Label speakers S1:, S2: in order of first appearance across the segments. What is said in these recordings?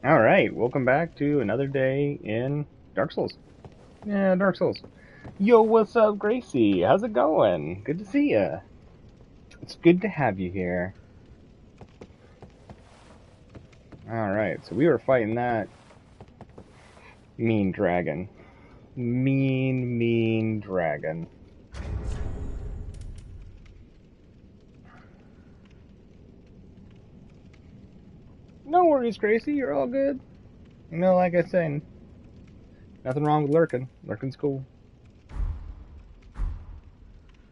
S1: Alright, welcome back to another day in Dark Souls. Yeah, Dark Souls. Yo, what's up, Gracie? How's it going? Good to see ya. It's good to have you here. Alright, so we were fighting that mean dragon. Mean dragon. No worries, Gracie, you're all good. You know, like I said, nothing wrong with lurking. Lurking's cool.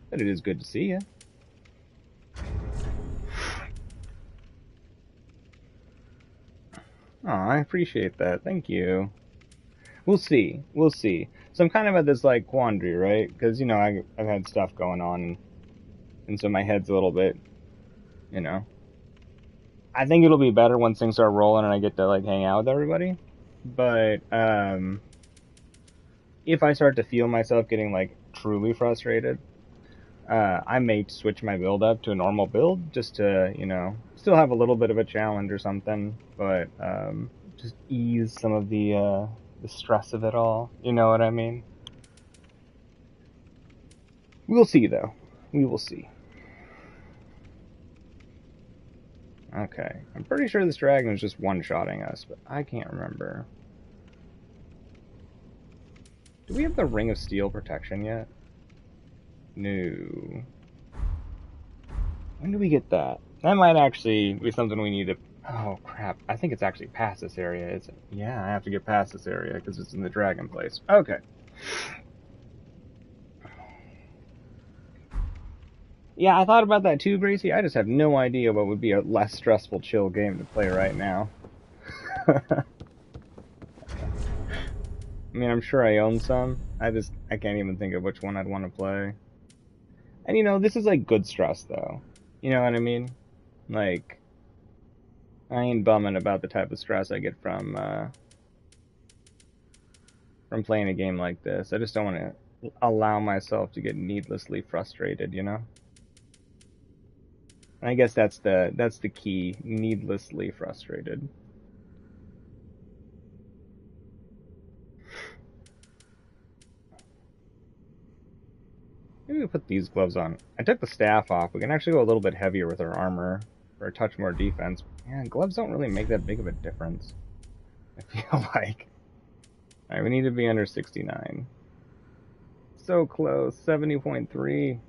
S1: But it is good to see you. Oh, I appreciate that. Thank you. We'll see. We'll see. So I'm kind of at this like quandary, right? Because I've had stuff going on, and so my head's a little bit, you know. I think it'll be better once things start rolling and I get to like hang out with everybody. But if I start to feel myself getting like truly frustrated, I may switch my build up to a normal build just to still have a little bit of a challenge or something, but just ease some of the stress of it all. You know what I mean? We'll see though. We will see. Okay, I'm pretty sure this dragon is just one-shotting us, but I can't remember. Do we have the Ring of Steel protection yet? No. When do we get that? That might actually be something we need to... Oh, crap. I think it's actually past this area, isn't it? Yeah, I have to get past this area because it's in the dragon place. Okay. Yeah, I thought about that too, Gracie. I just have no idea what would be a less stressful, chill game to play right now. I mean, I'm sure I own some. I can't even think of which one I'd want to play. And this is like good stress though. You know what I mean? Like, I ain't bumming about the type of stress I get from playing a game like this. I just don't want to allow myself to get needlessly frustrated, you know? And I guess that's the key, needlessly frustrated. Maybe we put these gloves on. I took the staff off. We can actually go a little bit heavier with our armor for a touch more defense. Yeah, gloves don't really make that big of a difference, I feel like. Alright, we need to be under 69. So close, 70.3.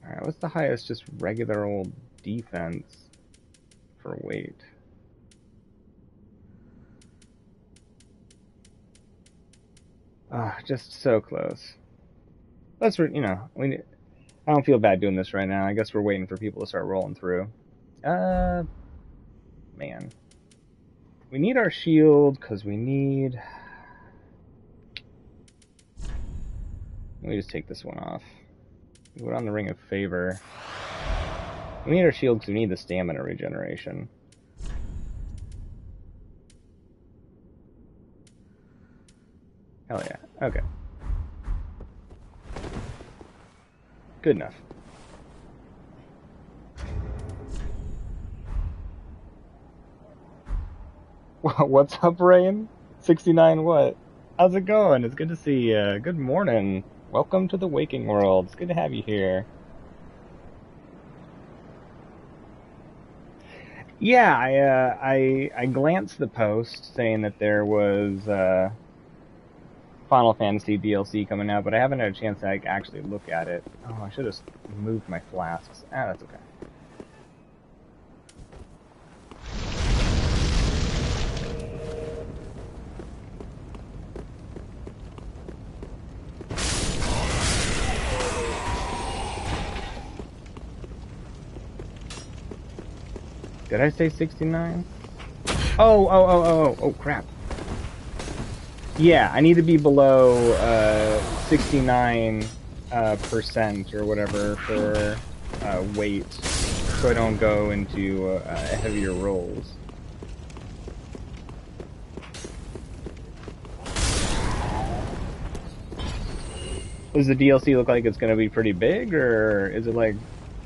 S1: Alright, what's the highest just regular old defense for weight? Ah, just so close. I don't feel bad doing this right now. I guess we're waiting for people to start rolling through. Man. We need our shield, because we need... Let me just take this one off. We put on the Ring of Favor. We need our shield because we need the stamina regeneration. Hell yeah. Okay. Good enough. What's up, Rain? 69 what? How's it going? It's good to see you. Good morning. Welcome to the waking world. It's good to have you here. Yeah, I glanced the post saying that there was Final Fantasy DLC coming out, but I haven't had a chance to actually look at it. Oh, I should have moved my flasks. Ah, that's okay. Did I say 69? Oh, crap. Yeah, I need to be below 69% or whatever for weight, so I don't go into heavier rolls. Does the DLC look like it's going to be pretty big, or is it like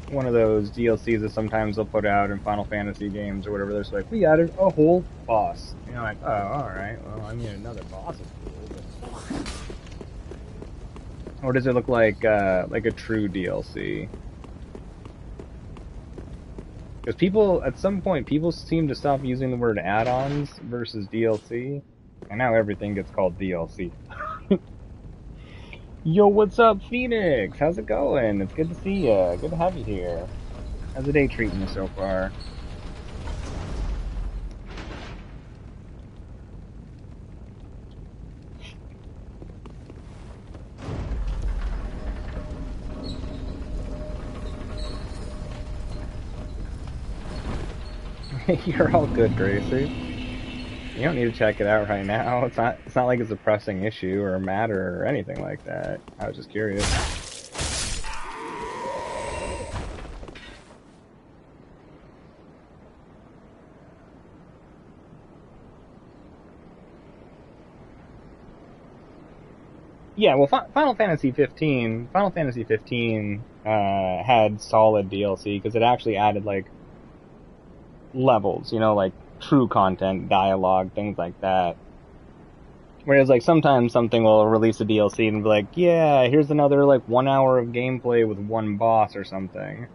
S1: one of those DLCs that sometimes they'll put out in Final Fantasy games or whatever. They're just like, we added a whole boss. And you're like, oh, alright, well, I mean, another boss is cool, but... Or does it look like a true DLC? Because people, at some point, people seem to stop using the word add-ons versus DLC, and now everything gets called DLC. Yo, what's up, Phoenix? How's it going? It's good to see you. Good to have you here. How's the day treating you so far? You're all good, Gracie. You don't need to check it out right now. It's not like it's a pressing issue or a matter or anything like that. I was just curious. Yeah, well, Final Fantasy 15 had solid DLC because it actually added like levels, you know, like true content, dialogue, things like that. Whereas like sometimes something will release a DLC and be like, yeah, here's another like 1 hour of gameplay with one boss or something. And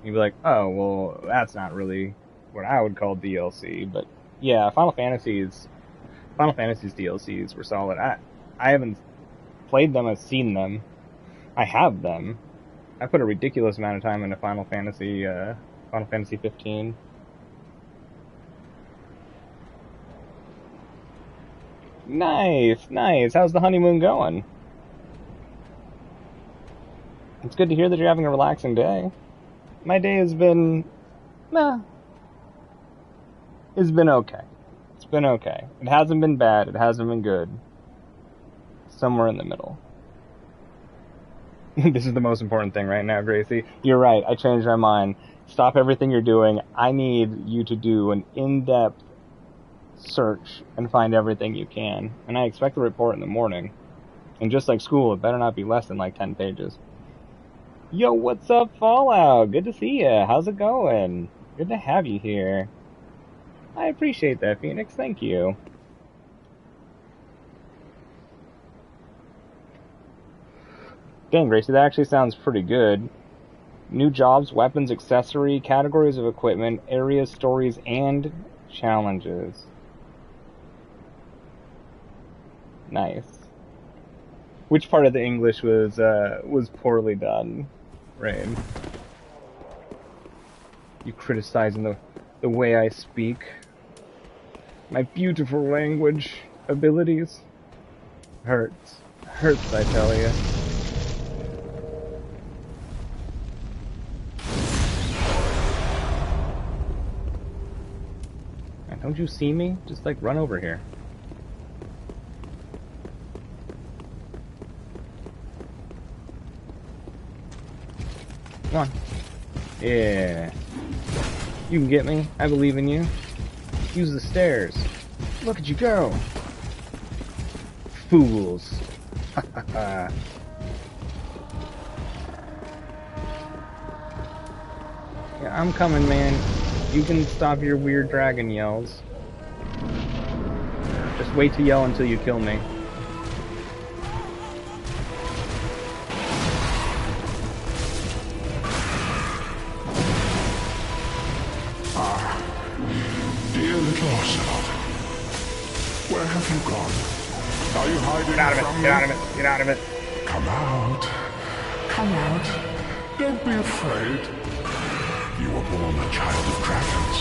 S1: you'd be like, oh, well, that's not really what I would call DLC. But yeah, Final Fantasy's DLCs were solid. I haven't played them, I've seen them. I have them. I put a ridiculous amount of time into Final Fantasy 15. Nice, nice. How's the honeymoon going? It's good to hear that you're having a relaxing day. My day has been... it's been okay. It's been okay. It hasn't been bad, it hasn't been good. Somewhere in the middle. This is the most important thing right now, Gracie. You're right, I changed my mind. Stop everything you're doing. I need you to do an in-depth search and find everything you can. And I expect a report in the morning. And just like school, it better not be less than like 10 pages. Yo, what's up, Fallout? Good to see ya. How's it going? Good to have you here. I appreciate that, Phoenix. Thank you. Dang, Gracie, that actually sounds pretty good. New jobs, weapons, accessory, categories of equipment, areas, stories, and challenges. Nice. Which part of the English was poorly done, Rain? You criticizing the way I speak? My beautiful language abilities? Hurts. Hurts, I tell you. Don't you see me? Just like run over here. Come on. Yeah. You can get me. I believe in you. Use the stairs. Look at you go. Fools. Yeah, I'm coming, man. You can stop your weird dragon yells. Just wait to yell until you kill me.
S2: Dear little Ocelot, where have you gone? Are you hiding
S1: Get out of it!
S2: from
S1: Get out of it! Get out of it!
S2: Come out. Come out. Don't be afraid. You were born a child of dragons.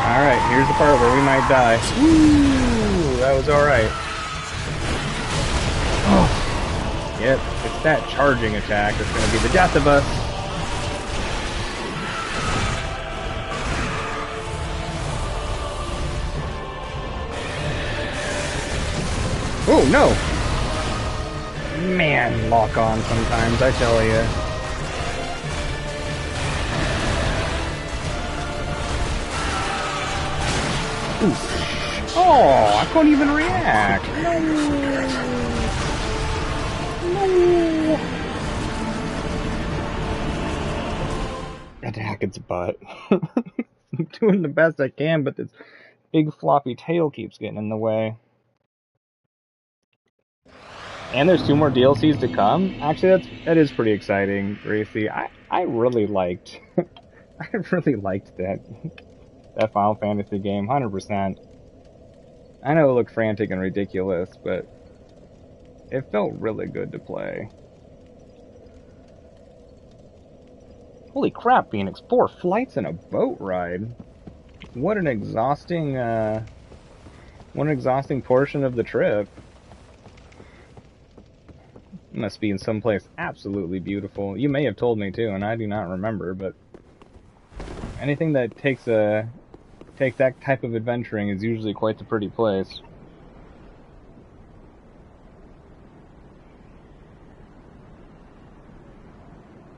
S1: Alright, here's the part where we might die. Woo! That was alright. Oh. Yep, it's that charging attack that's gonna be the death of us. Oh, no! Man, lock on sometimes, I tell ya. Ooh. Oh, I couldn't even react. No. No! Attack its butt. I'm doing the best I can, but this big floppy tail keeps getting in the way. And there's 2 more DLCs to come. Actually, that is pretty exciting, Gracie. I really liked I really liked that Final Fantasy game, 100%. I know it looked frantic and ridiculous, but it felt really good to play. Holy crap, Phoenix! 4 flights and a boat ride. What an exhausting portion of the trip. It must be in some place absolutely beautiful. You may have told me too, and I do not remember, but anything that takes that type of adventuring is usually quite the pretty place.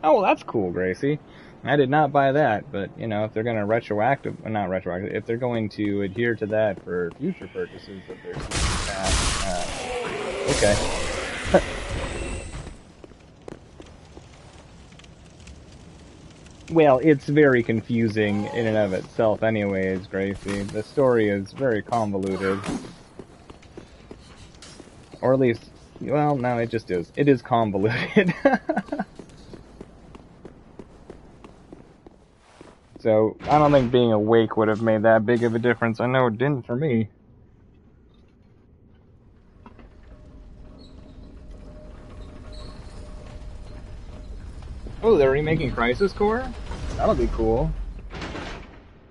S1: Oh, that's cool, Gracie. I did not buy that, but, you know, if they're going to not retroactive, if they're going to adhere to that for future purchases of their season pass, okay. Well, it's very confusing in and of itself anyways, Gracie. The story is very convoluted. Or at least, well, no, it just is. It is convoluted. So, I don't think being awake would have made that big of a difference. I know it didn't for me. Oh, they're remaking Crisis Core? That'll be cool.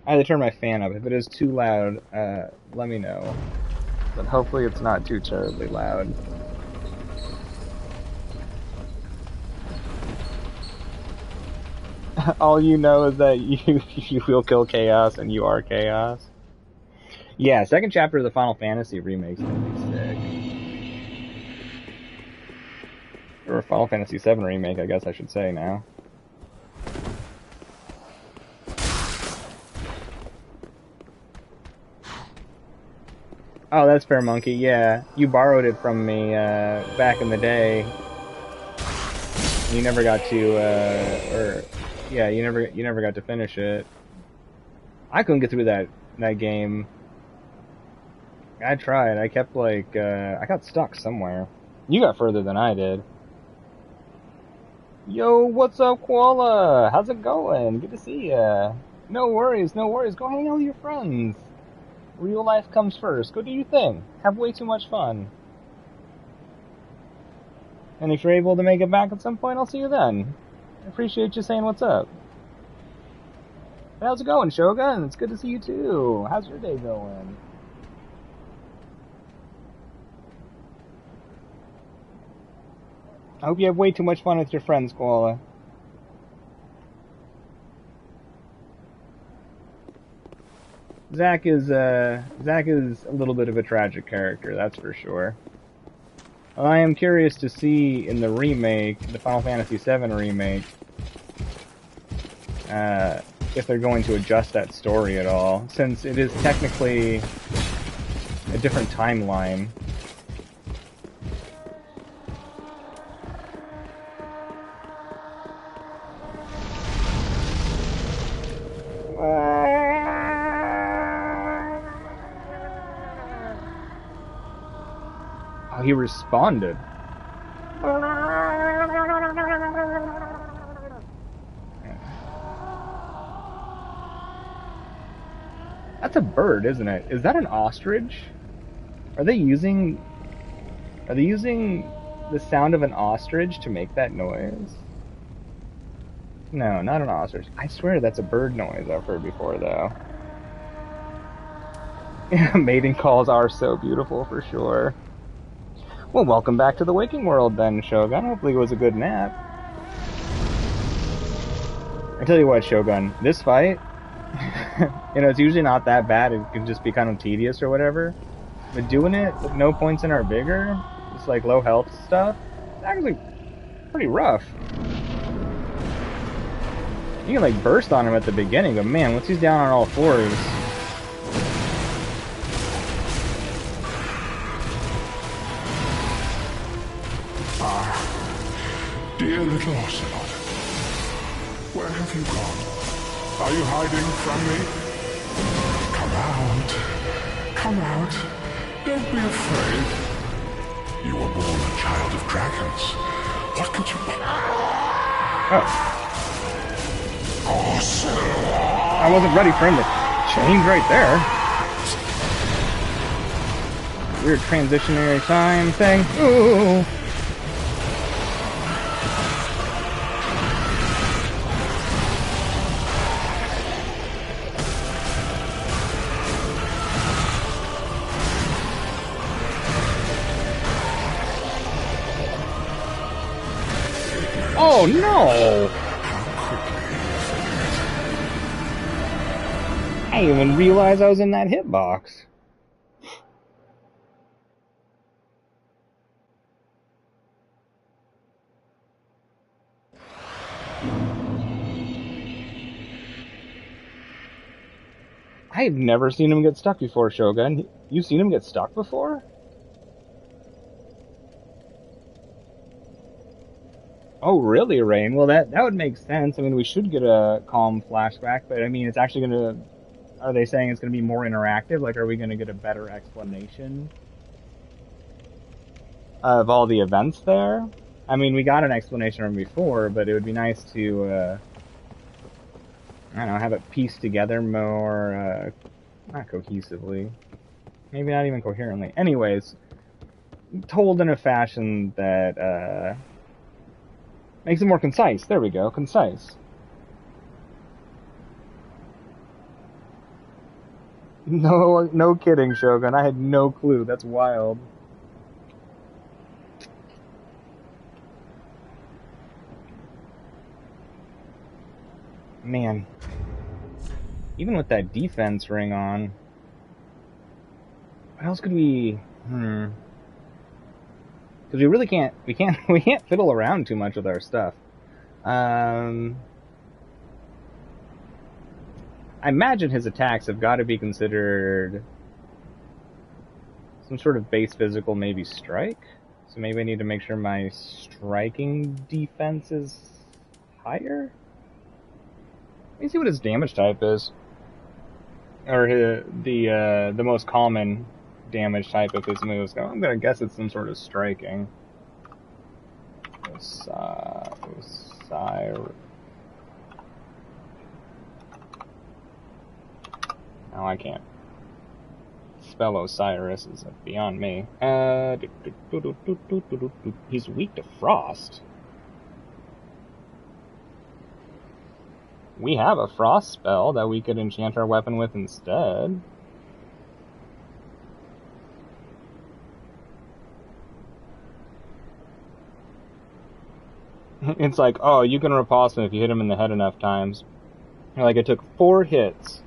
S1: I had to turn my fan up. If it is too loud, let me know. But hopefully it's not too terribly loud. All you know is that you will kill chaos and you are chaos. Yeah, second chapter of the Final Fantasy remake's gonna be sick. Or Final Fantasy VII remake, I guess I should say now. Oh, that's fair, Monkey. Yeah, you borrowed it from me back in the day. You never got to, yeah, you never got to finish it. I couldn't get through that game. I tried. I kept I got stuck somewhere. You got further than I did. Yo, what's up, Koala? How's it going? Good to see ya. No worries, no worries. Go hang out with your friends. Real life comes first. Go do your thing. Have way too much fun. And if you're able to make it back at some point, I'll see you then. I appreciate you saying what's up. How's it going, Shogun? It's good to see you too. How's your day going? I hope you have way too much fun with your friends, Koala. Zack is a little bit of a tragic character, that's for sure. I am curious to see in the remake, the Final Fantasy VII remake, if they're going to adjust that story at all, since it is technically a different timeline. Oh, he responded. That's a bird, isn't it? Is that an ostrich? Are they using the sound of an ostrich to make that noise? No, not an ostrich. I swear that's a bird noise I've heard before, though. Mating calls are so beautiful, for sure. Well, welcome back to the waking world, then, Shogun. Hopefully it was a good nap. I tell you what, Shogun, this fight, you know, it's usually not that bad. It can just be kind of tedious or whatever. But doing it with no points in our vigor, just like low health stuff, it's actually pretty rough. You can like burst on him at the beginning, but man, once he's down on all fours.
S2: Dear little Ocelot, where have you gone? Are you hiding from me? Come out. Come out. Don't be afraid. You were born a child of dragons. What could you... Ocelot!
S1: I wasn't ready for him to change right there. Weird transitionary time thing. Ooh. Oh no! I didn't even realize I was in that hitbox. I've never seen him get stuck before, Shogun. You've seen him get stuck before? Oh, really, Rain? Well, that would make sense. I mean, we should get a calm flashback, but I mean, it's actually going to... Are they saying it's going to be more interactive? Like, are we going to get a better explanation of all the events there? I mean, we got an explanation from before, but it would be nice to, I don't know, have it pieced together more, not cohesively. Maybe not even coherently. Anyways, told in a fashion that, makes it more concise. There we go, concise. No kidding, Shogun. I had no clue. That's wild. Man. Even with that defense ring on, what else could we... Because we really can't... We can't fiddle around too much with our stuff. I imagine his attacks have got to be considered some sort of base physical, maybe strike. So maybe I need to make sure my striking defense is higher. Let me see what his damage type is, or the most common damage type of his moves. I'm gonna guess it's some sort of striking. Oh, I can't spell Osiris, is beyond me. He's weak to frost. We have a frost spell that we could enchant our weapon with instead. It's like, oh, you can repulse him if you hit him in the head enough times. Like, it took 4 hits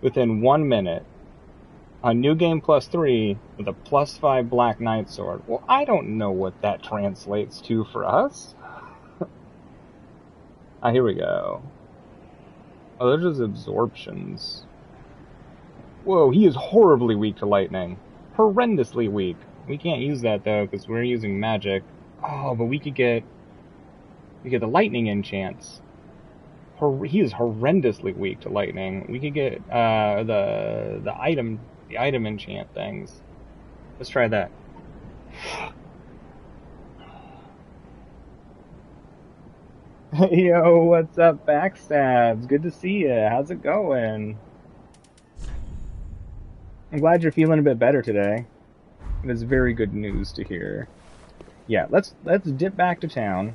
S1: within 1 minute on New Game +3 with a +5 Black Knight sword. Well, I don't know what that translates to for us. Ah, here we go. Oh, those are just absorptions. Whoa, he is horribly weak to lightning. Horrendously weak. We can't use that, though, because we're using magic. Oh, but we could get... We get the lightning enchants. He is horrendously weak to lightning. We could get the item enchant things. Let's try that. Yo, what's up, Backstabs? Good to see you. How's it going? I'm glad you're feeling a bit better today. It is very good news to hear. Yeah, let's dip back to town,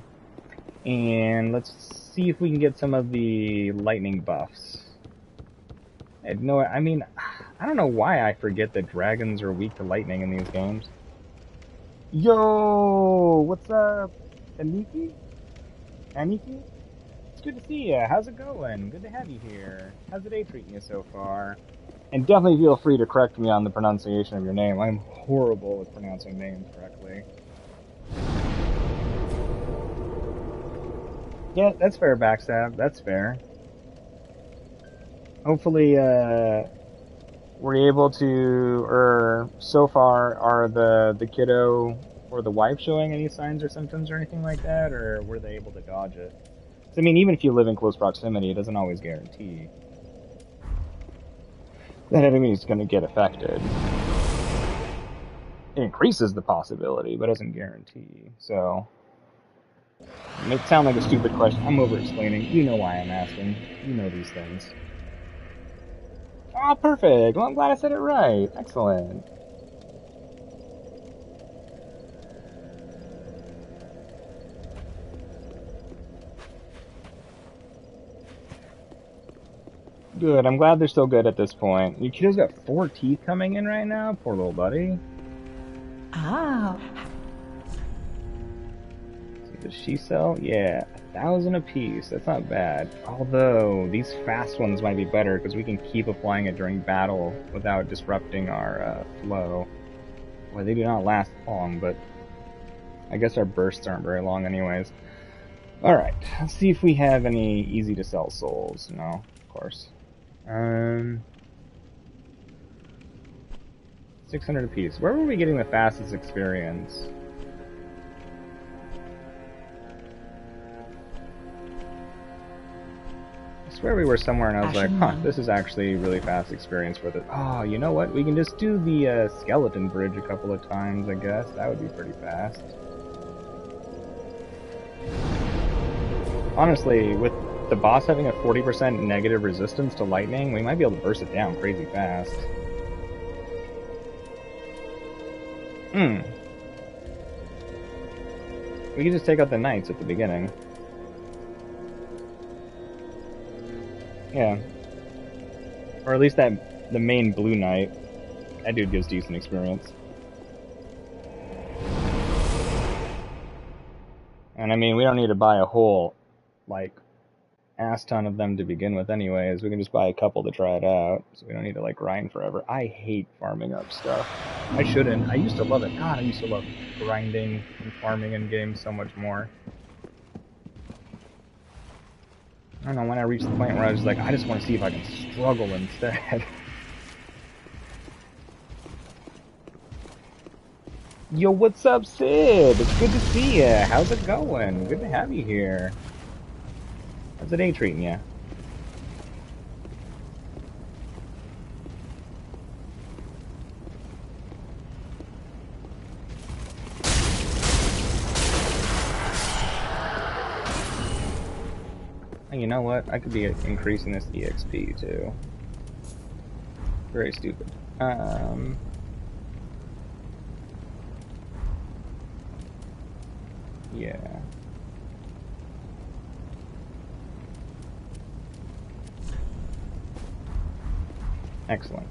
S1: and let's see if we can get some of the lightning buffs. I mean, I don't know why I forget that dragons are weak to lightning in these games. Yo, what's up, Aniki? Aniki? It's good to see you. How's it going? Good to have you here. How's the day treating you so far? And definitely feel free to correct me on the pronunciation of your name. I'm horrible with pronouncing names correctly. Yeah, that's fair, Backstab. That's fair. Hopefully, we're able to, or so far, are the kiddo Or the wife showing any signs or symptoms or anything like that, or were they able to dodge it? So, I mean, even if you live in close proximity, it doesn't always guarantee that enemy's going to get affected. It increases the possibility, but doesn't guarantee. So, it may sound like a stupid question. I'm over-explaining. You know why I'm asking. You know these things. Oh, perfect. Well, I'm glad I said it right. Excellent. Good. I'm glad they're still good at this point. Your kiddo's got 4 teeth coming in right now. Poor little buddy.
S3: Ah.
S1: Does she sell? Yeah, 1,000 apiece. That's not bad. Although, these fast ones might be better because we can keep applying it during battle without disrupting our flow. Well, they do not last long, but I guess our bursts aren't very long anyways. Alright, let's see if we have any easy to sell souls. No, of course. 600 apiece. Where were we getting the fastest experience? I swear we were somewhere and I was like, huh, this is actually really fast experience for the... Oh, you know what? We can just do the skeleton bridge a couple of times, I guess. That would be pretty fast. Honestly, with the boss having a 40% negative resistance to lightning, we might be able to burst it down crazy fast. We can just take out the knights at the beginning. Yeah. Or at least the main blue knight. That dude gives decent experience. And I mean, we don't need to buy a whole, like, ass ton of them to begin with anyways. We can just buy a couple to try it out. So we don't need to, like, grind forever. I hate farming up stuff. I shouldn't. I used to love it. God, I used to love grinding and farming in games so much more. I don't know, when I reached the point where I was like, I just want to see if I can struggle instead. Yo, what's up, Sid? It's good to see ya. How's it going? Good to have you here. How's the day treating ya? And you know what? I could be increasing this EXP too. Very stupid. Yeah. Excellent.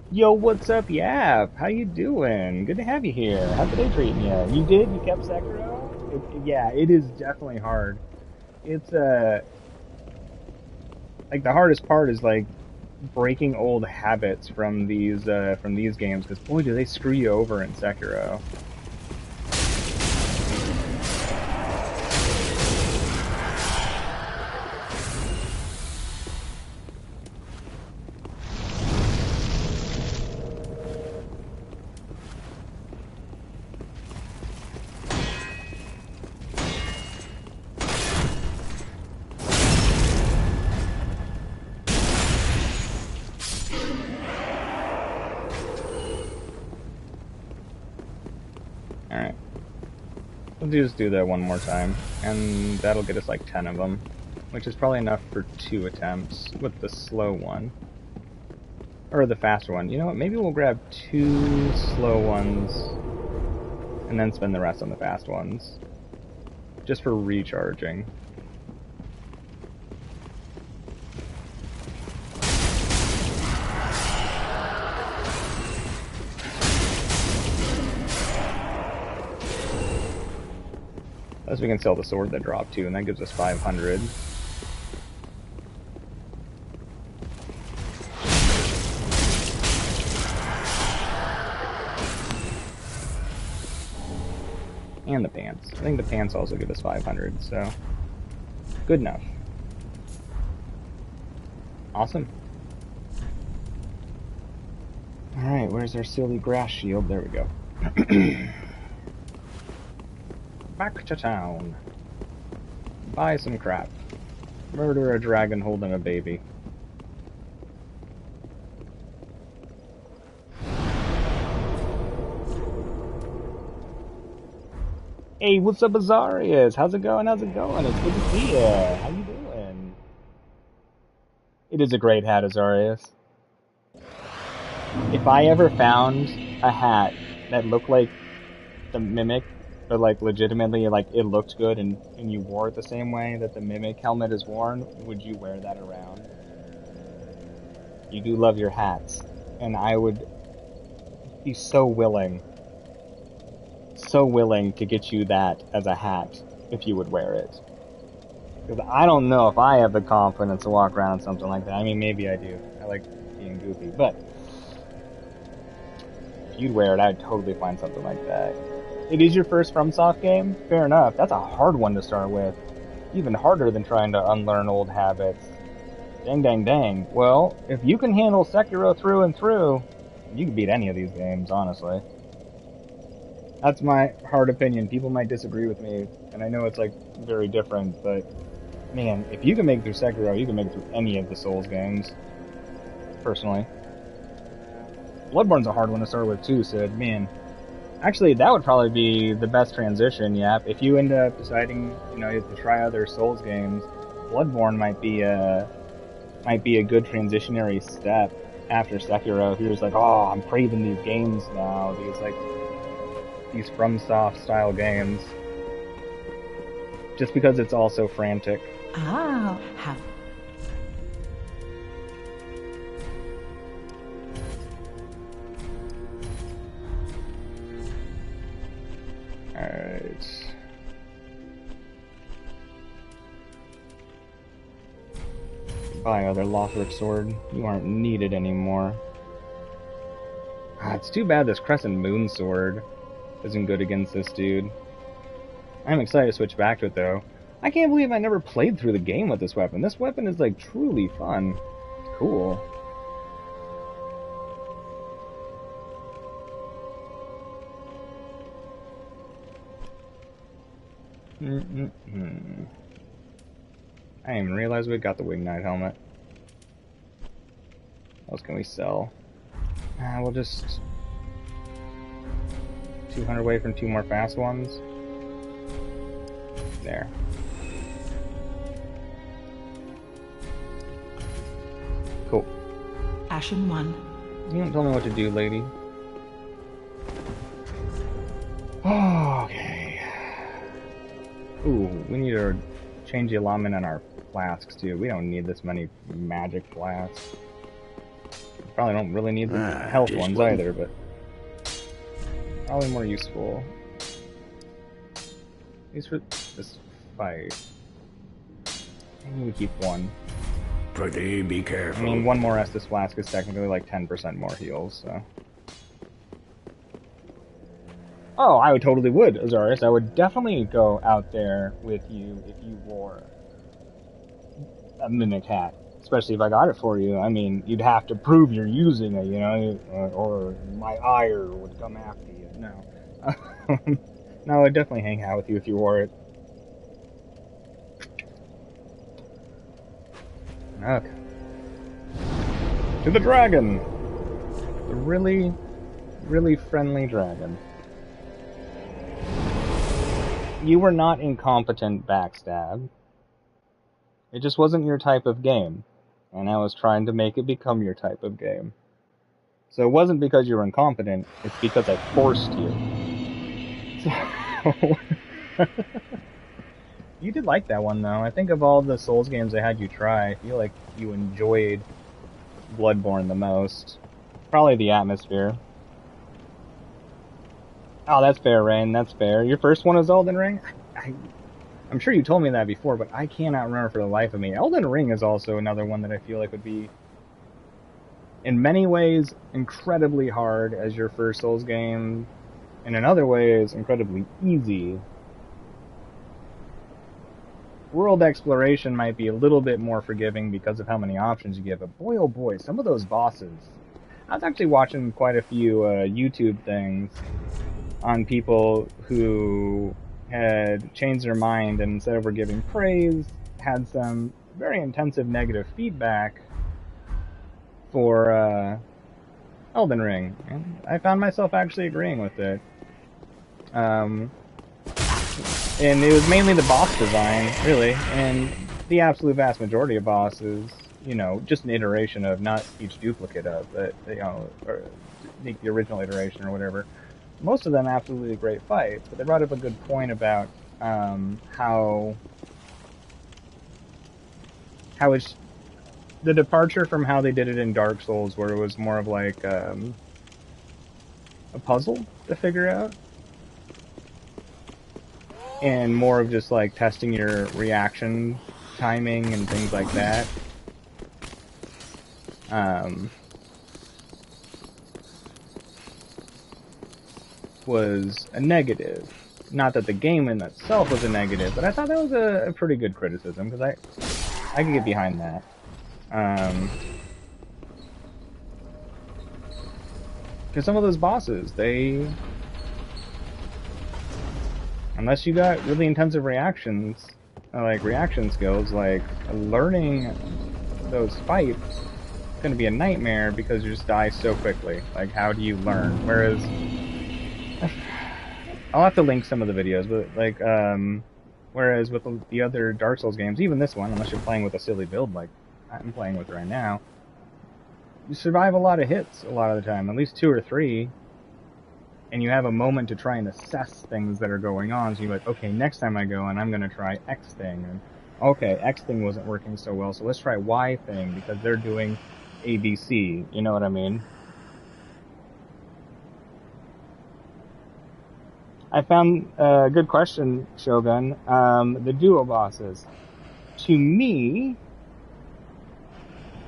S1: Yo, what's up, Yap? How you doing? Good to have you here. How's the day treating you? You did? You kept Sekiro? Yeah, it is definitely hard. It's, like, the hardest part is, like, breaking old habits from these games, because, boy, do they screw you over in Sekiro. Alright. We'll just do that one more time, and that'll get us like 10 of them, which is probably enough for 2 attempts with the slow one. Or the faster one. You know what, maybe we'll grab 2 slow ones, and then spend the rest on the fast ones. Just for recharging. Plus we can sell the sword that dropped too, and that gives us 500. And the pants. I think the pants also give us 500, so good enough. Awesome. Alright, where's our silly grass shield? There we go. Back to town. Buy some crap. Murder a dragon holding a baby. Hey, what's up, Azarius? How's it going? How's it going? It's good to see ya. How you doing? It is a great hat, Azarius. If I ever found a hat that looked like the Mimic, but like legitimately like it looked good and you wore it the same way that the Mimic helmet is worn, would you wear that around? You do love your hats, and I would be so willing to get you that as a hat if you would wear it. Because I don't know if I have the confidence to walk around in something like that. I mean, maybe I do. I like being goofy, but if you'd wear it, I'd totally find something like that. It is your first FromSoft game? Fair enough. That's a hard one to start with. Even harder than trying to unlearn old habits. Dang, dang, dang. Well, if you can handle Sekiro through and through, you can beat any of these games, honestly. That's my hard opinion. People might disagree with me, and I know it's like very different, but man, if you can make it through Sekiro, you can make it through any of the Souls games. Personally. Bloodborne's a hard one to start with too, Sid. Man. Actually, that would probably be the best transition, yeah. If you end up deciding, you know, to try other Souls games, Bloodborne might be a good transitionary step after Sekiro. If you're just like, oh, I'm craving these games now, these FromSoft style games, just because it's all so frantic.
S3: Ah, have.
S1: Alright. Goodbye, other Lothric sword. You aren't needed anymore. Ah, it's too bad this Crescent Moon sword isn't good against this dude. I'm excited to switch back to it, though. I can't believe I never played through the game with this weapon. This weapon is, like, truly fun. It's cool. I didn't even realize we got the Wing Knight helmet. What else can we sell? We'll just 200 away from 2 more fast ones. There. Cool.
S3: Ashen 1.
S1: You don't tell me what to do, lady. Okay. Ooh, we need to change the alignment on our flasks too. We don't need this many magic flasks. Probably don't really need the health ones either, but probably more useful. At least for this fight. I'm gonna keep one.
S2: Pretty, be careful.
S1: I mean, one more Estus flask is technically like 10% more heals, so. Oh, I totally would, Azarius. I would definitely go out there with you if you wore a Mimic hat. Especially if I got it for you. I mean, you'd have to prove you're using it, you know, or my ire would come after you. No. No, I'd definitely hang out with you if you wore it. Okay. To the dragon! The really, really friendly dragon. You were not incompetent, Backstab. It just wasn't your type of game. And I was trying to make it become your type of game. So it wasn't because you were incompetent, it's because I forced you. So... You did like that one, though. I think of all the Souls games I had you try, I feel like you enjoyed Bloodborne the most. Probably the atmosphere. Oh, that's fair, Rain. That's fair. Your first one is Elden Ring? I'm sure you told me that before, but I cannot remember for the life of me. Elden Ring is also another one that I feel like would be, in many ways, incredibly hard as your first Souls game, and in other ways incredibly easy. World exploration might be a little bit more forgiving because of how many options you get, but boy oh boy, some of those bosses. I was actually watching quite a few YouTube things on people who had changed their mind and instead of were giving praise, had some very intensive negative feedback for Elden Ring. And I found myself actually agreeing with it. And it was mainly the boss design, really, and the absolute vast majority of bosses, you know, just an iteration of, not each duplicate of, but, you know, or the original iteration or whatever. Most of them absolutely great fights, but they brought up a good point about how it's the departure from how they did it in Dark Souls, where it was more of like a puzzle to figure out, and more of just like testing your reaction timing and things like that. Was a negative. Not that the game in itself was a negative, but I thought that was a pretty good criticism, because I can get behind that. Because some of those bosses, they, unless you got really intensive reactions, like reaction skills, like learning those fights, it's going to be a nightmare because you just die so quickly. Like, how do you learn? Whereas, I'll have to link some of the videos, but like, whereas with the other Dark Souls games, even this one, unless you're playing with a silly build like I'm playing with right now, you survive a lot of hits a lot of the time, at least 2 or 3, and you have a moment to try and assess things that are going on, so you're like, okay, next time I go and I'm going to try X thing, and okay, X thing wasn't working so well, so let's try Y thing, because they're doing ABC, you know what I mean? I found a good question, Shogun. The duo bosses. To me,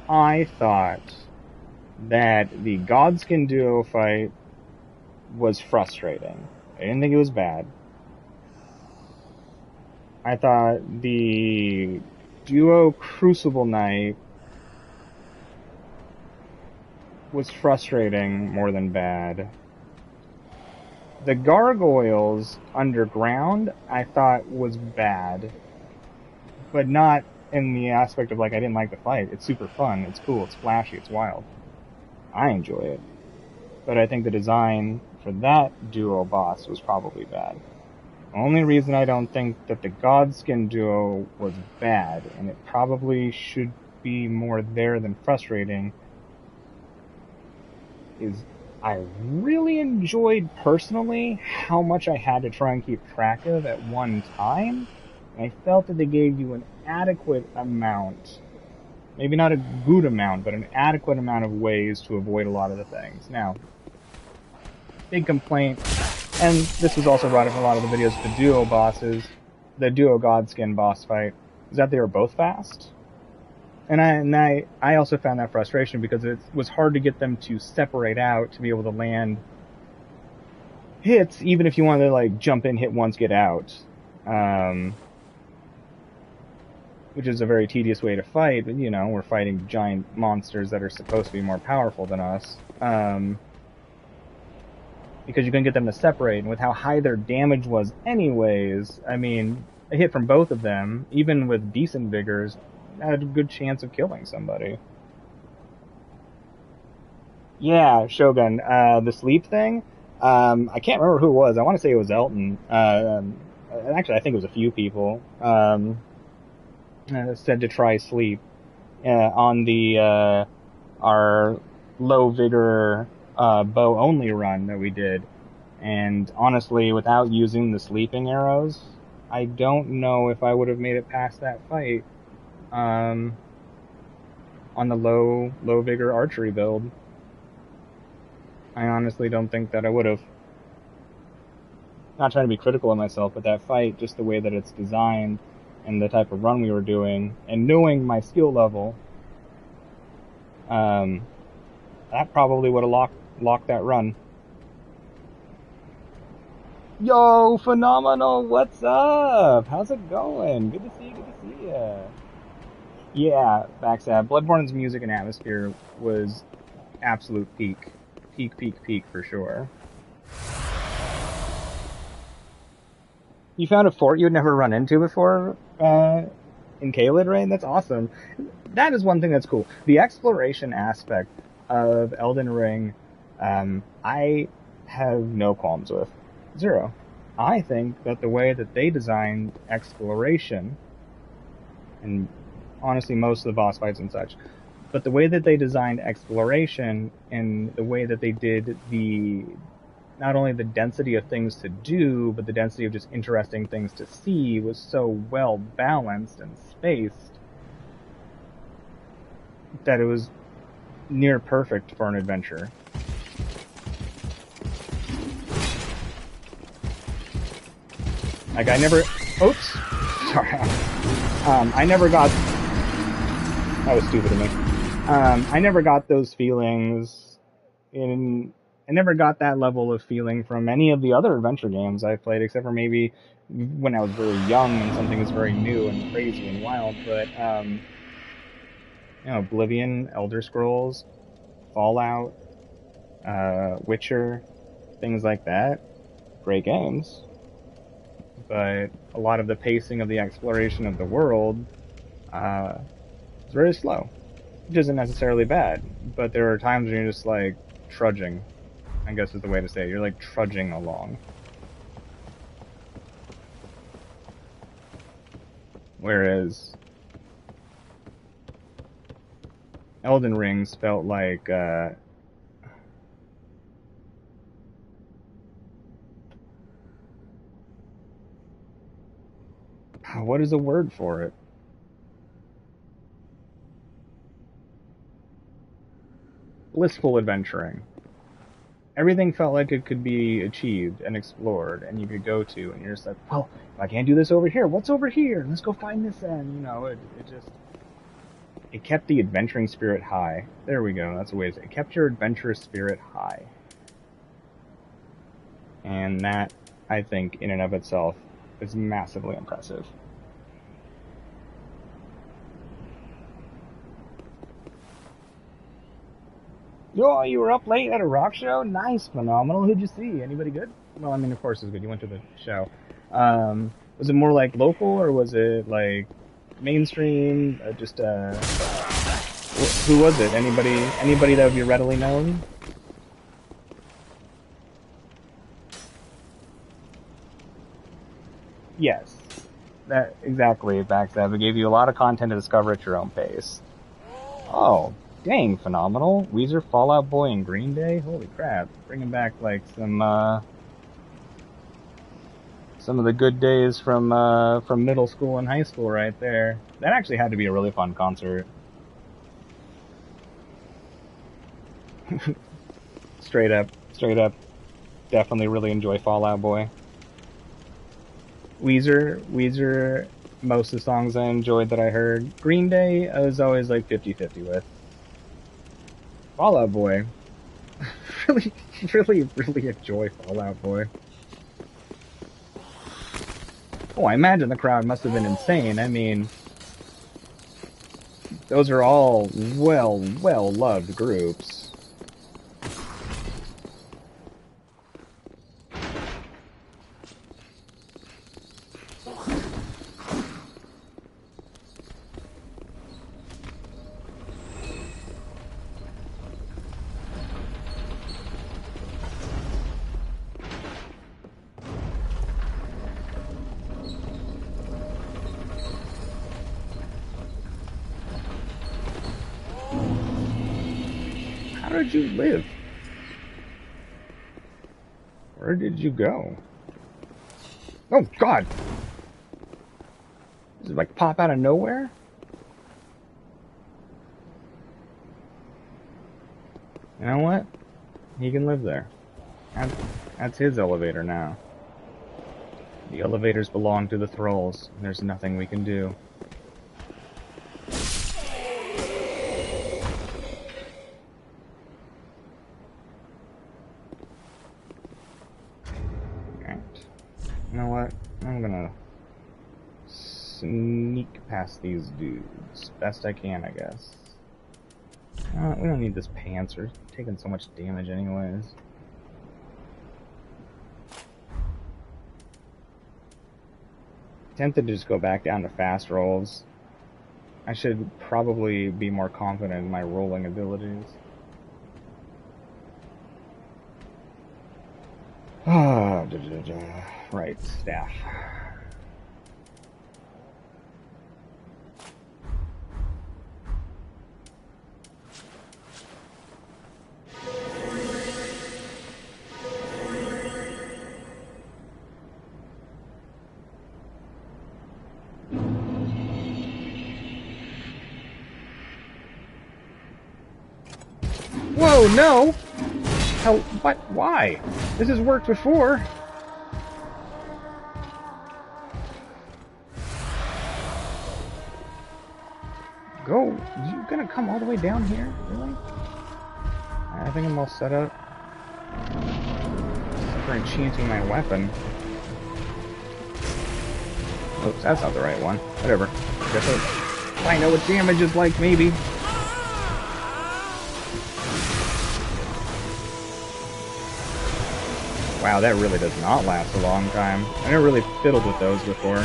S1: I thought that the Godskin duo fight was frustrating. I didn't think it was bad. I thought the duo Crucible Knight was frustrating more than bad. The Gargoyles underground, I thought was bad, but not in the aspect of like I didn't like the fight. It's super fun, it's cool, it's flashy, it's wild. I enjoy it. But I think the design for that duo boss was probably bad. The only reason I don't think that the Godskin duo was bad, and it probably should be more there than frustrating, is I really enjoyed personally how much I had to try and keep track of at one time. And I felt that they gave you an adequate amount, maybe not a good amount, but an adequate amount of ways to avoid a lot of the things. Now, big complaint, and this was also brought up in a lot of the videos of the duo bosses, the duo Godskin boss fight, is that they were both fast. And I also found that frustration because it was hard to get them to separate out to be able to land hits, even if you wanted to like jump in, hit once, get out. Which is a very tedious way to fight, but you know, we're fighting giant monsters that are supposed to be more powerful than us. Because you couldn't get them to separate, and with how high their damage was anyways, I mean, a hit from both of them, even with decent vigors, had a good chance of killing somebody. Yeah, Shogun, the sleep thing, I can't remember who it was. I want to say it was Elton. Actually, I think it was a few people, said to try sleep, on the, our low vigor, bow only run that we did. And honestly, without using the sleeping arrows, I don't know if I would have made it past that fight. On the low vigor archery build. I honestly don't think that I would have. Not trying to be critical of myself, but that fight, just the way that it's designed and the type of run we were doing, and knowing my skill level, that probably would have locked that run. Yo, phenomenal! What's up? How's it going? Good to see you. Good to see you. Yeah, backstab. Bloodborne's music and atmosphere was absolute peak, peak for sure. You found a fort you had never run into before in Caelid, right? That's awesome. That is one thing that's cool. The exploration aspect of Elden Ring, I have no qualms with. Zero. I think that the way that they designed exploration, and honestly most of the boss fights and such, but the way that they designed exploration and the way that they did the not only the density of things to do, but the density of just interesting things to see was so well balanced and spaced that it was near perfect for an adventure. Like I never, oops, sorry, I never got. That was stupid of me. I never got those feelings in. I never got that level of feeling from any of the other adventure games I've played, except for maybe when I was very young and something was very new and crazy and wild. But Oblivion, Elder Scrolls, Fallout, Witcher, things like that. Great games, but a lot of the pacing of the exploration of the world is very slow, which isn't necessarily bad. But there are times when you're just like trudging, I guess is the way to say it. You're like trudging along. Whereas Elden Rings felt like what is the word for it? Blissful adventuring. Everything felt like it could be achieved and explored, and you could go to, and you're just like, well, if I can't do this over here, what's over here? Let's go find this end. It just it kept the adventuring spirit high. There we go. That's the way to say it. It kept your adventurous spirit high, and that I think in and of itself is massively impressive. Oh, you were up late at a rock show? Nice, phenomenal. Who'd you see? Anybody good? Well, I mean, of course it's good. You went to the show. Was it more like local or was it like mainstream? Who was it? Anybody that would be readily known? Yes, that exactly. Backstab. It gave you a lot of content to discover at your own pace. Oh, dang, phenomenal. Weezer, Fall Out Boy, and Green Day? Holy crap. Bringing back, like, some of the good days from middle school and high school right there. That actually had to be a really fun concert. Straight up. Definitely really enjoy Fall Out Boy. Weezer, most of the songs I enjoyed that I heard. Green Day, I was always like 50-50 with. Fall Out Boy. really, really enjoy Fall Out Boy. Oh, I imagine the crowd must have been insane. I mean, those are all well loved groups. How did you live? Where did you go? Oh, God! Does it, like, pop out of nowhere? You know what? He can live there. That's his elevator now. The elevators belong to the thralls. There's nothing we can do. Alright. You know what? I'm gonna sneak past these dudes. Best I can, I guess. We don't need this pants. We're taking so much damage anyways. Tempted to just go back down to fast rolls. I should probably be more confident in my rolling abilities. Right, staff. Whoa, no! How, what, why? This has worked before. Go, you gonna come all the way down here? Really? I think I'm all set up. For enchanting my weapon. Oops, that's not the right one. Whatever. Guess I'll find out what damage is like, maybe. Wow, that really does not last a long time. I never really fiddled with those before.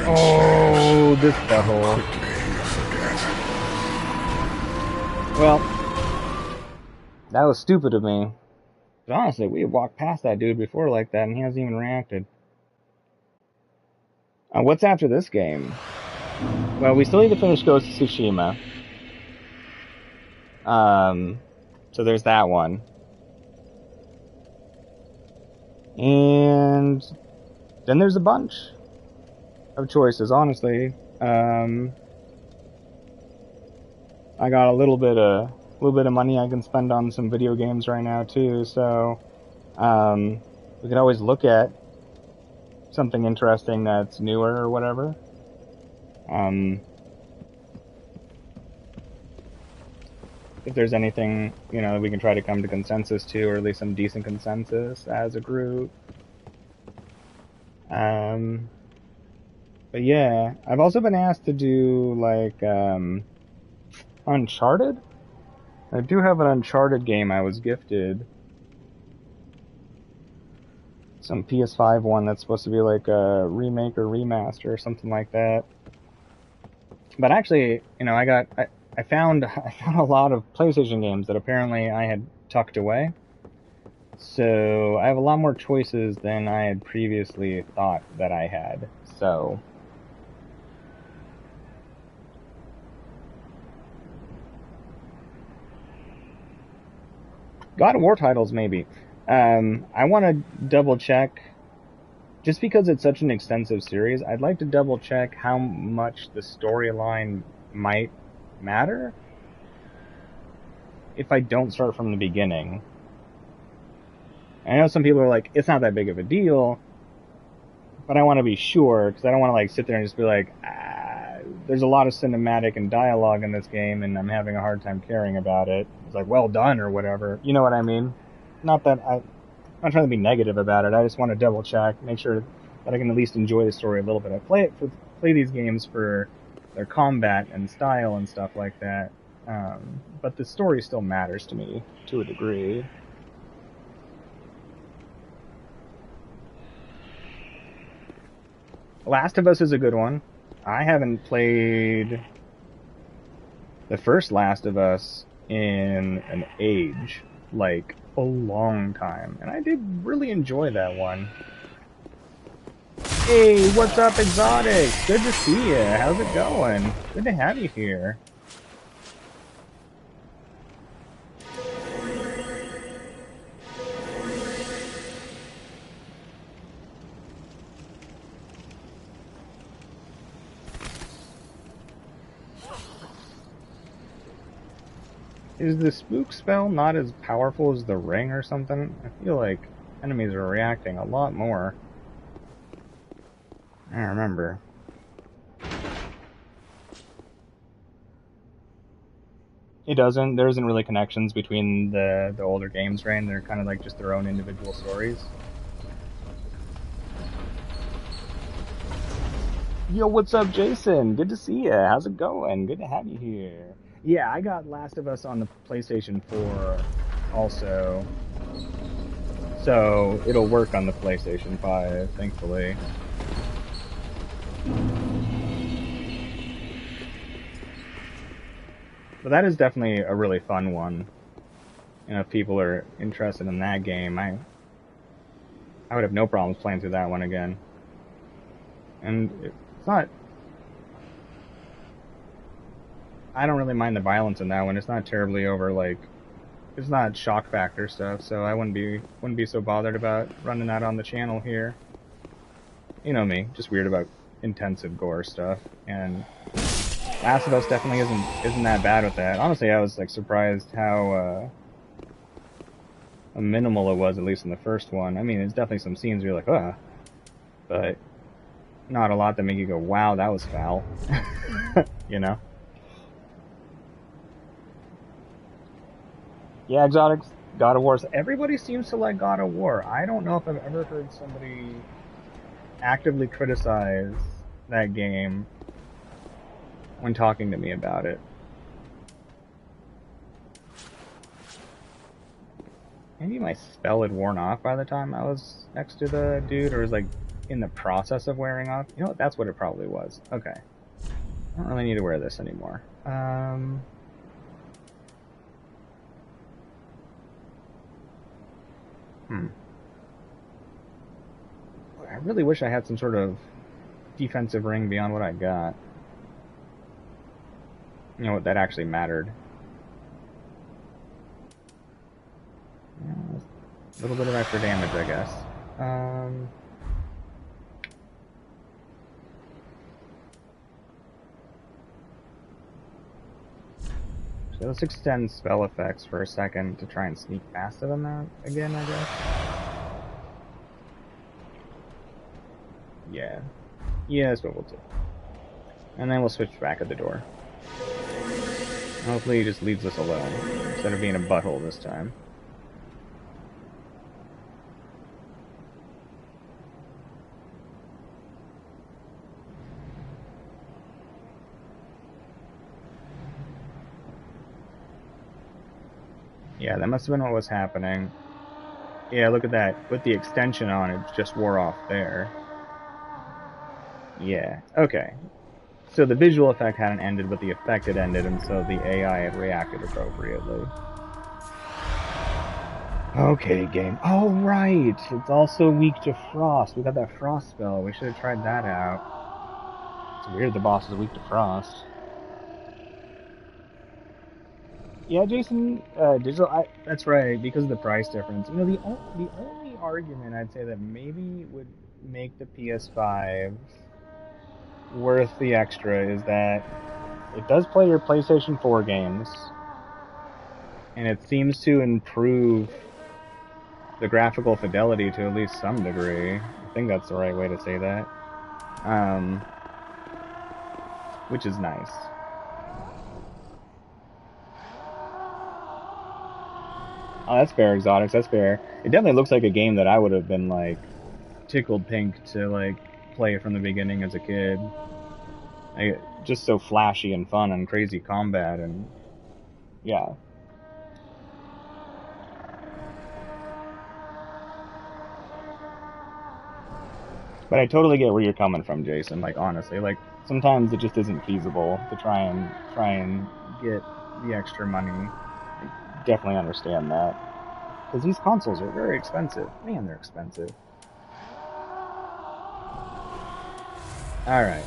S1: Oh, this butthole. Well, that was stupid of me. But honestly, we had walked past that dude before like that, and he hasn't even reacted. What's after this game? Well, we still need to finish Ghost of Tsushima. So there's that one. And then there's a bunch of choices, honestly. I got a little bit of money I can spend on some video games right now too, so we could always look at something interesting that's newer or whatever. If there's anything, you know, we can try to come to consensus to, or at least some decent consensus as a group. But yeah, I've also been asked to do, like, Uncharted? I do have an Uncharted game I was gifted. Some PS5 one that's supposed to be like a remake or remaster or something like that. But actually, you know, I found a lot of PlayStation games that apparently I had tucked away. So I have a lot more choices than I had previously thought that I had. So God of War titles, maybe. I want to double check, just because it's such an extensive series, I'd like to double check how much the storyline might matter if I don't start from the beginning. I know some people are like, it's not that big of a deal, but I want to be sure, because I don't want to like sit there and just be like, there's a lot of cinematic and dialogue in this game, and I'm having a hard time caring about it. It's like, well done, or whatever. You know what I mean? Not that I'm not trying to be negative about it. I just want to double check, make sure that I can at least enjoy the story a little bit. I play these games for their combat and style and stuff like that. But the story still matters to me to a degree. Last of Us is a good one. I haven't played the first Last of Us in an age, like a long time, and I did really enjoy that one. Hey, what's up, Exotic? Good to see you. How's it going? Good to have you here. Is the spook spell not as powerful as the ring or something? I feel like enemies are reacting a lot more. I don't remember. It doesn't. There isn't really connections between the older games, right? They're kind of like just their own individual stories. Yo, what's up, Jason? Good to see you. How's it going? Good to have you here. Yeah, I got Last of Us on the PlayStation 4 also, so it'll work on the PlayStation 5, thankfully. But that is definitely a really fun one. You know, if people are interested in that game, I would have no problems playing through that one again. And it's not. I don't really mind the violence in that one. It's not terribly over like. It's not shock factor stuff, so I wouldn't be so bothered about running that on the channel here. You know me, just weird about intensive gore stuff, and Last of Us definitely isn't that bad with that. Honestly, I was like surprised how minimal it was, at least in the first one. I mean, there's definitely some scenes where you're like, but not a lot that make you go, wow, that was foul. You know? Yeah, Exotics, God of War. Everybody seems to like God of War. I don't know if I've ever heard somebody actively criticize that game when talking to me about it. Maybe my spell had worn off by the time I was next to the dude, or was like in the process of wearing off. You know what? That's what it probably was. Okay. I don't really need to wear this anymore. I really wish I had some sort of defensive ring beyond what I got. You know what? That actually mattered. Yeah, a little bit of extra damage, I guess. So let's extend spell effects for a second to try and sneak faster than that again, I guess. Yeah. Yeah, that's what we'll do. And then we'll switch back at the door. Hopefully he just leaves us alone, instead of being a butthole this time. Yeah, that must have been what was happening. Yeah, look at that. With the extension on, it just wore off there. Yeah, okay. So the visual effect hadn't ended, but the effect had ended, and so the AI had reacted appropriately. Okay, game. Oh, right! It's also weak to frost. We got that frost spell. We should have tried that out. It's weird the boss is weak to frost. Yeah, Jason, digital. That's right, because of the price difference. You know, the only argument I'd say that maybe would make the PS5 worth the extra is that it does play your PlayStation 4 games, and it seems to improve the graphical fidelity to at least some degree. I think that's the right way to say that. Which is nice. Oh, that's fair, Exotics, that's fair. It definitely looks like a game that I would have been, like, tickled pink to, like, play from the beginning as a kid. Just so flashy and fun and crazy combat, and yeah. But I totally get where you're coming from, Jason. Like, honestly, like, sometimes it just isn't feasible to try and get the extra money. I definitely understand that. Because these consoles are very expensive. Man, they're expensive. Alright.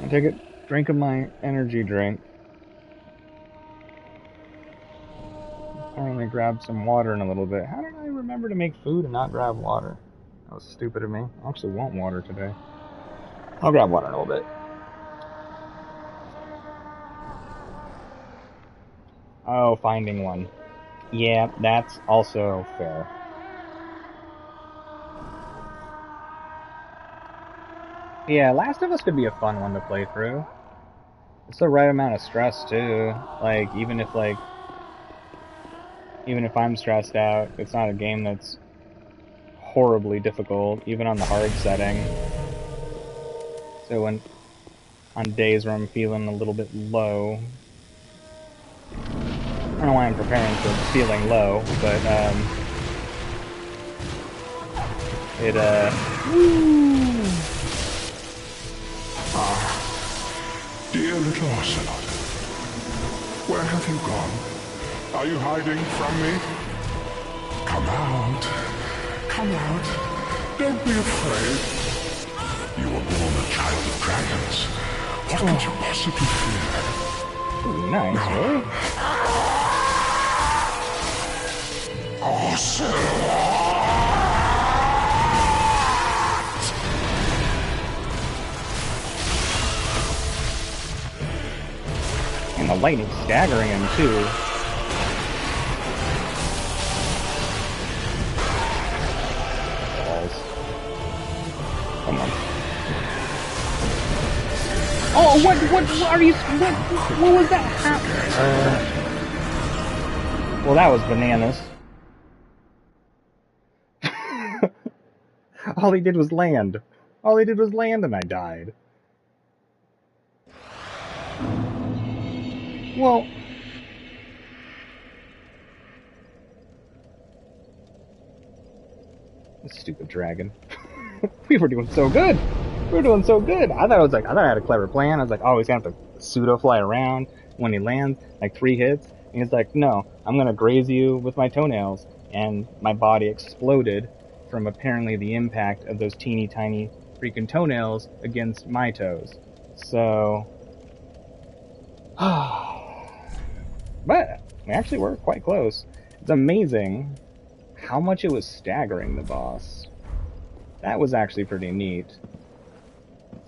S1: I'll take a drink of my energy drink. Apparently grab some water in a little bit. How did I remember to make food and not grab water? That was stupid of me. I actually want water today. I'll grab water in a little bit. Oh, finding one. Yeah, that's also fair. Yeah, Last of Us could be a fun one to play through. It's the right amount of stress too. Like, even if I'm stressed out, it's not a game that's horribly difficult, even on the hard setting. So when on days where I'm feeling a little bit low, I don't know why I'm preparing for feeling low, but it woo!
S2: Dear little ocelot, where have you gone? Are you hiding from me? Come out. Come out. Don't be afraid. You were born a child of dragons. What could you possibly fear?
S1: Ooh, nice, really?
S2: Ocelot!
S1: And the lightning's staggering him too. Balls. Come on. Oh, what are you, what was that? Well, that was bananas. All he did was land. All he did was land and I died. Well, this stupid dragon. We were doing so good. We were doing so good. I thought I had a clever plan. I was like, oh, he's gonna have to pseudo fly around when he lands, like 3 hits. And he's like, no, I'm gonna graze you with my toenails. And my body exploded from apparently the impact of those teeny tiny freaking toenails against my toes. So, but we actually were quite close. It's amazing how much it was staggering the boss. That was actually pretty neat.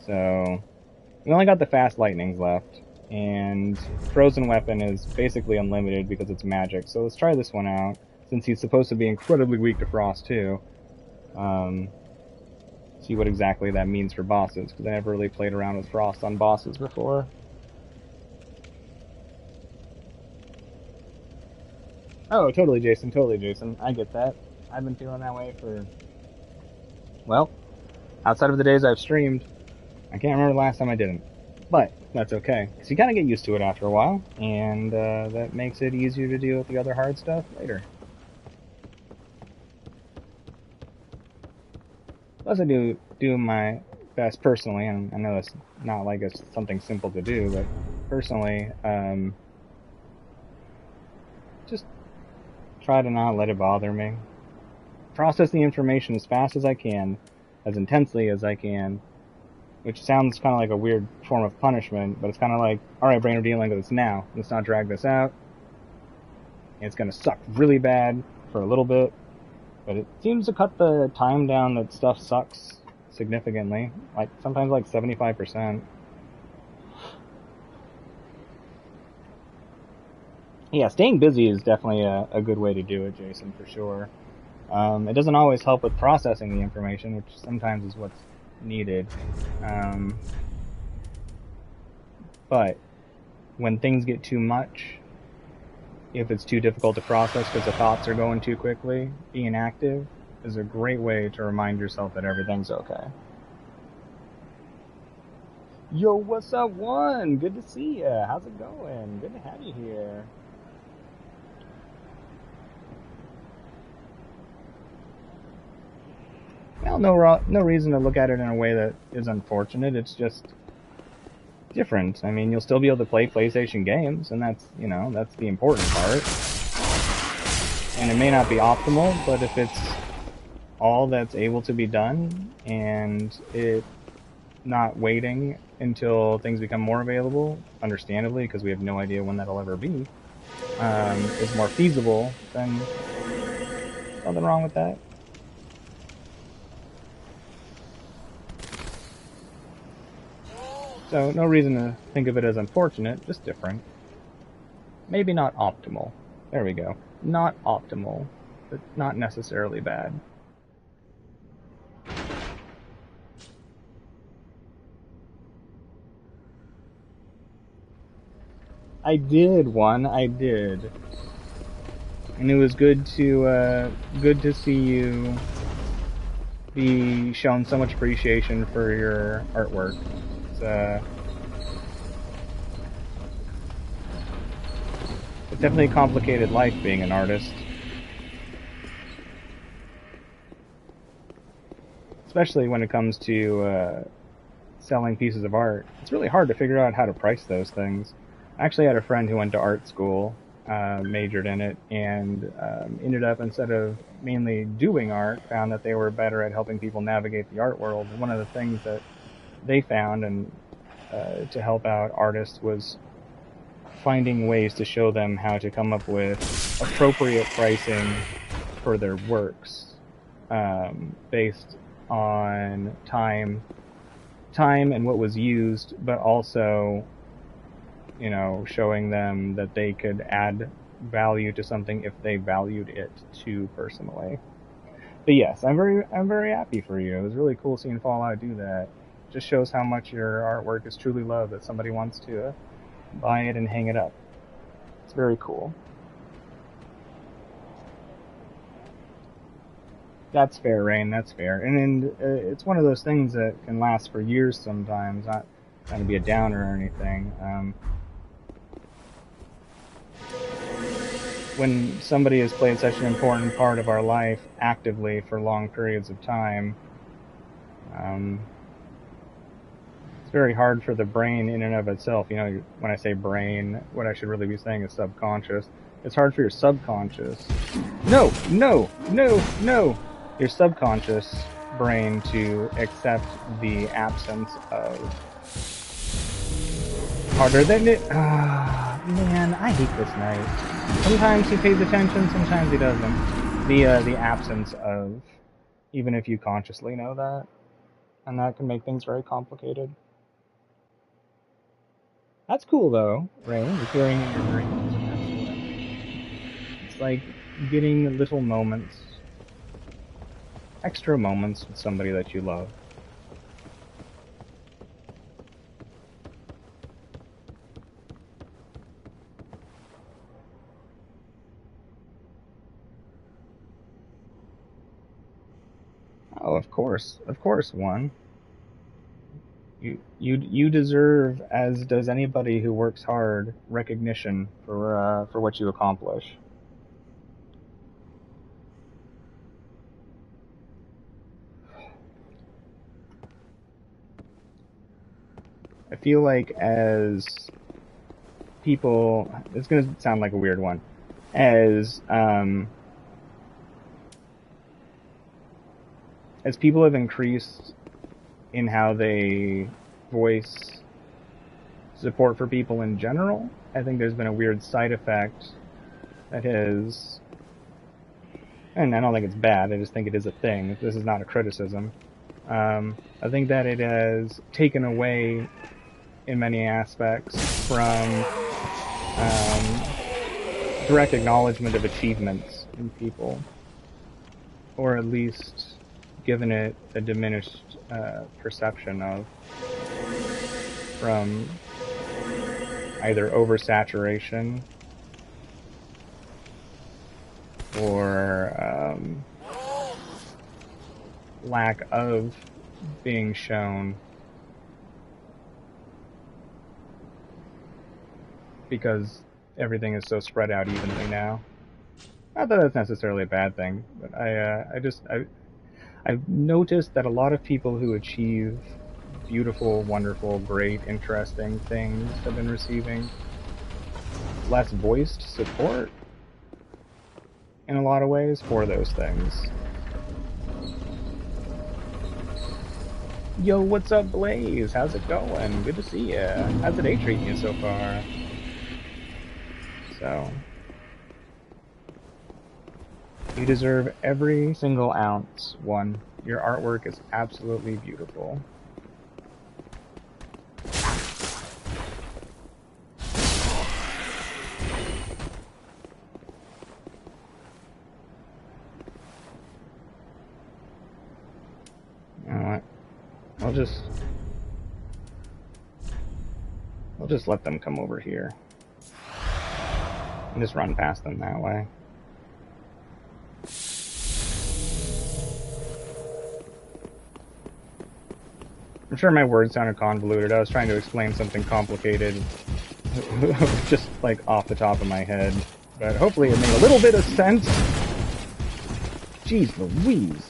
S1: So, we only got the fast lightnings left, and frozen weapon is basically unlimited because it's magic. So let's try this one out, since he's supposed to be incredibly weak to frost too. See what exactly that means for bosses, because I never really played around with frost on bosses before. Oh, totally, Jason. Totally, Jason. I get that. I've been feeling that way for, well, outside of the days I've streamed, I can't remember the last time I didn't. But that's okay, because you kind of get used to it after a while, and that makes it easier to deal with the other hard stuff later. Plus, I do my best personally, and I know it's not like it's something simple to do, but personally, just try to not let it bother me. Process the information as fast as I can, as intensely as I can, which sounds kind of like a weird form of punishment, but it's kind of like, alright, brain, we're dealing with this now. Let's not drag this out. It's going to suck really bad for a little bit, but it seems to cut the time down that stuff sucks significantly, like sometimes like 75%. Yeah, staying busy is definitely a good way to do it, Jason, for sure. It doesn't always help with processing the information, which sometimes is what's needed. But when things get too much, if it's too difficult to process because the thoughts are going too quickly, being active is a great way to remind yourself that everything's okay. Yo, what's up, One? Good to see ya. How's it going? Good to have you here. Well, no reason to look at it in a way that is unfortunate. It's just different. I mean, you'll still be able to play PlayStation games, and that's, you know, that's the important part. And it may not be optimal, but if it's all that's able to be done, and it not waiting until things become more available, understandably, because we have no idea when that'll ever be, is more feasible, then nothing wrong with that. So, no reason to think of it as unfortunate, just different. Maybe not optimal. There we go. Not optimal, but not necessarily bad. I did, One. I did. And it was good to see you be shown so much appreciation for your artwork. it's definitely a complicated life being an artist, especially when it comes to selling pieces of art. It's really hard to figure out how to price those things. I actually had a friend who went to art school, majored in it, and ended up, instead of mainly doing art, found that they were better at helping people navigate the art world. And one of the things that they found, and to help out artists, was finding ways to show them how to come up with appropriate pricing for their works, based on time and what was used, but also, showing them that they could add value to something if they valued it too personally. But yes, I'm very happy for you. It was really cool seeing Fallout do that. It just shows how much your artwork is truly loved, that somebody wants to buy it and hang it up. It's very cool. That's fair, Rain. That's fair. And it's one of those things that can last for years sometimes. Not trying to be a downer or anything. When somebody has played such an important part of our life actively for long periods of time, it's very hard for the brain in and of itself. When I say brain, what I should really be saying is subconscious. It's hard for your subconscious. No, no, no, no! Your subconscious brain to accept the absence of harder than it. Ah, man, I hate this night. Sometimes he pays attention, sometimes he doesn't. The absence of, even if you consciously know that, and that can make things very complicated. That's cool though, Rain. Appearing in your dreams and excellent. It's like getting little moments, extra moments with somebody that you love. Oh, of course, one. You deserve, as does anybody who works hard, recognition for what you accomplish. I feel like it's gonna sound like a weird one, as people have increased in how they voice support for people in general, I think there's been a weird side effect that has, and I don't think it's bad, I just think it is a thing. This is not a criticism. I think that it has taken away, in many aspects, from direct acknowledgement of achievements in people, or at least given it a diminished perception of, from either oversaturation or lack of being shown, because everything is so spread out evenly now. Not that that's necessarily a bad thing, but I've noticed that a lot of people who achieve beautiful, wonderful, great, interesting things have been receiving less voiced support in a lot of ways for those things. Yo, what's up, Blaze? How's it going? Good to see you. How's the day treating you so far? So, you deserve every single ounce, one. Your artwork is absolutely beautiful. You know what? I'll just let them come over here. And just run past them that way. I'm sure my words sounded convoluted. I was trying to explain something complicated, just like off the top of my head. But hopefully it made a little bit of sense. Jeez Louise.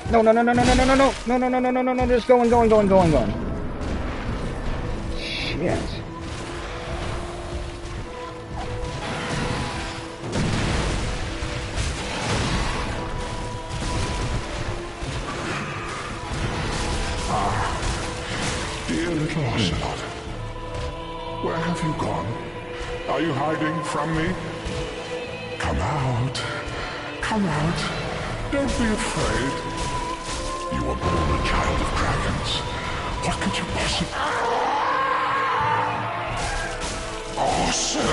S1: No, no, no, no, no, no, no, no, no, no, no, no, no, no, no, no, just going. Shit.
S2: Dear little Ocelot, where have you gone? Are you hiding from me? Come out. Come out. Don't be afraid. You were born a child of dragons. What could you possibly... Ocelot!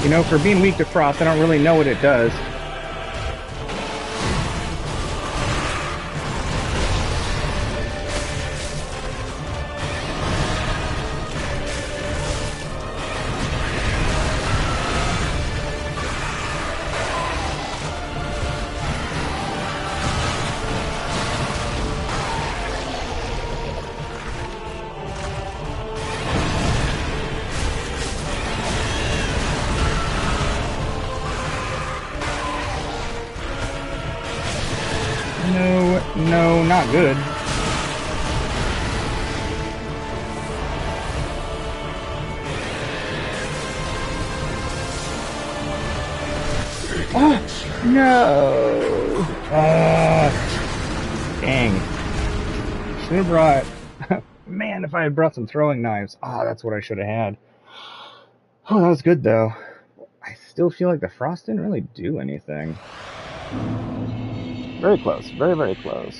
S1: You know, for being weak to frost, I don't really know what it does. No, not good. Oh, no! Dang. Should have brought... Man, if I had brought some throwing knives. Ah, that's what I should have had. Oh, that was good, though. I still feel like the frost didn't really do anything. Very close. Very, very close.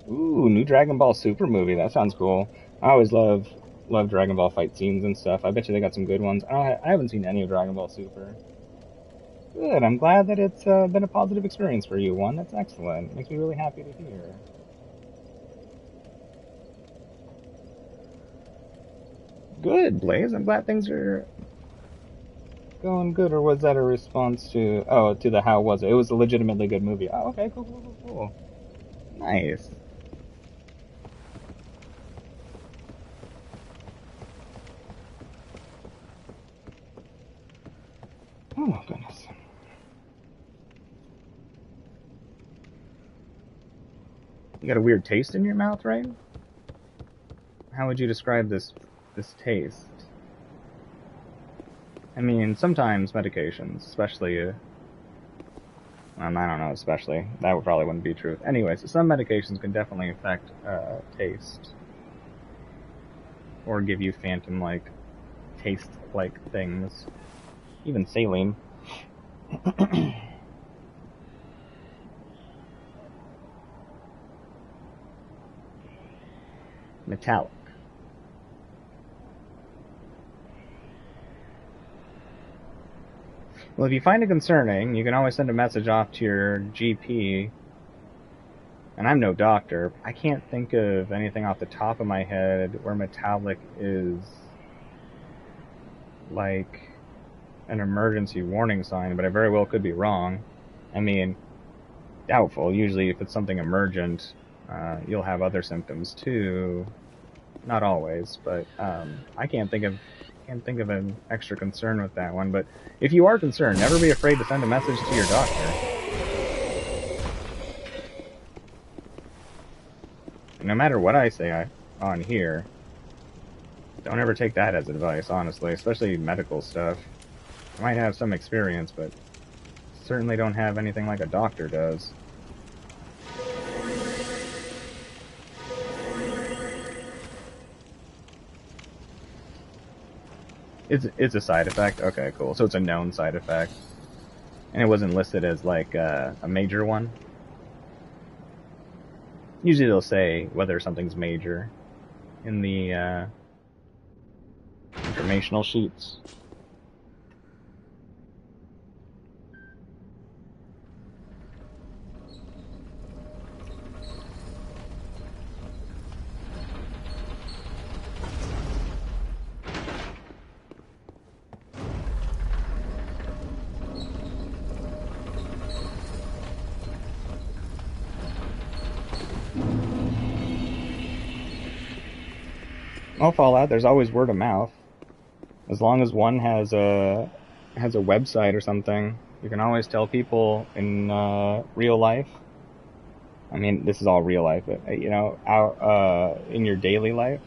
S1: Ooh, new Dragon Ball Super movie. That sounds cool. I always love Dragon Ball fight scenes and stuff. I bet you they got some good ones. I haven't seen any of Dragon Ball Super. Good. I'm glad that it's been a positive experience for you, one. That's excellent. Makes me really happy to hear. Good, Blaze. I'm glad things are going good. Or was that a response to... Oh, to the how was it? It was a legitimately good movie. Oh, okay. Cool. Nice. Oh, my goodness. You got a weird taste in your mouth, right? How would you describe this taste? I mean, sometimes medications, especially... I don't know, especially. That probably wouldn't be true. Anyways, some medications can definitely affect taste. Or give you phantom-like, taste-like things. Even saline. Metallic. Well, if you find it concerning, you can always send a message off to your GP. And I'm no doctor. I can't think of anything off the top of my head where metallic is like an emergency warning sign, but I very well could be wrong. I mean, doubtful. Usually if it's something emergent, you'll have other symptoms too. Not always, but I can't think of an extra concern with that one. But if you are concerned, never be afraid to send a message to your doctor. No matter what I say on here, don't ever take that as advice, honestly, especially medical stuff. I might have some experience, but certainly don't have anything like a doctor does. It's a side effect? Okay, cool. So it's a known side effect. And it wasn't listed as, like, a major one? Usually they'll say whether something's major in the informational sheets. Well, Fallout, there's always word of mouth. As long as one has a website or something, you can always tell people in real life. I mean, this is all real life, but, in your daily life.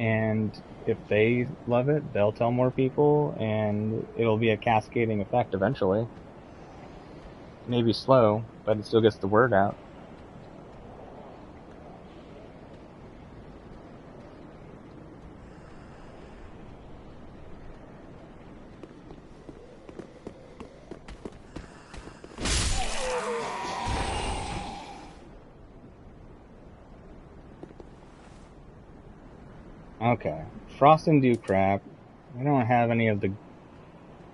S1: And if they love it, they'll tell more people, and it'll be a cascading effect eventually. Maybe slow, but it still gets the word out. Okay, Frost and Dew crap. We don't have any of the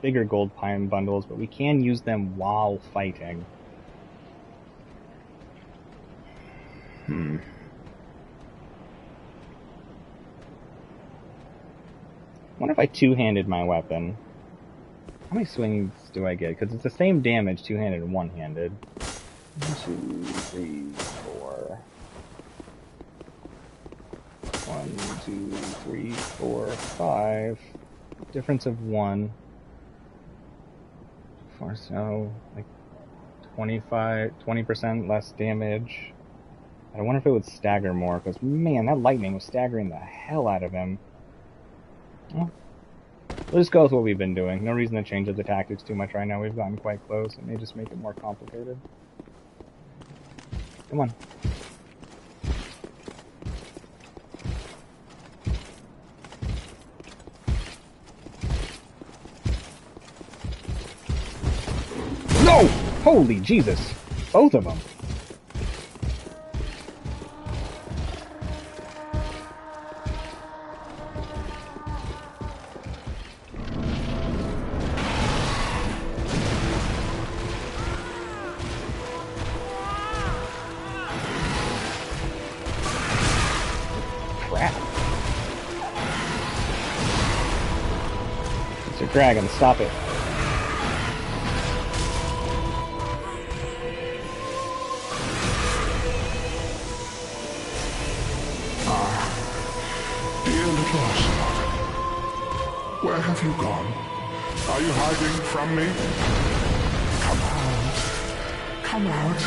S1: bigger gold pine bundles, but we can use them while fighting. What if I two-handed my weapon? How many swings do I get? Because it's the same damage two-handed and one-handed. 1, 2, 3, 4. 1, 2, 3, 4, 5. Difference of 1. For so, like 20% less damage. I wonder if it would stagger more, because man, that lightning was staggering the hell out of him. Well, we'll just go with what we've been doing. No reason to change up the tactics too much right now. We've gotten quite close. It may just make it more complicated. Come on. No! Holy Jesus! Both of them. Crap. It's a dragon. Stop it.
S2: Where have you gone? Are you hiding from me? Come out. Come out.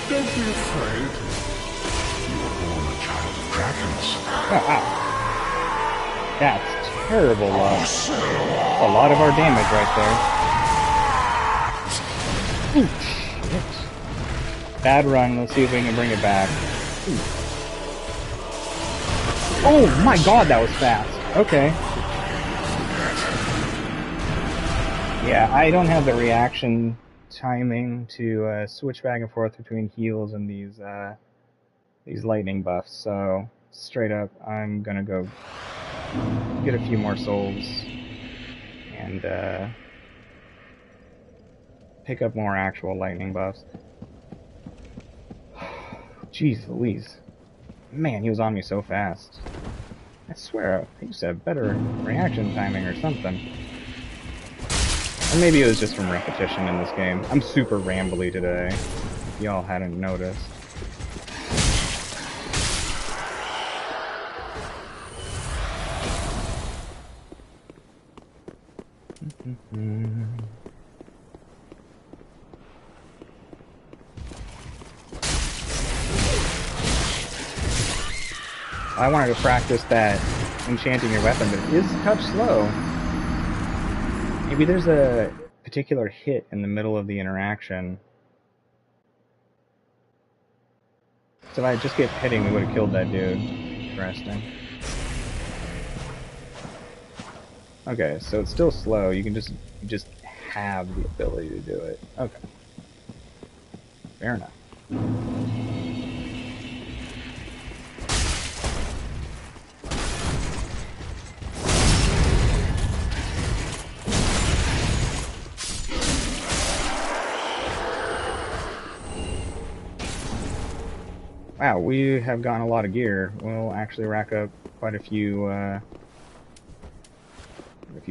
S2: Don't be afraid. You were born a child of dragons.
S1: That's terrible luck. A lot of our damage right there. Ooh, shit. Bad run. Let's see if we can bring it back. Ooh. Oh my god, that was fast. Okay. Yeah, I don't have the reaction timing to switch back and forth between heals and these lightning buffs. So straight up, I'm gonna go get a few more souls and pick up more actual lightning buffs. Jeez Louise. Man, he was on me so fast. I swear, I used to have better reaction timing or something. Or maybe it was just from repetition in this game. I'm super rambly today, if y'all hadn't noticed. I wanted to practice that enchanting your weapon, but it is a touch slow. Maybe there's a particular hit in the middle of the interaction. So if I just kept hitting, we would have killed that dude. Interesting. Okay, so it's still slow. You can just have the ability to do it. Okay. Fair enough. Wow, we have gotten a lot of gear. We'll actually rack up quite a few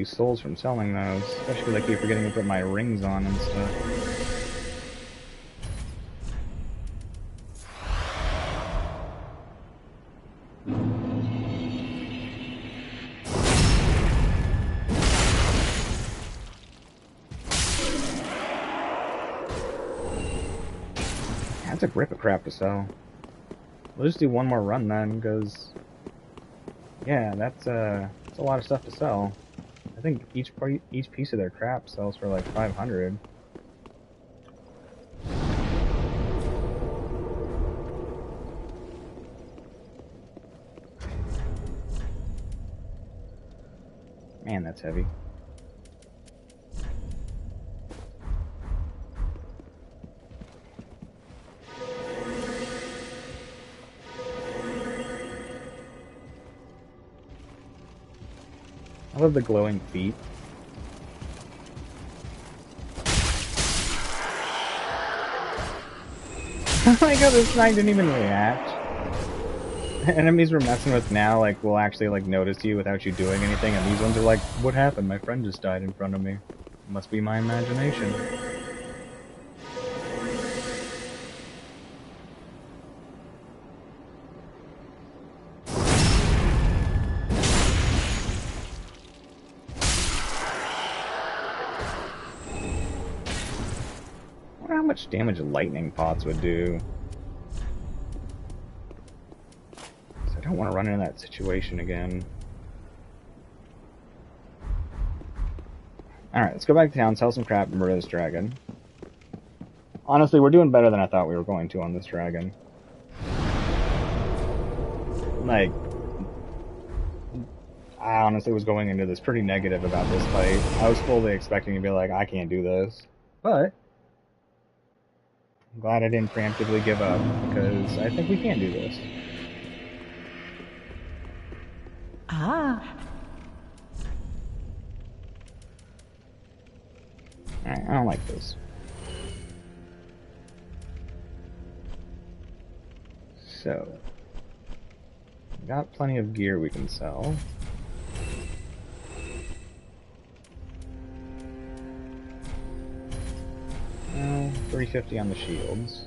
S1: souls from selling those. Especially because I keep forgetting to put my rings on and stuff. That's a grip of crap to sell. We'll just do one more run then, because yeah, that's a lot of stuff to sell. I think each piece of their crap sells for like 500. Man, that's heavy. I love the glowing feet. Oh my god, this guy didn't even react. Enemies we're messing with now, like, will actually, like, notice you without you doing anything, and these ones are like, what happened? My friend just died in front of me. It must be my imagination. I wonder how much damage lightning pots would do. I don't want to run into that situation again. Alright, let's go back to town, sell some crap, and murder this dragon. Honestly, we're doing better than I thought we were going to on this dragon. Like, I honestly was going into this pretty negative about this fight. I was fully expecting to be like, I can't do this. But I'm glad I didn't preemptively give up, because I think we can do this.
S3: Ah.
S1: Alright, I don't like this. So, got plenty of gear we can sell. Well, 350 on the shields.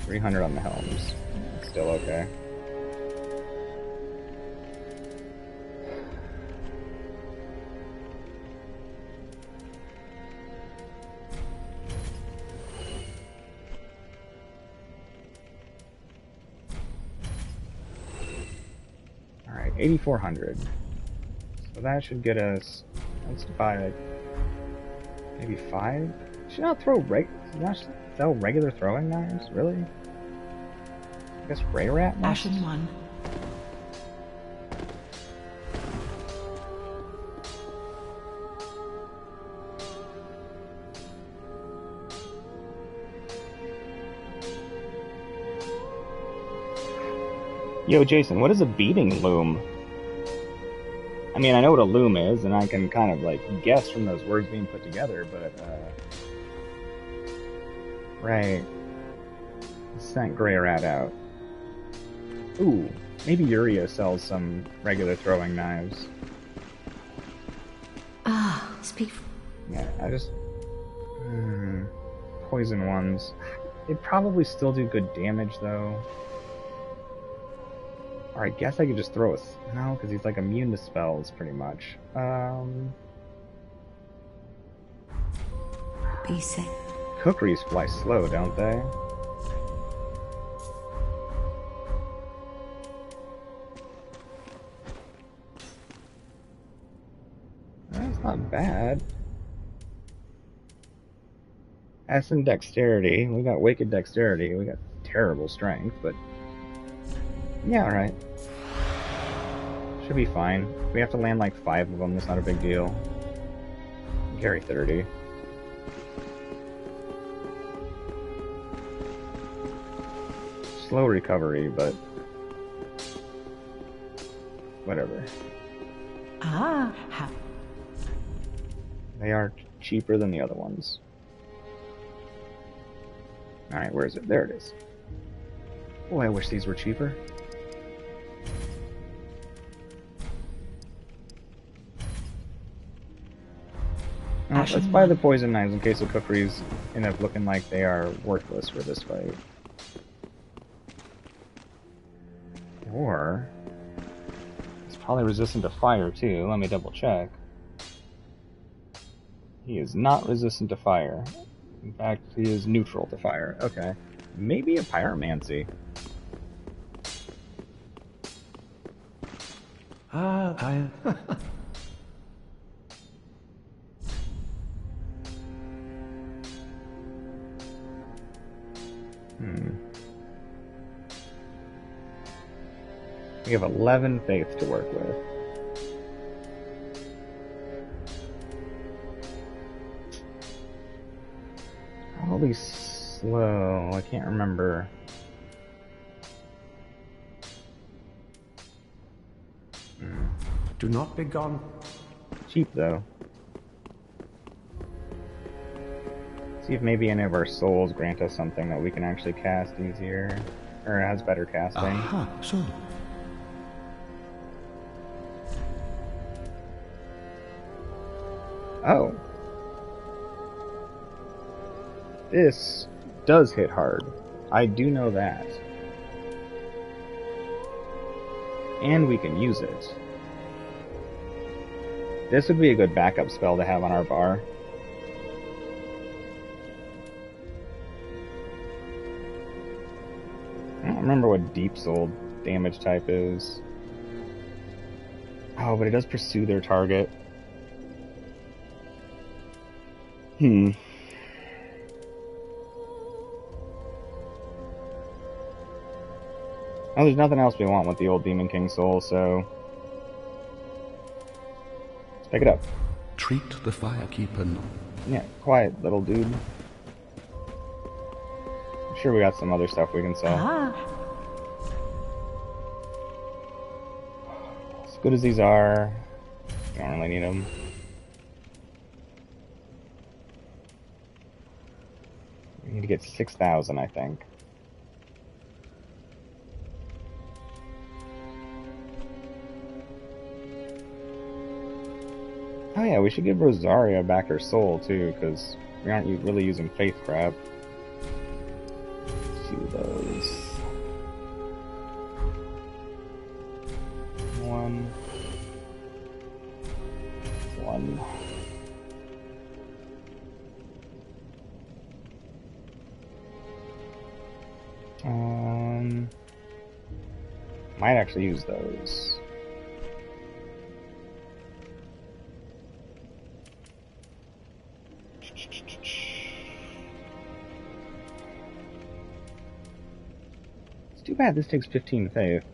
S1: 300 on the helms. That's still okay. Alright, 8,400. So that should get us, let's buy like, maybe 5? Should not sell regular throwing knives? Really? I guess Ray Rat must?
S3: Ashen one.
S1: Yo, Jason, what is a beating loom? I mean, I know what a loom is, and I can kind of, like, guess from those words being put together, but, right. Sent Grey Rat out. Ooh, maybe Yuria sells some regular throwing knives.
S3: Ah, speak.
S1: Yeah, I just... poison ones. They'd probably still do good damage, though. Or I guess I could just throw a... No, because he's, like, immune to spells, pretty much.
S3: Be safe.
S1: Kukris fly slow, don't they? That's not bad. S and dexterity. We got wicked dexterity. We got terrible strength, but yeah, alright. Should be fine. We have to land like 5 of them. That's not a big deal. Carry 30. Slow recovery, but whatever.
S3: Ah,
S1: They are cheaper than the other ones. Alright, where is it? There it is. Oh, I wish these were cheaper. Well, let's buy the poison knives in case the kukris end up looking like they are worthless for this fight. Or he's probably resistant to fire too. Let me double check. He is not resistant to fire. In fact, he is neutral to fire. Okay. Maybe a pyromancy.
S4: I...
S1: We have 11 faith to work with. Probably slow. I can't remember.
S4: Do not be gone.
S1: Cheap though. See if maybe any of our souls grant us something that we can actually cast easier, or has better casting.
S4: Aha, so.
S1: Oh. This does hit hard. I do know that. And we can use it. This would be a good backup spell to have on our bar. I don't remember what Deep Soul damage type is. Oh, but it does pursue their target. Oh, there's nothing else we want with the old Demon King soul, so let's pick it up.
S4: Treat the Firekeeper.
S1: Yeah, quiet little dude. I'm sure we got some other stuff we can sell. As good as these are, don't really need them. We need to get 6,000, I think. Oh yeah, we should give Rosaria back her soul too, because we aren't really using faith crap. Let's do those. One. Might actually use those. It's too bad this takes 15 faith.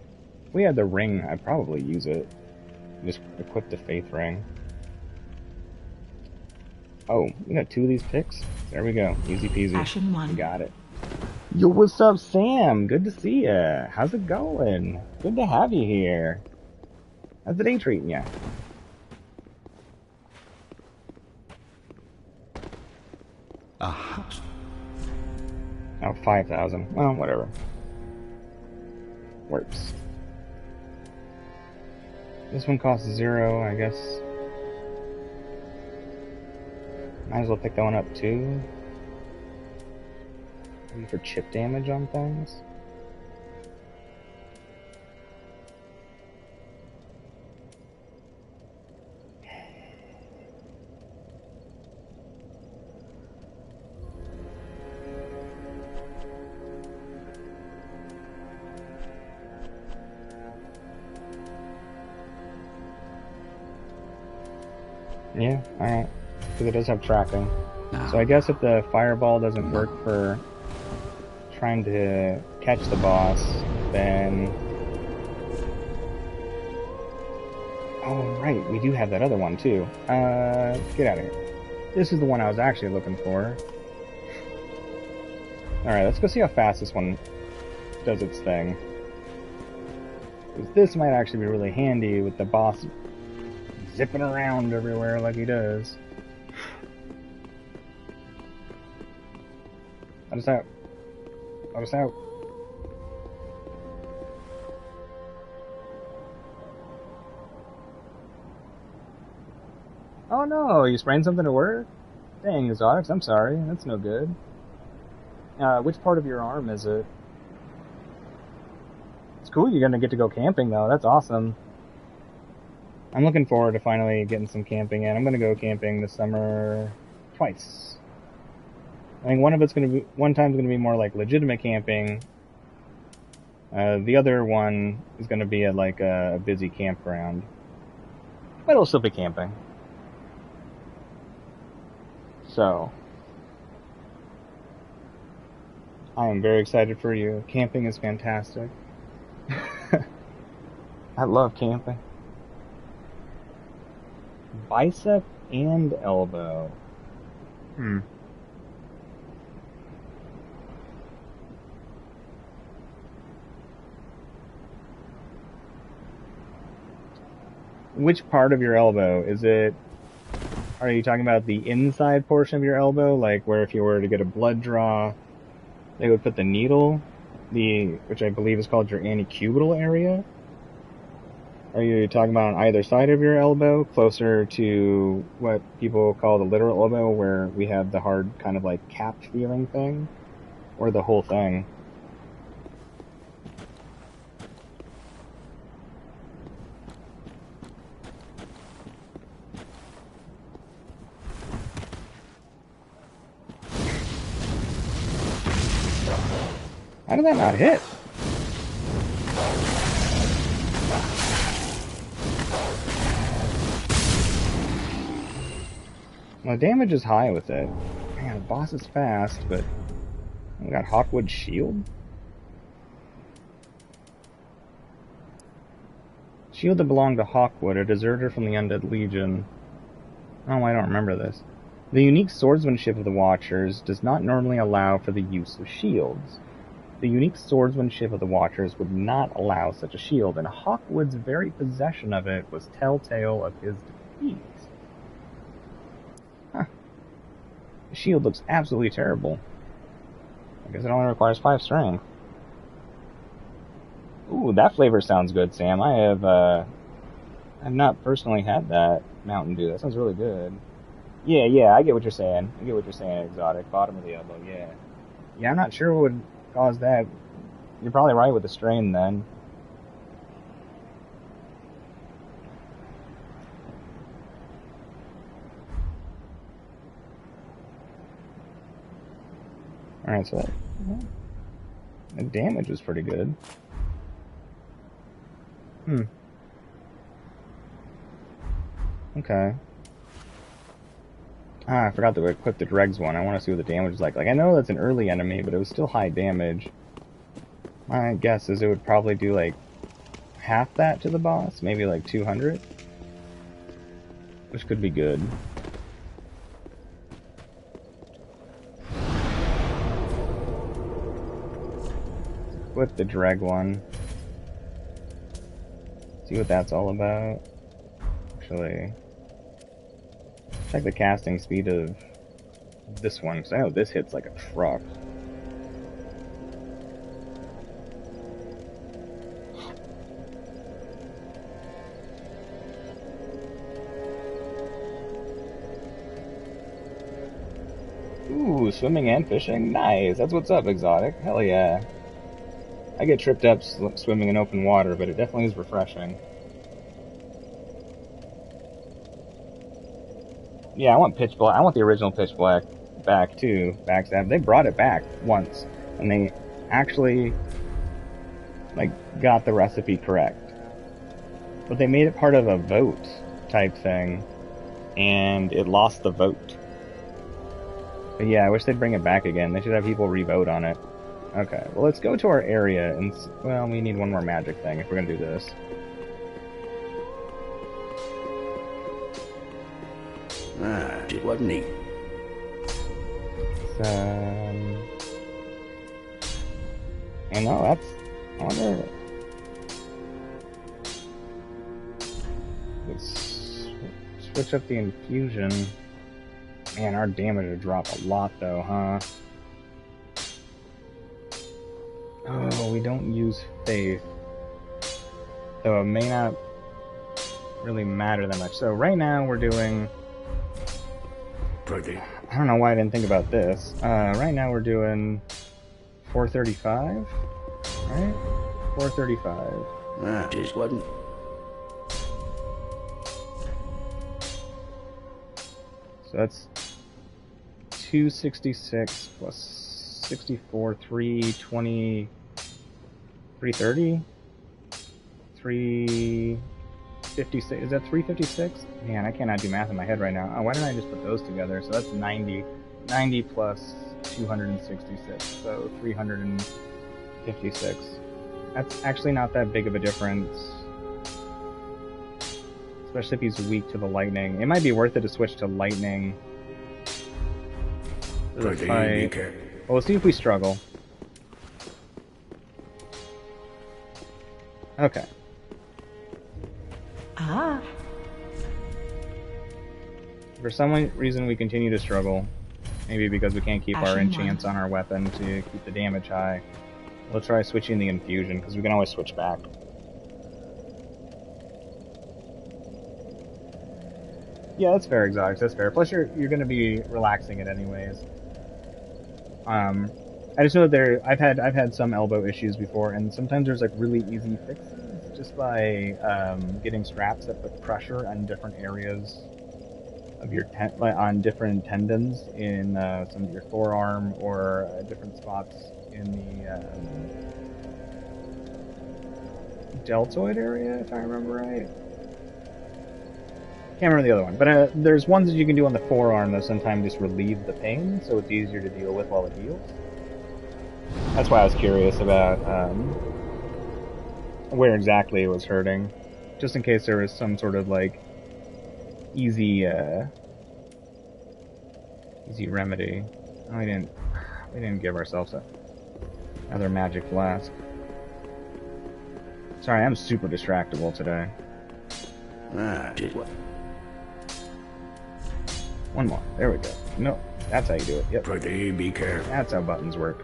S1: If we had the ring, I'd probably use it. Just equip the faith ring. Oh, we got 2 of these picks? There we go. Easy peasy.
S3: Ashen one.
S1: We got it. Yo, what's up, Sam? Good to see ya. How's it going? Good to have you here. How's the day treating ya?
S4: Aha.
S1: Oh, 5,000. Well, whatever. Works. This one costs 0, I guess. Might as well pick that one up too. Maybe for chip damage on things. Yeah, alright. Because it does have tracking. So I guess if the fireball doesn't work for trying to catch the boss, then... Oh, right, we do have that other one too. Get out of here. This is the one I was actually looking for. Alright, let's go see how fast this one does its thing. Because this might actually be really handy with the boss zipping around everywhere like he does. Let us out. Let us out. Oh no, you spraying something to work? Dang, Exotics, I'm sorry. That's no good. Which part of your arm is it? It's cool you're gonna get to go camping though. That's awesome. I'm looking forward to finally getting some camping in. I'm gonna go camping this summer twice. I think one time's gonna be more like legitimate camping. The other one is gonna be at like a busy campground. But it'll still be camping. So, I am very excited for you. Camping is fantastic. I love camping. Bicep and elbow. Hmm. Which part of your elbow? Are you talking about the inside portion of your elbow? Like where if you were to get a blood draw, they would put the needle, which I believe is called your antecubital area? Are you talking about on either side of your elbow, closer to what people call the literal elbow, where we have the hard kind of like capped feeling thing? Or the whole thing? How did that not hit? Well, the damage is high with it. Man, the boss is fast, but we got Hawkwood's shield? Shield that belonged to Hawkwood, a deserter from the Undead Legion. Oh, I don't remember this. The unique swordsmanship of the Watchers does not normally allow for the use of shields. The unique swordsmanship of the Watchers would not allow such a shield, and Hawkwood's very possession of it was telltale of his defeat. Huh. The shield looks absolutely terrible. I guess it only requires 5 strength. Ooh, that flavor sounds good, Sam. I've not personally had that Mountain Dew. That sounds really good. Yeah, I get what you're saying. Exotic. Bottom of the elbow, yeah. Yeah, I'm not sure what would cause that. You're probably right with the strain then. Alright, so the damage was pretty good. Okay. I forgot to equip the Dregs one. I want to see what the damage is like. Like, I know that's an early enemy, but it was still high damage. My guess is it would probably do, like, half that to the boss. Maybe, like, 200. Which could be good. Equip the Dreg one. See what that's all about. Actually, check the casting speed of this one, because I know this hits like a truck. Ooh, swimming and fishing? Nice, that's what's up, Exotic. Hell yeah. I get tripped up swimming in open water, but it definitely is refreshing. Yeah, I want Pitch Black. I want the original Pitch Black back too. Backstab. They brought it back once, and they actually like got the recipe correct. But they made it part of a vote type thing, and it lost the vote. But yeah, I wish they'd bring it back again. They should have people re-vote on it. Okay, well let's go to our area, and well, we need one more magic thing if we're gonna do this.
S4: Ah, it was neat.
S1: You know, that's... I wonder... Let's switch up the infusion. Man, our damage would drop a lot though, huh? Oh, we don't use faith. So it may not really matter that much. So right now we're doing
S4: Pretty.
S1: I don't know why I didn't think about this. Right now we're doing 435, right? 435.
S4: Just wasn't.
S1: So that's 266 plus 64, 320, 330? 356. Is that 356? Man, I cannot do math in my head right now. Oh, why didn't I just put those together? So that's 90. 90 plus 266, so 356. That's actually not that big of a difference. Especially if he's weak to the lightning. It might be worth it to switch to lightning. Well, we'll see if we struggle. Okay.
S3: Ah.
S1: For some reason we continue to struggle. Maybe because we can't keep our enchants on our weapon to keep the damage high. We'll try switching the infusion, because we can always switch back. Yeah, that's fair, Exotics, that's fair. Plus you're going to be relaxing it anyways. I just know that I've had some elbow issues before, and sometimes there's like really easy fixes just by getting straps that put pressure on different areas of your on different tendons in some of your forearm or different spots in the deltoid area, if I remember right. Can't remember the other one, but there's ones that you can do on the forearm that sometimes just relieve the pain, so it's easier to deal with while it heals. That's why I was curious about where exactly it was hurting, just in case there was some sort of like easy remedy. Oh, we didn't give ourselves another magic flask. Sorry, I'm super distractible today.
S4: Did what?
S1: One more. There we go. No, that's how you do it. Yep.
S4: Pretty, be careful.
S1: That's how buttons work.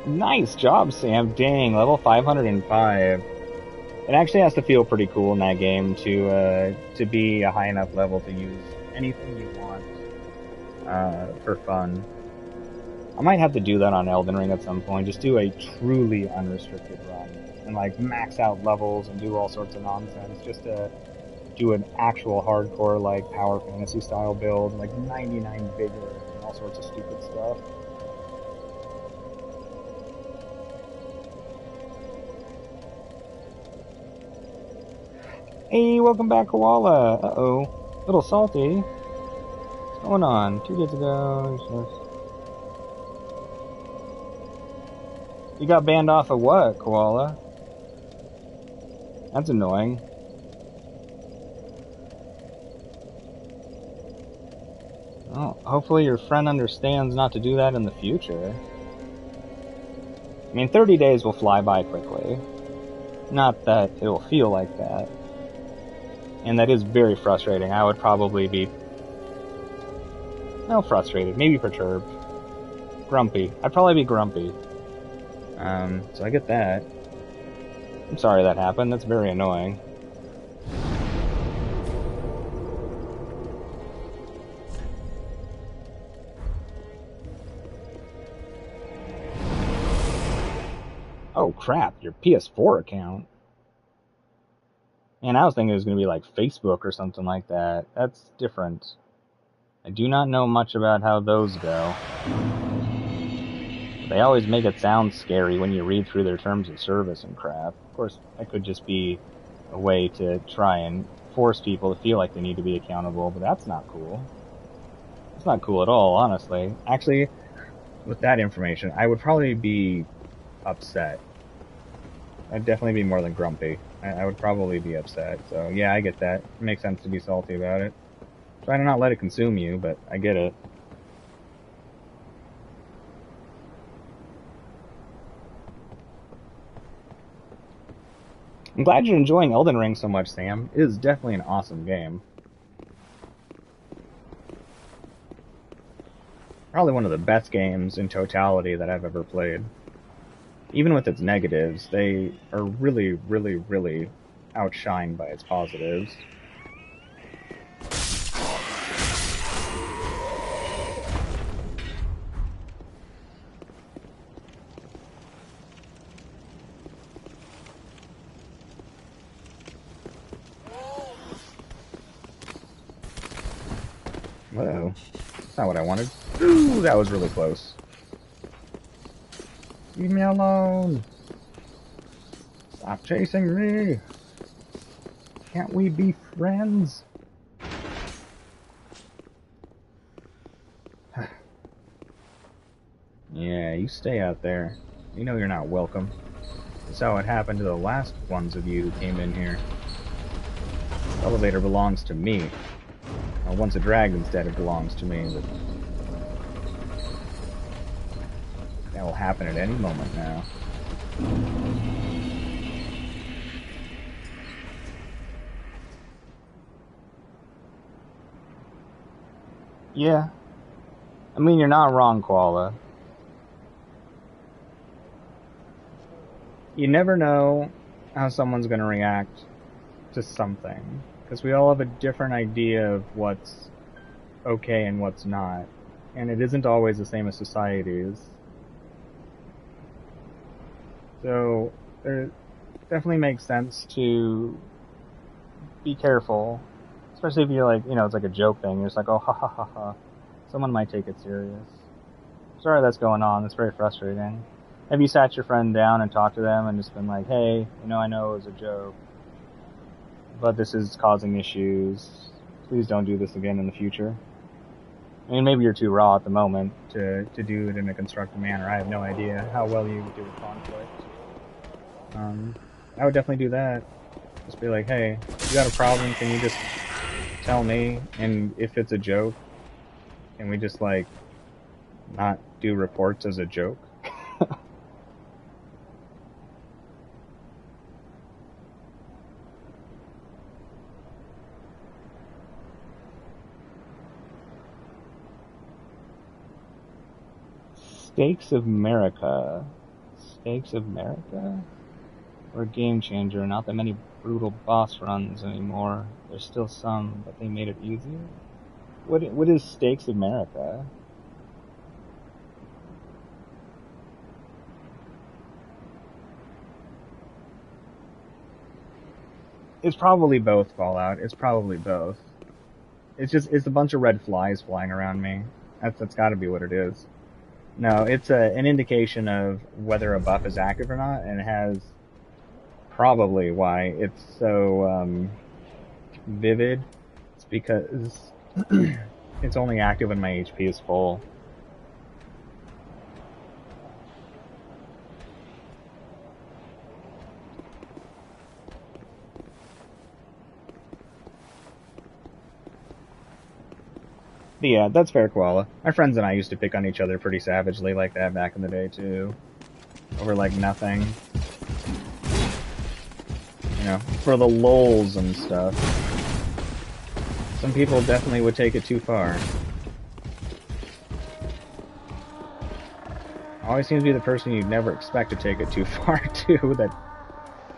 S1: Nice job, Sam. Dang, level 505. It actually has to feel pretty cool in that game to be a high enough level to use anything you want for fun. I might have to do that on Elden Ring at some point. Just do a truly unrestricted run and like max out levels and do all sorts of nonsense just to do an actual hardcore like power fantasy style build, like 99 vigor and all sorts of stupid stuff. Hey, welcome back, Koala. Uh-oh. Little salty. What's going on? 2 days ago. You got banned off of what, Koala? That's annoying. Oh, hopefully your friend understands not to do that in the future. I mean, 30 days will fly by quickly. Not that it'll feel like that. And that is very frustrating. I would probably be... no, frustrated. Maybe perturbed. Grumpy. I'd probably be grumpy. So I get that. I'm sorry that happened. That's very annoying. Oh crap, your PS4 account. Man, I was thinking it was going to be like Facebook or something like that. That's different. I do not know much about how those go. They always make it sound scary when you read through their terms of service and crap. Of course, that could just be a way to try and force people to feel like they need to be accountable, but that's not cool. It's not cool at all, honestly. Actually, with that information, I would probably be upset. I'd definitely be more than grumpy. I would probably be upset. So, yeah, I get that. It makes sense to be salty about it. Try to not let it consume you, but I get it. I'm glad you're enjoying Elden Ring so much, Sam. It is definitely an awesome game. Probably one of the best games in totality that I've ever played. Even with its negatives, they are really, really, really outshined by its positives. Uh-oh. That's not what I wanted. Ooh, that was really close. Leave me alone! Stop chasing me! Can't we be friends? Yeah, you stay out there. You know you're not welcome. That's how it happened to the last ones of you who came in here. The elevator belongs to me. Well, once a dragon's dead, it belongs to me, but that will happen at any moment now. Yeah. I mean, you're not wrong, Koala. You never know how someone's going to react to something, because we all have a different idea of what's okay and what's not, and it isn't always the same as society's. So it definitely makes sense to be careful, especially if you're like, it's like a joke thing. You're just like, oh, ha ha ha ha. Someone might take it serious. Sorry that's going on. It's very frustrating. Have you sat your friend down and talked to them and just been like, hey, I know it was a joke, but this is causing issues. Please don't do this again in the future. I mean, maybe you're too raw at the moment to do it in a constructive manner. I have no idea how well you would do with conflict. I would definitely do that. Just be like, hey, you got a problem? Can you just tell me? And if it's a joke, can we just, like, not do reports as a joke? Stakes of America. Stakes of America? Or a game changer. Not that many brutal boss runs anymore. There's still some, but they made it easier. What is Stakes of America? It's probably both, Fallout. It's probably both. It's a bunch of red flies flying around me. That's gotta be what it is. No, it's an indication of whether a buff is active or not, and it has probably why it's so vivid. It's because it's only active when my HP is full. But yeah, that's fair, Koala. My friends and I used to pick on each other pretty savagely like that back in the day, too. Over, like, nothing. For the lulz and stuff. Some people definitely would take it too far. Always seems to be the person you'd never expect to take it too far, too, that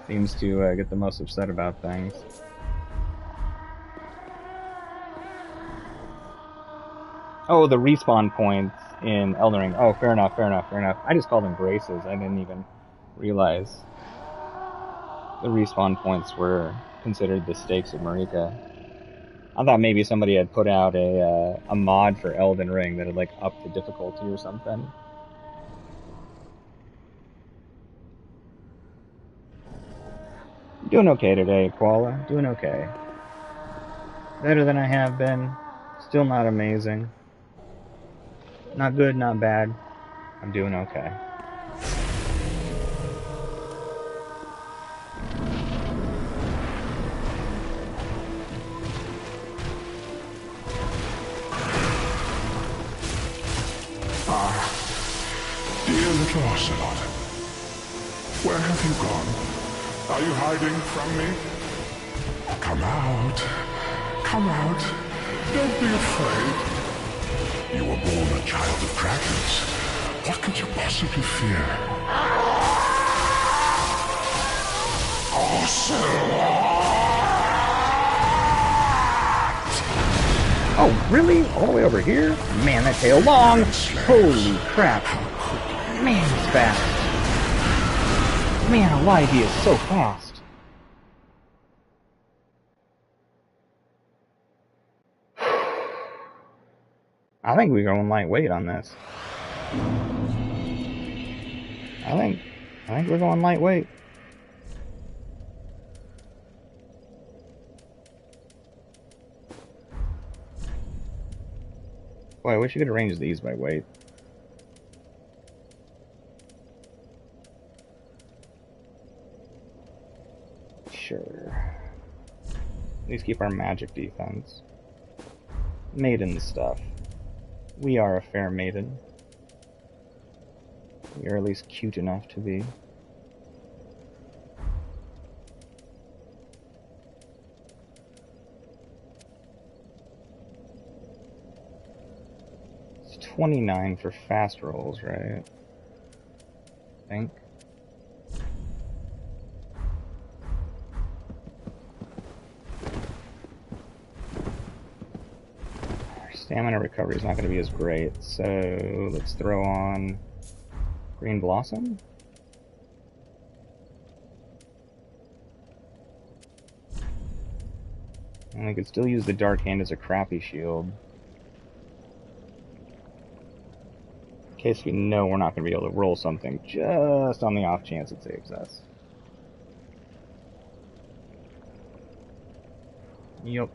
S1: seems to get the most upset about things. Oh, the respawn points in Elden Ring. Oh, fair enough. I just called them braces. I didn't even realize the respawn points were considered the stakes of Marika. I thought maybe somebody had put out a mod for Elden Ring that had, like, upped the difficulty or something. Doing okay today, Koala. Doing okay. Better than I have been. Still not amazing. Not good, not bad. I'm doing okay.
S2: Dear little Ocelot, where have you gone? Are you hiding from me? Come out. Come out. Don't be afraid. You were born a child of dragons. What could you possibly fear?
S1: Oh, really? All the way over here? Man, that tail long! Holy crap! Man, he's fast. Man alive, he is so fast. I think we're going lightweight on this. I think we're going lightweight. Boy, I wish you could arrange these by weight. Sure. At least keep our magic defense. Maiden stuff. We are a fair maiden. We are at least cute enough to be. It's 29 for fast rolls, right? I think. Our stamina recovery is not going to be as great, so let's throw on Green Blossom? And we could still use the Dark Hand as a crappy shield. In case we know we're not going to be able to roll something, just on the off chance it saves us. Yup.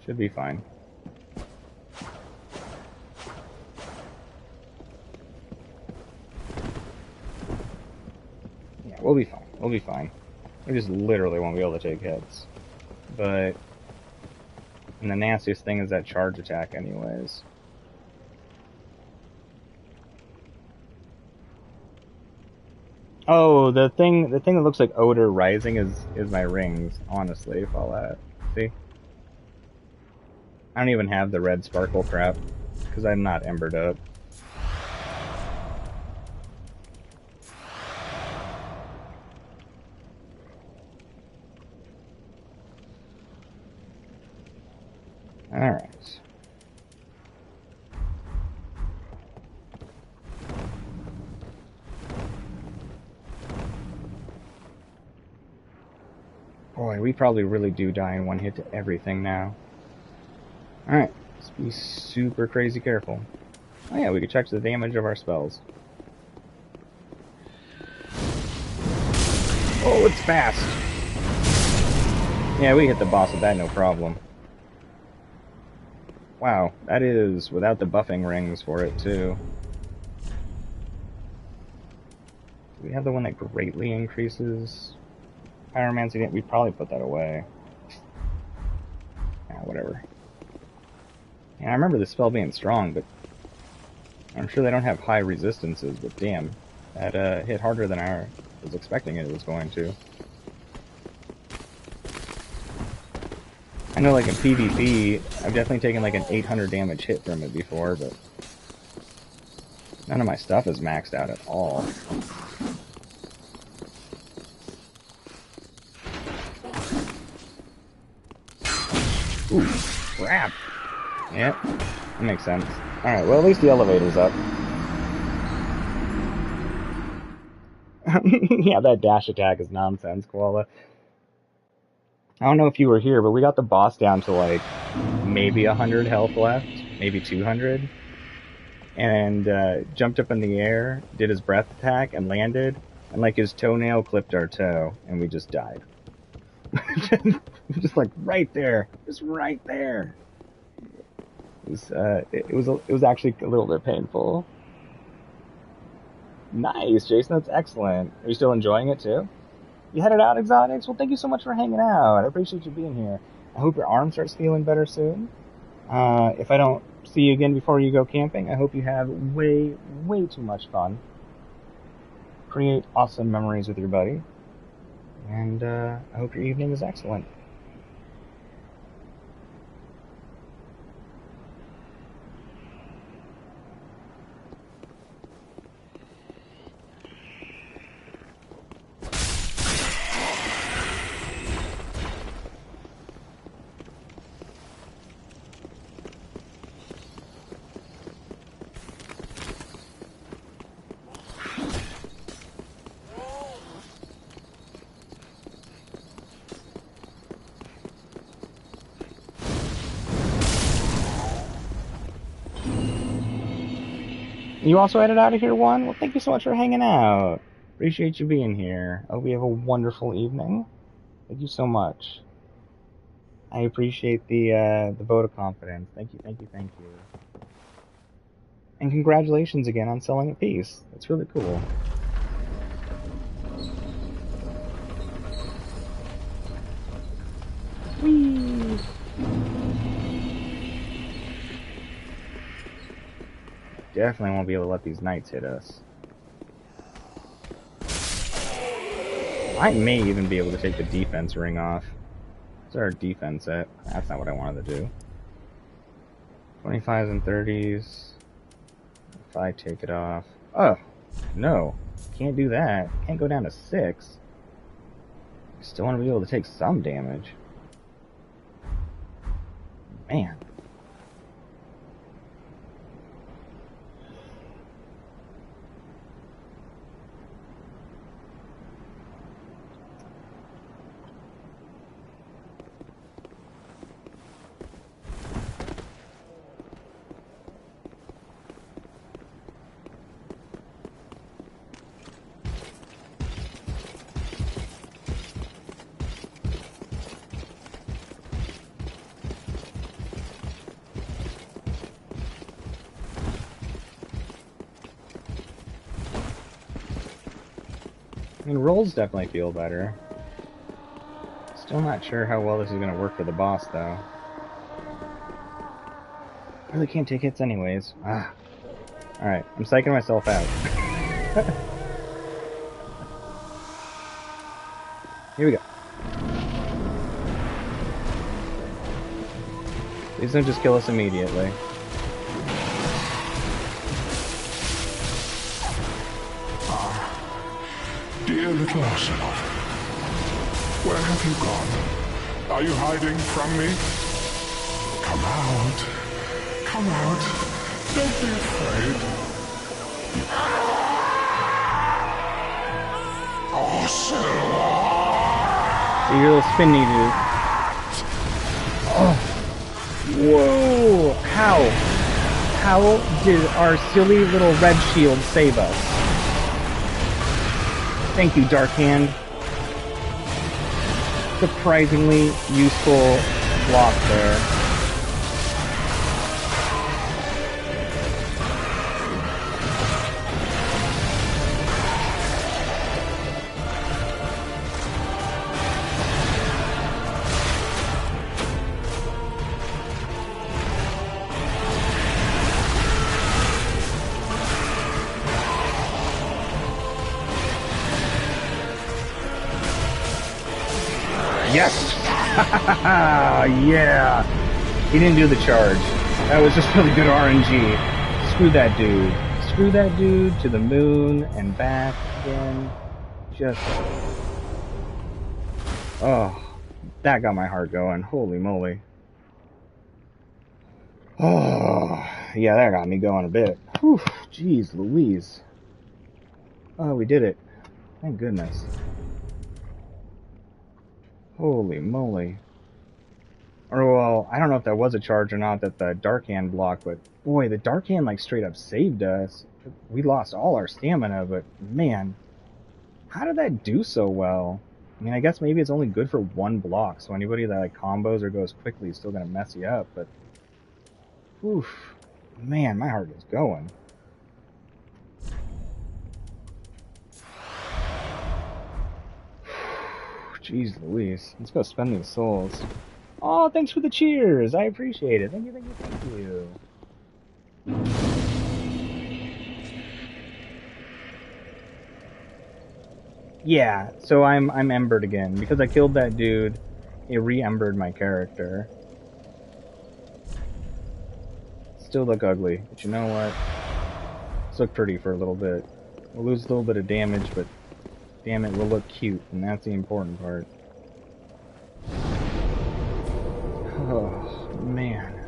S1: Should be fine. Yeah, we'll be fine. We'll be fine. We just literally won't be able to take hits. But... And the nastiest thing is that charge attack anyways. Oh, the thing that looks like odor rising is my rings, honestly, if all that. See? I don't even have the red sparkle crap, because I'm not embered up. Alright. Boy, we probably really do die in one hit to everything now. Alright, let's be super crazy careful. Oh yeah, we could check the damage of our spells. Oh, it's fast! Yeah, we hit the boss with that, no problem. Wow, that is without the buffing rings for it, too. Do we have the one that greatly increases pyromancy? We'd probably put that away. Yeah, whatever. Yeah, I remember the spell being strong, but I'm sure they don't have high resistances, but damn, that hit harder than I was expecting it was going to. I know, like, in PvP, I've definitely taken, like, an 800 damage hit from it before, but none of my stuff is maxed out at all. Ooh, crap! Yep, that makes sense. Alright, well, at least the elevator's up. Yeah, that dash attack is nonsense, Koala. I don't know if you were here, but we got the boss down to, like, maybe 100 health left, maybe 200. And jumped up in the air, did his breath attack, and landed, and, like, his toenail clipped our toe, and we just died. Just, like, right there. Just right there. It was actually a little bit painful. Nice, Jason. That's excellent. Are you still enjoying it too? You headed out, Exotics? Well, thank you so much for hanging out. I appreciate you being here. I hope your arm starts feeling better soon. If I don't see you again before you go camping, I hope you have way, way too much fun. Create awesome memories with your buddy. And I hope your evening is excellent. You also headed out of here, one? Well, thank you so much for hanging out. Appreciate you being here. I hope you have a wonderful evening. Thank you so much. I appreciate the vote of confidence. Thank you, thank you, thank you. And congratulations again on selling a piece. That's really cool. Whee! Definitely won't be able to let these knights hit us. I may even be able to take the defense ring off. What's our defense at? That's not what I wanted to do. 25s and 30s. If I take it off... Oh! No. Can't do that. Can't go down to 6. Still want to be able to take some damage. Man. I mean, rolls definitely feel better. Still not sure how well this is going to work for the boss, though. Really can't take hits anyways. Ah. Alright, I'm psyching myself out. Here we go. Please don't just kill us immediately.
S2: Dear little Ocelot, where have you gone? Are you hiding from me? Come out. Come out. Don't be afraid. Ocelot!
S1: So you're a little spinny dude. Oh. Whoa! How? How did our silly little red shield save us? Thank you, Dark Hand. Surprisingly useful block there. Yes! Yeah! He didn't do the charge. That was just really good RNG. Screw that dude. Screw that dude to the moon and back again. Just... Oh, that got my heart going. Holy moly. Oh, yeah, that got me going a bit. Whew, jeez Louise. Oh, we did it. Thank goodness. Holy moly. Or, well, I don't know if that was a charge or not that the Dark Hand blocked, but boy, the Dark Hand, like, straight up saved us. We lost all our stamina, but man, how did that do so well? I mean, I guess maybe it's only good for one block, so anybody that, like, combos or goes quickly is still gonna mess you up, but... Oof. Man, my heart is going. Jeez Louise. Let's go spend these souls. Oh, thanks for the cheers. I appreciate it. Thank you, thank you, thank you. Yeah, so I'm embered again because I killed that dude. It re-embered my character. Still look ugly, but you know what? Let's look pretty for a little bit. We'll lose a little bit of damage, but damn it, we'll look cute, and that's the important part. Oh man.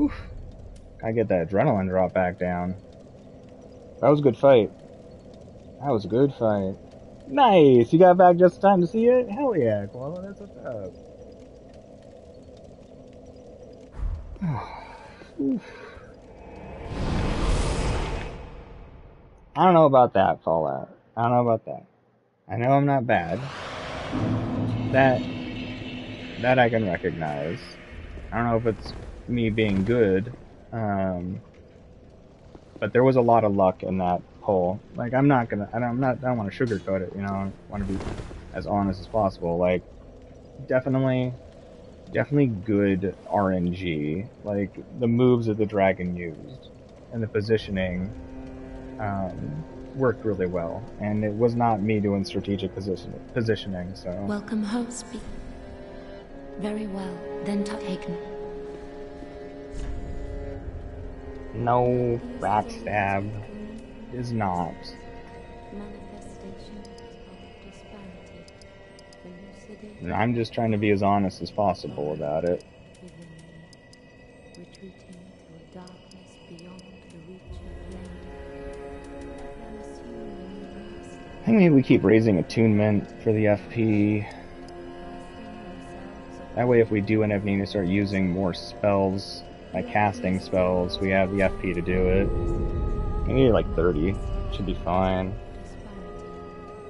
S1: Oof. Gotta get that adrenaline drop back down. That was a good fight. That was a good fight. Nice! You got back just in time to see it? Hell yeah, Koala, that's what's up. Oof. I don't know about that, Fallout. I don't know about that. I know I'm not bad. That I can recognize. I don't know if it's me being good, but there was a lot of luck in that poll. Like I don't want to sugarcoat it. You know, I want to be as honest as possible. Like definitely good RNG. Like the moves that the dragon used and the positioning worked really well, and it was not me doing strategic positioning. So
S5: welcome home, speak. Very well, then taken.
S1: no backstab is not. And I'm just trying to be as honest as possible about it. I think maybe we keep raising attunement for the FP. That way if we do end up needing to start using more spells, like casting spells, we have the FP to do it. Maybe like 30. Should be fine.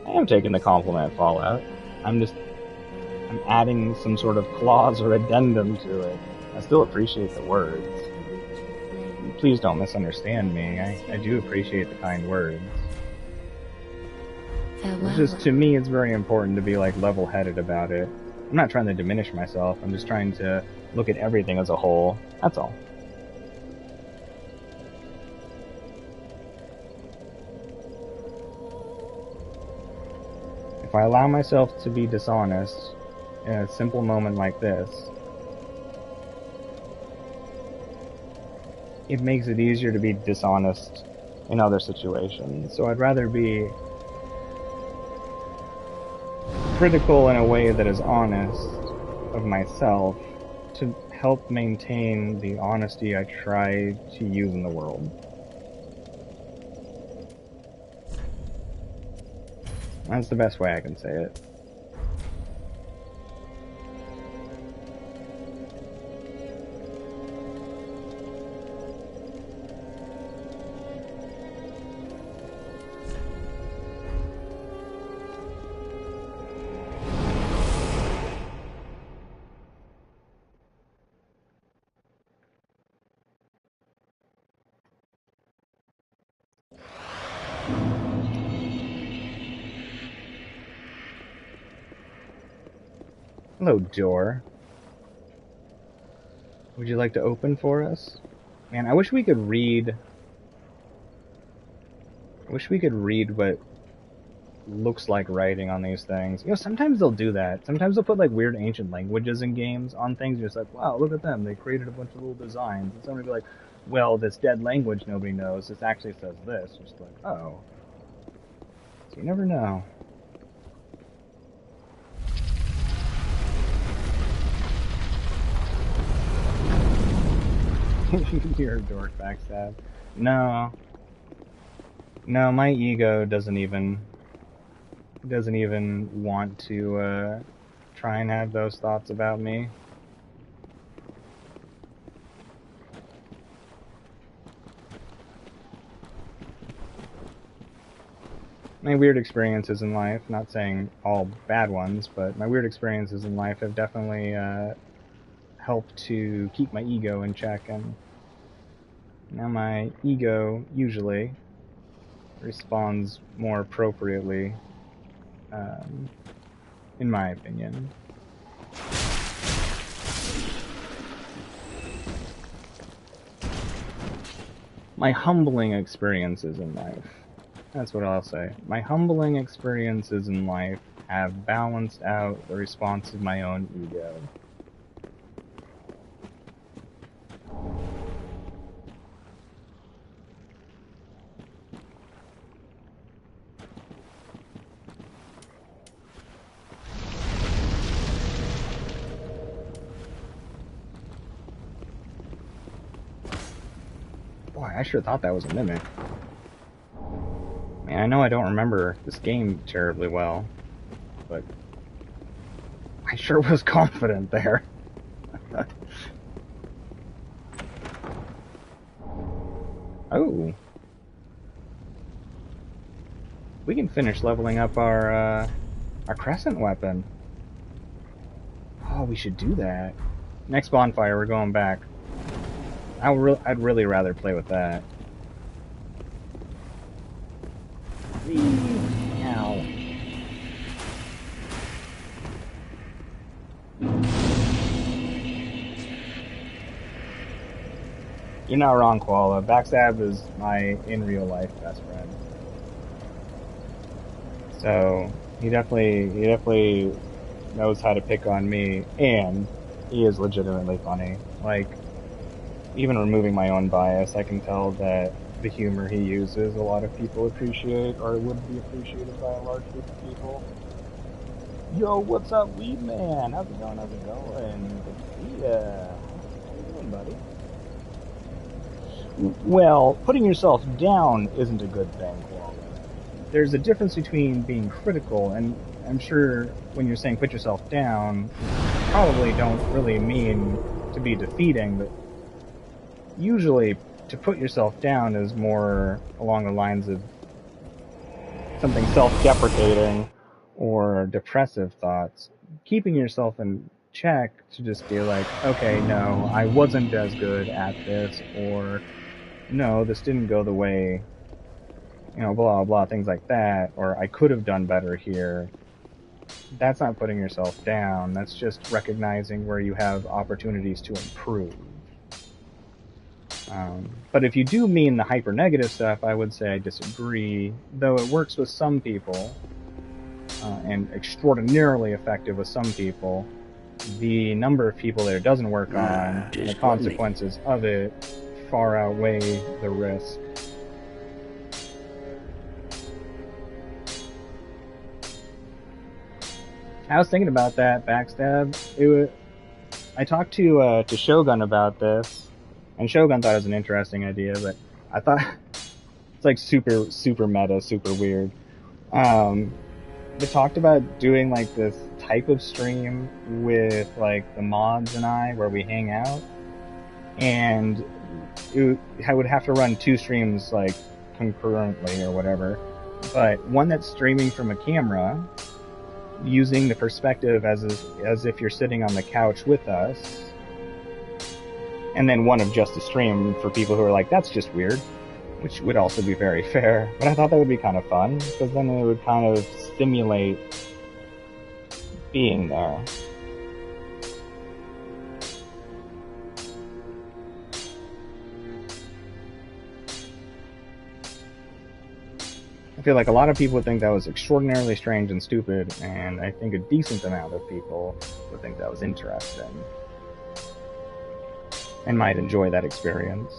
S1: I am taking the compliment, Fallout. I'm adding some sort of clause or addendum to it. I still appreciate the words. Please don't misunderstand me. I do appreciate the kind words. It's just, to me, it's very important to be like level-headed about it. I'm not trying to diminish myself. I'm just trying to look at everything as a whole. That's all. If I allow myself to be dishonest in a simple moment like this, it makes it easier to be dishonest in other situations. So I'd rather be critical in a way that is honest of myself to help maintain the honesty I try to use in the world. That's the best way I can say it. Hello, door. Would you like to open for us? Man, I wish we could read... what looks like writing on these things. You know, sometimes they'll do that. Sometimes they'll put like weird ancient languages in games on things. You're just like, wow, look at them. They created a bunch of little designs. And somebody will be like, well, this dead language nobody knows. This actually says this. Just like, oh. So you never know. You're a dork, backstab. No, my ego doesn't even want to try and have those thoughts about me. My weird experiences in life, not saying all bad ones, but my weird experiences in life have definitely helped to keep my ego in check, and now my ego usually responds more appropriately, in my opinion. My humbling experiences in life That's what I'll say. My humbling experiences in life have balanced out the response of my own ego. Boy, I sure thought that was a mimic. I mean, I know I don't remember this game terribly well, but I sure was confident there. Oh. We can finish leveling up our crescent weapon. Oh, we should do that. Next bonfire, we're going back. I'd really rather play with that. Ow. You're not wrong, Koala. Backstab is my in real life best friend. So he definitely knows how to pick on me, and he is legitimately funny. Like, even removing my own bias, I can tell that the humor he uses, a lot of people appreciate, or would be appreciated by a large group of people. Yo, what's up, Weed Man? How's it going? How's it going? Good to see ya. How you doing, buddy? Well, putting yourself down isn't a good thing, Koala. There's a difference between being critical, and I'm sure when you're saying put yourself down, you probably don't really mean to be defeating, but usually to put yourself down is more along the lines of something self-deprecating or depressive thoughts. Keeping yourself in check to just be like, okay, no, I wasn't as good at this, or no, this didn't go the way, blah, blah, things like that, or I could have done better here. That's not putting yourself down. That's just recognizing where you have opportunities to improve. But if you do mean the hyper negative stuff, I would say I disagree. Though it works with some people, and extraordinarily effective with some people, the number of people that it doesn't work on and the consequences of it far outweigh the risk. I was thinking about that backstab. I talked to Shogun about this, and Shogun thought it was an interesting idea, but I thought it's like super meta, super weird. We talked about doing like this type of stream with like the mods and I, where we hang out, and I would have to run 2 streams like concurrently or whatever, but one that's streaming from a camera, using the perspective as if you're sitting on the couch with us, and then one of just a stream for people who are like, that's just weird, which would also be very fair. But I thought that would be kind of fun, because then it would kind of stimulate being there. I feel like a lot of people would think that was extraordinarily strange and stupid, and I think a decent amount of people would think that was interesting and might enjoy that experience.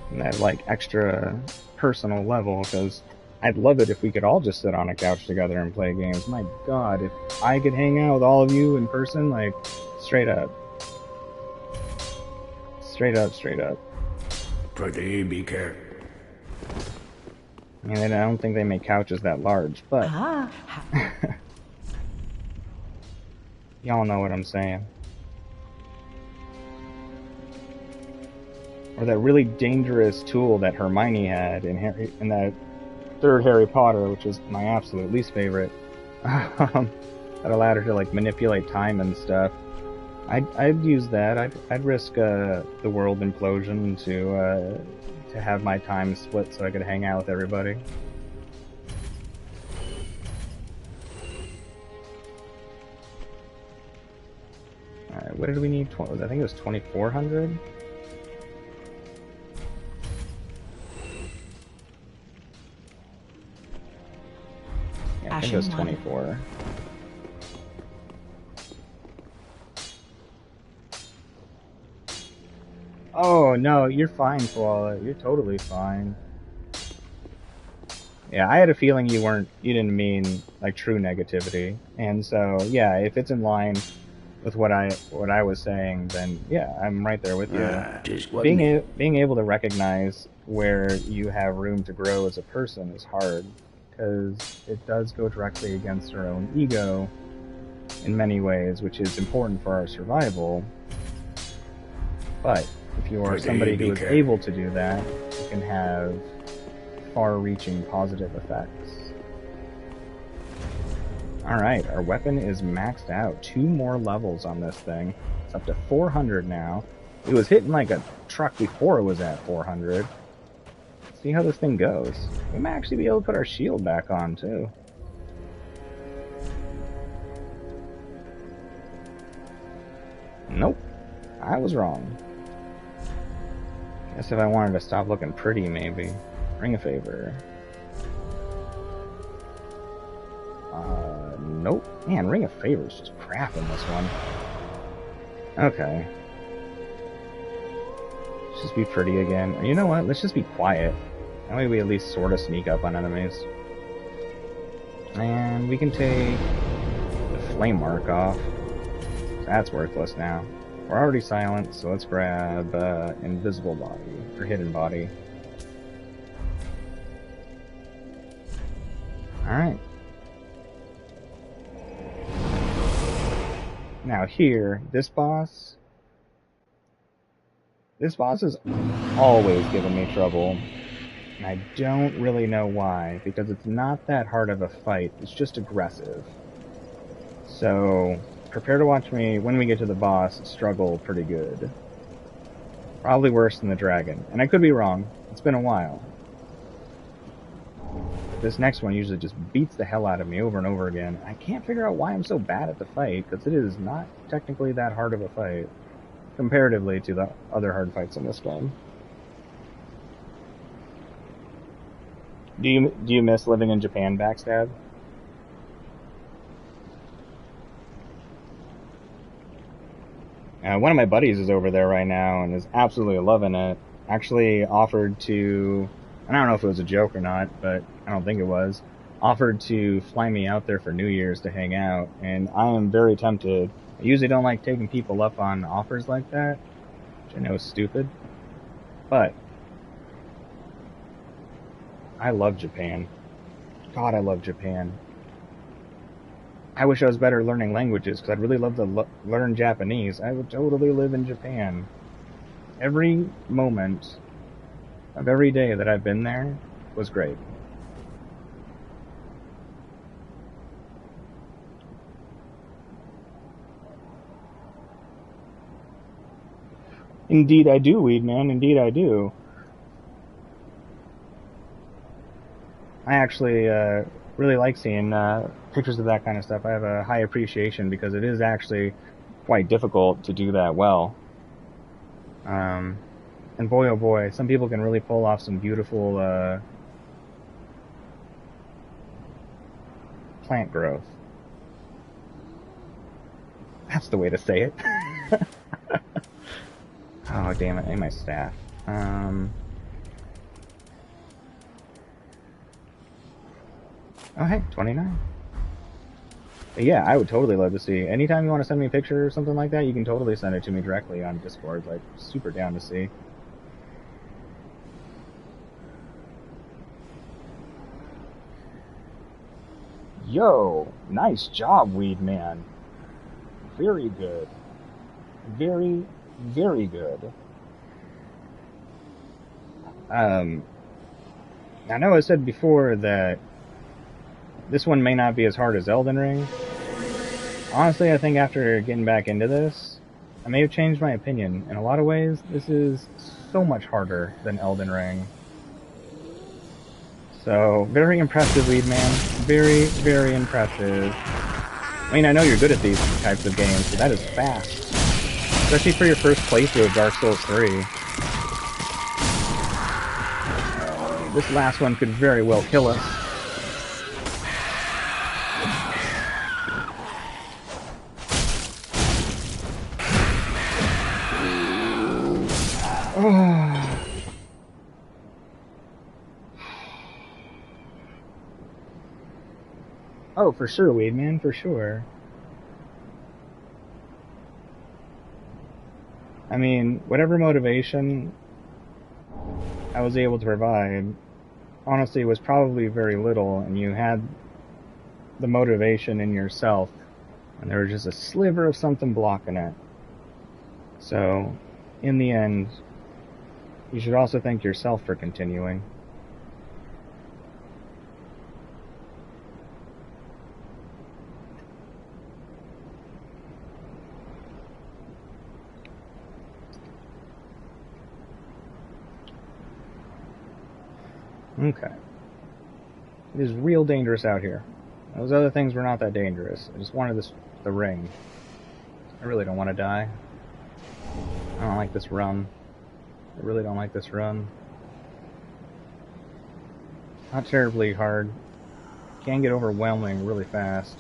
S1: And that like extra personal level, because I'd love it if we could all just sit on a couch together and play games. My god, if I could hang out with all of you in person, like, straight up. Straight up.
S4: Pretty be careful.
S1: I mean, I don't think they make couches that large, but y'all know what I'm saying. Or that really dangerous tool that Hermione had in that third Harry Potter, which is my absolute least favorite, that allowed her to like manipulate time and stuff. I'd use that. I'd risk the world implosion to have my time split so I could hang out with everybody. Alright, what did we need? I think it was 2,400. Yeah, I think it was
S3: Ashen one.
S1: 24. Oh, no, you're fine, Koala. You're totally fine. Yeah, I had a feeling you didn't mean, like, true negativity. And so, yeah, if it's in line with what I was saying, then yeah, I'm right there with you.
S4: Just wasn't it?
S1: Being able to recognize where you have room to grow as a person is hard, because it does go directly against our own ego in many ways, which is important for our survival. But if you are somebody who is able to do that, you can have far-reaching positive effects. Alright, our weapon is maxed out. 2 more levels on this thing. It's up to 400 now. It was hitting like a truck before it was at 400. Let's see how this thing goes. We might actually be able to put our shield back on, too. Nope. I was wrong. Guess if I wanted to stop looking pretty, maybe. Ring a favor. Nope. Man, Ring of Favor is just crap in this one. Okay. Let's just be pretty again. Or you know what? Let's just be quiet. That way we at least sort of sneak up on enemies. And we can take the flame mark off. That's worthless now. We're already silent, so let's grab invisible body, or hidden body. Alright. Now here, this boss is always giving me trouble. And I don't really know why, because it's not that hard of a fight, it's just aggressive. So, prepare to watch me, when we get to the boss, struggle pretty good. Probably worse than the dragon. And I could be wrong, it's been a while. This next one usually just beats the hell out of me over and over again. I can't figure out why I'm so bad at the fight, because it is not technically that hard of a fight, comparatively to the other hard fights in this game. Do you miss living in Japan, Backstab? One of my buddies is over there right now and is absolutely loving it. Actually offered to, and I don't know if it was a joke or not, but I don't think it was, offered to fly me out there for New Year's to hang out, and I am very tempted. I usually don't like taking people up on offers like that, which I know is stupid, but I love Japan. God, I love Japan. I wish I was better learning languages, because I'd really love to learn Japanese. I would totally live in Japan. Every moment of every day that I've been there was great. Indeed I do, Weedman. Indeed I do. I actually really like seeing pictures of that kind of stuff. I have a high appreciation because it is actually quite difficult to do that well. And boy, oh boy, some people can really pull off some beautiful plant growth. That's the way to say it. Oh, damn it, I need my staff. Oh, hey, 29. But yeah, I would totally love to see. Anytime you want to send me a picture or something like that, you can totally send it to me directly on Discord. Like, super down to see. Yo, nice job, Weed Man. Very good. Very, very good. I know I said before that this one may not be as hard as Elden Ring. Honestly, I think after getting back into this, I may have changed my opinion. In a lot of ways, this is so much harder than Elden Ring. So, very impressive, Weed Man. Very, very impressive. I mean, I know you're good at these types of games, but that is fast. Especially for your first playthrough of Dark Souls 3. This last one could very well kill us. Oh, for sure, Weed Man, for sure. I mean, whatever motivation I was able to provide, honestly, was probably very little, and you had the motivation in yourself, and there was just a sliver of something blocking it. So, in the end, you should also thank yourself for continuing. Okay. It is real dangerous out here. Those other things were not that dangerous. I just wanted the ring. I really don't want to die. I don't like this run. I really don't like this run. Not terribly hard. Can get overwhelming really fast.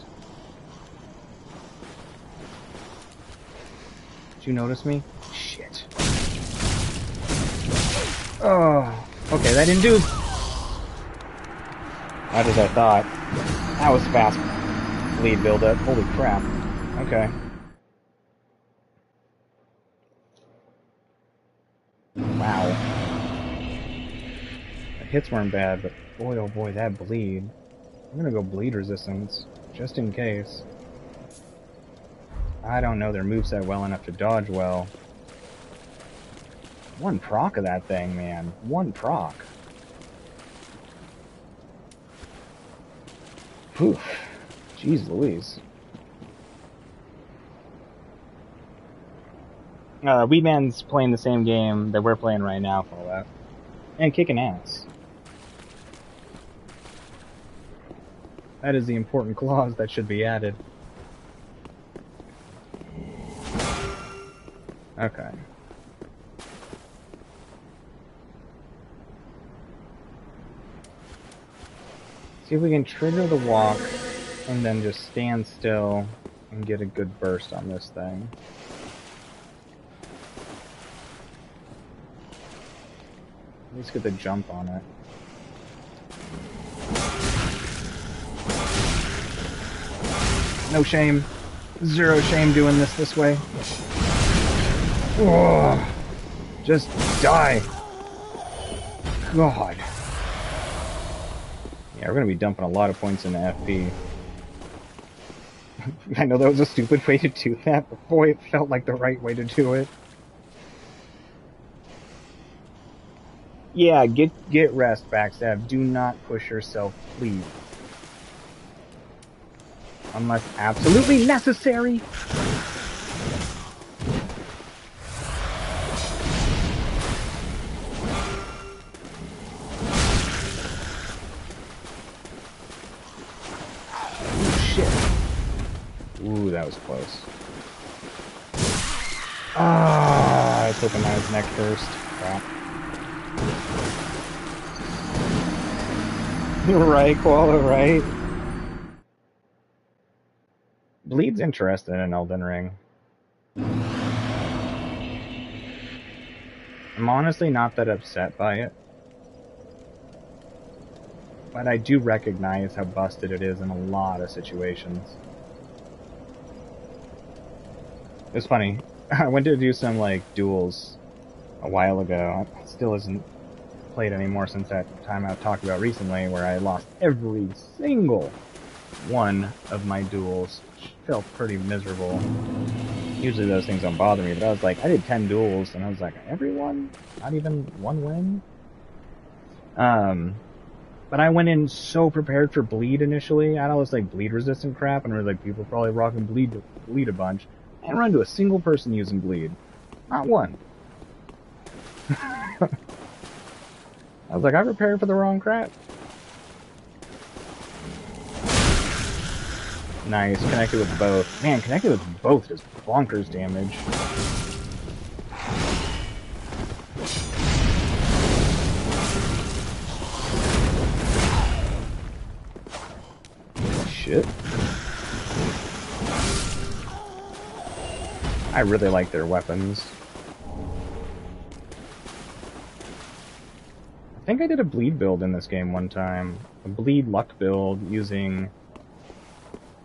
S1: Did you notice me? Shit. Oh. Okay, that didn't do not as I thought. That was fast bleed buildup. Holy crap. Okay. Wow. The hits weren't bad, but boy oh boy, that bleed. I'm gonna go bleed resistance, just in case. I don't know their moveset well enough to dodge well. One proc of that thing, man. One proc. Whew. Jeez Louise. Weedman's playing the same game that we're playing right now, Fallout. And kicking ass. That is the important clause that should be added. Okay. See if we can trigger the walk and then just stand still and get a good burst on this thing. At least get the jump on it. No shame. Zero shame doing this way. Oh, just die. God. Yeah, we're gonna be dumping a lot of points into FP. I know that was a stupid way to do that, but boy, it felt like the right way to do it. Yeah, get rest, Backstab. Do not push yourself, please. Unless absolutely necessary. Ooh, that was close. Ah, I was hoping that was neck first. Crap. Right, Koala, right? Bleed's interested in Elden Ring. I'm honestly not that upset by it. But I do recognize how busted it is in a lot of situations. It's funny. I went to do some, like, duels a while ago. It still isn't played anymore since that time I've talked about recently, where I lost every single one of my duels, which felt pretty miserable. Usually those things don't bother me, but I was like, I did 10 duels, and I was like, everyone? Not even one win? But I went in so prepared for bleed initially. I had all this, like, bleed resistant crap, and I was like, people are probably rocking bleed a bunch. I didn't run into a single person using bleed. Not one. I was like, I prepared for the wrong crap. Nice, connected with both. Man, connected with both does bonkers damage. Shit. I really like their weapons. I think I did a bleed build in this game one time. A bleed luck build using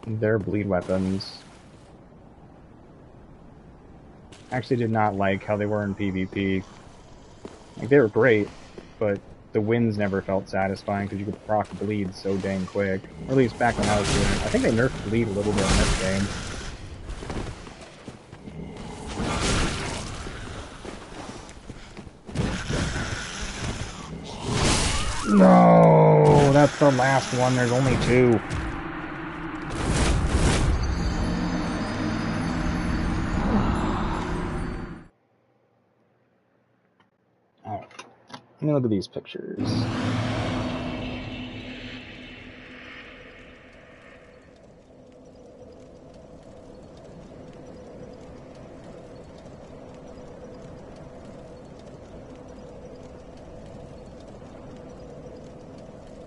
S1: their bleed weapons. I actually did not like how they were in PvP. Like, they were great, but the wins never felt satisfying because you could proc bleed so dang quick. Or at least back when I was doing it. I think they nerfed bleed a little bit in this game. No, that's the last one. There's only two. Alright, let me look at these pictures.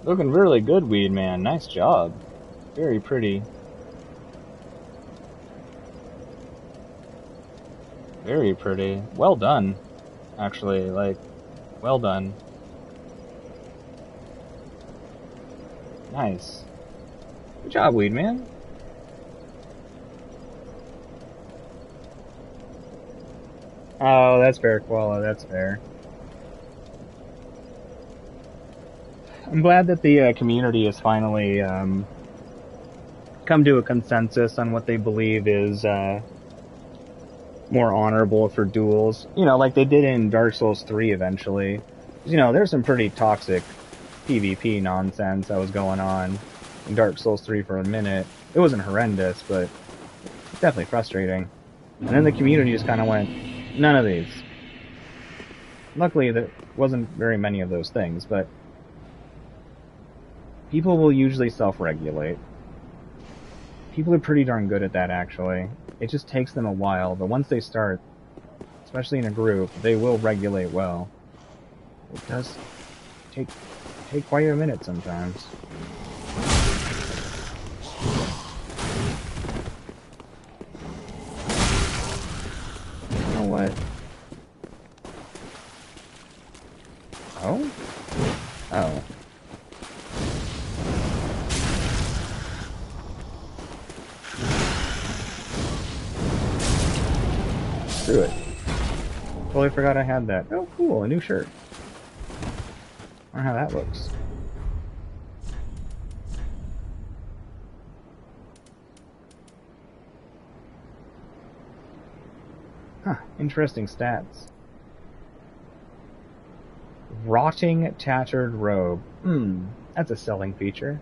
S1: Looking really good, Weed Man. Nice job. Very pretty. Very pretty. Well done. Actually, like, well done. Nice. Good job, Weed Man. Oh, that's fair, Koala. That's fair. I'm glad that the community has finally come to a consensus on what they believe is more honorable for duels. You know, like they did in Dark Souls 3 eventually. You know, there's some pretty toxic PvP nonsense that was going on in Dark Souls 3 for a minute. It wasn't horrendous, but it's definitely frustrating. And then the community just kind of went, none of these. Luckily, there wasn't very many of those things, but people will usually self-regulate. People are pretty darn good at that, actually. It just takes them a while, but once they start, especially in a group, they will regulate well. It does take quite a minute sometimes. You know what? Oh? Oh. Screw it. Totally forgot I had that. Oh, cool, a new shirt. I wonder how that looks. Huh, interesting stats. Rotting tattered robe. That's a selling feature.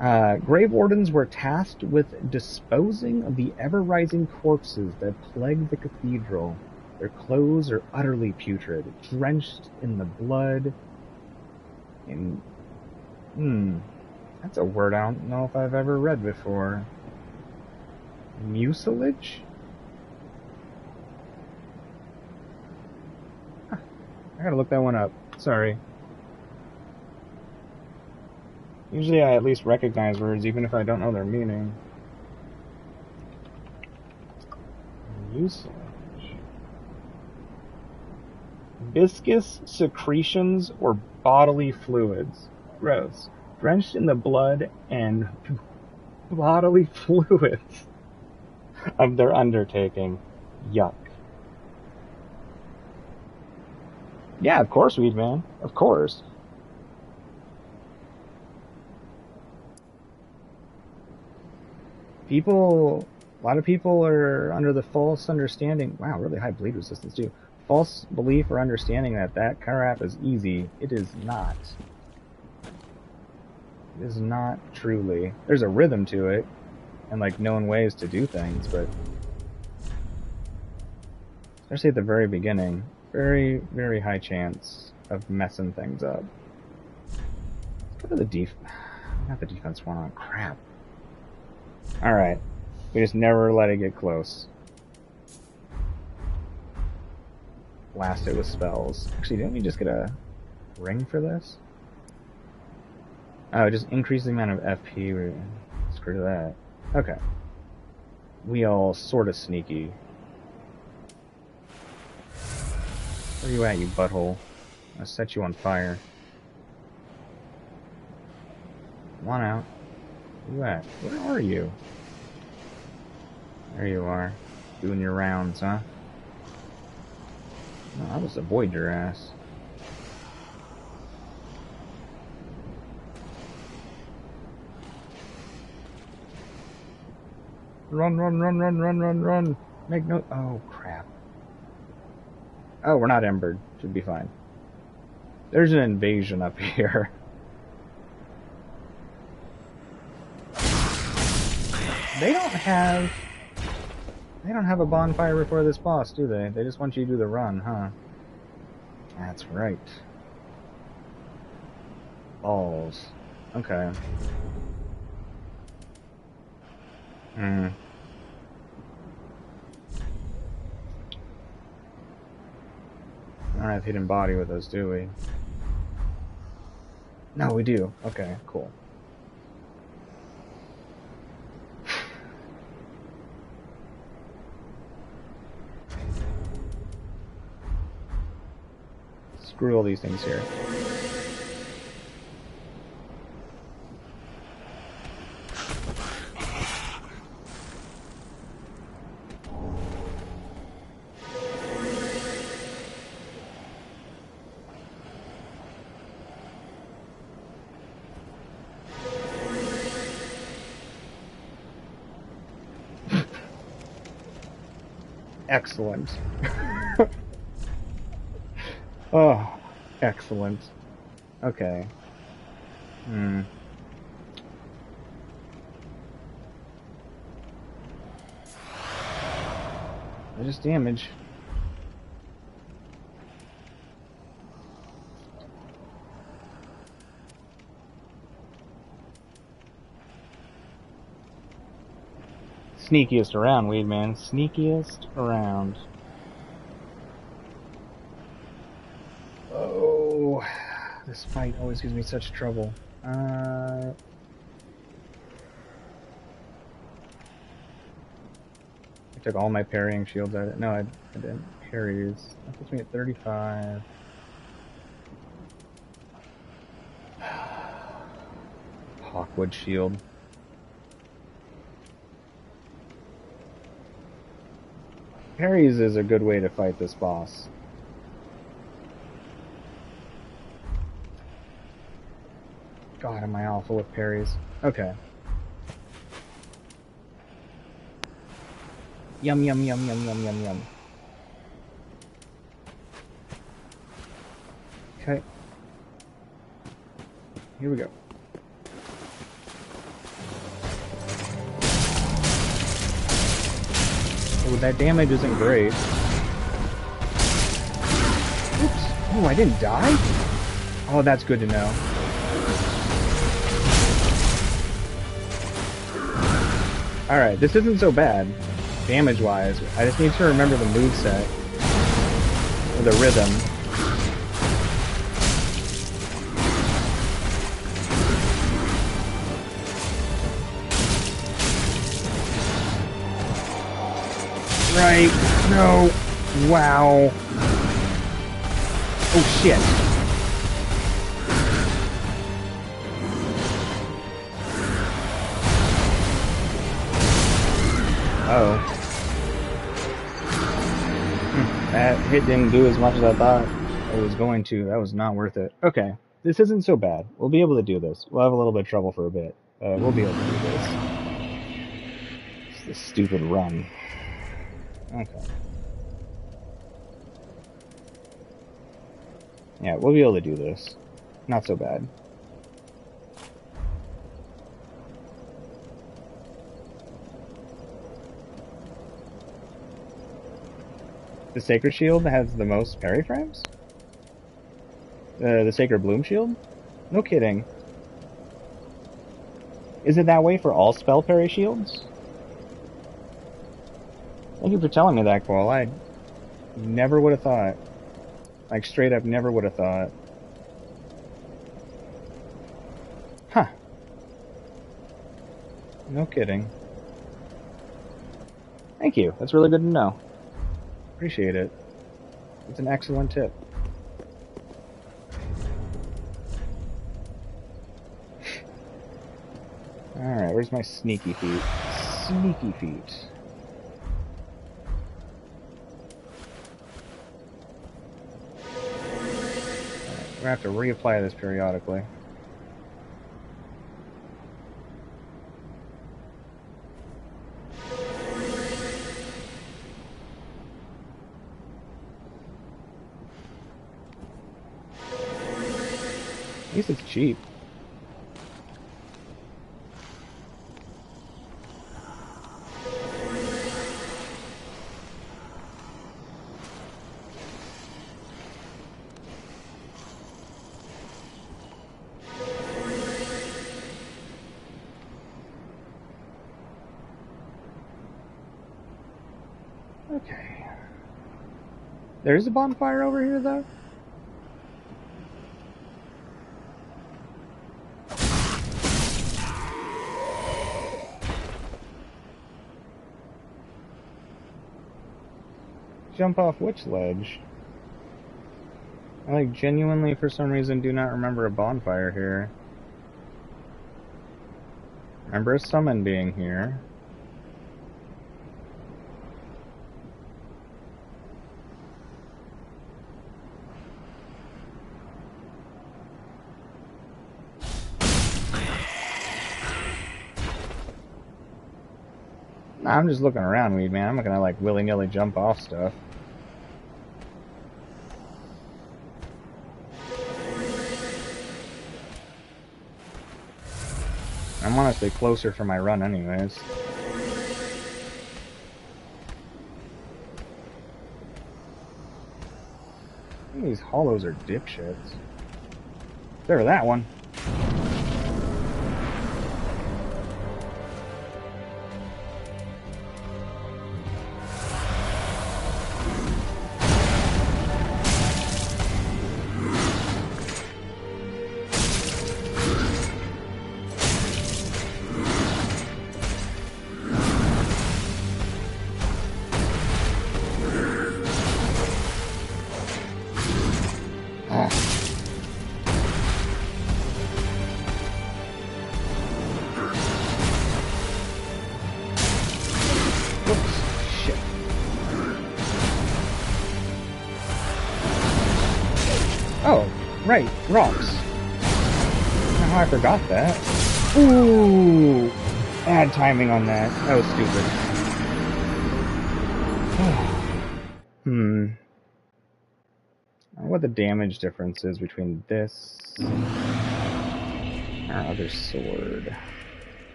S1: Grave Wardens were tasked with disposing of the ever-rising corpses that plague the cathedral. Their clothes are utterly putrid, drenched in the blood. That's a word I don't know if I've ever read before. Mucilage? Huh. I gotta look that one up. Sorry. Usually I at least recognize words even if I don't know their meaning. Mucilage. Viscous secretions or bodily fluids. Gross. Drenched in the blood and bodily fluids of their undertaking. Yuck. Yeah, of course, Weed Man. Of course. A lot of people are under the false understanding. Wow, really high bleed resistance too. False belief or understanding that crap is easy. It is not. It is not truly. There's a rhythm to it, and like known ways to do things, but especially at the very beginning, very, very high chance of messing things up. Let's go to the not the defense one on crap. Alright. We just never let it get close. Blast it with spells. Actually, didn't we just get a ring for this? Oh, just increase the amount of FP. Screw that. Okay. We all sort of sneaky. Where you at, you butthole? I'll set you on fire. Come on out. Where you at? Where are you? There you are. Doing your rounds, huh? No, I'll just avoid your ass. Run, run, run, run, run, run, run. Make no... Oh, crap. Oh, we're not embered. Should be fine. There's an invasion up here. They don't have a bonfire before this boss, do they? They just want you to do the run, huh? That's right. Balls. Okay. Hmm. I don't have hidden body with us, do we? No, we do. Okay, cool. Screw all these things here. Excellent. Oh, excellent. Okay. I just damage. Sneakiest around, Weedman. Sneakiest around. Oh, this fight always gives me such trouble. I took all my parrying shields out of it. No, I didn't. Parries. That puts me at 35. Hawkwood shield. Parries is a good way to fight this boss. God, am I awful with parries. Okay. Yum, yum, yum, yum, yum, yum, yum. Okay. Here we go. Oh, that damage isn't great. Oops. Oh, I didn't die? Oh, that's good to know. Alright, this isn't so bad, damage-wise. I just need to remember the moveset. Or the rhythm. Right. No. Wow. Oh, shit. Uh-oh. That hit didn't do as much as I thought it was going to. That was not worth it. Okay. This isn't so bad. We'll be able to do this. We'll have a little bit of trouble for a bit. We'll be able to do this. It's this stupid run. Okay. Yeah, we'll be able to do this. Not so bad. The Sacred Shield has the most parry frames? The Sacred Bloom Shield? No kidding. Is it that way for all spell parry shields? Thank you for telling me that, Qual. I never would have thought. Like, straight up never would have thought. Huh. No kidding. Thank you. That's really good to know. Appreciate it. It's an excellent tip. Alright, Where's my sneaky feet? Sneaky feet. We're gonna have to reapply this periodically. At least it's cheap. Okay. There's a bonfire over here, though? Jump off which ledge? I, like, genuinely, for some reason, do not remember a bonfire here. Remember a summon being here. Nah, I'm just looking around, Weed Man. I'm not gonna, like, willy-nilly jump off stuff. I'm honestly closer for my run anyways. These hollows are dipshits. There, that one. Oh, right, rocks. Oh, I forgot that. Ooh! Bad timing on that. That was stupid. I wonder what the damage difference is between this and our other sword.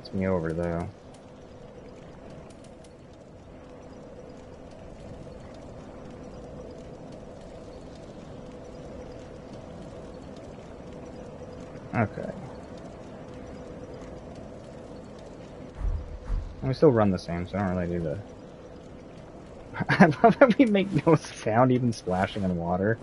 S1: It's me over, though. Okay. And we still run the same, so I don't really do the... I love that we make no sound even splashing in water.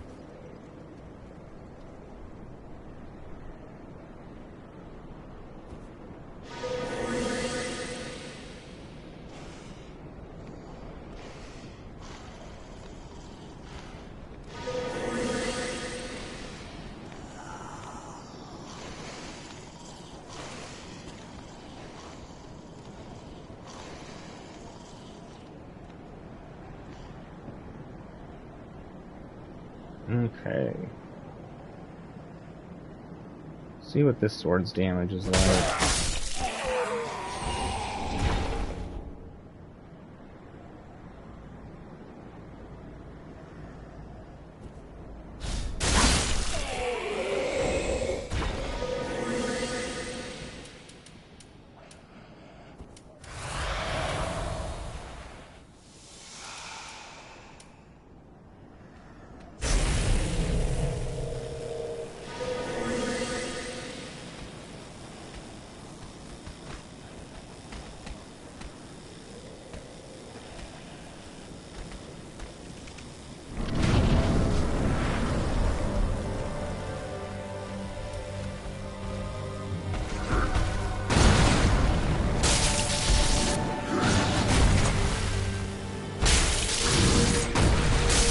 S1: Okay. See what this sword's damage is like.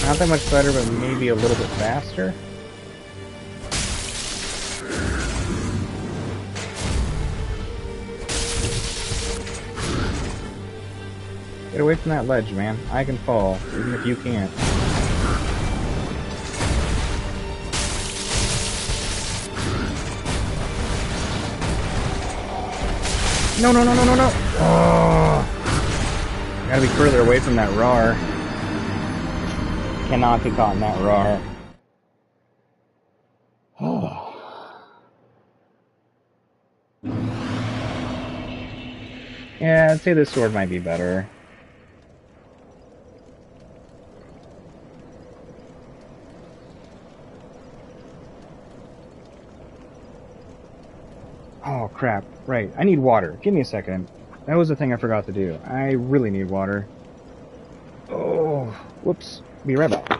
S1: Not that much better, but maybe a little bit faster. Get away from that ledge, man. I can fall, even if you can't. No, no, no, no, no, no! Oh! Gotta be further away from that roar. Cannot get caught in that roar. Yeah, I'd say this sword might be better. Oh, crap. Right, I need water. Give me a second. That was the thing I forgot to do. I really need water. Oh, whoops. Be right back.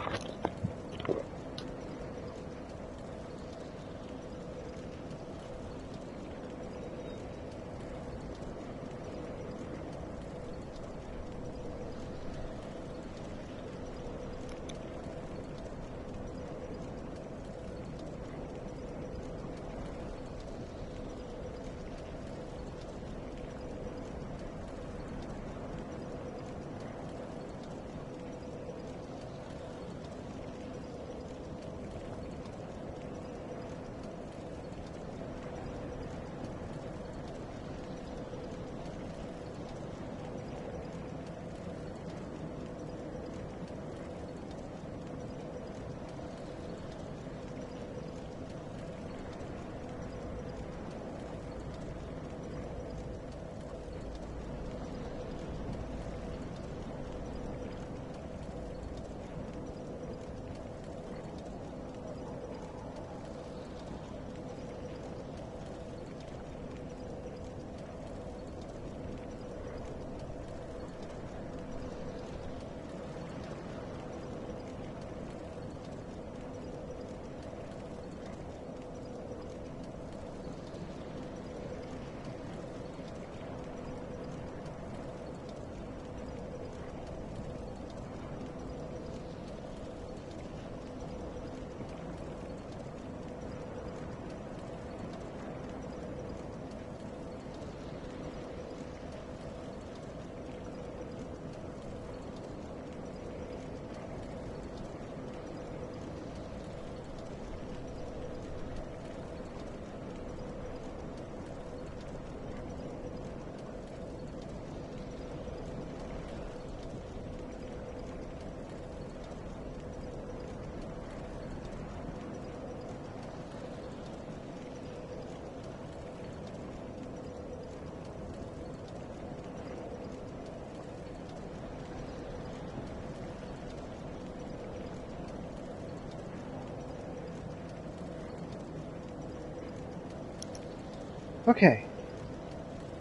S1: Okay.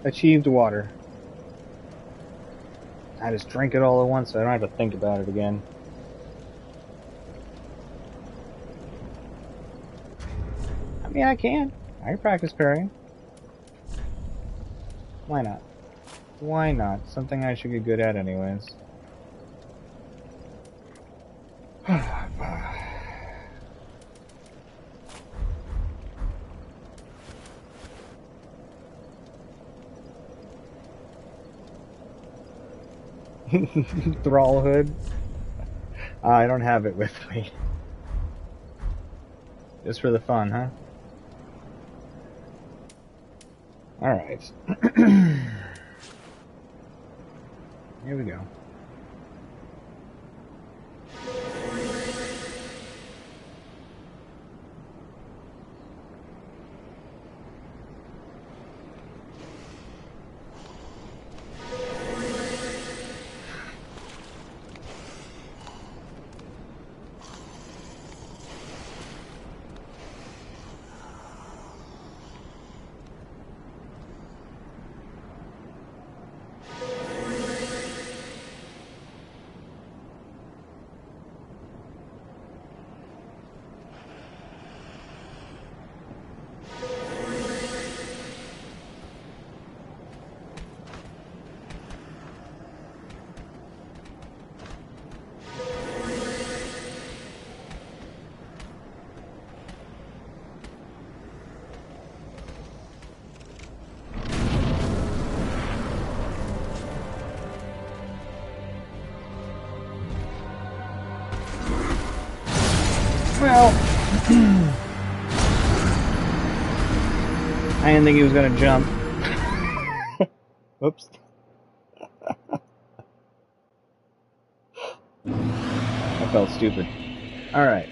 S1: Achieved water. I just drink it all at once so I don't have to think about it again. I mean, I can practice parrying. Why not? Why not? Something I should get good at anyways. Thrallhood? I don't have it with me. Just for the fun, huh? Alright. Here we go. Ow! I didn't think he was gonna jump. Oops. I felt stupid. Alright.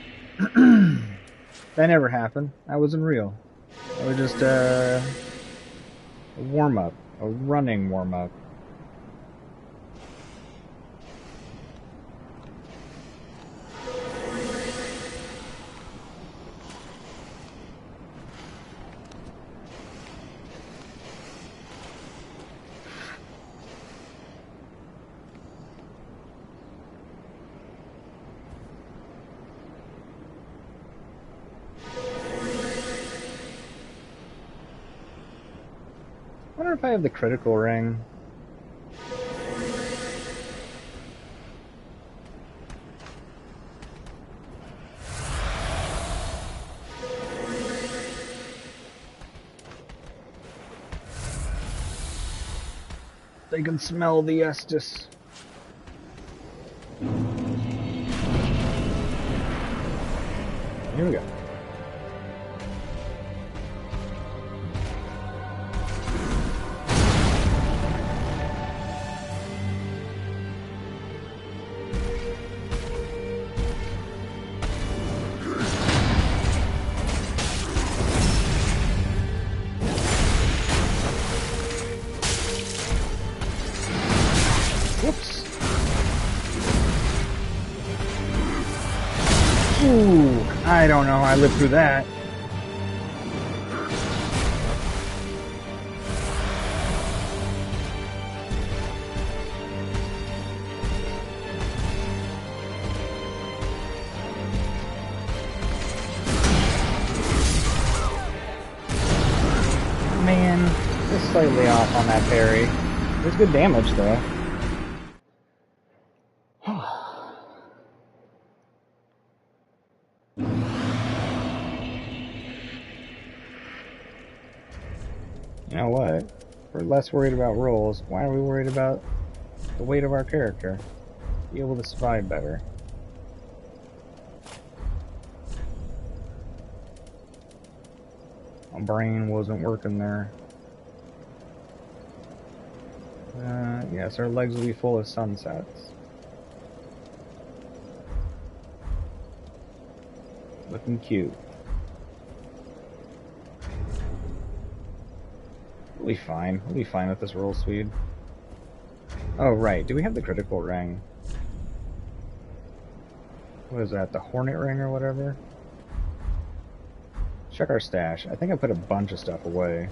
S1: That never happened. That wasn't real. That was just a warm-up. A running warm-up. I wonder if I have the critical ring. They can smell the Estus. Here we go. Whoops. Ooh, I don't know how I lived through that. Man, just slightly off on that parry. There's good damage though. You know what? We're less worried about rolls. Why are we worried about the weight of our character? Be able to survive better. My brain wasn't working there. Yes, our legs will be full of sunsets. Looking cute. We'll be fine. We'll be fine with this roll speed. Oh, right. Do we have the critical ring? What is that? The Hornet ring or whatever? Check our stash. I think I put a bunch of stuff away.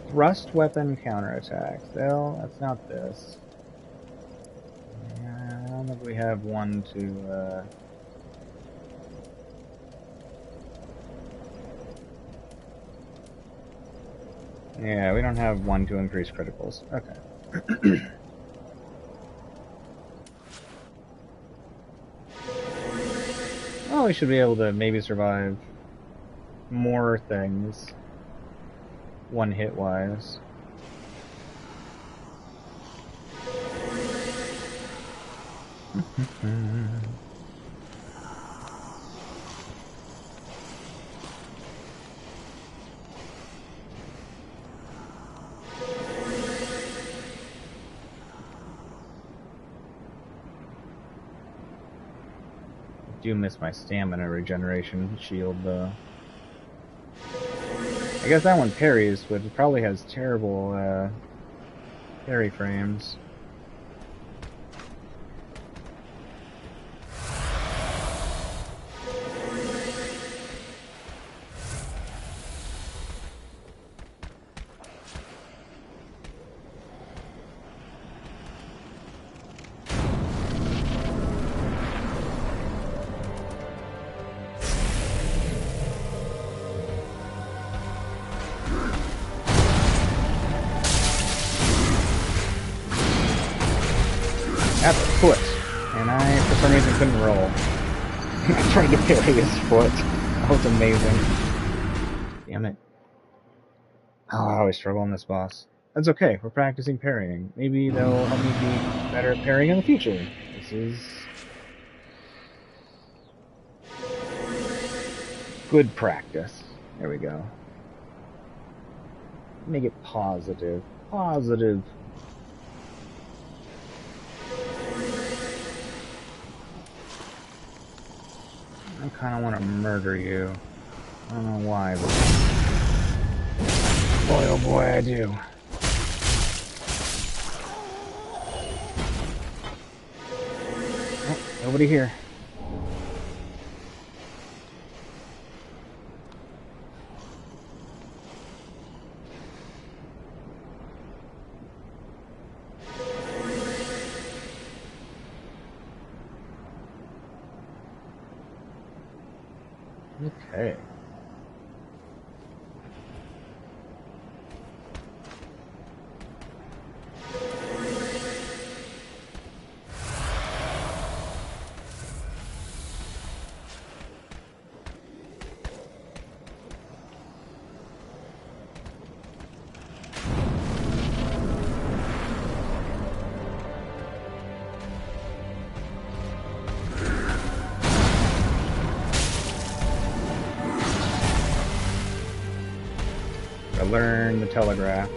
S1: Thrust weapon counterattack. Well, that's not this. I don't think we have one to, Yeah, we don't have one to increase criticals. Okay. Well, we should be able to maybe survive more things. One hit wise. I do miss my stamina regeneration shield though. I guess that one parries, but it probably has terrible parry frames. At the foot, and I, for some reason, couldn't roll. I tried to parry his foot. That was amazing. Damn it. Oh, I always struggle on this boss. That's okay, we're practicing parrying. Maybe that'll help me be better at parrying in the future. This is good practice. There we go. Make it positive. Positive. I kind of want to murder you. I don't know why, but boy, oh boy, I do. Oh, nobody here. Okay. I learned the telegraphs.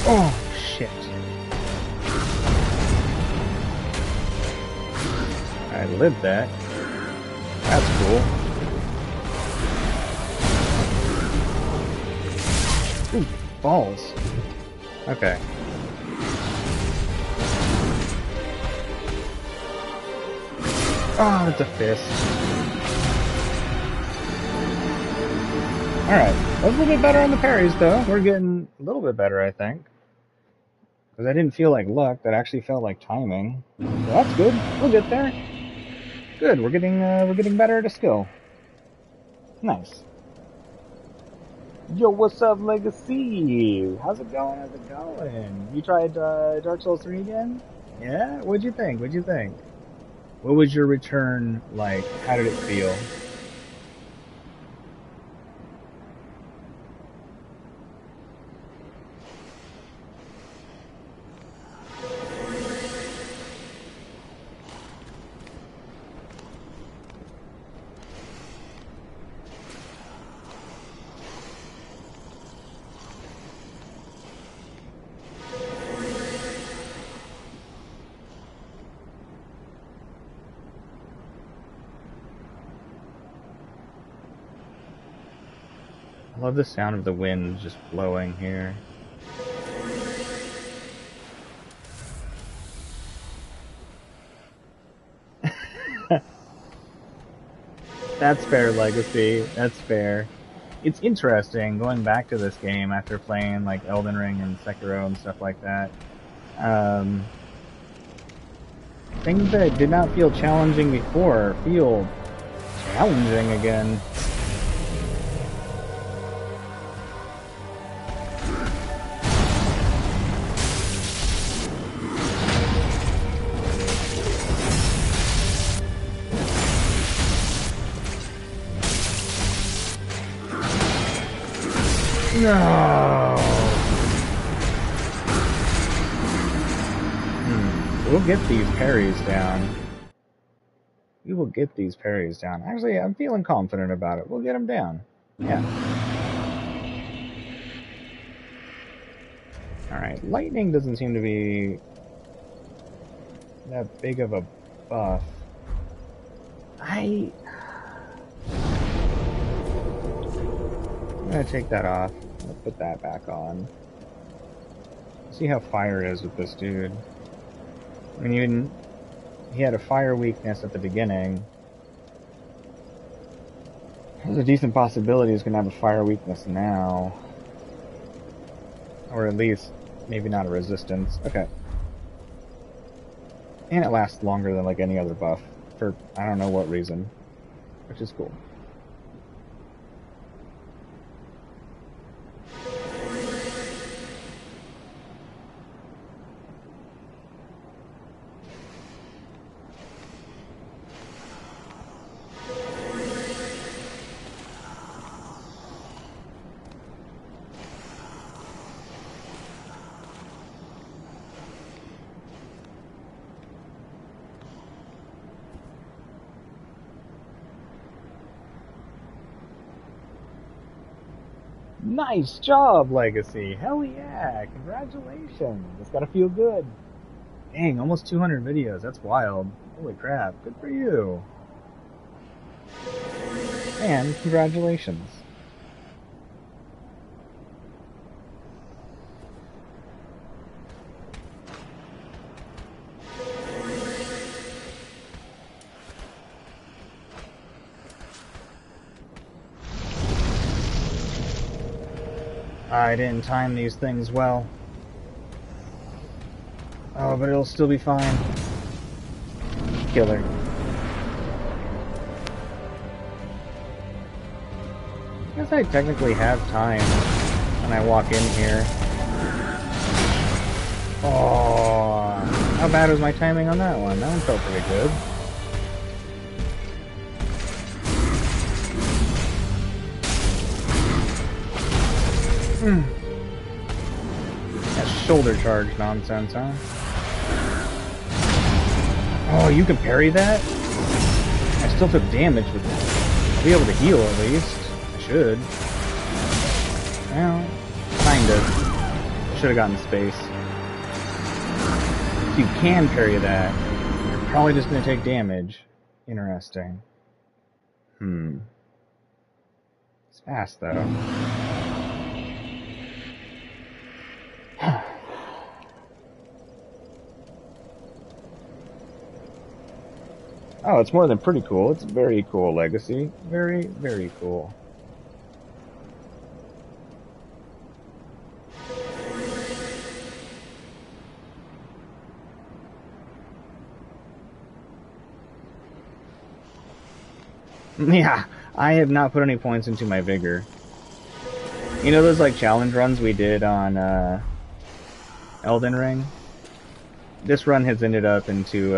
S1: Oh, shit. I lived that. That's cool. Ooh, balls. Okay. Oh, it's a fist. Alright. That was a little bit better on the parries, though. We're getting a little bit better, I think. Because I didn't feel like luck. That actually felt like timing. So that's good. We'll get there. Good. We're getting better at a skill. Nice. Yo, what's up, Legacy? How's it going? How's it going? You tried Dark Souls 3 again? Yeah? What'd you think? What'd you think? What was your return like? How did it feel? I love the sound of the wind just blowing here. That's fair, Legacy. That's fair. It's interesting going back to this game after playing like Elden Ring and Sekiro and stuff like that. Um, Things that did not feel challenging before feel challenging again. No. We'll get these parries down. We will get these parries down. Actually, I'm feeling confident about it. We'll get them down. Yeah. Alright, lightning doesn't seem to be that big of a buff. I'm gonna take that off. I'll put that back on. See how fire is with this dude. I mean, even he had a fire weakness at the beginning. There's a decent possibility he's gonna have a fire weakness now. Or at least, maybe not a resistance. Okay. And it lasts longer than like any other buff. For I don't know what reason. Which is cool. Nice job, Legacy. Hell yeah. Congratulations. It's gotta feel good. Dang, almost 200 videos. That's wild. Holy crap. Good for you. And congratulations. I didn't time these things well. Oh, but it'll still be fine. Killer. I guess I technically have time when I walk in here. Oh, how bad was my timing on that one? That one felt pretty good. That shoulder charge nonsense, huh? Oh, you can parry that? I still took damage with it. I'll be able to heal at least. I should. Well, kinda. Should have gotten space. If you can parry that, you're probably just gonna take damage. Interesting. It's fast though. Oh, it's more than pretty cool. It's very cool, Legacy. Very, very cool. Yeah, I have not put any points into my vigor. You know those like challenge runs we did on Elden Ring? This run has ended up into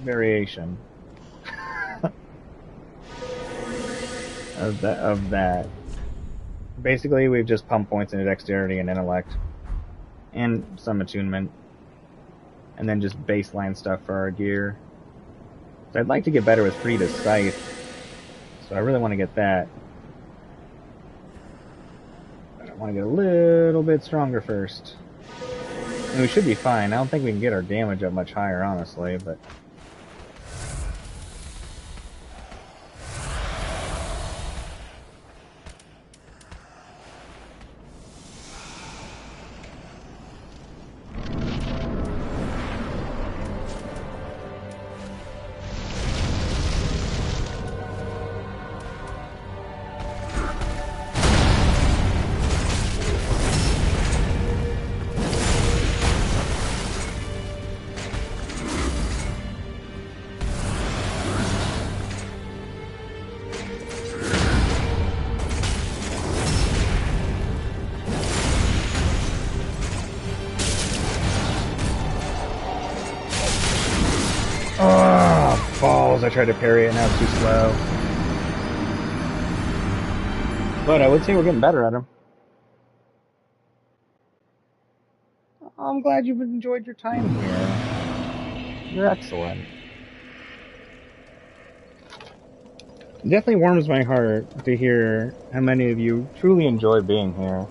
S1: variation of that. Basically, we've just pumped points into dexterity and intellect, and some attunement, and then just baseline stuff for our gear. So I'd like to get better with Frida's Scythe, so I really want to get that. But I want to get a little bit stronger first. And we should be fine. I don't think we can get our damage up much higher, honestly, but... I tried to parry it, now it's too slow. But I would say we're getting better at them. I'm glad you've enjoyed your time here. You're excellent. It definitely warms my heart to hear how many of you truly enjoy being here.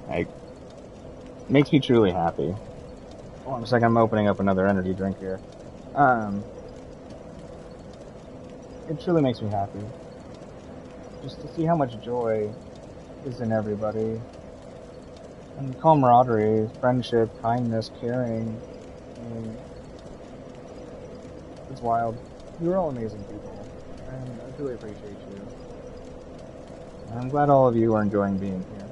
S1: Like, it makes me truly happy. Hold on a second, I'm opening up another energy drink here. It truly makes me happy. Just to see how much joy is in everybody. And camaraderie, friendship, kindness, caring. I mean, it's wild. You're all amazing people. And I truly appreciate you. And I'm glad all of you are enjoying being here.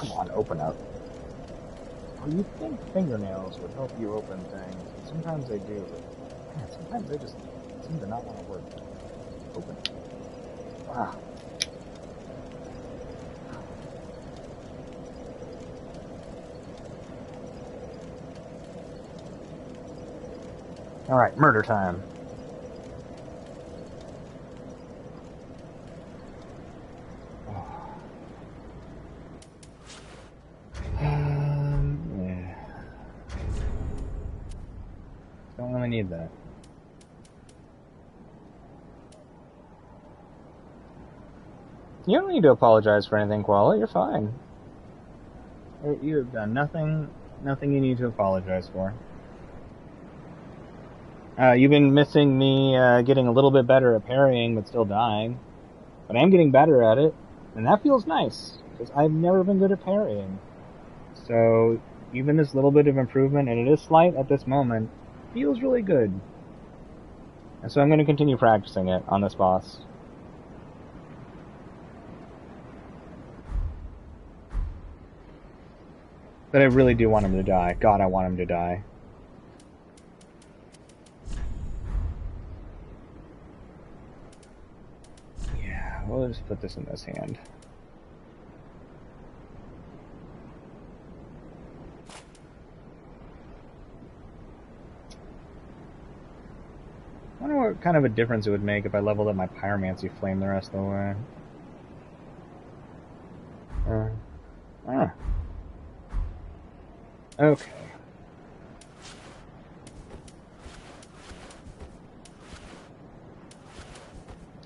S1: Come on, open up. Oh, you'd think fingernails would help you open things. And sometimes they do, but man, sometimes they just seem to not want to work. Open. Wow. Alright, murder time. Yeah. Don't really need that. You don't need to apologize for anything, Koala. You're fine. You have done nothing you need to apologize for. You've been missing me getting a little bit better at parrying, but still dying. But I am getting better at it, and that feels nice, because I've never been good at parrying. So, even this little bit of improvement, and it is slight at this moment, feels really good. And so I'm going to continue practicing it on this boss. But I really do want him to die. God, I want him to die. Yeah, we'll just put this in this hand. I wonder what kind of a difference it would make if I leveled up my Pyromancy Flame the rest of the way. Okay.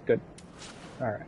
S1: Good. Alright.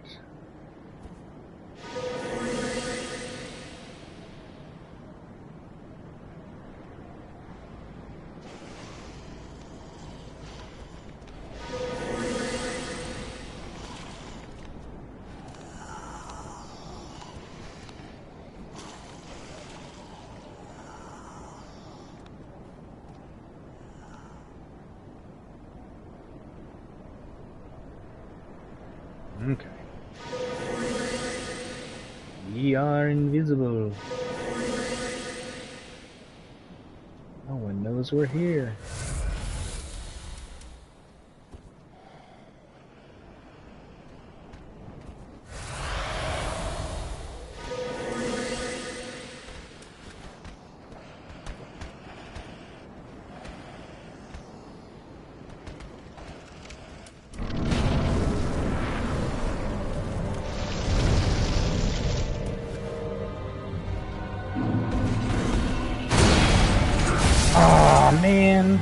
S1: Okay. We are invisible. No one knows we're here. Man,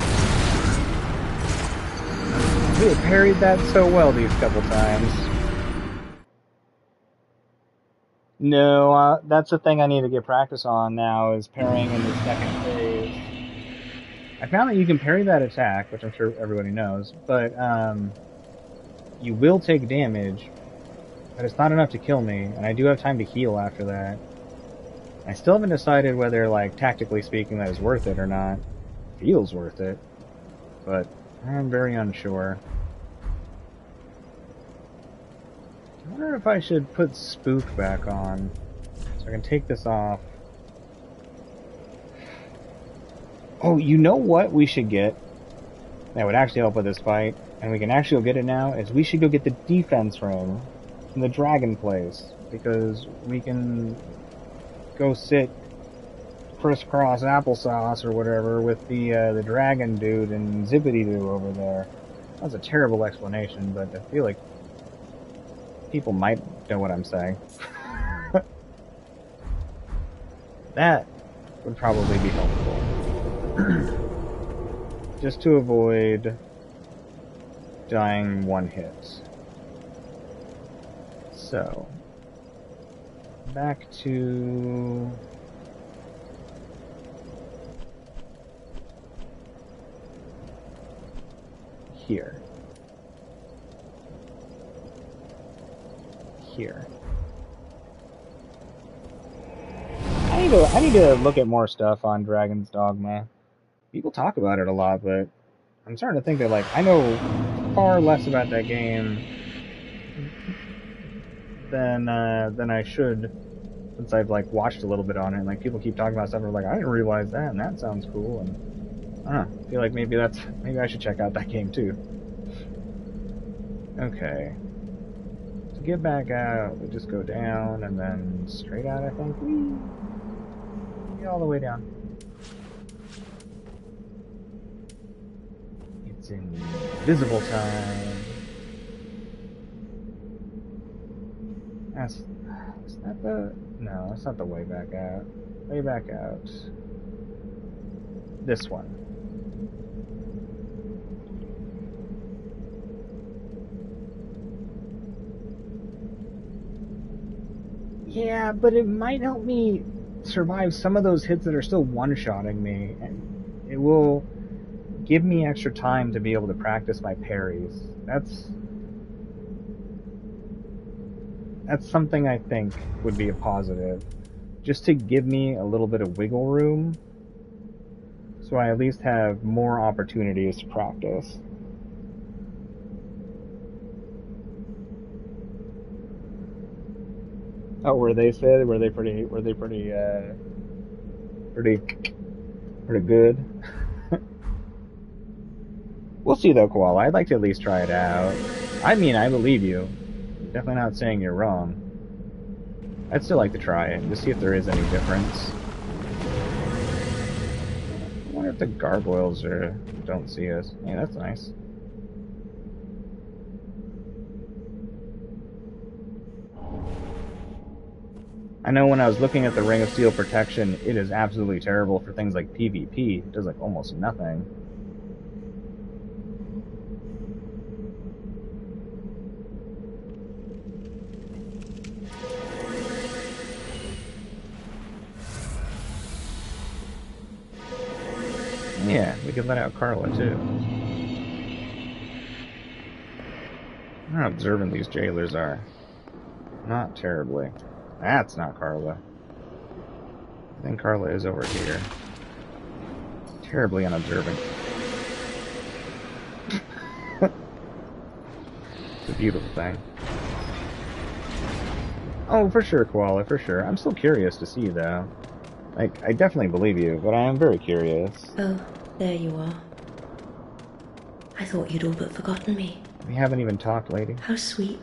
S1: we have parried that so well these couple times. No, that's the thing I need to get practice on now, is parrying in the second phase. I found that you can parry that attack, which I'm sure everybody knows, but you will take damage, but it's not enough to kill me, and I do have time to heal after that. I still haven't decided whether, like, tactically speaking, that is worth it or not. Feels worth it, but I'm very unsure. I wonder if I should put Spook back on, so I can take this off. Oh, you know what we should get that would actually help with this fight, and we can actually go get it now, is we should go get the defense ring from the dragon place, because we can go sit crisscross applesauce or whatever with the dragon dude and Zippity Doo over there. That's a terrible explanation, but I feel like people might know what I'm saying. That would probably be helpful. Just to avoid dying one hit. So, back to here. Here. I need to look at more stuff on Dragon's Dogma. People talk about it a lot, but I'm starting to think that, like, I know far less about that game than I should since I've like watched a little bit on it, and like people keep talking about stuff, and I'm like, I didn't realize that, and that sounds cool, and I don't know, I feel like maybe I should check out that game too. Okay. To get back out, we just go down and then straight out, I think. Whee! All the way down. It's invisible time. Is that the... No, that's not the way back out. Way back out. This one. Yeah, but it might help me survive some of those hits that are still one-shotting me, and it will give me extra time to be able to practice my parries. That's something I think would be a positive. Just to give me a little bit of wiggle room, so I at least have more opportunities to practice. Oh, were they said? Were they pretty? Pretty good? We'll see though, Koala. I'd like to at least try it out. I mean, I believe you. Definitely not saying you're wrong. I'd still like to try it, just see if there is any difference. I wonder if the gargoyles don't see us. Yeah, that's nice. I know when I was looking at the Ring of Steel protection, it is absolutely terrible for things like PvP. It does like almost nothing. Yeah, we could let out Carla too. How observant these jailers are. Not terribly. That's not Carla. I think Carla is over here. Terribly unobservant. It's a beautiful thing. Oh, for sure, Koala, for sure. I'm still curious to see, though. Like, I definitely believe you, but I am very curious.
S3: Oh, there you are. I thought you'd all but forgotten me.
S1: We haven't even talked, lady.
S3: How sweet.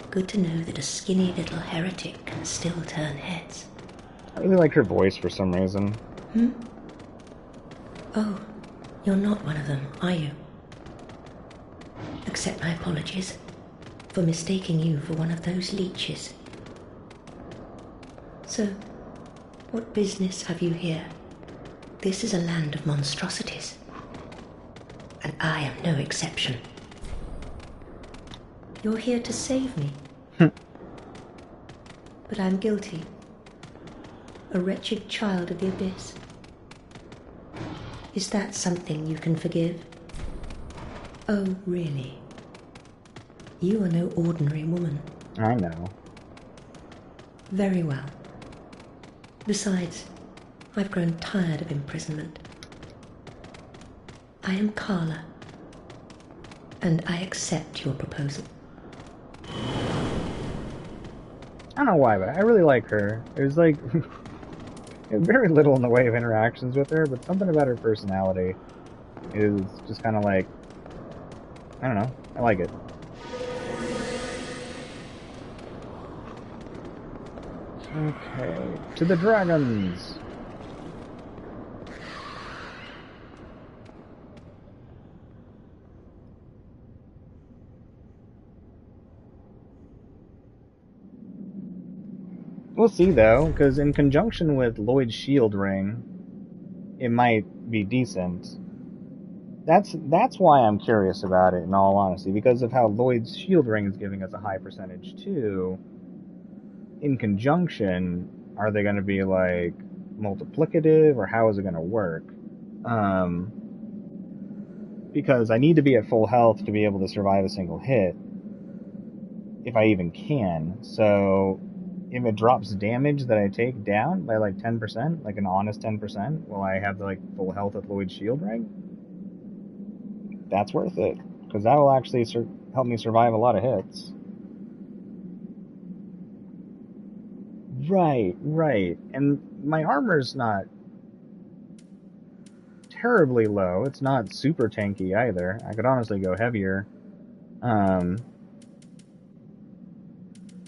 S3: Good to know that a skinny little heretic can still turn heads.
S1: I really like her voice for some reason.
S3: Oh, you're not one of them, are you? Accept my apologies for mistaking you for one of those leeches. So, what business have you here? This is a land of monstrosities, and I am no exception. You're here to save me. But I'm guilty. A wretched child of the abyss. Is that something you can forgive? Oh, really? You are no ordinary woman.
S1: I know.
S3: Very well. Besides, I've grown tired of imprisonment. I am Carla, and I accept your proposal.
S1: I don't know why, but I really like her. There's like very little in the way of interactions with her, but something about her personality is just kind of like, I don't know, I like it. Okay, to the dragons! We'll see though, because in conjunction with Lloyd's shield ring, it might be decent. That's why I'm curious about it, in all honesty, because of how Lloyd's shield ring is giving us a high percentage too. In conjunction, are they going to be like multiplicative, or how is it going to work? Because I need to be at full health to be able to survive a single hit, if I even can. So if it drops damage that I take down by like 10%, like an honest 10%, will I have like full health with Lloyd's shield ring? That's worth it, because that will actually help me survive a lot of hits. Right, right. And my armor's not terribly low. It's not super tanky either. I could honestly go heavier. Um,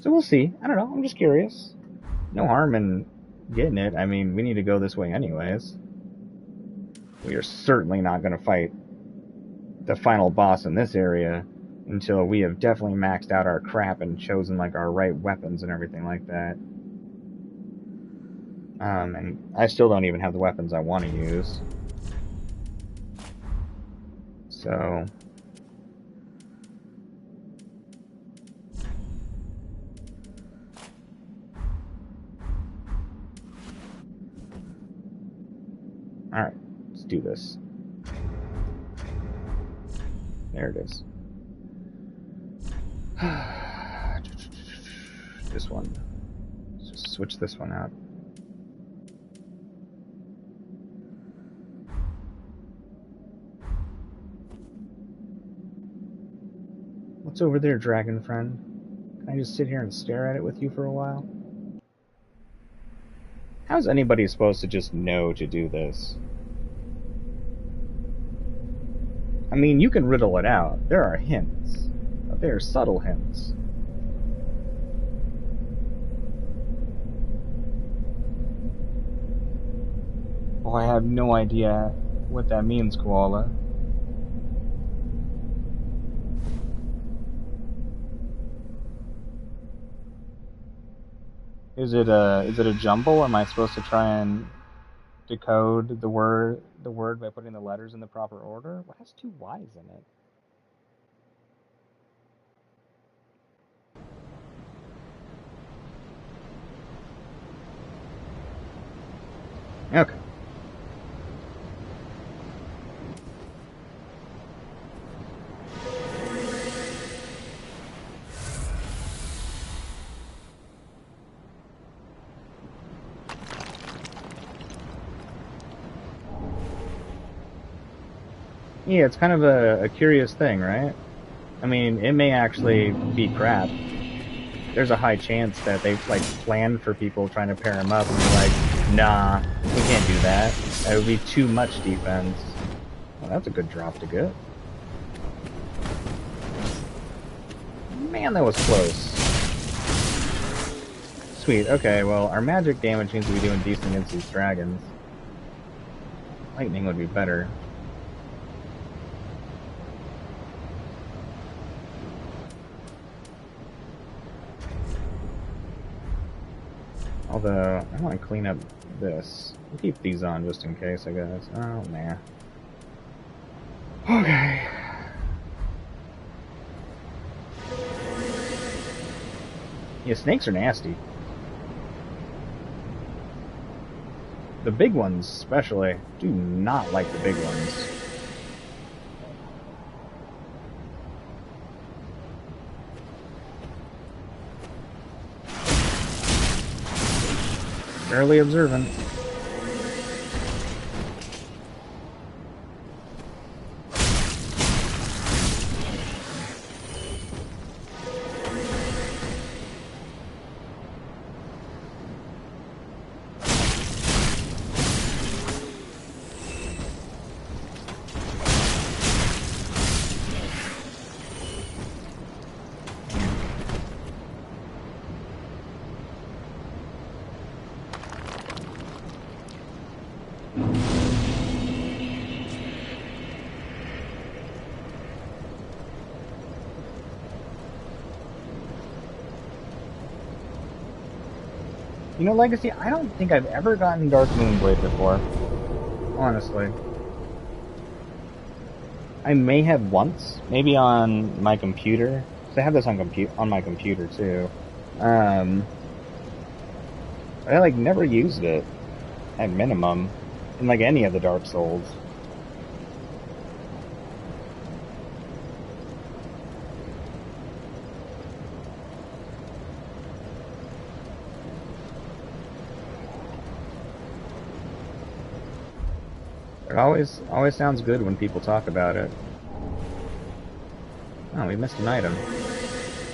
S1: so we'll see. I don't know. I'm just curious. No harm in getting it. I mean, we need to go this way anyways. We are certainly not going to fight the final boss in this area until we have definitely maxed out our crap and chosen like our right weapons and everything like that. And I still don't even have the weapons I want to use. So alright, let's do this. There it is. This one. Let's just switch this one out. What's over there, dragon friend? Can I just sit here and stare at it with you for a while? How's anybody supposed to just know to do this? I mean, you can riddle it out. There are hints. But they are subtle hints. Oh, I have no idea what that means, Koala. Is it a jumble? Am I supposed to try and decode the word by putting the letters in the proper order? What has two Y's in it? Okay. Yeah, it's kind of a curious thing, right? I mean, it may actually be crap. There's a high chance that they've, like, planned for people trying to pair him up and be like, nah, we can't do that. That would be too much defense. Well, that's a good drop to get. Man, that was close. Sweet, okay, well, our magic damage seems to be doing decent against these dragons. Lightning would be better. Although, I want to clean up this. We'll keep these on just in case, I guess. Oh, nah. Okay. Yeah, snakes are nasty. The big ones, especially, do not like the big ones. Barely observant. You know, Legacy, I don't think I've ever gotten Dark Moonblade before. Honestly. I may have once, maybe on my computer. Cause I have this on my computer too. I like never used it at minimum in like any of the Dark Souls. It always sounds good when people talk about it. Oh, we missed an item.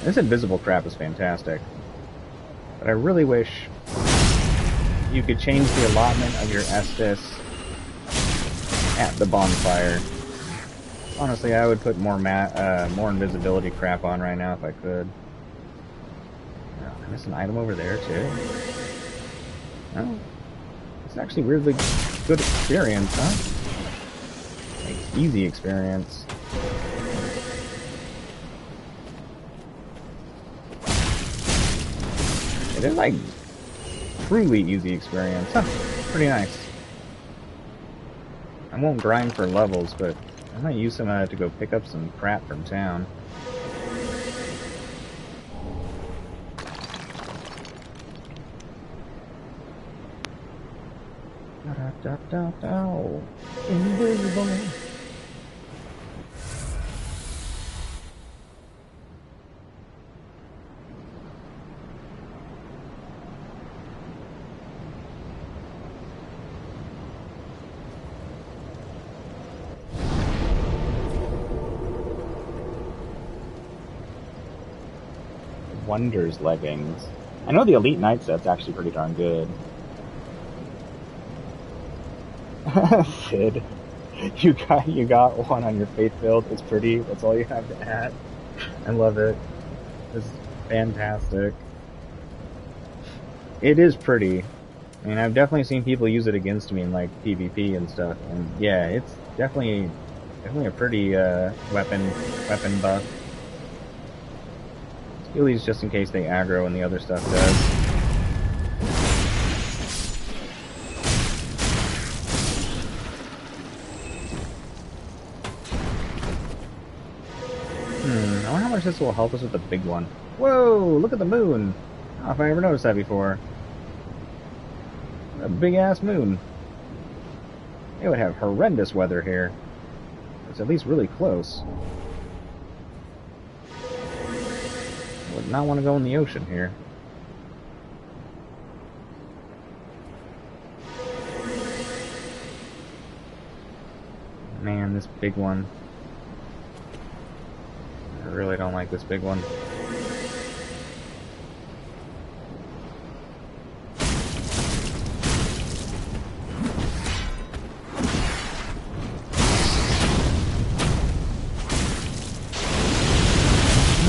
S1: This invisible crap is fantastic. But I really wish you could change the allotment of your Estus at the bonfire. Honestly, I would put more more invisibility crap on right now if I could. Oh, I missed an item over there too. Oh, it's actually weirdly good experience, huh? Like easy experience. It is like truly easy experience. Huh, pretty nice. I won't grind for levels, but I might use some to go pick up some crap from town. Invisible. Wonders leggings. I know the Elite Knight set's actually pretty darn good. Sid, you got one on your faith build. It's pretty. That's all you have to add. I love it. It's fantastic. It is pretty. I mean, I've definitely seen people use it against me in like PvP and stuff, and yeah, it's definitely a pretty weapon buff. Skillies just in case they aggro and the other stuff does. I wonder how much this will help us with the big one. Whoa! Look at the moon! I don't know if I ever noticed that before. A big-ass moon. It would have horrendous weather here. It's at least really close. I would not want to go in the ocean here. Man, this big one. I really don't like this big one.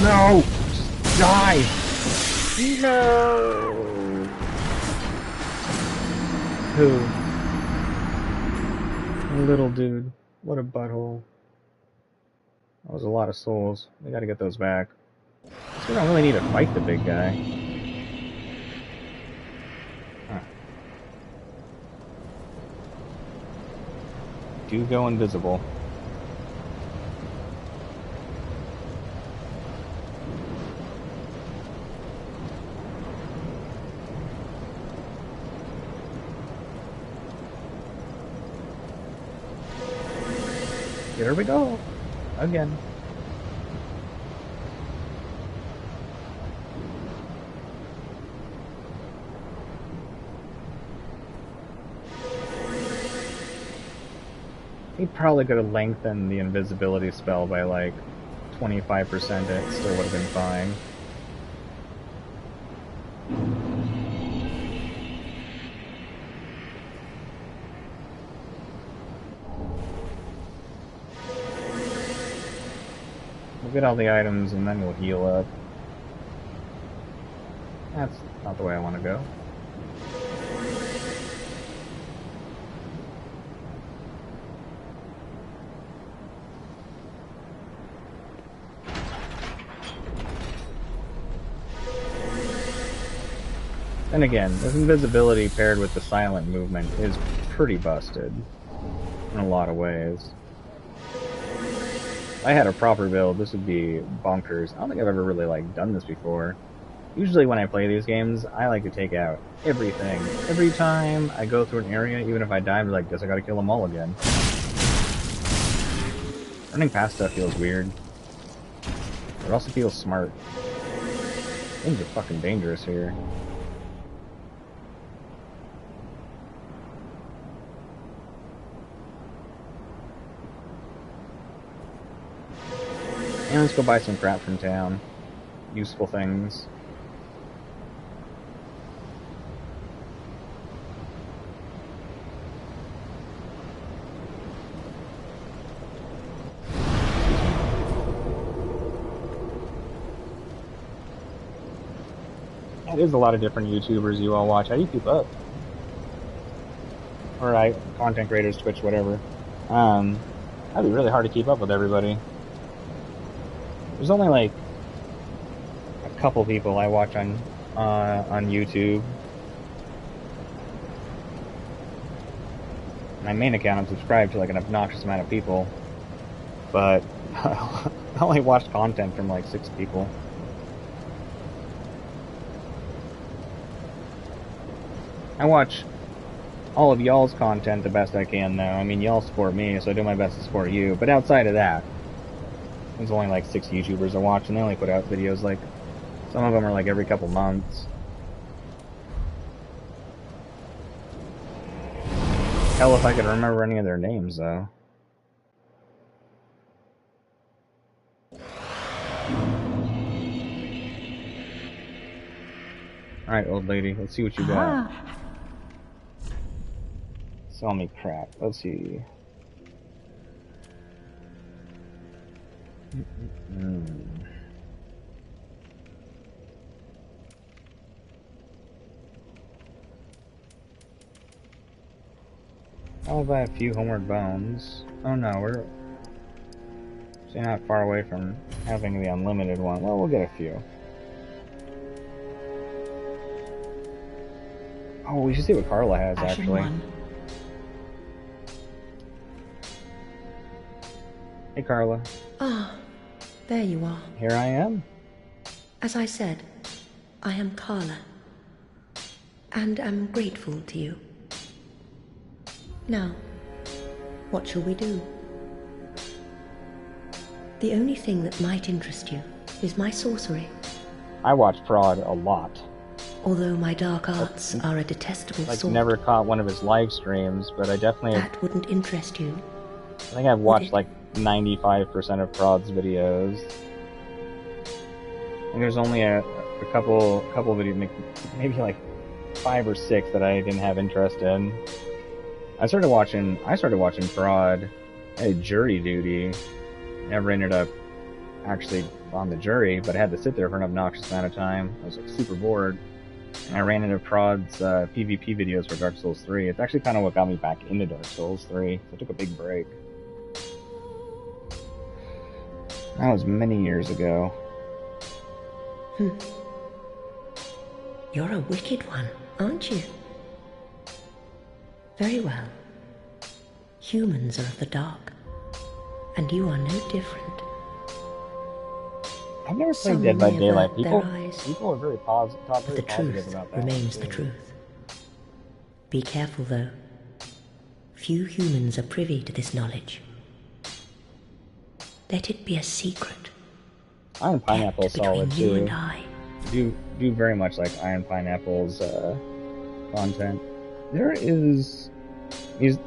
S1: No! Just die! No! Who? Little dude. What a butthole. That was a lot of souls. We gotta get those back. So we don't really need to fight the big guy. Huh. Do go invisible. Here we go. Again. He probably could have lengthened the invisibility spell by like 25%. It still would have been fine. We'll get all the items and then we'll heal up. That's not the way I want to go. And again, this invisibility paired with the silent movement is pretty busted in a lot of ways. If I had a proper build, this would be bonkers. I don't think I've ever really done this before. Usually when I play these games, I like to take out everything. Every time I go through an area, even if I die, I'm like, guess I gotta kill them all again. Running past stuff feels weird. But it also feels smart. Things are fucking dangerous here. And let's go buy some crap from town. Useful things. It is a lot of different YouTubers you all watch. How do you keep up? Or content creators, Twitch, whatever. That'd be really hard to keep up with everybody. There's only like a couple people I watch on YouTube. My main account, I'm subscribed to like an obnoxious amount of people, but I only watched content from like 6 people. I watch all of y'all's content the best I can, though. I mean, y'all support me, so I do my best to support you. But outside of that, there's only like 6 YouTubers I watch, and they only put out videos like, some of them are like every couple months. Hell if I could remember any of their names, though. Alright, old lady, let's see what you got. Sell me crap. Let's see. I'll buy a few homeward bones. Oh no, we're not far away from having the unlimited one. Well, we'll get a few. Oh, we should see what Carla has, actually. Hey, Carla.
S3: Ah, there you are.
S1: Here I am.
S3: As I said, I am Carla, and am grateful to you. Now, what shall we do? The only thing that might interest you is my sorcery.
S1: I watch Prod a lot.
S3: Although my dark arts are a detestable sort.
S1: Never caught one of his live streams, but I definitely...
S3: That wouldn't interest you.
S1: I think I've watched like 95% of Prod's videos. And there's only a couple videos, maybe like 5 or 6 that I didn't have interest in. I started watching Prod. I had jury duty. Never ended up actually on the jury, but I had to sit there for an obnoxious amount of time. I was like super bored. And I ran into Prod's PvP videos for Dark Souls 3. It's actually kind of what got me back into Dark Souls 3. So I took a big break. That was many years ago.
S3: You're a wicked one, aren't you? Very well. Humans are of the dark, and you are no different.
S1: I've never played Dead by Daylight. People are very
S3: But
S1: very
S3: the
S1: positive
S3: truth
S1: about that.
S3: remains the truth. Be careful, though. Few humans are privy to this knowledge. Let it be a secret.
S1: Iron Pineapple's solid
S3: between you
S1: too.
S3: and I.
S1: Do very much like Iron Pineapple's content. There is his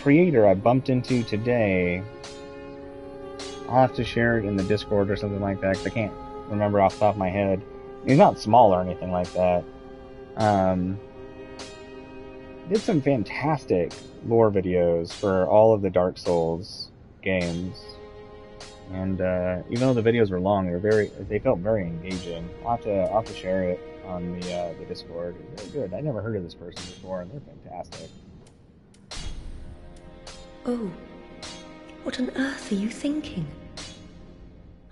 S1: creator I bumped into today. I'll have to share it in the Discord or something like that, 'cause I can't remember off the top of my head. He's not small or anything like that. Did some fantastic lore videos for all of the Dark Souls games. And even though the videos were long, they felt very engaging. I'll have to share it on the Discord. It's very good. I never heard of this person before, and they're fantastic.
S3: Oh, what on earth are you thinking?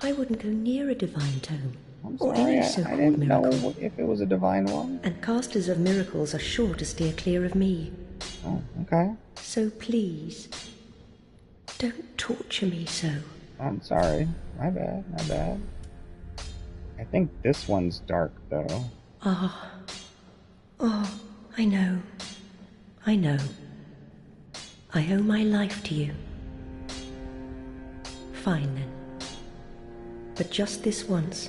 S3: I wouldn't go near a divine tome.
S1: I'm
S3: or
S1: sorry,
S3: any
S1: I
S3: so-called
S1: didn't
S3: miracle.
S1: know if it was a divine one.
S3: And casters of miracles are sure to steer clear of me.
S1: Oh, okay.
S3: So please, don't torture me so.
S1: I'm sorry. My bad. I think this one's dark, though.
S3: Oh, I know. I owe my life to you. Fine, then. But just this once,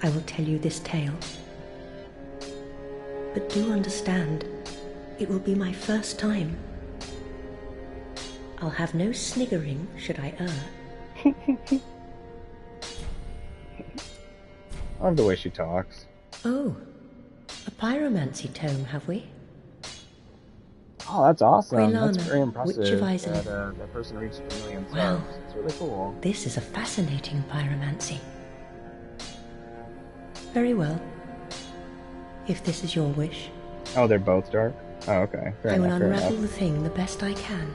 S3: I will tell you this tale. But do understand, it will be my first time. I'll have no sniggering should I err.
S1: I love the way she talks.
S3: Oh, a pyromancy tome, have we?
S1: Oh, that's awesome. That's
S3: Quelana,
S1: very impressive
S3: Witch of Islay.
S1: that person reached 1 million subs.
S3: Well,
S1: It's really cool.
S3: This is a fascinating pyromancy. Very well. If this is your wish,
S1: Oh, they're both dark? Oh, okay. Fair
S3: I will
S1: enough, fair
S3: unravel
S1: enough.
S3: the thing the best I can.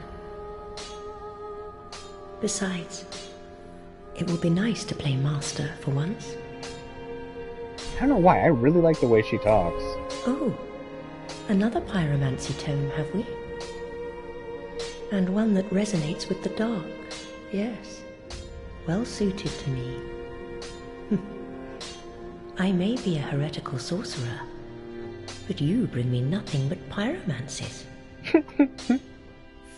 S3: Besides, it will be nice to play master for once.
S1: I don't know why, I really like the way she talks.
S3: Oh, another pyromancy tome, have we? And one that resonates with the dark, yes. Well suited to me. I may be a heretical sorcerer, but you bring me nothing but pyromancies.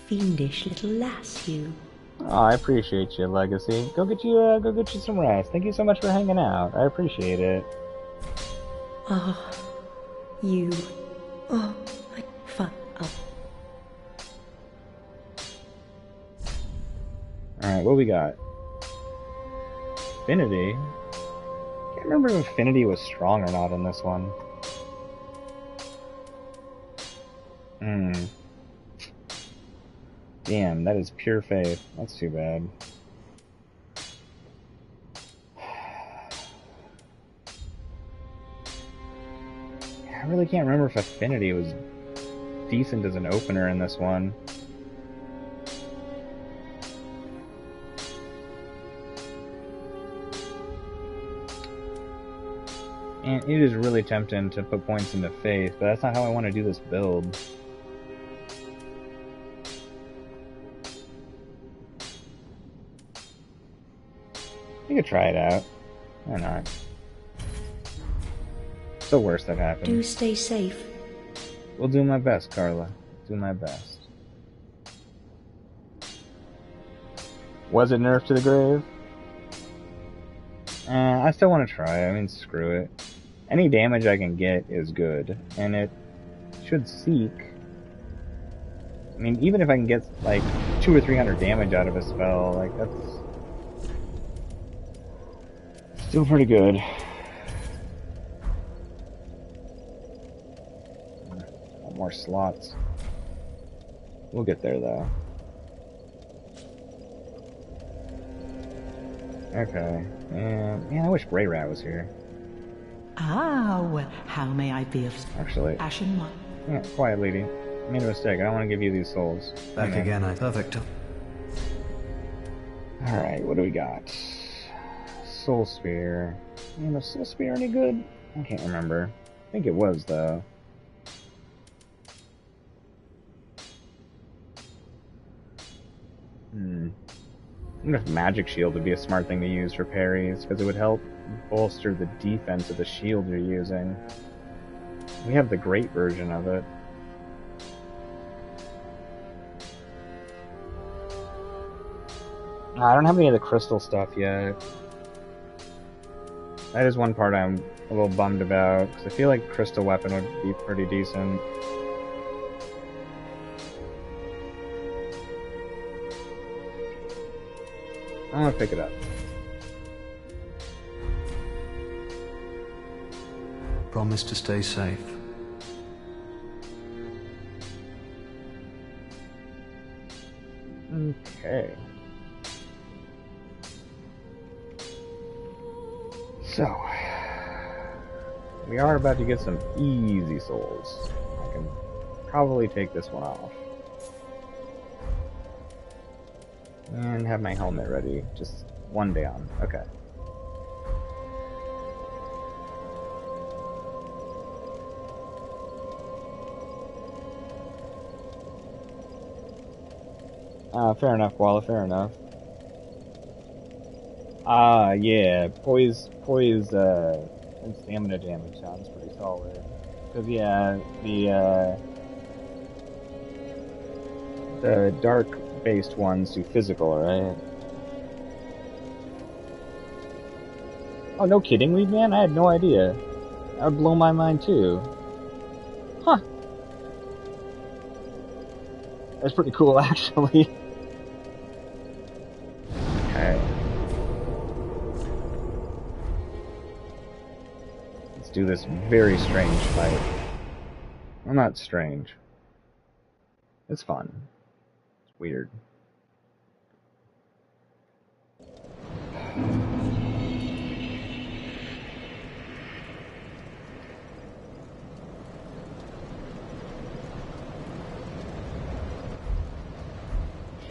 S3: Fiendish little lass, you.
S1: Oh, I appreciate you, Legacy. Go get you some rest. Thank you so much for hanging out. I appreciate it.
S3: Ah, you. Oh, fun. Oh.
S1: Alright, what we got? Affinity? Can't remember if Affinity was strong or not in this one. Damn, that is pure faith. That's too bad. I really can't remember if Affinity was decent as an opener in this one. And it is really tempting to put points into faith, but that's not how I want to do this build. You could try it out. Why not? It's the worst that happened.
S3: Do stay safe.
S1: We'll do my best, Carla. Do my best. Was it nerfed to the grave? I still want to try. I mean, screw it. Any damage I can get is good, and it should seek. I mean, even if I can get like 200 or 300 damage out of a spell, like that's still pretty good. Want more slots. We'll get there though. Okay. Man, I wish Grey Rat was here.
S6: Ah, well, how may I be of
S1: Actually,
S6: Ashen One?
S1: yeah, quiet lady. I made a mistake. I don't want to give you these souls.
S7: Back again, perfect.
S1: Alright, what do we got? Soul Spear. Man, was Soul Spear any good? I can't remember. I think it was, though. I wonder if Magic Shield would be a smart thing to use for parries, because it would help bolster the defense of the shield you're using. We have the great version of it. I don't have any of the crystal stuff yet. That is one part I'm a little bummed about, because I feel like crystal weapon would be pretty decent. I'm gonna pick it up.
S7: Promise to stay safe.
S1: Okay. So, we are about to get some easy souls. I can probably take this one off. And have my helmet ready. Just one down. Okay. Fair enough, Koala, fair enough. Yeah, poise, and stamina damage sounds pretty solid. Because, yeah, the dark-based ones do physical, right? Oh, no kidding, Lead Man? I had no idea. That would blow my mind, too. Huh. That's pretty cool, actually. Okay. Let's do this very strange fight. Well, not strange. It's fun. It's weird.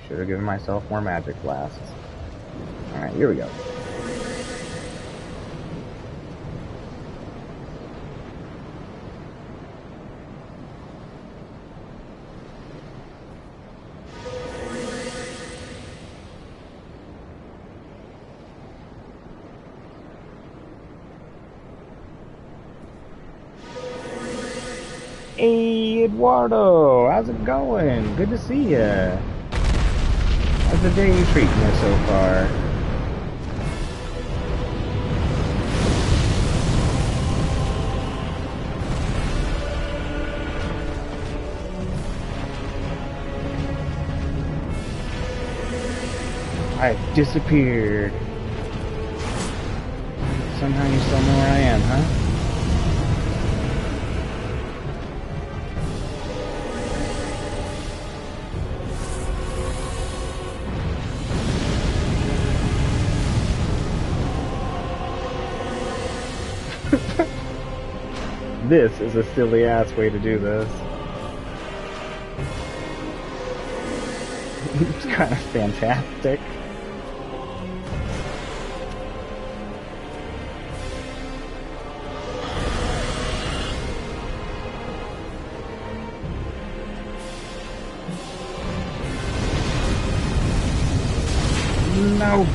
S1: Should have given myself more magic blasts. Alright, here we go. Hey, Eduardo, how's it going? Good to see ya. How's the day treating you so far? I've disappeared. Somehow you still know where I am, huh? This is a silly ass way to do this. It's kind of fantastic. No.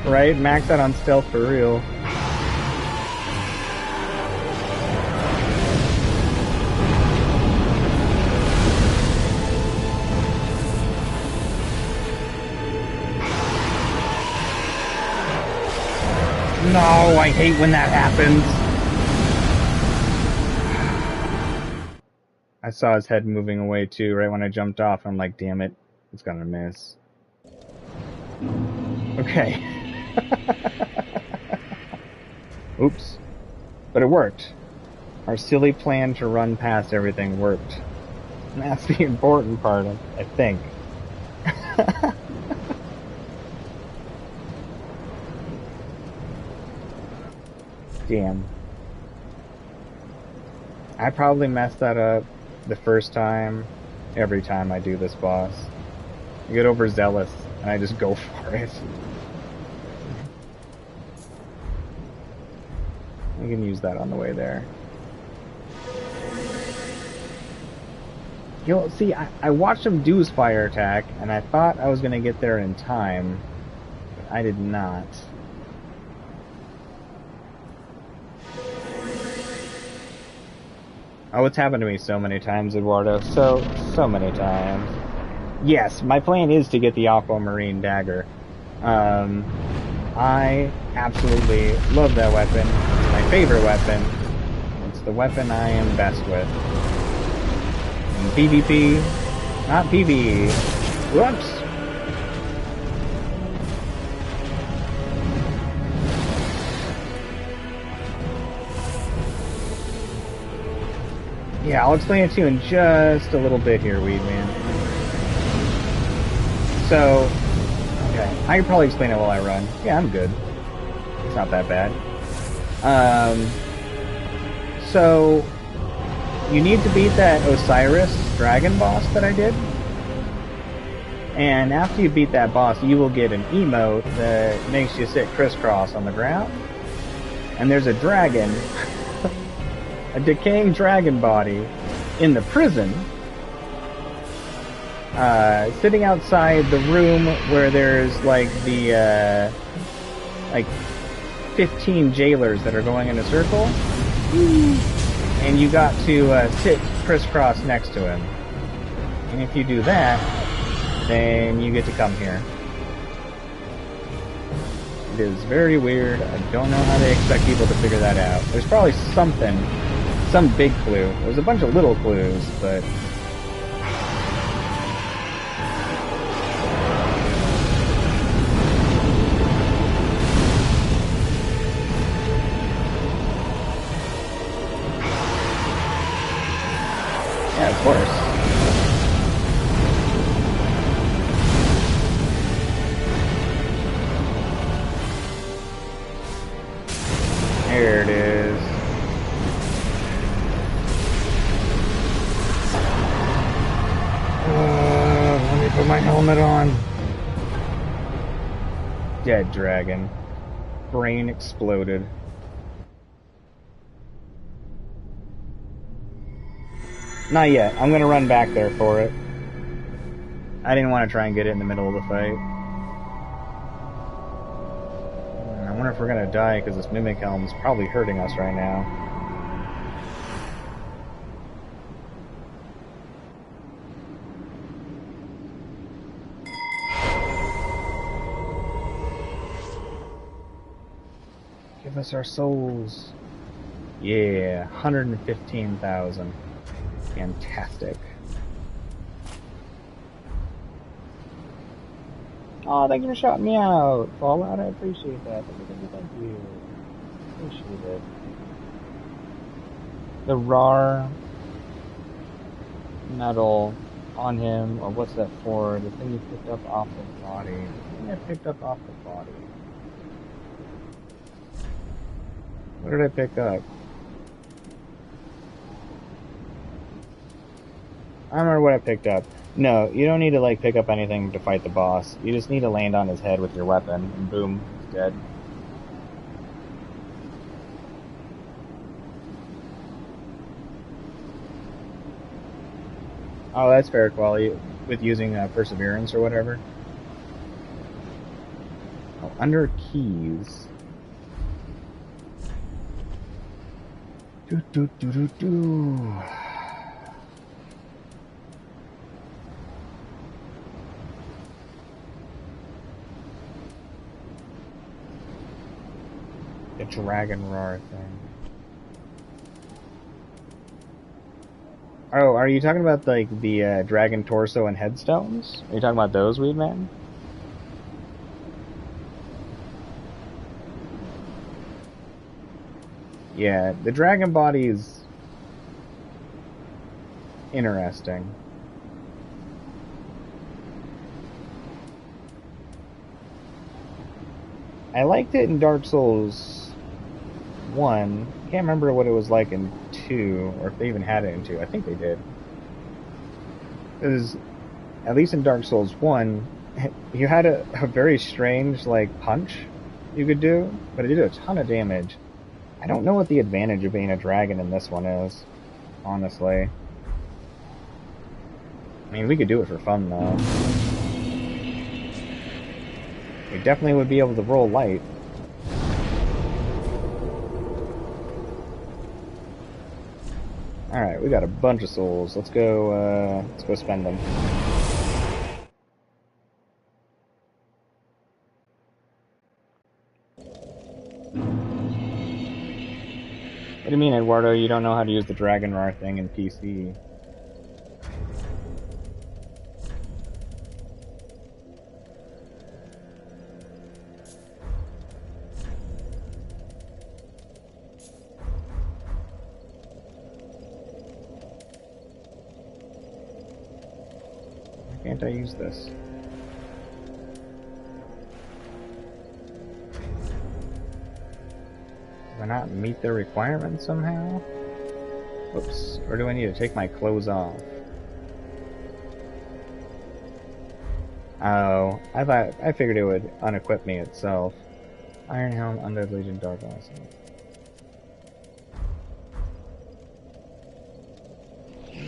S1: Right? Max out on stealth for real. No, I hate when that happens. I saw his head moving away too, right when I jumped off. I'm like, damn it, it's gonna miss. Okay. Oops. But it worked. Our silly plan to run past everything worked. And that's the important part, I think. Damn. I probably messed that up the first time, every time I do this boss. I get overzealous, and I just go for it. I can use that on the way there. You know, see, I watched him do his fire attack, and I thought I was going to get there in time, but I did not. Oh, it's happened to me so many times, Eduardo. So many times. Yes, my plan is to get the Aquamarine Dagger. I absolutely love that weapon. It's my favorite weapon. It's the weapon I am best with. In PvP, not PvE. Whoops! Yeah, I'll explain it to you in just a little bit here, Weed Man. So, okay, I can probably explain it while I run. Yeah, I'm good. It's not that bad. So, you need to beat that Osiris dragon boss that I did. And after you beat that boss, you will get an emote that makes you sit crisscross on the ground. And there's a dragon, a decaying dragon body, in the prison, sitting outside the room where there's like the, like 15 jailers that are going in a circle. And you got to sit crisscross next to him. And if you do that, then you get to come here. It is very weird. I don't know how they expect people to figure that out. There's probably something, some big clue. There's a bunch of little clues, but... yeah, of course. helmet on. Dead dragon. Brain exploded. Not yet. I'm gonna run back there for it. I didn't want to try and get it in the middle of the fight. I wonder if we're gonna die because this Mimic Helm's probably hurting us right now. Give us our souls. Yeah, 115,000. Fantastic. Oh, thank you for shouting me out, Fallout. I appreciate that. Thank you. Appreciate it. The RAR metal on him, or what's that for? The thing you picked up off the body. The thing I picked up off the body. What did I pick up? I remember what I picked up. No, you don't need to like pick up anything to fight the boss. You just need to land on his head with your weapon, and boom, he's dead. Oh, that's fair quality with using perseverance or whatever. Oh, under keys. Do do do do do. The dragon roar thing. Oh, are you talking about like the dragon torso and headstones? Are you talking about those, Weed Man? Yeah, the dragon body is interesting. I liked it in Dark Souls 1. Can't remember what it was like in 2, or if they even had it in 2. I think they did. Because, at least in Dark Souls 1, you had a very strange, like, punch you could do, but it did a ton of damage. I don't know what the advantage of being a dragon in this one is, honestly. I mean, we could do it for fun, though. We definitely would be able to roll light. Alright, we got a bunch of souls. Let's go spend them. What do you mean, Eduardo? You don't know how to use the Dragon Roar thing in PC? Why can't I use this? Do I not meet the requirements somehow? Oops. Or do I need to take my clothes off? Oh, I figured it would unequip me itself. Iron Helm, Undead Legion, Dark Awesome.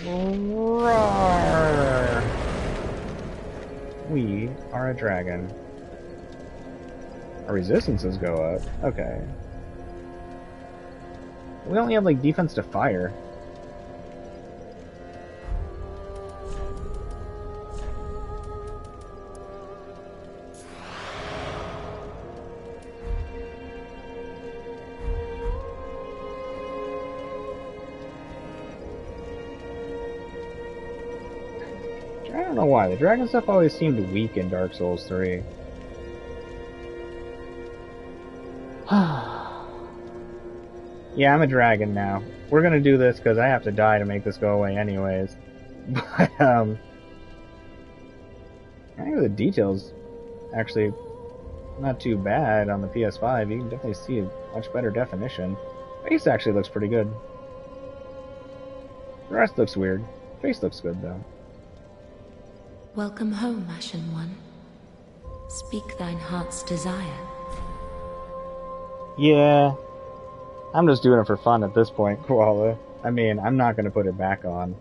S1: Roar! We are a dragon. Our resistances go up. Okay. We only have like defense to fire. I don't know why. The dragon stuff always seemed weak in Dark Souls 3. Yeah, I'm a dragon now. We're gonna do this because I have to die to make this go away anyways. But, I think the details actually not too bad on the PS5. You can definitely see a much better definition. Face actually looks pretty good. The rest looks weird. Face looks good, though.
S5: Welcome home, Ashen One. Speak thine heart's desire.
S1: Yeah, I'm just doing it for fun at this point, Koala. I mean, I'm not going to put it back on.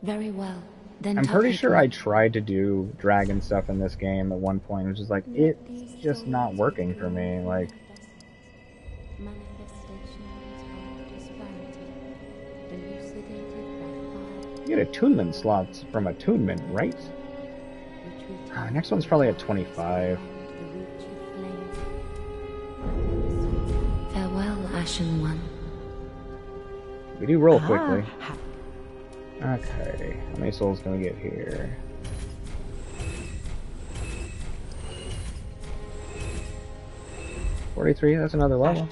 S5: Very well. Then
S1: I'm pretty sure I
S5: Tuthaken.
S1: tried to do dragon stuff in this game at one point. It was just like, it's just not working for me. Like, you get attunement slots from attunement, right? Next one's probably at 25.
S5: Farewell, Ashen One.
S1: We do roll quickly. Okay, how many souls can we get here? $43, that's another level.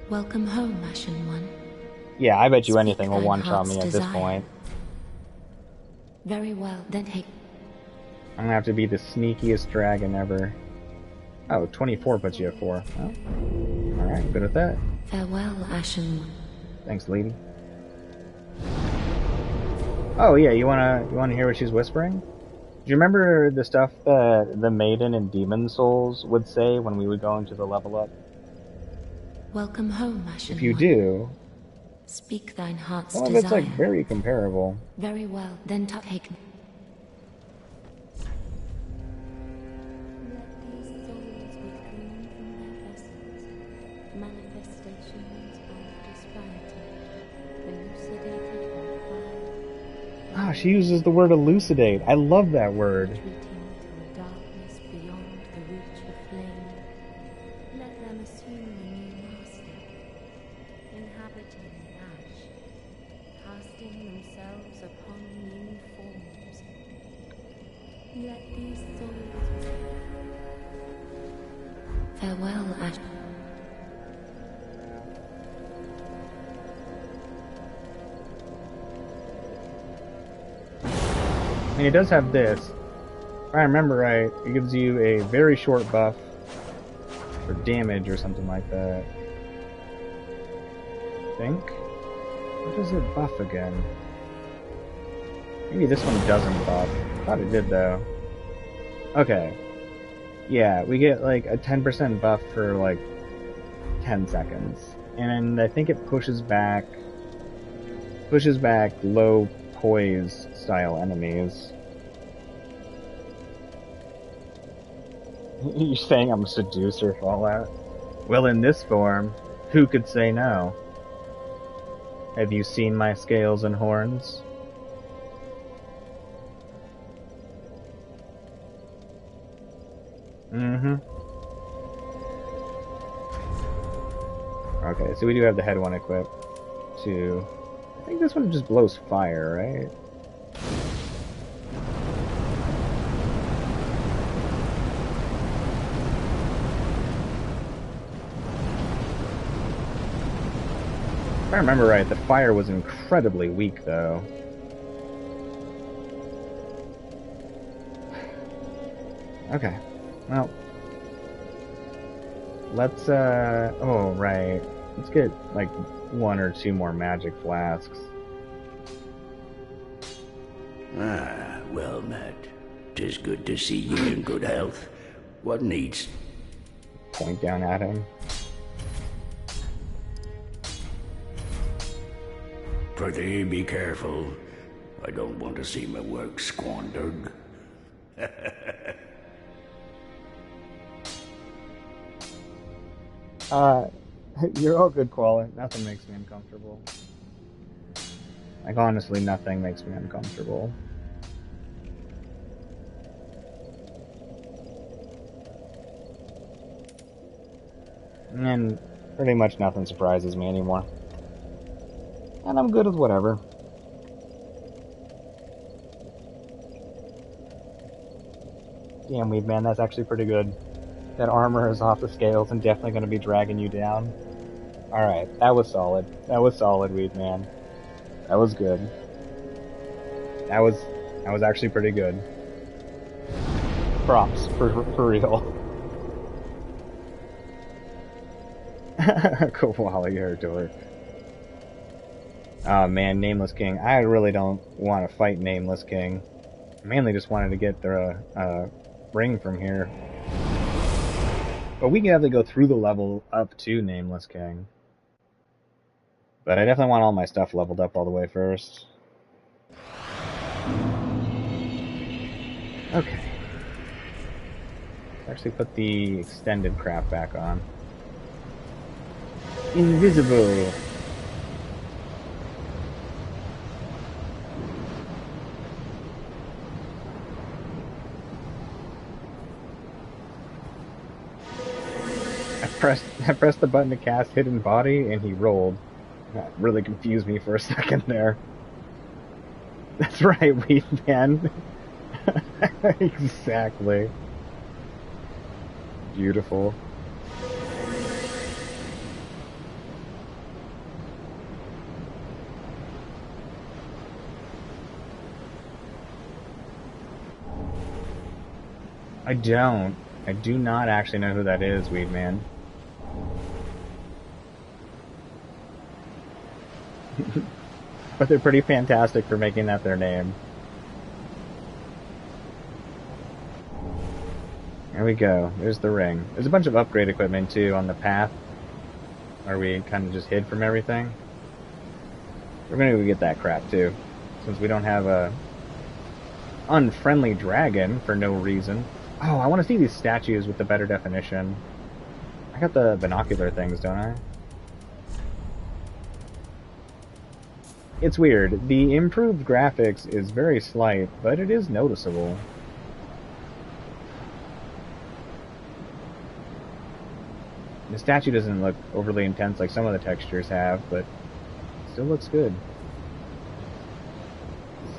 S5: Welcome home, Ashen One.
S1: Yeah, I bet you
S5: Speak
S1: anything will
S5: thine
S1: one-shot me
S5: heart's
S1: at this
S5: desire.
S1: point.
S5: Very well, then take.
S1: I'm gonna have to be the sneakiest dragon ever. Oh, 24 puts you at 4. Well, alright, good at that.
S5: Farewell, Ashen One.
S1: Thanks, lady. Oh yeah, you wanna hear what she's whispering? Do you remember the stuff that the Maiden and Demon Souls would say when we would go into the level up?
S5: Welcome home, Ashen
S1: If you
S5: One.
S1: do,
S5: Speak thine heart's
S1: some of
S5: desire.
S1: it's like very comparable.
S5: Very well, then Tuthaken.
S1: Ah, she uses the word elucidate. I love that word.
S5: Retreating to a darkness beyond the reach of flame. Let them assume a new master, inhabiting ash, casting themselves upon new forms. Let these souls. Farewell, Ash.
S1: I mean, it does have this. If I remember right, it gives you a very short buff for damage or something like that. I think. What does it buff again? Maybe this one doesn't buff. I thought it did though. Okay. Yeah, we get like a 10% buff for like 10 seconds. And I think it pushes back low poise style enemies. You're saying I'm a seducer, Fallout? Well, in this form, who could say no? Have you seen my scales and horns? Mm-hmm. Okay, so we do have the head one equipped to... I think this one just blows fire, right? If I remember right, the fire was incredibly weak, though. Okay, well... Let's, oh, right. Let's get, like, 1 or 2 more magic flasks.
S4: Ah, well met. 'Tis good to see you in good health. What needs?
S1: Point down at him.
S4: Prithee, be careful. I don't want to see my work squandered.
S1: You're all good, Koala. Nothing makes me uncomfortable. Like, honestly, nothing makes me uncomfortable. And pretty much nothing surprises me anymore. And I'm good with whatever. Damn, Weed Man, that's actually pretty good. That armor is off the scales and definitely going to be dragging you down. Alright, that was solid. That was solid, Weed Man. That was good. That was actually pretty good. Props, for real. Koala, you're a dork. Oh man, Nameless King. I really don't want to fight Nameless King. Mainly just wanted to get the ring from here. But we can definitely go through the level up to Nameless King. But I definitely want all my stuff leveled up all the way first. Okay. Let's actually put the extended crap back on. Invisible! I pressed the button to cast Hidden Body, and he rolled. That really confused me for a second there. That's right, Weed Man. Exactly. Beautiful. I don't. I do not actually know who that is, Weed Man. But they're pretty fantastic for making that their name. There we go. There's the ring. There's a bunch of upgrade equipment, too, on the path. Where we kind of just hid from everything. We're going to go get that crap, too. Since we don't have a unfriendly dragon for no reason. Oh, I want to see these statues with the better definition. I got the binocular things, don't I? It's weird. The improved graphics is very slight, but it is noticeable. The statue doesn't look overly intense like some of the textures have, but it still looks good.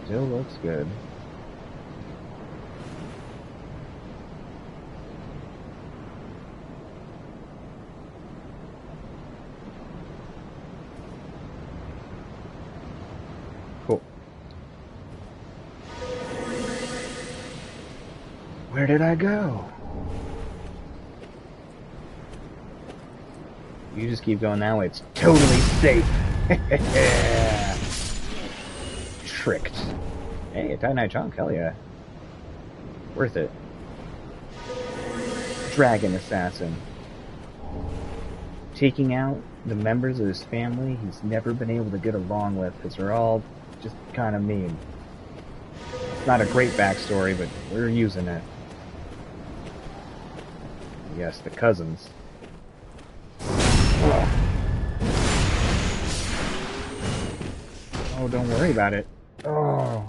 S1: Still looks good. Cool. Where did I go? You just keep going that way. It's totally safe. Tricked. Hey, a Titanite chunk. Hell yeah. Worth it. Dragon assassin. Taking out the members of his family he's never been able to get along with because they're all just kind of mean. It's not a great backstory, but we're using it. Yes, the cousins. Oh, don't worry about it. Oh.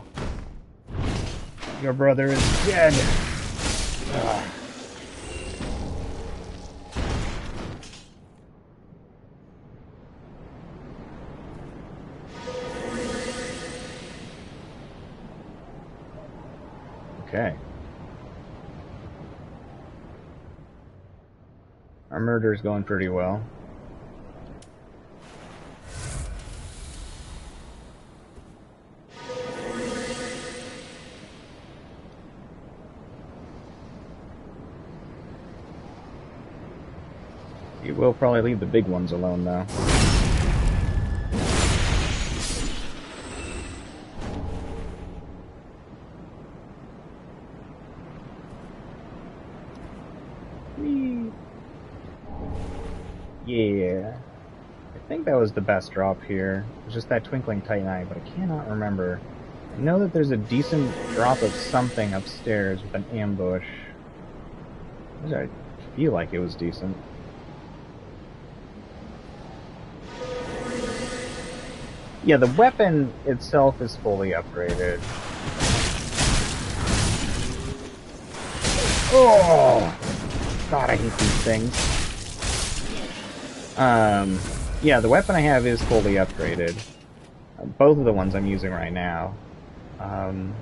S1: Your brother is dead. Ugh. Okay. Our murder's going pretty well. You will probably leave the big ones alone, though. Whee. Yeah. I think that was the best drop here. It was just that twinkling titanite, but I cannot remember. I know that there's a decent drop of something upstairs with an ambush. I feel like it was decent. Yeah, the weapon itself is fully upgraded. Oh! God, I hate these things. Yeah, the weapon I have is fully upgraded. Both of the ones I'm using right now. When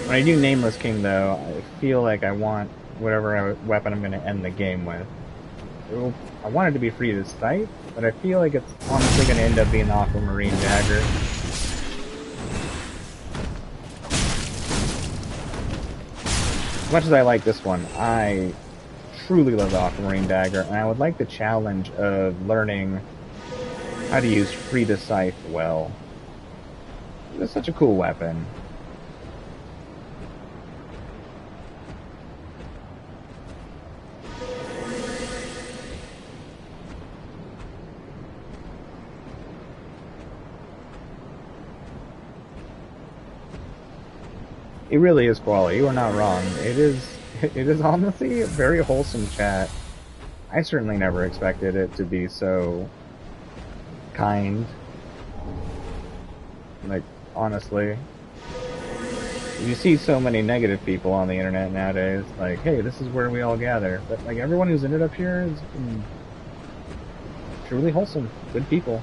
S1: I do Nameless King, though, I feel like I want whatever weapon I'm going to end the game with. I want it to be free to sight, but I feel like it's honestly going to end up being the Aquamarine Dagger. As much as I like this one, I truly love the Aquamarine Dagger, and I would like the challenge of learning how to use free to scythe well. It's such a cool weapon. It really is quality. You are not wrong. It is. It is honestly a very wholesome chat. I certainly never expected it to be so kind. Like, honestly. You see so many negative people on the internet nowadays. Like, hey, this is where we all gather. But, like, everyone who's ended up here is truly wholesome. Good people.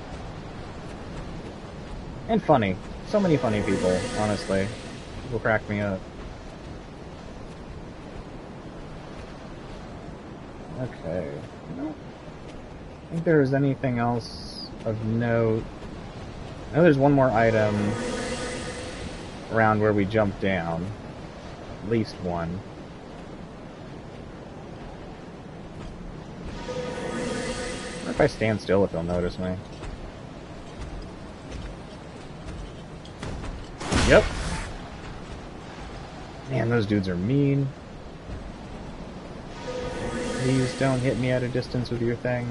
S1: And funny. So many funny people, honestly. People crack me up. Okay. I don't think there's anything else of note. I know there's one more item around where we jumped down. At least one. I wonder if I stand still if they'll notice me. Yep. Man, those dudes are mean. Please don't hit me at a distance with your thing.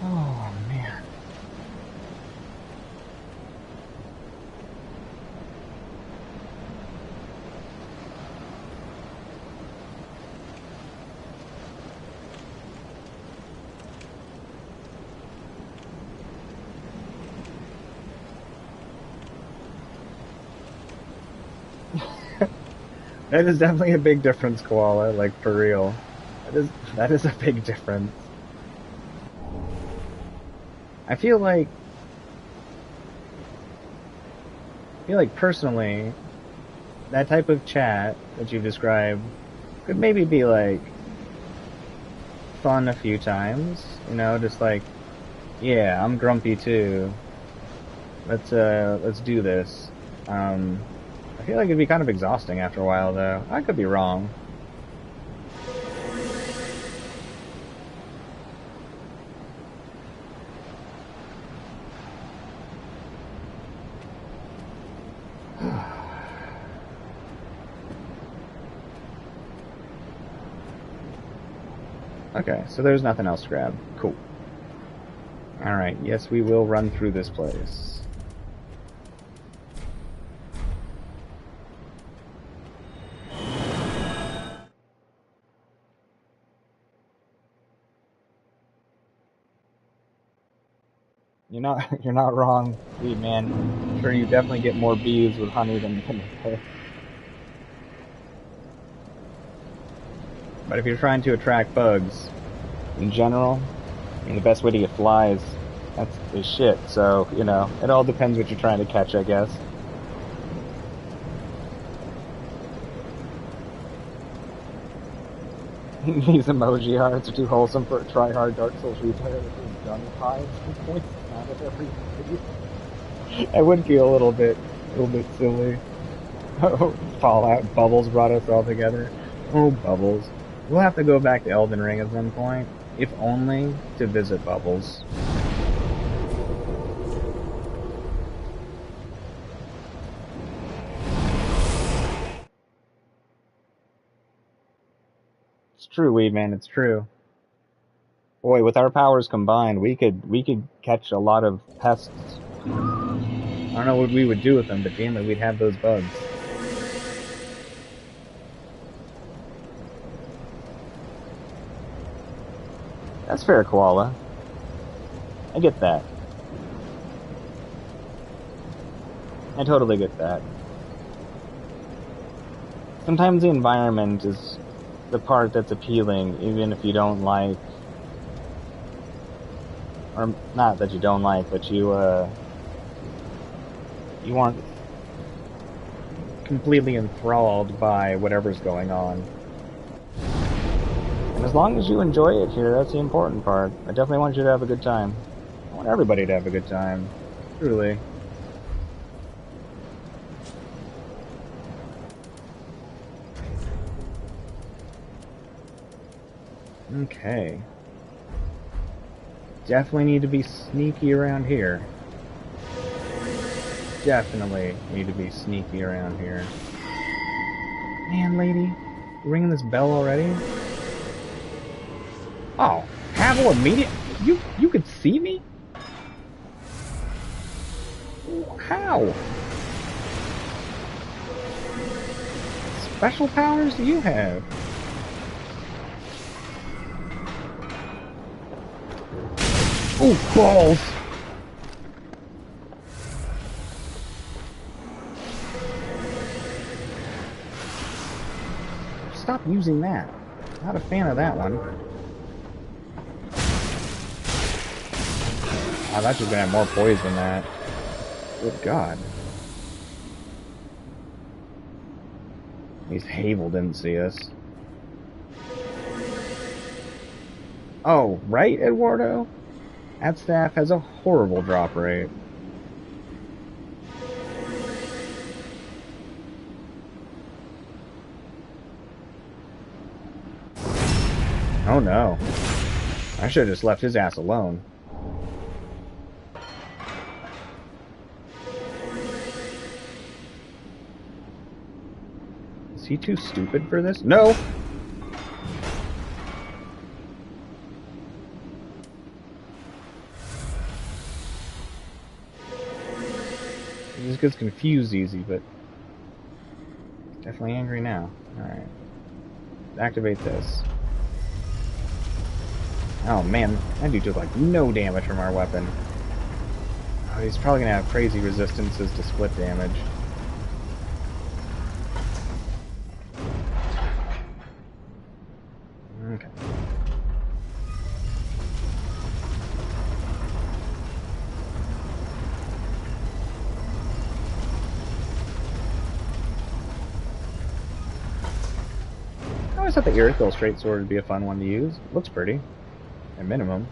S1: Oh, man. That is definitely a big difference, Koala, like, for real. That is a big difference. I feel like personally, that type of chat that you've described could maybe be like fun a few times, you know, just like, yeah, I'm grumpy too. Let's do this. I feel like it'd be kind of exhausting after a while, though. I could be wrong. Okay, so there's nothing else to grab. Cool. Alright, yes, we will run through this place. You're not wrong, Bee man. I'm sure you definitely get more bees with honey than honey. But if you're trying to attract bugs, in general, I mean, the best way to get flies, is shit. So, you know, it all depends what you're trying to catch, I guess. These emoji hearts are too wholesome for a try-hard Dark Souls replayer that is done pies and points out of every video. I would feel a little bit silly. Oh, Fallout Bubbles brought us all together. Oh, Bubbles. We'll have to go back to Elden Ring at some point, if only to visit Bubbles. It's true, Weed Man, it's true. Boy, with our powers combined, we could catch a lot of pests. I don't know what we would do with them, but damn it, we'd have those bugs. That's fair, Koala. I get that. I totally get that. Sometimes the environment is the part that's appealing, even if you don't like, or not that you don't like, but you aren't completely enthralled by whatever's going on. And as long as you enjoy it here, that's the important part. I definitely want you to have a good time. I want everybody to have a good time. Truly. Okay. Definitely need to be sneaky around here. Definitely need to be sneaky around here. Man, lady, you ringing this bell already? Oh, Havel immediate. You could see me? How? Special powers do you have? Oh, balls! Stop using that. Not a fan of that one. I thought you were gonna have more poise than that. Good God. At least Havel didn't see us. Oh, right, Eduardo? That staff has a horrible drop rate. Oh no. I should have just left his ass alone. Is he too stupid for this? No! He just gets confused easy, but definitely angry now. Alright. Activate this. Oh man, that dude took like no damage from our weapon. Oh, he's probably gonna have crazy resistances to split damage. Okay. I always thought the Irithyll straight sword would be a fun one to use. Looks pretty. At minimum.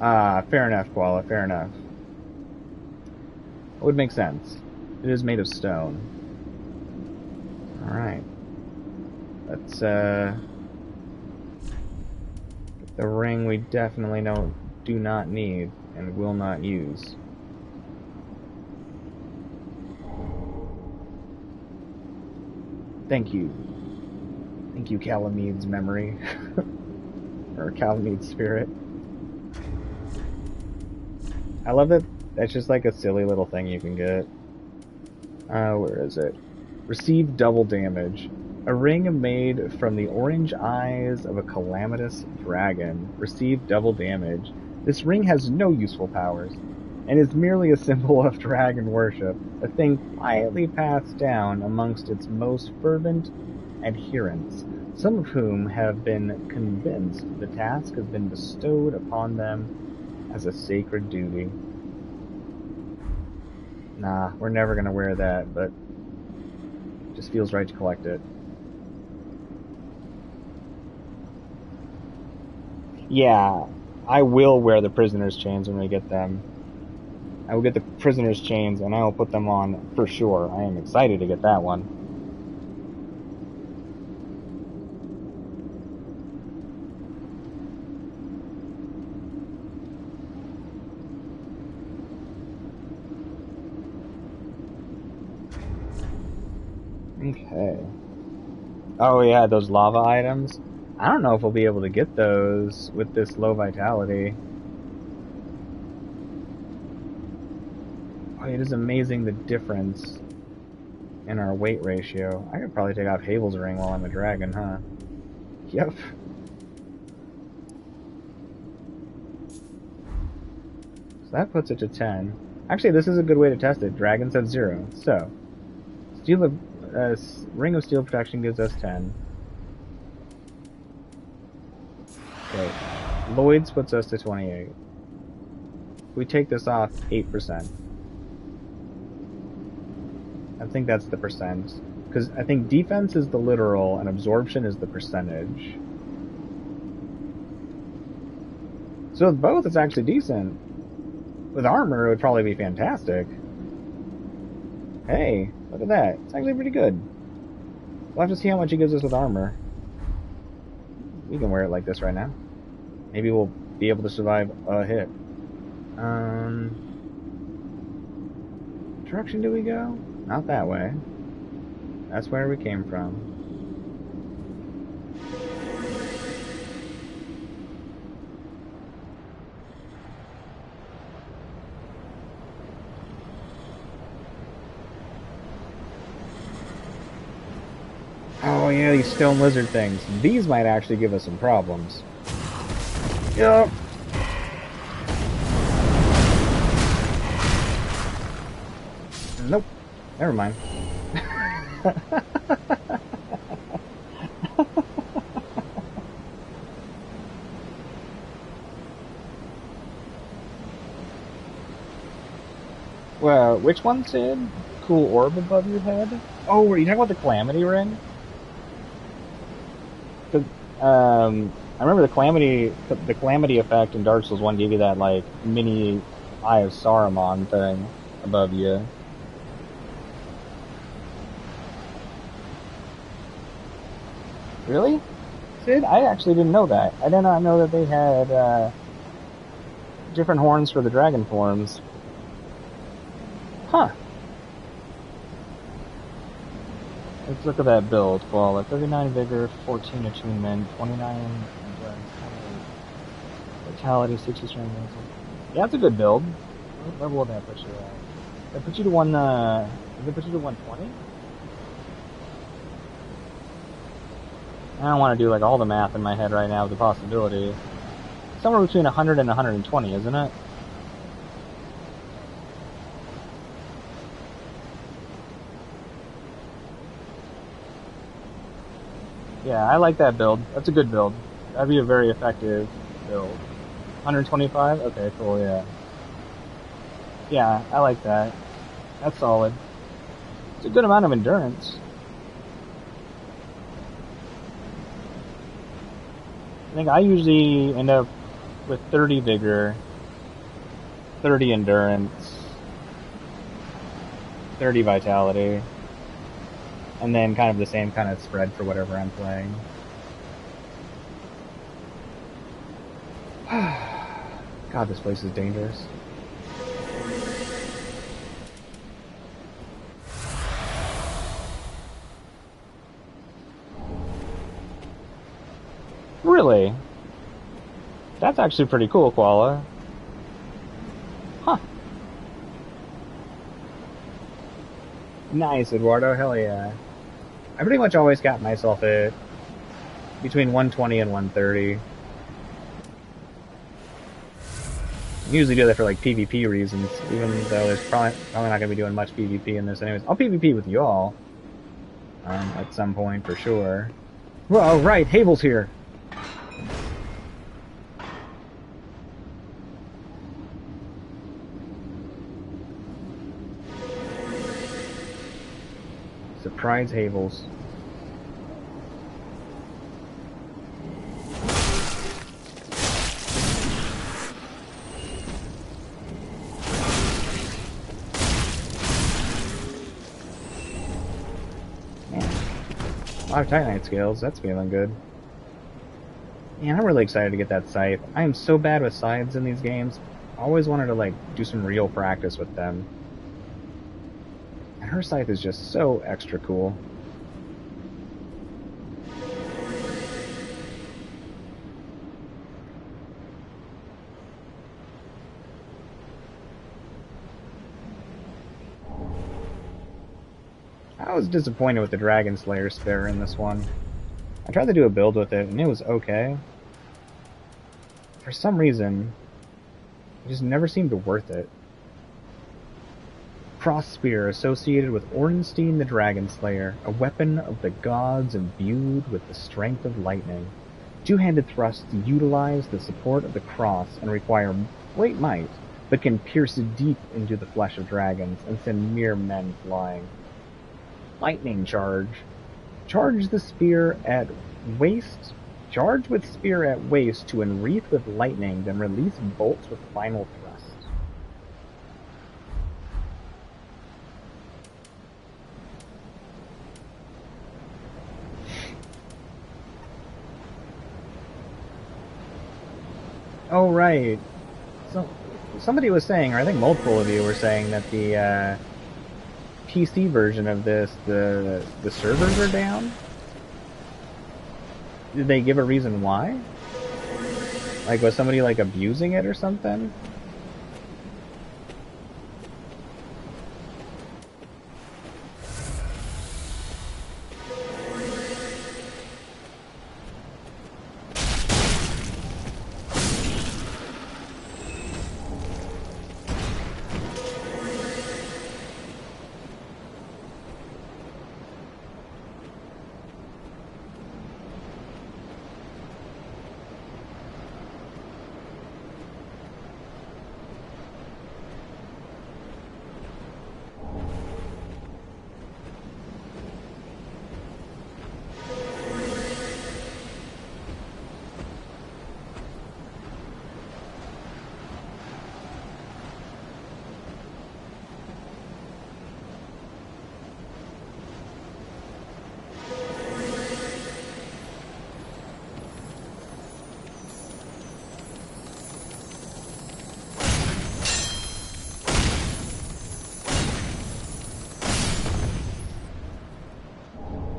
S1: Ah, fair enough, Koala, fair enough. It would make sense. It is made of stone. Alright. Let's, get the ring we definitely do not need and will not use. Thank you. Thank you, Calamede's memory. Or Calamede's spirit. I love that that's just like a silly little thing you can get. Where is it? Receive double damage. A ring made from the orange eyes of a calamitous dragon. Receive double damage. This ring has no useful powers, and is merely a symbol of dragon worship, a thing quietly passed down amongst its most fervent adherents, some of whom have been convinced the task has been bestowed upon them as a sacred duty. Nah, we're never gonna wear that, but it just feels right to collect it. Yeah, I will wear the prisoner's chains when we get them. I will get the prisoner's chains and I will put them on for sure. I am excited to get that one. Okay. Oh yeah, those lava items. I don't know if we'll be able to get those with this low vitality. Oh, it is amazing the difference in our weight ratio. I could probably take off Havel's ring while I'm a dragon, huh? Yep. So that puts it to 10. Actually, this is a good way to test it. Dragons have 0. So, Ring of Steel Protection gives us 10. Okay. Lloyd's puts us to 28. If we take this off, 8%. I think that's the percent. Because I think defense is the literal and absorption is the percentage. So with both, it's actually decent. With armor, it would probably be fantastic. Hey, look at that. It's actually pretty good. We'll have to see how much he gives us with armor. We can wear it like this right now. Maybe we'll be able to survive a hit. Direction do we go? Not that way. That's where we came from. Oh yeah, these stone lizard things. These might actually give us some problems. Yup. Nope. Never mind. Well, which one, Sid? Cool orb above your head? Oh, were you talking about the Calamity Ring? I remember the Calamity effect in Dark Souls 1 gave you that, like, mini Eye of Saruman thing above you. Really? Sid? I actually didn't know that. I did not know that they had, different horns for the dragon forms. Huh. Let's look at that build. Well, 39 vigor, 14 attunement, 29 endurance, 28 vitality, 60 strength. Yeah, that's a good build. Where will that put you at? That put you to does it put you to 120? I don't want to do like all the math in my head right now with the possibility. Somewhere between 100 and 120, isn't it? Yeah, I like that build. That's a good build. That'd be a very effective build. 125? Okay, cool, yeah. Yeah, I like that. That's solid. It's a good amount of endurance. I think I usually end up with 30 vigor, 30 endurance, 30 vitality, and then kind of the same kind of spread for whatever I'm playing. God, this place is dangerous. Really? That's actually pretty cool, Koala. Huh. Nice, Eduardo. Hell yeah. I pretty much always got myself at between 120 and 130. I usually do that for like PvP reasons, even though there's probably not going to be doing much PvP in this anyways. I'll PvP with y'all at some point for sure. Well, right, Havel's here. Surprise Havels. A lot of Titanite scales, that's feeling good. Man, I'm really excited to get that scythe. I am so bad with scythes in these games. I always wanted to like do some real practice with them. And her scythe is just so extra cool. I was disappointed with the Dragon Slayer spare in this one. I tried to do a build with it, and it was okay. For some reason, it just never seemed worth it. Cross Spear associated with Ornstein the Dragon Slayer, a weapon of the gods imbued with the strength of lightning. Two-handed thrusts utilize the support of the cross and require great might, but can pierce deep into the flesh of dragons and send mere men flying. Lightning Charge. Charge the spear at waist. Charge with spear at waist to enwreath with lightning, then release bolts with final thrust. Oh, right. So, somebody was saying, or I think multiple of you were saying that the PC version of this, the servers are down. Did they give a reason why? Like, was somebody like abusing it or something?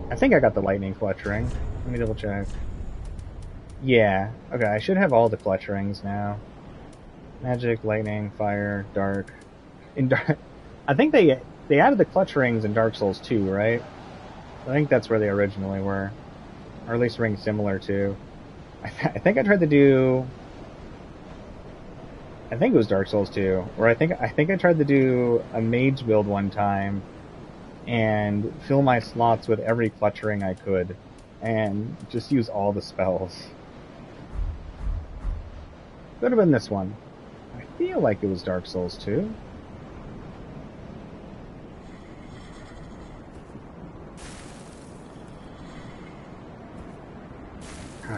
S1: I think I got the lightning clutch ring. Let me double check. Yeah. Okay, I should have all the clutch rings now. Magic, lightning, fire, dark. In dark, I think they added the clutch rings in Dark Souls 2, right? I think that's where they originally were, or at least rings similar to. I think I tried to do. I think it was Dark Souls 2, or I think I tried to do a mage build one time, and fill my slots with every clutch ring I could, and just use all the spells. Could have been this one. I feel like it was Dark Souls 2.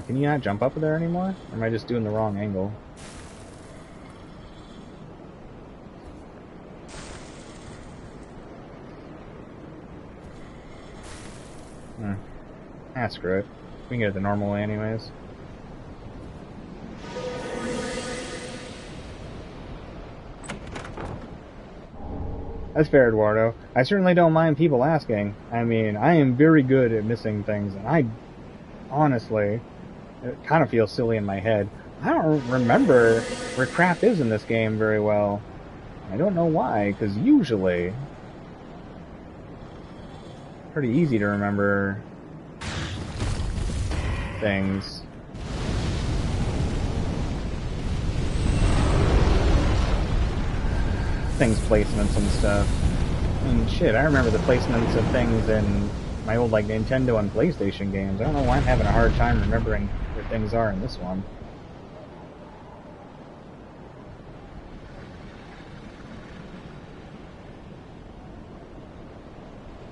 S1: Can you not jump up there anymore? Or am I just doing the wrong angle? Screw it. We can get it the normal way anyways. That's fair, Eduardo. I certainly don't mind people asking. I mean, I am very good at missing things, and I honestly, it kind of feels silly in my head. I don't remember where crap is in this game very well. I don't know why, because usually pretty easy to remember things. Things placements and stuff. And shit, I remember the placements of things in my old like Nintendo and PlayStation games. I don't know why I'm having a hard time remembering where things are in this one.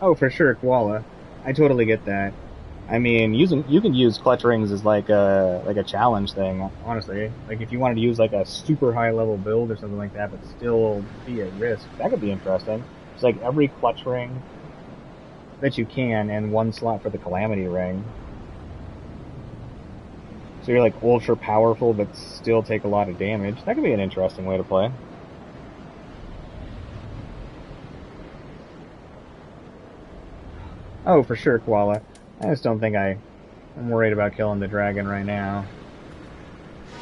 S1: Oh, for sure, Koala. I totally get that. I mean, you can use clutch rings as like a challenge thing. Honestly, like if you wanted to use like a super high level build or something like that, but still be at risk, that could be interesting. It's like every clutch ring that you can, and one slot for the calamity ring. So you're like ultra powerful, but still take a lot of damage. That could be an interesting way to play. Oh, for sure, Koala. I just don't think I'm worried about killing the dragon right now.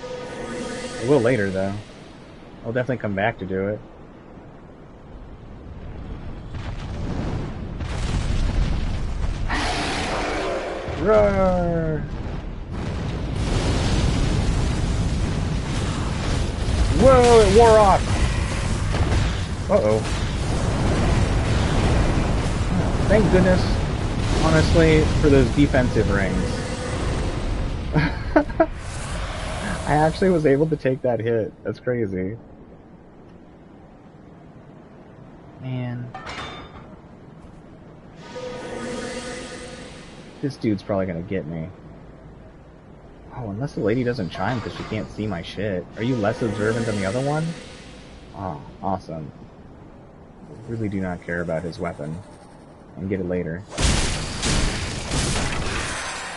S1: I will later, though. I'll definitely come back to do it. Roar! Whoa, it wore off! Uh-oh. Oh, thank goodness, honestly, for those defensive rings. I actually was able to take that hit. That's crazy. Man. This dude's probably gonna get me. Oh, unless the lady doesn't chime because she can't see my shit. Are you less observant than the other one? Oh, awesome. I really do not care about his weapon. I can get it later.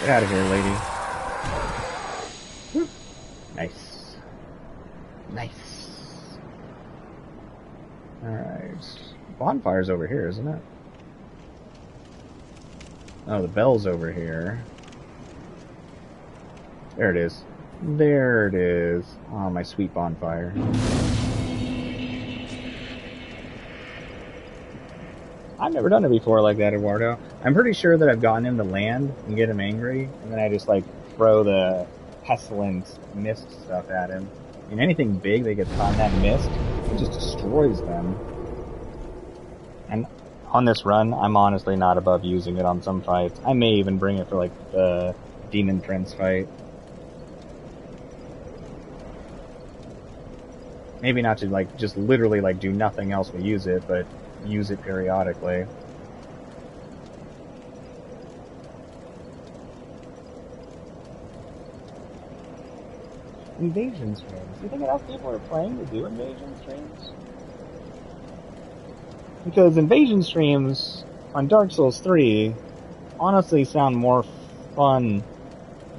S1: Get out of here, lady. Woo. Nice. Nice. Alright. Bonfire's over here, isn't it? Oh, the bell's over here. There it is. There it is. Oh, my sweet bonfire. I've never done it before like that, Eduardo. I'm pretty sure that I've gotten him to land and get him angry, and then I just, like, throw the pestilent mist stuff at him. And anything big that gets caught in that mist, it just destroys them. And on this run, I'm honestly not above using it on some fights. I may even bring it for, like, the Demon Prince fight. Maybe not to, like, just literally, like, do nothing else but use it, but use it periodically. Invasion streams. Do you think enough people are playing to do invasion streams? Because invasion streams on Dark Souls 3 honestly sound more fun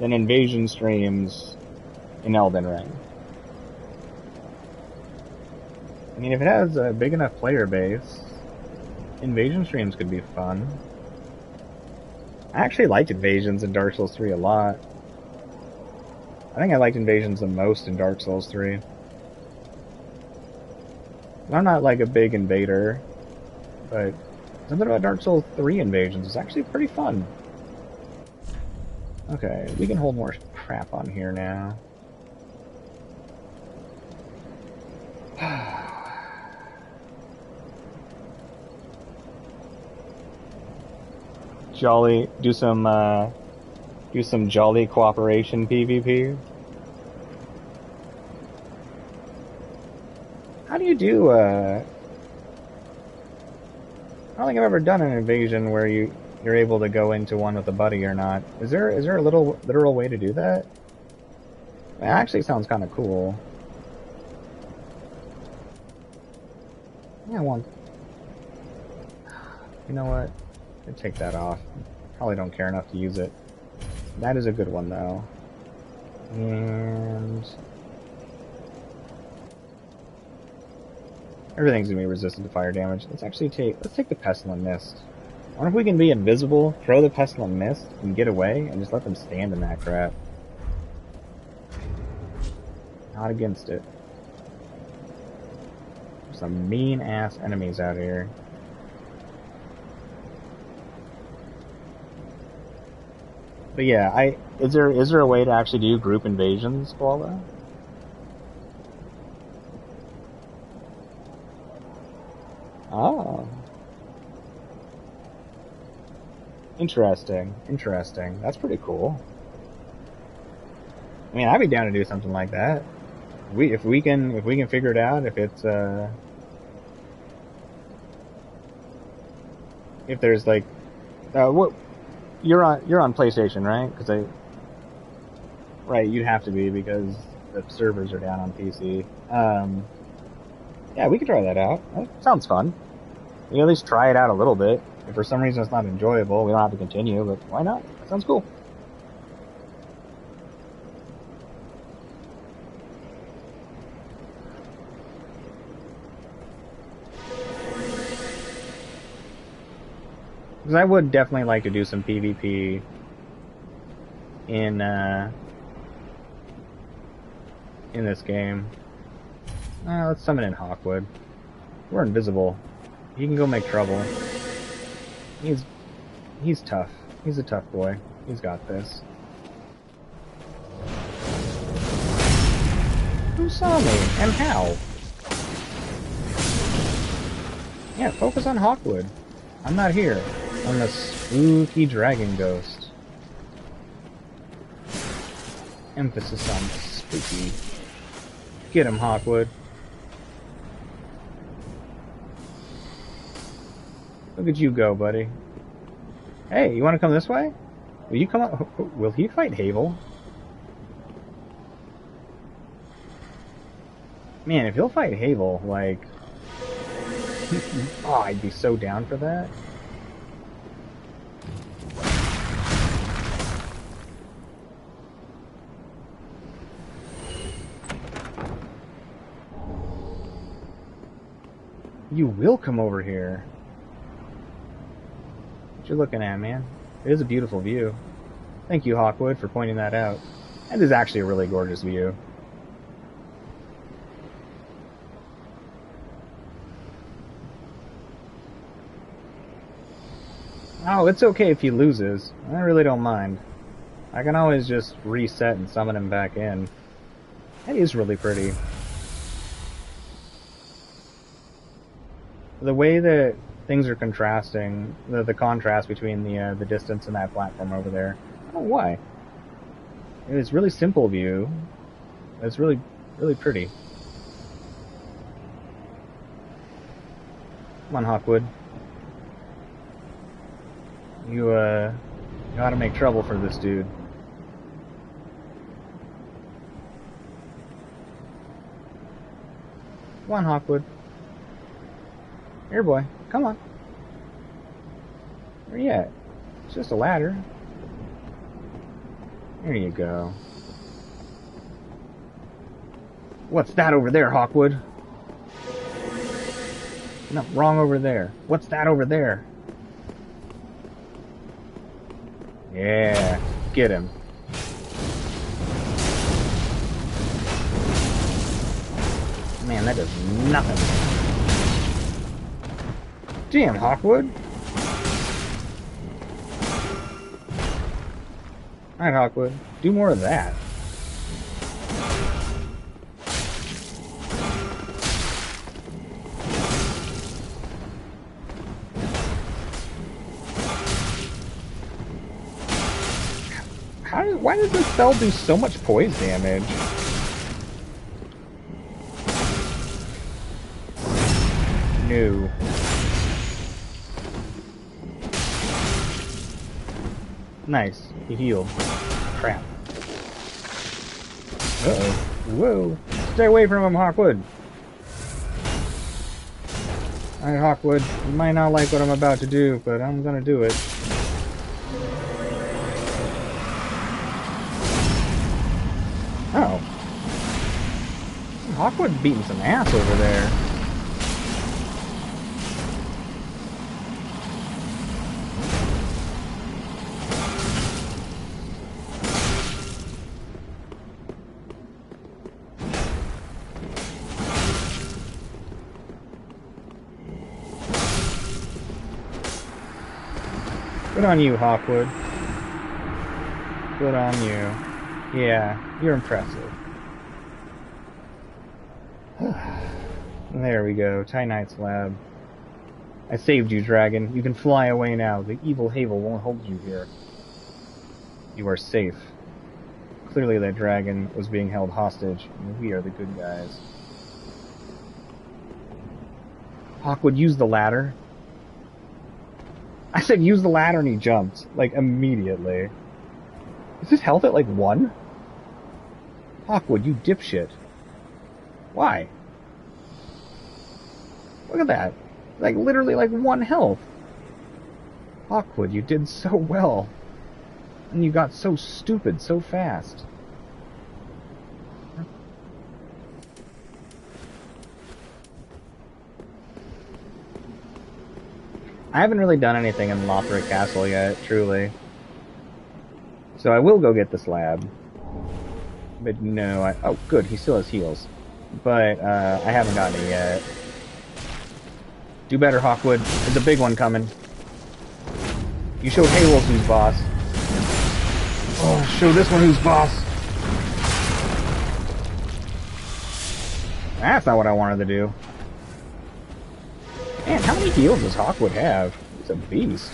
S1: than invasion streams in Elden Ring. I mean, if it has a big enough player base, invasion streams could be fun. I actually liked invasions in Dark Souls 3 a lot. I think I liked invasions the most in Dark Souls 3. I'm not like a big invader, but something about Dark Souls 3 invasions is actually pretty fun. Okay, we can hold more crap on here now. Jolly, do some jolly cooperation PvP. How do you do, I don't think I've ever done an invasion where you're able to go into one with a buddy or not. Is there a literal way to do that? It actually sounds kind of cool. Yeah, you know what? I'll take that off. Probably don't care enough to use it. That is a good one, though. And everything's gonna be resistant to fire damage. Let's take the pestilent mist. I wonder if we can be invisible, throw the pestilent mist, and get away, and just let them stand in that crap. Not against it. There's some mean ass enemies out here. But yeah, is there a way to actually do group invasions, Koala? Oh. Interesting. That's pretty cool. I mean, I'd be down to do something like that. If we can figure it out, if it's if there's like what you're on PlayStation, right? Right, you'd have to be because the servers are down on PC. Yeah, we could try that out. That sounds fun. We can at least try it out a little bit. If for some reason it's not enjoyable, we don't have to continue, but why not? That sounds cool. Because I would definitely like to do some PvP in this game. Let's summon in Hawkwood. We're invisible. He can go make trouble. He's tough. He's a tough boy. He's got this. Who saw me? And how? Yeah, focus on Hawkwood. I'm not here. I'm the spooky dragon ghost. Emphasis on spooky. Get him, Hawkwood. Look at you go, buddy. Hey, you want to come this way? Will you come up? Will he fight Havel? Man, if he'll fight Havel, like... oh, I'd be so down for that. You will come over here. What you looking at, man? It is a beautiful view. Thank you, Hawkwood, for pointing that out. It is actually a really gorgeous view. Oh, it's okay if he loses. I really don't mind. I can always just reset and summon him back in. That is really pretty. The way that things are contrasting, the contrast between the distance and that platform over there. I don't know why. It's really simple view. It's really, really pretty. Come on, Hawkwood. You gotta make trouble for this dude. Come on, Hawkwood. Here, boy. Come on. Where you at? It's just a ladder. There you go. What's that over there, Hawkwood? No, wrong over there. What's that over there? Yeah, get him. Man, that does nothing. Damn, Hawkwood. Alright, Hawkwood. Do more of that. Why does this spell do so much poise damage? No. Nice. He healed. Crap. Uh-oh. Whoa. Stay away from him, Hawkwood. Alright, Hawkwood. You might not like what I'm about to do, but I'm gonna do it. Oh. Hawkwood's beating some ass over there. Good on you, Hawkwood. Good on you. Yeah, you're impressive. There we go. Titanite's lab. I saved you, dragon. You can fly away now. The evil Havel won't hold you here. You are safe. Clearly that dragon was being held hostage, and we are the good guys. Hawkwood, use the ladder. I said use the ladder and he jumped. Like, immediately. Is his health at, like, 1? Hawkwood, you dipshit. Why? Look at that. Like, literally, like, 1 health. Hawkwood, you did so well. And you got so stupid so fast. I haven't really done anything in Lothric Castle yet, truly. So I will go get this lab. But no, oh good, he still has heals. But I haven't gotten it yet. Do better, Hawkwood. There's a big one coming. You showed Halos who's boss. Oh, show this one who's boss. That's not what I wanted to do. Man, how many heals does Hawkwood have? He's a beast.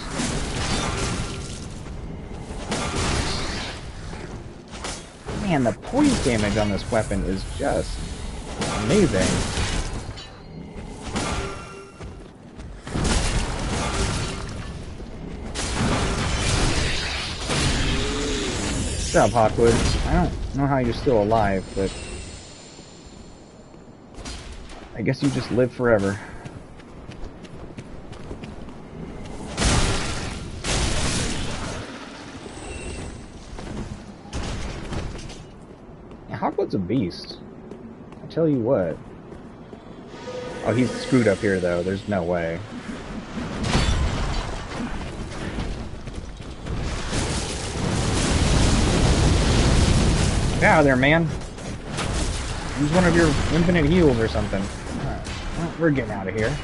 S1: Man, the poise damage on this weapon is just amazing. Good job, Hawkwood. I don't know how you're still alive, but I guess you just live forever. Hawkwood's a beast. I tell you what. Oh, he's screwed up here, though. There's no way. Get out of there, man. Use one of your infinite heals or something. Alright, well, we're getting out of here.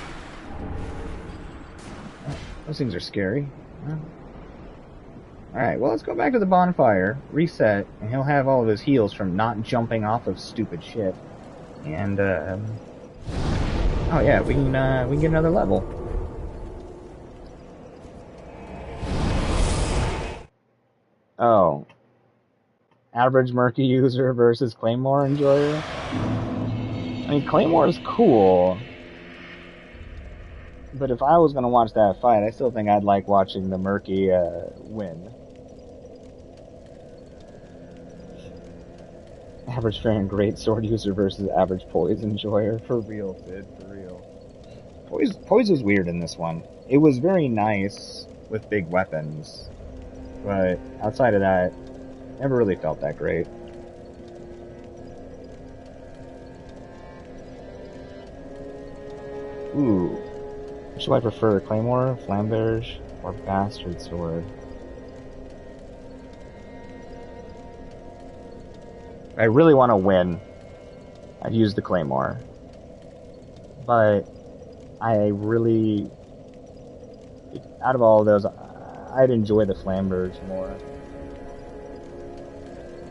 S1: Those things are scary. Alright, well, let's go back to the bonfire, reset, and he'll have all of his heals from not jumping off of stupid shit. And, oh yeah, we can get another level. Oh. Average Murky user versus Claymore enjoyer? I mean, Claymore is cool. But if I was going to watch that fight, I still think I'd like watching the Murky win. Average Strand Great Sword user versus average Poise enjoyer. For real, Sid, for real. Poise was weird in this one. It was very nice with big weapons. But outside of that, never really felt that great. Ooh. Which do I prefer, Claymore, Flamberge, or Bastard Sword? If I really want to win, I'd use the Claymore. But I really, out of all of those, I'd enjoy the Flamberge more.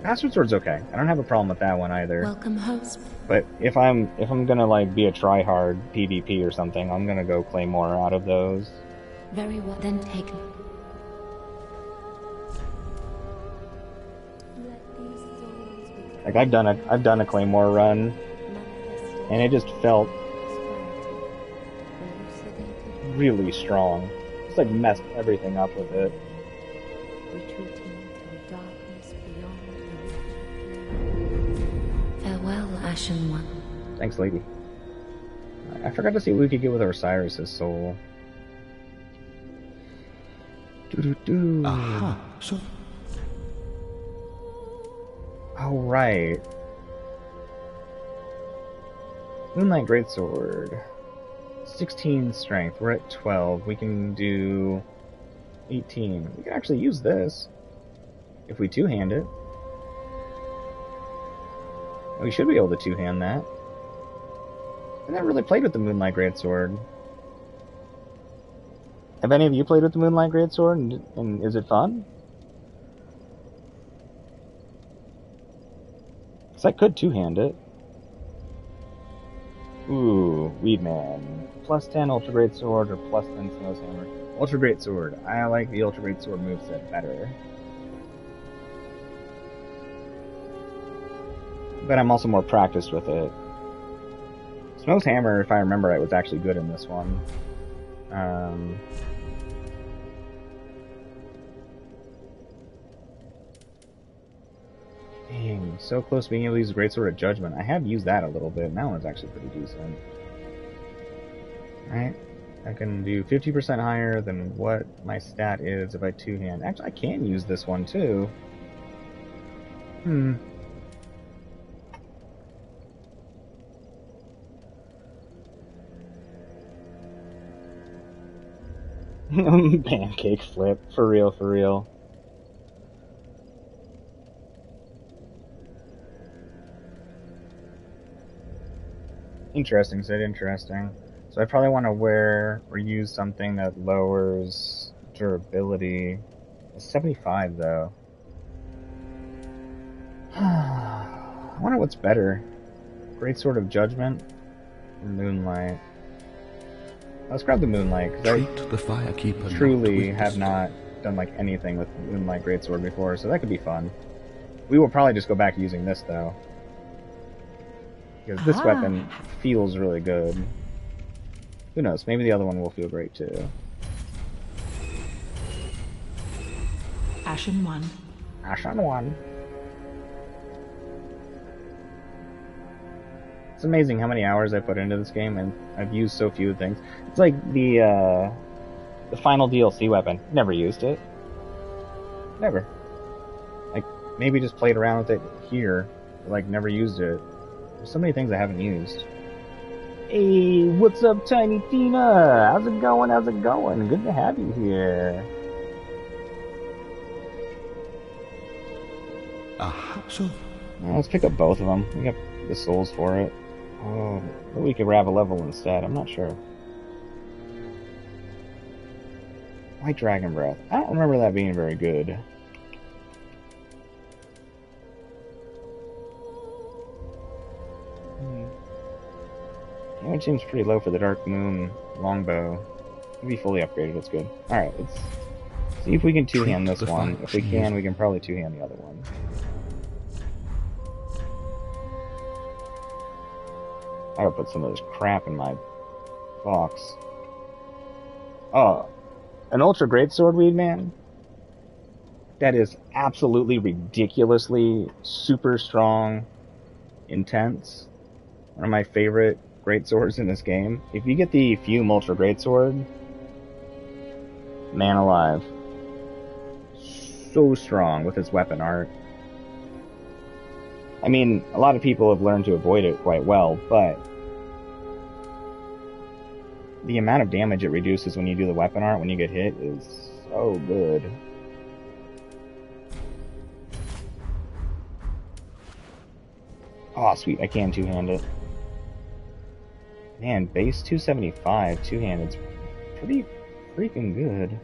S1: Bastard Sword's okay. I don't have a problem with that one either.
S5: Welcome, host.
S1: But if I'm gonna like be a try-hard PvP or something, I'm gonna go Claymore out of those.
S5: Very well, then take me.
S1: Like I've done a Claymore run, and it just felt really strong. It's like messed everything up with it.
S5: Retreating to darkness beyond the reach. Farewell, Ashen One.
S1: Thanks, lady. I forgot to see what we could get with Osiris' soul. Doo-doo-doo.
S7: Aha. So
S1: Oh, right. Moonlight Greatsword. 16 strength. We're at 12. We can do 18. We can actually use this if we two-hand it. We should be able to two-hand that. I've never really played with the Moonlight Greatsword. Have any of you played with the Moonlight Greatsword, and is it fun? Because I could two-hand it. Ooh, Weedman. Plus 10 Ultra Great Sword or plus 10 Snow's Hammer. Ultra Great Sword. I like the Ultra Great Sword moveset better. But I'm also more practiced with it. Snow's Hammer, if I remember right, was actually good in this one. Dang, so close to being able to use Greatsword of Judgment. I have used that a little bit, and that one's actually pretty decent. Alright, I can do 50% higher than what my stat is if I two-hand. Actually, I can use this one, too. Pancake flip. For real, for real. Interesting, Sid, interesting. So I probably want to wear or use something that lowers durability. It's 75, though. I wonder what's better. Greatsword of Judgment or Moonlight? Let's grab the Moonlight, because I truly have not done like anything with Moonlight Greatsword before, so that could be fun. We will probably just go back using this, though. Because this weapon feels really good. Who knows, maybe the other one will feel great, too.
S6: Ashen One.
S1: Ashen One. It's amazing how many hours I put into this game, and I've used so few things. It's like the final DLC weapon. Never used it. Never. Like, maybe just played around with it here, but like never used it. There's so many things I haven't used. Hey, what's up, Tiny Tina? How's it going? How's it going? Good to have you here.
S4: So
S1: Well, let's pick up both of them. We got the souls for it. Oh, or we could grab a level instead. I'm not sure. White Dragon Breath. I don't remember that being very good. Damage seems pretty low for the Dark Moon longbow. Maybe fully upgraded, it's good. Alright, let's see if we can two-hand this one. If we can, we can probably two-hand the other one. I gotta put some of this crap in my box. Oh, an Ultra Greatsword Weed Man? That is absolutely ridiculously super strong, intense. One of my favorite greatswords in this game. If you get the Fume Ultra Greatsword, man alive. So strong with its weapon art. I mean, a lot of people have learned to avoid it quite well, but the amount of damage it reduces when you do the weapon art when you get hit is so good. Oh, sweet, I can two-hand it. Man, base 275, two-handed's pretty freaking good.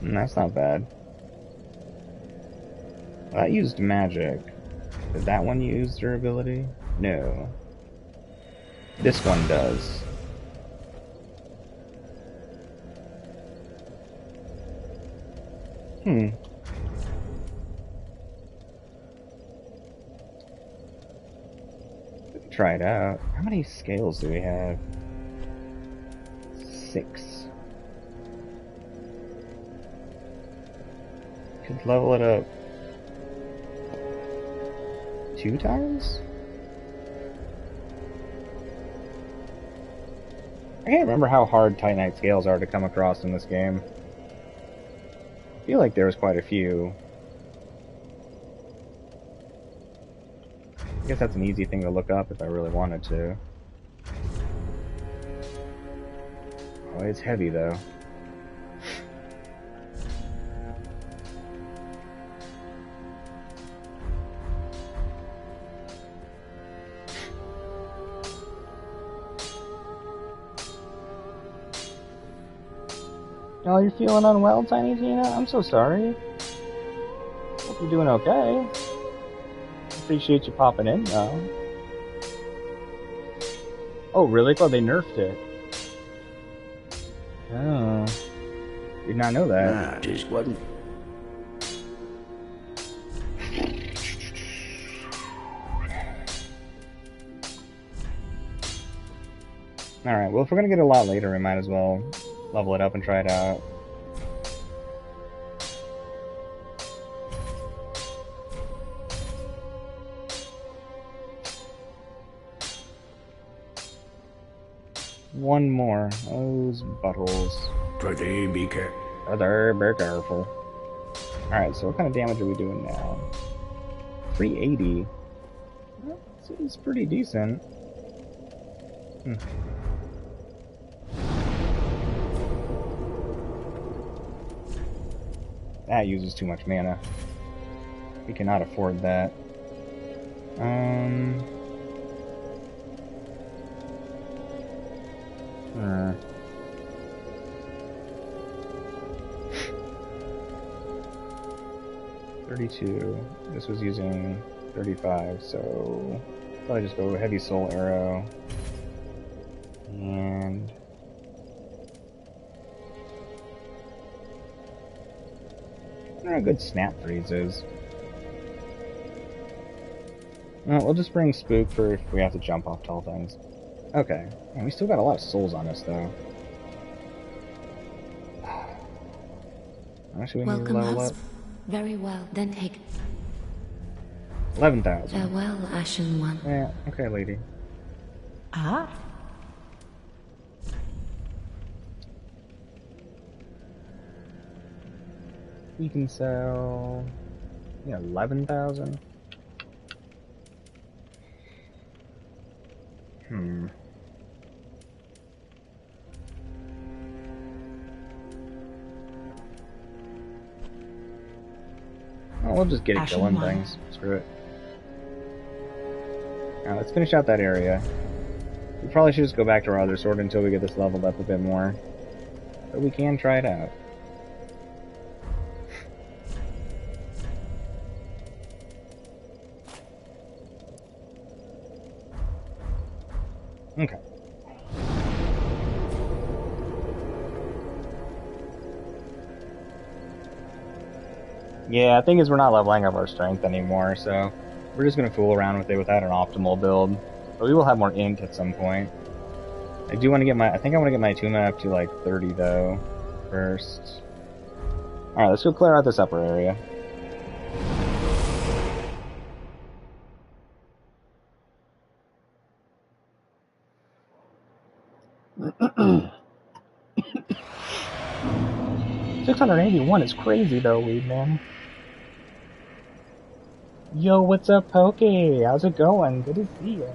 S1: That's not bad. That used magic. Did that one use durability? No. This one does. Try it out. How many scales do we have? 6. Could level it up 2 times? I can't remember how hard Titanite scales are to come across in this game. I feel like there was quite a few. I guess that's an easy thing to look up if I really wanted to. Oh, it's heavy though. Oh, you're feeling unwell, Tiny Tina? I'm so sorry. Hope you're doing okay. Appreciate you popping in, though. Oh, really? Well, they nerfed it. Oh. Did not know that.
S4: Just wasn't.
S1: Alright, well, if we're gonna get a lot later, we might as well level it up and try it out. One more. Those buttholes.
S4: Pretty be careful.
S1: Brother, be careful. Alright, so what kind of damage are we doing now? 380. Well, it's pretty decent. That uses too much mana. We cannot afford that. 32. This was using 35, so probably just go heavy soul arrow. And good snap freezes. No, we'll just bring Spook for if we have to jump off tall things. Okay. And we still got a lot of souls on us, though. Actually, we need to level up.
S5: Very well, then take
S1: 11,000.
S5: farewell, Ashen One.
S1: Yeah, okay, lady.
S6: Ah,
S1: We can sell 11,000. Oh, we'll just get it
S6: Ashen
S1: killing
S6: one.
S1: things. Screw it. Now let's finish out that area. We probably should just go back to our other sword until we get this leveled up a bit more. But we can try it out. Okay. Yeah, the thing is we're not leveling up our strength anymore, so we're just gonna fool around with it without an optimal build. But we will have more int at some point. I do want to get I think I want to get my attunement up to like 30 though, first. Alright, let's go clear out this upper area. $681 is crazy though, weed man. Yo, what's up, Pokey? How's it going? Good to see you.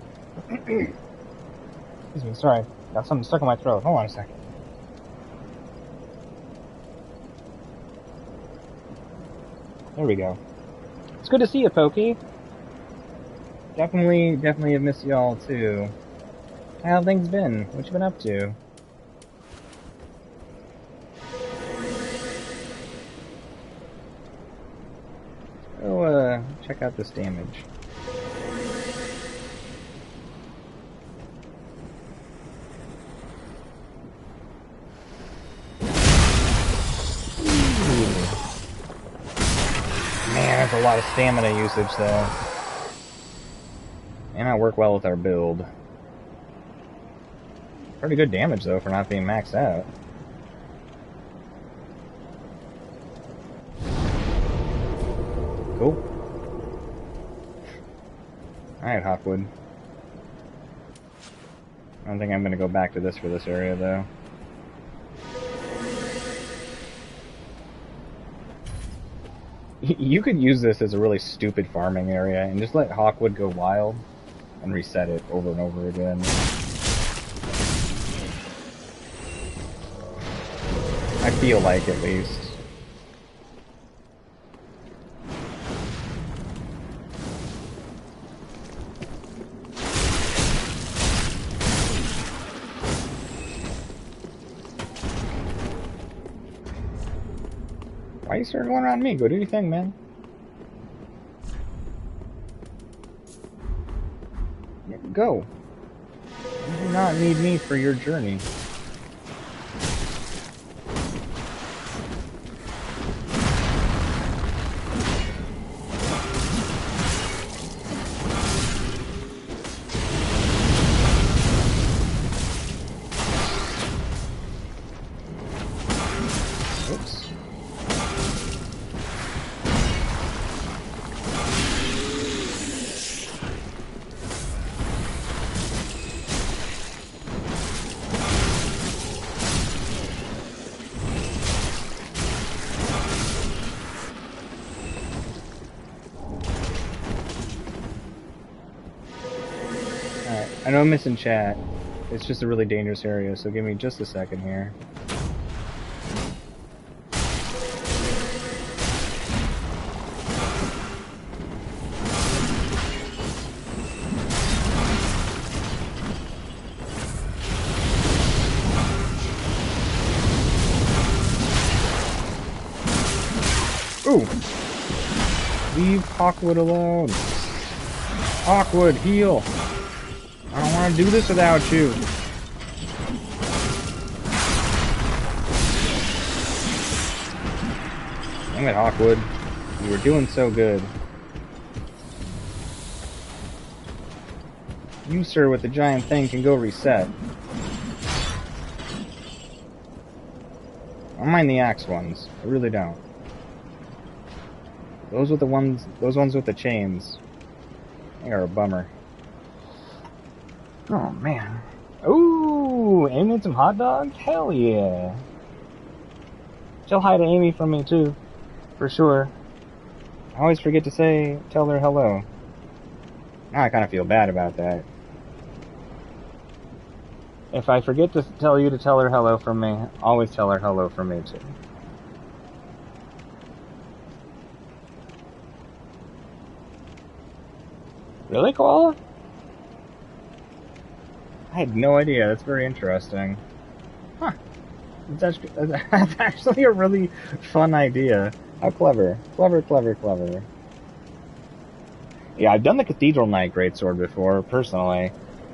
S1: Excuse me, sorry. Got something stuck in my throat. Hold on a second. There we go. It's good to see you, Pokey. Definitely have missed y'all too. How have things been? What you been up to? Oh, check out this damage. Man, that's a lot of stamina usage though. May not work well with our build. Pretty good damage though for not being maxed out. Cool. Alright, Hawkwood. I don't think I'm gonna go back to this for this area though. You could use this as a really stupid farming area and just let Hawkwood go wild and reset it over and over again. I feel like, at least. Why are you circling around me? Go do your thing, man. Yeah, go. You do not need me for your journey. Oops. I know I'm missing chat. It's just a really dangerous area, so give me just a second here. Ooh! Leave Hawkwood alone. Hawkwood, heal! I don't want to do this without you. Damn it, Hawkwood. You were doing so good. You, sir, with the giant thing can go reset. I don't mind the axe ones. I really don't. Those ones with the chains, they are a bummer. Oh, man. Ooh, Amy need some hot dogs? Hell yeah. Tell hi to Amy from me, too. For sure. I always forget to tell her hello. Now I kind of feel bad about that. If I forget to tell you to tell her hello from me, always tell her hello from me too. Really, Koala? I had no idea. That's very interesting. Huh. That's actually a really fun idea. How clever. Clever. Yeah, I've done the Cathedral Knight Greatsword before, personally,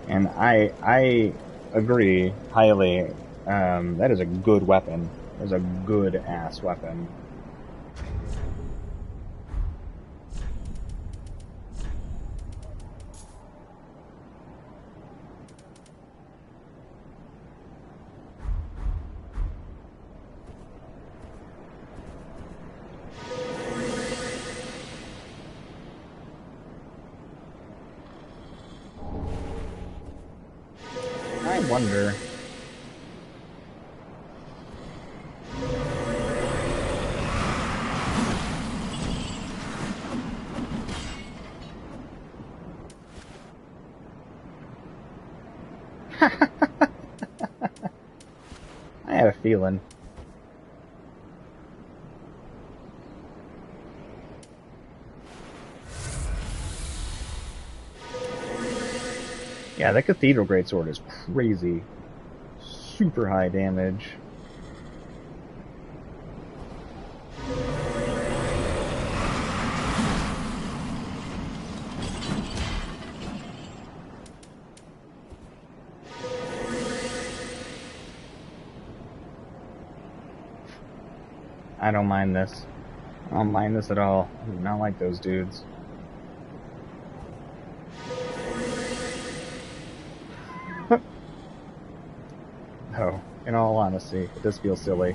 S1: and I agree highly. That is a good weapon. That is a good-ass weapon. I wonder. I had a feeling. Yeah, that Cathedral Greatsword is crazy. Super high damage. I don't mind this. I don't mind this at all. I do not like those dudes. Oh, in all honesty, it does feel silly.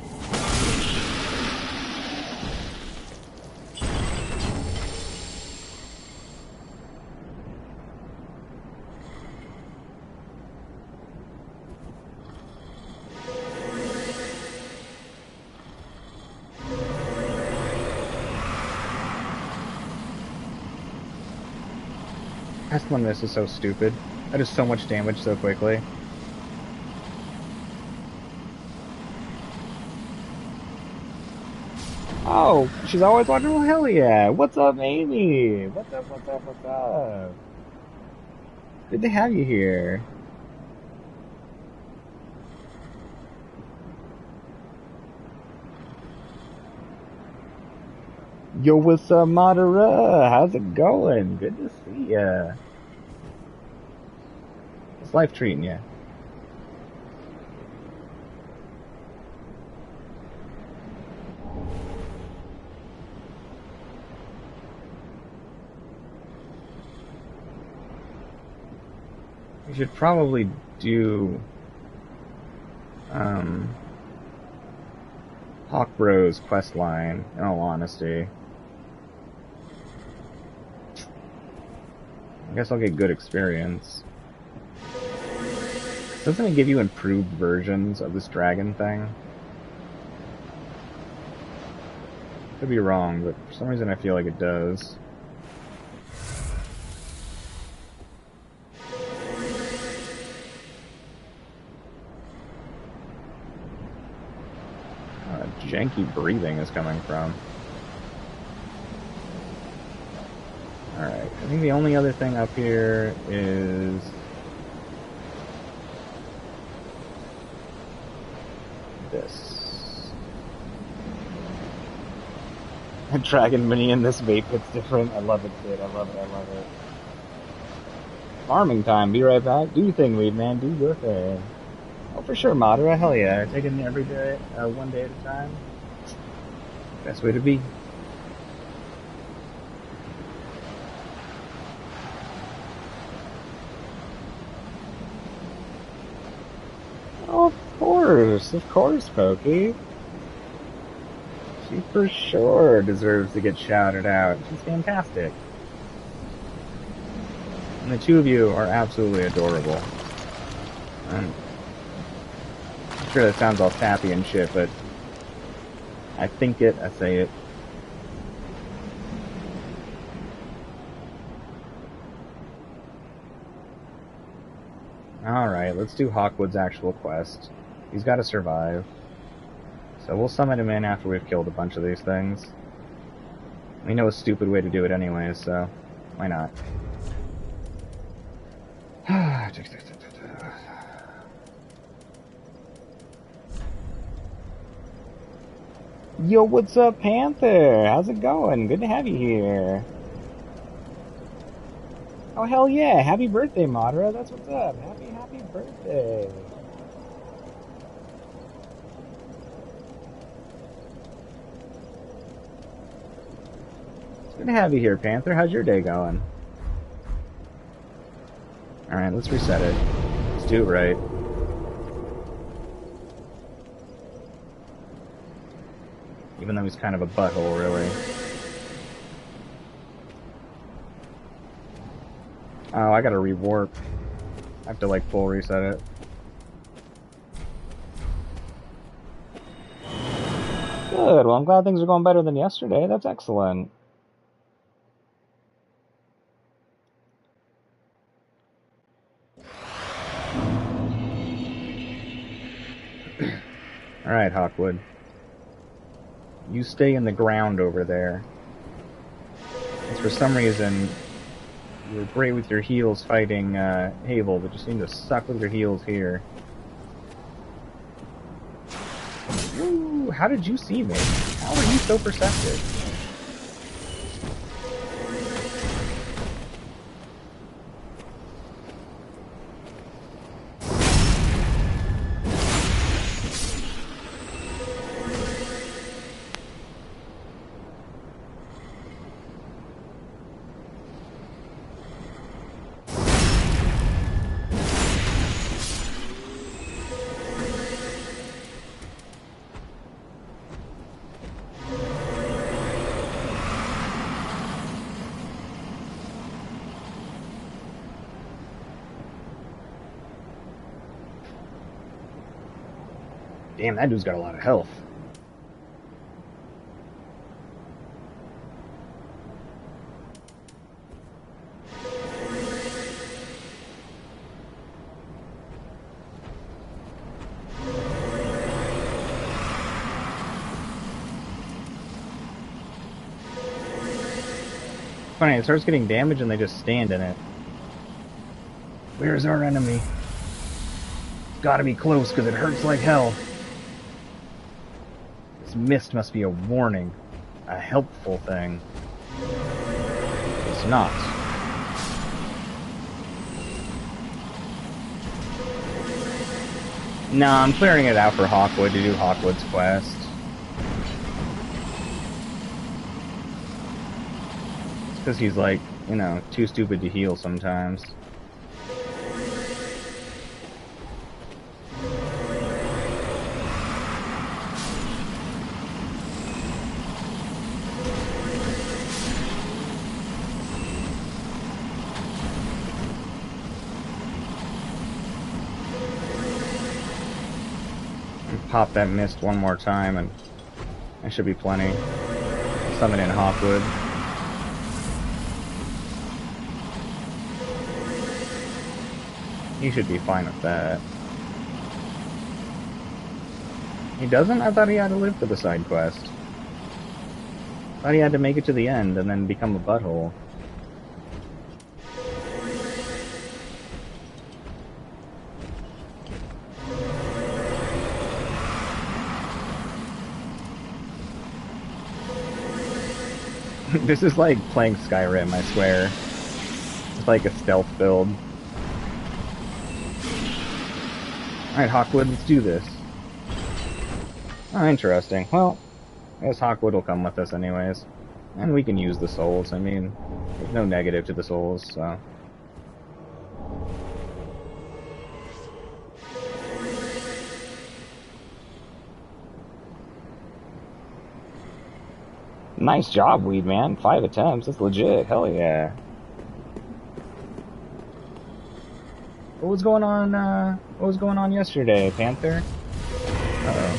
S1: That's when this is so stupid. That is so much damage so quickly. Oh, she's always watching. Well, hell yeah. What's up, Amy? What's up? Good to have you here. Yo, what's up, Madara? How's it going? Good to see ya. How's life treating ya? We should probably do Hawk Bros quest line, in all honesty. I guess I'll get good experience. Doesn't it give you improved versions of this dragon thing? Could be wrong, but for some reason I feel like it does. Janky breathing is coming from. Alright, I think the only other thing up here is this. A dragon mini in this vape, it's different. I love it, kid. I love it. Farming time, be right back. Do your thing, Weed Man, do your thing. Oh, for sure, Madara, hell yeah. Taking it every day, one day at a time. Best way to be. Oh, of course, Pokey. She for sure deserves to get shouted out. She's fantastic. And the two of you are absolutely adorable. I'm sure that sounds all sappy and shit, but I think it, I say it. Alright, let's do Hawkwood's actual quest. He's gotta survive. So we'll summon him in after we've killed a bunch of these things. We know a stupid way to do it anyway, so why not? Yo, what's up, Panther? How's it going? Good to have you here. Oh, hell yeah. Happy birthday, Madara. That's what's up. Happy birthday. It's good to have you here, Panther. How's your day going? Alright, let's reset it. Let's do it right. Even though he's kind of a butthole, really. Oh, I gotta rewarp. I have to, like, full reset it. Good, well, I'm glad things are going better than yesterday. That's excellent. Alright, Hawkwood. You stay in the ground over there. Because for some reason, you were great with your heels fighting Havel, but you seem to suck with your heels here. Woo! How did you see me? How are you so perceptive? Damn, that dude's got a lot of health. Funny, it starts getting damage and they just stand in it. Where's our enemy? It's gotta be close because it hurts like hell. This mist must be a warning. A helpful thing. It's not. Nah, I'm clearing it out for Hawkwood to do Hawkwood's quest. It's because he's like, you know, too stupid to heal sometimes. Pop that mist one more time and that should be plenty. Summon in Hawkwood. He should be fine with that. He doesn't? I thought he had to live for the side quest. I thought he had to make it to the end and then become a butthole. This is like playing Skyrim, I swear. It's like a stealth build. Alright, Hawkwood, let's do this. Oh, interesting. Well, I guess Hawkwood will come with us anyways. And we can use the souls. I mean, there's no negative to the souls, so... Nice job, Weed Man. 5 attempts. That's legit. Hell yeah. What was going on yesterday, Panther? Uh-oh.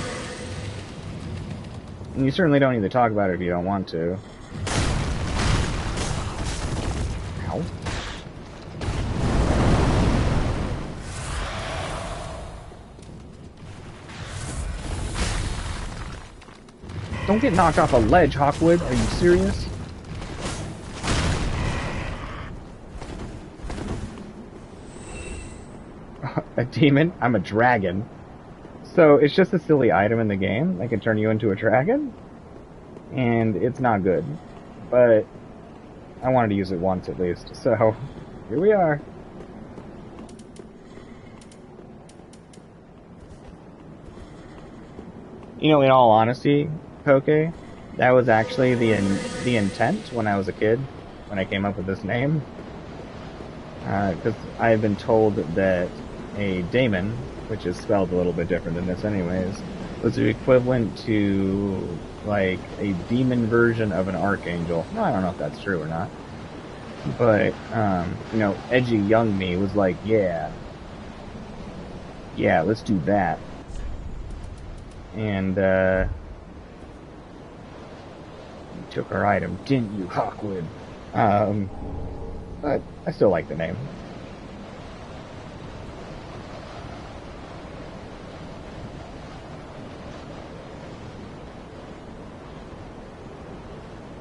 S1: You certainly don't need to talk about it if you don't want to. Ow. Don't get knocked off a ledge, Hawkwood. Are you serious? A demon? I'm a dragon. So it's just a silly item in the game that can turn you into a dragon? And it's not good. But I wanted to use it once at least, so here we are. You know, in all honesty, Poke, that was actually the intent when I was a kid, when I came up with this name. Because I had been told that a daemon, which is spelled a little bit different than this anyways, was the equivalent to, like, a demon version of an archangel. No, I don't know if that's true or not. But, you know, edgy young me was like, yeah, let's do that. And, you took our item, didn't you, Hawkwood? But I still like the name.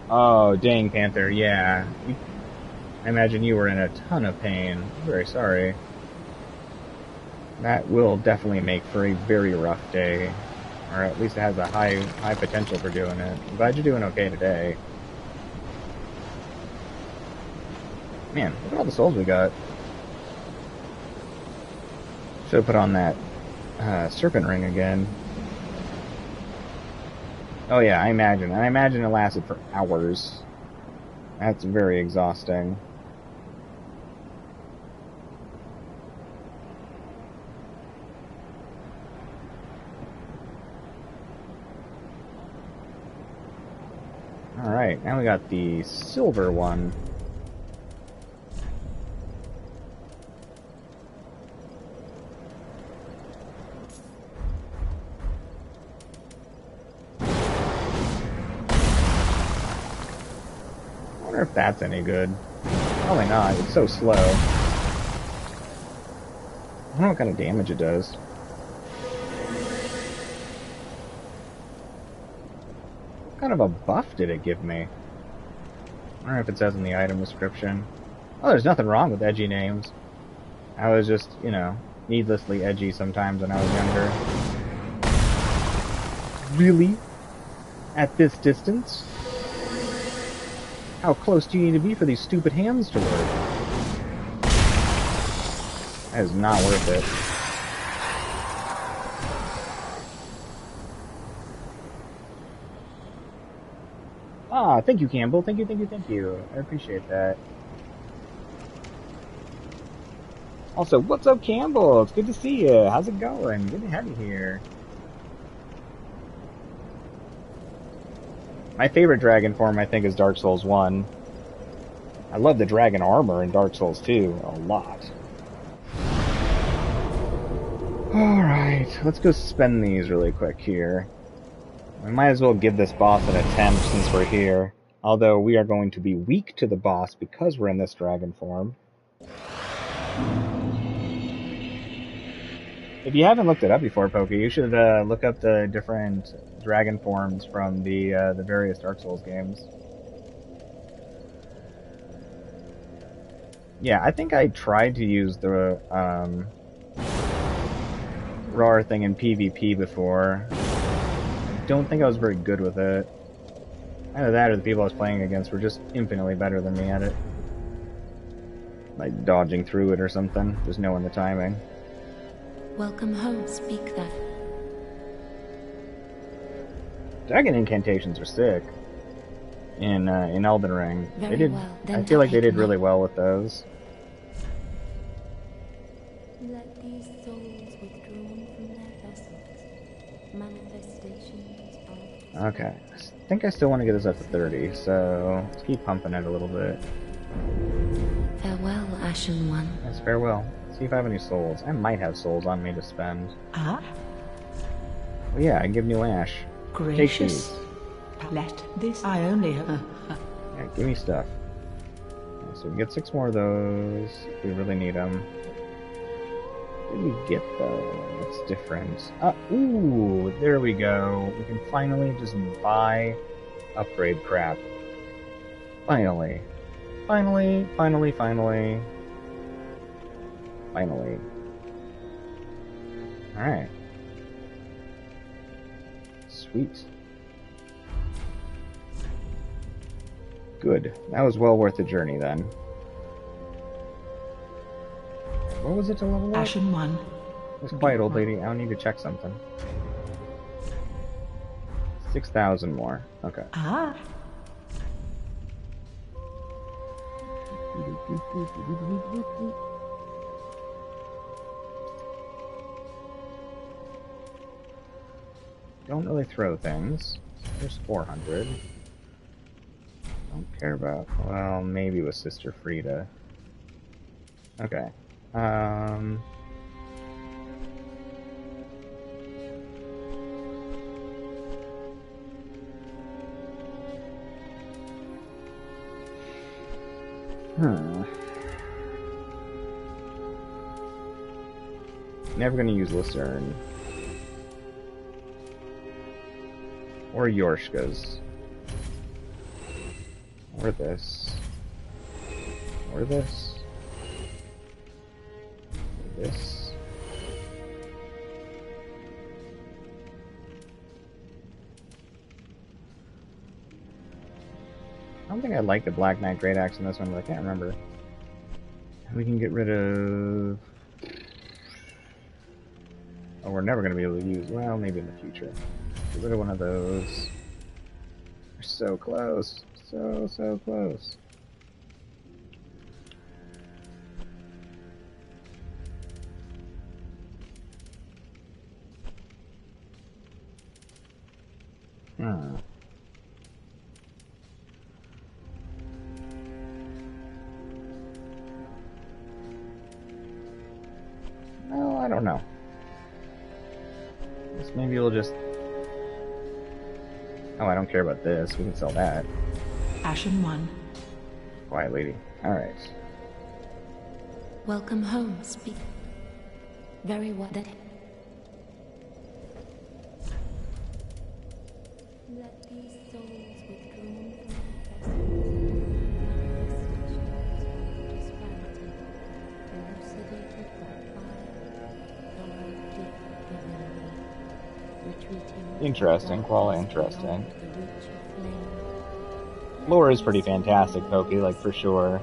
S1: Oh, dang, Panther, yeah. I imagine you were in a ton of pain. I'm very sorry. That will definitely make for a very rough day. Or at least it has a high potential for doing it. I'm glad you're doing okay today. Man, look at all the souls we got. Should have put on that serpent ring again. Oh yeah, I imagine it lasted for hours. That's very exhausting. Alright, now we got the silver one. I wonder if that's any good. Probably not, it's so slow. I don't know what kind of damage it does. What kind of a buff did it give me? I wonder if it says in the item description. Oh, there's nothing wrong with edgy names. I was just, you know, needlessly edgy sometimes when I was younger. Really? At this distance? How close do you need to be for these stupid hands to work? That is not worth it. Ah, thank you, Campbell. Thank you. I appreciate that. Also, what's up, Campbell? It's good to see you. How's it going? Good to have you here. My favorite dragon form, I think, is Dark Souls 1. I love the dragon armor in Dark Souls 2 a lot. Alright, let's go spend these really quick here. We might as well give this boss an attempt since we're here. Although we are going to be weak to the boss because we're in this dragon form. If you haven't looked it up before, Pokey, you should look up the different dragon forms from the various Dark Souls games. Yeah, I think I tried to use the roar thing in PvP before. I don't think I was very good with it. Either that or the people I was playing against were just infinitely better than me at it. Like dodging through it or something, just knowing the timing.
S5: Welcome home, speak then.
S1: Dragon incantations are sick. In Elden Ring.
S5: Very well. Then
S1: I feel like they did
S5: take
S1: really
S5: note.
S1: well with those.
S5: Let these souls withdrawn from their vessels, manifestations of...
S1: Okay. I think I still want to get this up to 30, so let's keep pumping it a little bit.
S5: Farewell, Ashen One.
S1: Yes, farewell. See if I have any souls. I might have souls on me to spend.
S6: Ah,
S1: Oh yeah, I give new ash.
S6: gracious.
S1: Take
S6: Let this. I only have.
S1: Yeah, give me stuff. So we can get 6 more of those if we really need them. did we get though? That's different. Ooh, there we go. We can finally just buy upgrade crap. Finally. Finally. Alright. Sweet. Good. That was well worth the journey then. What was it to level up?
S6: Ashen 1.
S1: It's quiet, old lady. I don't need to check something. 6,000 more. Okay.
S6: Ah.
S1: Don't really throw things. There's 400. Don't care about. Well, maybe with Sister Frida. Okay. Never gonna use Lucerne. Or Yorshka's. Or this. Or this. Or this. I don't think I like the Black Knight Great Axe in this one, but I can't remember. We can get rid of... Oh, we're never going to be able to use... Well, maybe in the future. Get rid of one of those. We're so close. So close. Well, I don't know. Guess maybe we'll just... Oh, I don't care about this. We can sell that.
S6: Ashen 1.
S1: Quiet lady. Alright.
S5: Welcome home, speak. Very well. Let these souls withdrawn from the disparity, elucidated by fire, the deep divinity, retreating.
S1: Interesting. Quite interesting. Lore is pretty fantastic, Pokey, like for sure.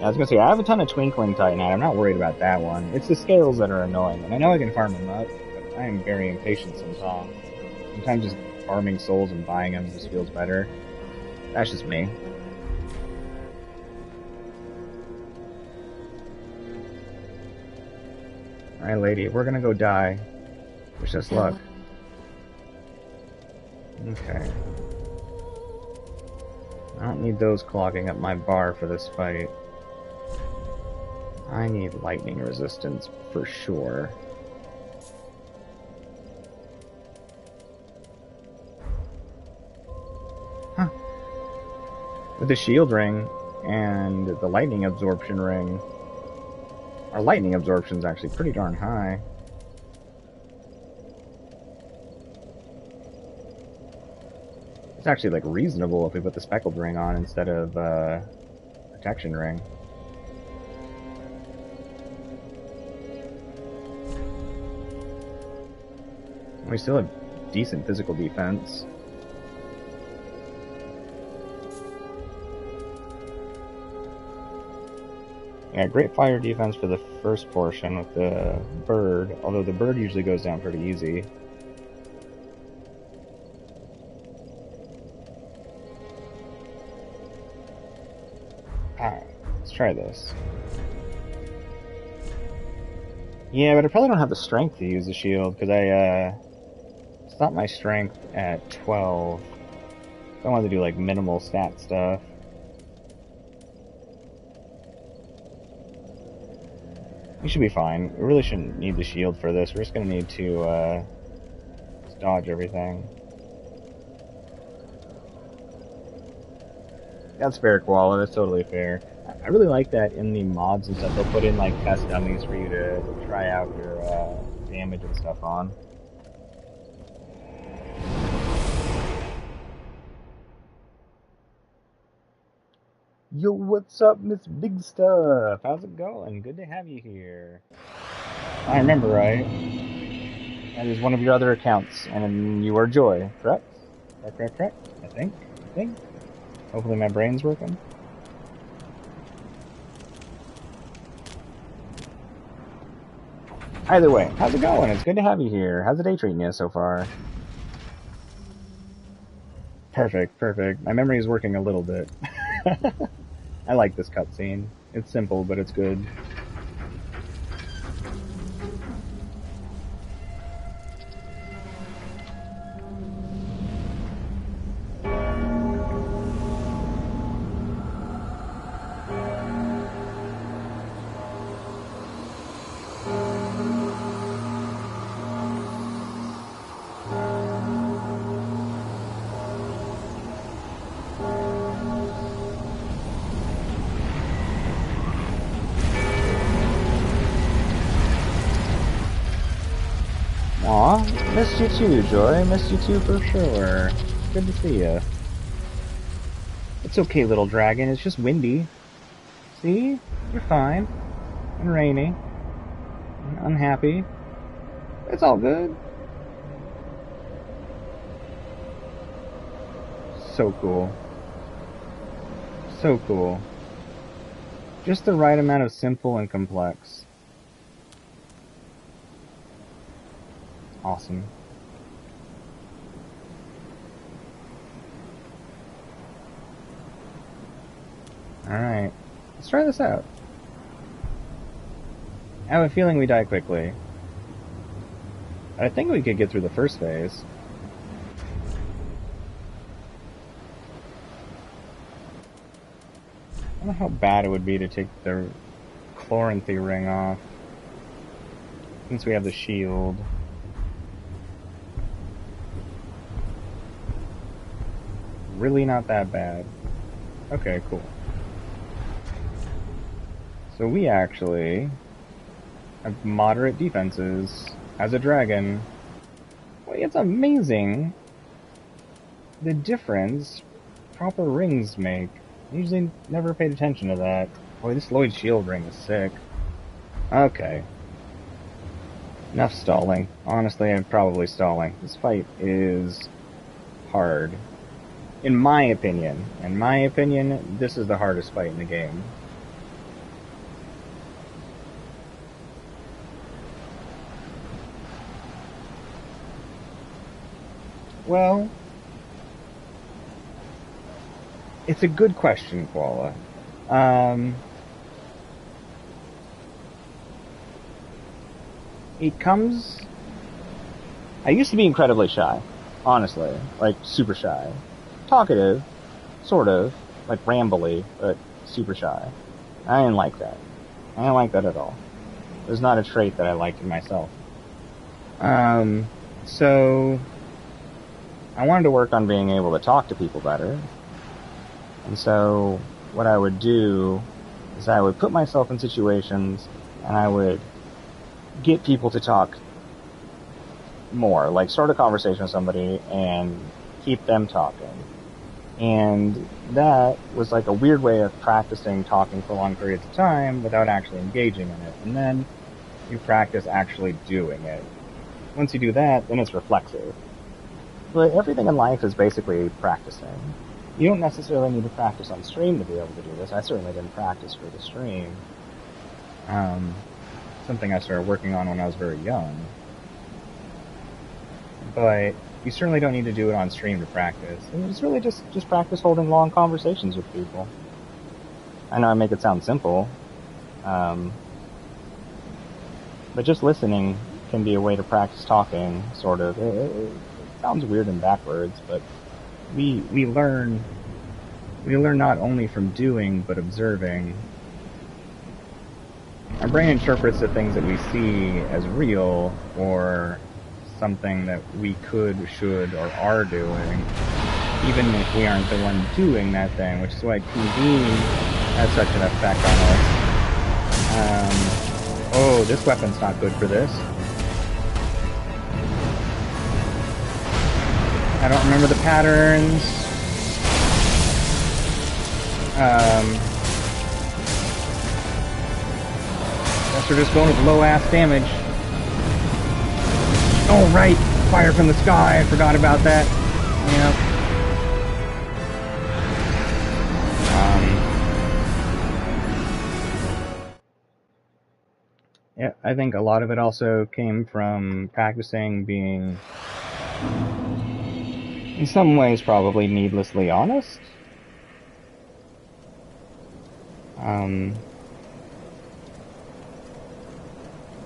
S1: I was gonna say, I have a ton of Twinkling Titanite. I'm not worried about that one. It's the scales that are annoying, and I know I can farm them up, but I am very impatient sometimes. Sometimes just farming souls and buying them just feels better. That's just me. Alright, lady, we're gonna go die. Wish us luck. Okay. I don't need those clogging up my bar for this fight. I need lightning resistance for sure. Huh. With the shield ring and the lightning absorption ring, our lightning absorption is actually pretty darn high. It's actually like reasonable if we put the speckled ring on instead of protection ring. We still have decent physical defense. Yeah, great fire defense for the first portion with the bird, although the bird usually goes down pretty easy. Alright, let's try this. Yeah, but I probably don't have the strength to use the shield, because I stopped my strength at 12. I wanted to do like minimal stat stuff. We should be fine. We really shouldn't need the shield for this. We're just gonna need to dodge everything. That's fair, Koala. That's totally fair. I really like that in the mods and stuff. They'll put in like test dummies for you to try out your damage and stuff on. Yo, what's up, Miss Big Stuff? How's it going? Good to have you here. I remember right. That is one of your other accounts, and you are Joy, correct? Correct. I think. Hopefully my brain's working. Either way, how's it going? It's good to have you here. How's the day treating you so far? Perfect. My memory is working a little bit. I like this cutscene. It's simple, but it's good. Aw, missed you too, Joy. Missed you too for sure. Good to see you. It's okay, little dragon. It's just windy. See? You're fine. And rainy. And unhappy. It's all good. So cool. So cool. Just the right amount of simple and complex. Awesome. Alright. Let's try this out. I have a feeling we die quickly. I think we could get through the first phase. I don't know how bad it would be to take the Chloranthy ring off. Since we have the shield. Really not that bad. Okay, cool. So we actually have moderate defenses as a dragon. Well, it's amazing the difference proper rings make. I usually never paid attention to that. Boy, this Lloyd shield ring is sick. Okay. Enough stalling. Honestly, I'm probably stalling. This fight is hard. In my opinion, this is the hardest fight in the game. Well, it's a good question, Koala. It comes... I used to be incredibly shy, honestly, like super shy. Talkative, sort of, like rambly, but super shy. I didn't like that. I didn't like that at all. It was not a trait that I liked in myself. So I wanted to work on being able to talk to people better. And so what I would do is I would put myself in situations and I would get people to talk more, like start a conversation with somebody and keep them talking. And that was like a weird way of practicing talking for long periods of time without actually engaging in it. And then you practice actually doing it. Once you do that, then it's reflexive. But everything in life is basically practicing. You don't necessarily need to practice on stream to be able to do this. I certainly didn't practice for the stream. Something I started working on when I was very young. But you certainly don't need to do it on stream to practice. It's really just practice holding long conversations with people. I know I make it sound simple, but just listening can be a way to practice talking, sort of. It sounds weird and backwards, but we learn not only from doing, but observing. Our brain interprets the things that we see as real, or something that we could, should, or are doing, even if we aren't the one doing that thing, which is why TV has such an effect on us. Oh, this weapon's not good for this. I don't remember the patterns. Guess we're just going with low-ass damage. Oh, right! Fire from the sky, I forgot about that. Yep. Yeah, I think a lot of it also came from practicing being, in some ways, probably needlessly honest.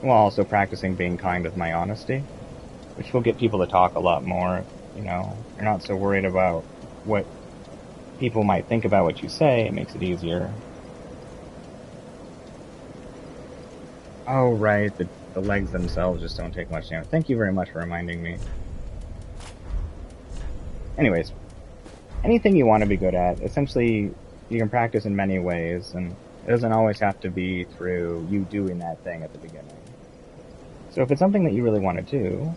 S1: While also practicing being kind with my honesty, which will get people to talk a lot more. You're not so worried about what people might think about what you say. It makes it easier. Oh, right, the legs themselves just don't take much damage. Thank you very much for reminding me. Anyways, anything you want to be good at, essentially, you can practice in many ways, and it doesn't always have to be through you doing that thing at the beginning. So if it's something that you really want to do,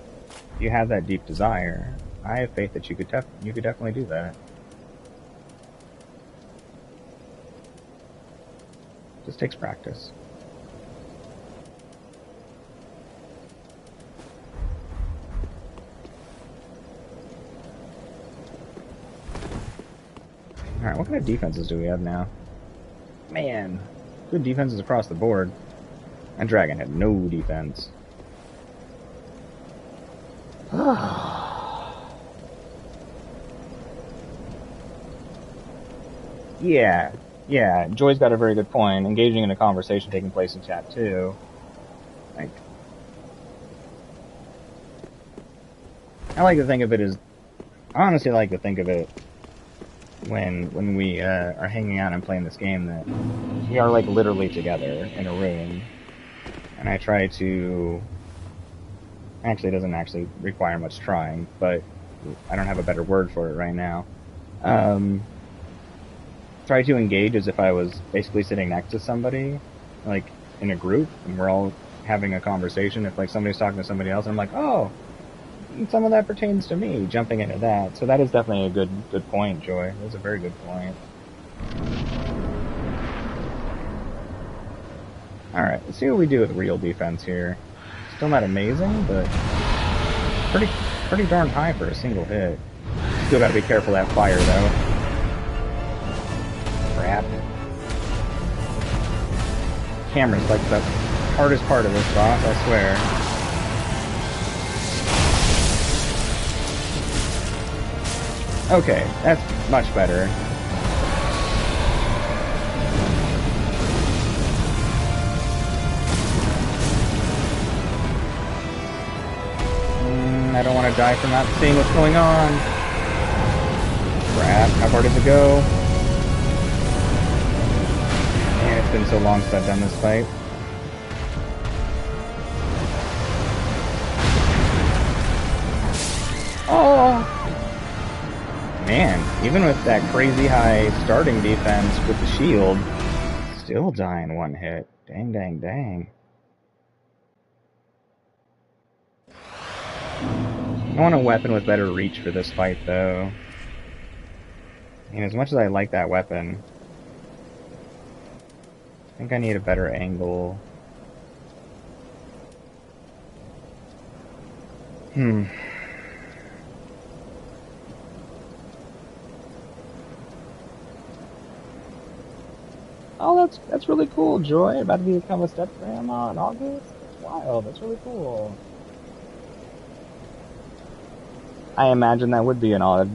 S1: you have that deep desire, I have faith that you could definitely do that. Just takes practice. Alright, what kind of defenses do we have now? Man, good defenses across the board. And Dragon had no defense. Yeah, Joy's got a very good point. Engaging in a conversation taking place in chat too. Like, I like to think of it as, I honestly like to think of it when we are hanging out and playing this game that we are like literally together in a room, and I try to, actually it doesn't actually require much trying, but I don't have a better word for it right now. Try to engage as if I was basically sitting next to somebody, like in a group, and we're all having a conversation. If like somebody's talking to somebody else, I'm like, oh, some of that pertains to me, jumping into that. So that is definitely a good point, Joy. That's a very good point. Alright, let's see what we do with real defense here. Still not amazing, but pretty darn high for a single hit. Still gotta be careful of that fire, though. Crap. Camera's like the hardest part of this boss, I swear. Okay, that's much better. I don't want to die from not seeing what's going on. Crap, how far does it go? Man, it's been so long since I've done this fight. Oh! Man, even with that crazy high starting defense with the shield, still die in one hit. Dang, dang, dang. I want a weapon with better reach for this fight, though. I mean, as much as I like that weapon, I think I need a better angle. Oh, that's really cool, Joy. About to become a step-grandma in August? That's wild. That's really cool. I imagine that would be an odd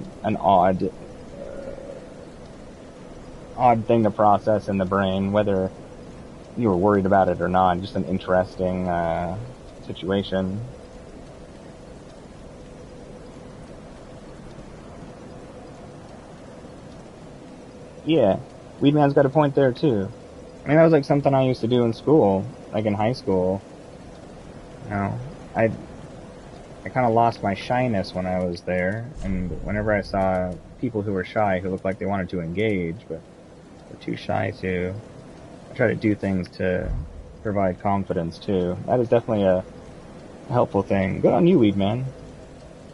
S1: thing to process in the brain, whether you were worried about it or not. Just an interesting situation. Yeah, Weedman's got a point there too. I mean, that was like something I used to do in school, like in high school. You know, I I kind of lost my shyness when I was there, and whenever I saw people who were shy, who looked like they wanted to engage, but were too shy to, I try to do things to provide confidence too. That is definitely a helpful thing. Good on you, Weed Man.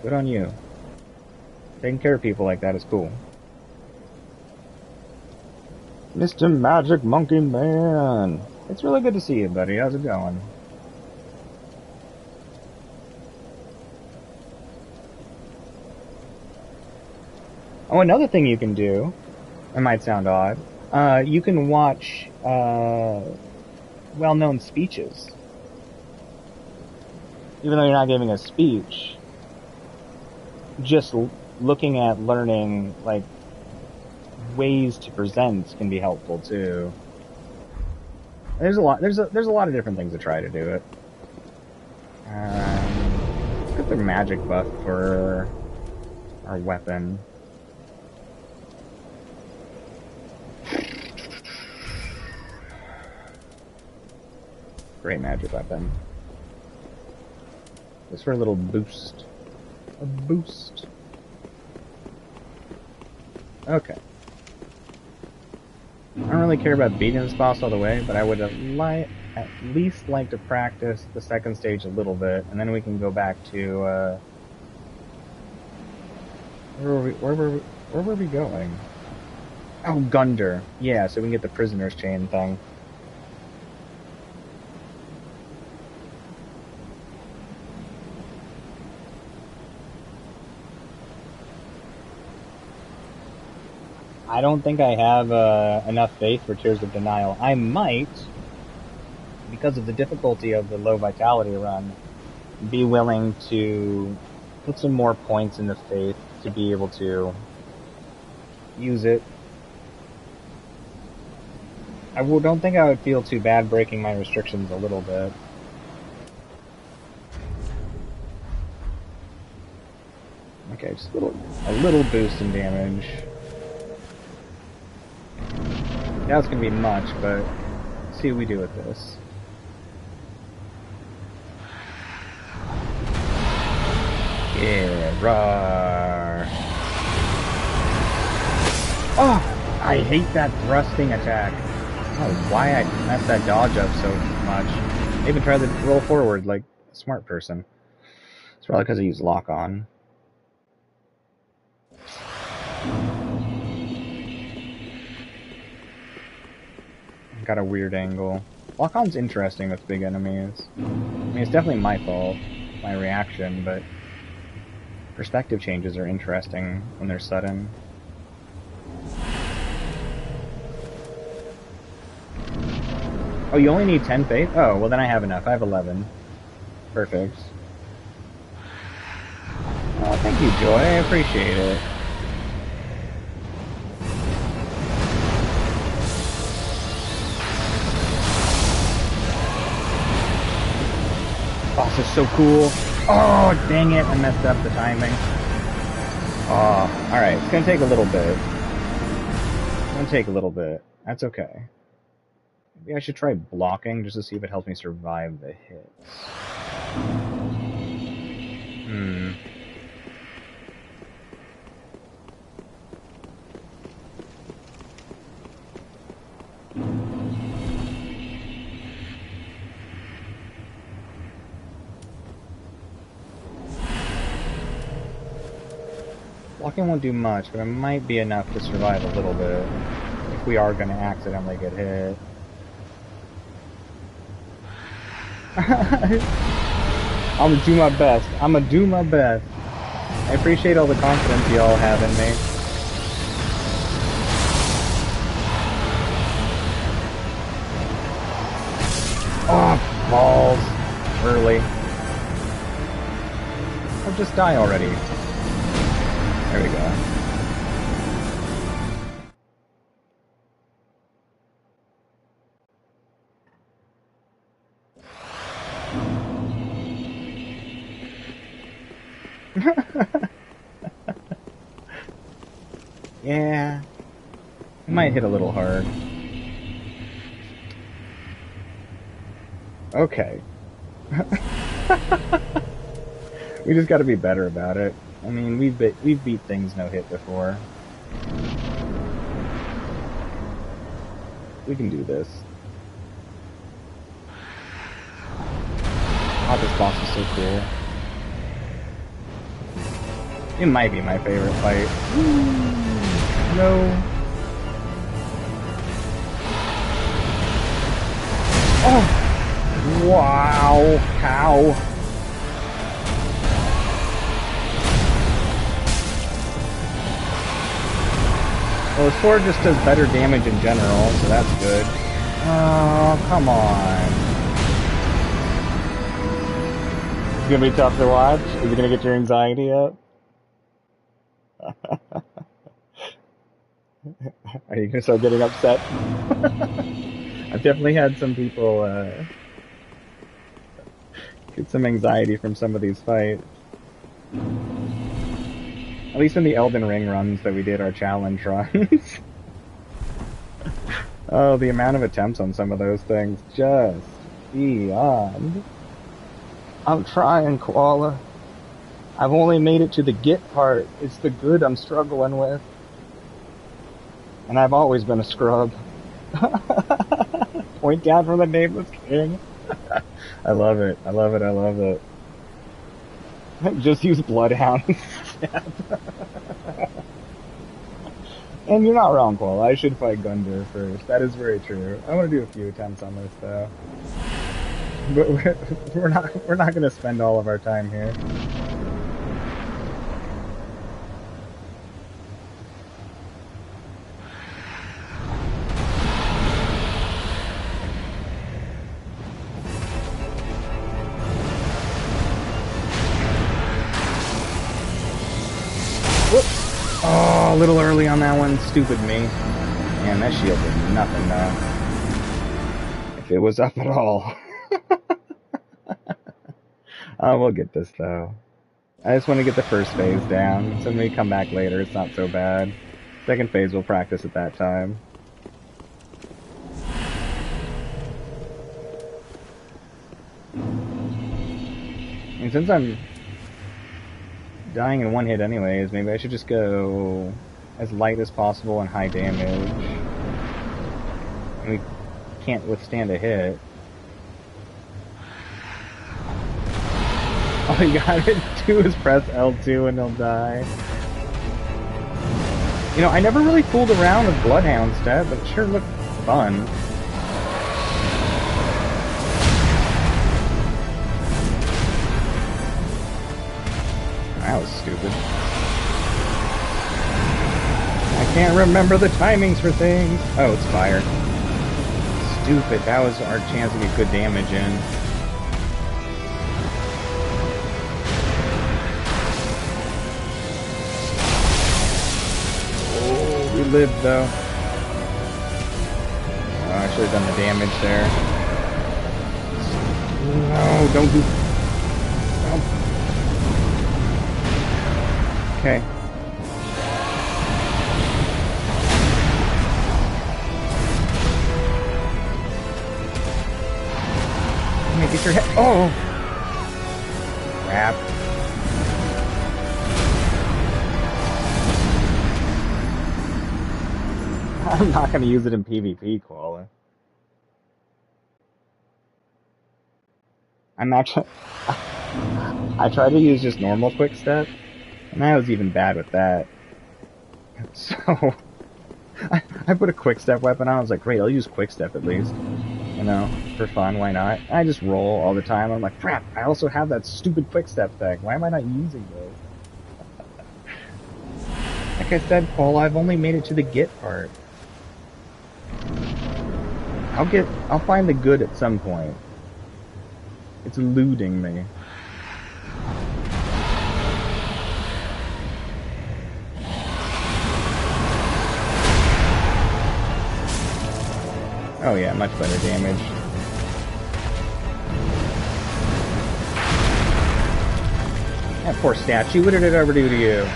S1: Good on you. Taking care of people like that is cool. Mr. Magic Monkey Man! It's really good to see you, buddy. How's it going? Oh, another thing you can do, it might sound odd, you can watch well-known speeches. Even though you're not giving a speech, just looking at learning, like, ways to present can be helpful too. There's a lot of different things to try to do it. Let's get the magic buff for our weapon. Great magic weapon. Just for a little boost. A boost. Okay. I don't really care about beating this boss all the way, but I would at least like to practice the second stage a little bit, and then we can go back to, where were we going? Oh, Gunder. Yeah, so we can get the prisoner's chain thing. I don't think I have enough faith for Tears of Denial. I might, because of the difficulty of the low vitality run, be willing to put some more points into faith to be able to use it. I don't think I would feel too bad breaking my restrictions a little bit. Okay, just a little boost in damage. Now it's gonna be much, but let's see what we do with this. Yeah, rawr. Oh! I hate that thrusting attack. I don't know why I messed that dodge up so much. I even tried to roll forward like a smart person. It's probably because I used lock on. Got a weird angle. Lock-on's interesting with big enemies. I mean, it's definitely my fault, my reaction, but perspective changes are interesting when they're sudden. Oh, you only need 10 faith? Oh, well then I have enough. I have 11. Perfect. Oh, thank you, Joy. I appreciate it. Boss is so cool. Oh, dang it. I messed up the timing. Oh, alright. It's gonna take a little bit. That's okay. Maybe I should try blocking just to see if it helps me survive the hits. Blocking won't do much, but it might be enough to survive a little bit. If we are going to accidentally get hit. I'm gonna do my best. I appreciate all the confidence y'all have in me. Oh, balls. Early. I'll just die already. There we go. Yeah. It might hit a little hard. Okay. We just got to be better about it. I mean, we've beat things no hit before. We can do this. Oh, this boss is so cool. It might be my favorite fight. No. Oh! Wow! How? Well, the sword just does better damage in general, so that's good. Oh, come on. It's gonna be tough to watch? Is it gonna get your anxiety up? Are you gonna start getting upset? I've definitely had some people get some anxiety from some of these fights. At least in the Elden Ring runs that we did, our challenge runs. Oh, the amount of attempts on some of those things, just beyond. I'm trying, Koala. I've only made it to the get part. It's the good I'm struggling with. And I've always been a scrub. Point down from the Nameless King. I love it. I love it. I love it. Just use Bloodhound instead. And you're not wrong, Koala. I should fight Gundyr first. That is very true. I want to do a few attempts on this, though. But we're not going to spend all of our time here. Oh, a little early on that one. Stupid me. Man, that shield did nothing, though. If it was up at all. Oh, we'll get this, though. I just want to get the first phase down, so when we come back later, it's not so bad. Second phase, we'll practice at that time. And since I'm dying in one hit anyways, maybe I should just go as light as possible and high damage. And we can't withstand a hit. All you gotta do is press L2 and he'll die. You know, I never really fooled around with Bloodhound stat, but it sure looked fun. That was stupid. I can't remember the timings for things. Oh, it's fire. Stupid. That was our chance to get good damage in. Oh, we lived though. Oh, I should have done the damage there. No, don't do... Okay. Get your head. Oh! Crap. I'm not gonna use it in PvP, Koala. I'm actually... I tried to use just normal quick step. And I was even bad with that. So, I put a quick step weapon on. I was like, great, I'll use quick step at least. You know, for fun, why not? I just roll all the time. I'm like, crap, I also have that stupid quick step thing. Why am I not using those? Like I said, Paul, I've only made it to the get part. I'll find the good at some point. It's eluding me. Oh yeah, much better damage. That poor statue, what did it ever do to you?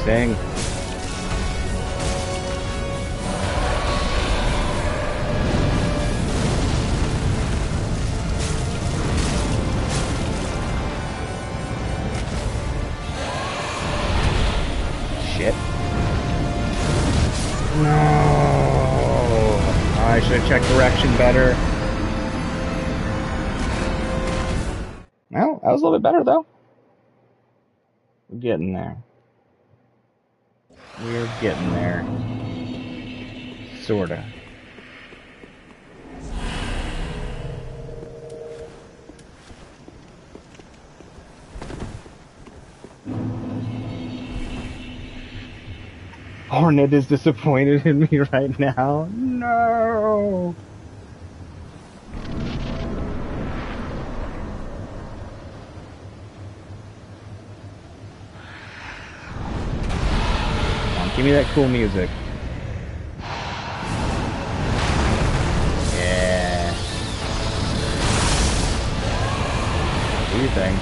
S1: thing. Shit. No. I should have checked direction better. Well, that was a little bit better, though. We're getting there. We're getting there. Sorta. Hornet is disappointed in me right now. No! Give me that cool music. Yeah. Do your thing.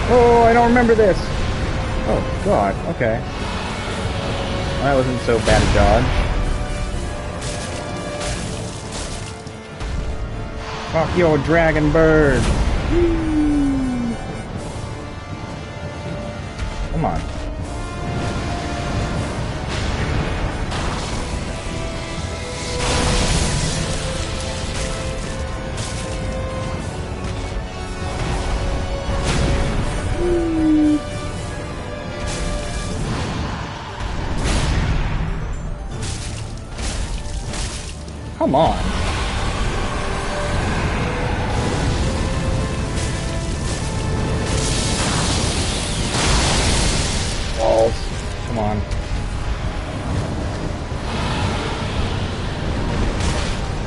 S1: Oh, I don't remember this. Oh, God. Okay. Well, that wasn't so bad a dodge. Fuck your dragon bird. Whee! Come on. Come on. Balls. Come on.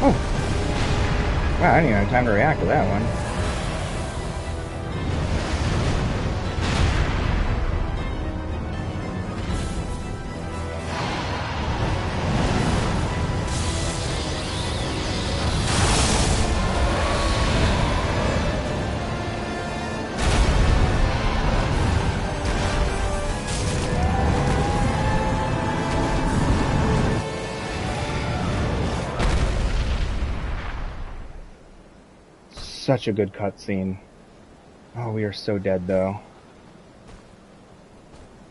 S1: Oh. Wow, I didn't even have time to react to that one. Such a good cutscene. Oh, we are so dead, though.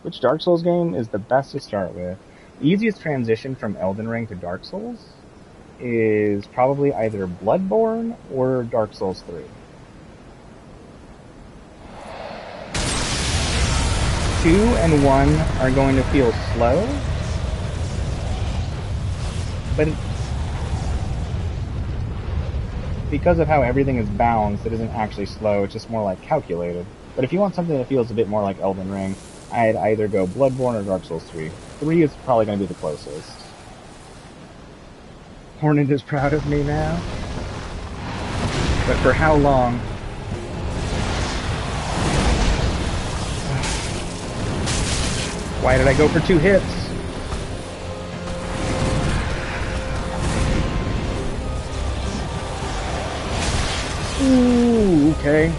S1: Which Dark Souls game is the best to start with? The easiest transition from Elden Ring to Dark Souls is probably either Bloodborne or Dark Souls 3. 2 and 1 are going to feel slow, but because of how everything is balanced, it isn't actually slow, it's just more like calculated. But if you want something that feels a bit more like Elden Ring, I'd either go Bloodborne or Dark Souls 3. 3 is probably going to be the closest. Hornet is proud of me now. But for how long? Why did I go for 2 hits? Ooh, okay.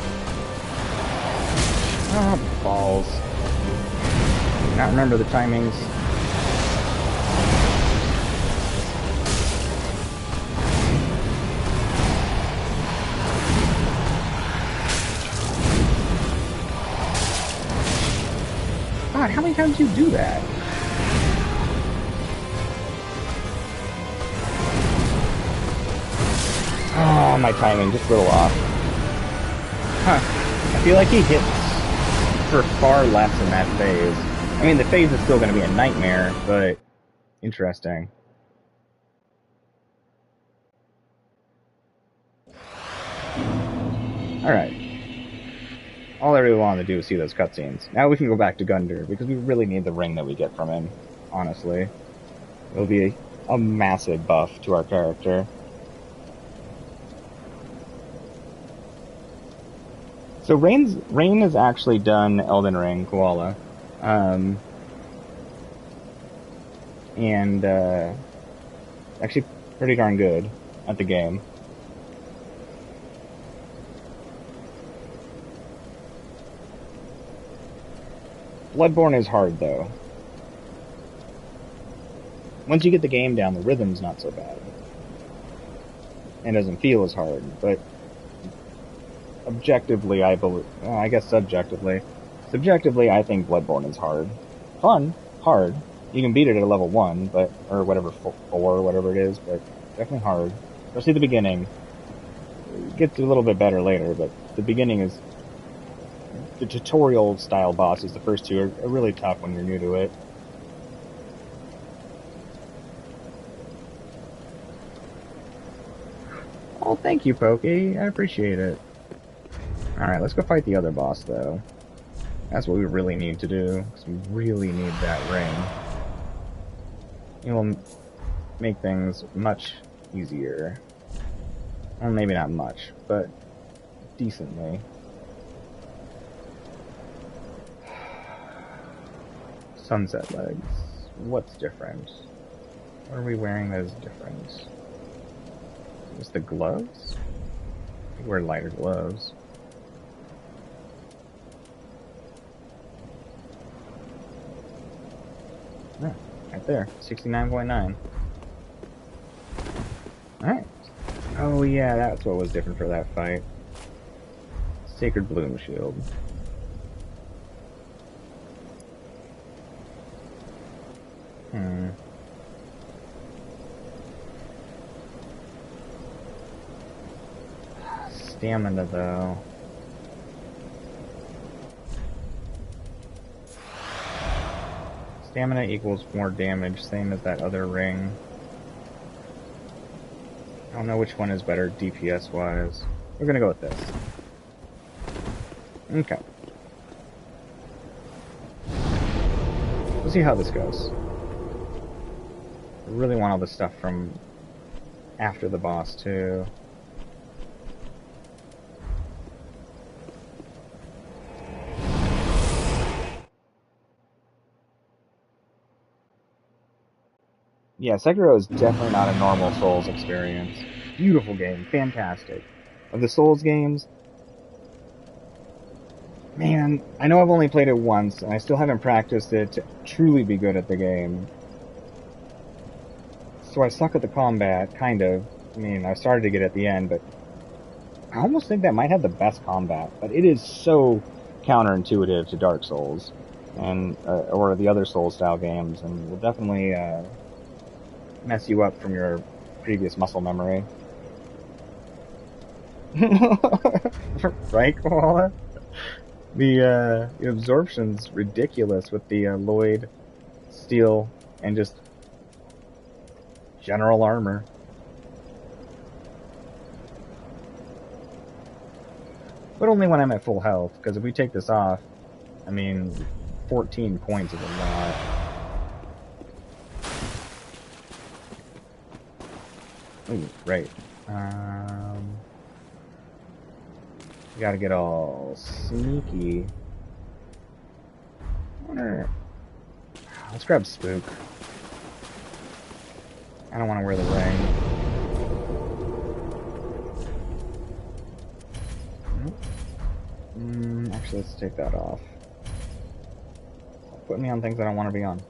S1: Ah, balls. Not remember the timings. God, how many times do you do that? Oh, my timing, just a little off. Huh. I feel like he hits for far less in that phase. I mean, the phase is still going to be a nightmare, but interesting. Alright. All I really wanted to do was see those cutscenes. Now we can go back to Gundyr, because we really need the ring that we get from him, honestly. It'll be a massive buff to our character. So Rain has actually done Elden Ring, Koala. And actually pretty darn good at the game. Bloodborne is hard, though. Once you get the game down, the rhythm's not so bad. And doesn't feel as hard, but objectively, I believe, well, I guess subjectively, I think Bloodborne is hard. Fun, hard. You can beat it at a level 1, but, or whatever, 4, whatever it is, but definitely hard. Especially the beginning. It gets a little bit better later, but the beginning is, the tutorial style bosses, the first two, are really tough when you're new to it. Oh, thank you, Pokey. I appreciate it. Alright, let's go fight the other boss, though. That's what we really need to do, because we really need that ring. It will make things much easier. Well, maybe not much, but decently. Sunset legs. What's different? What are we wearing that is different? Just the gloves? We wear lighter gloves. Yeah, right there. 69.9. Alright. Oh yeah, that's what was different for that fight. Sacred Bloom Shield. Stamina, though. Stamina equals more damage, same as that other ring. I don't know which one is better DPS-wise. We're gonna go with this. Okay. We'll see how this goes. I really want all the stuff from after the boss, too. Yeah, Sekiro is definitely not a normal Souls experience. Beautiful game, fantastic. Of the Souls games, man, I know I've only played it once, and I still haven't practiced it to truly be good at the game. So I suck at the combat, kind of. I mean, I started to get at the end, but I almost think that might have the best combat. But it is so counterintuitive to Dark Souls, and or the other Souls-style games, and will definitely mess you up from your previous muscle memory. Right, Koala? The absorption's ridiculous with the Lloyd steel and just general armor. But only when I'm at full health, because if we take this off, I mean, 14 points is a lot. Ooh, right. We gotta get all sneaky. Let's grab Spook. I don't want to wear the ring. Actually, let's take that off. Put me on things I don't want to be on.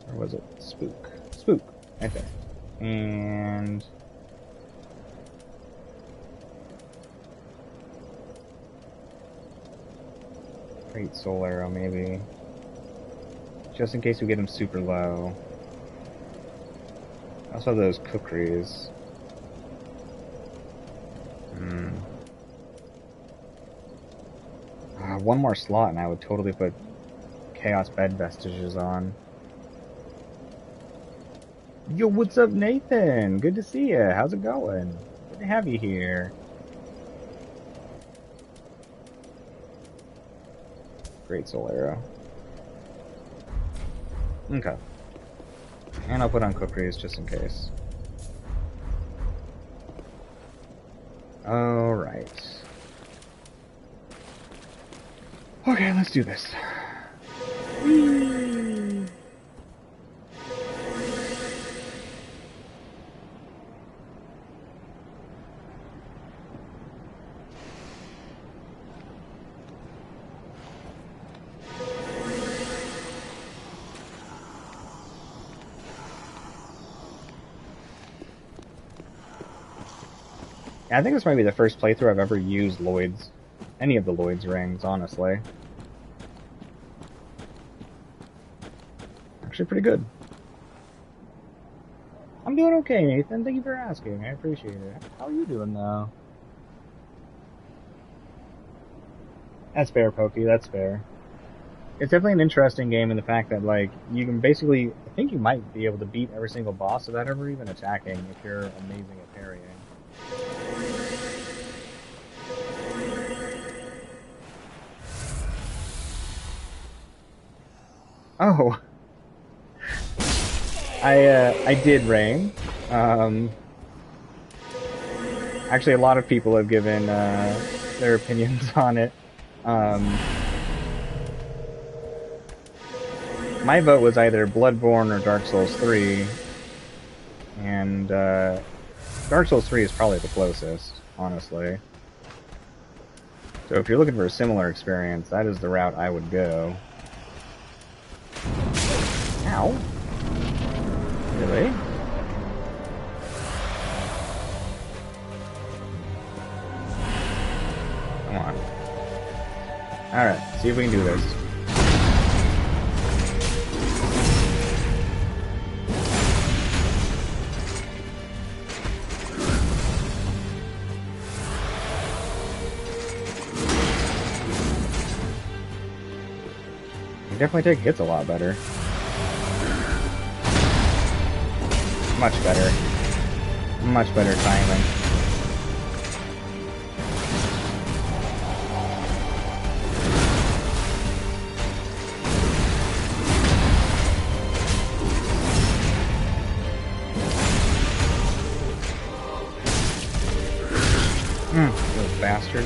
S1: Where was it? Spook. Spook. Right there. And... Great Soul Arrow, maybe. Just in case we get him super low. I also have those kukris. One more slot and I would totally put Chaos Bed Vestiges on. Yo, what's up, Nathan? Good to see you. How's it going? Good to have you here. Great Soul Arrow. Okay. And I'll put on kukris just in case. Alright. Okay, let's do this. I think this might be the first playthrough I've ever used Lloyd's. Any of the Lloyd's rings, honestly. Actually pretty good. I'm doing okay, Nathan. Thank you for asking. I appreciate it. How are you doing, though? That's fair, Pokey. That's fair. It's definitely an interesting game in the fact that, like, you can basically... I think you might be able to beat every single boss without ever even attacking if you're amazing at parrying. Oh! I did rain. Actually, a lot of people have given their opinions on it. My vote was either Bloodborne or Dark Souls 3, and Dark Souls 3 is probably the closest, honestly. So if you're looking for a similar experience, that is the route I would go. Ow! Really? Come on. Alright, see if we can do this. You definitely take hits a lot better. Much better. Much better timing. Little bastard.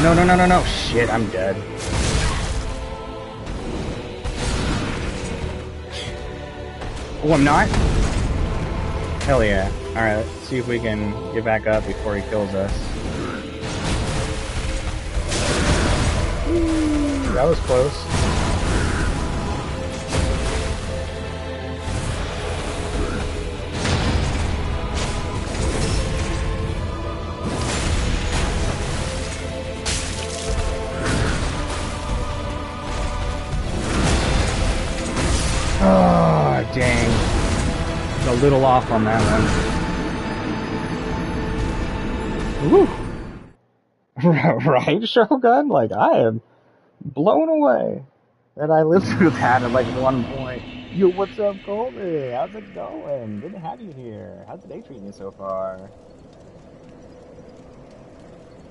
S1: No, no, no, no, no. Shit, I'm dead. Oh, I'm not? Hell yeah. Alright, let's see if we can get back up before he kills us. Ooh, that was close. Oh, dang. A little off on that one. Woo! Right, Shogun? Like, I am blown away that I lived through that at like one point. Yo, what's up, Colby? How's it going? Good to have you here. How's the day treating you so far?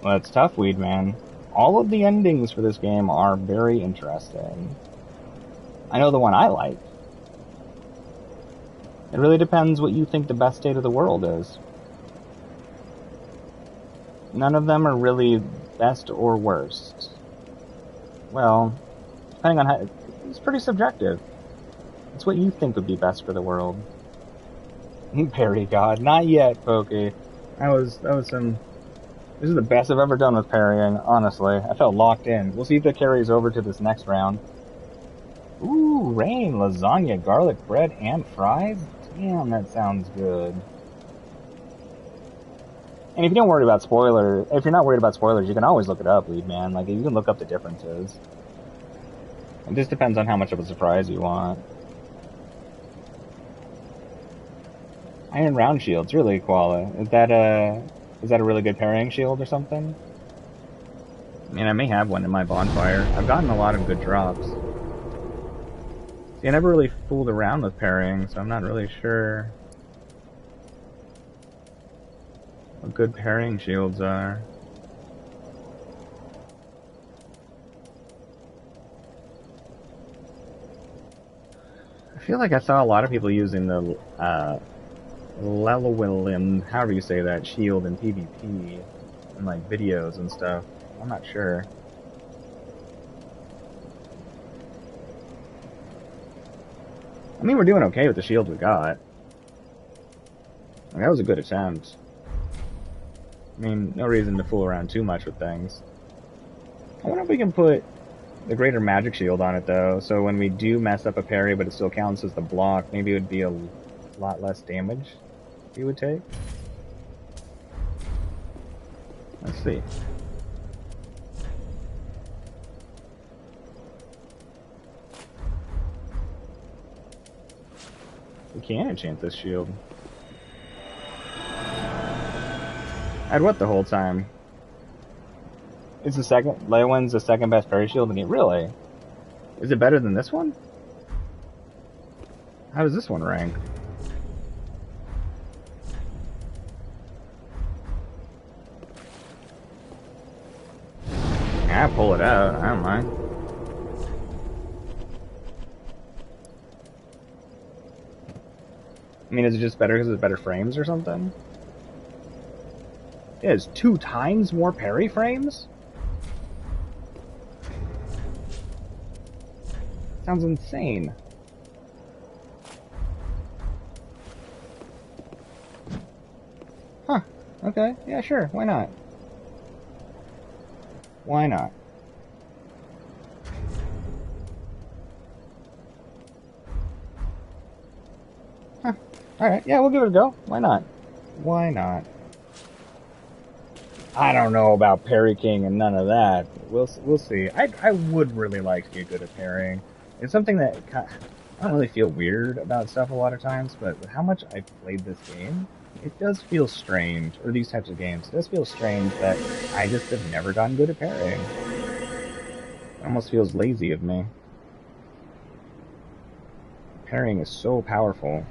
S1: Well, it's tough, Weed Man. All of the endings for this game are very interesting. I know the one I like. It really depends what you think the best state of the world is. None of them are really best or worst. Well, depending on how... It's pretty subjective. It's what you think would be best for the world. Parry God. Not yet, Pokey. That was some... This is the best I've ever done with parrying, honestly. I felt locked in. We'll see if that carries over to this next round. Ooh, rain, lasagna, garlic bread, and fries? Damn, that sounds good. And if you don't worry about spoilers, if you're not worried about spoilers, you can always look it up, Lead Man. Like, you can look up the differences. It just depends on how much of a surprise you want. Iron round shield's really Koala. Is that a really good parrying shield or something? I mean, I may have one in my bonfire. I've gotten a lot of good drops. See, I never really fooled around with parrying, so I'm not really sure what good parrying shields are. I feel like I saw a lot of people using the Lelewilim, however you say that, shield in PvP. in like videos and stuff. I'm not sure. I mean, we're doing okay with the shield we got. Like, that was a good attempt. I mean, no reason to fool around too much with things. I wonder if we can put the greater magic shield on it, though, so when we do mess up a parry, but it still counts as the block, maybe it would be a lot less damage he would take. Let's see. We can enchant this shield. I had what the whole time? It's the second. Leowin's the second best parry shield in the game. Really? Is it better than this one? How does this one rank? Yeah, pull it out. I don't mind. I mean, is it just better because it's better frames or something? It has 2 times more parry frames? Sounds insane. Huh. Okay. Yeah, sure. Why not? Why not? Huh. Alright. Yeah, we'll give it a go. Why not? Why not? I don't know about Parry King and none of that. We'll see. I would really like to get good at parrying. It's something that I don't really feel weird about stuff a lot of times, but with how much I've played this game, it does feel strange, or these types of games, it does feel strange that I just have never gotten good at parrying. It almost feels lazy of me. Parrying is so powerful.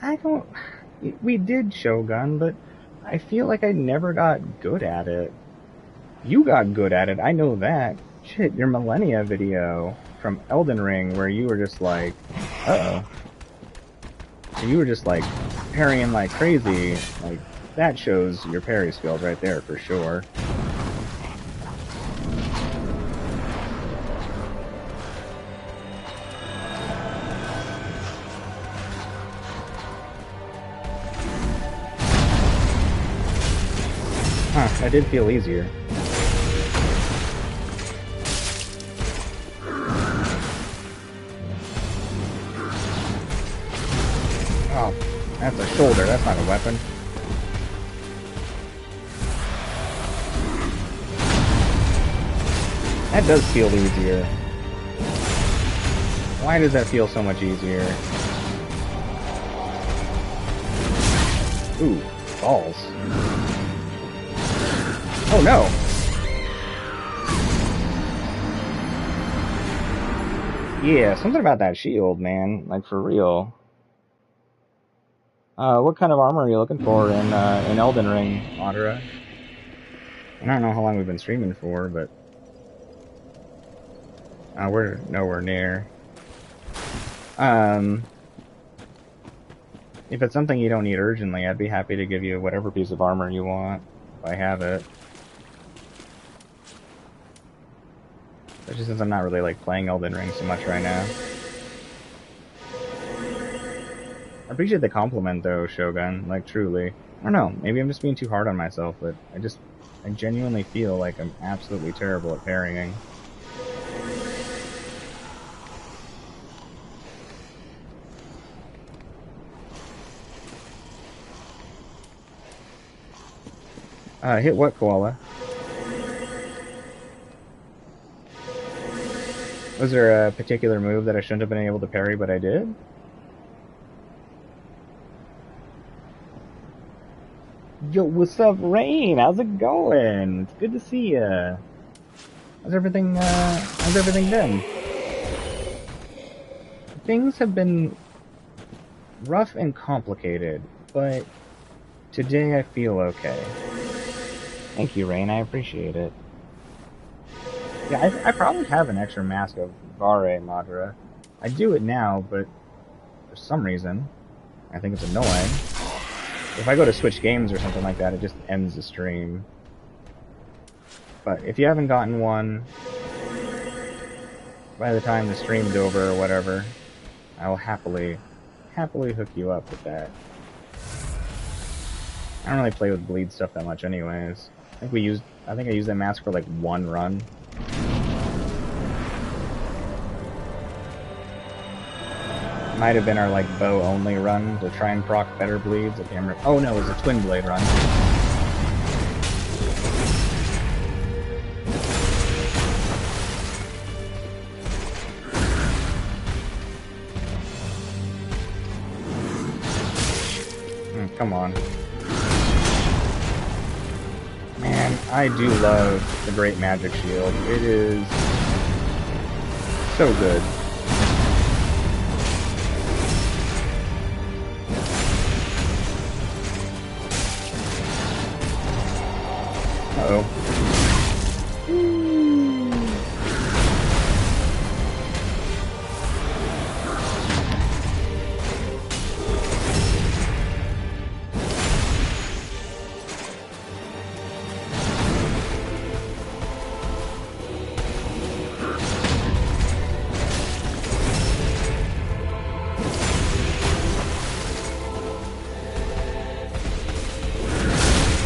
S1: I don't... We did Shogun, but I feel like I never got good at it. You got good at it, I know that. Shit, your Millennia video from Elden Ring where you were just like... Uh-oh. You were just like parrying like crazy. Like, that shows your parry skills right there for sure. Huh, that did feel easier. Oh, that's a shoulder, that's not a weapon. That does feel easier. Why does that feel so much easier? Ooh, balls. Oh no! Yeah, something about that shield, man. Like, for real. What kind of armor are you looking for in Elden Ring, Madara? I don't know how long we've been streaming for, but... we're nowhere near. If it's something you don't need urgently, I'd be happy to give you whatever piece of armor you want, if I have it. Especially since I'm not really, like, playing Elden Ring so much right now. I appreciate the compliment, though, Shogun. Like, truly. I don't know, maybe I'm just being too hard on myself, but I genuinely feel like I'm absolutely terrible at parrying. Hit what, Koala? Was there a particular move that I shouldn't have been able to parry, but I did? Yo, what's up, Rain? How's it going? It's good to see ya. How's everything been? Things have been rough and complicated, but today I feel okay. Thank you, Rain. I appreciate it. Yeah, I probably have an extra mask of Vare Madra. I do it now, but for some reason, I think it's annoying. If I go to switch games or something like that, it just ends the stream. But if you haven't gotten one, by the time the stream's over or whatever, I will happily hook you up with that. I don't really play with bleed stuff that much anyways. I think I used that mask for like one run. Might have been our like bow only run to try and proc better bleeds. I can't remember. Oh no, it was a twin blade run. Come on. Man, I do love the Great Magic Shield. It is so good. Uh-oh.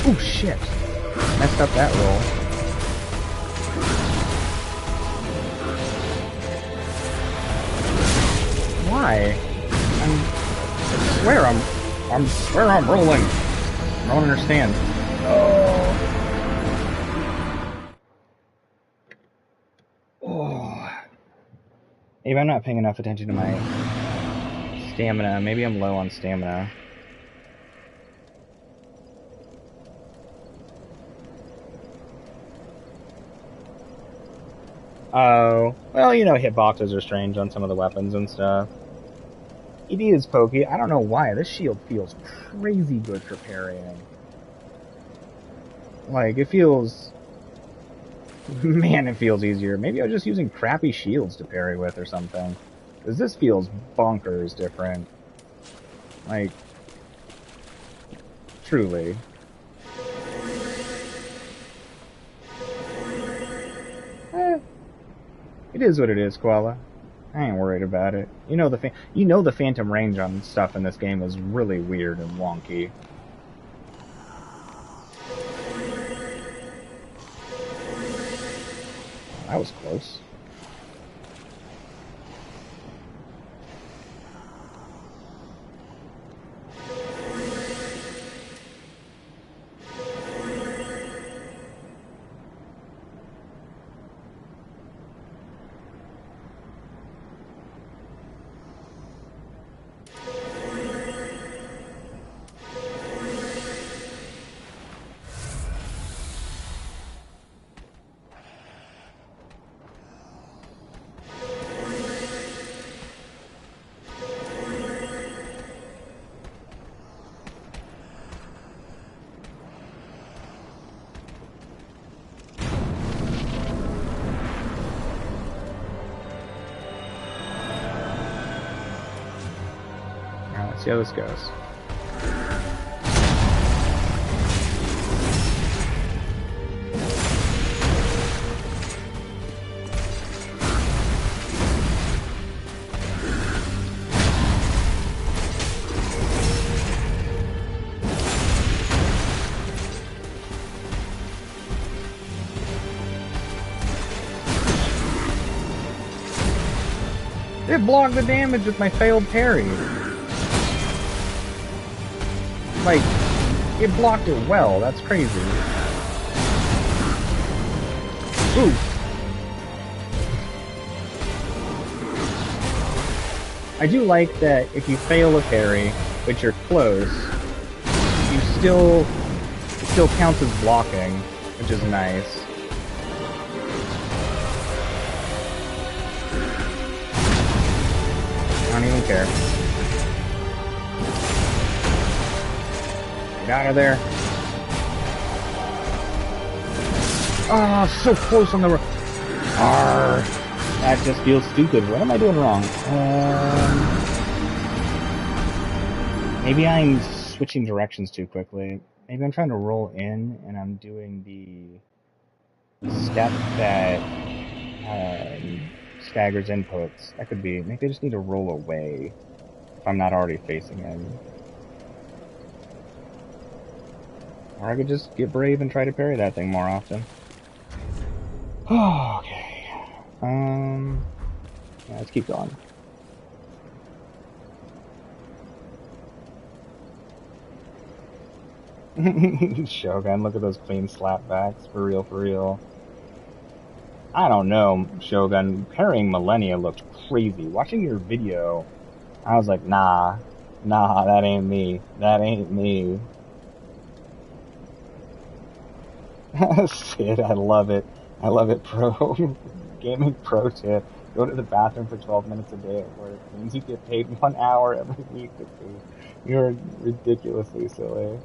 S1: Oh shit! Messed up that roll. Why? I swear I'm rolling. I don't understand. Oh. Maybe I'm not paying enough attention to my stamina. Maybe I'm low on stamina. Oh, well, you know, hitboxes are strange on some of the weapons and stuff. It is pokey. I don't know why. This shield feels crazy good for parrying. Like, it feels... Man, it feels easier. Maybe I was just using crappy shields to parry with or something. Because this feels bonkers different. Like, truly. It is what it is, Koala. I ain't worried about it. You know the phantom range on stuff in this game is really weird and wonky. That was close. See how this goes. It blocked the damage with my failed parry. Like, it blocked it well. That's crazy. Ooh. I do like that if you fail a parry, but you're close, it still counts as blocking, which is nice. care. Get out of there. Oh, so close on the road. That just feels stupid. What am I doing wrong? Maybe I'm switching directions too quickly. Maybe I'm trying to roll in and I'm doing the step that staggers inputs. That could be. Maybe I just need to roll away if I'm not already facing him. Or I could just get brave and try to parry that thing more often. Oh, okay. Yeah, let's keep going. Shogun, look at those clean slapbacks. For real, for real. I don't know, Shogun. Parrying Millennia looked crazy. Watching your video, I was like, nah, that ain't me. That ain't me. Sid, I love it. I love it, pro. Gaming pro tip. Go to the bathroom for 12 minutes a day at work. It means you get paid 1 hour every week to food. You're ridiculously silly.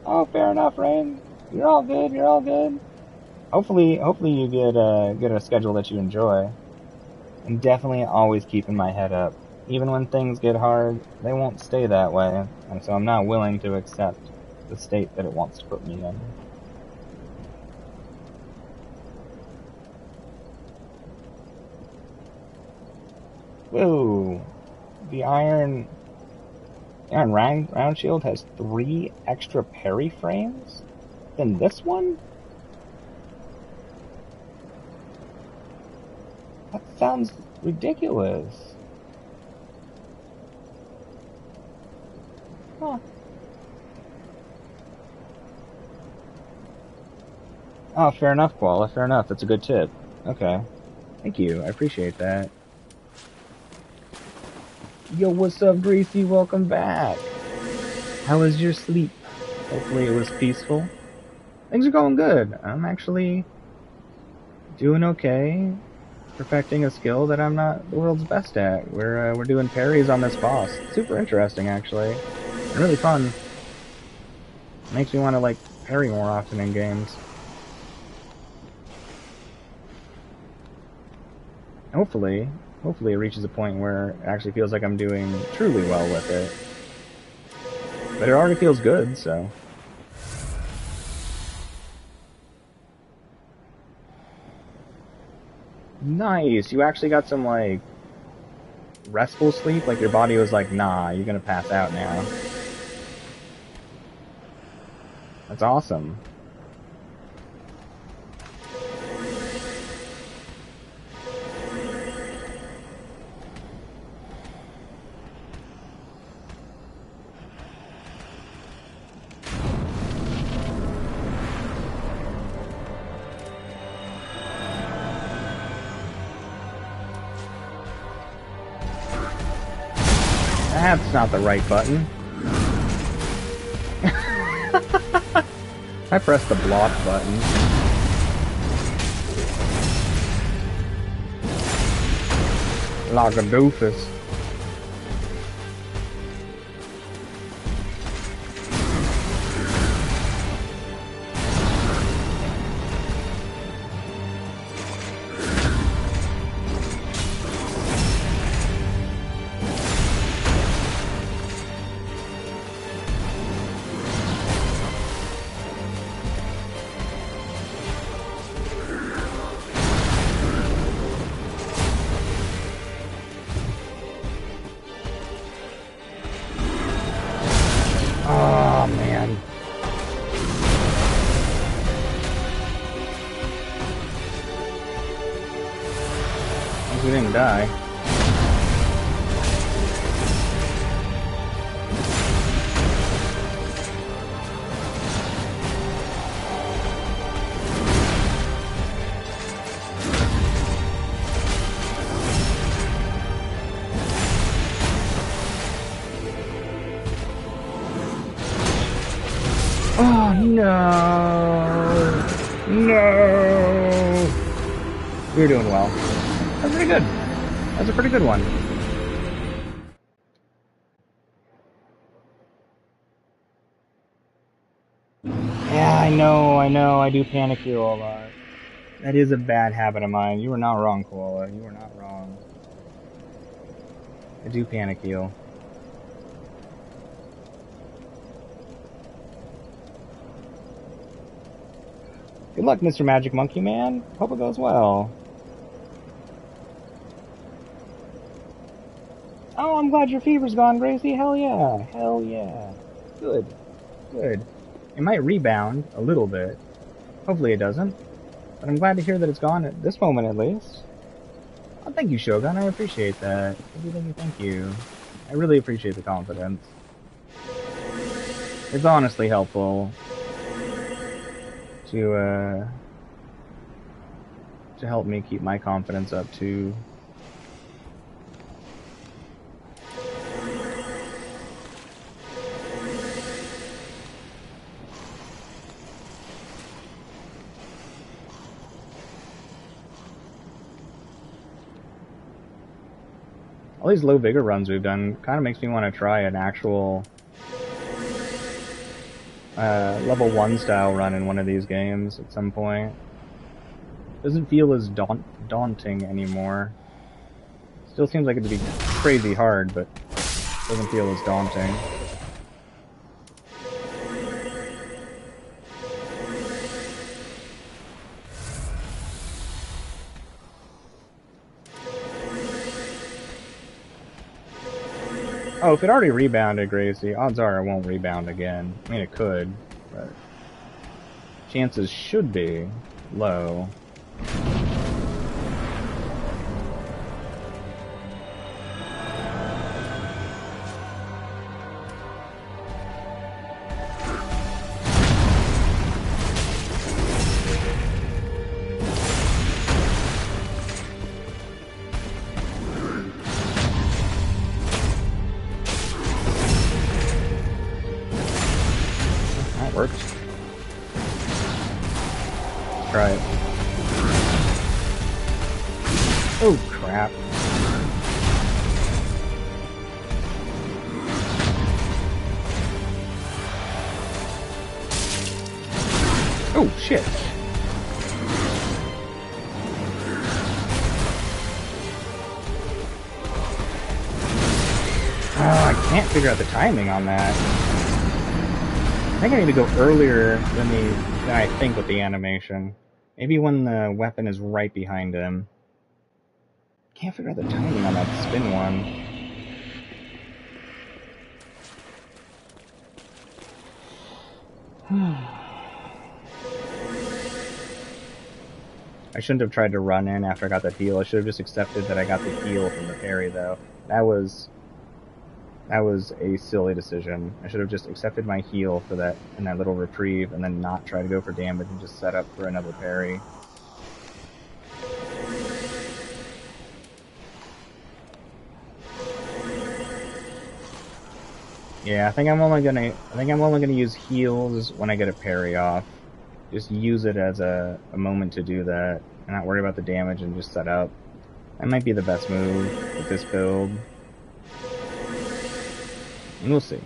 S1: Oh, fair enough, Rain. You're all good. You're all good. Hopefully you get a schedule that you enjoy. And definitely always keeping my head up. Even when things get hard, they won't stay that way. And so I'm not willing to accept the state that it wants to put me in. Whoa! The iron round shield has 3 extra parry frames than this one? That sounds ridiculous. Huh. Oh, fair enough, Koala. Fair enough. That's a good tip. Okay. Thank you. I appreciate that. Yo, what's up, Greasy? Welcome back. How was your sleep? Hopefully it was peaceful. Things are going good. I'm actually doing okay. Perfecting a skill that I'm not the world's best at. We're doing parries on this boss. Super interesting, actually. And really fun. Makes me want to, like, parry more often in games. Hopefully it reaches a point where it actually feels like I'm doing truly well with it. But it already feels good, so. Nice! You actually got some, like, restful sleep? Like your body was like, nah, you're gonna pass out now. That's awesome. That's not the right button. I pressed the block button. Like a doofus. We didn't die. Oh no! No! We were doing well. That was pretty good. That was a pretty good one. Yeah, I know. I do panic heal a lot. That is a bad habit of mine. You were not wrong, Koala. You were not wrong. I do panic heal. Good luck, Mr. Magic Monkey Man. Hope it goes well. Oh, I'm glad your fever's gone, Gracie. Hell yeah. Hell yeah. Good. Good. It might rebound a little bit. Hopefully it doesn't. But I'm glad to hear that it's gone at this moment, at least. Oh, thank you, Shogun. I appreciate that. Thank you. I really appreciate the confidence. It's honestly helpful to help me keep my confidence up, too. All these low vigor runs we've done kind of makes me want to try an actual level 1 style run in one of these games at some point. Doesn't feel as daunting anymore. Still seems like it'd be crazy hard, but doesn't feel as daunting. Oh, if it already rebounded, Gracie, odds are it won't rebound again. I mean, it could, but chances should be low. Try it. Oh, crap. Oh, shit. Oh, I can't figure out the timing on that. I think I need to go earlier than I think with the animation. Maybe when the weapon is right behind him. Can't figure out the timing on that spin one. I shouldn't have tried to run in after I got that heal. I should have just accepted that I got the heal from the parry, though. That was a silly decision. I should have just accepted my heal for that and that little reprieve, and then not try to go for damage and just set up for another parry. Yeah, I think I'm only gonna use heals when I get a parry off. Just use it as a moment to do that, and not worry about the damage and just set up. That might be the best move with this build. And we'll see.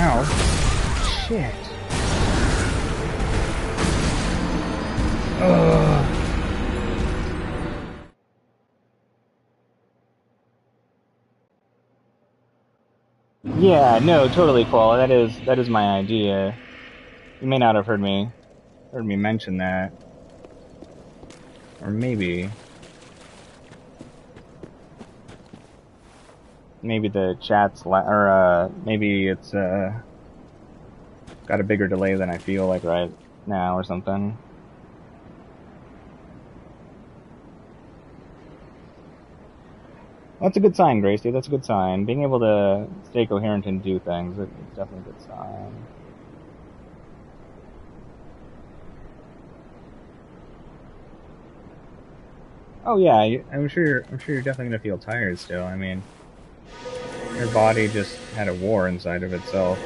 S1: Ow. Shit. Ugh. Yeah, no, totally, Koala. That is my idea. You may not have heard me mention that, or maybe the chat's or maybe it's got a bigger delay than I feel like right now or something. That's a good sign, Gracie. That's a good sign. Being able to stay coherent and do things, it's definitely a good sign. Oh yeah, I'm sure you're definitely gonna feel tired still. I mean, your body just had a war inside of itself.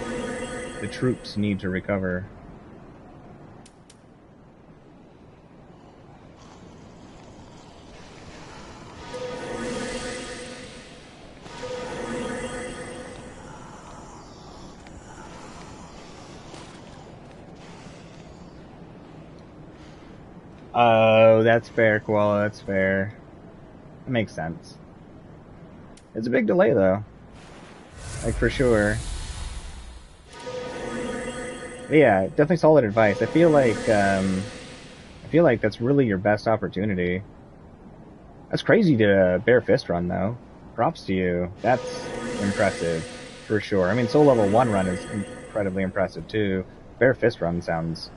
S1: The troops need to recover. Oh, that's fair, Koala, that's fair. That makes sense. It's a big delay, though. Like, for sure. But yeah, definitely solid advice. I feel like that's really your best opportunity. That's crazy to bare fist run, though. Props to you. That's impressive, for sure. I mean, soul level 1 run is incredibly impressive, too. Bare fist run sounds...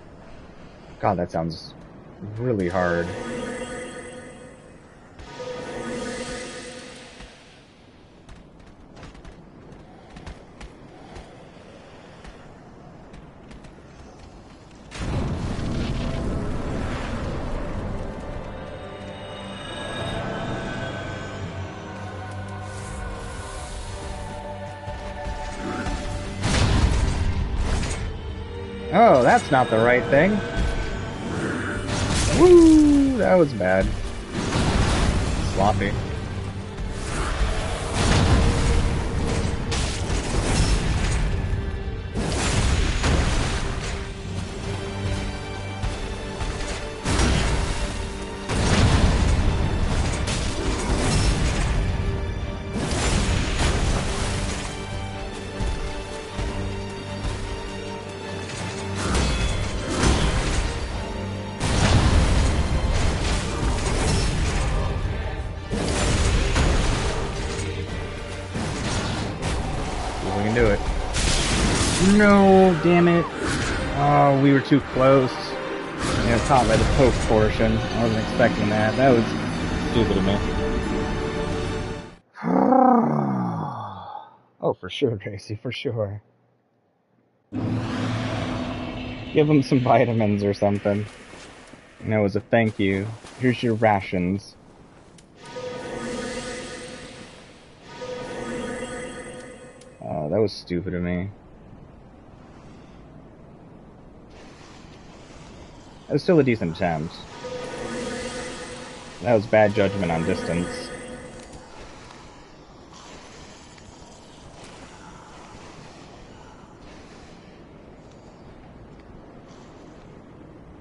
S1: God, that sounds really hard. Oh, that's not the right thing. Woo! That was bad. Sloppy. Do it. No, damn it. Oh, we were too close. Yeah, caught by the poke portion. I wasn't expecting that. That was stupid of me. Oh, for sure, Gracie, for sure. Give him some vitamins or something. You know, as a thank you. Here's your rations. Oh, that was stupid of me. That was still a decent attempt. That was bad judgment on distance.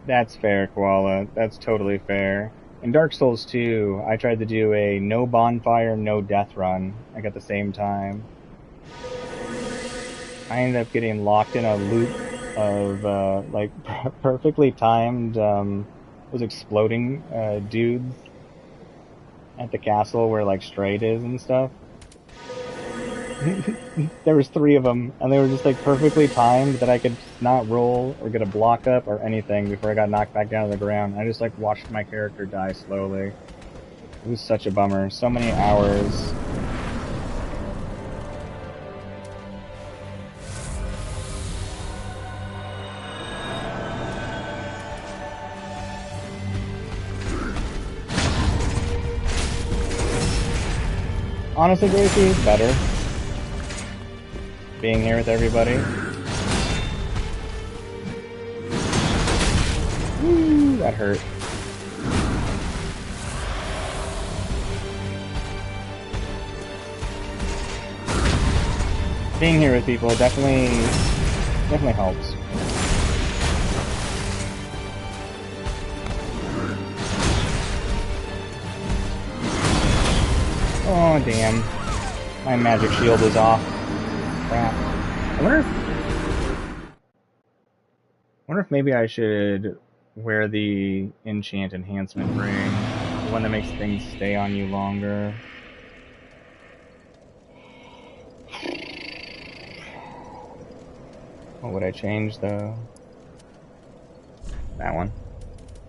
S1: That's fair, Koala. That's totally fair. In Dark Souls 2, I tried to do a no bonfire, no death run, like at the same time. I ended up getting locked in a loop of, like, perfectly timed, was exploding, dudes at the castle where, like, Straight is and stuff. There was 3 of them, and they were just, like, perfectly timed that I could not roll or get a block up or anything before I got knocked back down to the ground. I just, like, watched my character die slowly. It was such a bummer. So many hours. Honestly, Gracie, better. Being here with everybody. Woo, that hurt. being here with people definitely helps. Oh damn. My magic shield is off. Crap. I wonder if maybe I should wear the enchant enhancement ring, the one that makes things stay on you longer. What would I change though? That one.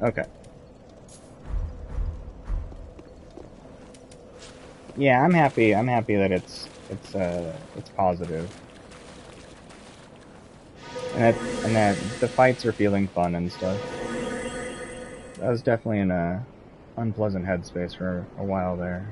S1: Okay. Yeah, I'm happy. I'm happy that it's positive, and that the fights are feeling fun and stuff. I was definitely in a unpleasant headspace for a while there.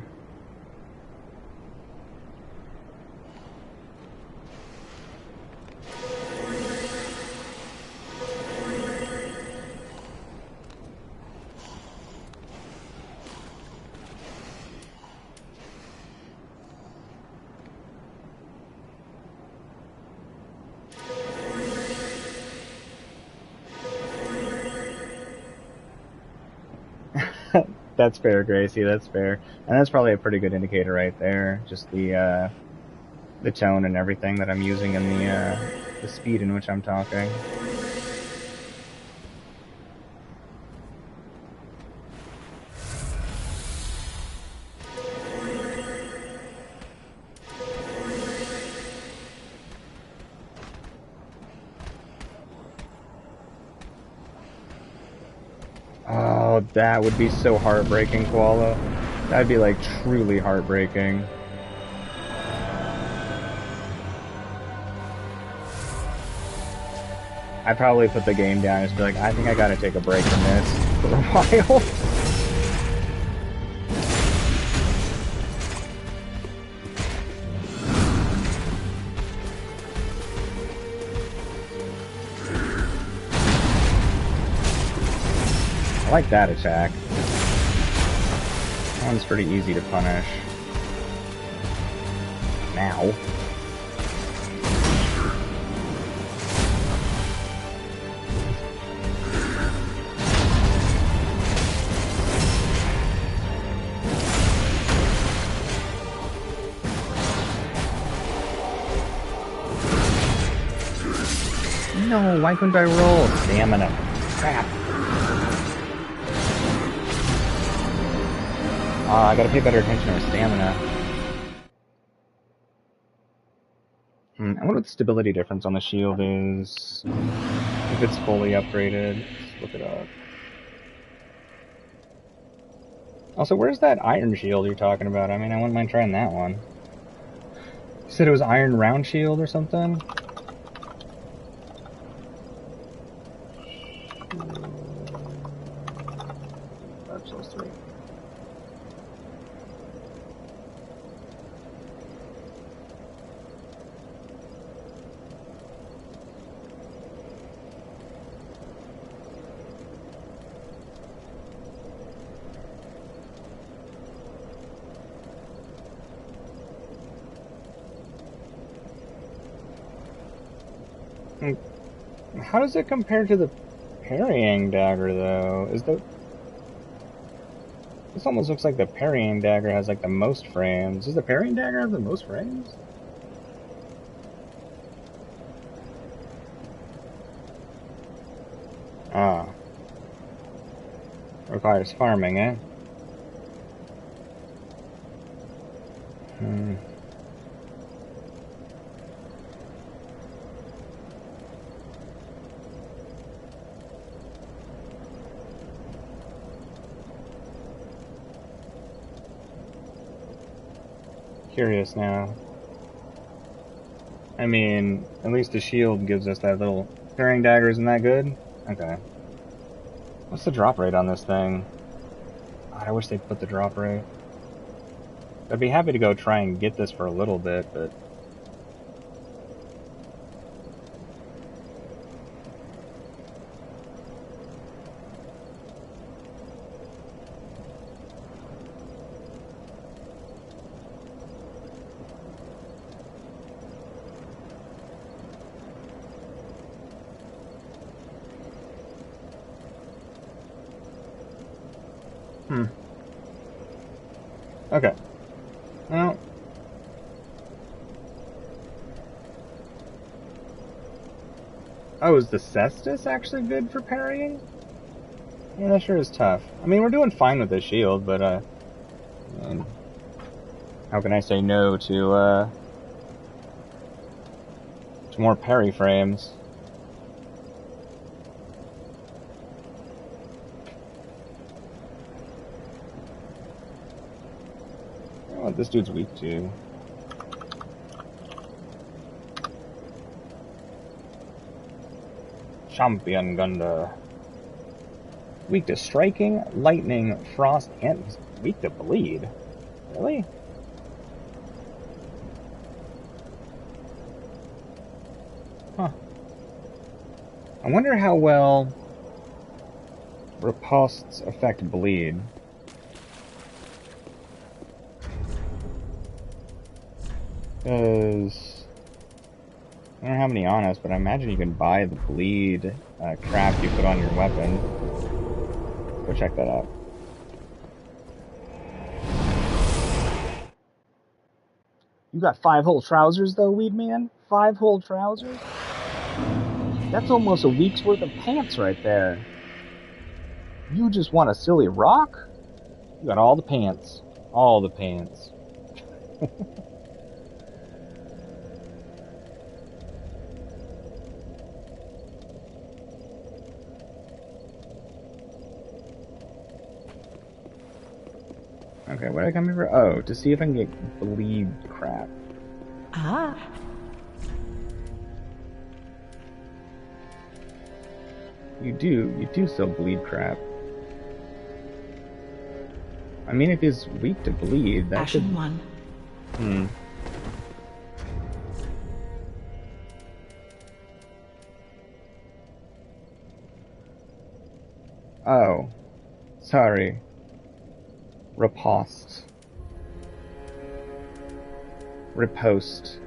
S1: That's fair, Gracie. That's fair, and that's probably a pretty good indicator right there. Just the tone and everything that I'm using, and the speed in which I'm talking. Oh, that would be so heartbreaking, Koala. That'd be like truly heartbreaking. I'd probably put the game down and just be like, I think I gotta take a break from this for a while. I like that attack. That one's pretty easy to punish. Now. No, why couldn't I roll? Stamina. Crap. I gotta pay better attention to our stamina. I wonder what the stability difference on the shield is. If it's fully upgraded. Let's look it up. Also, where's that iron shield you're talking about? I mean, I wouldn't mind trying that one. You said it was iron round shield or something? Dark Souls 3. How does it compare to the parrying dagger, though? This almost looks like the parrying dagger has like the most frames. Does the parrying dagger have the most frames? Ah. Requires farming, eh? Curious now. I mean, at least the shield gives us that little parrying dagger. Isn't that good? Okay. What's the drop rate on this thing? God, I wish they'd put the drop rate. I'd be happy to go try and get this for a little bit, but... Okay. Well. Oh, is the Cestus actually good for parrying? Yeah, that sure is tough. I mean, we're doing fine with this shield, but, and how can I say no to more parry frames? Oh, this dude's weak too. Champion Gunda. Weak to striking, lightning, frost, and weak to bleed. Really? Huh. I wonder how well ripostes affect bleed. Because I don't have any on us, but I imagine you can buy the bleed crap you put on your weapon. Go check that out. You got 5 whole trousers though, Weed Man? 5 whole trousers? That's almost a week's worth of pants right there. You just want a silly rock? You got all the pants. All the pants. Okay, what did I come here for? Oh, to see if I can get bleed crap.
S6: Ah.
S1: You do still bleed crap. I mean, if he's weak to bleed, that
S6: Ashen
S1: should...
S6: one.
S1: Oh. Sorry. Riposte. Riposte.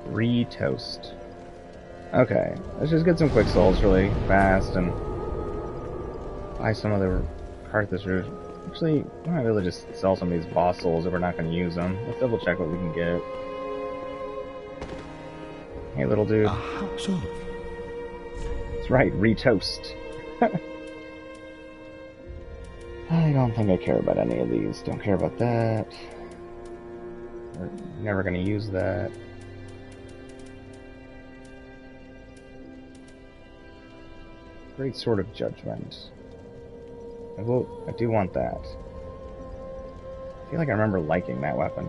S1: Retoast. Okay, let's just get some quick souls really fast and buy some other Carthagers. Actually, I might really just sell some of these boss souls if we're not going to use them. Let's double check what we can get. Hey, little dude.
S2: House of.
S1: That's right, retoast. I don't think I care about any of these. Don't care about that. We're never going to use that. Great Sword of Judgment. I do want that. I feel like I remember liking that weapon.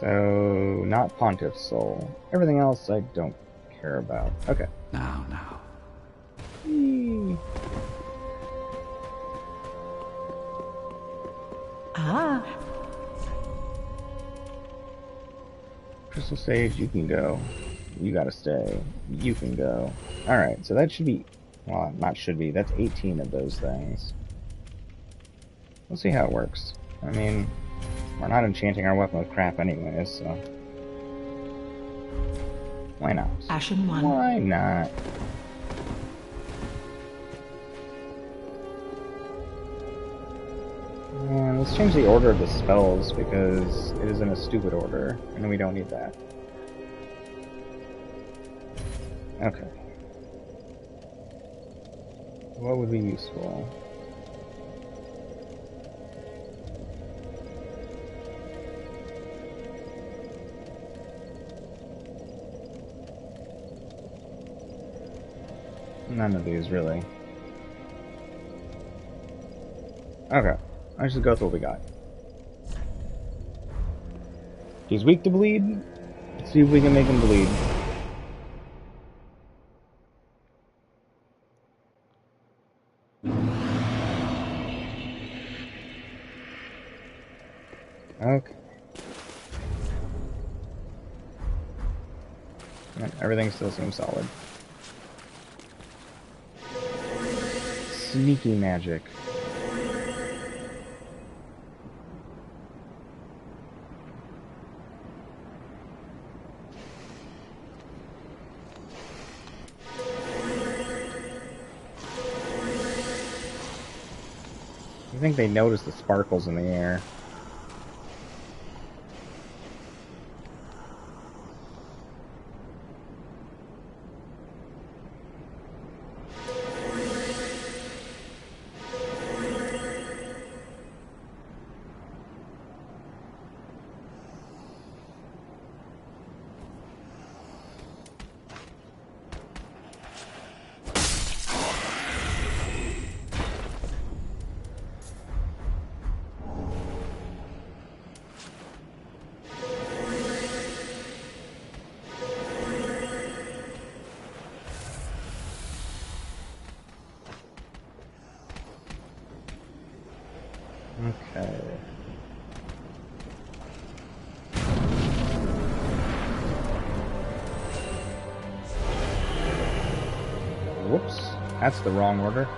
S1: So, not Pontiff's Soul. Everything else I don't care about. Okay.
S4: Now.
S1: Eee.
S6: Ah.
S1: Crystal Sage, you can go. You gotta stay. You can go. Alright, so that should be... Well, not should be. That's 18 of those things. We'll see how it works. I mean, we're not enchanting our weapon with crap anyways, so... Why not?
S6: Ashen one.
S1: Why not? And let's change the order of the spells because it is in a stupid order, and we don't need that. Okay. What would be useful? None of these, really. Okay. Let's just go with what we got. He's weak to bleed. Let's see if we can make him bleed. Okay. Yeah, everything still seems solid. Sneaky magic. I think they noticed the sparkles in the air. Okay. Whoops. That's the wrong order.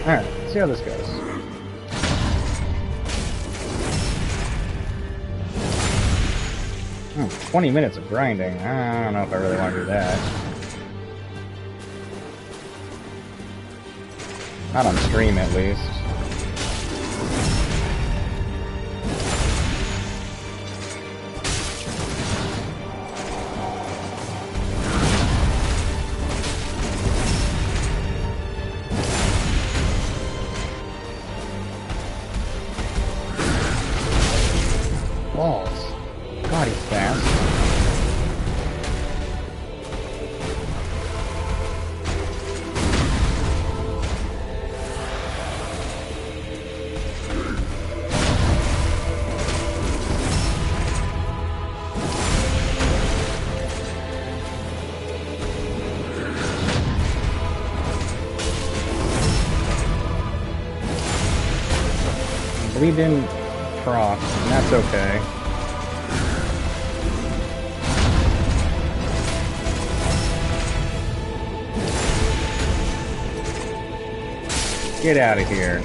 S1: Alright, let's see how this goes. Oh, 20 minutes of grinding. I don't know if I really want to do that. Not on stream, at least. Balls. God, he's fast. We didn't proc, and that's okay. Get out of here.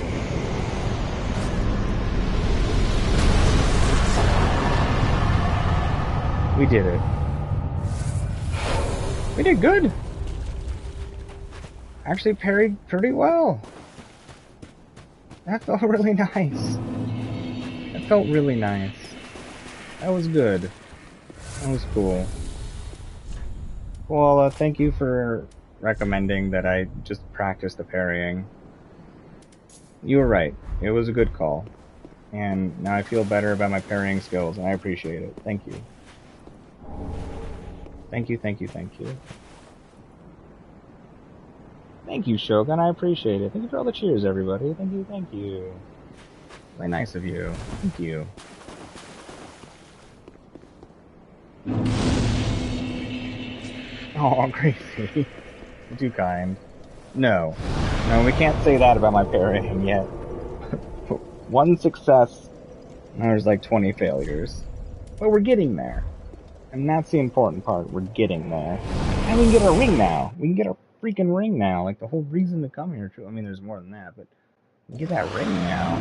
S1: We did it. We did good. Actually parried pretty well. That felt really nice. That felt really nice. That was good. That was cool. Well, thank you for recommending that I just practice the parrying. You were right. It was a good call. And now I feel better about my parrying skills, and I appreciate it. Thank you. Thank you, thank you, thank you. Thank you, Shogun. I appreciate it. Thank you for all the cheers, everybody. Thank you, thank you. Very nice of you. Thank you. Oh, Gracie. You're too kind. No. No, we can't say that about my parrying yet. One success, there's like 20 failures. But we're getting there. And that's the important part. We're getting there. And we can get our ring now. We can get our freaking ring now. Like, the whole reason to come here, too. I mean, there's more than that, but we get that ring now.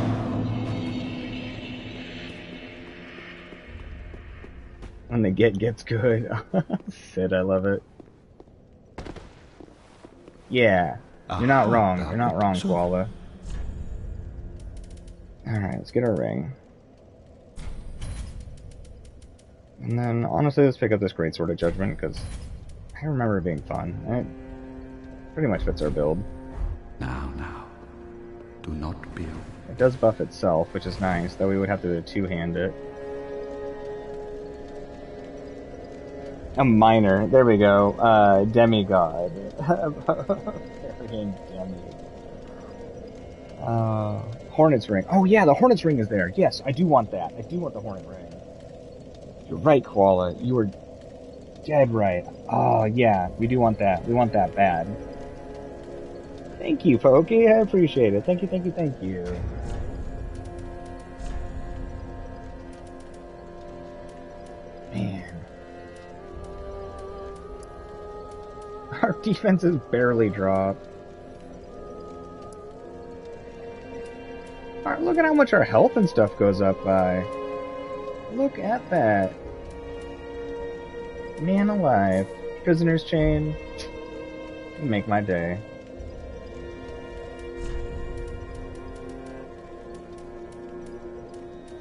S1: When the gets good. Sid, I love it. Yeah. You're not wrong. You're not wrong, Koala. Alright, let's get our ring. And then, honestly, let's pick up this Great Sword of Judgment, because I remember it being fun. And it pretty much fits our build.
S7: Now. Do not be...
S1: It does buff itself, which is nice, though we would have to two-hand it. A minor. There we go. Demigod. Carrying demigod. Hornet's Ring. Oh yeah, the Hornet's Ring is there. Yes, I do want that. I do want the Hornet Ring. You're right, Koala. You were dead right. Oh yeah, we do want that. We want that bad. Thank you, Pokey. I appreciate it. Thank you, thank you, thank you. Man. Our defense is barely dropped. Alright, look at how much our health and stuff goes up by. Look at that. Man alive. Prisoner's chain. You make my day.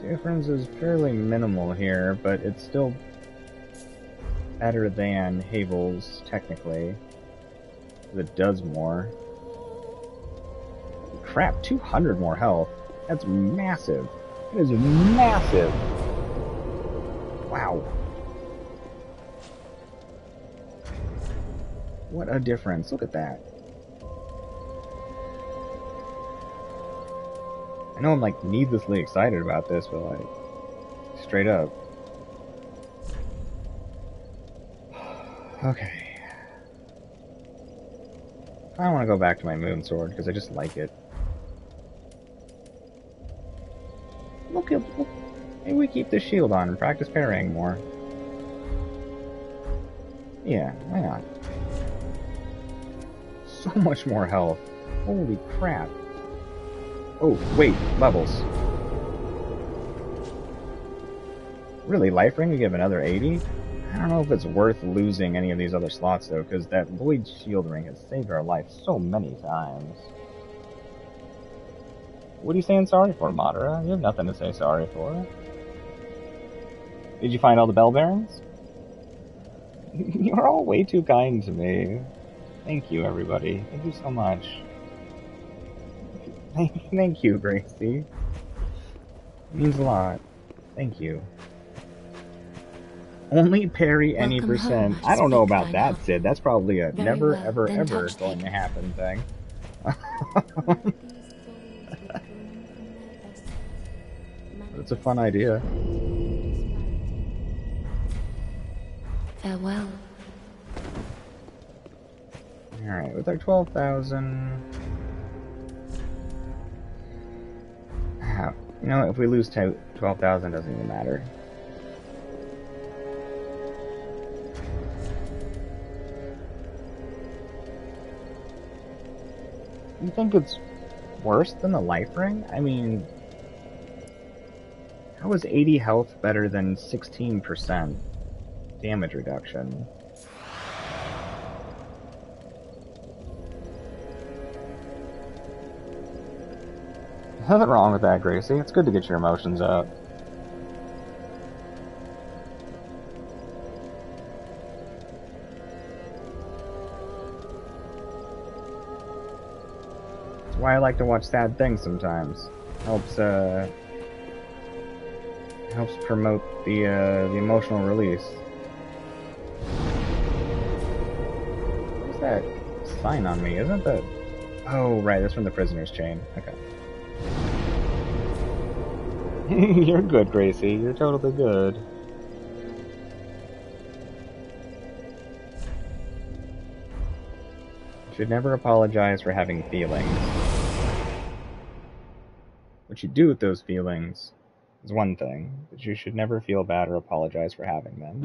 S1: Difference is fairly minimal here, but it's still better than Havel's, technically. It does more. Crap, 200 more health. That's massive. That is massive. Wow. What a difference. Look at that. I know I'm like needlessly excited about this, but like, straight up. Okay. I want to go back to my moon sword because I just like it. Look. Maybe we keep this shield on and practice parrying more. Yeah, why not? So much more health. Holy crap. Oh, wait, levels. Really, life ring, we give another 80? I don't know if it's worth losing any of these other slots, though, because that Lloyd shield ring has saved our life so many times. What are you saying sorry for, Madara? You have nothing to say sorry for. Did you find all the bell bearings? You're all way too kind to me. Thank you, everybody. Thank you so much. Thank you, Gracie. It means a lot. Thank you. Only parry any percent. I don't know about that, Sid. That's probably a never, ever, ever going to happen thing. It's a fun idea.
S5: Farewell.
S1: Alright, with our 12,000... You know, if we lose 12,000, doesn't even matter. You think it's worse than the life ring? I mean, how is 80 health better than 16% damage reduction? Nothing wrong with that, Gracie. It's good to get your emotions out. That's why I like to watch sad things sometimes. Helps promote the emotional release. What's that sign on me? Isn't that? Oh, right. That's from the prisoner's chain. Okay. You're good, Gracie. You're totally good. You should never apologize for having feelings. What you do with those feelings is one thing, but you should never feel bad or apologize for having them.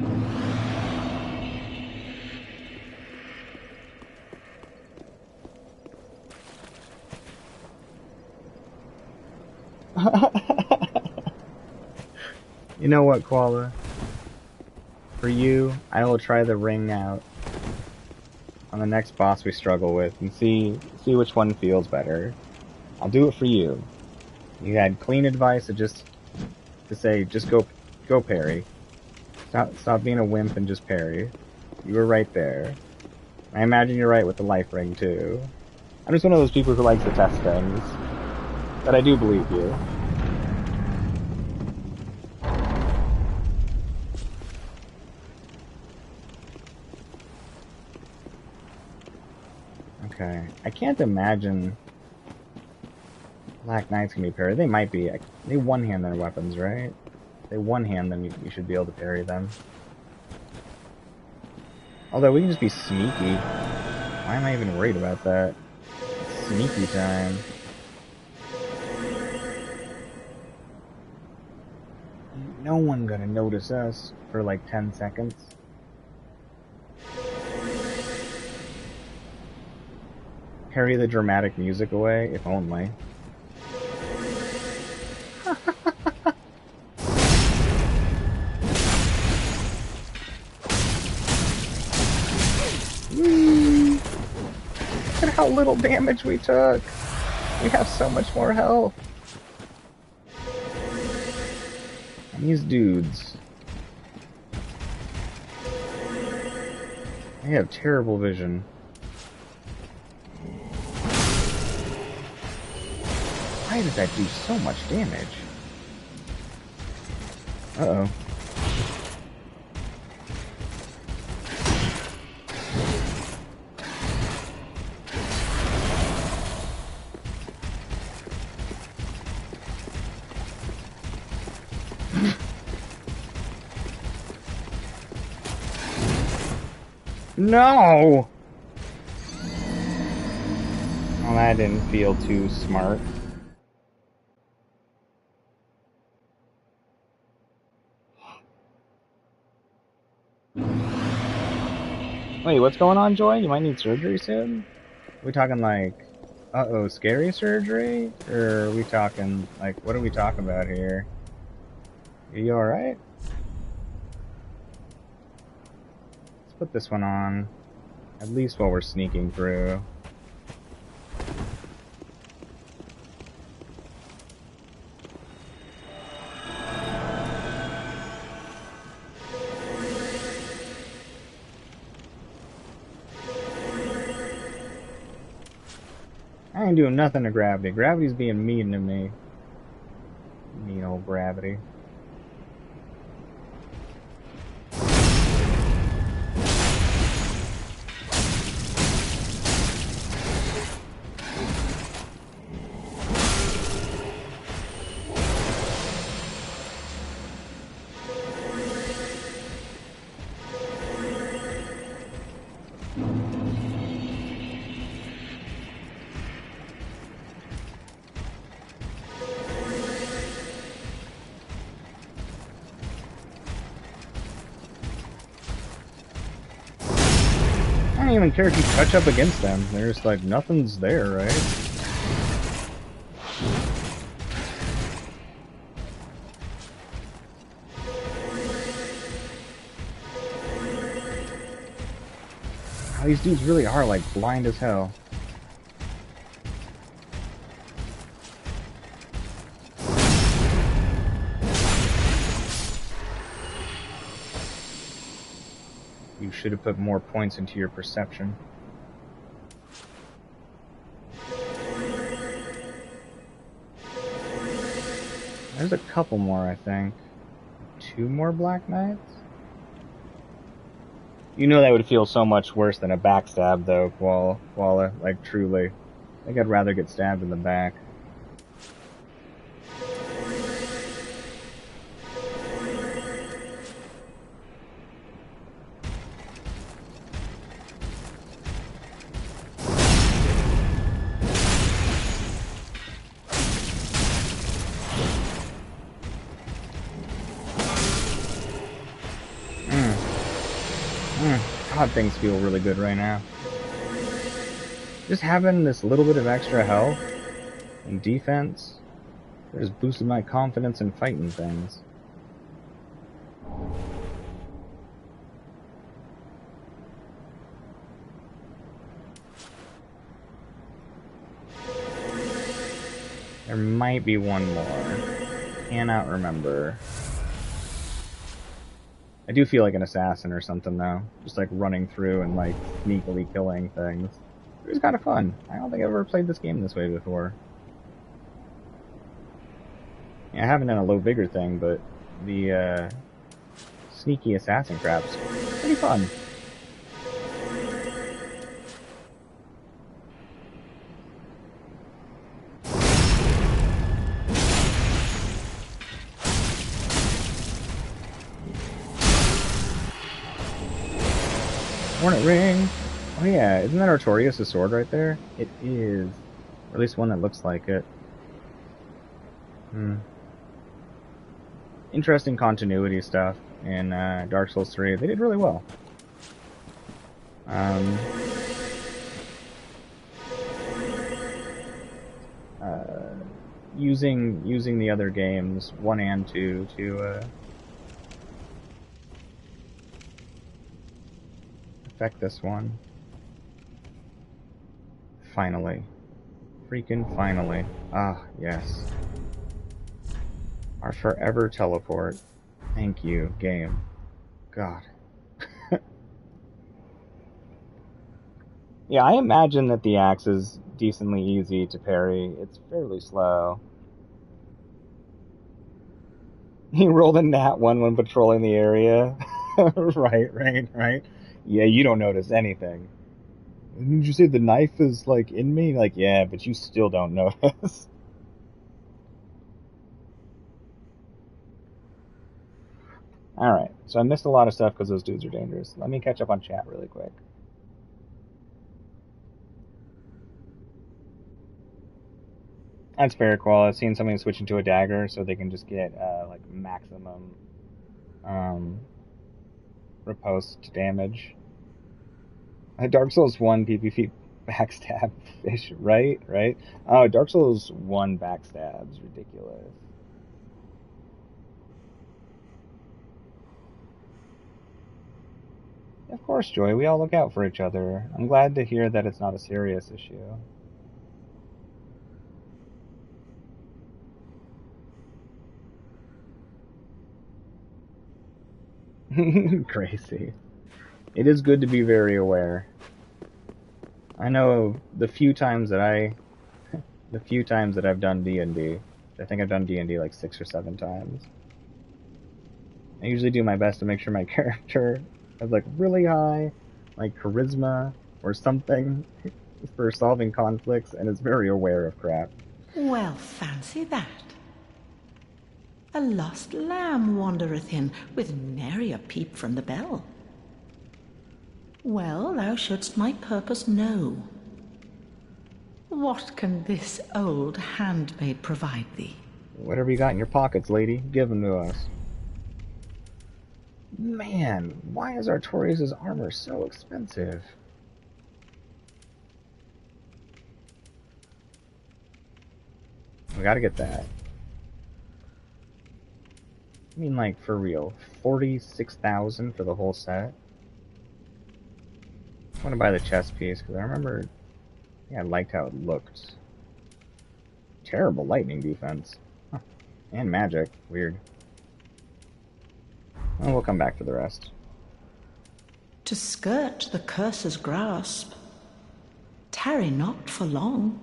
S1: You know what, Koala? For you, I will try the ring out on the next boss we struggle with and see which one feels better. I'll do it for you. You had clean advice to say just go parry. Stop being a wimp and just parry. You were right there. I imagine you're right with the life ring too. I'm just one of those people who likes to test things. But I do believe you. Okay, I can't imagine Black Knights can be parried. They might be. They one-hand their weapons, right? If they one-hand them, you should be able to parry them. Although we can just be sneaky. Why am I even worried about that? It's sneaky time. No one gonna notice us for like 10 seconds. Parry the dramatic music away, if only. at how little damage we took. We have so much more health. And these dudes, they have terrible vision. Why did that do so much damage? Uh-oh. No! Well, that didn't feel too smart. Wait, what's going on, Joy? You might need surgery soon? Are we talking like, uh-oh, scary surgery? Or are we talking, like, what are we talking about here? Are you alright? Let's put this one on. At least while we're sneaking through. I ain't doing nothing to gravity. Gravity's being mean to me. Mean old gravity. I don't even care if you touch up against them. They're just like, nothing's there, right? Oh, these dudes really are like blind as hell. You should have put more points into your perception. There's a couple more, I think. 2 more Black Knights? You know that would feel so much worse than a backstab, though, Koala. Like, truly. I think I'd rather get stabbed in the back. God, things feel really good right now. Just having this little bit of extra health and defense just boosted my confidence in fighting things. There might be one more. Cannot remember. I do feel like an assassin or something, though. Just like running through and like sneakily killing things. It was kind of fun. I don't think I've ever played this game this way before. Yeah, I haven't done a low vigor thing, but the sneaky assassin crap's pretty fun. Hornet ring! Oh yeah, isn't that Artorias' sword right there? It is. Or at least one that looks like it. Interesting continuity stuff in Dark Souls 3. They did really well. Using the other games, 1 and 2, to affect this one. Finally. Freaking finally. Ah, yes. Our forever teleport. Thank you, game. God. Yeah, I imagine that the axe is decently easy to parry. It's fairly slow. He rolled a nat 1 when patrolling the area. Right. Yeah, you don't notice anything. Didn't you say the knife is, like, in me? Like, yeah, but you still don't notice. Alright, so I missed a lot of stuff because those dudes are dangerous. Let me catch up on chat really quick. That's very cool. I've seen somebody switch into a dagger so they can just get, like, maximum, riposte damage. Dark Souls 1 PvP backstab fish, right? Oh, Dark Souls 1 backstab's ridiculous. Of course, Joy, we all look out for each other. I'm glad to hear that it's not a serious issue. Crazy. It is good to be very aware. I know the few times that I've done D&D, I think I've done D&D like 6 or 7 times. I usually do my best to make sure my character has like really high, like charisma or something for solving conflicts, and is very aware of crap.
S6: Well, fancy that. A lost lamb wandereth in, with nary a peep from the bell. Well, thou shouldst my purpose know. What can this old handmaid provide thee?
S1: Whatever you got in your pockets, lady, give them to us. Man, why is Artorias' armor so expensive? We gotta get that. I mean, like, for real, 46,000 for the whole set? I want to buy the chest piece, because I remember, yeah, I liked how it looked. Terrible lightning defense. Huh. And magic. Weird. Well, we'll come back to the rest.
S6: To skirt the curse's grasp, tarry not for long.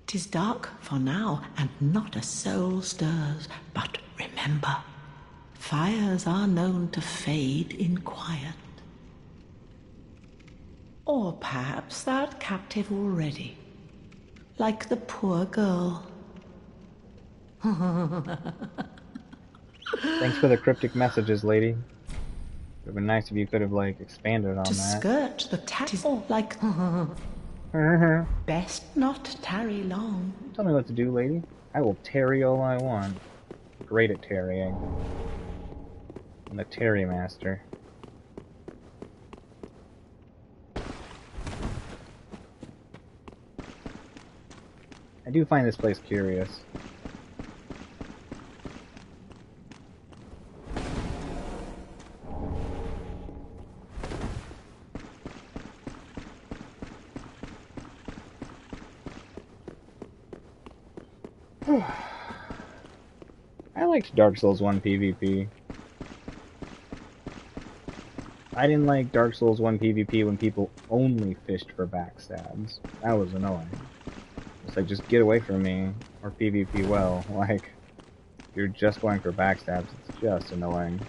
S6: 'Tis dark for now, and not a soul stirs, but remember, fires are known to fade in quiet. Or perhaps thou'rt captive already, like the poor girl.
S1: Thanks for the cryptic messages, lady. It would have been nice if you could have, like, expanded on
S6: To
S1: that.
S6: skirt the tis like best not tarry long.
S1: Tell me what to do, lady. I will tarry all I want. Great at tarrying. I'm the tarry master. I do find this place curious. I liked Dark Souls 1 PvP. I didn't like Dark Souls 1 PvP when people only fished for backstabs. That was annoying. It's like, just get away from me, or PvP well. Like, if you're just going for backstabs, it's just annoying.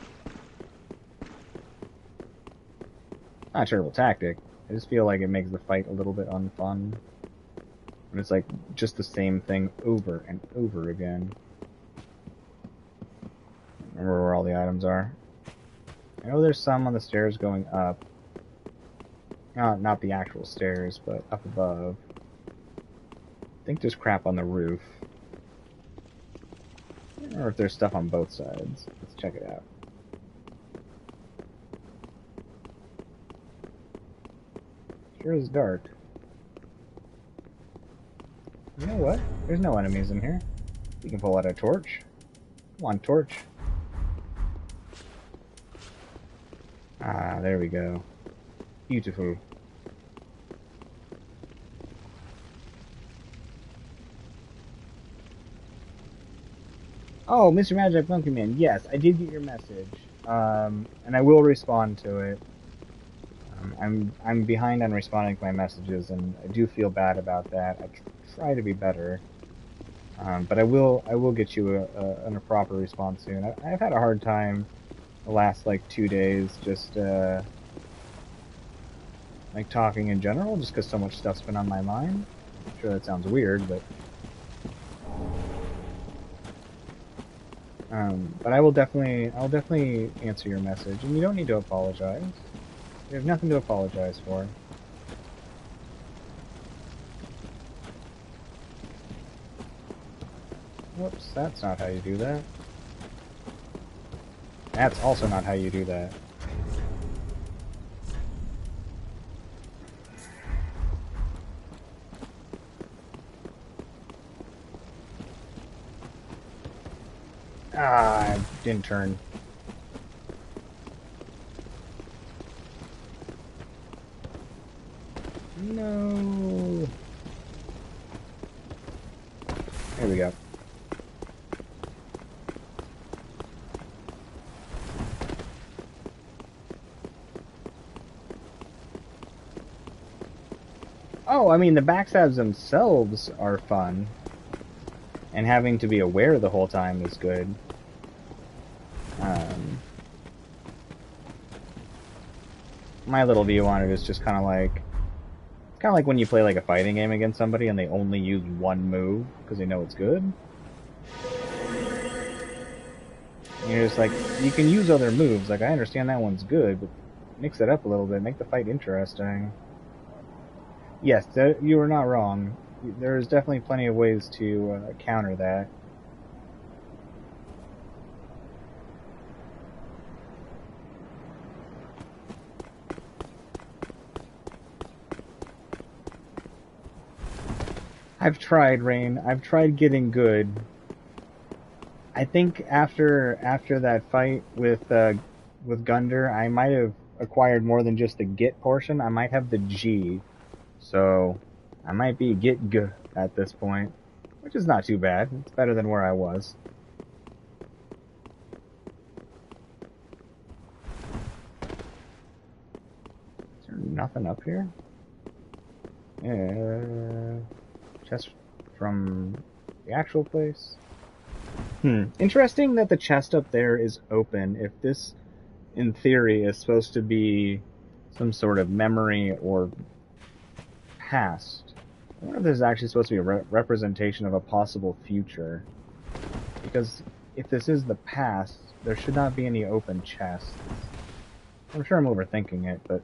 S1: Not a terrible tactic. I just feel like it makes the fight a little bit unfun. And it's like, just the same thing over and over again. Remember where all the items are. I know there's some on the stairs going up. Not the actual stairs, but up above. I think there's crap on the roof. Or if there's stuff on both sides. Let's check it out. Sure is dark. You know what? There's no enemies in here. We can pull out a torch. Come on, torch. Ah, there we go. Beautiful. Oh, Mr. Magic Monkey Man, yes, I did get your message. And I will respond to it. I'm behind on responding to my messages, and I do feel bad about that. Try to be better. But I will get you a proper response soon. I've had a hard time the last like 2 days, just like talking in general, just because so much stuff's been on my mind. I'm sure that sounds weird, but I'll definitely answer your message, and you don't need to apologize. You have nothing to apologize for. Whoops, that's not how you do that. That's also not how you do that. Ah, I didn't turn. No. Here we go. Oh, I mean, the backstabs themselves are fun. And having to be aware the whole time is good. My little view on it is just kind of like when you play like a fighting game against somebody and they only use one move because they know it's good. And you're just like, you can use other moves. Like, I understand that one's good, but mix it up a little bit, make the fight interesting. Yes, you were not wrong. There's definitely plenty of ways to counter that. I've tried, Rain. I've tried getting good. I think after that fight with Gunder, I might have acquired more than just the get portion. I might have the G, so I might be get g at this point, which is not too bad. It's better than where I was. Is there nothing up here? Chest from the actual place. Interesting that the chest up there is open. If this, in theory, is supposed to be some sort of memory or past, I wonder if this is actually supposed to be a representation of a possible future. Because if this is the past, there should not be any open chests. I'm sure I'm overthinking it, but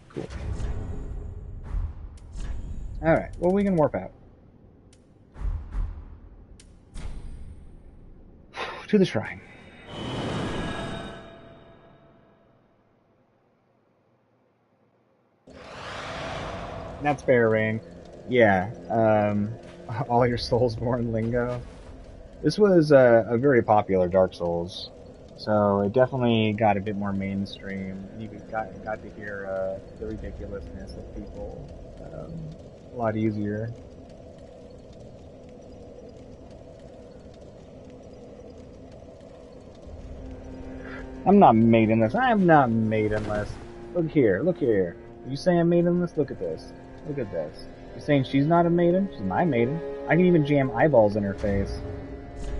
S1: cool. Alright, well, we can warp out. To the shrine. That's fair, Rain. Yeah, all your Soulsborne lingo. This was a very popular Dark Souls, so it definitely got a bit more mainstream. You got to hear the ridiculousness of people a lot easier. I'm not maidenless. I am not maidenless. Look here, look here. You say I'm maidenless? Look at this. Look at this. You're saying she's not a maiden? She's my maiden. I can even jam eyeballs in her face.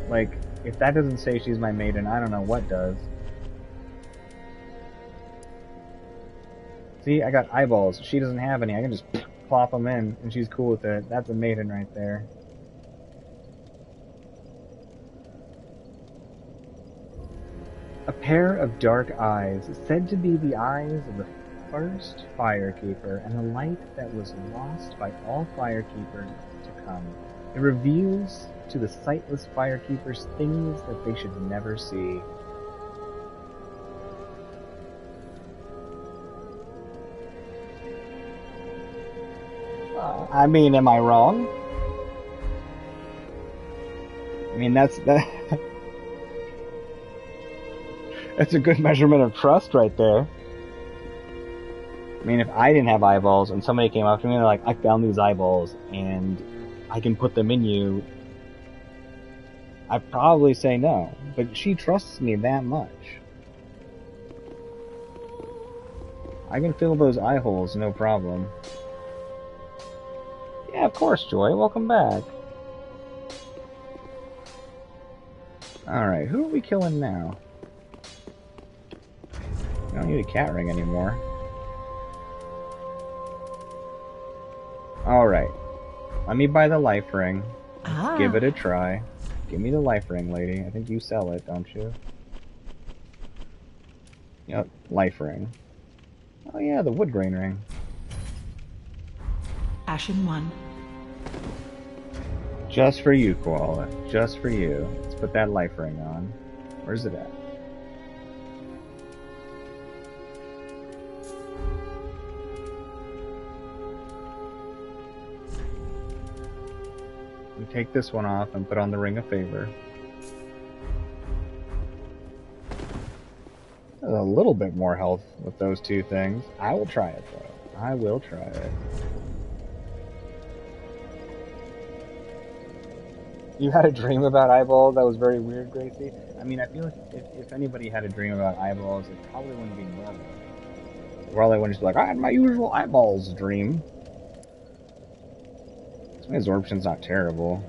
S1: Like, if that doesn't say she's my maiden, I don't know what does. See, I got eyeballs. She doesn't have any. I can just plop them in, and she's cool with it. That's a maiden right there. A pair of dark eyes, said to be the eyes of the first Firekeeper, and the light that was lost by all Firekeepers to come. It reveals to the sightless Firekeepers things that they should never see. I mean, am I wrong? I mean, that's that's a good measurement of trust right there. I mean, if I didn't have eyeballs and somebody came up to me and they're like, I found these eyeballs and I can put them in you, I'd probably say no, but she trusts me that much. I can fill those eye holes, no problem. Yeah, of course, Joy. Welcome back. Alright, who are we killing now? I don't need a cat ring anymore. Alright. Let me buy the life ring. Let's give it a try. Give me the life ring, lady. I think you sell it, don't you? Yep, life ring. Oh yeah, the wood grain ring.
S6: Ashen one.
S1: Just for you, Koala. Just for you. Let's put that life ring on. Where's it at? We take this one off and put on the ring of favor. There's a little bit more health with those two things. I will try it though. I will try it. You had a dream about eyeballs? That was very weird, Gracie. I mean, I feel like if anybody had a dream about eyeballs, it probably wouldn't be normal. Probably wouldn't just be like, I had my usual eyeballs dream. So my absorption's not terrible.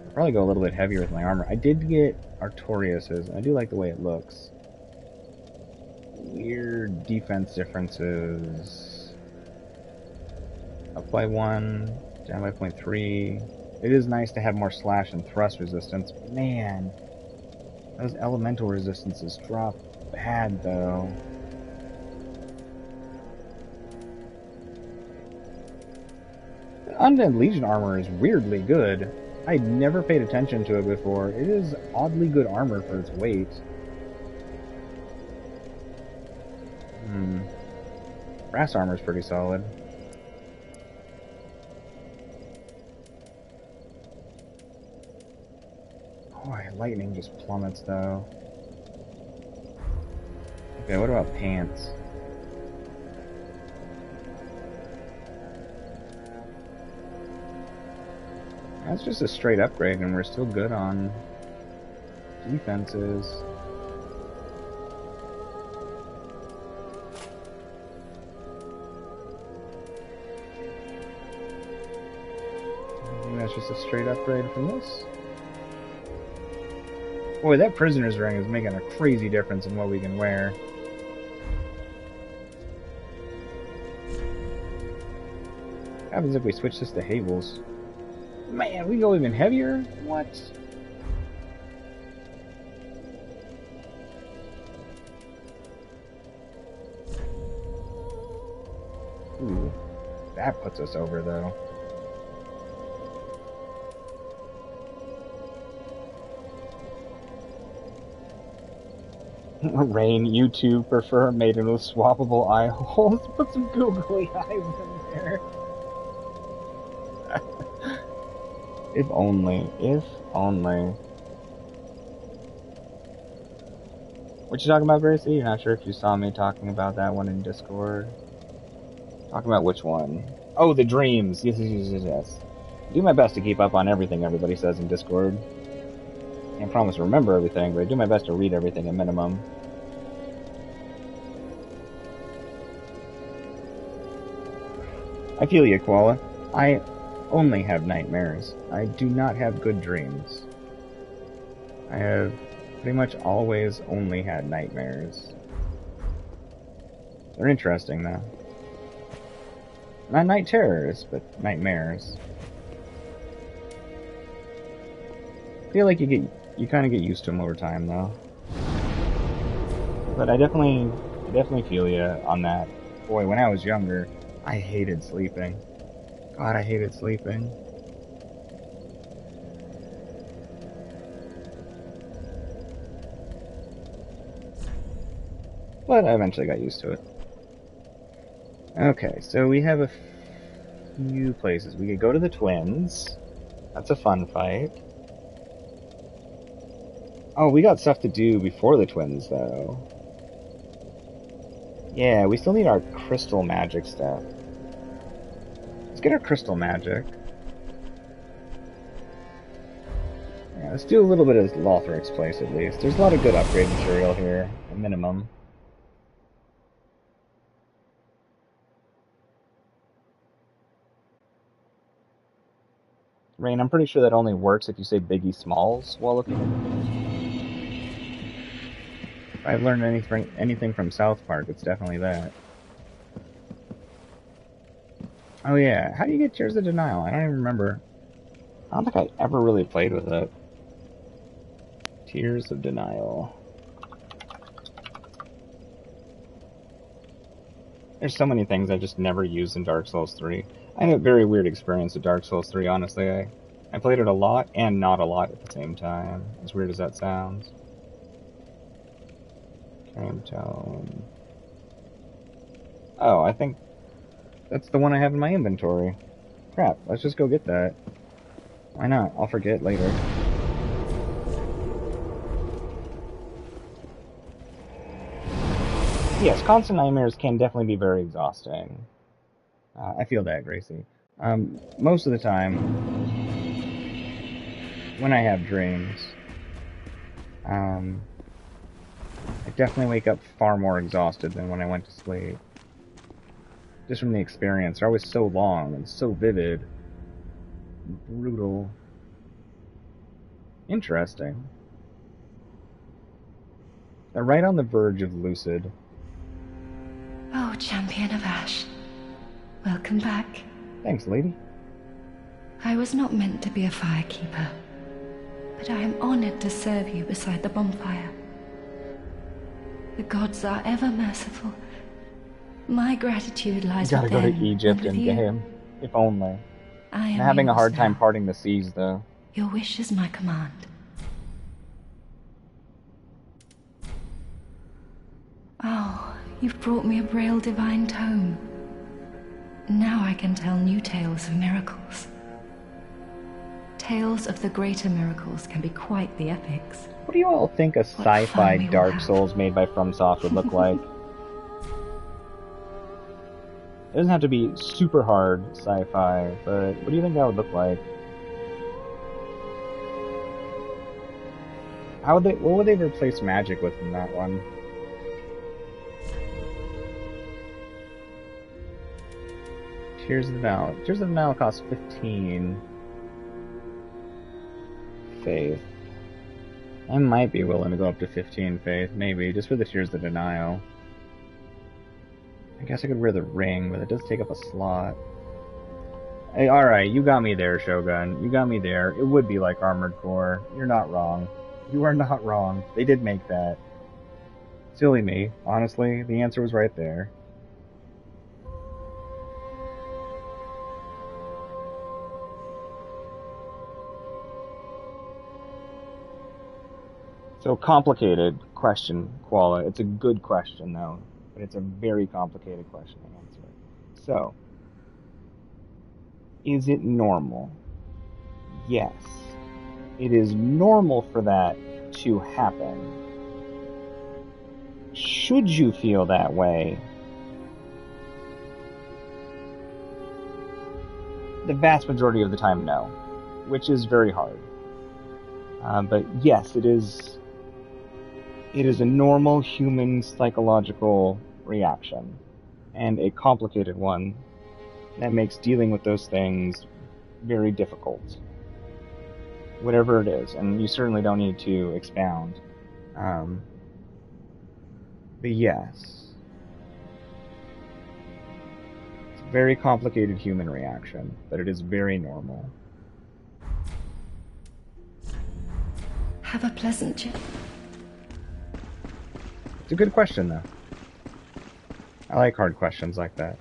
S1: I'll probably go a little bit heavier with my armor. I did get Artorias's, and I do like the way it looks. Weird defense differences. Up by 1, down by 0.3. It is nice to have more slash and thrust resistance. Man, those elemental resistances drop bad, though. The Undead Legion armor is weirdly good. I'd never paid attention to it before. It is oddly good armor for its weight. Brass armor is pretty solid. Boy, lightning just plummets, though. Okay, what about pants? That's just a straight upgrade, and we're still good on defenses. I think that's just a straight upgrade from this. Boy, that prisoner's ring is making a crazy difference in what we can wear. What happens if we switch this to Havel's? Man, we go even heavier? What? Ooh, that puts us over, though. Rain, you two prefer maiden with swappable eye holes? Put some googly eyes in there. If only. If only. What you talking about, Gracie? You're not sure if you saw me talking about that one in Discord? Talking about which one? Oh, the dreams. Yes. Do my best to keep up on everything everybody says in Discord. Can't promise to remember everything, but I do my best to read everything at minimum. I feel you, Koala. I only have nightmares. I do not have good dreams. I have pretty much always only had nightmares. They're interesting, though. Not night terrors, but nightmares. I feel like you kind of get used to them over time, though. But I definitely feel you on that. Boy, when I was younger, I hated sleeping. God, I hated sleeping. But I eventually got used to it. Okay, so we have a few places. We could go to the Twins. That's a fun fight. Oh, we got stuff to do before the Twins, though. Yeah, we still need our crystal magic stuff. Let's get our crystal magic. Yeah, Yeah, let's do a little bit of Lothric's place at least. There's a lot of good upgrade material here, at minimum. Rain, I'm pretty sure that only works if you say Biggie Smalls while looking at it. If I've learned anything from South Park, it's definitely that. Oh yeah, how do you get Tears of Denial? I don't even remember. I don't think I ever really played with it. Tears of Denial. There's so many things I just never used in Dark Souls 3. I had a very weird experience with Dark Souls 3, honestly. I played it a lot and not a lot at the same time, as weird as that sounds. Frame tone. Oh, I think that's the one I have in my inventory. Crap, let's just go get that. Why not? I'll forget later. Yes, constant nightmares can definitely be very exhausting. I feel that, Gracie. Most of the time, when I have dreams, I definitely wake up far more exhausted than when I went to sleep. Just from the experience. They're always so long and so vivid. Brutal. Interesting. They're right on the verge of lucid.
S5: Oh, Champion of Ash. Welcome back.
S1: Thanks, lady.
S5: I was not meant to be a firekeeper, but I am honored to serve you beside the bonfire. The gods are ever merciful. My gratitude lies with them.
S1: You gotta go to Egypt and
S5: you.
S1: get him. If only.
S5: I am
S1: I'm having a hard time
S5: now.
S1: parting the seas, though.
S5: Your wish is my command. Oh, you've brought me a Braille Divine Tome. Now I can tell new tales of miracles. Tales of the greater miracles can be quite the epics.
S1: What do you all think a sci-fi Dark Souls made by FromSoft would look like? It doesn't have to be super hard sci-fi, but what do you think that would look like? What would they replace magic with in that one? Tears of the Nile. Tears of the Nile costs 15 faith. I might be willing to go up to 15 faith, maybe, just for the Tears of Denial. I guess I could wear the ring, but it does take up a slot. Hey, alright, you got me there, Shogun. You got me there. It would be like Armored Core. You're not wrong. You are not wrong. They did make that. Silly me. Honestly, the answer was right there. So, complicated question, Koala. It's a good question, though. But it's a very complicated question to answer. So, is it normal? Yes. It is normal for that to happen. Should you feel that way? The vast majority of the time, no. Which is very hard. But yes, it is a normal human psychological reaction, and a complicated one that makes dealing with those things very difficult. Whatever it is, and you certainly don't need to expound. But yes. It's a very complicated human reaction, but it is very normal.
S5: Have a pleasant journey.
S1: It's a good question, though. I like hard questions like that.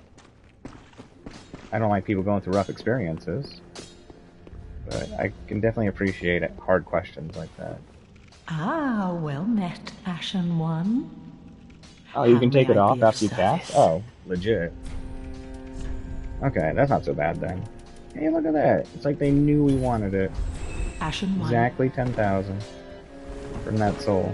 S1: I don't like people going through rough experiences, but I can definitely appreciate hard questions like that.
S6: Ah, well met, Ashen One.
S1: Oh, you can take it off after you cast? Oh, legit. Okay, that's not so bad then. Hey, look at that. It's like they knew we wanted it.
S6: Ashen One.
S1: Exactly 10,000 from that soul.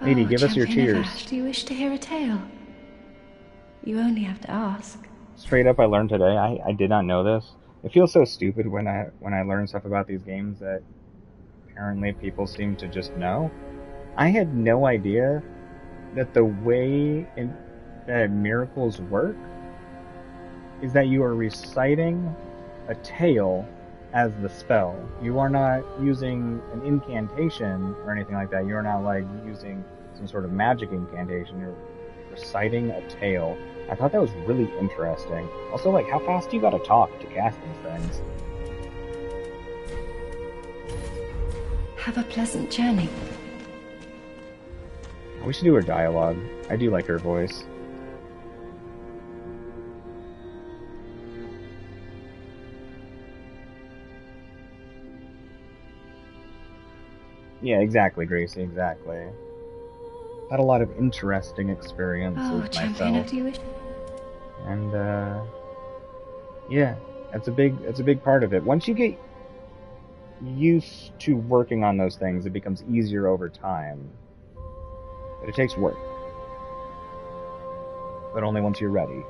S1: Lady, give us your cheers.
S5: Do you wish to hear a tale?
S3: You only have to ask.
S1: Straight up, I learned today. I did not know this. It feels so stupid when I learn stuff about these games that apparently people seem to just know. I had no idea that the way that miracles work is that you are reciting a tale as the spell. You are not using an incantation or anything like that. You are not like using some sort of magic incantation. You're reciting a tale. I thought that was really interesting. Also, like, how fast do you gotta talk to cast these things?
S3: Have a pleasant journey.
S1: We should do her dialogue. I do like her voice. Yeah, exactly, Gracie, exactly. Had a lot of interesting experiences
S3: champion
S1: myself.
S3: of you wish.
S1: And yeah, that's a big part of it. Once you get used to working on those things, it becomes easier over time. But it takes work. But only once you're ready.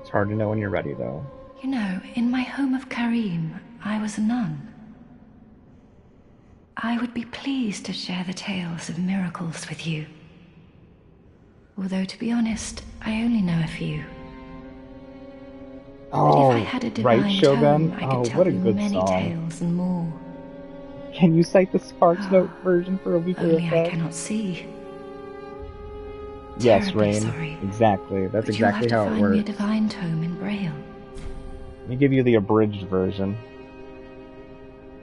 S1: It's hard to know when you're ready, though.
S3: You know, in my home of Karim, I was a nun. I would be pleased to share the tales of miracles with you. Although, to be honest, I only know a few.
S1: Oh,
S3: but if I had a
S1: right,
S3: divine
S1: Shogun?
S3: tome, I could tell
S1: what a
S3: you
S1: good
S3: many
S1: song.
S3: tales and more.
S1: Can you cite the Sparks Note version for a weekly
S3: Only
S1: effect?
S3: I cannot see.
S1: Yes,
S3: Terribly
S1: Rain.
S3: sorry.
S1: Exactly. That's
S3: But
S1: exactly how
S3: you'll have
S1: it
S3: to find me a
S1: works.
S3: divine tome in Braille.
S1: Let me give you the abridged version.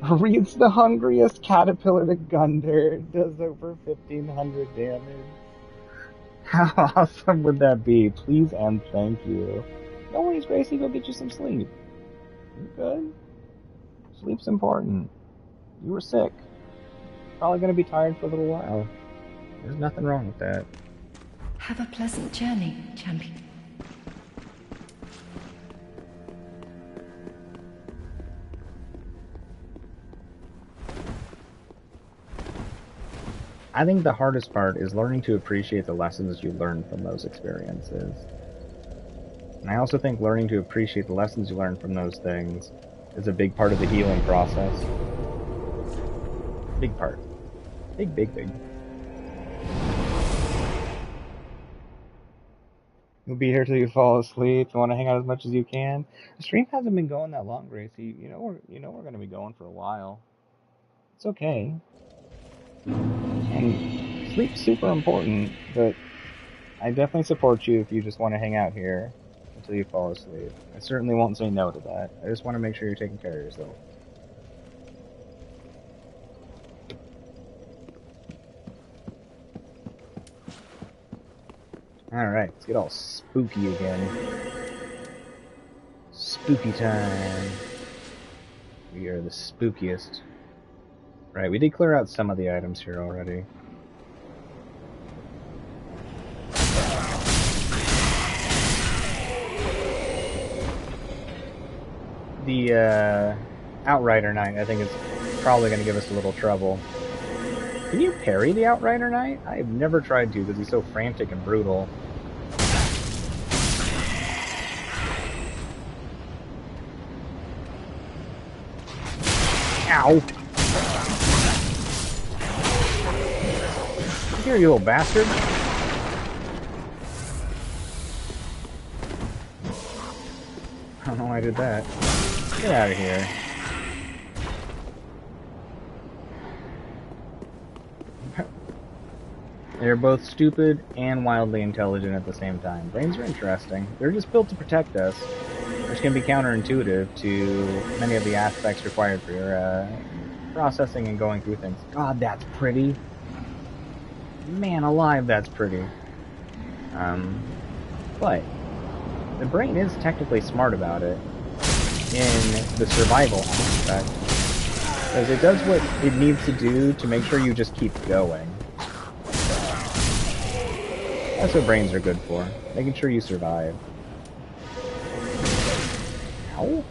S1: Reads the hungriest caterpillar to Gunder. Does over 1,500 damage. How awesome would that be? Please and thank you. No worries, Gracie. Go get you some sleep. You good? Sleep's important. You were sick. Probably going to be tired for a little while. There's nothing wrong with that.
S3: Have a pleasant journey, champion.
S1: I think the hardest part is learning to appreciate the lessons you learn from those experiences. And I also think learning to appreciate the lessons you learn from those things is a big part of the healing process. Big part. Big, big, big. You'll be here till you fall asleep. You want to hang out as much as you can. The stream hasn't been going that long, Gracie. You know we're going to be going for a while. It's okay. And sleep's super important, but I definitely support you if you just want to hang out here until you fall asleep. I certainly won't say no to that. I just want to make sure you're taking care of yourself. Alright, let's get all spooky again. Spooky time. We are the spookiest. Right, we did clear out some of the items here already. The Outrider Knight, I think, is probably going to give us a little trouble. Can you parry the Outrider Knight? I've never tried to because he's so frantic and brutal. Ow! Here, you little bastard! I don't know why I did that. Get out of here. They're both stupid and wildly intelligent at the same time. Brains are interesting. They're just built to protect us, which can be counterintuitive to many of the aspects required for your processing and going through things. God, that's pretty. Man alive, that's pretty. But the brain is technically smart about it in the survival aspect, because it does what it needs to do to make sure you just keep going. That's what brains are good for, making sure you survive. Ow.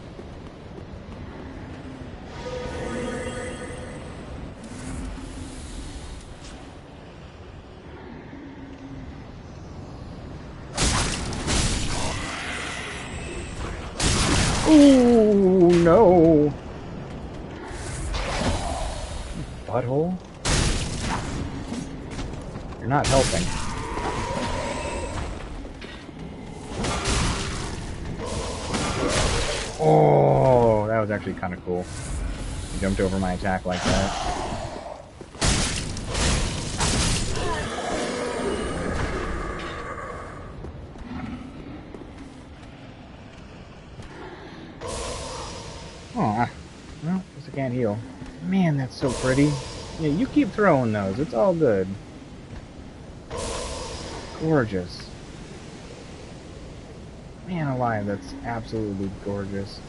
S1: Ooh, no. Butthole. You're not helping. Oh, that was actually kind of cool. He jumped over my attack like that. Oh, well, guess I can't heal. Man, that's so pretty. Yeah, you keep throwing those. It's all good. Gorgeous. Man alive, that's absolutely gorgeous.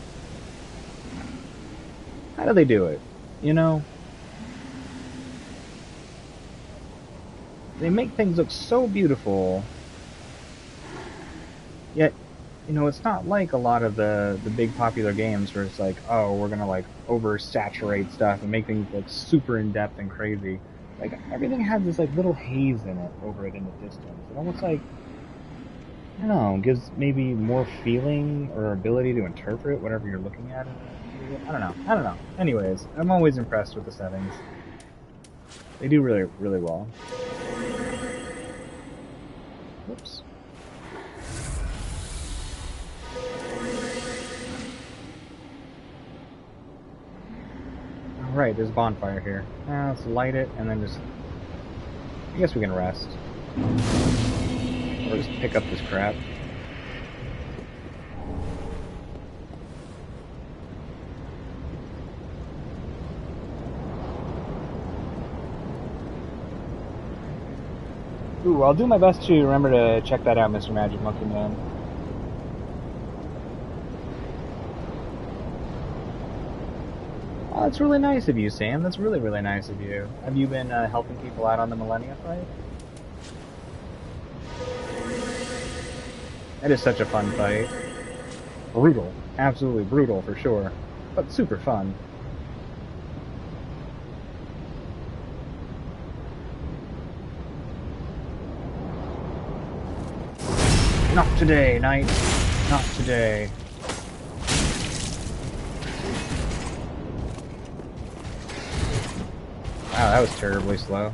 S1: How do they do it? You know? They make things look so beautiful. Yet, you know, it's not like a lot of the big popular games where it's like, oh, we're gonna like oversaturate stuff and make things look super in-depth and crazy. Like, everything has this like little haze in it over it in the distance. It almost like, I don't know, gives maybe more feeling or ability to interpret whatever you're looking at. I don't know. Anyways, I'm always impressed with the settings. They do really, really well. Whoops. Alright, there's a bonfire here. Let's light it and then just... I guess we can rest. Or just pick up this crap. Ooh, I'll do my best to remember to check that out, Mr. Magic Monkey Man. Oh, that's really nice of you, Sam. That's really, really nice of you. Have you been helping people out on the Millennia fight? That is such a fun fight. Brutal. Absolutely brutal, for sure. But super fun. Not today, knight. Not today. Wow, that was terribly slow.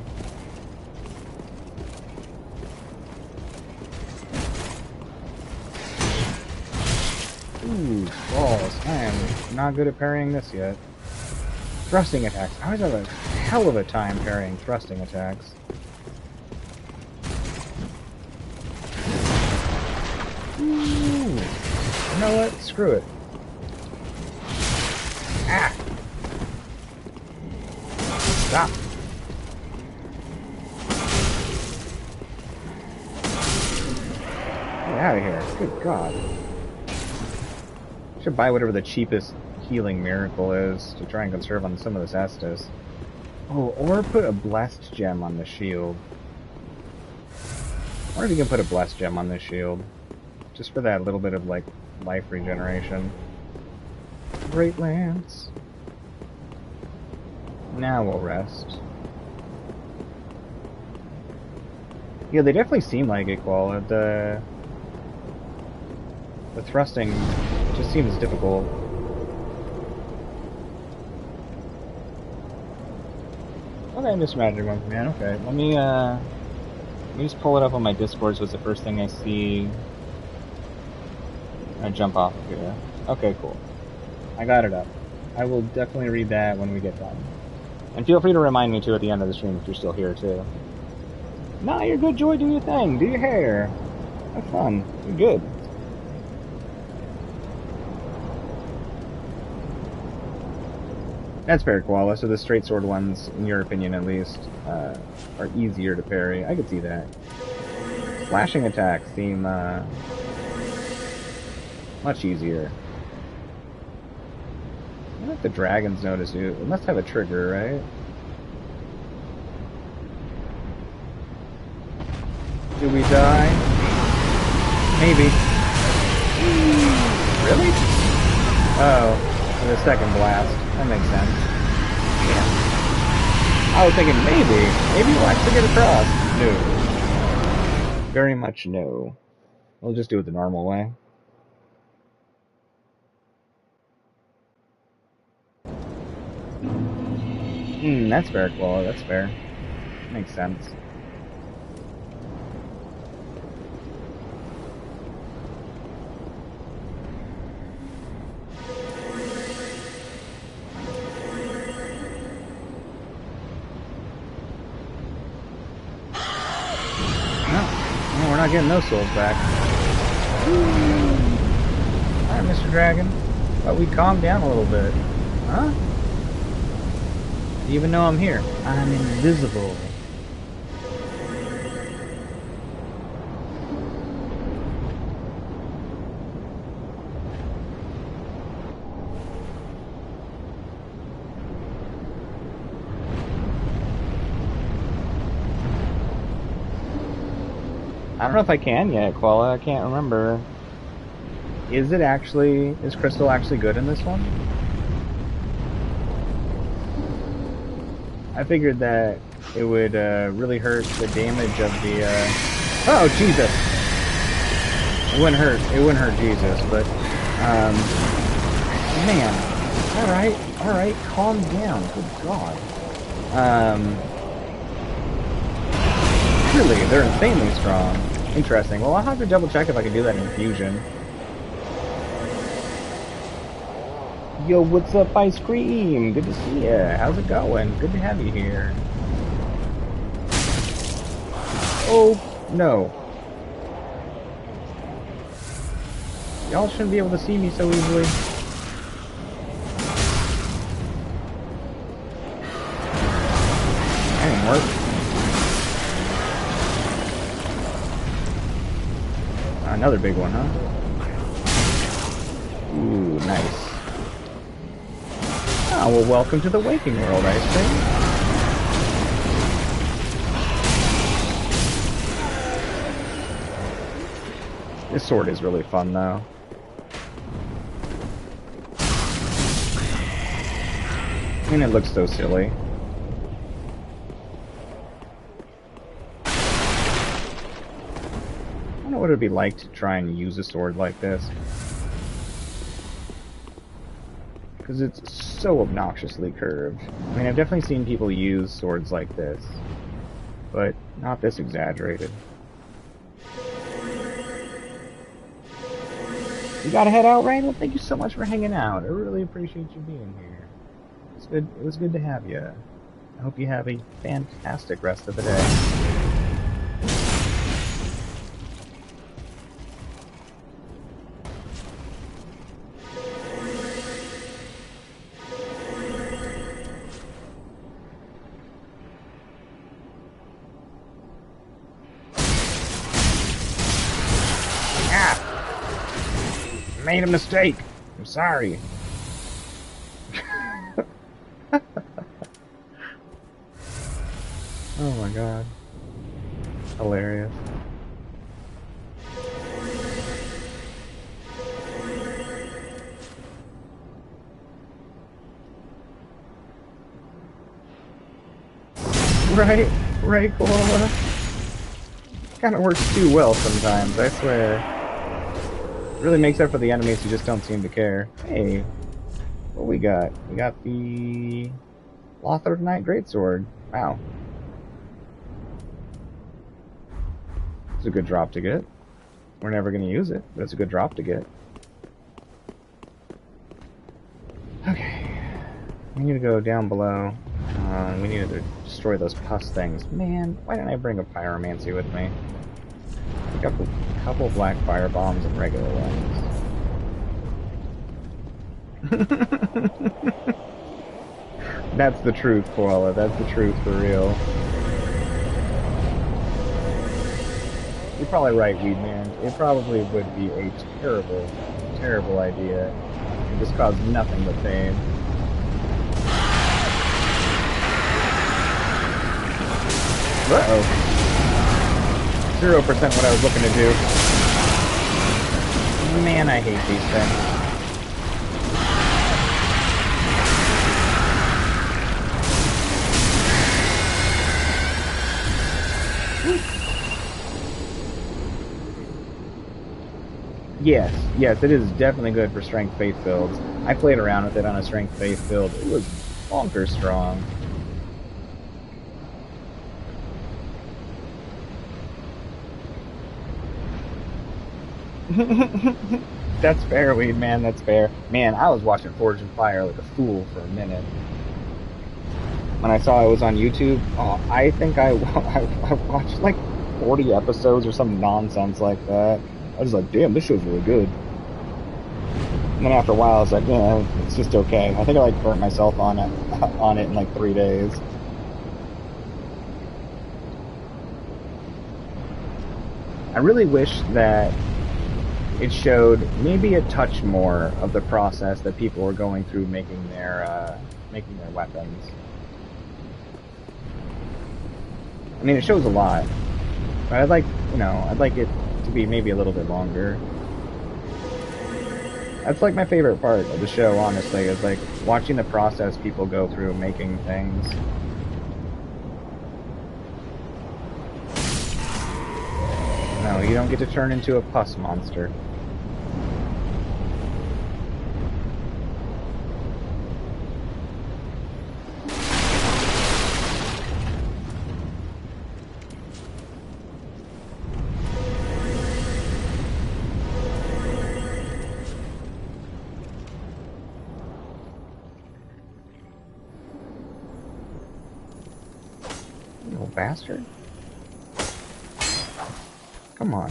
S1: Ooh, balls. I am not good at parrying this yet. Thrusting attacks. I always have a hell of a time parrying thrusting attacks. Ooh. You know what? Screw it. Ah! Stop. Get out of here. Good God. Should buy whatever the cheapest healing miracle is to try and conserve on some of this Estus. Oh, or put a blessed gem on the shield. I wonder if you can put a blessed gem on this shield. Just for that little bit of, like, life regeneration. Great Lance. Now we'll rest. Yeah, they definitely seem like equal. The thrusting just seems difficult. Okay, Mr. Magic Monkey Man, okay. Let me just pull it up on my Discord so it's the first thing I see. I jump off of here. Okay, cool. I got it up. I will definitely read that when we get done. And feel free to remind me too at the end of the stream if you're still here too. Nah, you're good, Joy. Do your thing. Do your hair. Have fun. You're good. That's fair, Koala. So the straight sword ones, in your opinion at least, are easier to parry. I could see that. Slashing attacks seem much easier. I wonder if the dragons notice you. It must have a trigger, right? Do we die? Maybe. Really? Oh, the second blast. That makes sense. Yeah. I was thinking maybe. Maybe we'll actually get across. No. Very much no. We'll just do it the normal way. That's fair, Koala. That's fair. Makes sense. No, we're not getting those souls back. Alright, Mr. Dragon. Thought we'd calm down a little bit. Huh? Even though I'm here, I'm invisible. I don't know if I can yet, Koala. I can't remember. Is Crystal actually good in this one? I figured that it would really hurt the damage of the. Oh Jesus! It wouldn't hurt Jesus, but man, all right, calm down. Good God. Really, they're insanely strong. Interesting. Well, I'll have to double check if I can do that in Fusion. Yo, what's up, Ice Cream? Good to see ya. How's it going? Good to have you here. Oh, no. Y'all shouldn't be able to see me so easily. That didn't work. Another big one, huh? Ooh, nice. Oh, well, welcome to the waking world, Ice Cream. This sword is really fun, though. I mean, it looks so silly. I don't know what it'd be like to try and use a sword like this. Because it's so obnoxiously curved. I mean, I've definitely seen people use swords like this, but not this exaggerated. You gotta head out, Rain? Well, thank you so much for hanging out. I really appreciate you being here. It's good. It was good to have you. I hope you have a fantastic rest of the day. Made a mistake. I'm sorry. Oh my god. Hilarious. Right, Koala. Kinda works too well sometimes, I swear. Really makes up for the enemies who just don't seem to care. Hey, what we got? We got the Lothar Knight Greatsword. Wow. It's a good drop to get. We're never going to use it, but it's a good drop to get. Okay. We need to go down below. We need to destroy those pus things. Man, why didn't I bring a pyromancy with me? Pick up a couple black fire bombs and regular ones. That's the truth, Koala. That's the truth for real. You're probably right, Weedman. It probably would be a terrible, terrible idea. It just cause nothing but pain. Uh-oh. 0% what I was looking to do. Man, I hate these things. Yes, it is definitely good for strength faith builds. I played around with it on a strength faith build. It was bonkers strong. That's fair, Weed Man. That's fair. Man, I was watching Forge and Fire like a fool for a minute. When I saw it was on YouTube, oh, I think I watched like 40 episodes or some nonsense like that. I was like, damn, this show's really good. And then after a while, I was like, yeah, it's just okay. I think I like burnt myself on it in like 3 days. I really wish that it showed maybe a touch more of the process that people were going through making their weapons. I mean, it shows a lot, but I'd like it to be maybe a little bit longer. That's like my favorite part of the show, honestly, is like watching the process people go through making things. No, you don't get to turn into a pus monster. You little bastard. Come on.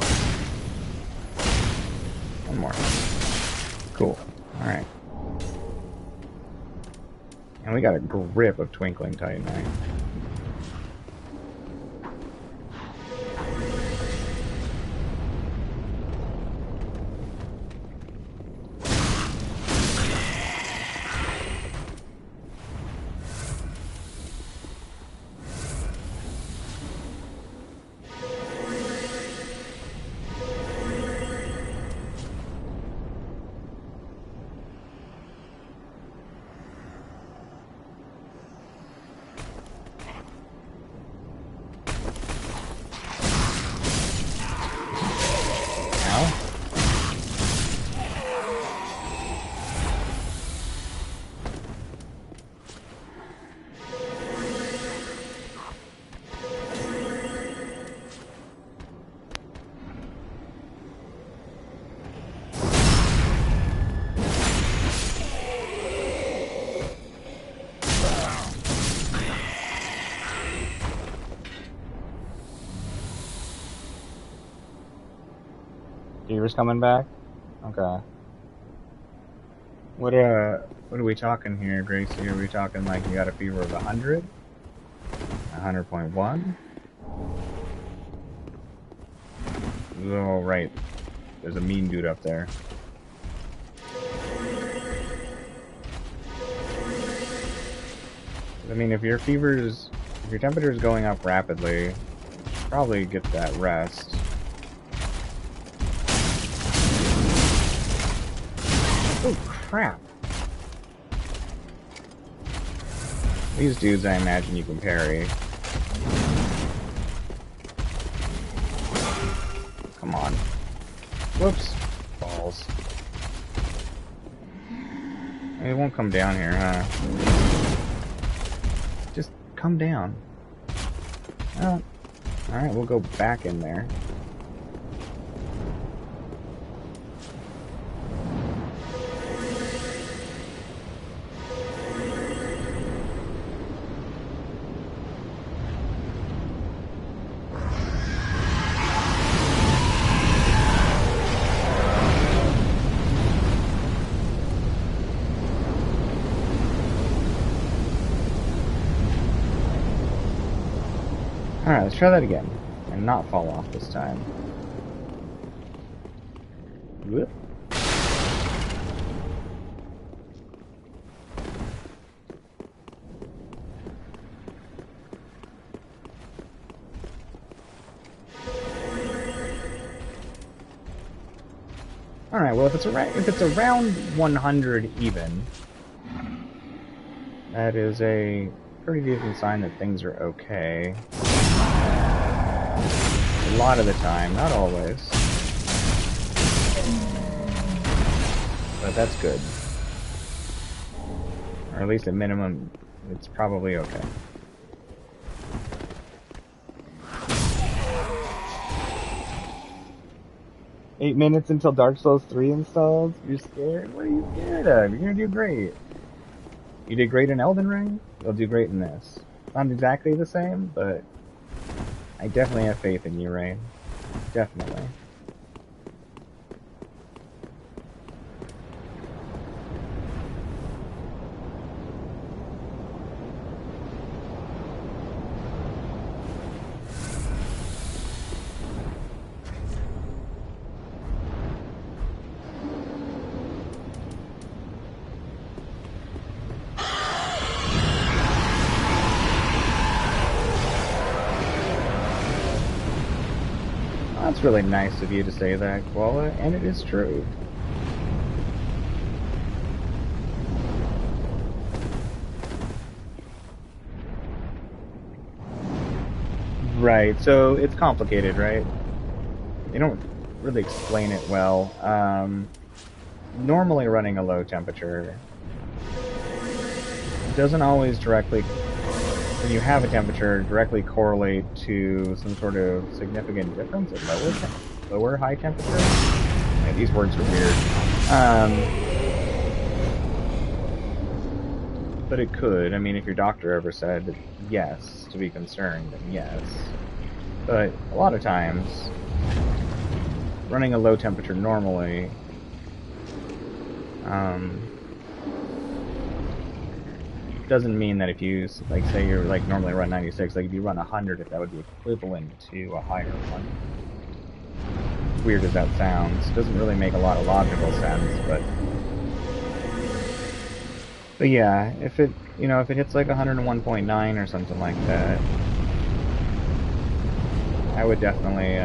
S1: One more. Cool. Alright. And we got a grip of Twinkling Titanite. Fever's coming back? Okay. What are we talking here, Gracie? Are we talking like you got a fever of 100? 100.1? Oh, right. There's a mean dude up there. I mean, if your temperature is going up rapidly, you should probably get that rest. Oh, crap. These dudes, I imagine you can parry. Come on. Whoops. Balls. It won't come down here, huh? Just come down. Well, alright, we'll go back in there. Alright, let's try that again. And not fall off this time. Whoop. Alright, well if it's around 100 even, that is a pretty decent sign that things are okay. A lot of the time, not always. But that's good. Or at least at minimum, it's probably okay. 8 minutes until Dark Souls 3 installs? You're scared? What are you scared of? You're gonna do great. You did great in Elden Ring, you'll do great in this. Not exactly the same, but I definitely have faith in you, Rain. Definitely. That's really nice of you to say that, Koala, and it is true. Right, so it's complicated, right? They don't really explain it well. Normally running a low temperature doesn't always directly, when you have a temperature, directly correlate to some sort of significant difference at lower high temperature. Yeah, these words are weird. But it could. I mean, if your doctor ever said yes to be concerned, then yes. But a lot of times, running a low temperature normally, doesn't mean that if you, like, say you're, like, normally run 96, like, if you run 100, if that would be equivalent to a higher one. As weird as that sounds, doesn't really make a lot of logical sense, but yeah, if it, if it hits, like, 101.9 or something like that, I would definitely,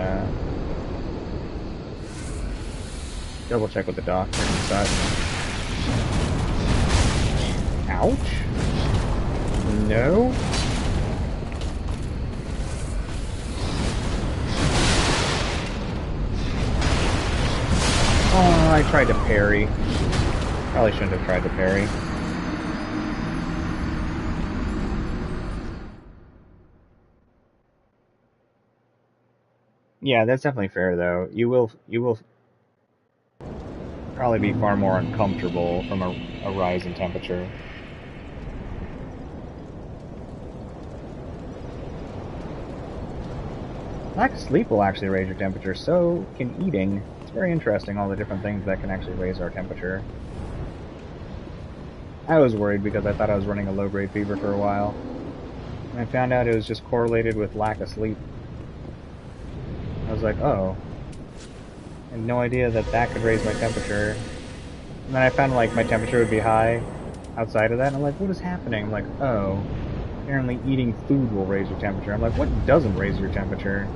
S1: double check with the doctor and such. Ouch? No? Oh, I tried to parry. Probably shouldn't have tried to parry. Yeah, that's definitely fair, though. You will probably be far more uncomfortable from a rise in temperature. Lack of sleep will actually raise your temperature, so can eating. It's very interesting, all the different things that can actually raise our temperature. I was worried because I thought I was running a low-grade fever for a while. And I found out it was just correlated with lack of sleep. I was like, oh. I had no idea that that could raise my temperature. And then I found, like, my temperature would be high outside of that, and I'm like, what is happening? I'm like, oh. Apparently eating food will raise your temperature. I'm like, what doesn't raise your temperature?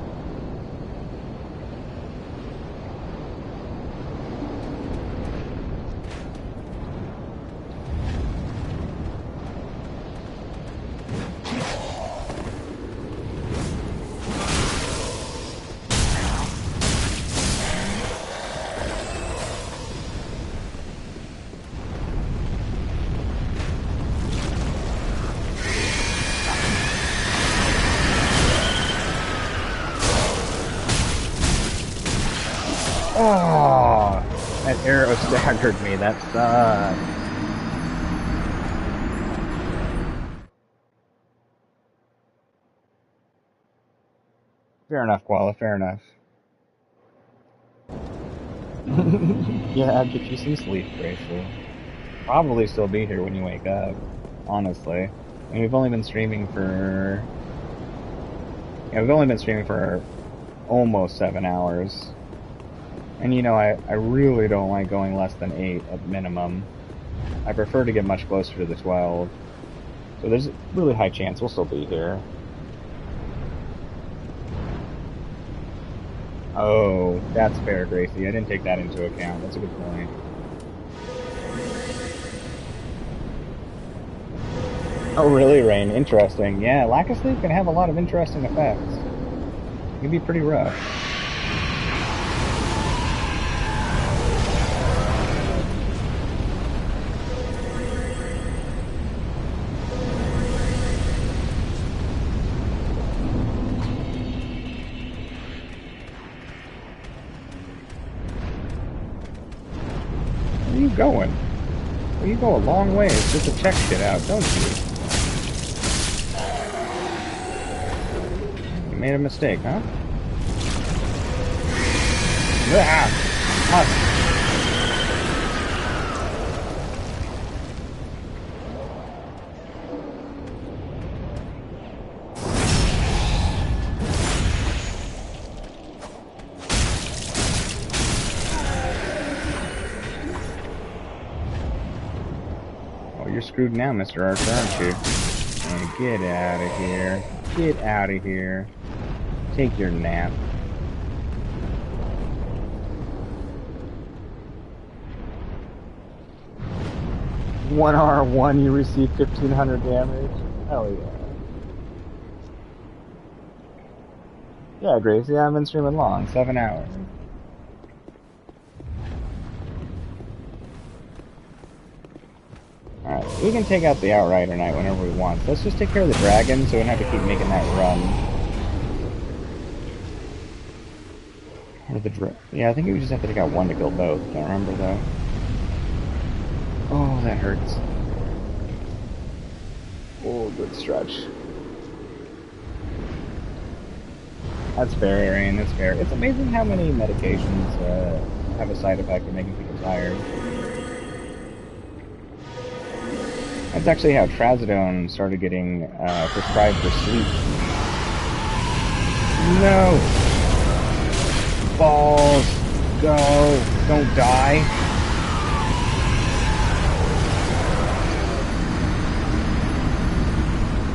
S1: Oh, that arrow staggered me. That sucks. Fair enough, Koala. Fair enough. Yeah, get you some sleep, Gracie. Probably still be here when you wake up. Honestly, I mean, we've only been streaming for. Yeah, we've only been streaming for almost 7 hours. And I really don't like going less than 8 at minimum. I prefer to get much closer to the 12. So there's a really high chance we'll still be here. Oh, that's fair, Gracie. I didn't take that into account. That's a good point. Oh, really, Rain? Interesting. Yeah, lack of sleep can have a lot of interesting effects. It can be pretty rough. going? Well, you go a long way just to check shit out, don't you? You made a mistake, huh? Ah! Husk! You're screwed now, Mr. Archer, aren't you? Oh, get out of here. Get out of here. Take your nap. One R1, you receive 1500 damage. Hell yeah. Yeah, Gracie, I've been streaming long, 7 hours. Alright, we can take out the Outrider Knight whenever we want. So let's just take care of the dragon so we don't have to keep making that run. Or the yeah, I think we just have to take out one to kill both. Can't remember though. Oh, that hurts. Oh, good stretch. That's fair, Arian, that's fair. It's amazing how many medications have a side effect of making people tired. That's actually how trazodone started getting prescribed for sleep. No! Balls! Go! Don't die!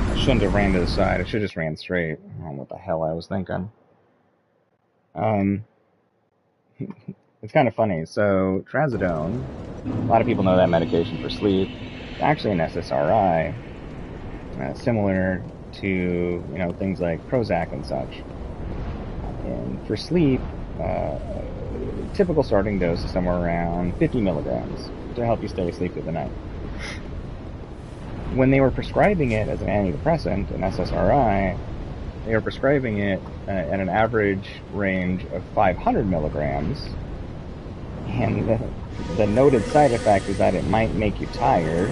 S1: I shouldn't have ran to the side. I should have just ran straight. I don't know what the hell I was thinking. It's kind of funny. So, trazodone, a lot of people know that medication for sleep. It's actually an SSRI, similar to, you know, things like Prozac and such. And for sleep, typical starting dose is somewhere around 50 milligrams to help you stay asleep through the night. When they were prescribing it as an antidepressant, an SSRI, they were prescribing it at an average range of 500 milligrams. And the noted side effect is that it might make you tired.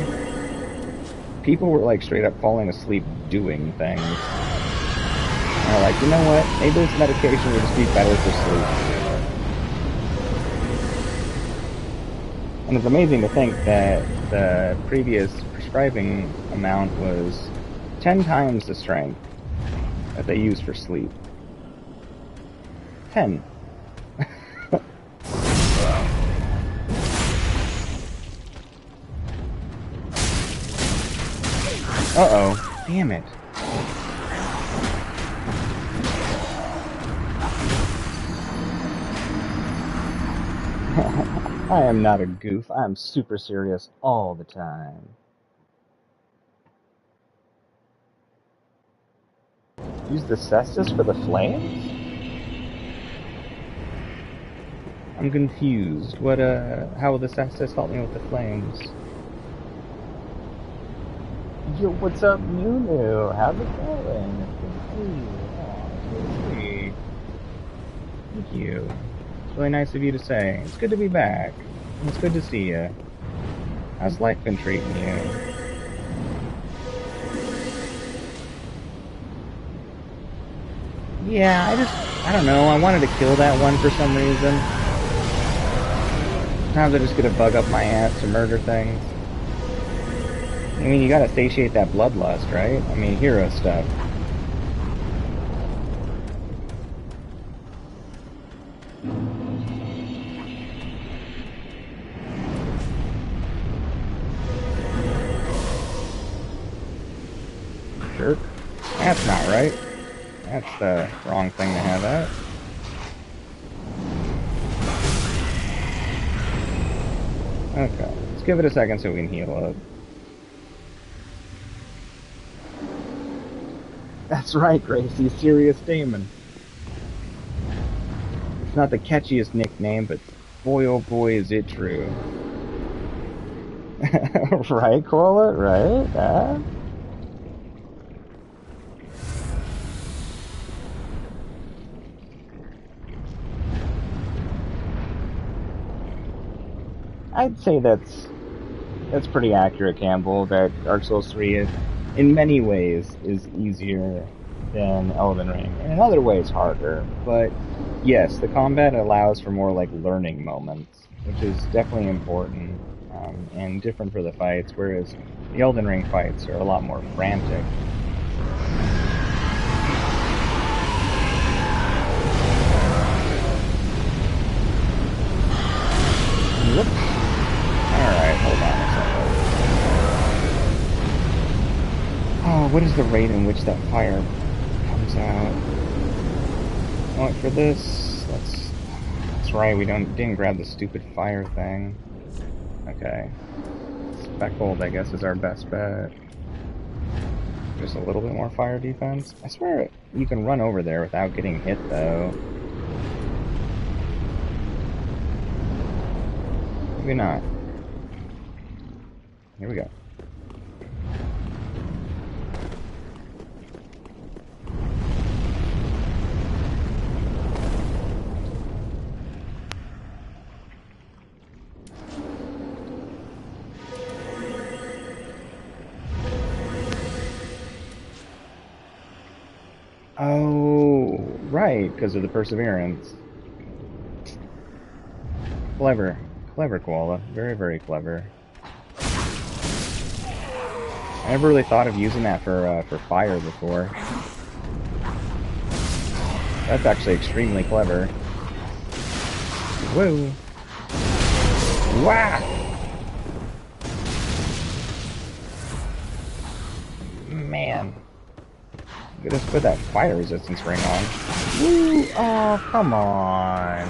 S1: People were like straight up falling asleep doing things. And they're like, you know what? Maybe this medication would just be better for sleep. And it's amazing to think that the previous prescribing amount was 10 times the strength that they used for sleep. 10. Uh-oh. Damn it. I am not a goof. I am super serious all the time. Use the cestus for the flames? I'm confused. How will the cestus help me with the flames? Yo, what's up, Nunu? How's it going? Hey, thank you. It's really nice of you to say. It's good to be back. It's good to see you. How's life been treating you? Yeah, I don't know. I wanted to kill that one for some reason. Sometimes I just get a bug up my ass to murder things. I mean, you gotta satiate that bloodlust, right? I mean, hero stuff. Jerk. That's not right. That's the wrong thing to have at. Okay, let's give it a second so we can heal up. That's right, Gracie, Serious Damon. It's not the catchiest nickname, but boy oh boy is it true. Right, Koala? Right? I'd say that's pretty accurate, Campbell. That Dark Souls 3 is, in many ways, is easier than Elden Ring, and in other ways harder. But yes, the combat allows for more like learning moments, which is definitely important and different for the fights. Whereas the Elden Ring fights are a lot more frantic. Whoops. Alright, hold on a second. Oh, what is the rate in which that fire comes out? Oh, for this, that's right, we didn't grab the stupid fire thing. Okay. Speckled, I guess, is our best bet. Just a little bit more fire defense. I swear you can run over there without getting hit, though. Maybe not. Here we go. Oh, right, because of the perseverance. Clever. Clever, Koala. Very, very clever. I never really thought of using that for fire before. That's actually extremely clever. Whoa! Wow! Man. Look at us put that fire resistance ring on. Woo! Oh, come on.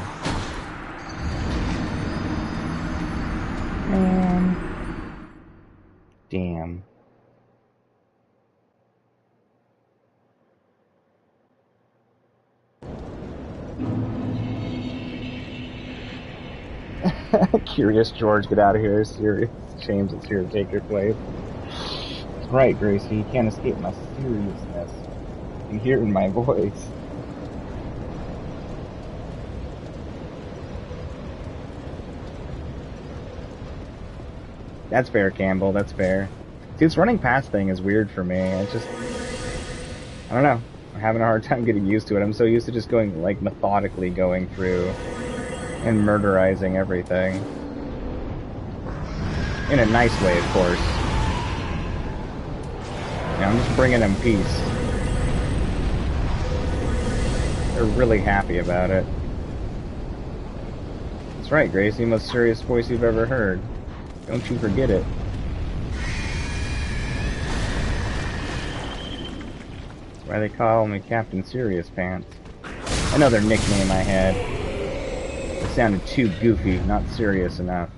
S1: Man. Damn. Curious George, get out of here. Serious James is here to take your place. That's right, Gracie. You can't escape my seriousness. You hear it in my voice. That's fair, Campbell. That's fair. See, this running past thing is weird for me. It's just... I don't know. I'm having a hard time getting used to it. I'm so used to just going, like, methodically going through and murderizing everything. In a nice way, of course. Yeah, I'm just bringing them peace. They're really happy about it. That's right, Gracie. Most serious voice you've ever heard. Don't you forget it. That's why they call me Captain Serious Pants. Another nickname I had. It sounded too goofy, not serious enough.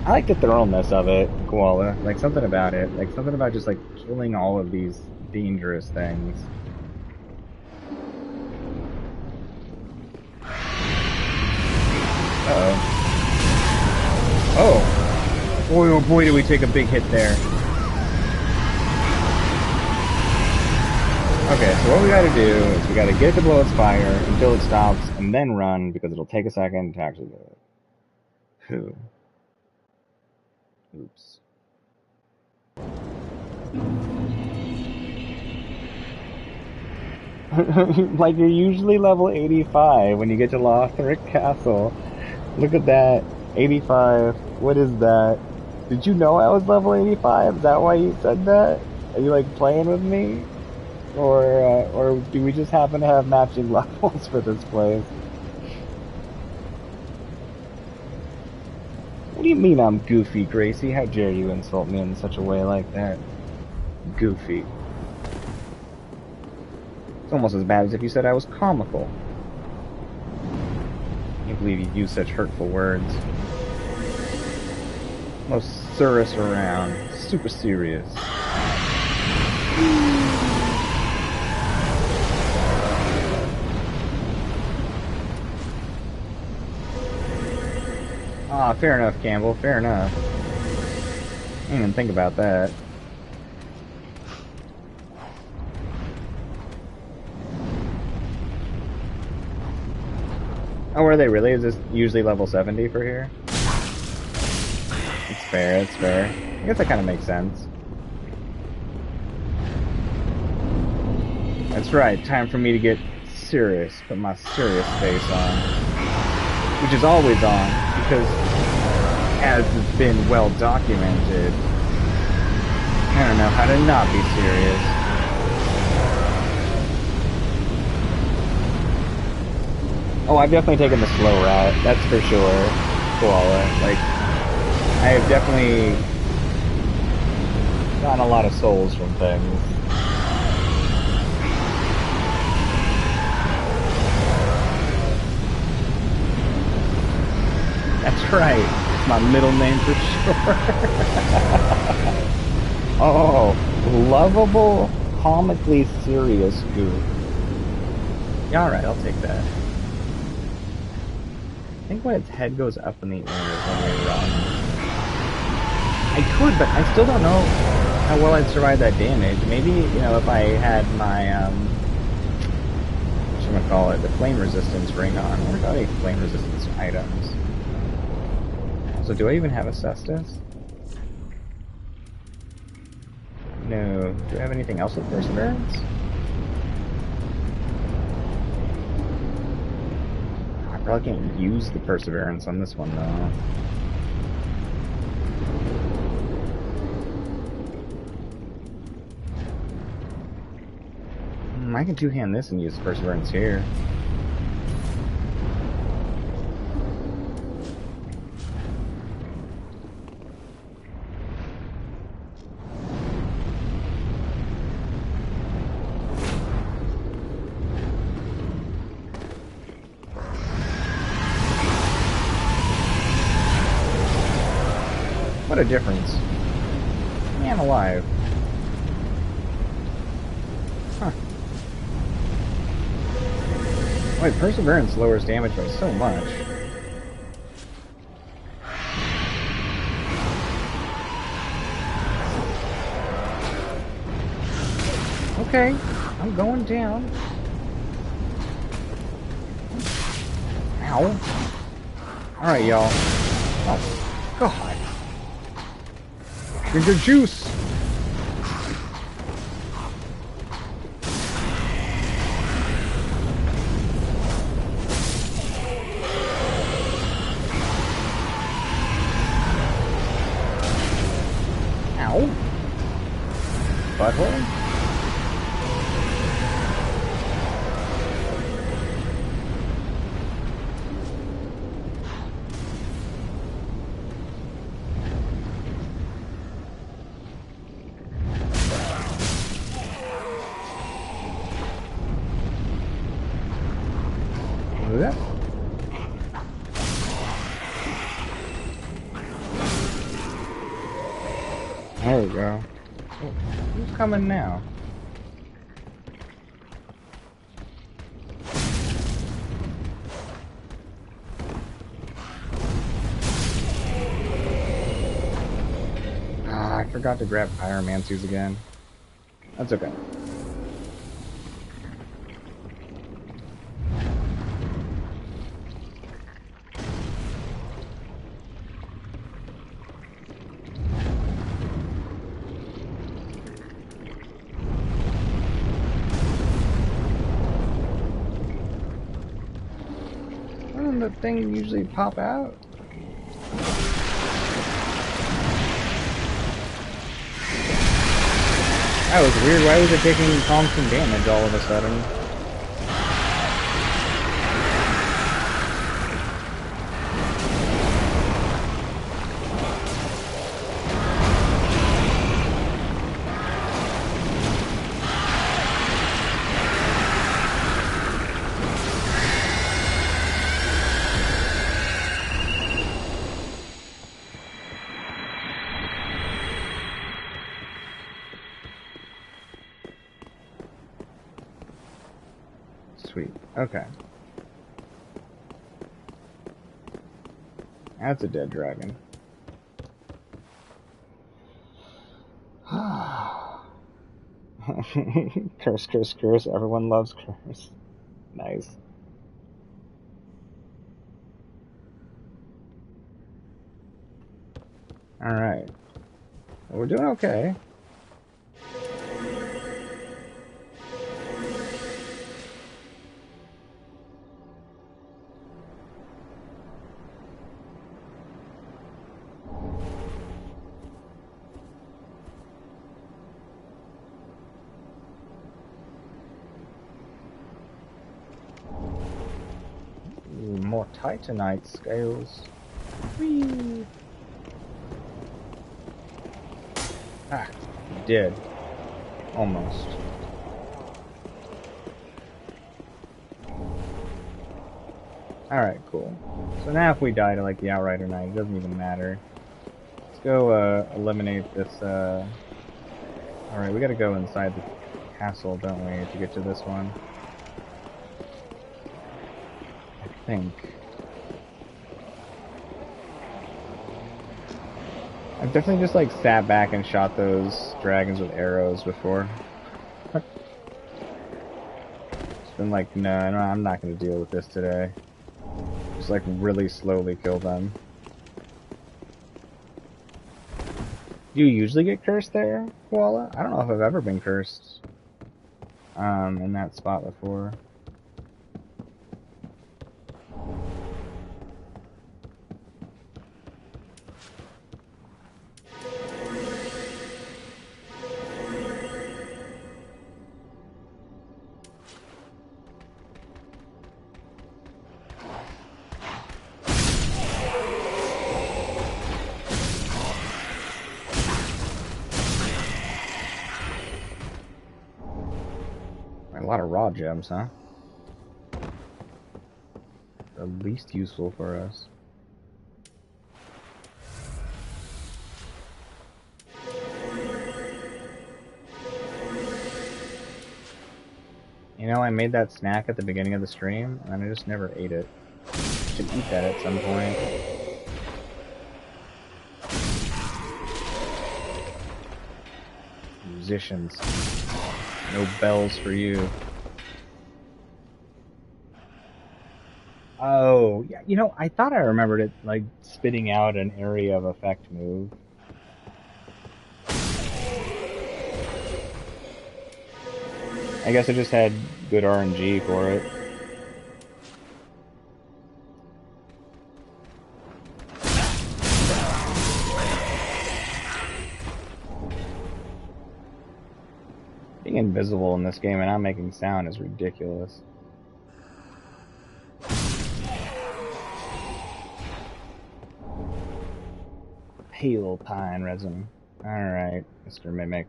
S1: I like the thoroughness of it, Koala. Like, something about it. Like, something about just, like, killing all of these dangerous things. Uh-oh. Oh! Boy, oh boy, did we take a big hit there. Okay, so what we gotta do is we gotta get it to blow its fire until it stops, and then run, because it'll take a second to actually do it. Phew. Oops. Like, you're usually level 85 when you get to Lothric Castle. Look at that. 85. What is that? Did you know I was level 85? Is that why you said that? Are you, like, playing with me? Or do we just happen to have matching levels for this place? What do you mean I'm goofy, Gracie? How dare you insult me in such a way like that? Goofy. It's almost as bad as if you said I was comical. I can't believe you use such hurtful words. Most serious around. Super serious. Ah, fair enough, Campbell. Fair enough. I didn't even think about that. Oh, are they really? Is this usually level 70 for here? It's fair, it's fair. I guess that kind of makes sense. That's right, time for me to get serious, put my serious face on. Which is always on, because as has been well documented, I don't know how to not be serious. Oh, I've definitely taken the slow route, that's for sure, Koala. Like, I have definitely gotten a lot of souls from things. That's right, it's my middle name for sure. Oh, lovable, comically serious goof. Yeah, alright, I'll take that. I think when its head goes up in the air is when we run. I could, but I still don't know how well I'd survive that damage. Maybe, you know, if I had my, whatchamacallit, the flame resistance ring on. I wonder if I have any flame resistance items. So do I even have a Cestus? No. Do I have anything else with Perseverance? I probably can't use the Perseverance on this one, though. I can two-hand this and use Perseverance here. What a difference. Yeah, I'm alive. Huh. Wait, Perseverance lowers damage by so much. Okay, I'm going down. Ow. Alright, y'all. Oh, God. Drink your juice! Ow. Butthole? That? There we go. Oh, who's coming now? Ah, I forgot to grab Pyromancies again. That's okay. Doesn't the thing usually pop out? That was weird. Why was it taking constant damage all of a sudden? Sweet. Okay. That's a dead dragon. Curse, curse, curse. Everyone loves curse. Nice. Alright. Well, we're doing okay. Ooh, more titanite scales. Whee! Ah, did. Almost. Alright, cool. So now if we die to like the Outrider Knight, it doesn't even matter. Let's go eliminate this Alright, we gotta go inside the castle, don't we, to get to this one? I think. I've definitely just like sat back and shot those dragons with arrows before. It's been like, no, I'm not gonna deal with this today. Just like really slowly kill them. Do you usually get cursed there, Koala? I don't know if I've ever been cursed in that spot before. A lot of raw gems, huh? The least useful for us. You know, I made that snack at the beginning of the stream, and I just never ate it. Should eat that at some point. Musicians. No bells for you. Oh, yeah, you know, I thought I remembered it, like, spitting out an area of effect move. I guess I just had good RNG for it. Being invisible in this game and not making sound is ridiculous. Pale pine resin. Alright, Mr. Mimic.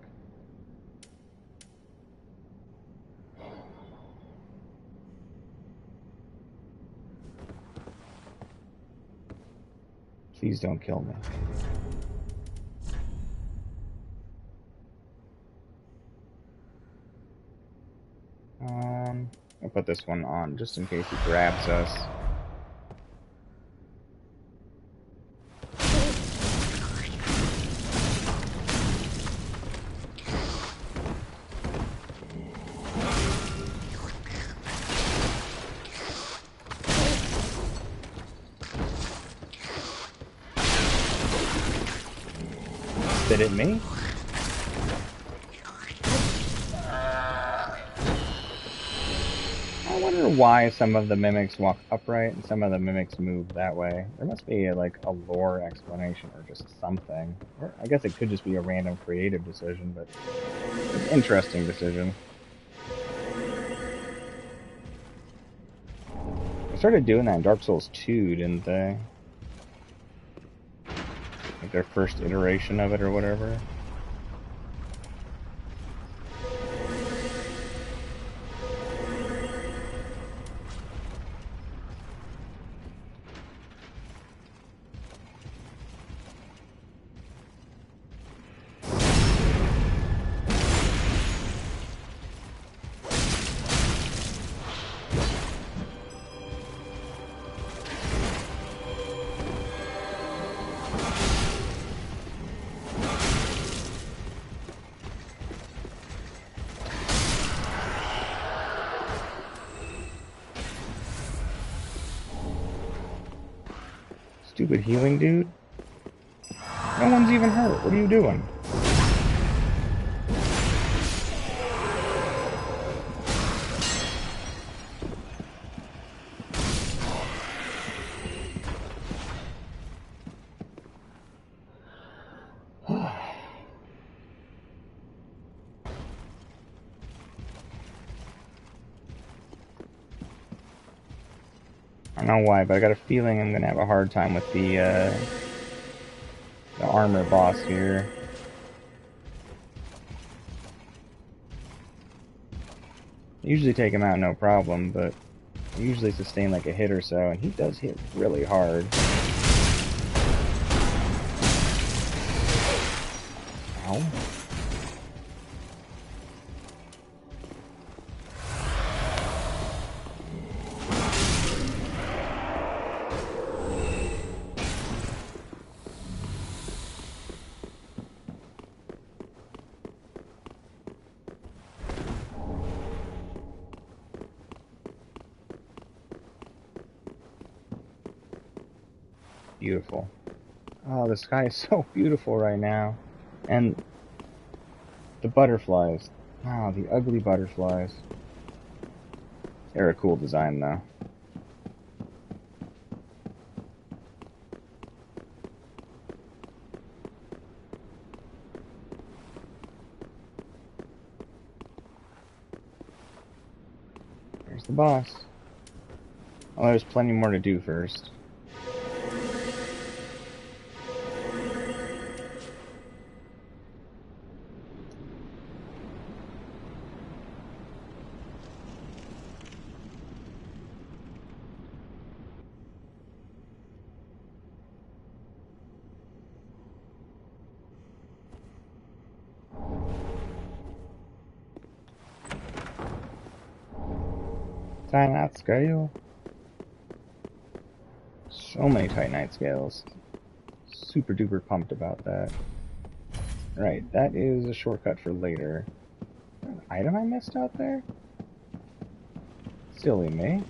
S1: Please don't kill me. I'll put this one on just in case he grabs us. Did it me? I wonder why some of the mimics walk upright and some of the mimics move that way. There must be like a lore explanation or just something. Or I guess it could just be a random creative decision, but it's an interesting decision. They started doing that in Dark Souls 2, didn't they? Like their first iteration of it or whatever. Stupid healing dude. No one's even hurt. What are you doing? I don't know why, but I got a feeling I'm gonna have a hard time with the armor boss here. I usually take him out no problem, but I usually sustain like a hit or so, and he does hit really hard. Ow. Beautiful. Oh, the sky is so beautiful right now. And the butterflies. Wow, the ugly butterflies. They're a cool design, though. There's the boss. Oh, there's plenty more to do first. Titanite scale. So many Titanite scales. Super duper pumped about that. Right, that is a shortcut for later. An item I missed out there? Silly me.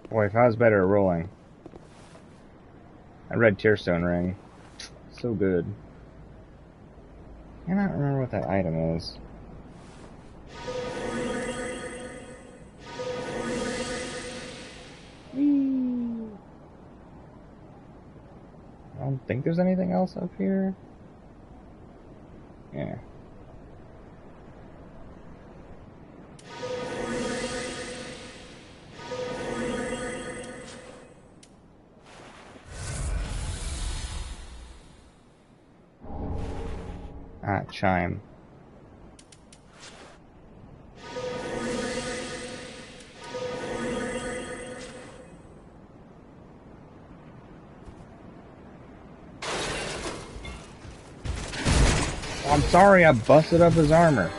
S1: Boy, if I was better at rolling. That red tearstone ring. So good. I cannot remember what that item is. Whee! I don't think there's anything else up here. Yeah. Ah, chime. I'm sorry I busted up his armor.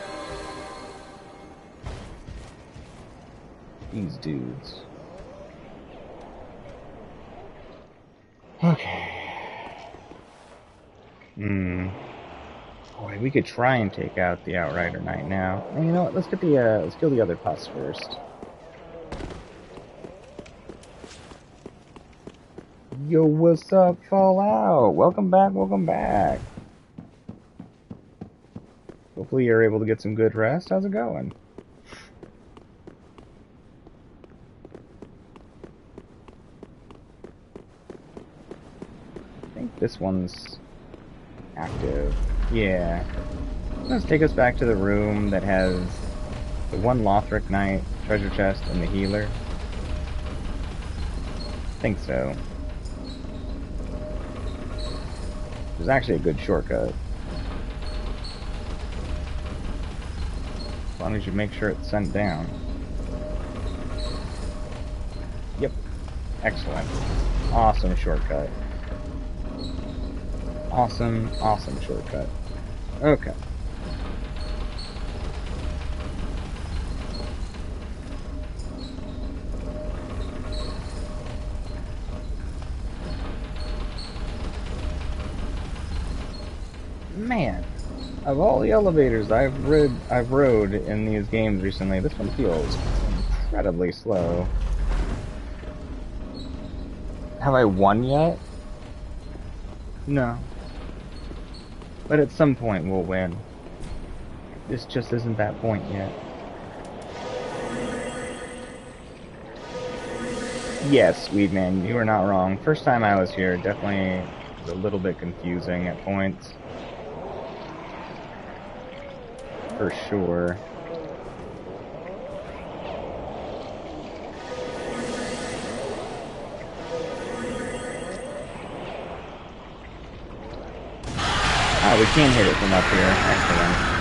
S1: These dudes. Okay. Boy, we could try and take out the Outrider Knight now. And you know what? Let's get the let's kill the other pus first. Yo, what's up, Fallout? Welcome back, welcome back. Hopefully you're able to get some good rest. How's it going? I think this one's active. Yeah. Let's take us back to the room that has the one Lothric Knight, treasure chest, and the healer. I think so. It's actually a good shortcut. As long as you make sure it's sent down. Yep. Excellent. Awesome shortcut. Awesome, awesome shortcut. Okay. Man, of all the elevators I've rode in these games recently, this one feels incredibly slow. Have I won yet? No. But at some point we'll win. This just isn't that point yet. Yes, Weedman, you are not wrong. First time I was here, definitely was a little bit confusing at points. For sure. Ah, we can hit it from up here. Excellent.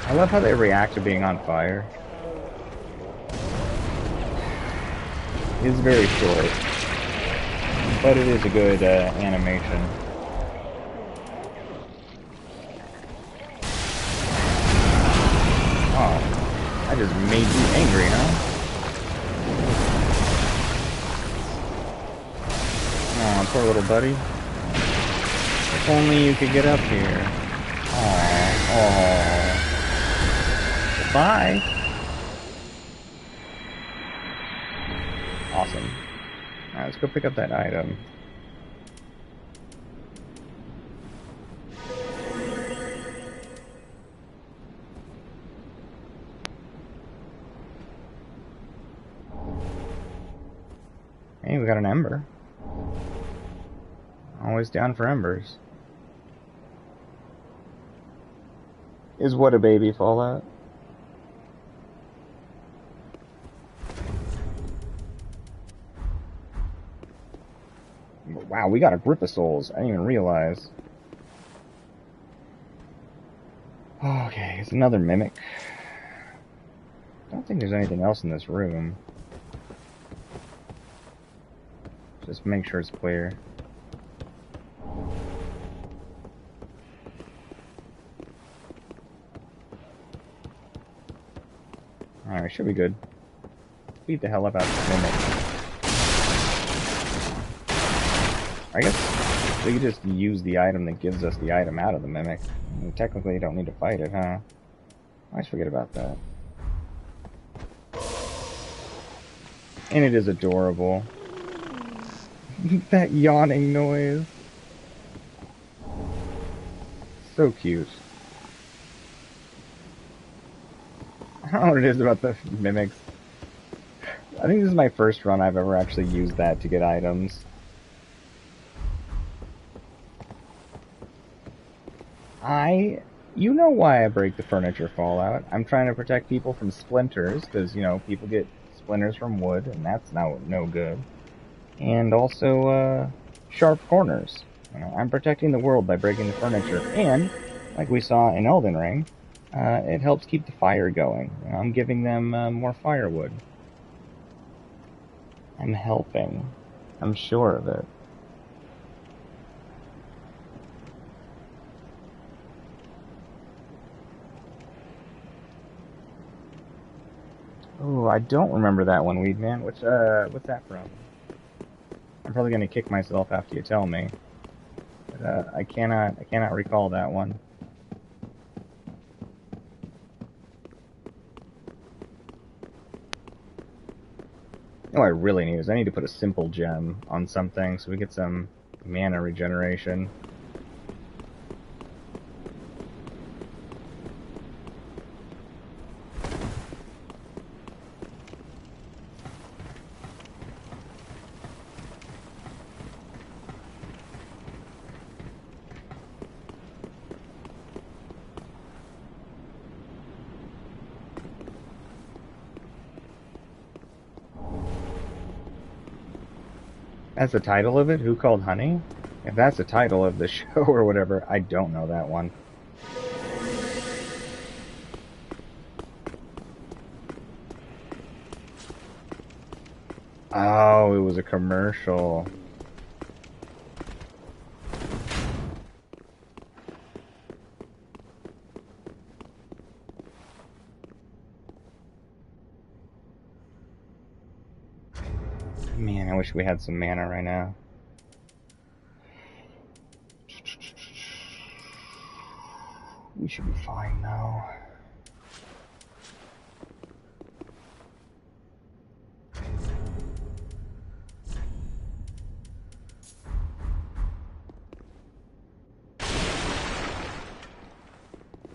S1: I love how they react to being on fire. It is very short, but it is a good animation. Oh, I just made you angry, huh? Oh, poor little buddy. If only you could get up here. Aww. Bye. Awesome. Alright, let's go pick up that item. Hey, we got an ember. Always down for embers. Is what a baby Fallout? Wow, we got a grip of souls. I didn't even realize. Okay, it's another mimic. I don't think there's anything else in this room. Just make sure it's clear. Alright, should be good. Beat the hell up out of the mimic. I guess we could just use the item that gives us the item out of the mimic. I mean, technically you don't need to fight it, huh? I always forget about that. And it is adorable. That yawning noise. So cute. I don't know what it is about the mimics. I think this is my first run I've ever actually used that to get items. You know why I break the furniture Fallout. I'm trying to protect people from splinters, because, you know, people get splinters from wood, and that's no good. And also, sharp corners. You know, I'm protecting the world by breaking the furniture, and, like we saw in Elden Ring, it helps keep the fire going. You know, I'm giving them more firewood. I'm helping. I'm sure of it. Oh, I don't remember that one, Weedman. What's that from? I'm probably gonna kick myself after you tell me. But, I cannot recall that one. Oh, I really need is I need to put a simple gem on something so we get some mana regeneration. That's the title of it? Who Called Honey? If that's the title of the show or whatever, I don't know that one. Oh, it was a commercial. Man, I wish we had some mana right now. We should be fine though.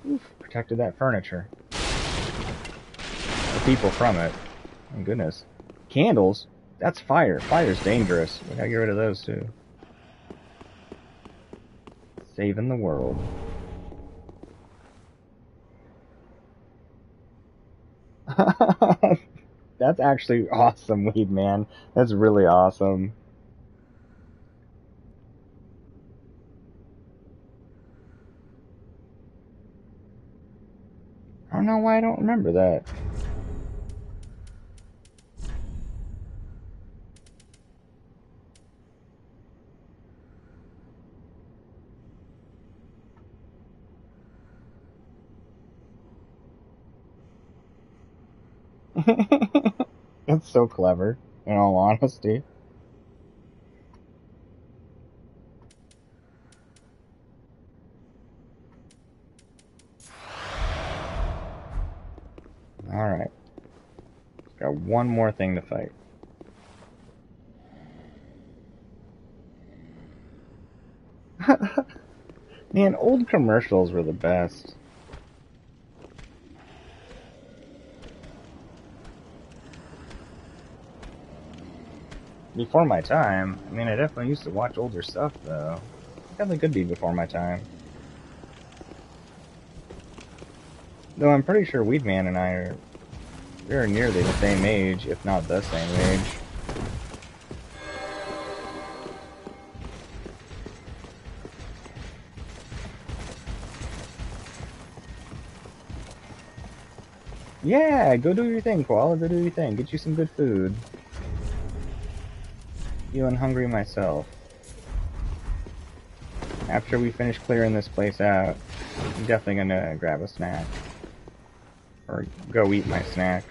S1: Oof, protected that furniture. The people from it. My goodness. Candles? That's fire. Fire's dangerous. We gotta get rid of those too. Saving the world. That's actually awesome, Weed Man. That's really awesome. I don't know why I don't remember that. It's so clever, in all honesty. Alright. Got one more thing to fight. Man, old commercials were the best. Before my time. I mean, I definitely used to watch older stuff, though. Definitely could be before my time. Though I'm pretty sure Weedman and I are very nearly the same age, if not the same age. Yeah, go do your thing, Koala. Go do your thing. Get you some good food. Feeling hungry myself. After we finish clearing this place out, I'm definitely gonna grab a snack. Or go eat my snack.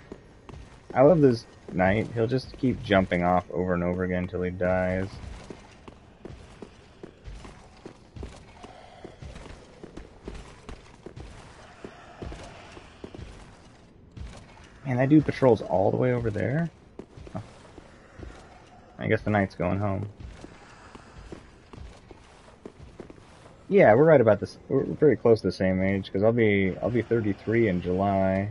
S1: I love this knight. He'll just keep jumping off over and over again until he dies. Man, that dude patrols all the way over there? Huh. I guess the knight's going home. Yeah, we're right about this. We're very close to the same age, because I'll be 33 in July.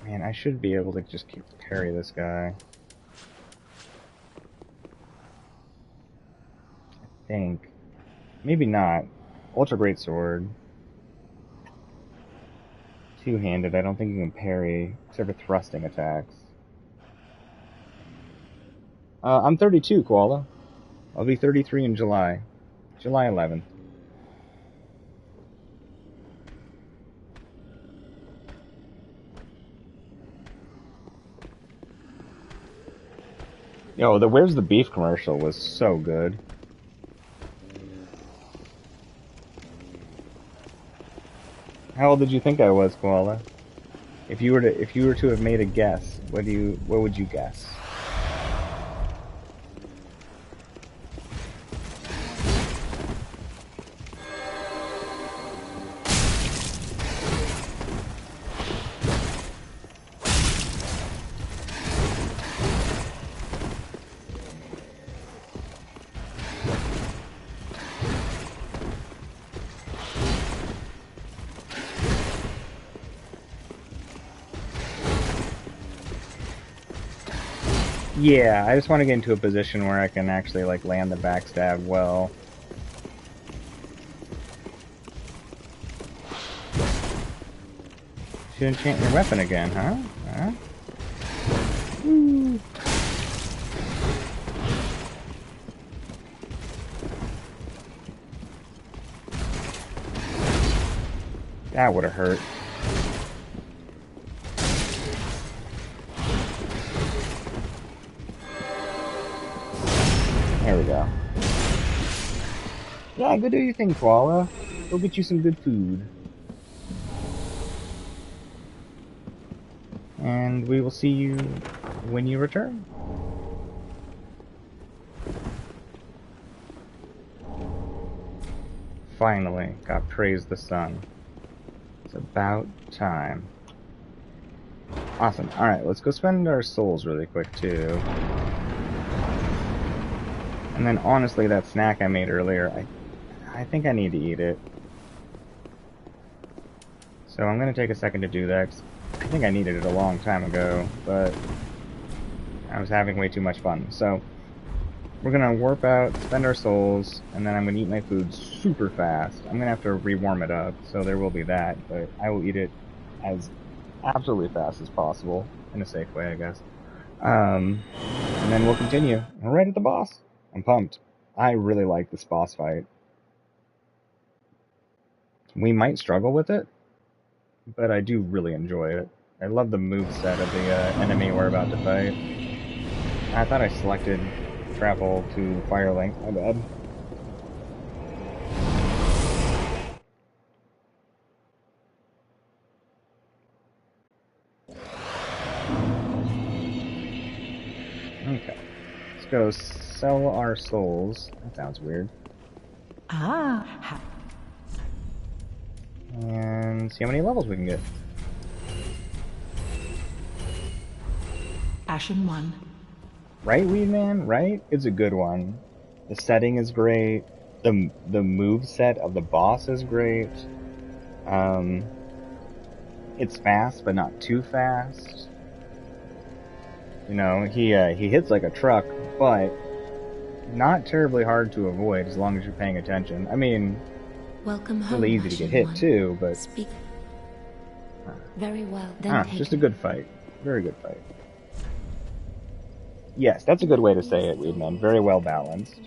S1: Man, I should be able to just keep parry this guy. I think. Maybe not. Ultra Great Sword. Two-handed, I don't think you can parry, except for thrusting attacks. I'm 32, Koala. I'll be 33 in July. July 11th. Yo, the Where's the Beef commercial was so good. How old did you think I was, Koala? If you were to have made a guess, what would you guess? Yeah, I just want to get into a position where I can actually like land the backstab well. Should enchant your weapon again, huh? Woo. That would have hurt. There we go. Yeah, go do your thing, Koala. Go get you some good food. And we will see you when you return. Finally, God praise the sun. It's about time. Awesome. Alright, let's go spend our souls really quick, too. And then, honestly, that snack I made earlier, I think I need to eat it. So I'm going to take a second to do that, 'cause I think I needed it a long time ago, but I was having way too much fun. So we're going to warp out, spend our souls, and then I'm going to eat my food super fast. I'm going to have to re-warm it up, so there will be that, but I will eat it as absolutely fast as possible, in a safe way, I guess. And then we'll continue. We're right at the boss. I'm pumped. I really like this boss fight. We might struggle with it, but I do really enjoy it. I love the moveset of the enemy we're about to fight. I thought I selected travel to Firelink. My bad. Okay. Let's go sell our souls. That sounds weird. And see how many levels we can get.
S6: Ashen 1.
S1: Right, Weedman? Right? It's a good one. The setting is great. The move set of the boss is great. It's fast, but not too fast. You know, he hits like a truck, but not terribly hard to avoid as long as you're paying attention. I mean,
S5: Welcome
S1: it's
S5: home,
S1: really easy to get hit
S5: Ashen
S1: too, but
S5: Speak. Very well. Then take
S1: just a good fight. Very good fight. Yes, that's a good way to say it, Weedman. Very well balanced.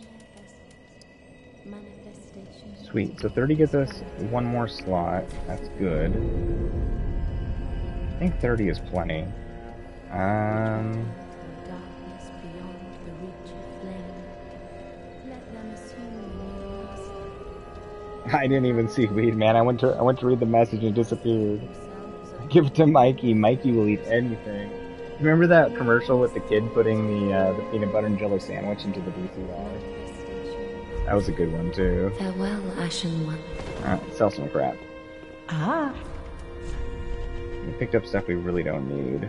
S1: Sweet. So 30 gets us one more slot. That's good. I think 30 is plenty.
S5: Darkness beyond the reach of flame. Let them assume
S1: I didn't even see Weedman. I went to read the message and it disappeared. Give it to Mikey. Mikey will eat anything. Remember that commercial with the kid putting the peanut butter and jelly sandwich into the VCR? That was a good one too.
S5: Farewell, Ashen One.
S1: Alright, sell some crap. We picked up stuff we really don't need. I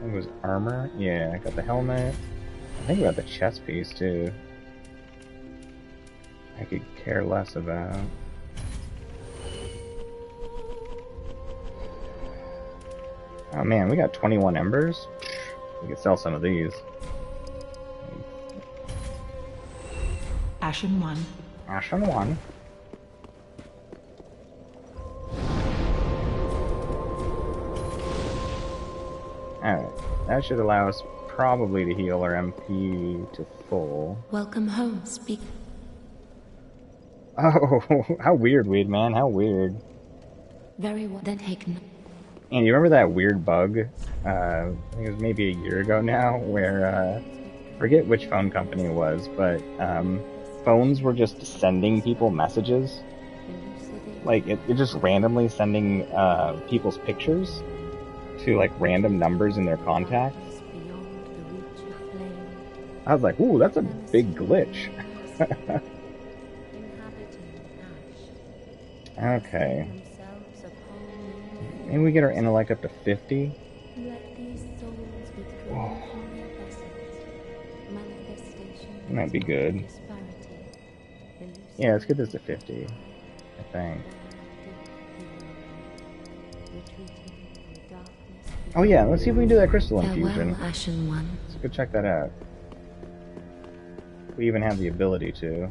S1: think it was armor. Yeah, I got the helmet. I think I got the chest piece too. I could care less about. Oh man, we got 21 embers. We could sell some of these.
S6: Ashen 1.
S1: Ashen 1. Alright, that should allow us probably to heal our MP to full.
S5: Welcome home, Speak.
S1: Oh, how weird, Weedman, how weird.
S5: Very well. Then take no.
S1: And you remember that weird bug? I think it was maybe a year ago now, where, forget which phone company it was, but, phones were just sending people messages. Like, it just randomly sending, people's pictures to, like, random numbers in their contacts. I was like, ooh, that's a big glitch. Okay. Maybe we get our intellect up to 50. Oh. Might be good. Yeah, let's get this to 50, I think. Oh yeah, let's see if we can do that crystal infusion.
S5: Ashen One.
S1: Let's go check that out. We even have the ability to.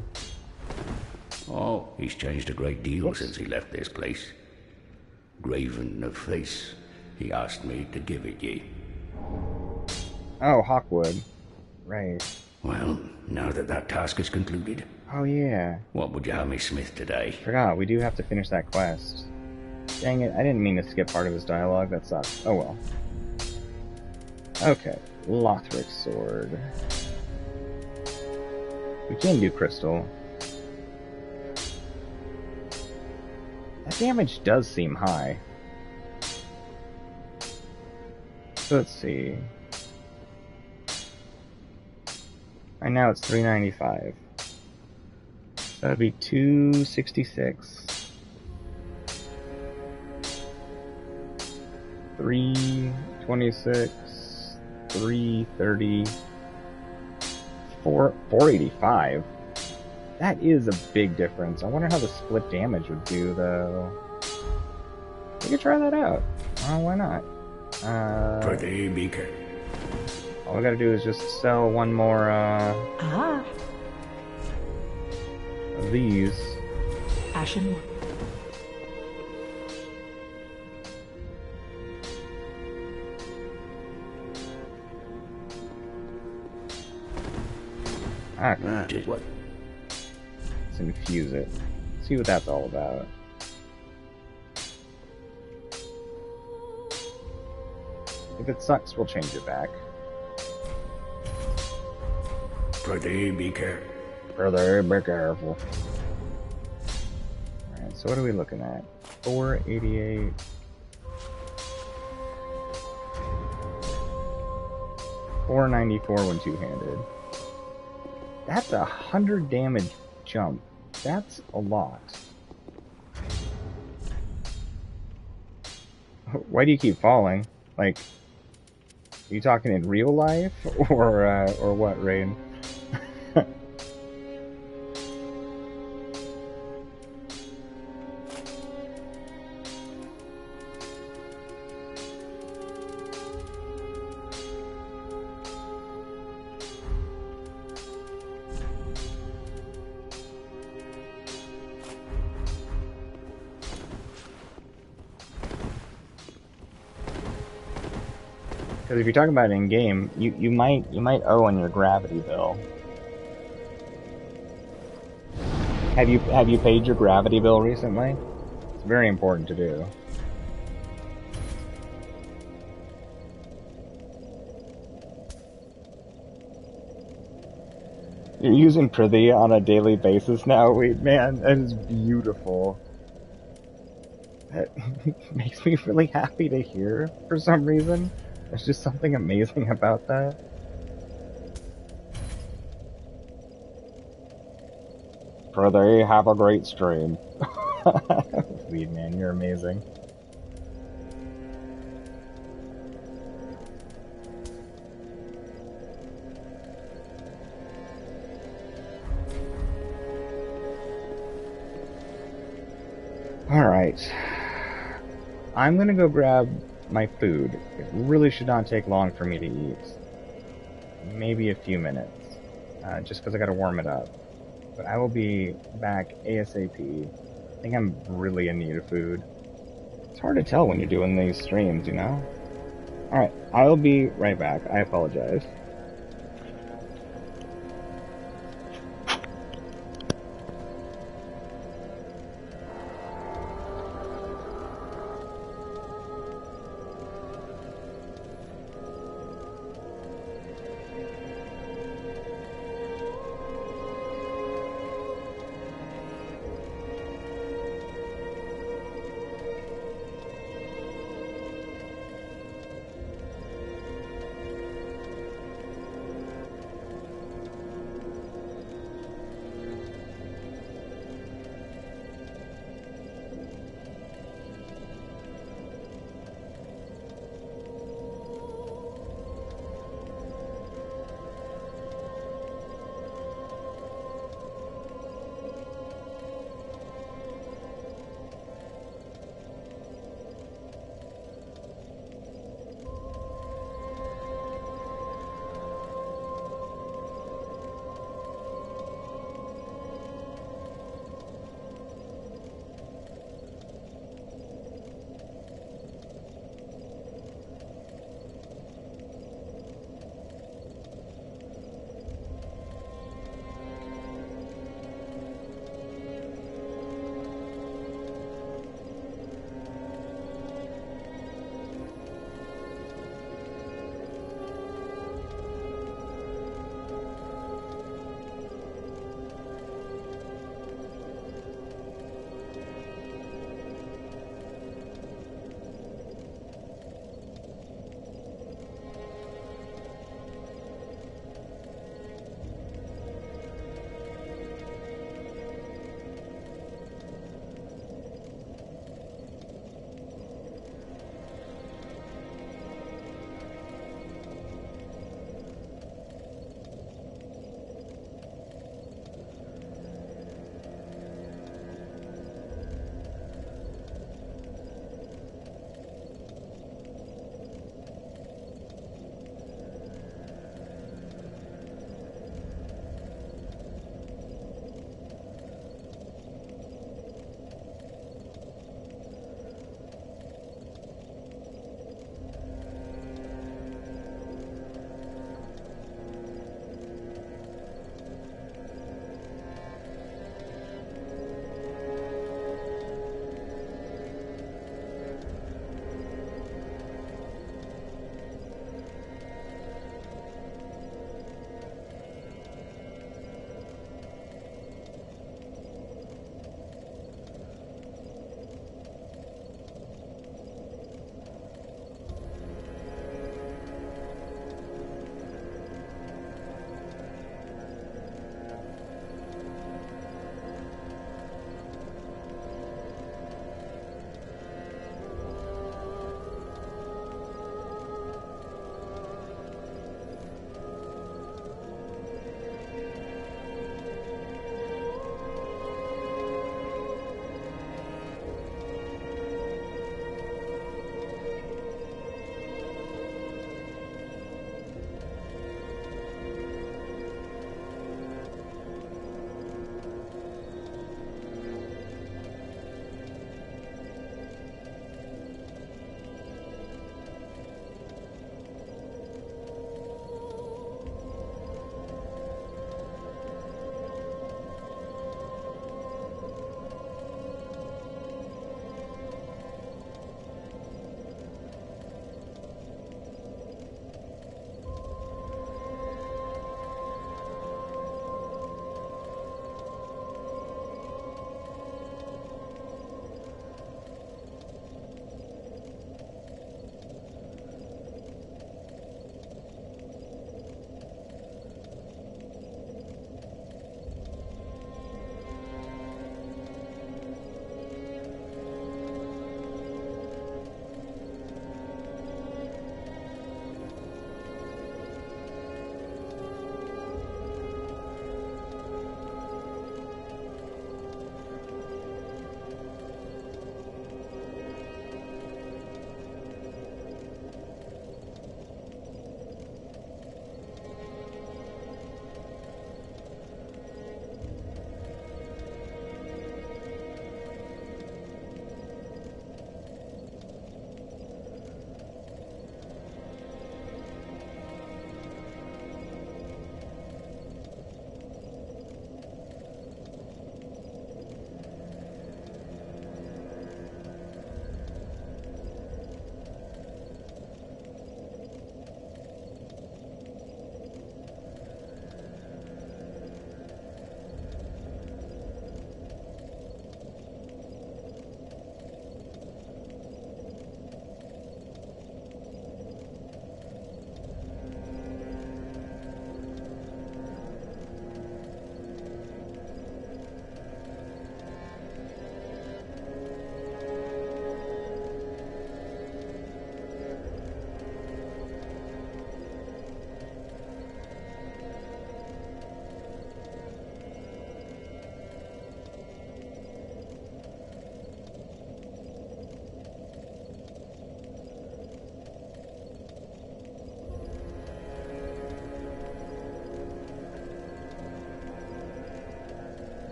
S4: Oh, he's changed a great deal since he left this place. Graven of face, he asked me to give it ye.
S1: Oh, Hawkwood. Right.
S4: Well, now that that task is concluded,
S1: Oh yeah.
S4: What would you have me smith today?
S1: Forgot, we do have to finish that quest. Dang it, I didn't mean to skip part of his dialogue, that sucks. Oh well. Okay, Lothric Sword. We can do Crystal. That damage does seem high. So let's see. Right now it's 395. That would be 266. 326. 330. 485. That is a big difference. I wonder how the split damage would do, though. We could try that out. Oh, why not?
S4: Pretty beaker.
S1: All we gotta do is just sell one more,
S6: Ah,
S1: of these.
S6: Ashen One.
S1: Okay.
S4: That is what.
S1: Let's infuse it. See what that's all about. If it sucks, we'll change it back.
S4: Pretty beaker.
S1: Brother, be careful. Alright, so what are we looking at? 488. 494 when two-handed. That's 100 damage jump. That's a lot. Why do you keep falling? Like, are you talking in real life or what, Rain? Because if you're talking about in game, you might owe on your gravity bill. Have you paid your gravity bill recently? It's very important to do. You're using Prithee on a daily basis now? Wait, man, that is beautiful. That makes me really happy to hear for some reason. There's just something amazing about that. Prithee, have a great stream. Weed man, you're amazing. Alright. I'm gonna go grab my food. It really should not take long for me to eat. Maybe a few minutes. Just because I gotta warm it up. But I will be back ASAP. I think I'm really in need of food. It's hard to tell when you're doing these streams, you know? Alright, I'll be right back. I apologize.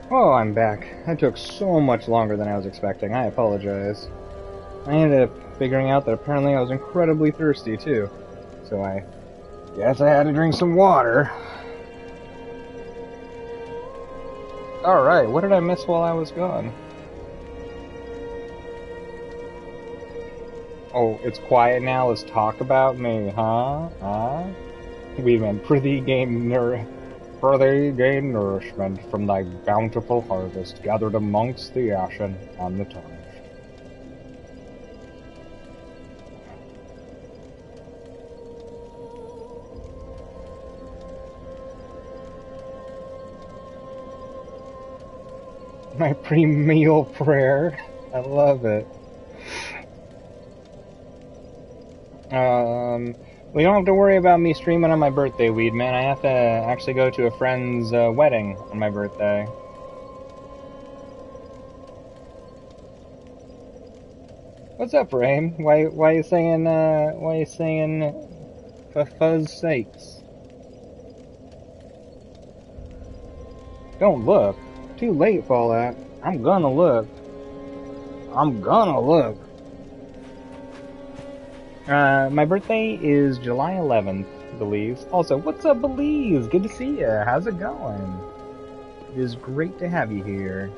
S1: Oh, I'm back. That took so much longer than I was expecting. I apologize. I ended up figuring out that apparently I was incredibly thirsty, too. So I guess I had to drink some water. Alright, what did I miss while I was gone? Oh, it's quiet now, let's talk about me, huh? Huh? We've been further gain nourishment from thy bountiful harvest gathered amongst the ashen and the tarnished. My pre-meal prayer. I love it. We don't have to worry about me streaming on my birthday, Weedman. I have to actually go to a friend's wedding on my birthday. What's up, Rain? Why you saying, for fuzz sakes? Don't look. Too late, Fallout. I'm gonna look. I'm gonna look. My birthday is July 11th, Belize. Also, what's up, Belize? Good to see ya. How's it going? It is great to have you here.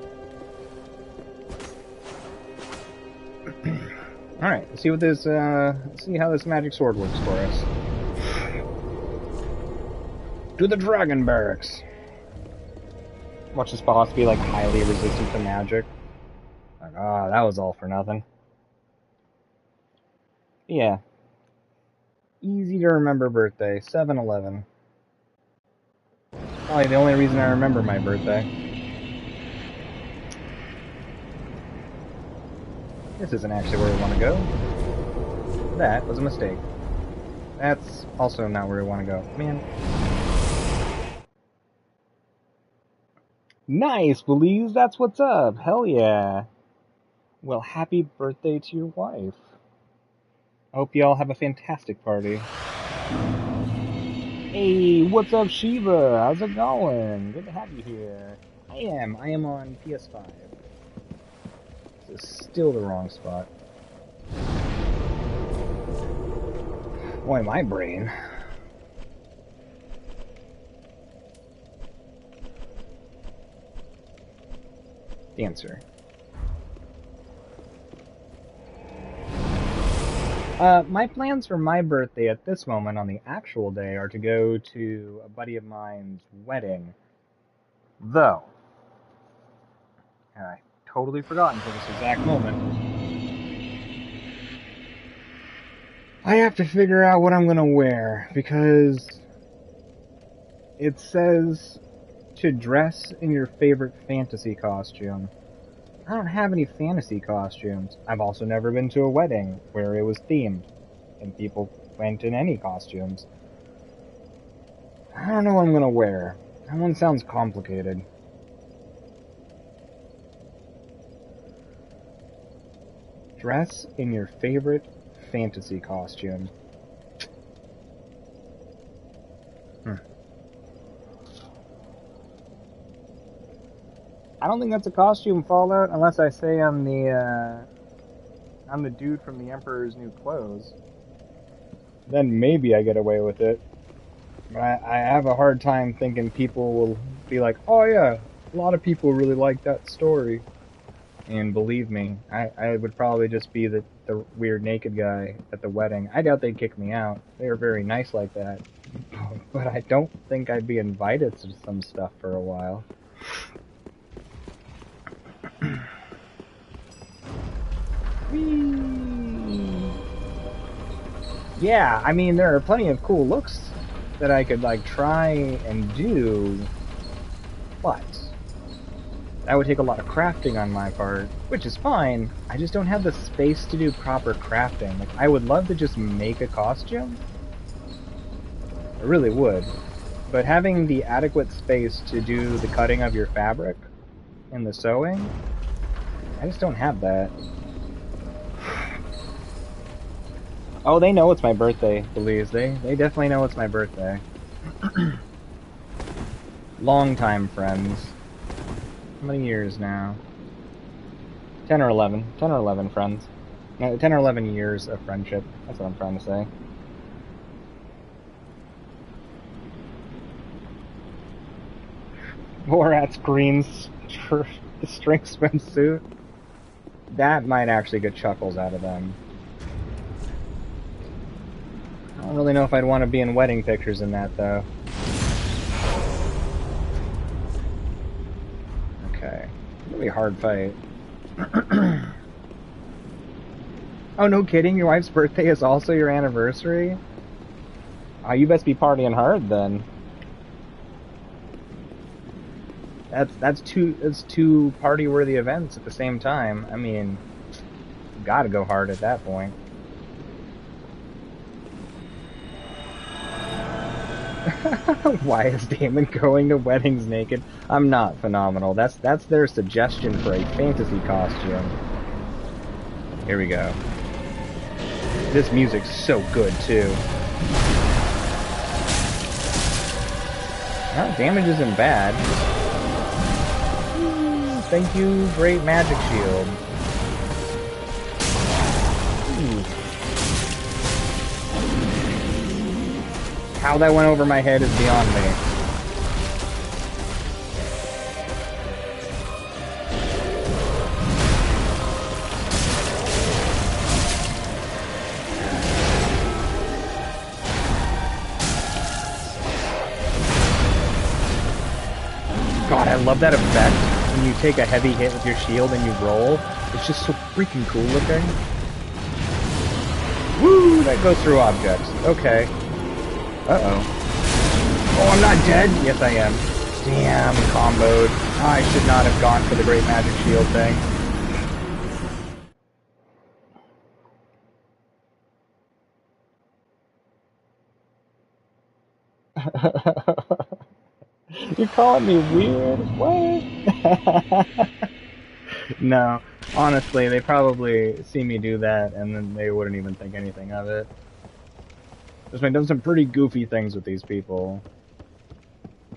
S1: Alright, let's see what this, see how this magic sword works for us. To the dragon barracks! Watch this boss be, like, highly resistant to magic. Like, ah, that was all for nothing. Yeah. Easy to remember birthday, 7-11. Probably the only reason I remember my birthday. This isn't actually where we want to go. That was a mistake. That's also not where we want to go. Man. Nice, Belize, that's what's up. Hell yeah. Well, happy birthday to your wife. I hope you all have a fantastic party. Hey, what's up, Shiva? How's it going? Good to have you here. I am on PS5. This is still the wrong spot. Boy, my brain. Dancer. My plans for my birthday at this moment on the actual day are to go to a buddy of mine's wedding. Though, and I totally forgot until this exact moment, I have to figure out what I'm gonna wear, because it says to dress in your favorite fantasy costume. I don't have any fantasy costumes. I've also never been to a wedding where it was themed, and people went in any costumes. I don't know what I'm gonna wear. That one sounds complicated. Dress in your favorite fantasy costume. I don't think that's a costume, Fallout, unless I say I'm the dude from the Emperor's New Clothes. Then maybe I get away with it. But I have a hard time thinking people will be like, oh yeah, a lot of people really like that story. And believe me, I would probably just be the weird naked guy at the wedding. I doubt they'd kick me out. They were very nice like that. But I don't think I'd be invited to some stuff for a while. Yeah, I mean, there are plenty of cool looks that I could, like, try and do, but that would take a lot of crafting on my part, which is fine. I just don't have the space to do proper crafting. Like, I would love to just make a costume. I really would. But having the adequate space to do the cutting of your fabric and the sewing, I just don't have that. Oh, they know it's my birthday, Belize. They definitely know it's my birthday. Longtime friends. How many years now? 10 or 11. 10 or 11 friends. No, 10 or 11 years of friendship. That's what I'm trying to say. Borat's green string swimsuit. That might actually get chuckles out of them. I don't really know if I'd want to be in wedding pictures in that, though. Okay. Really hard fight. Oh, no kidding? Your wife's birthday is also your anniversary? Oh, you best be partying hard, then. That's two party-worthy events at the same time. I mean, you gotta go hard at that point. Why is Damon going to weddings naked? I'm not phenomenal. That's their suggestion for a fantasy costume. Here we go. This music's so good too. Well, damage isn't bad. Thank you, great magic shield. How that went over my head is beyond me. God, I love that effect. When you take a heavy hit with your shield and you roll, it's just so freaking cool looking. Woo! That goes through objects. Okay. Uh-oh. Oh, I'm not dead? Yes, I am. Damn, comboed. I should not have gone for the great magic shield thing. You're calling me weird? What? No. Honestly, they probably see me do that and then they wouldn't even think anything of it. I've done some pretty goofy things with these people.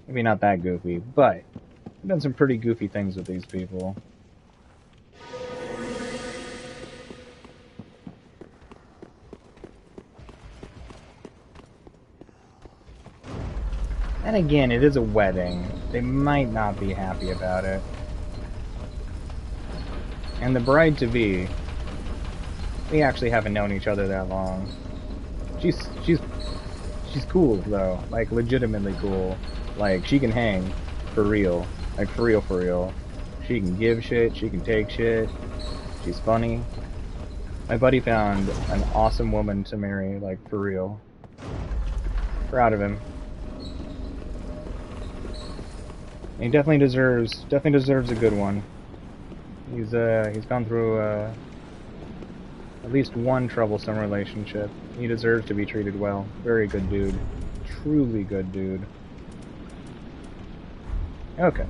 S1: Maybe not that goofy, but I've done some pretty goofy things with these people. And again, it is a wedding. They might not be happy about it. And the bride-to-be, we actually haven't known each other that long. She's cool, though. Like, legitimately cool. Like, she can hang. For real. Like, for real, for real. She can give shit. She can take shit. She's funny. My buddy found an awesome woman to marry, like, for real. Proud of him. He definitely deserves a good one. He's gone through at least one troublesome relationship. He deserves to be treated well. Very good dude. Truly good dude. Okay.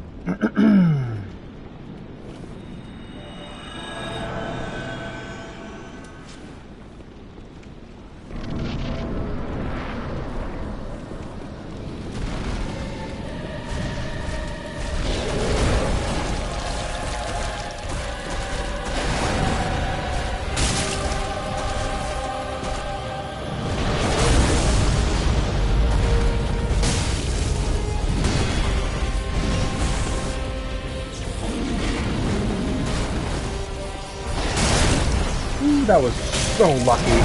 S1: That was so lucky.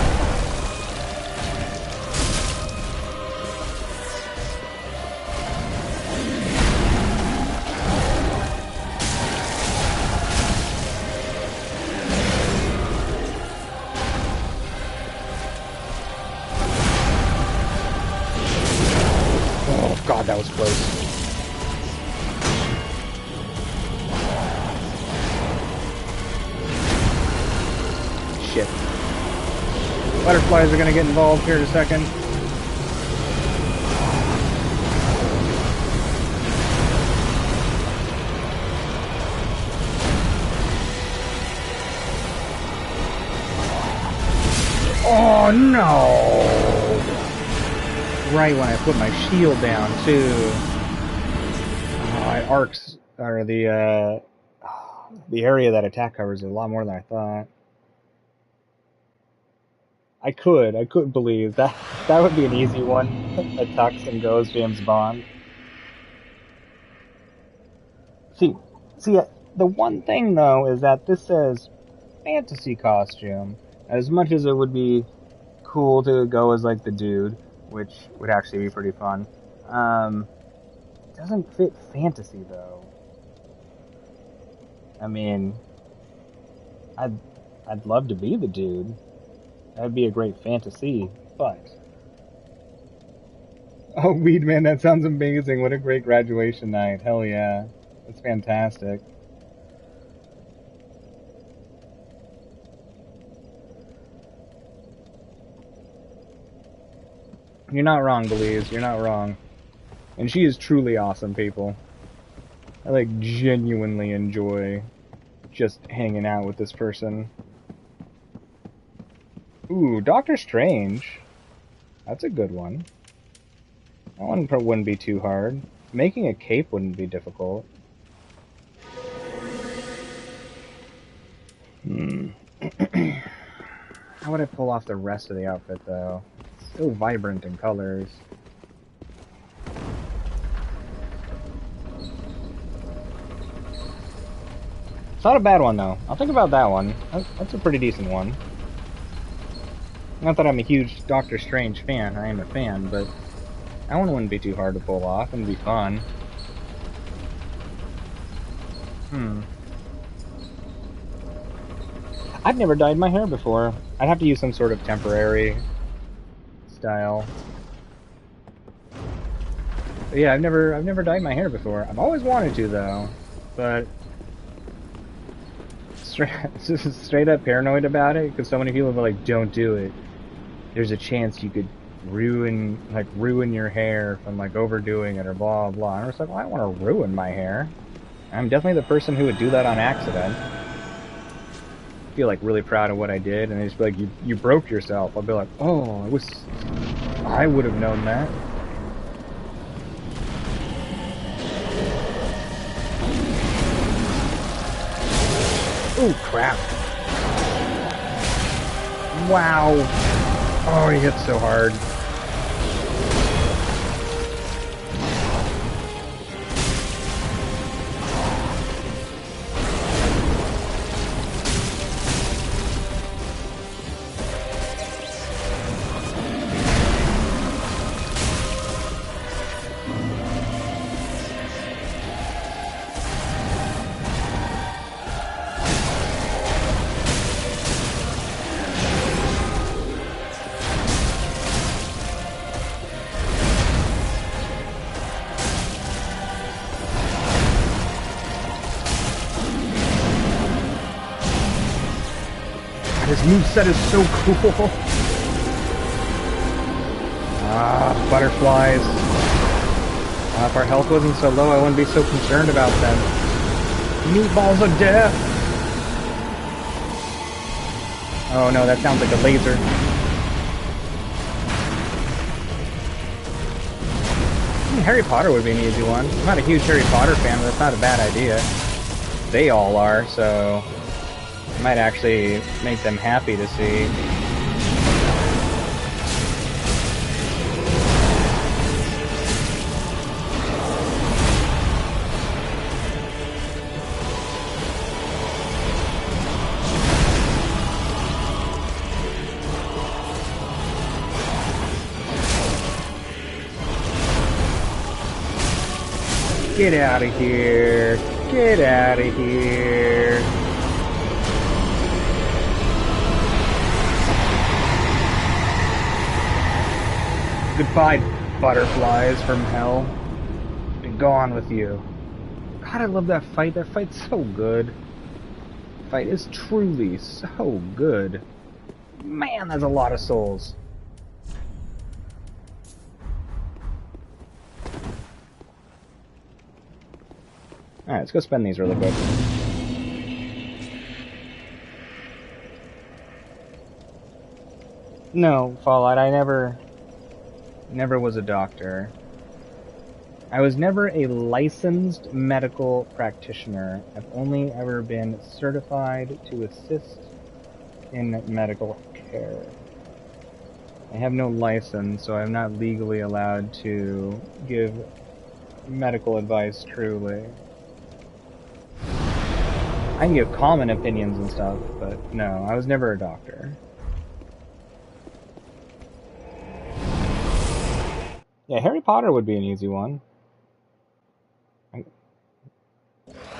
S1: Oh god, that was close. Shit. Butterflies are gonna get involved here in a second. Oh no! Right when I put my shield down too. Oh, it arcs or the area that attack covers is a lot more than I thought. I could believe that that would be an easy one. A tux and goes James Bond. See, see, the one thing though is that this says fantasy costume. As much as it would be cool to go as like the dude, which would actually be pretty fun. It doesn't fit fantasy though. I mean, I'd I'd love to be the dude. That'd be a great fantasy, but oh, Weed Man, that sounds amazing. What a great graduation night. Hell yeah. That's fantastic. You're not wrong, Belize. You're not wrong. And she is truly awesome, people. I like genuinely enjoy just hanging out with this person. Ooh, Doctor Strange. That's a good one. That one wouldn't be too hard. Making a cape wouldn't be difficult. Hmm. How would I pull off the rest of the outfit, though? It's so vibrant in colors. It's not a bad one, though. I'll think about that one. That's a pretty decent one. Not that I'm a huge Doctor Strange fan. I am a fan, but that one wouldn't be too hard to pull off and be fun. I've never dyed my hair before. I'd have to use some sort of temporary style. But yeah, I've never dyed my hair before. I've always wanted to though, but straight up paranoid about it because so many people are like, "Don't do it. There's a chance you could ruin your hair from like overdoing it or blah blah." And I was like, "Well, I don't want to ruin my hair. I'm definitely the person who would do that on accident." Feel like really proud of what I did, and they just be like, you broke yourself. I'll be like, oh, I would have known that. Oh crap. Wow. Oh, he hit so hard. His moveset is so cool. Ah, butterflies. If our health wasn't so low, I wouldn't be so concerned about them. Meatballs of death. Oh no, that sounds like a laser. Harry Potter would be an easy one. I'm not a huge Harry Potter fan, but that's not a bad idea. They all are, so it might actually make them happy to see. Get out of here. Get out of here. Goodbye, butterflies from hell. Be gone with you. God, I love that fight. That fight's so good. The fight is truly so good. Man, that's a lot of souls. Alright, let's go spend these really quick. No, Fallout, I never was a doctor. I was never a licensed medical practitioner. I've only ever been certified to assist in medical care. I have no license, so I'm not legally allowed to give medical advice truly. I can give common opinions and stuff, but no, I was never a doctor. Yeah, Harry Potter would be an easy one.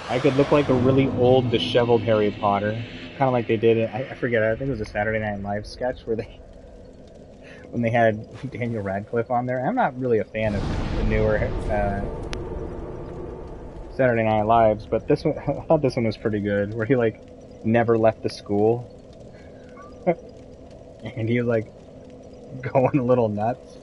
S1: I could look like a really old, disheveled Harry Potter. Kind of like they did it, I forget, I think it was a Saturday Night Live sketch where when they had Daniel Radcliffe on there. I'm not really a fan of the newer Saturday Night Lives, but this one, I thought this one was pretty good, where he, like, never left the school. And he was, like, going a little nuts.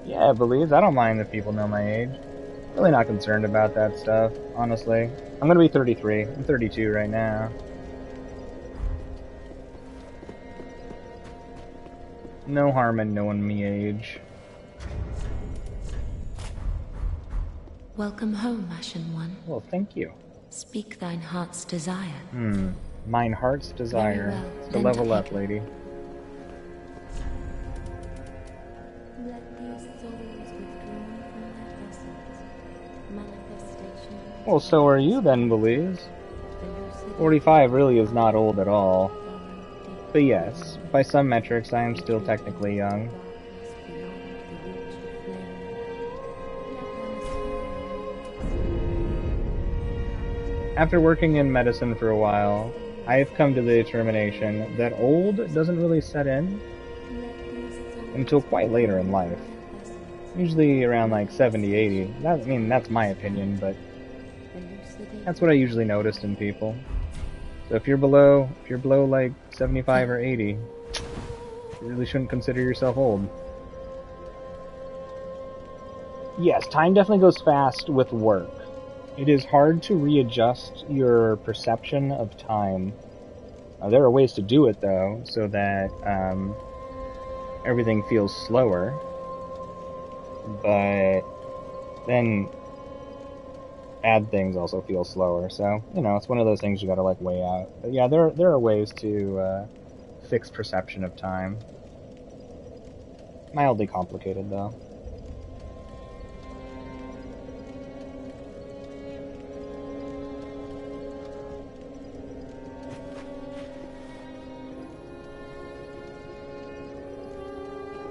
S1: Yeah, Belize, I don't mind if people know my age. Really not concerned about that stuff, honestly. I'm gonna be 33. I'm 32 right now. No harm in knowing me age.
S5: Welcome home, Ashen One.
S1: Well, thank you.
S5: Speak thine heart's desire.
S1: Mine heart's desire.
S5: Very well,
S1: To
S5: then
S1: level
S5: take
S1: up,
S5: it.
S1: lady.
S5: Let these souls withdrawn from their vessels, manifestation.
S1: Well, so are you then, Belize.
S5: Elucidate
S1: 45 really is not old at all.
S5: flowing deep
S1: But yes, by some metrics, I am still technically young.
S5: darkness beyond the reach of flame.
S1: After working in medicine for a while, I have come to the determination that old doesn't really set in until quite later in life. Usually around like 70, 80. That's my opinion, but that's what I usually noticed in people. So if you're below like 75 or 80, you really shouldn't consider yourself old. Yes, time definitely goes fast with work. It is hard to readjust your perception of time. There are ways to do it though, so that everything feels slower. But then add things also feel slower. So, it's one of those things you gotta like weigh out. But yeah, there are ways to fix perception of time. Mildly complicated though.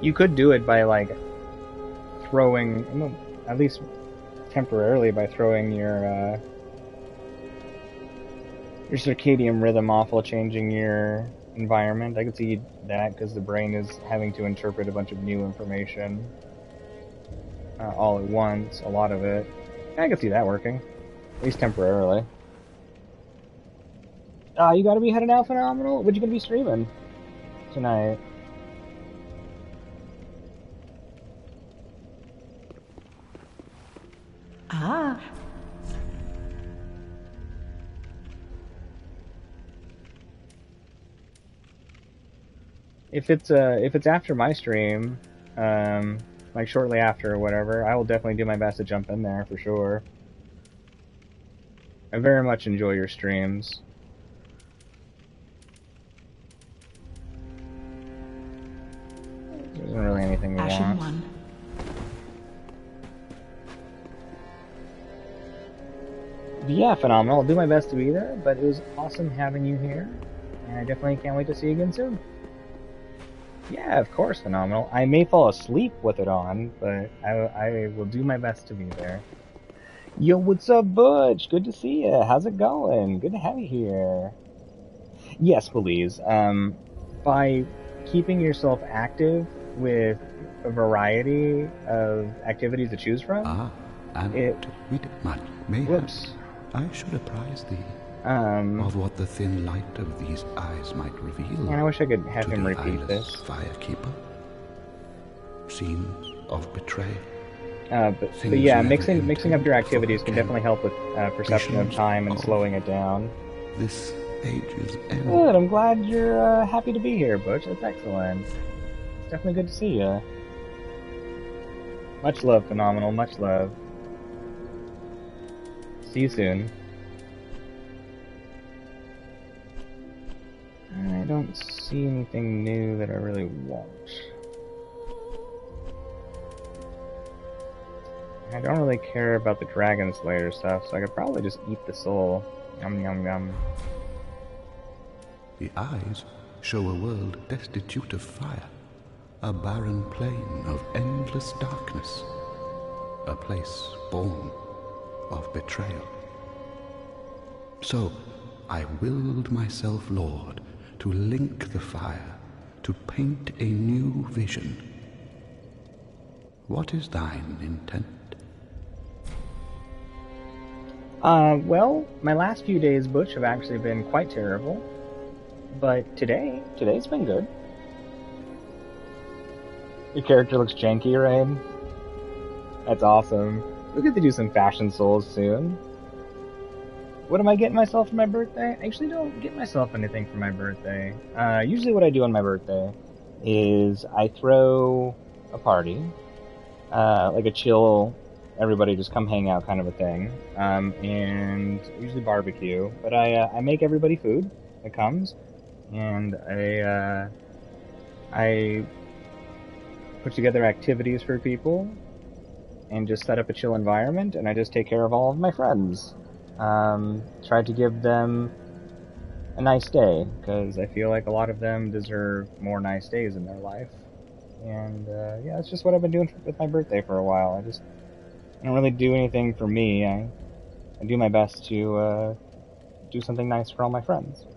S1: You could do it by like throwing, at least temporarily, by throwing your circadian rhythm off while changing your environment. I could see that because the brain is having to interpret a bunch of new information all at once, a lot of it. I could see that working, at least temporarily. You gotta be headed out, Phenomenal? What you gonna be streaming tonight?
S6: Ah,
S1: If it's after my stream, like shortly after or whatever, I will definitely do my best to jump in there for sure. I very much enjoy your streams. There isn't really anything we
S6: Ashen
S1: want.
S6: One.
S1: But yeah, Phenomenal. I'll do my best to be there, but it was awesome having you here, and I definitely can't wait to see you again soon. Yeah, of course, Phenomenal. I may fall asleep with it on, but I will do my best to be there. Yo, what's up, Butch? Good to see you. How's it going? Good to have you here. Yes, Belize. By keeping yourself active with a variety of activities to choose from.
S7: And with much mayhap,
S1: Whoops.
S7: I should apprise thee of what the thin light of these eyes might reveal.
S1: And I wish I could have
S7: to
S1: him
S7: the
S1: repeat
S7: eyeless
S1: this.
S7: Firekeeper. Scenes of betrayal.
S1: But yeah,
S7: Things
S1: mixing
S7: never
S1: up your
S7: intended
S1: activities
S7: for
S1: can definitely help with perception of
S7: visions
S1: time and
S7: of
S1: slowing it down.
S7: This age's end.
S1: Good, I'm glad you're happy to be here, Butch. That's excellent. It's definitely good to see you. Much love, Phenomenal. Much love. See you soon. I don't see anything new that I really want. I don't really care about the Dragon Slayer stuff, so I could probably just eat the soul. Yum yum yum.
S7: The eyes show a world destitute of fire, a barren plain of endless darkness, a place born of betrayal. So I willed myself Lord to link the fire, to paint a new vision. What is thine intent?
S1: Well, my last few days, Butch, have actually been quite terrible. But today's been good. Your character looks janky, right? That's awesome. We'll get to do some Fashion Souls soon. What am I getting myself for my birthday? I actually don't get myself anything for my birthday. Usually what I do on my birthday is I throw a party. Like a chill, everybody just come hang out kind of a thing. And usually barbecue. But I make everybody food that comes. And I put together activities for people and just set up a chill environment, and I just take care of all of my friends. Try to give them a nice day, because I feel like a lot of them deserve more nice days in their life. And yeah, that's just what I've been doing with my birthday for a while. I don't really do anything for me. I do my best to do something nice for all my friends.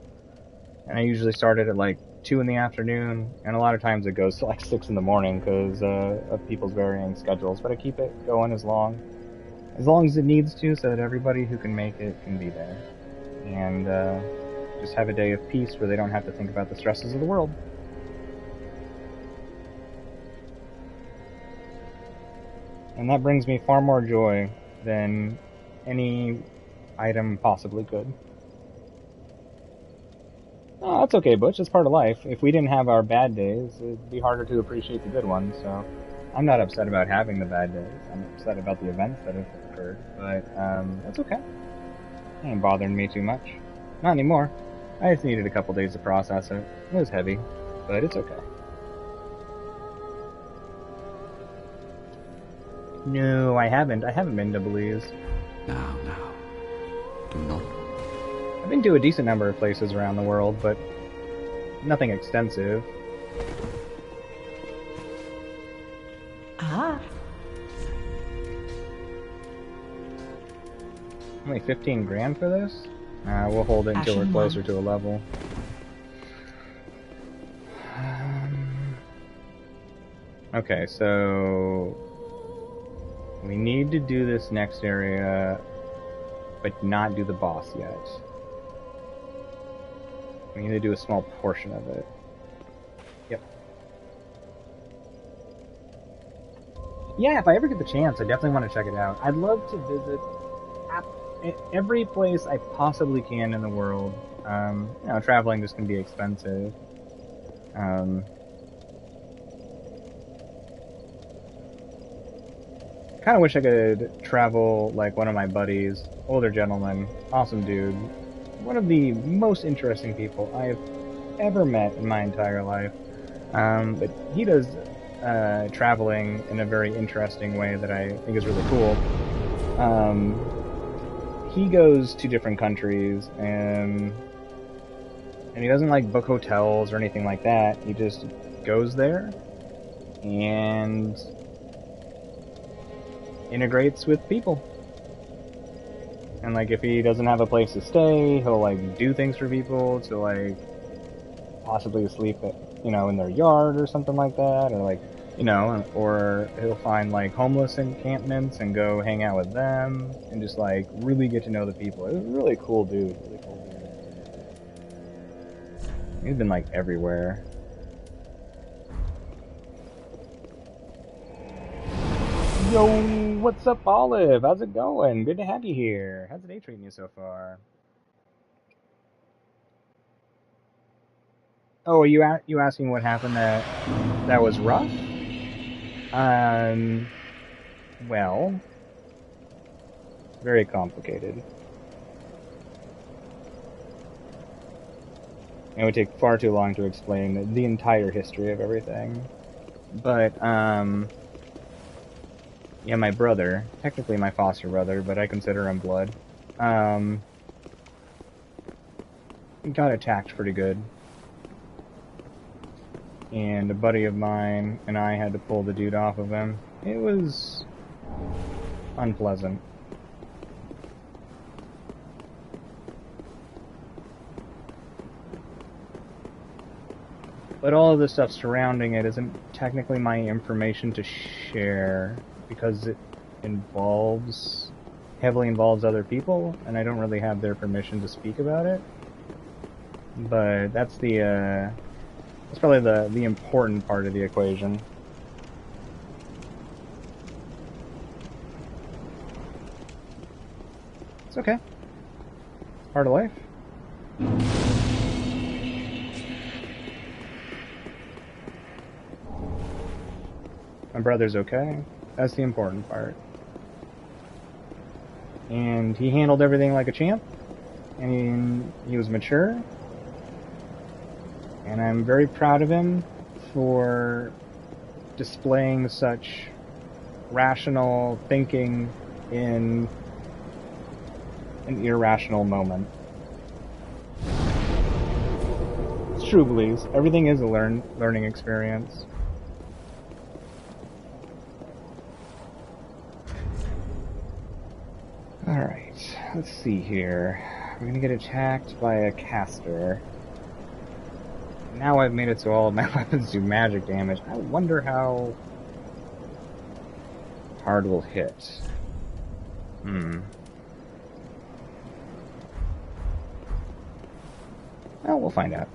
S1: And I usually start it at like 2 in the afternoon, and a lot of times it goes to like 6 in the morning because of people's varying schedules. But I keep it going as long as it needs to, so that everybody who can make it can be there. And just have a day of peace where they don't have to think about the stresses of the world. And that brings me far more joy than any item possibly could. Oh, that's okay, Butch. It's part of life. If we didn't have our bad days, it'd be harder to appreciate the good ones, so I'm not upset about having the bad days. I'm upset about the events that have occurred, but that's okay. It ain't bothering me too much. Not anymore. I just needed a couple days to process it. It was heavy, but it's okay. No, I haven't. I haven't been to Belize.
S7: Now, do not.
S1: I've been to a decent number of places around the world, but nothing extensive.
S6: Ah.
S1: Only 15 grand for this? We'll hold it until we're closer to a level. Okay, so we need to do this next area, but not do the boss yet. We need to do a small portion of it. Yep. Yeah, if I ever get the chance, I definitely want to check it out. I'd love to visit every place I possibly can in the world. You know, traveling just can be expensive. Kind of wish I could travel like one of my buddies, older gentleman, awesome dude. One of the most interesting people I've ever met in my entire life. But he does traveling in a very interesting way that I think is really cool. He goes to different countries and he doesn't like book hotels or anything like that. He just goes there and integrates with people. And like if he doesn't have a place to stay, he'll like do things for people to like possibly sleep at, you know, in their yard or something like that, or like, you know, or he'll find like homeless encampments and go hang out with them and just like really get to know the people. It was a really cool dude, really cool dude. He's been like everywhere. Yo, what's up, Olive? How's it going? Good to have you here. How's the day treating you so far? Oh, are you asking what happened that was rough? Um, well, very complicated. It would take far too long to explain the entire history of everything. But, yeah, my brother, technically my foster brother, but I consider him blood, um, he got attacked pretty good. And a buddy of mine and I had to pull the dude off of him. It was unpleasant. But all of the stuff surrounding it isn't technically my information to share because it heavily involves other people, and I don't really have their permission to speak about it. But that's probably the important part of the equation. It's okay. It's part of life. My brother's okay. That's the important part. And he handled everything like a champ. And he was mature. And I'm very proud of him for displaying such rational thinking in an irrational moment. It's true, Belize. Everything is a learning experience. Alright, let's see here. We're gonna get attacked by a caster. Now I've made it so all of my weapons do magic damage. I wonder how hard we'll hit. Well, we'll find out.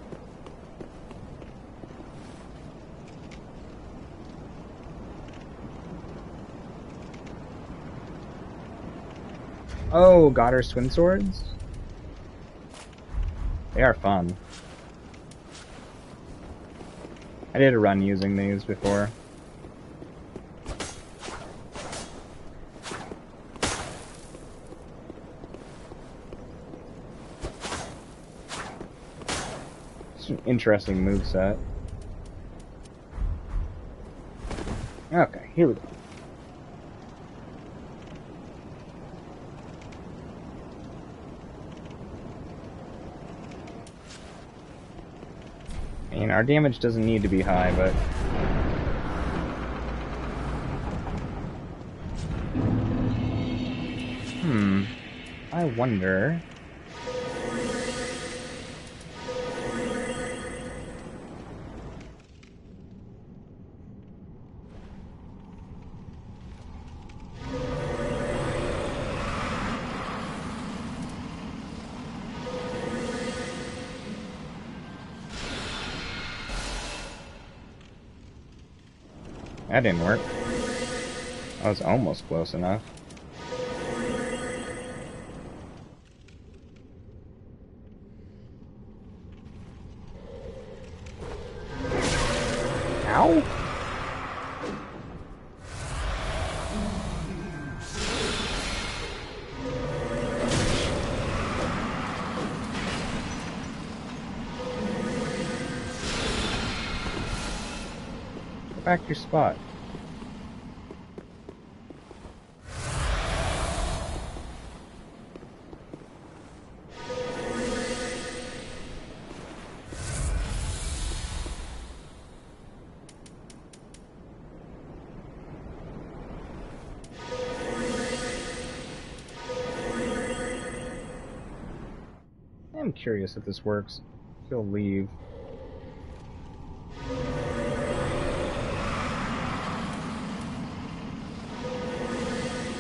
S1: Oh, got her twin swords? They are fun. I did a run using these before. It's an interesting moveset. Okay, here we go. And our damage doesn't need to be high, but... I wonder... That didn't work. That was almost close enough. Ow! Go back to your spot. I'm curious if this works. He'll leave.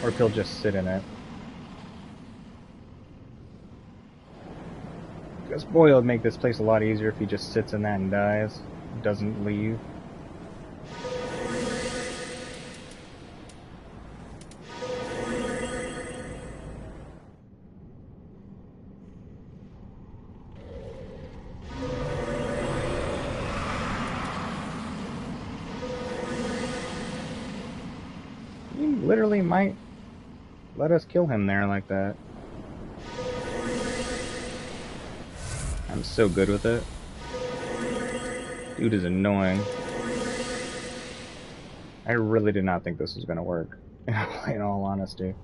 S1: Or if he'll just sit in it. Because boy, it would make this place a lot easier if he just sits in that and dies. Doesn't leave. He literally might let us kill him there like that. I'm so good with it. Dude is annoying. I really did not think this was gonna work, in all honesty.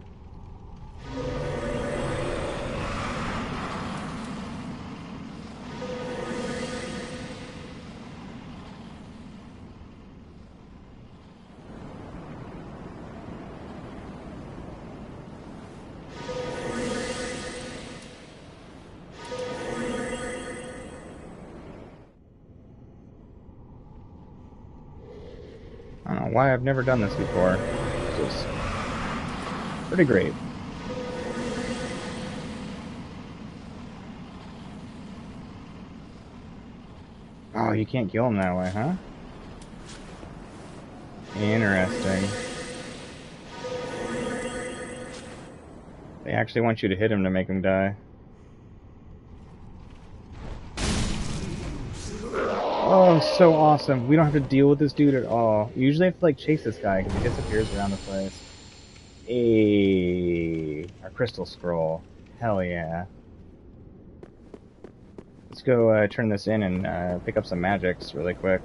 S1: I don't know why I've never done this before. This is pretty great. Oh, you can't kill him that way, huh? Interesting. They actually want you to hit him to make him die. Oh, so awesome. We don't have to deal with this dude at all. We usually have to, like, chase this guy because he disappears around the place. Our crystal scroll. Hell yeah. Let's go turn this in and pick up some magics really quick.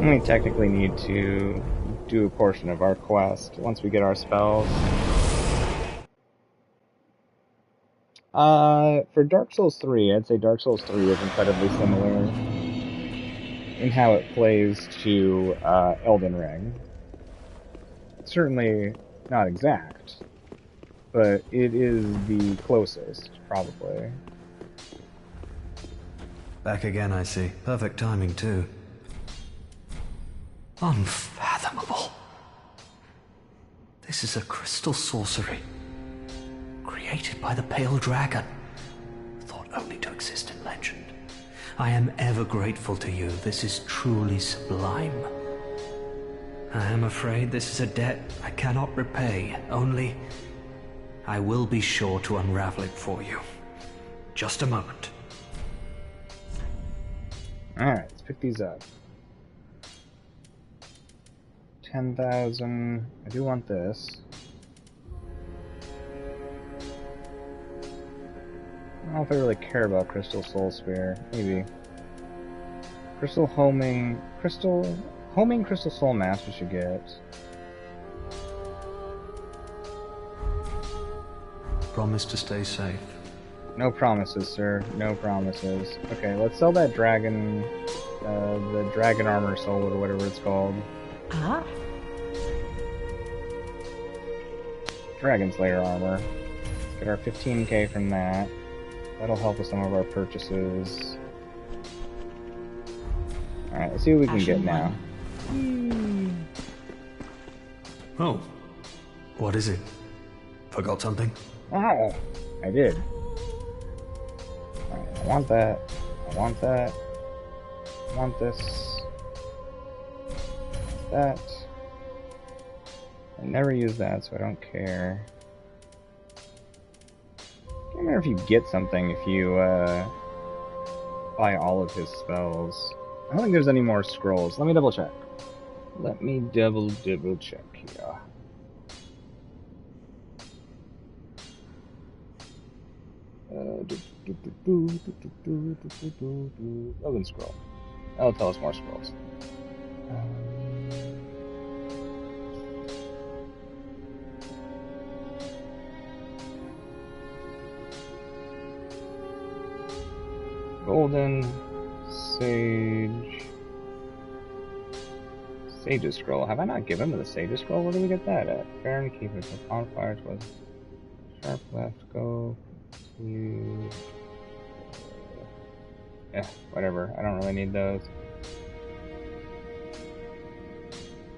S1: We technically need to do a portion of our quest once we get our spells. For Dark Souls 3, I'd say Dark Souls 3 is incredibly similar in how it plays to Elden Ring. Certainly not exact, but it is the closest, probably.
S8: Back again, I see. Perfect timing, too. Unfathomable. This is a crystal sorcery. Created by the Pale Dragon. Thought only to exist in legend. I am ever grateful to you. This is truly sublime. I am afraid this is a debt I cannot repay. Only, I will be sure to unravel it for you. Just a moment.
S1: Alright, let's pick these up. 10,000. I do want this. I don't know if I really care about Crystal Soul Spear. Maybe. Homing Crystal Soul Mask we should get.
S8: Promise to stay safe.
S1: No promises, sir. No promises. Okay, let's sell that dragon, the dragon armor soul or whatever it's called.
S6: Ah.
S1: Dragon Slayer armor. Let's get our 15k from that. That'll help with some of our purchases. Alright, let's see what we can get now.
S8: Oh. What is it? Forgot something?
S1: Oh! I did. Alright, I want that. I want that. I want this. That. I never use that, so I don't care. I don't matter if you get something if you buy all of his spells. I don't think there's any more scrolls. Let me double check. Let me double check here. Logan scroll. That'll tell us more scrolls. Golden Sage. Sage's Scroll. Have I not given him the Sage's Scroll? Where do we get that at? Fair and keep it. On fire was sharp left. Go. To... Yeah, whatever. I don't really need those.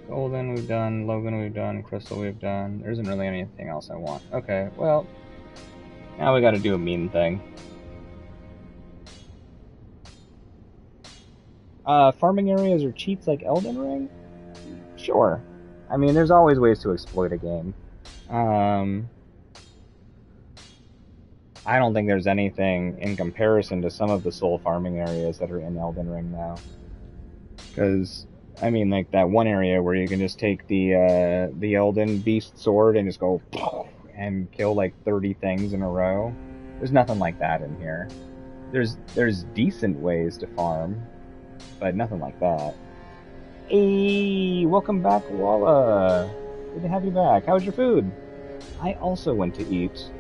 S1: Golden we've done. Logan we've done. Crystal we've done. There isn't really anything else I want. Okay, well. Now we gotta do a mean thing. Farming areas or cheats like Elden Ring? Sure. I mean, there's always ways to exploit a game. I don't think there's anything in comparison to some of the soul farming areas that are in Elden Ring now. Because I mean, like that one area where you can just take the Elden Beast sword and just go and kill like 30 things in a row. There's nothing like that in here. There's decent ways to farm, but nothing like that. Hey, welcome back, Walla. Good to have you back. How was your food? I also went to eat.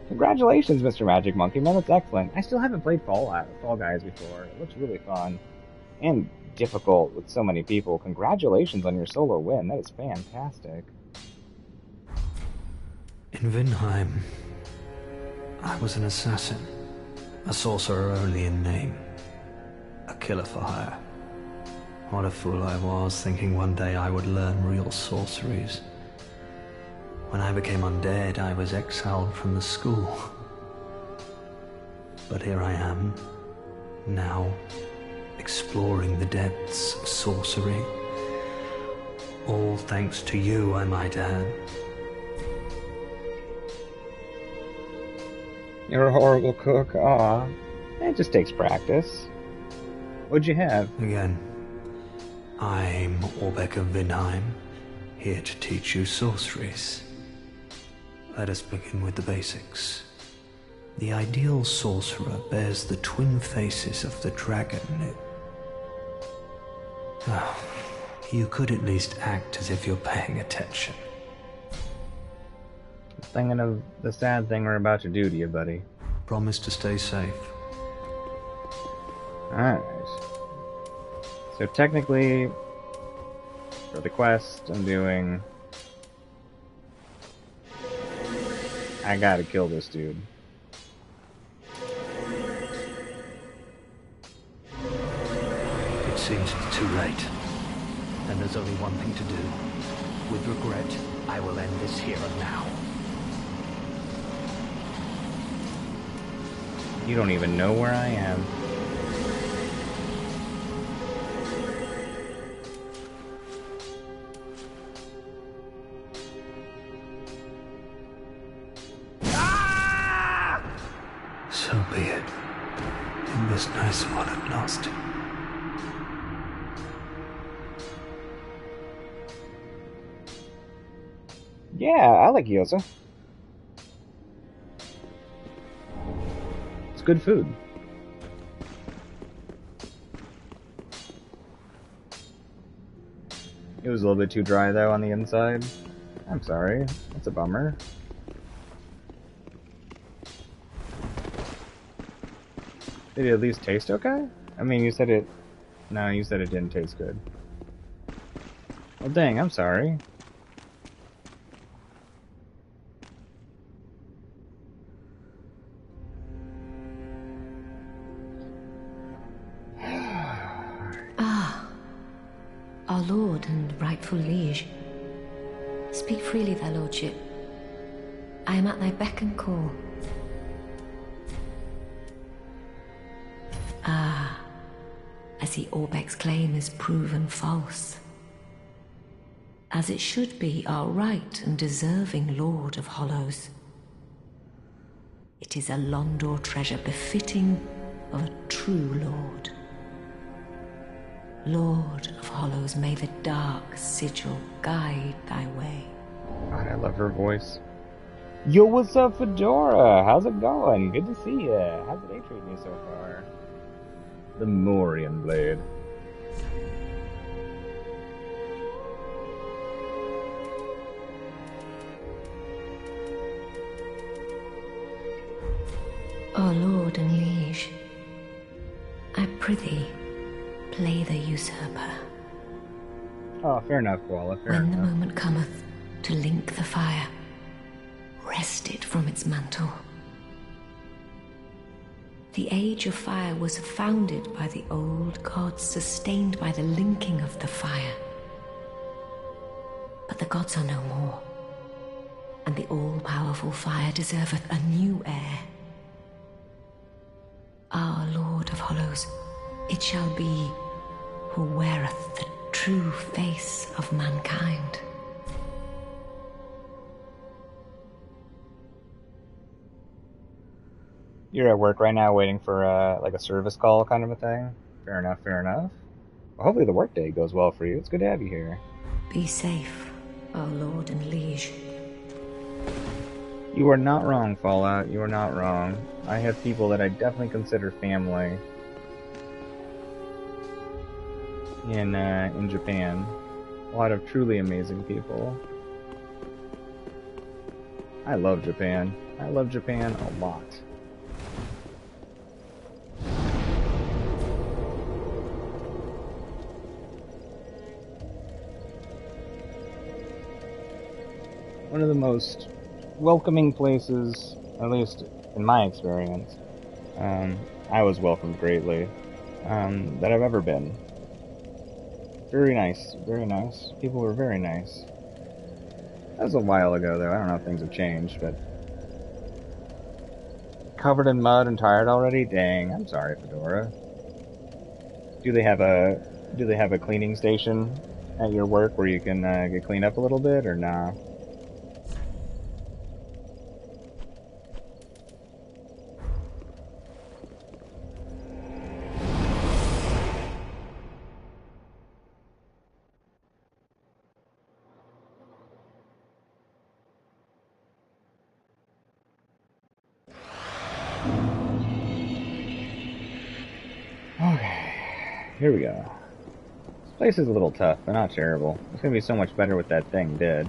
S1: Congratulations, Mr. Magic Monkey, man. That's excellent. I still haven't played Fall Guys before. It looks really fun and difficult with so many people. Congratulations on your solo win. That is fantastic.
S8: In Vinheim, I was an assassin. A sorcerer only in name. A killer for hire. What a fool I was, thinking one day I would learn real sorceries. When I became undead, I was exiled from the school. But here I am, now, exploring the depths of sorcery. All thanks to you, I might add.
S1: You're a horrible cook. Aw. It just takes practice. What'd you have?
S8: Again, I'm Orbeck of Vinheim, here to teach you sorceries. Let us begin with the basics. The ideal sorcerer bears the twin faces of the dragon. Oh, you could at least act as if you're paying attention.
S1: Thinking of the sad thing we're about to do to you, buddy.
S8: Promise to stay safe.
S1: Alright. So technically, for the quest, I'm doing... I gotta kill this dude.
S8: It seems it's too late. And there's only one thing to do. With regret, I will end this here and now.
S1: You don't even know where I am.
S8: So be it. It was nice while it lasted.
S1: Yeah, I like gyoza. It's good food. It was a little bit too dry though on the inside. I'm sorry. That's a bummer. Did it at least taste okay? I mean, you said it... No, you said it didn't taste good. Well, dang, I'm sorry.
S3: Our lord and rightful liege. Speak freely, thy lordship. I am at thy beck and call. Ah, I see Orbeck's claim is proven false. As it should be our right and deserving Lord of Hollows. It is a Londor treasure befitting of a true lord. Lord of Hollows, may the dark sigil guide thy way.
S1: God, I love her voice. Yo, what's up, Fedora? How's it going? Good to see ya. How's the day treating you so far? The Morian Blade.
S3: Our lord and liege, I prithee, play the usurper.
S1: Oh, fair enough, Koala, fair
S3: When
S1: enough.
S3: the moment cometh to link the fire, wrest it from its mantle. The age of fire was founded by the old gods, sustained by the linking of the fire. But the gods are no more, and the all-powerful fire deserveth a new heir. Our Lord of Hollows, it shall be who weareth the true face of mankind. You're
S1: at work right now waiting for like a service call kind of a thing? Fair enough, fair enough. hopefully the workday goes well for you. It's good to have you here.
S3: Be safe, our lord and liege.
S1: You are not wrong, Fallout. You are not wrong. I have people that I definitely consider family in Japan. A lot of truly amazing people. I love Japan. I love Japan a lot. One of the most welcoming places, at least in my experience, I was welcomed greatly, that I've ever been. Very nice, very nice. People were very nice. That was a while ago, though. I don't know if things have changed, but covered in mud and tired already? Dang, I'm sorry, Fedora. Do they have a cleaning station at your work where you can get cleaned up a little bit, or nah? Okay, here we go. This place is a little tough, but not terrible. It's gonna be so much better with that thing dead.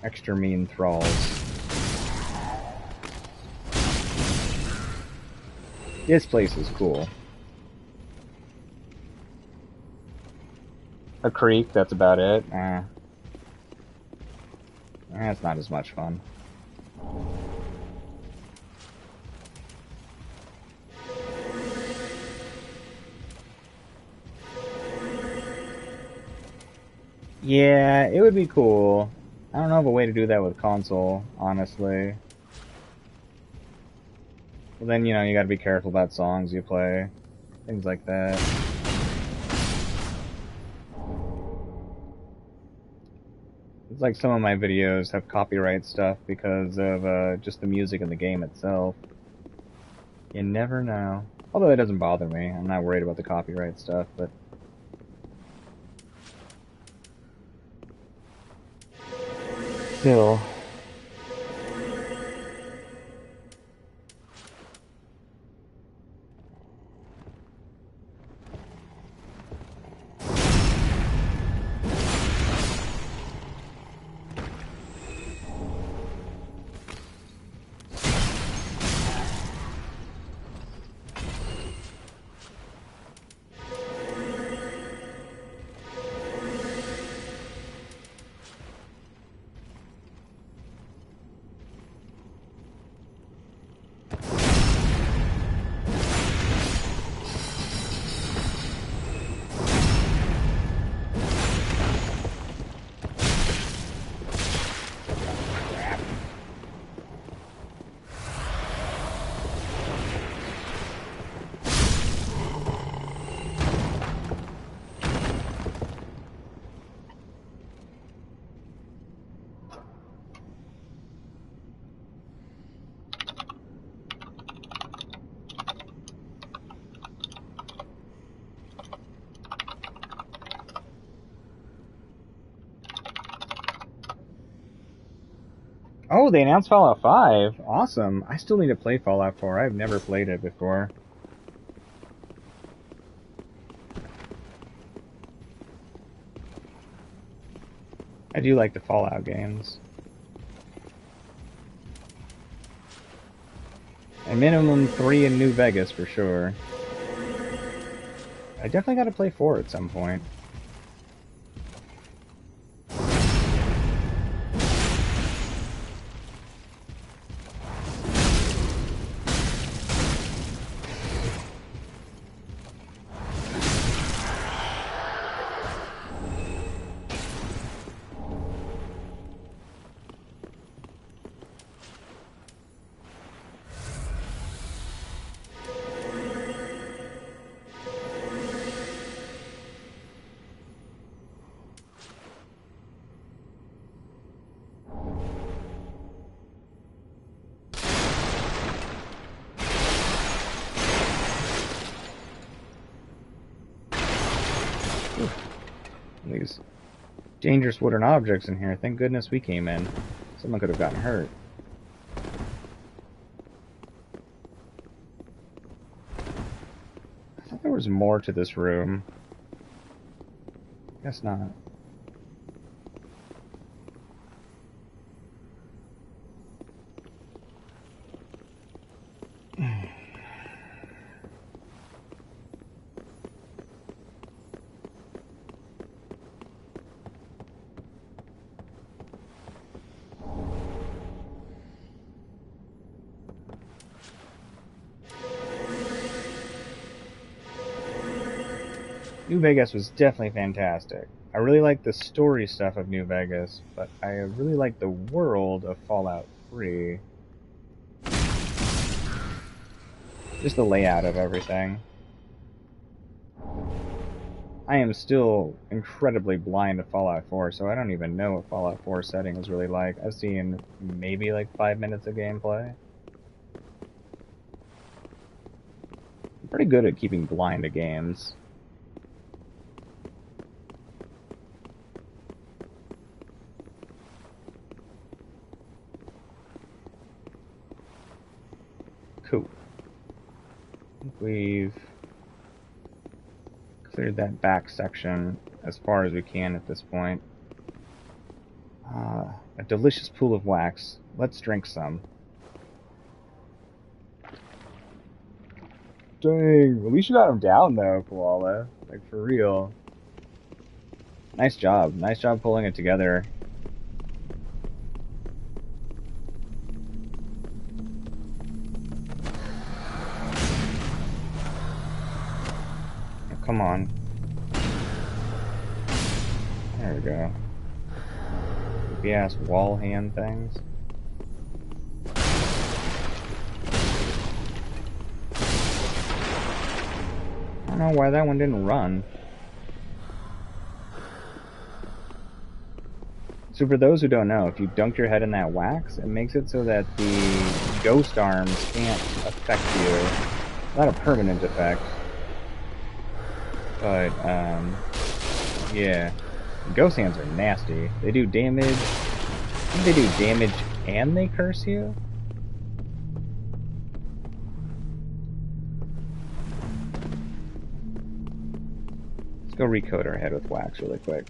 S1: Extra mean thralls. This place is cool. A creek, that's about it. That's not as much fun. Yeah, it would be cool. I don't know of a way to do that with console, honestly. Well, then, you know, you gotta be careful about songs you play. Things like that. It's like some of my videos have copyright stuff because of just the music in the game itself. You never know. Although it doesn't bother me. I'm not worried about the copyright stuff, but... still... Oh, they announced Fallout 5. Awesome. I still need to play Fallout 4. I've never played it before. I do like the Fallout games. And minimum 3 in New Vegas for sure. I definitely gotta play 4 at some point. These dangerous wooden objects in here. Thank goodness we came in. Someone could have gotten hurt. I thought there was more to this room. Guess not. New Vegas was definitely fantastic. I really like the story stuff of New Vegas, but I really like the world of Fallout 3. Just the layout of everything. I am still incredibly blind to Fallout 4, so I don't even know what Fallout 4 setting is really like. I've seen maybe like 5 minutes of gameplay. I'm pretty good at keeping blind to games. Cool. I think we've cleared that back section as far as we can at this point. A delicious pool of wax. Let's drink some. Dang, at least you got him down though, Koala. Like, for real. Nice job. Nice job pulling it together. Oh, come on. There we go. Creepy ass wall hand things. I don't know why that one didn't run. So for those who don't know, if you dunk your head in that wax, it makes it so that the ghost arms can't affect you. Not a permanent effect. But, yeah. Ghost hands are nasty. They do damage. I think they do damage and they curse you? Let's go recoat our head with wax really quick.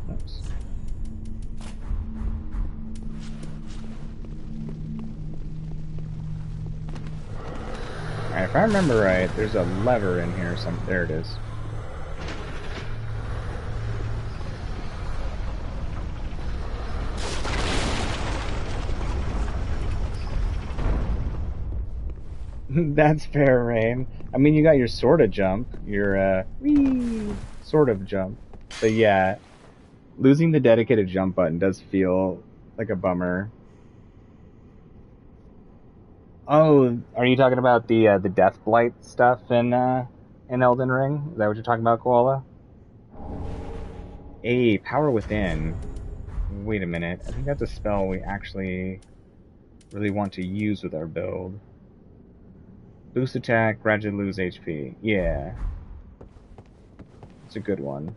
S1: Oops. Alright, if I remember right, there's a lever in here. There it is. That's fair, Rain. I mean, you got your sort of jump. Your, wee, sort of jump. But yeah, losing the dedicated jump button does feel like a bummer. Oh, are you talking about the Death Blight stuff in Elden Ring? Is that what you're talking about, Koala? A Power Within. Wait a minute. I think that's a spell we actually really want to use with our build. Boost attack, gradually lose HP. Yeah. It's a good one.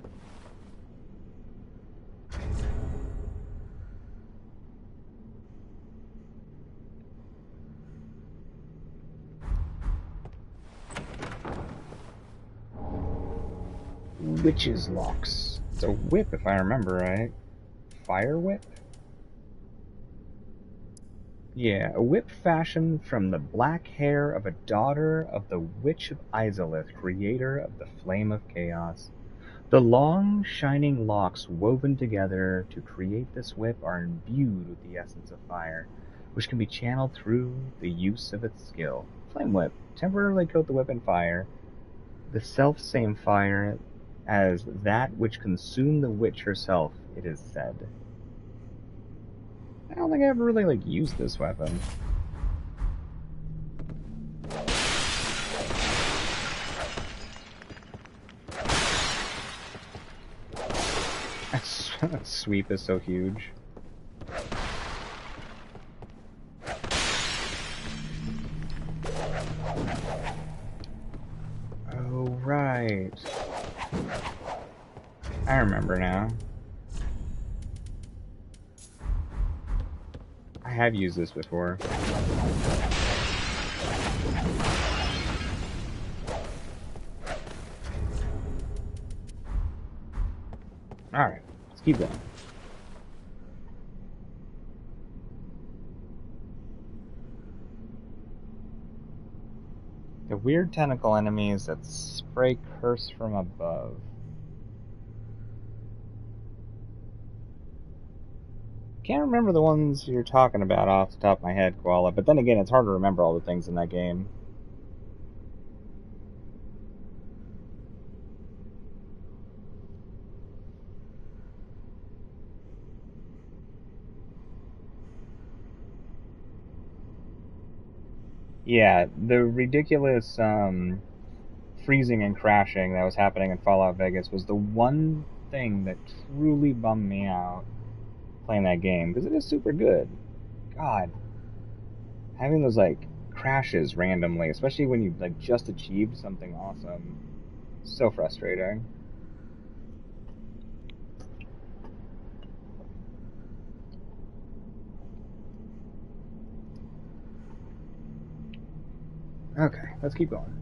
S1: Witch's Locks. It's a whip, if I remember right. Fire whip? Yeah, a whip fashioned from the black hair of a daughter of the Witch of Izalith, creator of the Flame of Chaos. The long, shining locks woven together to create this whip are imbued with the essence of fire, which can be channeled through the use of its skill. Flame whip. Temporarily coat the whip in fire. The self-same fire as that which consumed the witch herself, it is said. I don't think I ever really, used this weapon. That sweep is so huge. Oh, right. I remember now. I have used this before. Alright, let's keep going. The weird tentacle enemies that spray curse from above. Can't remember the ones you're talking about off the top of my head, Koala, but then again, it's hard to remember all the things in that game. Yeah, the ridiculous freezing and crashing that was happening in Fallout Vegas was the one thing that truly bummed me out playing that game, because it is super good. God, having those like crashes randomly, especially when you like just achieved something awesome, so frustrating. Okay, let's keep going.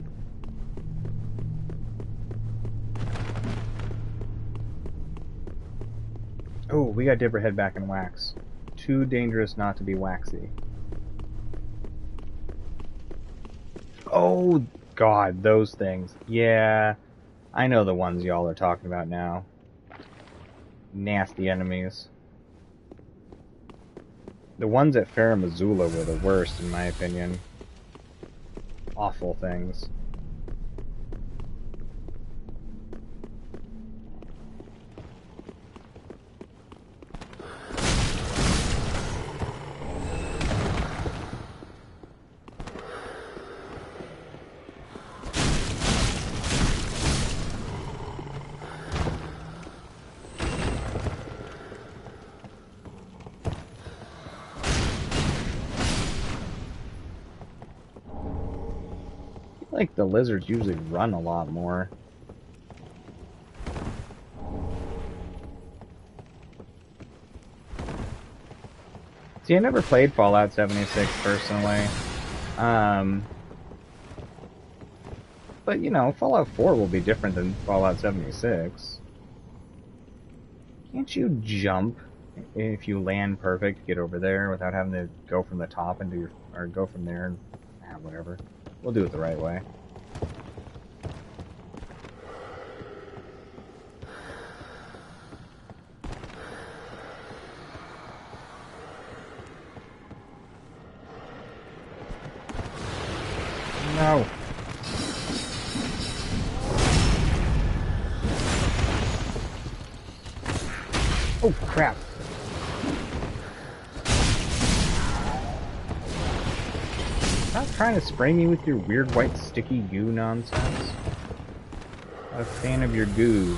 S1: Oh, we got Dipperhead back in wax. Too dangerous not to be waxy. Oh, God, those things. Yeah, I know the ones y'all are talking about now. Nasty enemies. The ones at Farum Azula were the worst, in my opinion. Awful things. Like the lizards usually run a lot more. See, I never played Fallout 76 personally. But you know, Fallout 4 will be different than Fallout 76. Can't you jump if you land perfect, get over there without having to go from the top and do your, or go from there and whatever. We'll do it the right way. No. Oh, crap. Stop trying to spray me with your weird white sticky goo nonsense. Not a fan of your goo.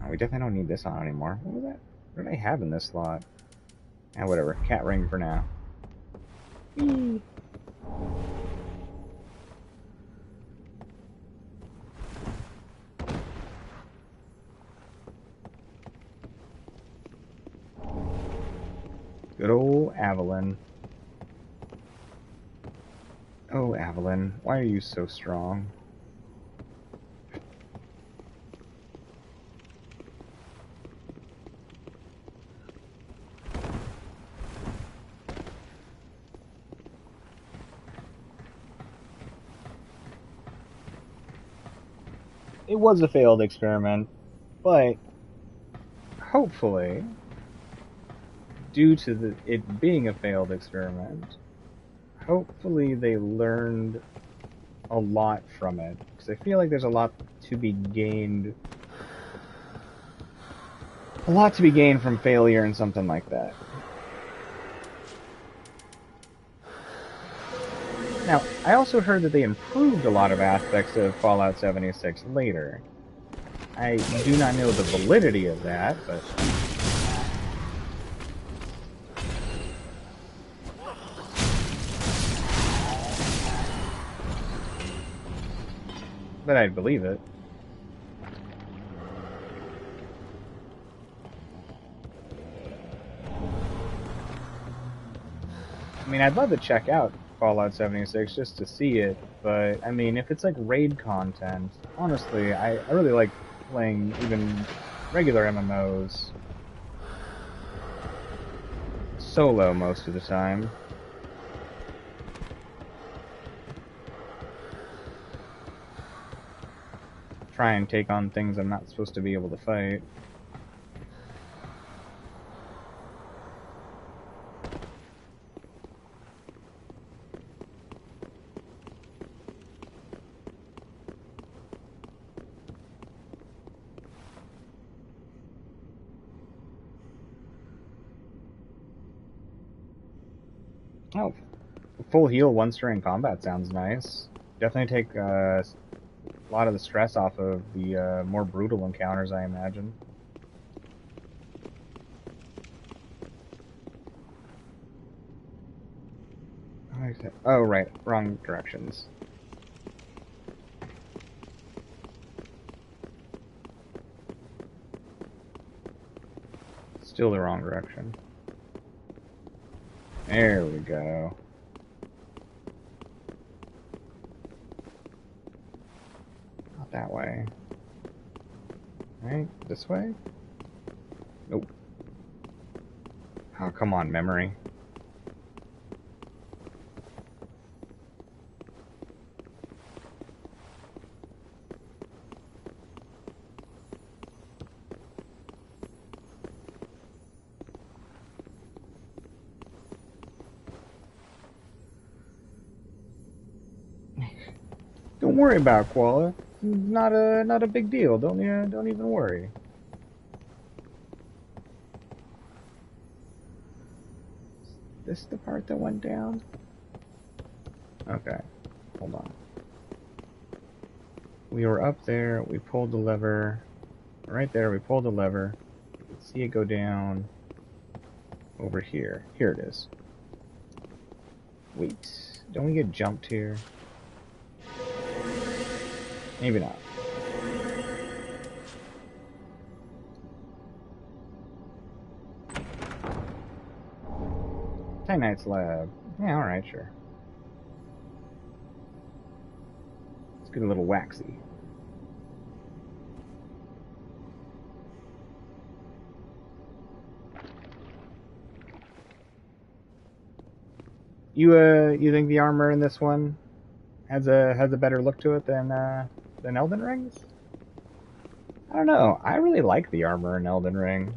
S1: Oh, we definitely don't need this on anymore. What was that? What did I have in this slot? Ah, whatever. Cat ring for now. Whee! Good old Evelyn. Oh, Evelyn, why are you so strong? It was a failed experiment, but hopefully, due to it being a failed experiment, hopefully they learned a lot from it. Because I feel like there's a lot to be gained a lot to be gained from failure in something like that. Now, I also heard that they improved a lot of aspects of Fallout 76 later. I do not know the validity of that, but... but I'd believe it. I mean, I'd love to check out Fallout 76 just to see it, but, I mean, if it's like raid content, honestly, I really like playing even regular MMOs solo most of the time. Try and take on things I'm not supposed to be able to fight. Oh, full heal once during combat sounds nice. Definitely take a lot of the stress off of the more brutal encounters, I imagine. Oh, right. Wrong directions. Still the wrong direction. There we go. Not that way. Right? This way? Nope. Oh, come on, memory. Don't worry about Koala. Not a big deal. Don't even worry. Is this the part that went down? Okay, hold on. We were up there. We pulled the lever. Right there, we pulled the lever. You can see it go down over here. Here it is. Wait, don't we get jumped here? Maybe not. Titanite's lab. Yeah, alright, sure. Let's get a little waxy. You think the armor in this one has a better look to it than Elden Ring's? I don't know. I really like the armor in Elden Ring.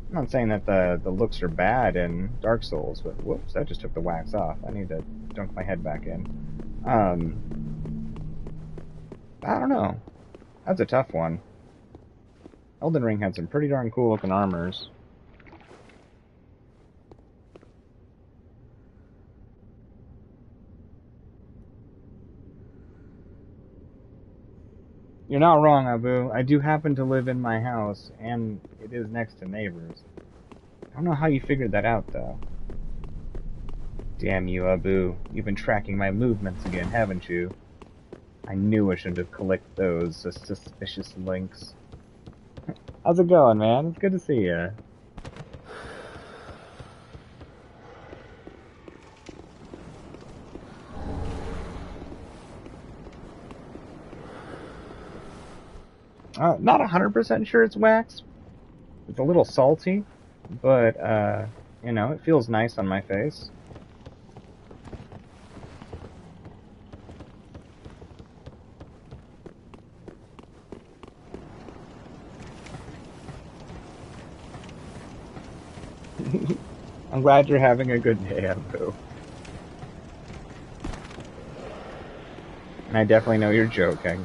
S1: I'm not saying that the looks are bad in Dark Souls, but whoops, that just took the wax off. I need to dunk my head back in. I don't know. That's a tough one. Elden Ring had some pretty darn cool looking armors. You're not wrong, Abu. I do happen to live in my house, and it is next to neighbors. I don't know how you figured that out, though. Damn you, Abu. You've been tracking my movements again, haven't you? I knew I shouldn't have clicked those suspicious links. How's it going, man? It's good to see you. Not 100% sure it's wax. It's a little salty, but, you know, it feels nice on my face. I'm glad you're having a good day, Abu. And I definitely know you're joking.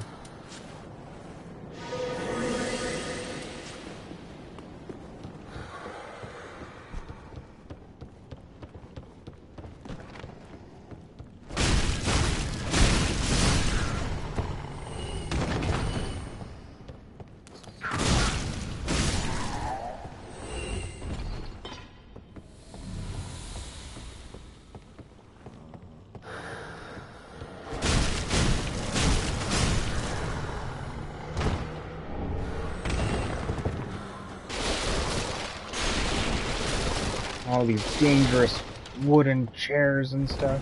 S1: All these dangerous wooden chairs and stuff.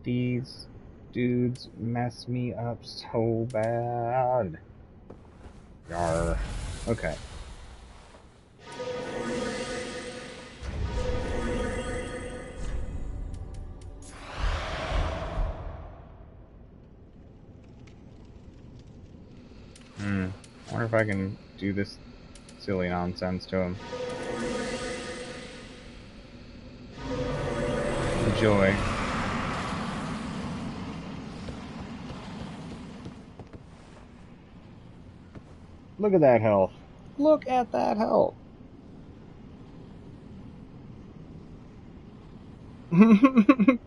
S1: These dudes mess me up so bad. Yarr. Okay. I wonder if I can do this silly nonsense to him. Enjoy. Look at that health. Look at that health.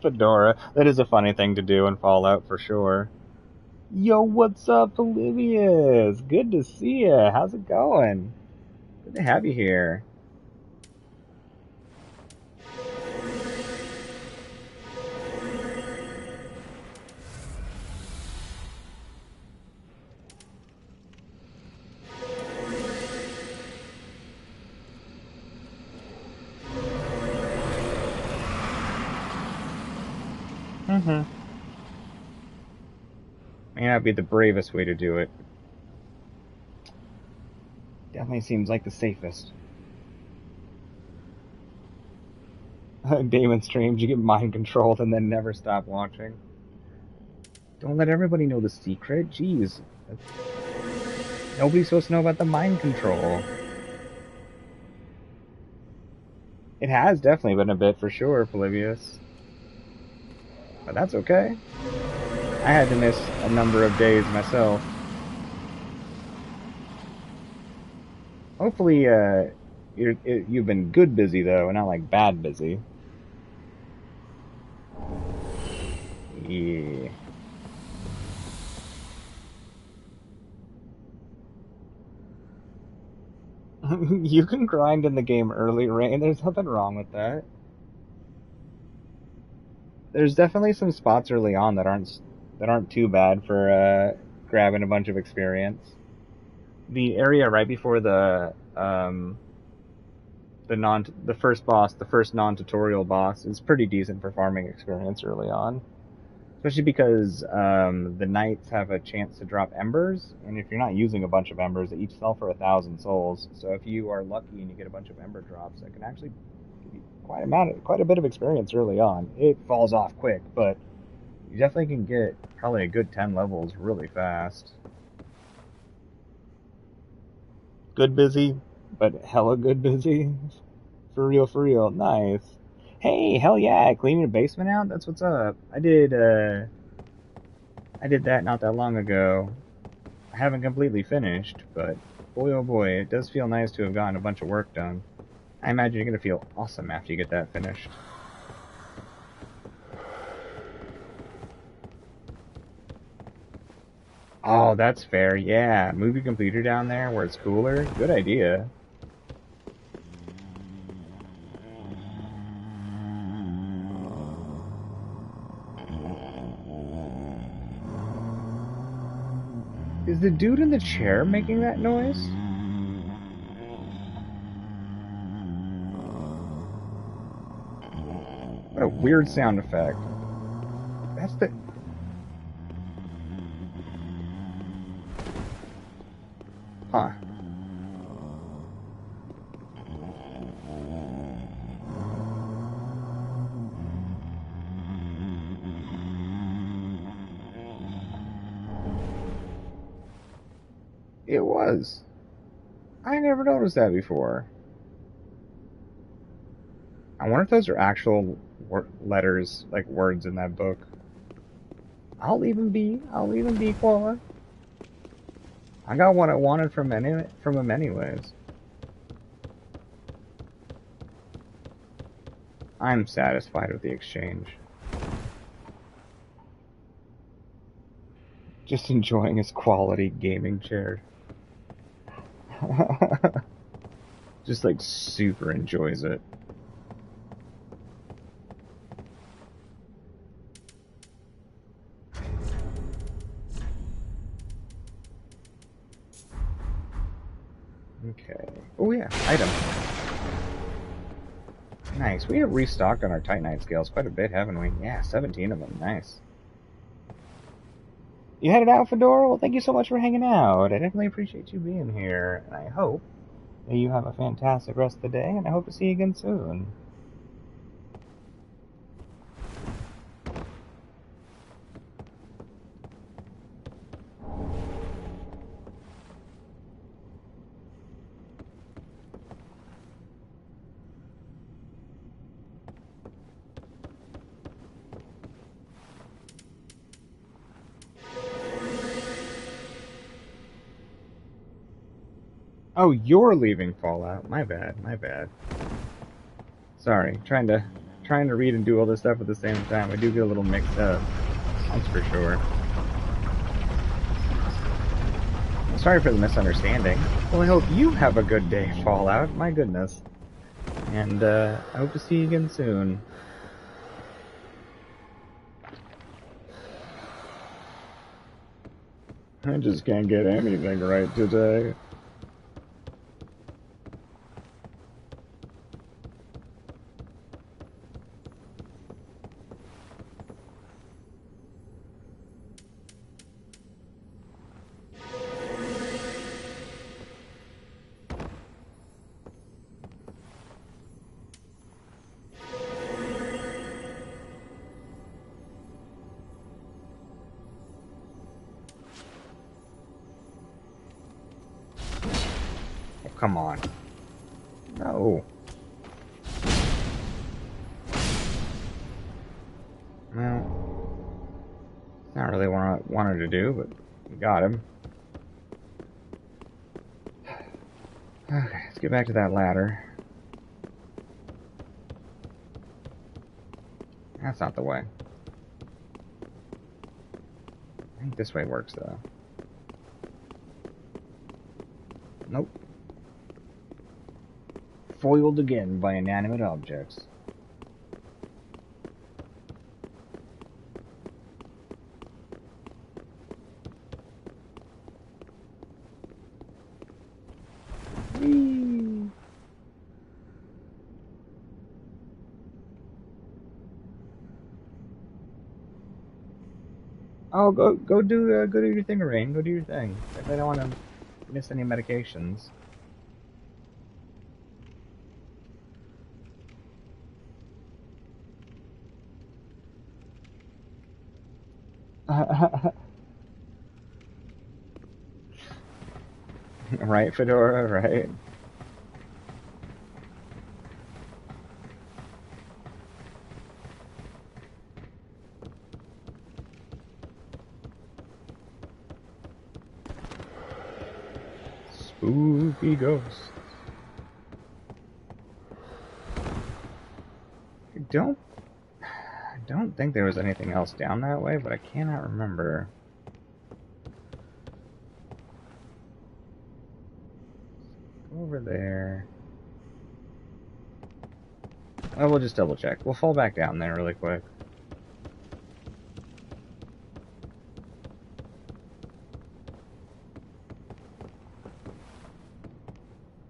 S1: Fedora. That is a funny thing to do in Fallout for sure. Yo, what's up, Oblivious? Good to see ya. How's it going? Good to have you here. May not be the bravest way to do it. Definitely seems like the safest. Damon streams, you get mind controlled and then never stop watching. Don't let everybody know the secret. Jeez. Nobody's supposed to know about the mind control. It has definitely been a bit for sure, Polybius. But that's okay. I had to miss a number of days myself. Hopefully, you've been good busy though, and not like bad busy. Yeah. You can grind in the game early, Rain. There's nothing wrong with that. There's definitely some spots early on that aren't too bad for grabbing a bunch of experience. The area right before the first boss, the first non-tutorial boss, is pretty decent for farming experience early on. Especially because the knights have a chance to drop embers, and if you're not using a bunch of embers, they each sell for 1,000 souls. So if you are lucky and you get a bunch of ember drops, that can actually give you quite a bit of experience early on. It falls off quick, but you definitely can get probably a good 10 levels really fast. Good busy, but hella good busy. For real, for real. Nice. Hey, hell yeah, cleaning the basement out? That's what's up. I did that not that long ago. I haven't completely finished, but boy oh boy, it does feel nice to have gotten a bunch of work done. I imagine you're gonna feel awesome after you get that finished. Oh, that's fair. Yeah, move your computer down there where it's cooler. Good idea. Is the dude in the chair making that noise? What a weird sound effect. That's the... Huh. It was. I never noticed that before. I wonder if those are actual letters, like words in that book. I'll even be Koala. I got what I wanted from him anyways. I'm satisfied with the exchange. Just enjoying his quality gaming chair. Just like super enjoys it. Okay. Oh yeah, item. Nice. We have restocked on our Titanite scales quite a bit, haven't we? Yeah, 17 of them. Nice. You headed out, Fedora? Well, thank you so much for hanging out. I definitely appreciate you being here, and I hope that you have a fantastic rest of the day, and I hope to see you again soon. Oh, you're leaving Fallout. My bad, my bad. Sorry, trying to read and do all this stuff at the same time. I do get a little mixed up. That's for sure. Sorry for the misunderstanding. Well, I hope you have a good day, Fallout. My goodness. And I hope to see you again soon. I just can't get anything right today. Come on. No. Well, it's not really what I wanted to do, but we got him. Okay, let's get back to that ladder. That's not the way. I think this way works, though. Nope. Foiled again by inanimate objects. Whee! Oh, go do your thing, Rain. Go do your thing. If I don't want to miss any medications. Right, Fedora, right? Spooky ghosts. I don't think there was anything else down that way, but I cannot remember. Over there. Well, we'll just double check. We'll fall back down there really quick.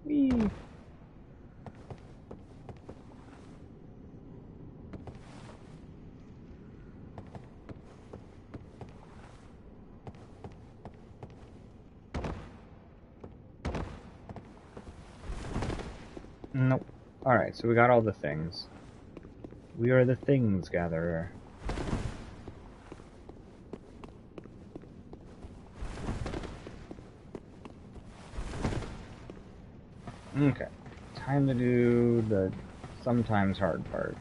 S1: Whee! Nope. Alright, so we got all the things. We are the things gatherer. Okay. Time to do the sometimes hard part.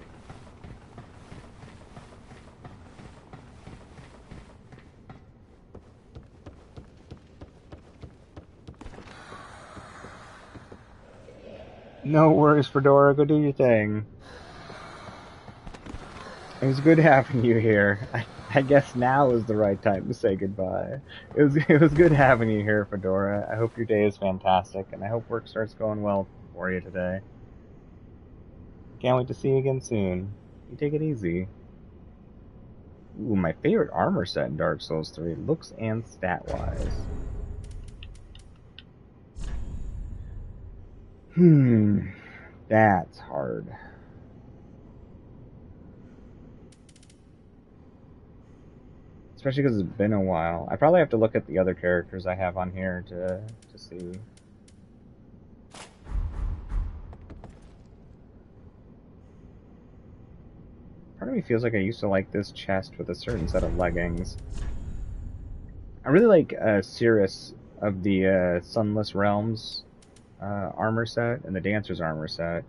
S1: No worries, Fedora. Go do your thing. It was good having you here. I guess now is the right time to say goodbye. It was good having you here, Fedora. I hope your day is fantastic, and I hope work starts going well for you today. Can't wait to see you again soon. You take it easy. Ooh, my favorite armor set in Dark Souls 3, looks and stat-wise. That's hard. Especially because it's been a while. I probably have to look at the other characters I have on here to see. Part of me feels like I used to like this chest with a certain set of leggings. I really like Cirrus of the Sunless Realms armor set and the Dancer's armor set.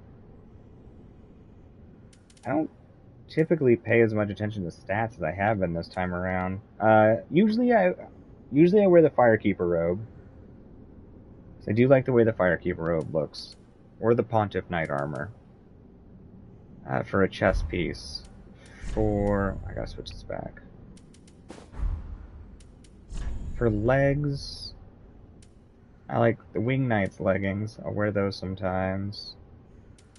S1: I don't typically pay as much attention to stats as I have been this time around. Usually I wear the Firekeeper robe. So I do like the way the Firekeeper robe looks, or the Pontiff Knight armor for a chest piece. I gotta switch this back. For legs, I like the Wing Knight's leggings. I'll wear those sometimes.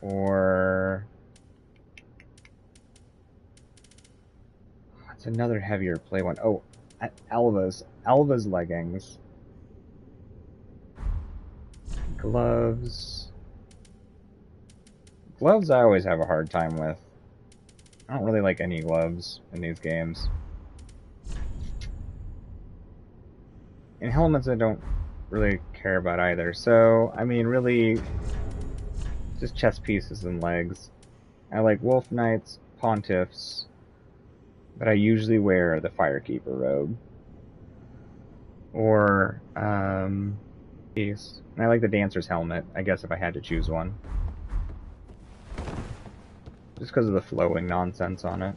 S1: Or it's another heavier play one. Oh, Alva's leggings. Gloves. Gloves I always have a hard time with. I don't really like any gloves in these games. And helmets I don't really care about either. So, I mean, really, just chest pieces and legs. I like Wolf Knights, Pontiffs, but I usually wear the Firekeeper robe. Or, piece. And I like the Dancer's helmet, I guess, if I had to choose one. Just because of the flowing nonsense on it.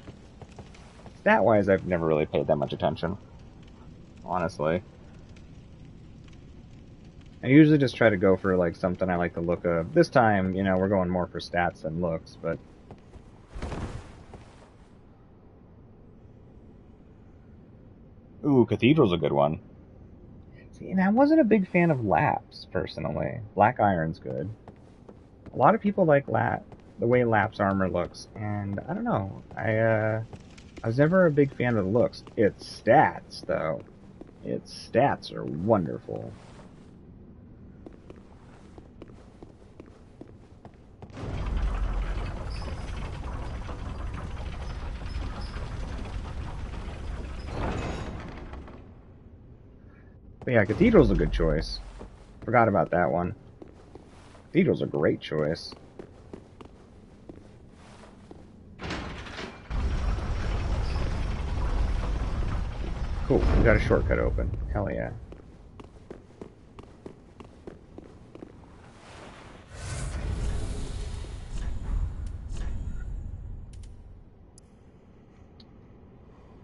S1: Stat-wise, I've never really paid that much attention. Honestly. I usually just try to go for like something I like the look of. This time, you know, we're going more for stats than looks, but... Ooh, Cathedral's a good one. See, and I wasn't a big fan of Laps, personally. Black Iron's good. A lot of people like the way Lap's armor looks, and I don't know. I was never a big fan of the looks. Its stats, though. Its stats are wonderful. But yeah, Cathedral's a good choice. Forgot about that one. Cathedral's a great choice. Cool, we got a shortcut open. Hell yeah.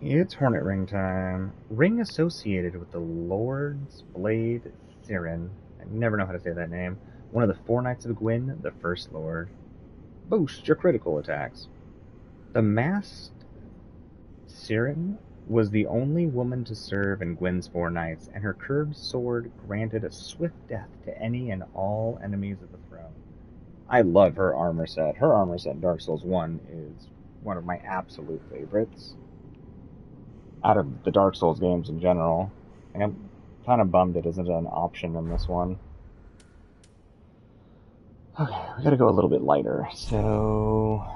S1: It's Hornet Ring time. Ring associated with the Lord's Blade Siren. I never know how to say that name. One of the four Knights of Gwyn, the First Lord. Boost your critical attacks. The masked Siren was the only woman to serve in Gwyn's four knights, and her curved sword granted a swift death to any and all enemies of the throne. I love her armor set. Her armor set in Dark Souls 1 is one of my absolute favorites. Out of the Dark Souls games in general. I'm kind of bummed it isn't an option in this one. Okay, we gotta go a little bit lighter. So...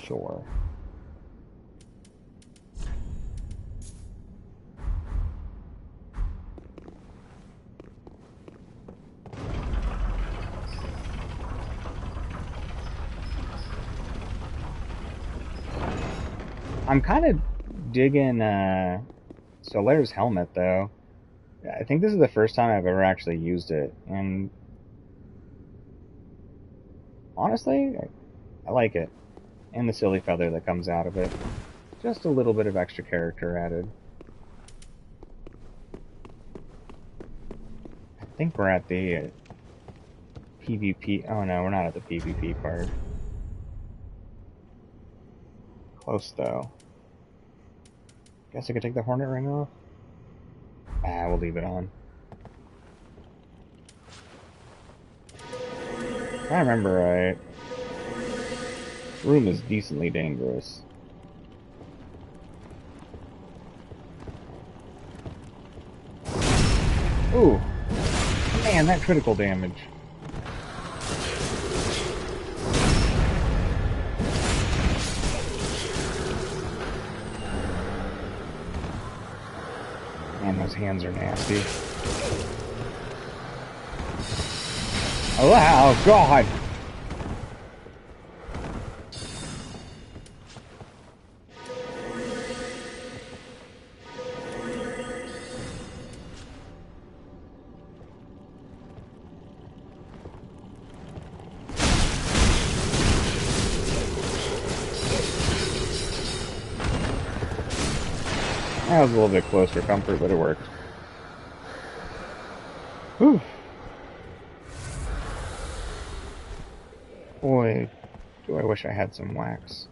S1: Sure. I'm kind of digging Solaire's helmet, though. I think this is the first time I've ever actually used it, and honestly, I like it. And the silly feather that comes out of it. Just a little bit of extra character added. I think we're at the PvP. Oh no, we're not at the PvP part. Close, though. Guess I could take the Hornet Ring off? Ah, we'll leave it on. If I remember right, this room is decently dangerous. Ooh. Man, that critical damage. Man, those hands are nasty. Oh, God! That was a little bit close for comfort, but it worked. Whew. Boy, do I wish I had some wax.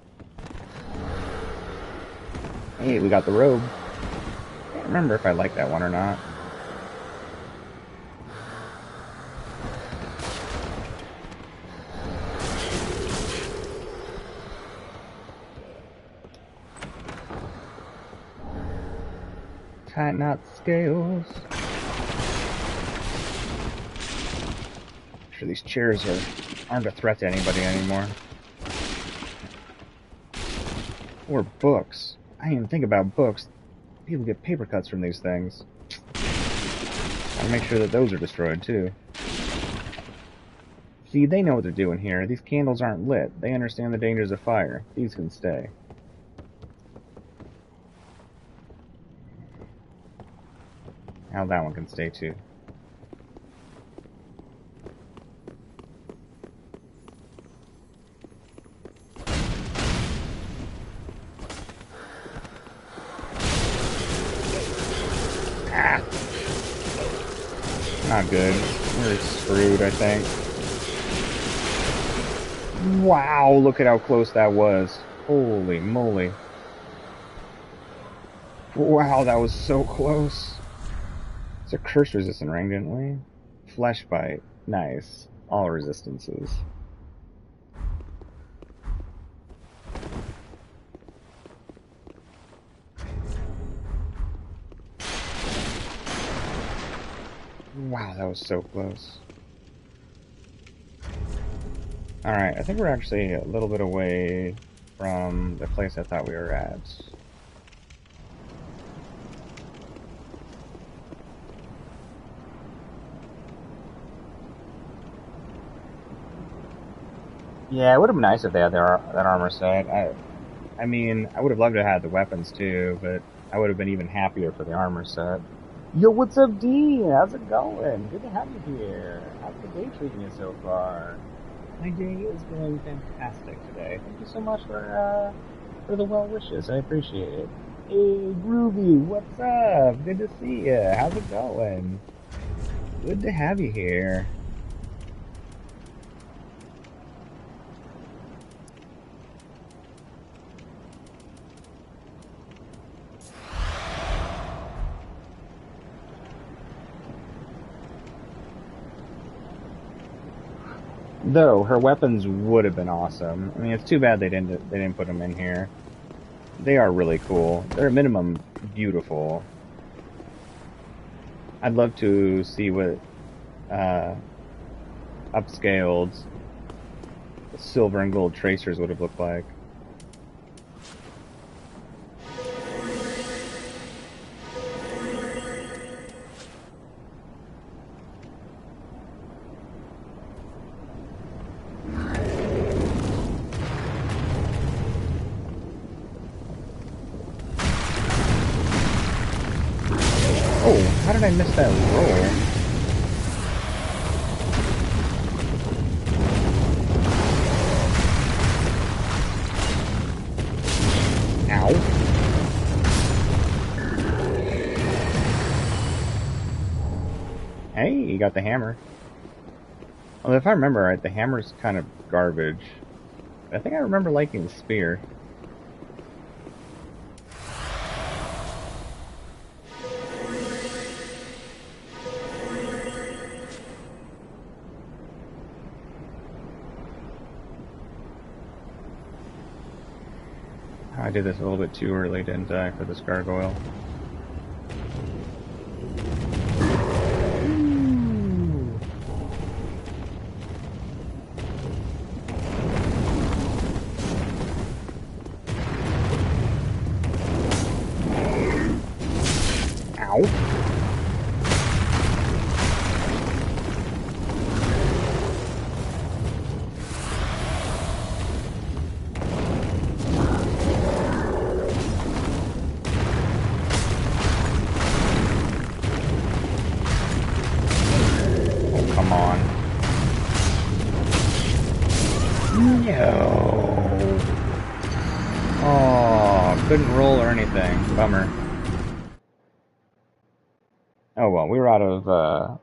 S1: Hey, we got the robe. I can't remember if I like that one or not. Tighten out the scales. I'm sure these chairs aren't a threat to anybody anymore. Or books. I didn't even think about books. People get paper cuts from these things. Gotta make sure that those are destroyed too. See, they know what they're doing here. These candles aren't lit. They understand the dangers of fire. These can stay. Now that one can stay too. Ah! Not good. We're screwed, I think. Wow, look at how close that was. Holy moly. Wow, that was so close. It's a curse resistant ring, didn't we? Flesh bite. Nice. All resistances. Wow, that was so close. Alright, I think we're actually a little bit away from the place I thought we were at. Yeah, it would have been nice if they had that armor set. I mean, I would have loved to have had the weapons too, but I would have been even happier for the armor set. Yo, what's up, D? How's it going? Good to have you here. How's the day treating you so far? My day is going fantastic today. Thank you so much for the well wishes. I appreciate it. Hey, Groovy, what's up? Good to see you. How's it going? Good to have you here. Though her weapons would have been awesome. I mean, it's too bad they didn't put them in here. They are really cool. They're at minimum beautiful. I'd love to see what upscaled silver and gold tracers would have looked like. How did I miss that roll? Ow. Hey, you got the hammer. Well, if I remember right, the hammer's kind of garbage. I think I remember liking the spear. I did this a little bit too early, didn't I, for this gargoyle? Ow. Oh, come on. No. Oh, couldn't roll or anything. Bummer. Oh well, we were out of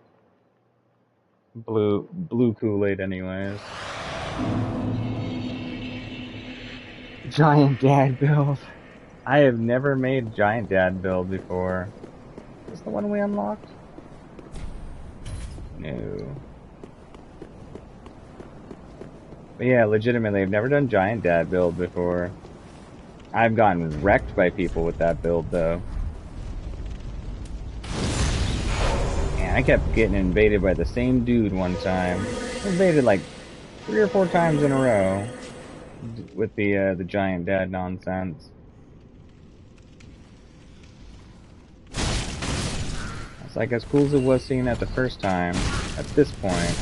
S1: blue Kool-Aid anyways. Giant Dad build. I have never made Giant Dad build before. Is this the one we unlocked? No. But yeah, legitimately, I've never done Giant Dad build before. I've gotten wrecked by people with that build, though. And I kept getting invaded by the same dude one time. Invaded like 3 or 4 times in a row with the Giant Dad nonsense. It's like, as cool as it was seeing that the first time, at this point,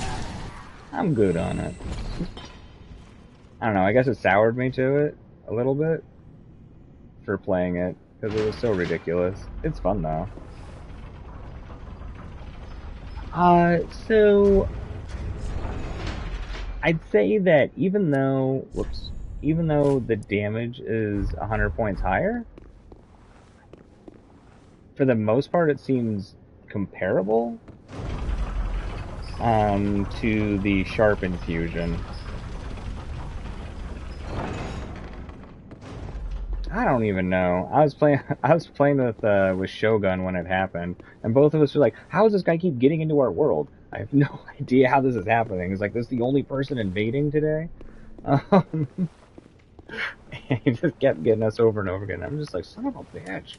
S1: I'm good on it. I don't know, I guess it soured me to it a little bit for playing it, because it was so ridiculous. It's fun, though. So I'd say that even though the damage is 100 points higher, for the most part it seems comparable to the sharp infusion. I don't even know. I was playing with Shogun when it happened, and both of us were like, "How does this guy keep getting into our world? I have no idea how this is happening." It's like, this is the only person invading today. And he just kept getting us over and over again. I'm just like, son of a bitch.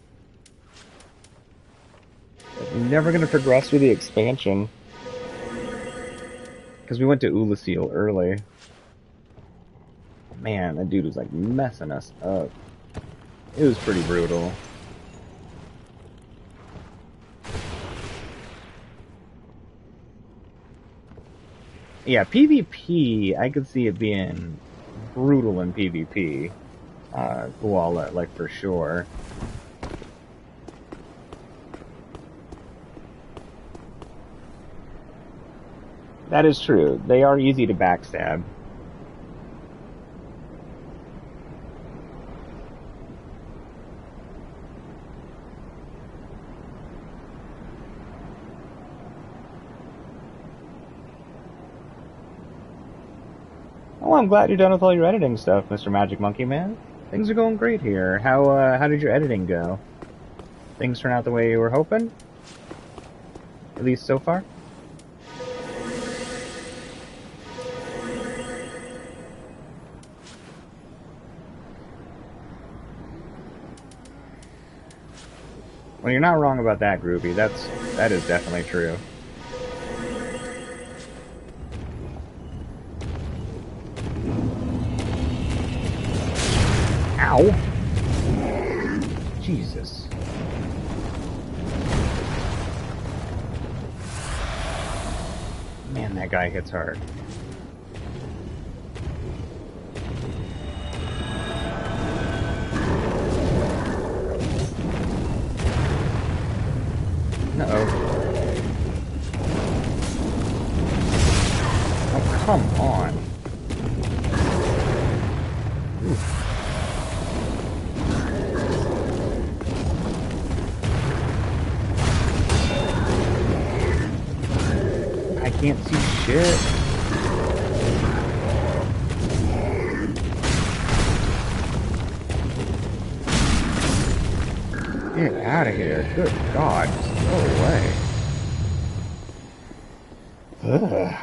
S1: I'm never gonna progress with the expansion because we went to Ulasil early. Man, that dude was like messing us up. It was pretty brutal. Yeah, PvP, I could see it being brutal in PvP. Koala, like, for sure. That is true. They are easy to backstab. Oh, I'm glad you're done with all your editing stuff, Mr. Magic Monkey Man. Things are going great here. How did your editing go? Things turn out the way you were hoping? At least so far? Well, you're not wrong about that, Groovy. That is definitely true. Ow! Jesus. Man, that guy hits hard. Uh-oh. Oh, come on. Oof. I can't see shit. Get out of here. Good God. Go away. Ugh.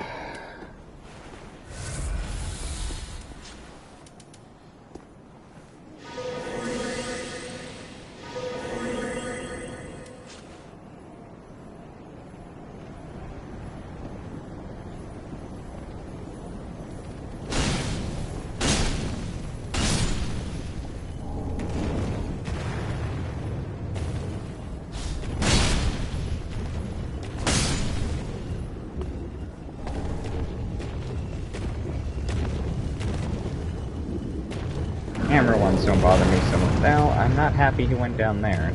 S1: Please don't bother me so much. Well, I'm not happy he went down there.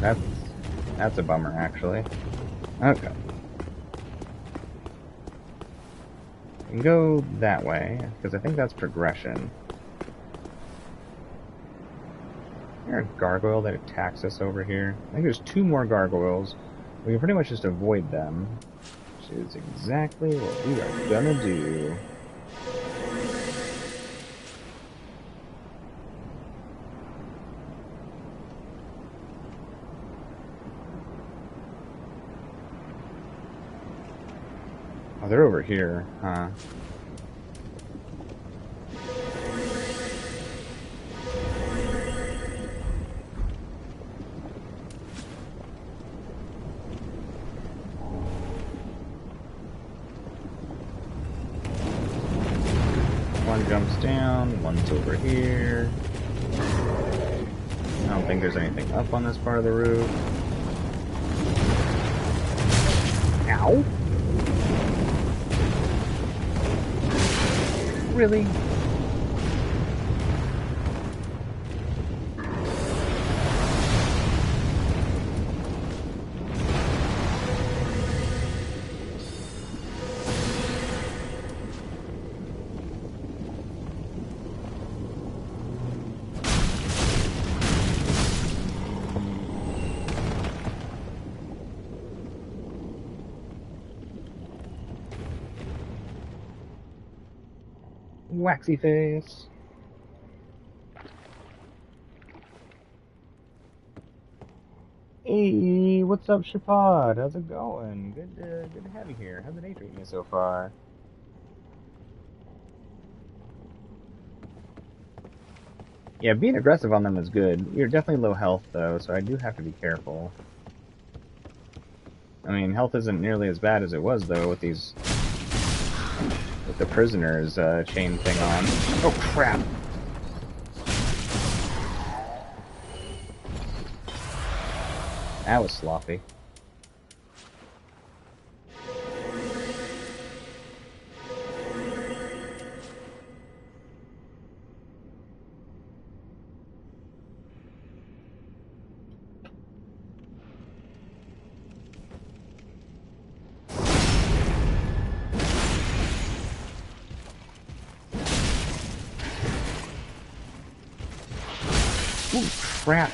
S1: That's a bummer, actually. Okay. We can go that way, because I think that's progression. Is there a gargoyle that attacks us over here? I think there's 2 more gargoyles. We can pretty much just avoid them, which is exactly what we are gonna do. Oh, they're over here, huh? One jumps down, one's over here. I don't think there's anything up on this part of the roof. Ow! Really? Waxy face. Hey, what's up, Shapad? How's it going? Good to have you here. How's the day treating you so far? Yeah, being aggressive on them is good. You're definitely low health, though, so I do have to be careful. I mean, health isn't nearly as bad as it was, though, with these... with the prisoners, chain thing on. Oh, crap! That was sloppy. Ooh, crap.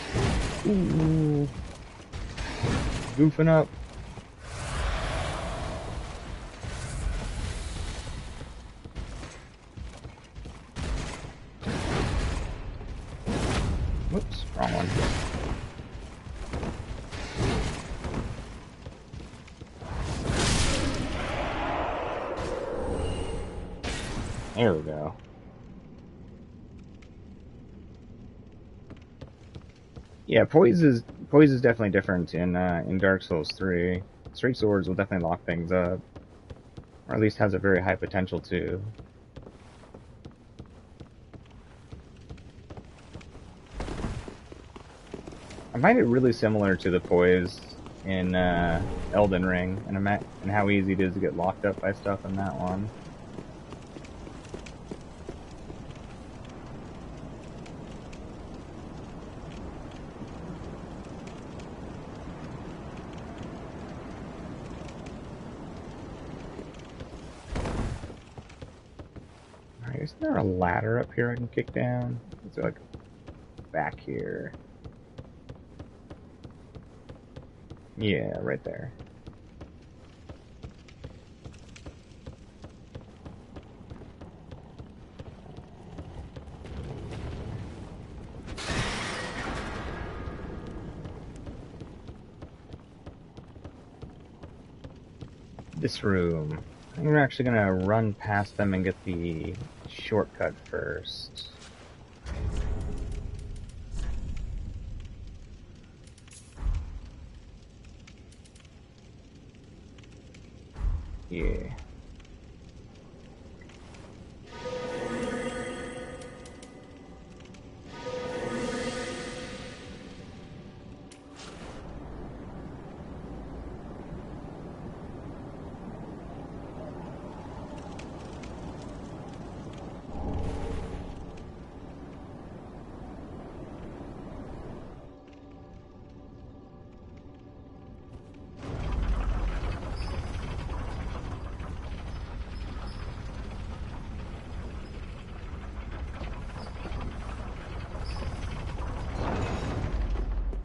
S1: Ooh. Goofing up. Whoops, wrong one. There we go. Yeah, poise is definitely different in Dark Souls 3. Straight swords will definitely lock things up, or at least has a very high potential to. I find it really similar to the poise in Elden Ring, and how easy it is to get locked up by stuff in that one. Isn't there a ladder up here I can kick down? It's like back here. Yeah, right there. This room. I think we're actually gonna run past them and get the shortcut first. Yeah.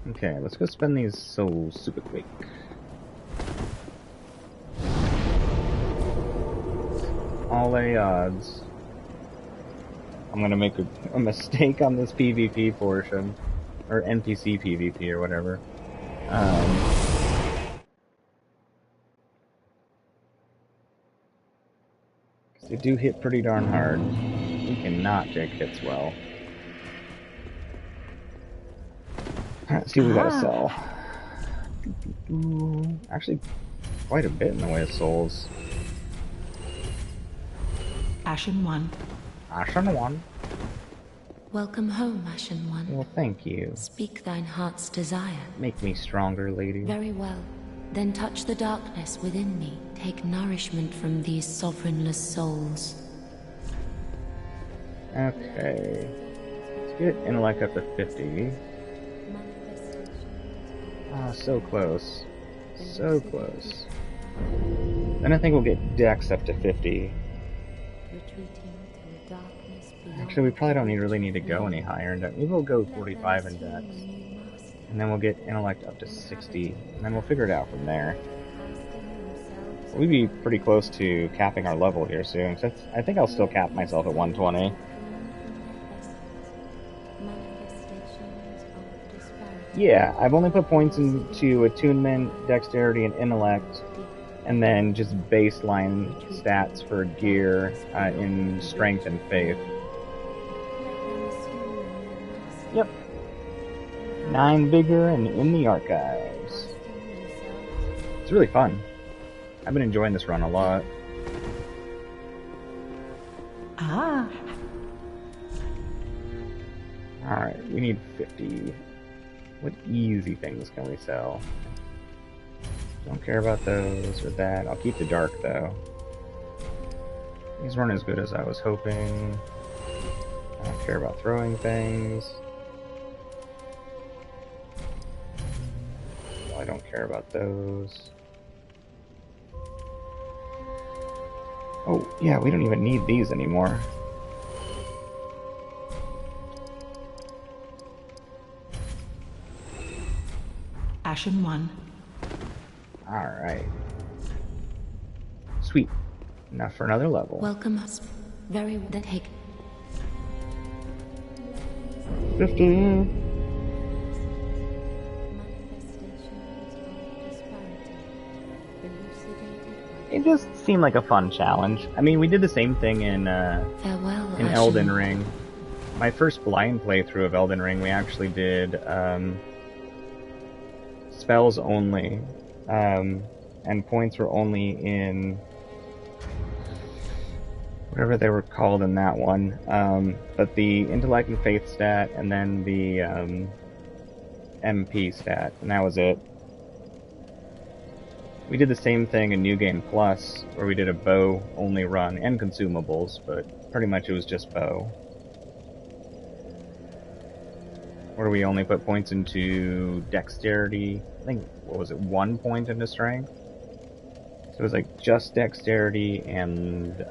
S1: Okay, let's go spend these souls super quick. All A odds. I'm gonna make a mistake on this PvP portion. Or NPC PvP or whatever. They do hit pretty darn hard. We cannot take hits well. Let's see what we gotta sell. Actually, quite a bit in the way of souls.
S6: Ashen One.
S1: Ashen One.
S5: Welcome home, Ashen One.
S1: Well, thank you.
S5: Speak thine heart's desire.
S1: Make me stronger, lady.
S5: Very well. Then touch the darkness within me. Take nourishment from these sovereignless souls.
S1: Okay. Let's get intellect up to 50. Ah, so close. So close. Then I think we'll get dex up to 50. Actually, we probably really need to go any higher in dex. Maybe we'll go 45 in dex. And then we'll get intellect up to 60. And then we'll figure it out from there. We'll be pretty close to capping our level here soon. So I think I'll still cap myself at 120. Yeah, I've only put points into attunement, dexterity, and intellect, and then just baseline stats for gear in strength and faith. Yep. 9 vigor and in the archives. It's really fun. I've been enjoying this run a lot.
S6: Ah.
S1: Alright, we need 50. What easy things can we sell? Don't care about those or that. I'll keep the dark though. These weren't as good as I was hoping. I don't care about throwing things. I don't care about those. Oh, yeah, we don't even need these anymore.
S6: Ashen One.
S1: Alright. Sweet. Enough for another level.
S5: Welcome us. Very then take
S1: 50. It just seemed like a fun challenge. I mean, we did the same thing in
S5: farewell,
S1: in
S5: Ashen.
S1: Elden Ring. My first blind playthrough of Elden Ring, we actually did spells only, and points were only in whatever they were called in that one. But the intellect and faith stat, and then the MP stat, and that was it. We did the same thing in New Game Plus, where we did a bow only run and consumables, but pretty much it was just bow. Where we only put points into dexterity. I think, what was it, 1 point into strength? So it was like just dexterity and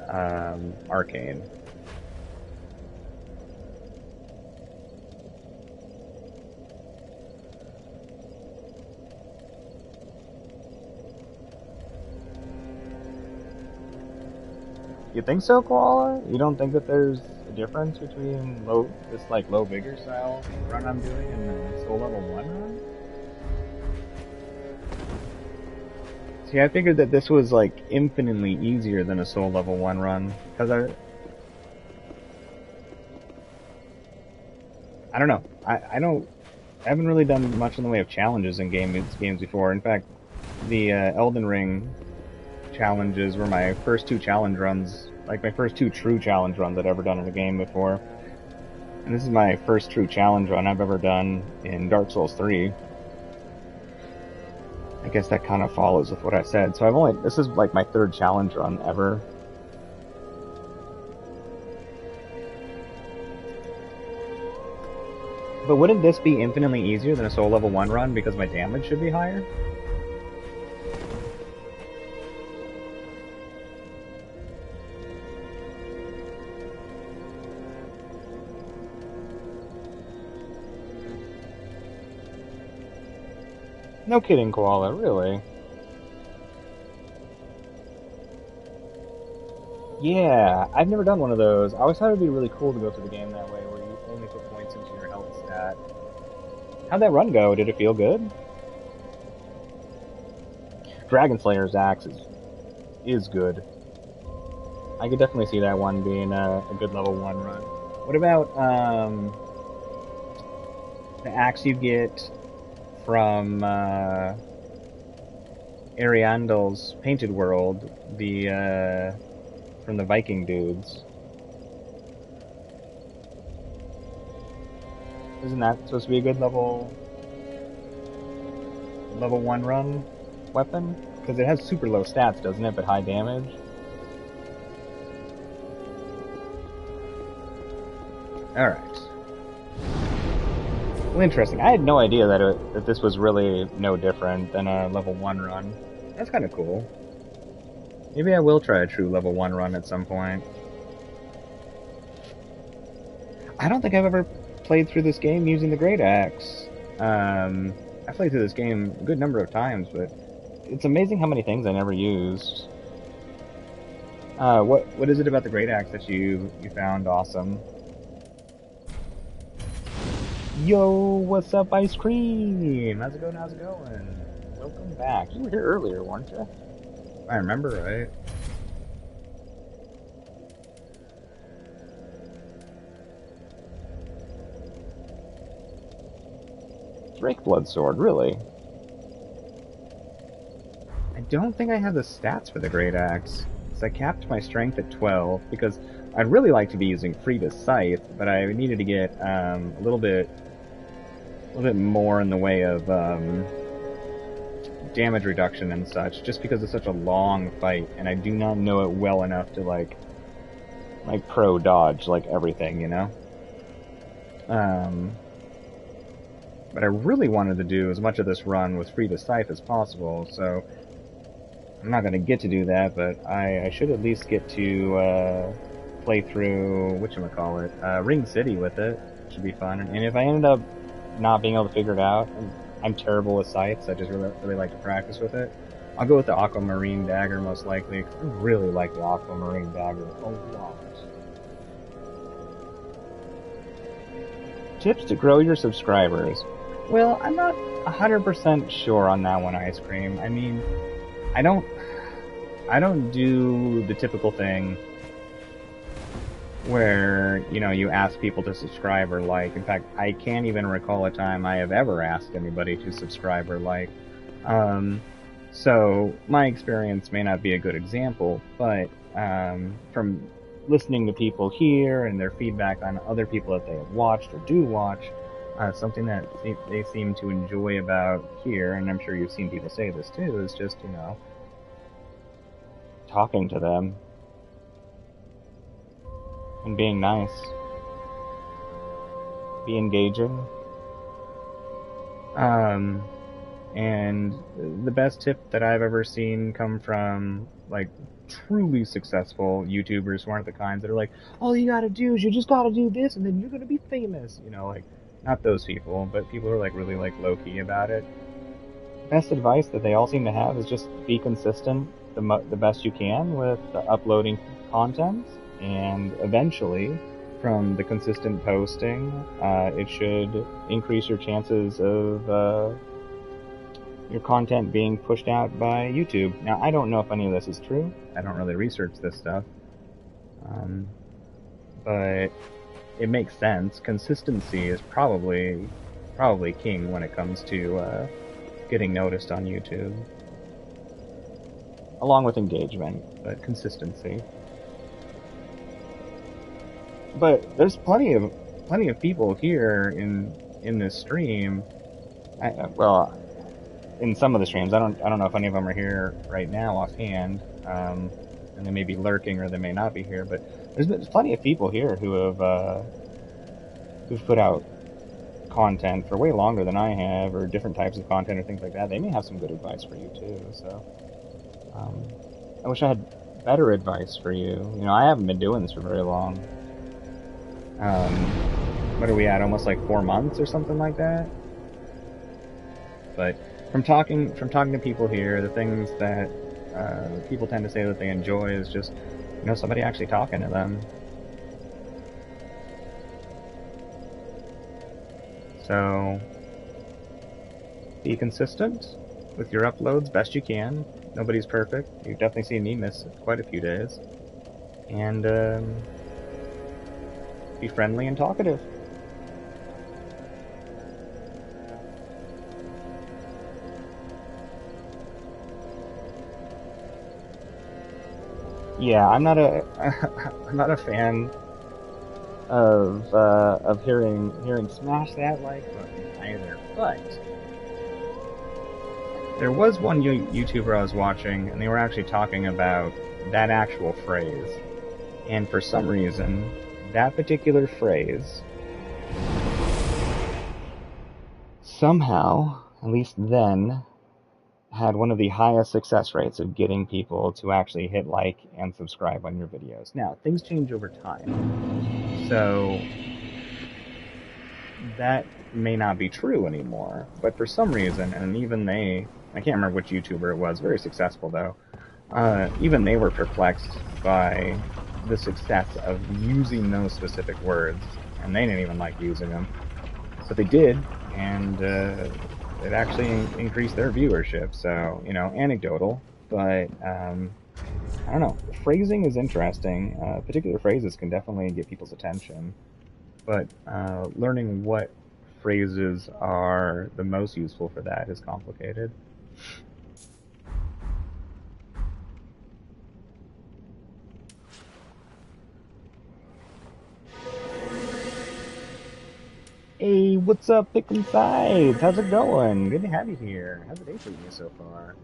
S1: arcane. You think so, Koala? You don't think that there's a difference between this low vigor style run I'm doing and the soul level 1 run? See, I figured that this was like infinitely easier than a soul level 1 run, because I don't know. I haven't really done much in the way of challenges in games before. In fact, the Elden Ring challenges were my first 2 challenge runs, like my first 2 true challenge runs I'd ever done in a game before. And this is my first true challenge run I've ever done in Dark Souls 3. I guess that kind of follows with what I said. So this is like my 3rd challenge run ever. But wouldn't this be infinitely easier than a soul level 1 run because my damage should be higher? No kidding, Koala, really? Yeah, I've never done one of those. I always thought it'd be really cool to go through the game that way, where you only put points into your health stat. How'd that run go? Did it feel good? Dragon Slayer's axe is good. I could definitely see that one being a good level 1 run. What about the axe you get from Ariandel's Painted World, the from the Viking dudes? Isn't that supposed to be a good level 1 run weapon? Because it has super low stats, doesn't it, but high damage? Alright. Well, interesting. I had no idea that this was really no different than a level 1 run. That's kind of cool. Maybe I will try a true level 1 run at some point. I don't think I've ever played through this game using the Great Axe. I played through this game a good number of times, but it's amazing how many things I never used. What is it about the Great Axe that you found awesome? Yo, what's up, Ice Cream? How's it going? How's it going? Welcome back. You were here earlier, weren't you? If I remember right. Drake Blood Sword, really? I don't think I have the stats for the Great Axe. So I capped my strength at 12 because I'd really like to be using Frida's Scythe, but I needed to get a little bit more in the way of damage reduction and such, just because it's such a long fight, and I do not know it well enough to like pro dodge like everything, you know. But I really wanted to do as much of this run with Frida's Scythe as possible, so I'm not going to get to do that, but I should at least get to play through, whatchamacallit, Ring City with it. Should be fun. And if I ended up not being able to figure it out, I'm terrible with scythes, I just really like to practice with it, I'll go with the Aquamarine Dagger most likely, because I really like the Aquamarine Dagger a lot. Tips to grow your subscribers. Well, I'm not 100% sure on that one, Ice Cream. I mean, I don't do the typical thing where, you know, you ask people to subscribe or like. In fact, I can't even recall a time I have ever asked anybody to subscribe or like. So my experience may not be a good example, but from listening to people here and their feedback on other people that they have watched or do watch, something that they seem to enjoy about here, and I'm sure you've seen people say this too, is just, you know, talking to them and being nice, be engaging. And the best tip that I've ever seen come from like truly successful YouTubers who aren't the kinds that are like, all you gotta do is you just gotta do this and then you're gonna be famous, you know, like, not those people, but people who are like really like low-key about it. Best advice that they all seem to have is just be consistent the best you can with uploading content, and eventually from the consistent posting it should increase your chances of your content being pushed out by YouTube. Now, I don't know if any of this is true. I don't really research this stuff. But it makes sense. Consistency is probably king when it comes to getting noticed on YouTube. Along with engagement, but consistency. But there's plenty of people here in this stream. Well, in some of the streams, I don't know if any of them are here right now offhand, and they may be lurking or they may not be here. But there's plenty of people here who have who've put out content for way longer than I have, or different types of content or things like that. They may have some good advice for you too. So I wish I had better advice for you. You know, I haven't been doing this for very long. What are we at? Almost like 4 months or something like that. But from talking to people here, the things that people tend to say that they enjoy is just, somebody actually talking to them. So be consistent with your uploads best you can. Nobody's perfect. You've definitely seen me miss quite a few days. And be friendly and talkative. Yeah, I'm not a I'm not a fan of hearing smash that like button either. But there was one YouTuber I was watching, and they were actually talking about that actual phrase. And for some reason, that particular phrase somehow, at least then, had one of the highest success rates of getting people to actually hit like and subscribe on your videos. Now, things change over time, so that may not be true anymore, but for some reason, and even I can't remember which YouTuber it was, very successful though, even they were perplexed by the success of using those specific words, and they didn't even like using them, but they did, and it actually increased their viewership. So, anecdotal, but I don't know. Phrasing is interesting. Particular phrases can definitely get people's attention, but learning what phrases are the most useful for that is complicated. Hey, what's up, Pick'em Sides? How's it going? Good to have you here. How's the day treating you so far?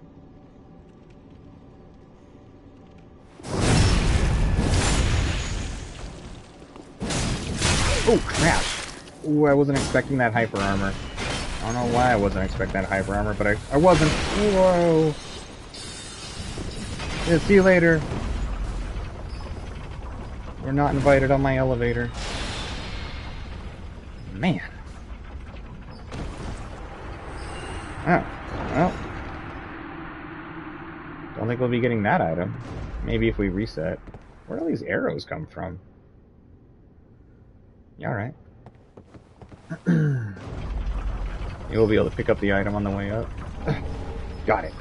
S1: Oh, crap. Ooh, I wasn't expecting that hyper armor. I don't know why I wasn't expecting that hyper armor, but I wasn't. Whoa. Yeah, see you later. We're not invited on my elevator. Man. Oh, well. Don't think we'll be getting that item. Maybe if we reset. Where do all these arrows come from? Yeah, alright. You'll be able to pick up the item on the way up. Got it.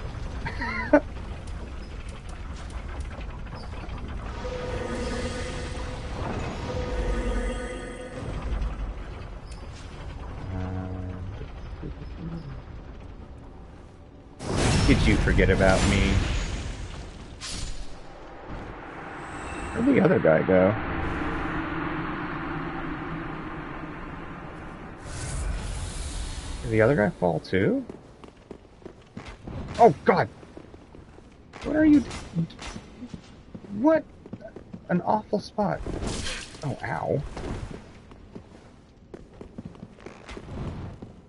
S1: Did you forget about me? Where'd the other guy go? Did the other guy fall too? Oh god! What are you... What? An awful spot. Oh, ow.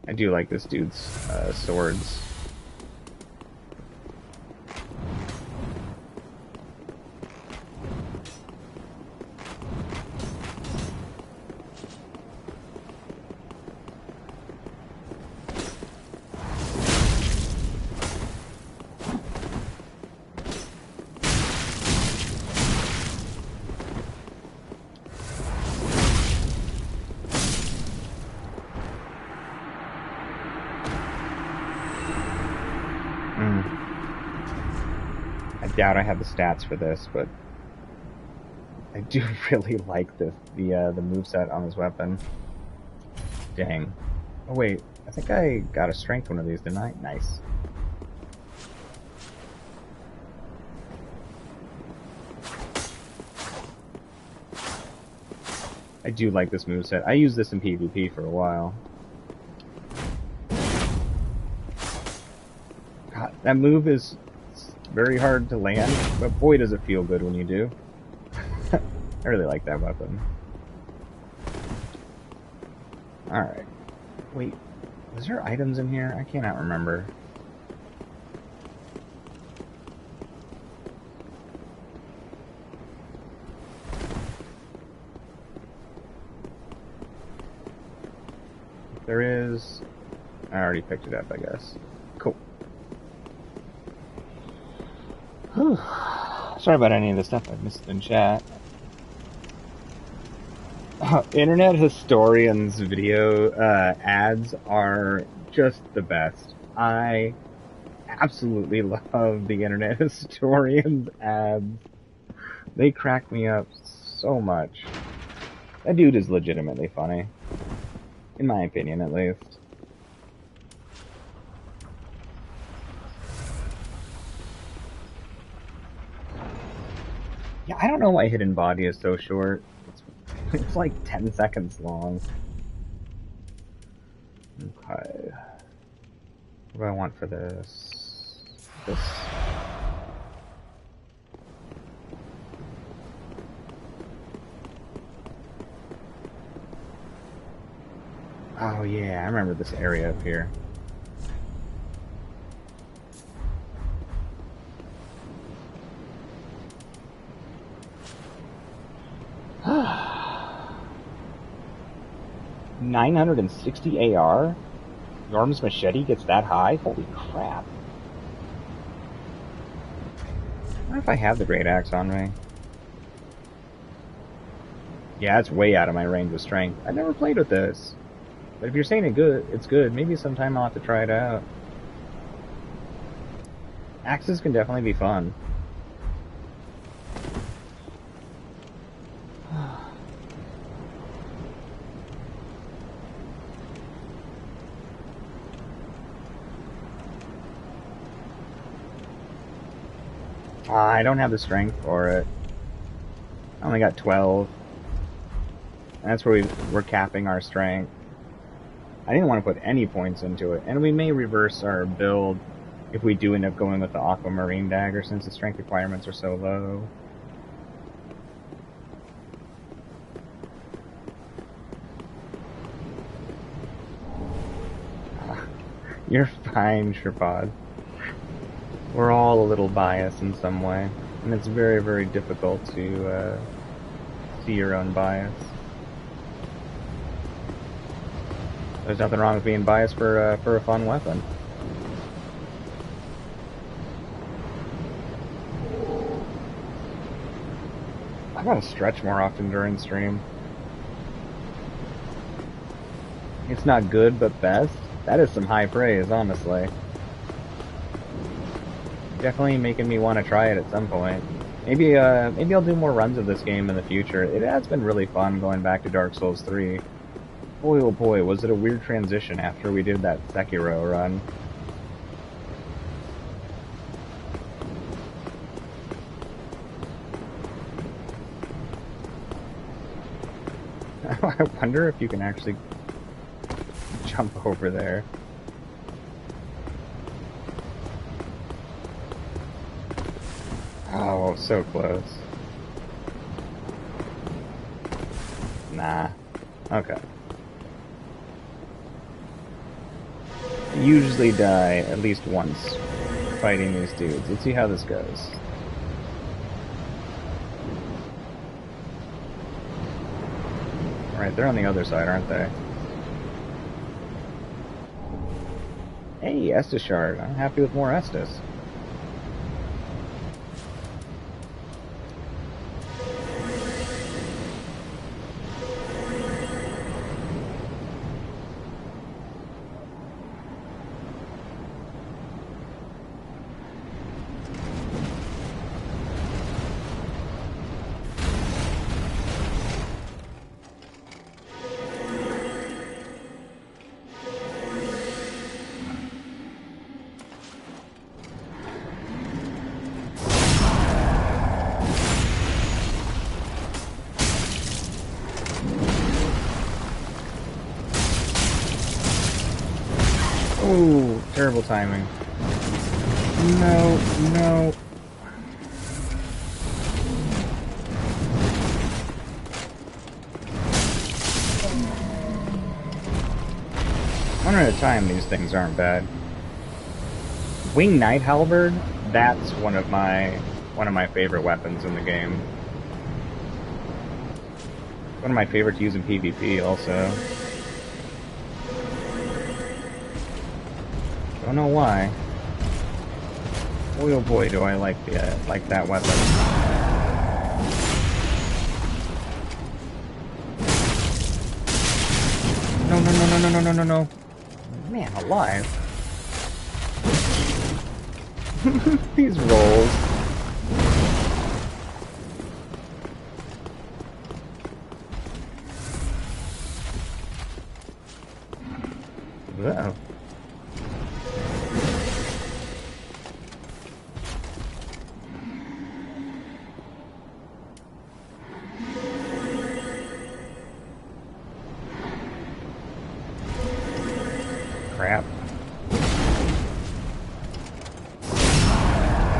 S1: I do like this dude's swords. I doubt I have the stats for this, but I do really like the moveset on his weapon. Dang. Oh wait, I think I got a strength one of these, didn't I? Nice. I do like this moveset. I used this in PvP for a while. God, that move is very hard to land, but boy does it feel good when you do. I really like that weapon. Alright. Wait, was there items in here? I cannot remember. If there is... I already picked it up, I guess. Cool. Whew. Sorry about any of the stuff I missed in chat. Internet historians video ads are just the best. I absolutely love the internet historians ads. They crack me up so much. That dude is legitimately funny. In my opinion, at least. Yeah, I don't know why Hidden Body is so short. It's like 10 seconds long. Okay. What do I want for this? This? Oh yeah, I remember this area up here. $960 AR? Norm's machete gets that high? Holy crap. I wonder if I have the Great Axe on me. Yeah, it's way out of my range of strength. I've never played with this. But if you're saying it's good, maybe sometime I'll have to try it out. Axes can definitely be fun. I don't have the strength for it. I only got 12. And that's where we're capping our strength. I didn't want to put any points into it. And we may reverse our build if we do end up going with the Aquamarine Dagger since the strength requirements are so low. You're fine, Sherpod. We're all a little biased in some way. And it's very, very difficult to see your own bias. There's nothing wrong with being biased for a fun weapon. I gotta stretch more often during stream. It's not good, but best. That is some high praise, honestly. Definitely making me want to try it at some point. Maybe I'll do more runs of this game in the future. It has been really fun going back to Dark Souls 3. Boy, oh boy, was it a weird transition after we did that Sekiro run. I wonder if you can actually jump over there. Oh, so close. Nah. Okay. I usually die at least once fighting these dudes. Let's see how this goes. Alright, they're on the other side, aren't they? Hey, Estus Shard. I'm happy with more Estus. Ooh, terrible timing. No, no. One at a time, these things aren't bad. Wing Knight Halberd, that's one of my favorite weapons in the game. One of my favorites to use in PvP also. Don't know why. Boy, oh boy, do I like that weapon. No, no, no, no, no, no, no, no, no. Man, alive. These rolls. Uh-oh. Crap.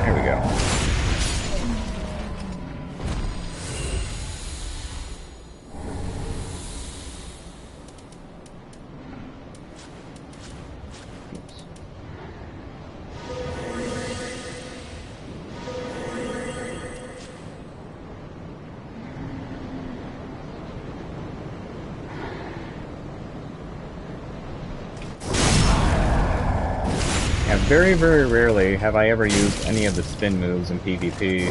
S1: There we go. Oops. Yeah, very, very rarely have I ever used any of the spin moves in PvP.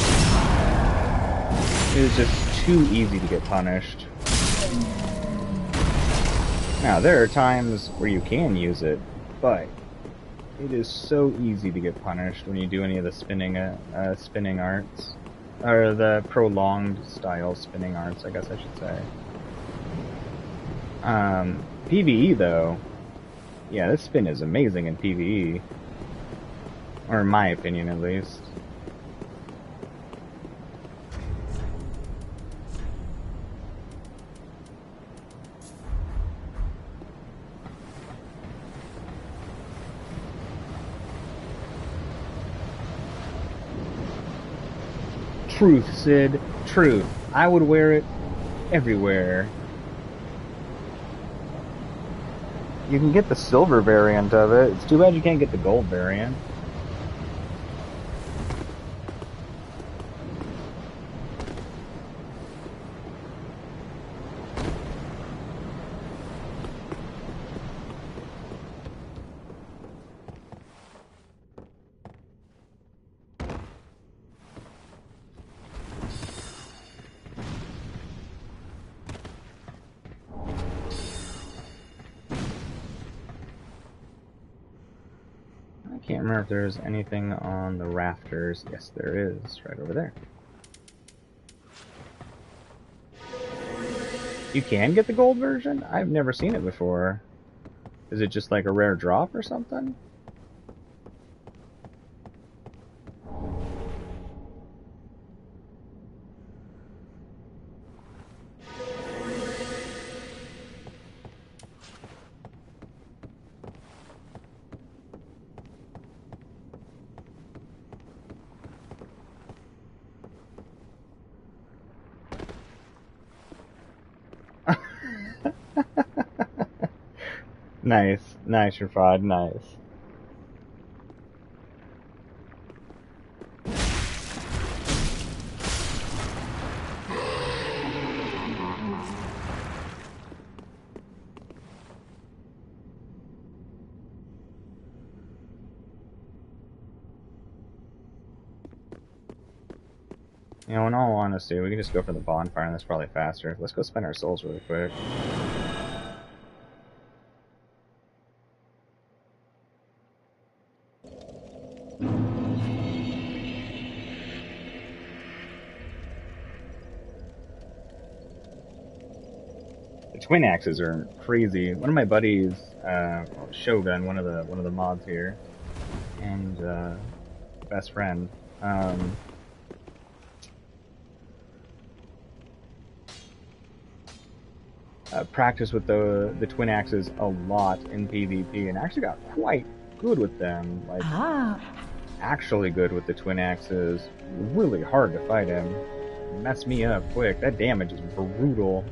S1: It is just too easy to get punished. Now, there are times where you can use it, but it is so easy to get punished when you do any of the spinning arts. Or the prolonged style spinning arts, I guess I should say. PvE, though, yeah, this spin is amazing in PvE. Or in my opinion, at least. Truth, Sid. Truth. I would wear it everywhere. You can get the silver variant of it. It's too bad you can't get the gold variant. I can't remember if there's anything on the rafters. Yes, there is, right over there. You can get the gold version? I've never seen it before. Is it just like a rare drop or something? Nice. Nice, Rafad. Nice. You know, in all honesty, we can just go for the bonfire and that's probably faster. Let's go spend our souls really quick. The twin axes are crazy. One of my buddies, Shogun, one of the mods here, and best friend, practiced with the twin axes a lot in PvP and actually got quite good with them. Like, actually good with the twin axes. Really hard to fight him. Mess me up quick. That damage is brutal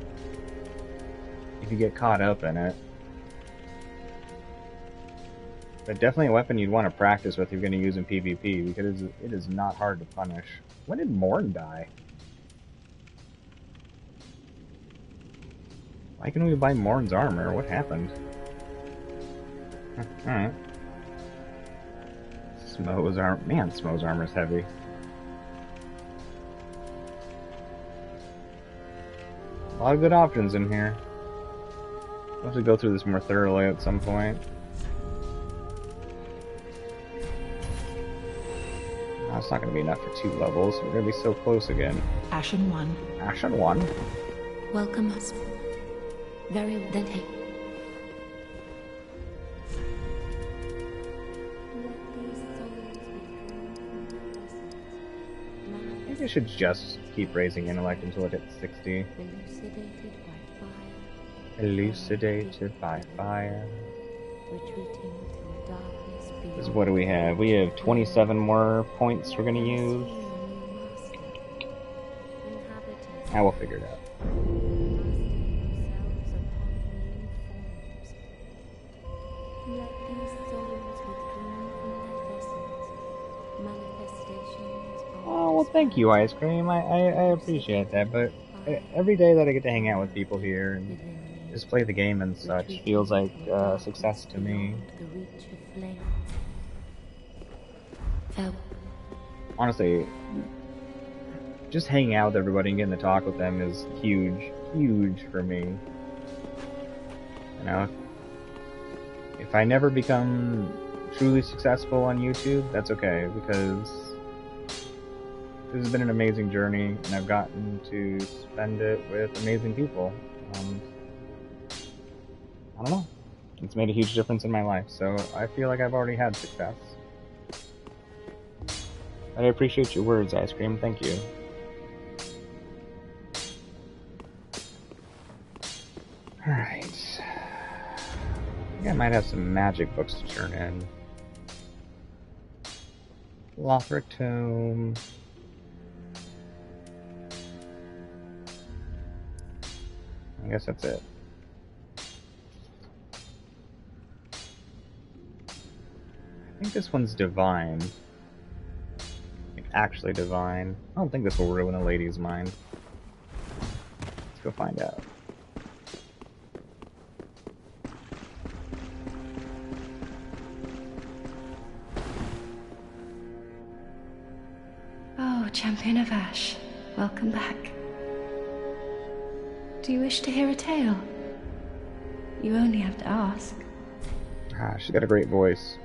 S1: if you get caught up in it. But definitely a weapon you'd want to practice with if you're going to use in PvP, because it is not hard to punish. When did Morn die? Why can we buy Morn's armor? What happened? Alright. Smo's armor. Man, Smo's armor's heavy. A lot of good options in here. I'll have to go through this more thoroughly at some point. Oh, it's not going to be enough for 2 levels. We're going to be so close again.
S6: Ashen 1.
S1: Ashen 1?
S5: Welcome us. Very well. Then hey.
S1: I think I should just keep raising intellect until it hits 60. Elucidated by fire. Because what do we have? We have 27 more points we're going to use. I will figure it out. Oh, well, thank you, Ice Cream. I appreciate that, but every day that I get to hang out with people here and just play the game and such feels like success to me. Honestly, just hanging out with everybody and getting to talk with them is huge, huge for me. You know, if I never become truly successful on YouTube, that's okay, because this has been an amazing journey, and I've gotten to spend it with amazing people. I don't know. It's made a huge difference in my life, so I feel like I've already had success. I appreciate your words, Ice Cream. Thank you. Alright. I think I might have some magic books to turn in. Lothric Tome. I guess that's it. I think this one's divine. Like, actually divine. I don't think this will ruin a lady's mind. Let's go find out.
S9: Oh, Champion of Ash, welcome back. Do you wish to hear a tale? You only have to ask.
S1: Ah, she's got a great voice.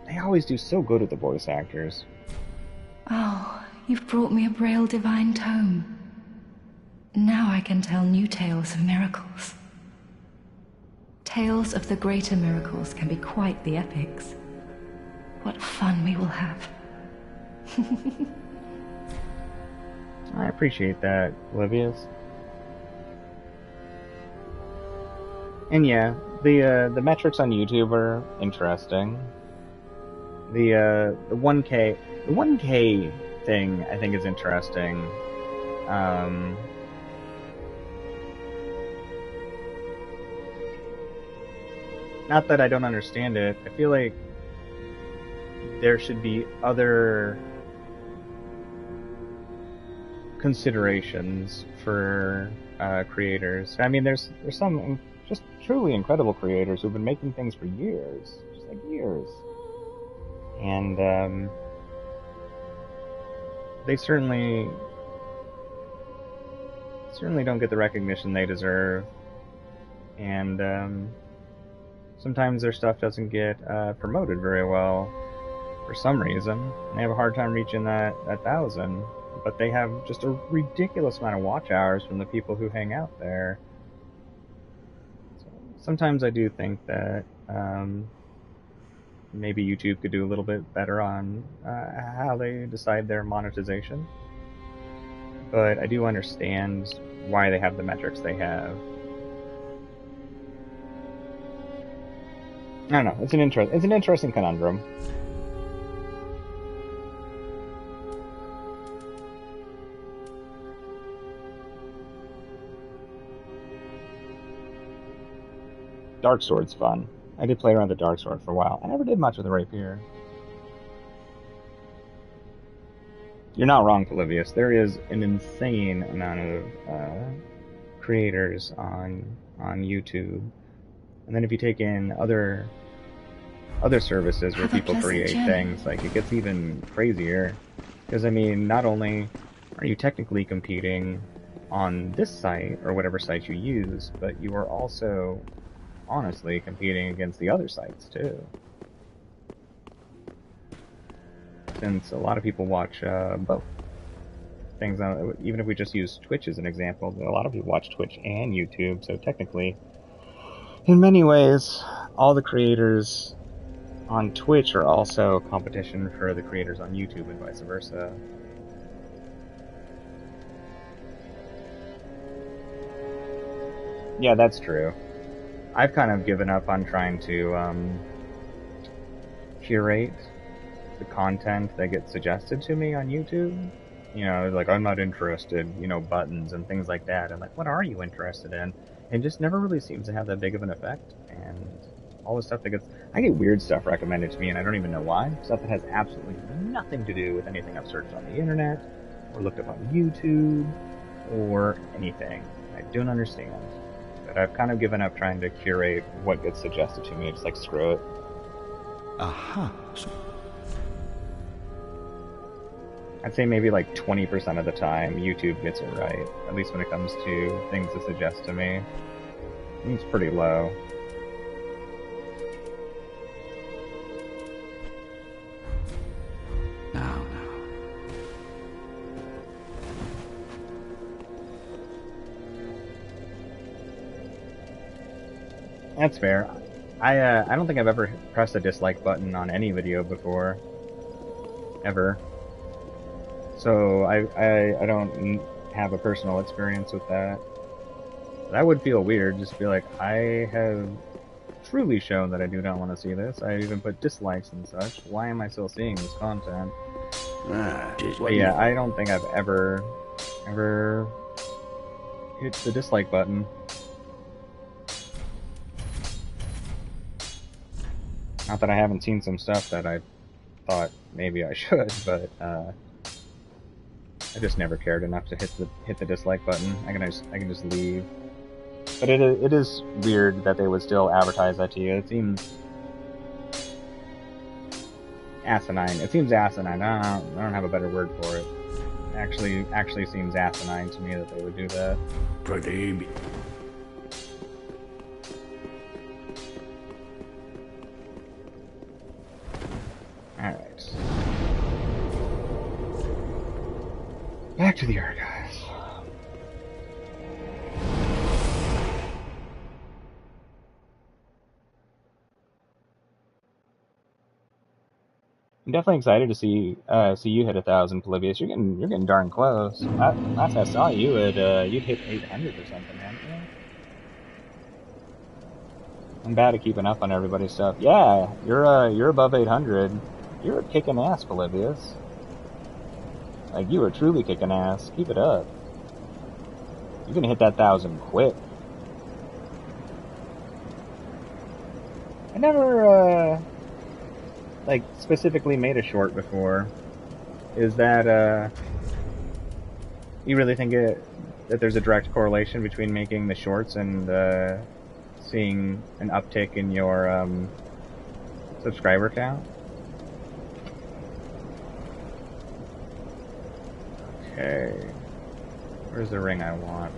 S1: They always do so good with the voice actors.
S9: Oh, you've brought me a Braille Divine Tome. Now I can tell new tales of miracles. Tales of the greater miracles can be quite the epics. What fun we will have.
S1: I appreciate that, Livius. And yeah, the metrics on YouTube are interesting. The 1K thing I think is interesting. Not that I don't understand it. I feel like there should be other considerations for creators. I mean, there's some just truly incredible creators who've been making things for years, just like years, and they certainly don't get the recognition they deserve, and sometimes their stuff doesn't get promoted very well for some reason, and they have a hard time reaching that 1,000. But they have just a ridiculous amount of watch hours from the people who hang out there. So sometimes I do think that maybe YouTube could do a little bit better on how they decide their monetization. But I do understand why they have the metrics they have. I don't know. It's an interesting conundrum. Dark Sword's fun. I did play around the Dark Sword for a while. I never did much with the Rapier. You're not wrong, Polybius. There is an insane amount of creators on YouTube. And then if you take in other other services where
S9: Have a
S1: people
S9: pleasant
S1: create
S9: journey.
S1: things, like it gets even crazier. Because I mean, not only are you technically competing on this site or whatever site you use, but you are also honestly competing against the other sites too. Since a lot of people watch both things on, even if we just use Twitch as an example, a lot of people watch Twitch and YouTube, so technically, in many ways, all the creators on Twitch are also competition for the creators on YouTube and vice versa. Yeah, that's true. I've kind of given up on trying to curate the content that gets suggested to me on YouTube. You know, like, I'm not interested, you know, buttons and things like that. And like, what are you interested in? It just never really seems to have that big of an effect. And all the stuff that I get weird stuff recommended to me, and I don't even know why. Stuff that has absolutely nothing to do with anything I've searched on the internet, or looked up on YouTube, or anything. I don't understand. But I've kind of given up trying to curate what gets suggested to me. It's like, screw it.
S7: Aha.
S1: I'd say maybe like 20% of the time YouTube gets it right, at least when it comes to things to suggest to me. It's pretty low.
S7: Now.
S1: That's fair. I don't think I've ever pressed the dislike button on any video before. Ever. So I don't have a personal experience with that. That would feel weird, just be like, I have truly shown that I do not want to see this. I even put dislikes and such. Why am I still seeing this content? But yeah, I don't think I've ever hit the dislike button. Not that I haven't seen some stuff that I thought maybe I should, but I just never cared enough to hit the dislike button. I can just leave. But it is weird that they would still advertise that to you. It seems asinine. It seems asinine. I don't have a better word for it. Actually seems asinine to me that they would do that.
S4: Pretty.
S1: Alright. Back to the archives. I'm definitely excited to see you hit 1,000, Polybius. You're getting darn close. Last I saw you you'd hit 800 or something, hadn't you? I'm bad at keeping up on everybody's stuff. Yeah, you're above 800. You're kicking ass, Polybius. Like, you are truly kicking ass. Keep it up. You're gonna hit that 1,000 quick. I never like specifically made a short before. Is that you really think that there's a direct correlation between making the shorts and seeing an uptick in your subscriber count? Okay. Where's the ring I want?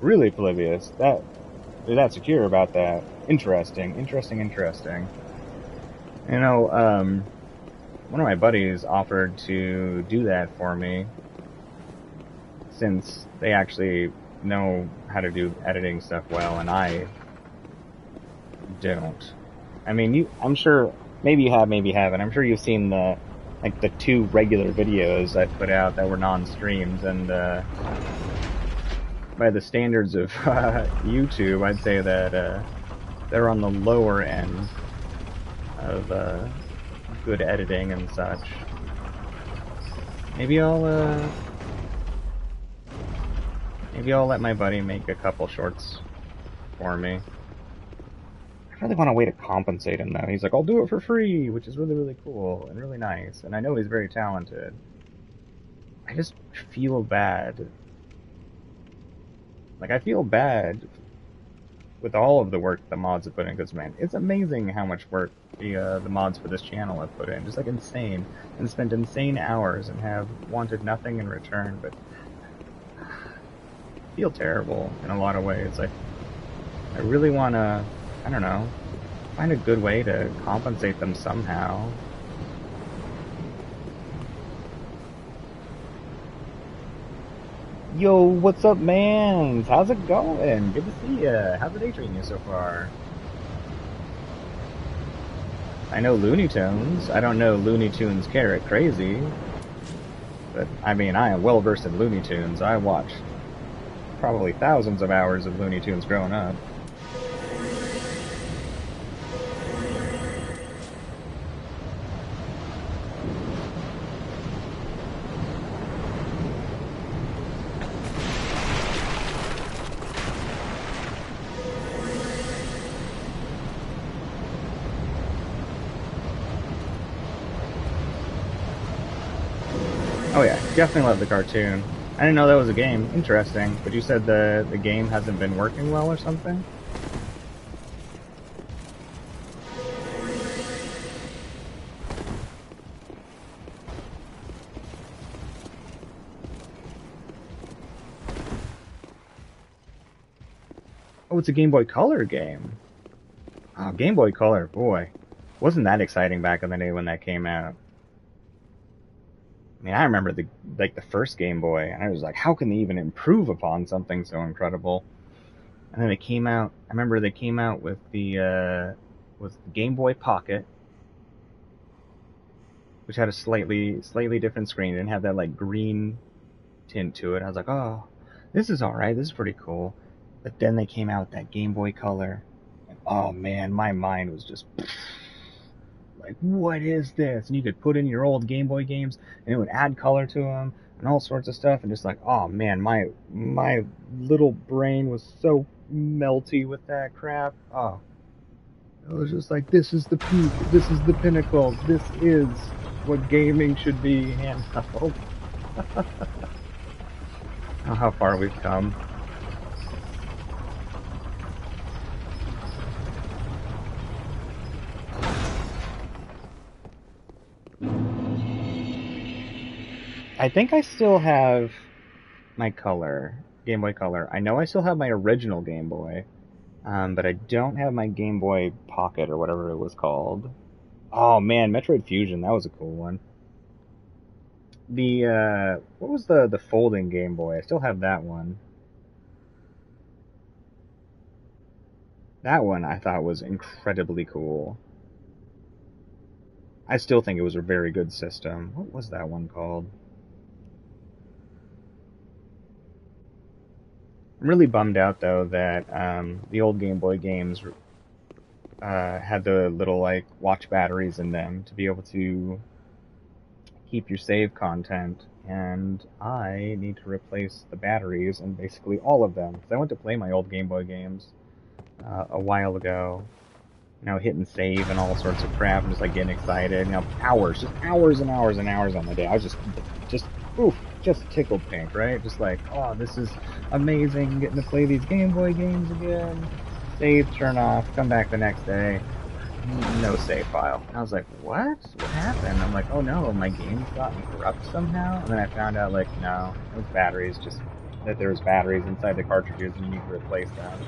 S1: Really, Polybius? You're that secure about that? Interesting. You know, one of my buddies offered to do that for me, since they actually know how to do editing stuff well, and I don't. I mean, I'm sure, maybe you have, maybe you haven't. I'm sure you've seen the 2 regular videos I put out that were non-streams, and by the standards of YouTube, I'd say that they're on the lower end of good editing and such. Maybe I'll let my buddy make a couple shorts for me. I really want a way to compensate him, though. He's like, I'll do it for free, which is really, really cool and really nice. And I know he's very talented. I just feel bad. Like, I feel bad with all of the work the mods have put in, because man, it's amazing how much work the mods for this channel have put in, just like insane, and spent insane hours and have wanted nothing in return, but feel terrible in a lot of ways. I really want to, I don't know, find a good way to compensate them somehow. Yo, what's up, mans? How's it going? Good to see ya. How's the day treating you so far? I know Looney Tunes. I don't know Looney Tunes Carrot Crazy. But, I mean, I am well versed in Looney Tunes. I watched probably thousands of hours of Looney Tunes growing up. Oh yeah, definitely love the cartoon. I didn't know that was a game. Interesting. But you said the game hasn't been working well or something? Oh, it's a Game Boy Color game. Oh, Game Boy Color, boy. Wasn't that exciting back in the day when that came out? I mean, I remember the first Game Boy, and I was like, how can they even improve upon something so incredible? And then they came out. I remember they came out with the Game Boy Pocket, which had a slightly different screen. It didn't have that like green tint to it. I was like, oh, this is all right. This is pretty cool. But then they came out with that Game Boy Color, and oh man, my mind was just like, what is this? And you could put in your old Game Boy games, and it would add color to them, and all sorts of stuff. And just like, oh man, my little brain was so melty with that crap. Oh, it was just like, this is the peak. This is the pinnacle. This is what gaming should be handheld. Oh, how far we've come. I think I still have my color, Game Boy Color. I know I still have my original Game Boy, but I don't have my Game Boy Pocket or whatever it was called. Oh man, Metroid Fusion, that was a cool one. The what was the folding Game Boy? I still have that one. That one I thought was incredibly cool. I still think it was a very good system. What was that one called? I'm really bummed out though that the old Game Boy games had the little like watch batteries in them to be able to keep your save content, and I need to replace the batteries in basically all of them. Because I went to play my old Game Boy games a while ago, hitting save and all sorts of crap, and just like getting excited. Hours, just hours and hours and hours on the day. I was just tickled pink, right? Just like, oh, this is amazing, getting to play these Game Boy games again. Save, turn off, come back the next day, no save file. I was like, what? What happened? I'm like, oh no, my game's gotten corrupt somehow? And then I found out, like, no, it was batteries, just that there was batteries inside the cartridges and you need to replace them.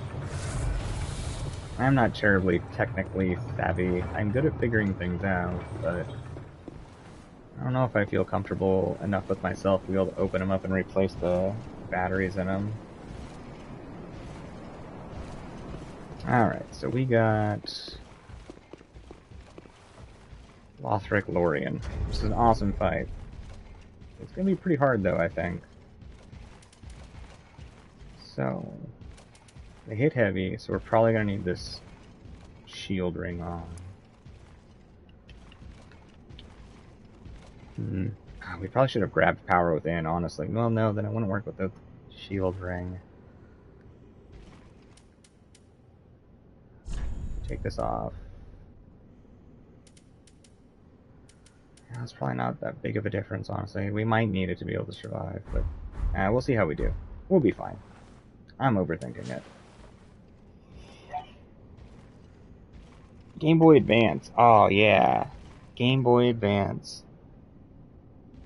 S1: I'm not terribly technically savvy. I'm good at figuring things out, but I don't know if I feel comfortable enough with myself to be able to open them up and replace the batteries in them. Alright, so we got Lothric Lorien. This is an awesome fight. It's gonna be pretty hard though, I think. So, they hit heavy, so we're probably gonna need this shield ring on. We probably should have grabbed power within, honestly. Well, no, then it wouldn't work with the shield ring. Take this off. Yeah, it's probably not that big of a difference, honestly. We might need it to be able to survive, but we'll see how we do. We'll be fine. I'm overthinking it. Game Boy Advance. Oh, yeah. Game Boy Advance.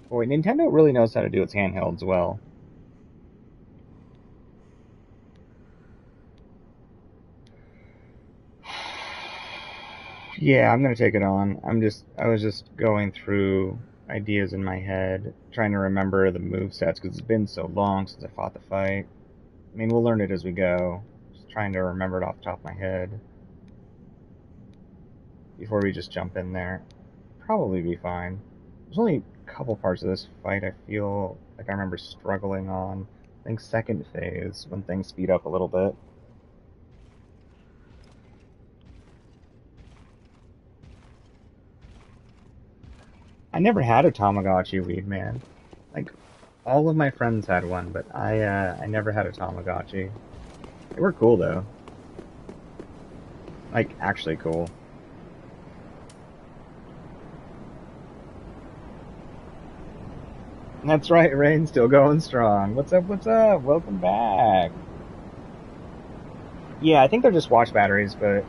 S1: Boy, Nintendo really knows how to do its handhelds well. Yeah, I'm gonna take it on. I was just going through ideas in my head, trying to remember the move sets because it's been so long since I fought the fight. I mean, we'll learn it as we go. Just trying to remember it off the top of my head before we just jump in there. Probably be fine. There's only a couple parts of this fight I feel like I remember struggling on. I think second phase when things speed up a little bit. I never had a Tamagotchi weed, man. Like, all of my friends had one, but I never had a Tamagotchi. They were cool though. Like, actually cool. That's right, Rain, still going strong. What's up, what's up? Welcome back. Yeah, I think they're just watch batteries, but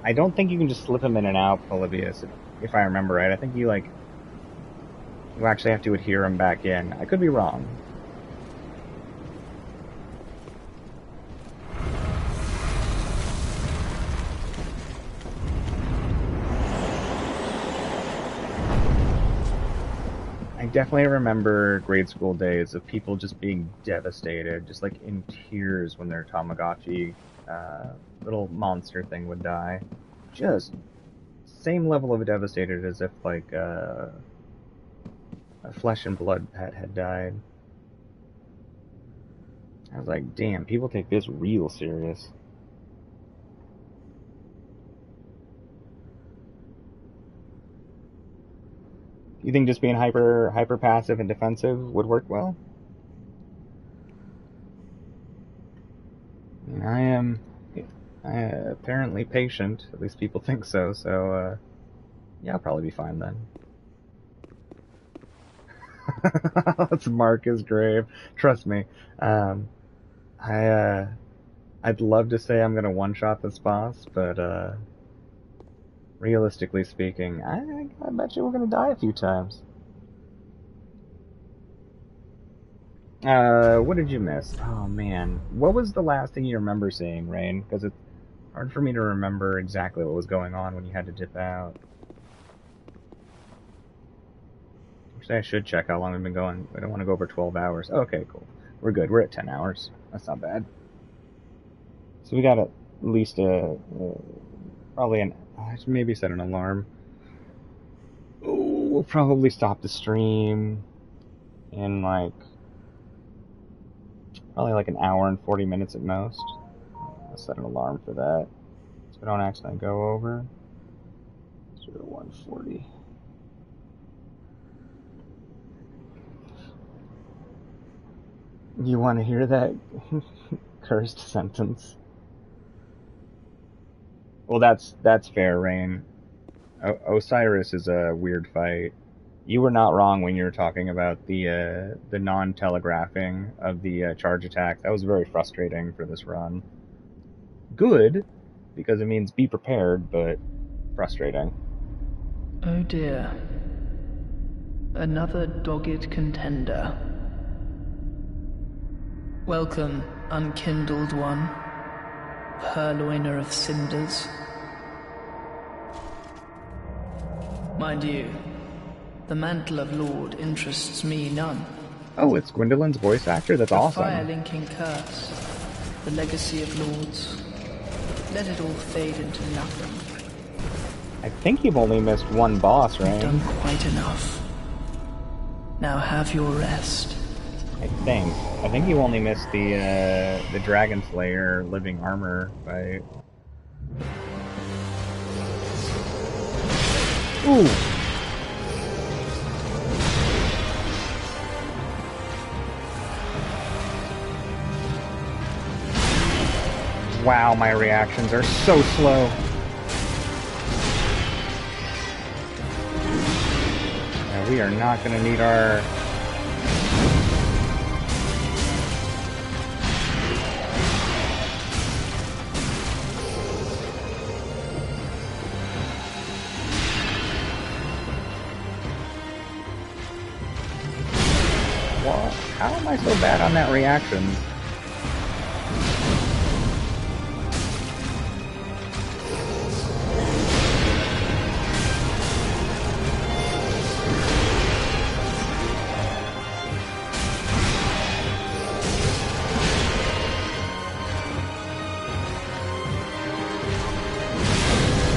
S1: I don't think you can just slip them in and out, Polybius, if I remember right. I think you actually have to adhere them back in. I could be wrong. I definitely remember grade school days of people just being devastated, just like in tears when their Tamagotchi little monster thing would die. Just same level of devastated as if like a flesh and blood pet had died. I was like, damn, people take this real serious. You think just being hyper passive and defensive would work well? I mean, I am apparently patient. At least people think so. So yeah, I'll probably be fine then. Let's mark his grave. Trust me. I'd love to say I'm gonna one-shot this boss, but realistically speaking, I bet you we're gonna die a few times. What did you miss? Oh man, what was the last thing you remember seeing, Rain? Because it's hard for me to remember exactly what was going on when you had to dip out. Actually, I should check how long we've been going. I don't want to go over 12 hours. Okay, cool. We're good. We're at 10 hours. That's not bad. So we got at least probably I should maybe set an alarm. Ooh, we'll probably stop the stream in probably like an hour and 40 minutes at most. I'll set an alarm for that so we don't accidentally go over. 140. You want to hear that cursed sentence? Well, that's fair, Rain. Osiris is a weird fight. You were not wrong when you were talking about the non-telegraphing of the charge attack. That was very frustrating for this run. Good, because it means be prepared, but frustrating.
S10: Oh dear. Another dogged contender. Welcome, unkindled one, purloiner of cinders. Mind you, the mantle of Lord interests me none.
S1: Oh, it's Gwendolyn's voice actor? That's awesome.
S10: The fire-linking curse, the legacy of lords. Let it all fade into nothing.
S1: I think you've only missed one boss, right?
S10: You've done quite enough. Now have your rest.
S1: I think you only missed the Dragon Slayer living armor fight. Ooh. Wow, my reactions are so slow. Yeah, we are not going to need our... am I so bad on that reaction?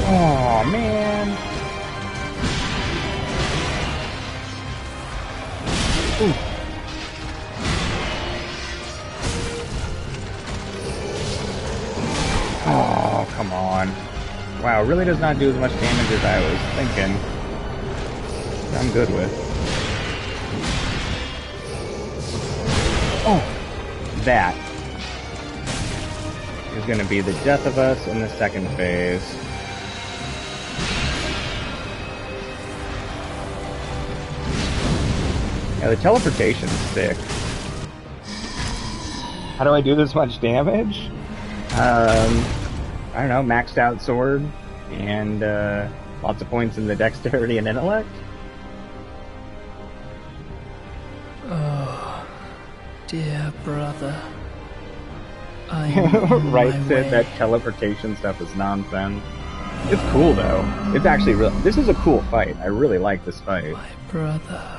S1: Oh man. Ooh. Oh, come on. Wow, it really does not do as much damage as I was thinking. I'm good with. Oh, that is going to be the death of us in the second phase. Yeah, the teleportation's sick. How do I do this much damage? I don't know, maxed out sword and lots of points in the dexterity and intellect.
S10: Oh, dear brother. I am
S1: Right,
S10: my
S1: Sid,
S10: way.
S1: that teleportation stuff is nonsense. It's cool though. It's actually real. This is a cool fight. I really like this fight.
S10: My brother.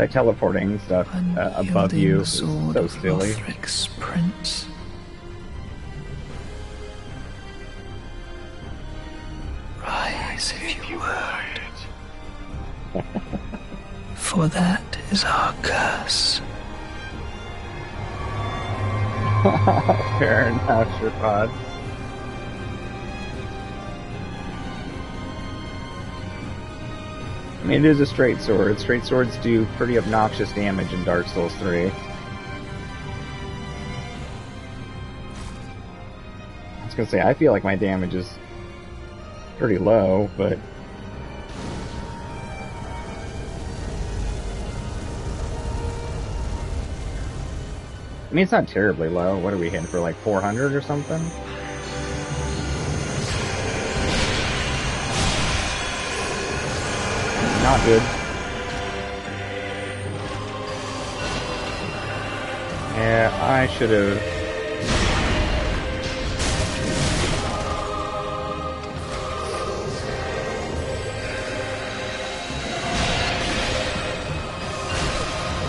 S1: Teleporting stuff above
S10: Unyielding
S1: you is
S10: sword
S1: so
S10: of
S1: silly.
S10: Lothric's prince. Rise if you would. For that is our curse.
S1: Fair enough, Shripod. I mean, it is a straight sword. Straight swords do pretty obnoxious damage in Dark Souls 3. I was gonna say, I feel like my damage is pretty low, but... I mean, it's not terribly low. What are we hitting for, like 400 or something? Not good. Yeah, I should have...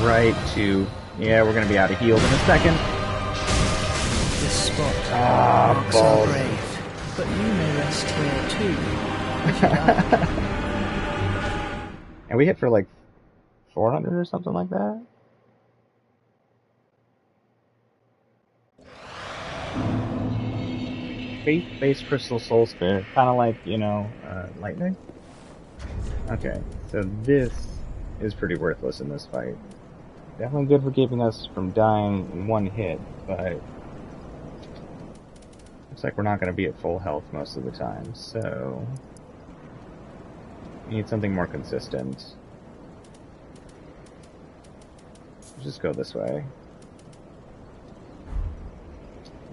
S1: Right to... Yeah, we're gonna be out of healed in a second.
S10: This spot marks our
S1: balls.
S10: grave, but you may rest here too, if you like.
S1: And we hit for like 400 or something like that. Faith-based crystal soul spirit, kind of like, you know, lightning. Okay, so this is pretty worthless in this fight. Definitely good for keeping us from dying in one hit, but looks like we're not going to be at full health most of the time, so we need something more consistent. Let's just go this way.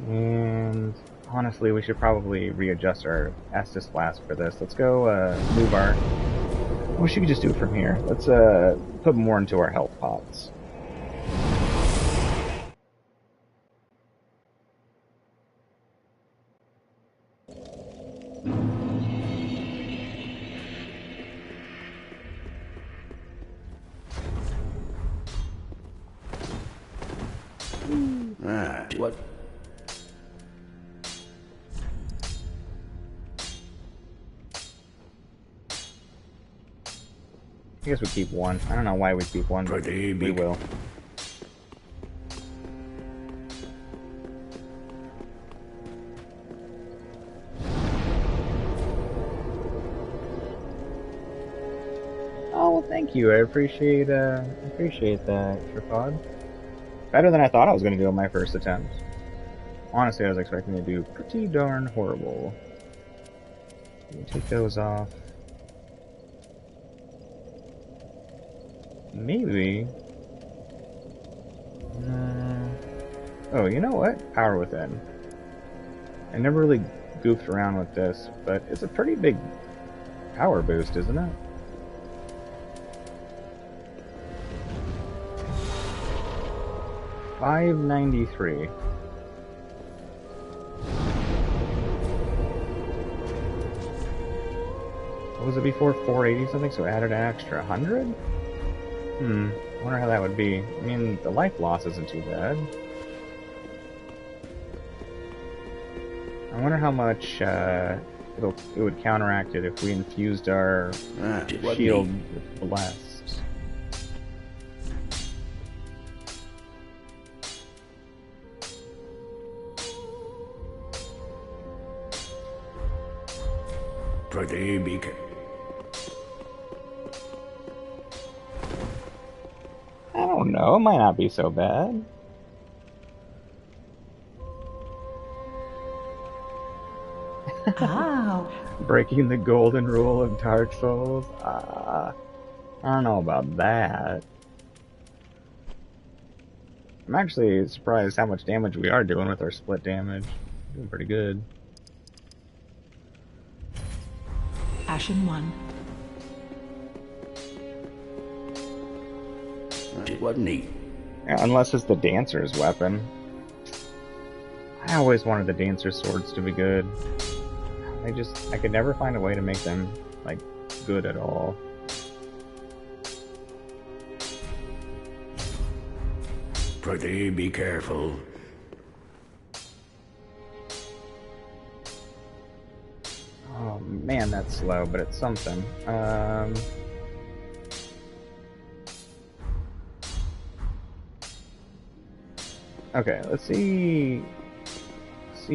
S1: And honestly, we should probably readjust our Estus Flask for this. Let's go move our... I wish you could just do it from here. Let's put more into our health pots.
S4: What?
S1: I guess we keep one. I don't know why we keep one, but
S4: Pretty
S1: we
S4: big.
S1: will. Oh, well, thank you. I appreciate that, Tripod. Better than I thought I was going to do on my first attempt. Honestly, I was expecting to do pretty darn horrible. Let me take those off. Maybe. Oh, you know what? Power Within. I never really goofed around with this, but it's a pretty big power boost, isn't it? 593. What was it before? 480 something, so it added an extra 100? I wonder how that would be. I mean, the life loss isn't too bad. I wonder how much it would counteract it if we infused our shield with bless.
S4: Pretty beacon.
S1: I don't know, it might not be so bad.
S6: Ow.
S1: Breaking the golden rule of Dark Souls? I don't know about that. I'm actually surprised how much damage we are doing with our split damage. Doing pretty good.
S6: Ashen 1.
S4: It wasn't neat.
S1: Yeah, unless it's the Dancer's weapon. I always wanted the Dancer's swords to be good. I could never find a way to make them, like, good at all.
S4: Pretty be careful.
S1: Oh man, that's slow, but it's something. Okay, let's see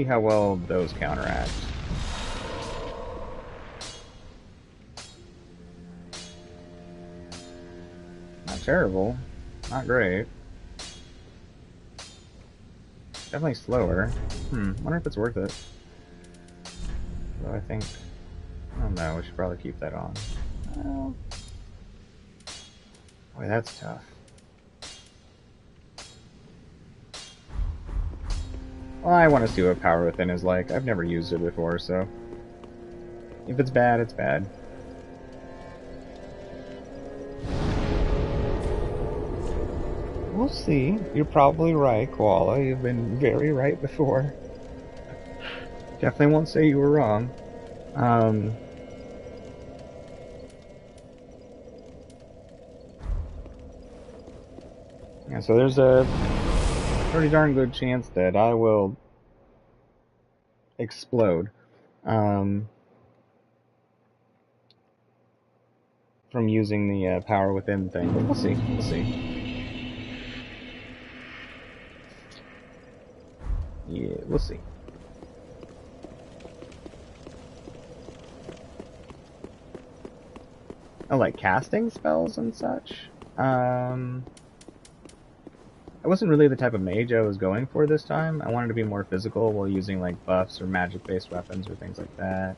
S1: how well those counteract. Not terrible, not great. Definitely slower. Wonder if it's worth it. So I don't know, we should probably keep that on. Well, boy, that's tough. Well, I want to see what Power Within is like. I've never used it before, so if it's bad, it's bad. We'll see. You're probably right, Koala. You've been very right before. Definitely won't say you were wrong. Yeah, so there's a pretty darn good chance that I will explode from using the Power Within thing. But we'll see. We'll see. Yeah, we'll see. Oh, like casting spells and such? I wasn't really the type of mage I was going for this time. I wanted to be more physical while using like buffs or magic-based weapons or things like that.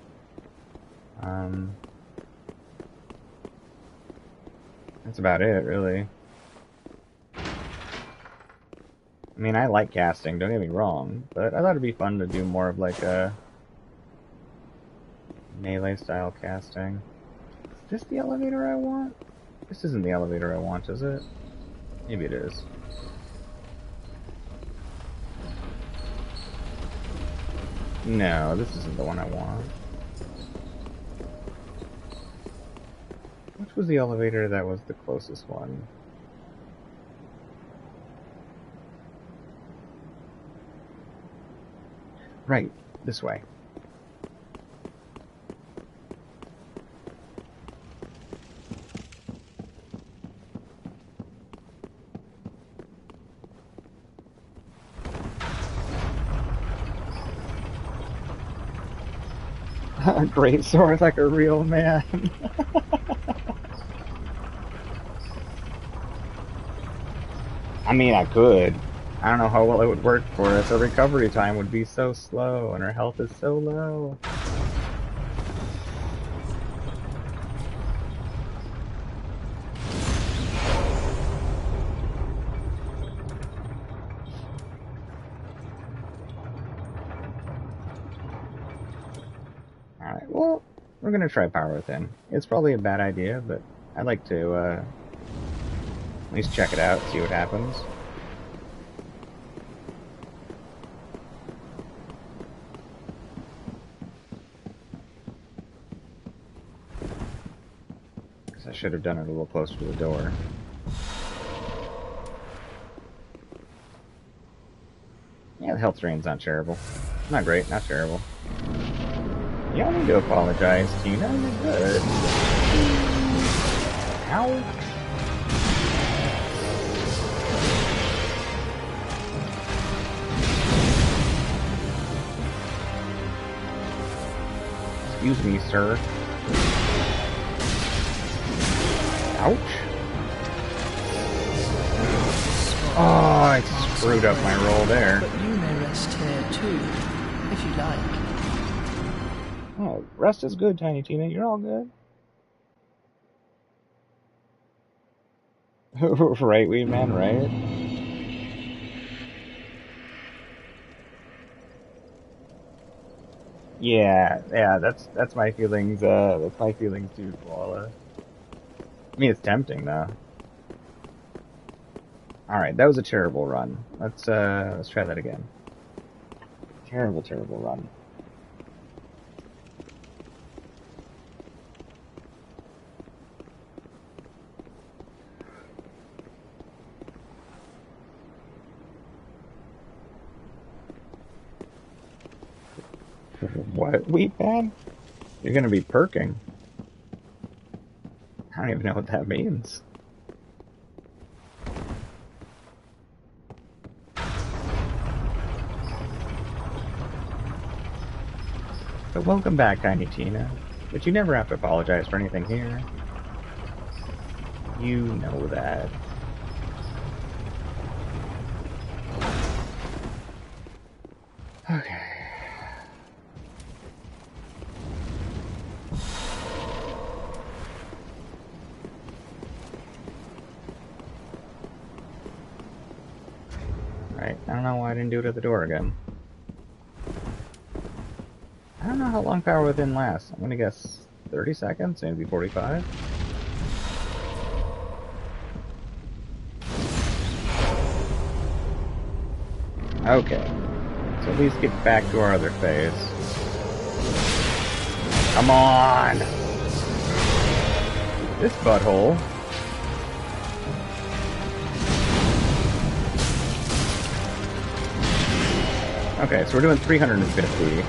S1: That's about it, really. I mean, I like casting, don't get me wrong, but I thought it'd be fun to do more of like a melee-style casting. Is this the elevator I want? This isn't the elevator I want, is it? Maybe it is. No, this isn't the one I want. Which was the elevator that was the closest one? Right, this way. Great sword like a real man. I mean, I could. I don't know how well it would work for us. Our recovery time would be so slow, and our health is so low. Alright, well, we're gonna try Power Within. It's probably a bad idea, but I'd like to at least check it out, see what happens. I should have done it a little closer to the door. Yeah, the health drain's not terrible. Not great, not terrible. You don't need to apologize, Tina. You're good. Ow. Excuse me, sir. Ouch. Oh, I screwed up my roll there.
S10: But you may rest here too, if you like.
S1: Oh, rest is good, Tiny Tina. You're all good. Right, Weed Man, right? Yeah, that's my feelings, that's my feelings too, Koala. I mean, it's tempting, though. Alright, that was a terrible run. Let's try that again. Terrible, terrible run. What, Wheat Man? You're gonna be perking. I don't even know what that means. But welcome back, Tiny Tina. But you never have to apologize for anything here. You know that. Okay. Right, I don't know why I didn't do it at the door again. I don't know how long Power Within lasts. I'm gonna guess 30 seconds, maybe 45. Okay. So at least get back to our other phase. Come on! This butthole. Okay, so we're doing 350.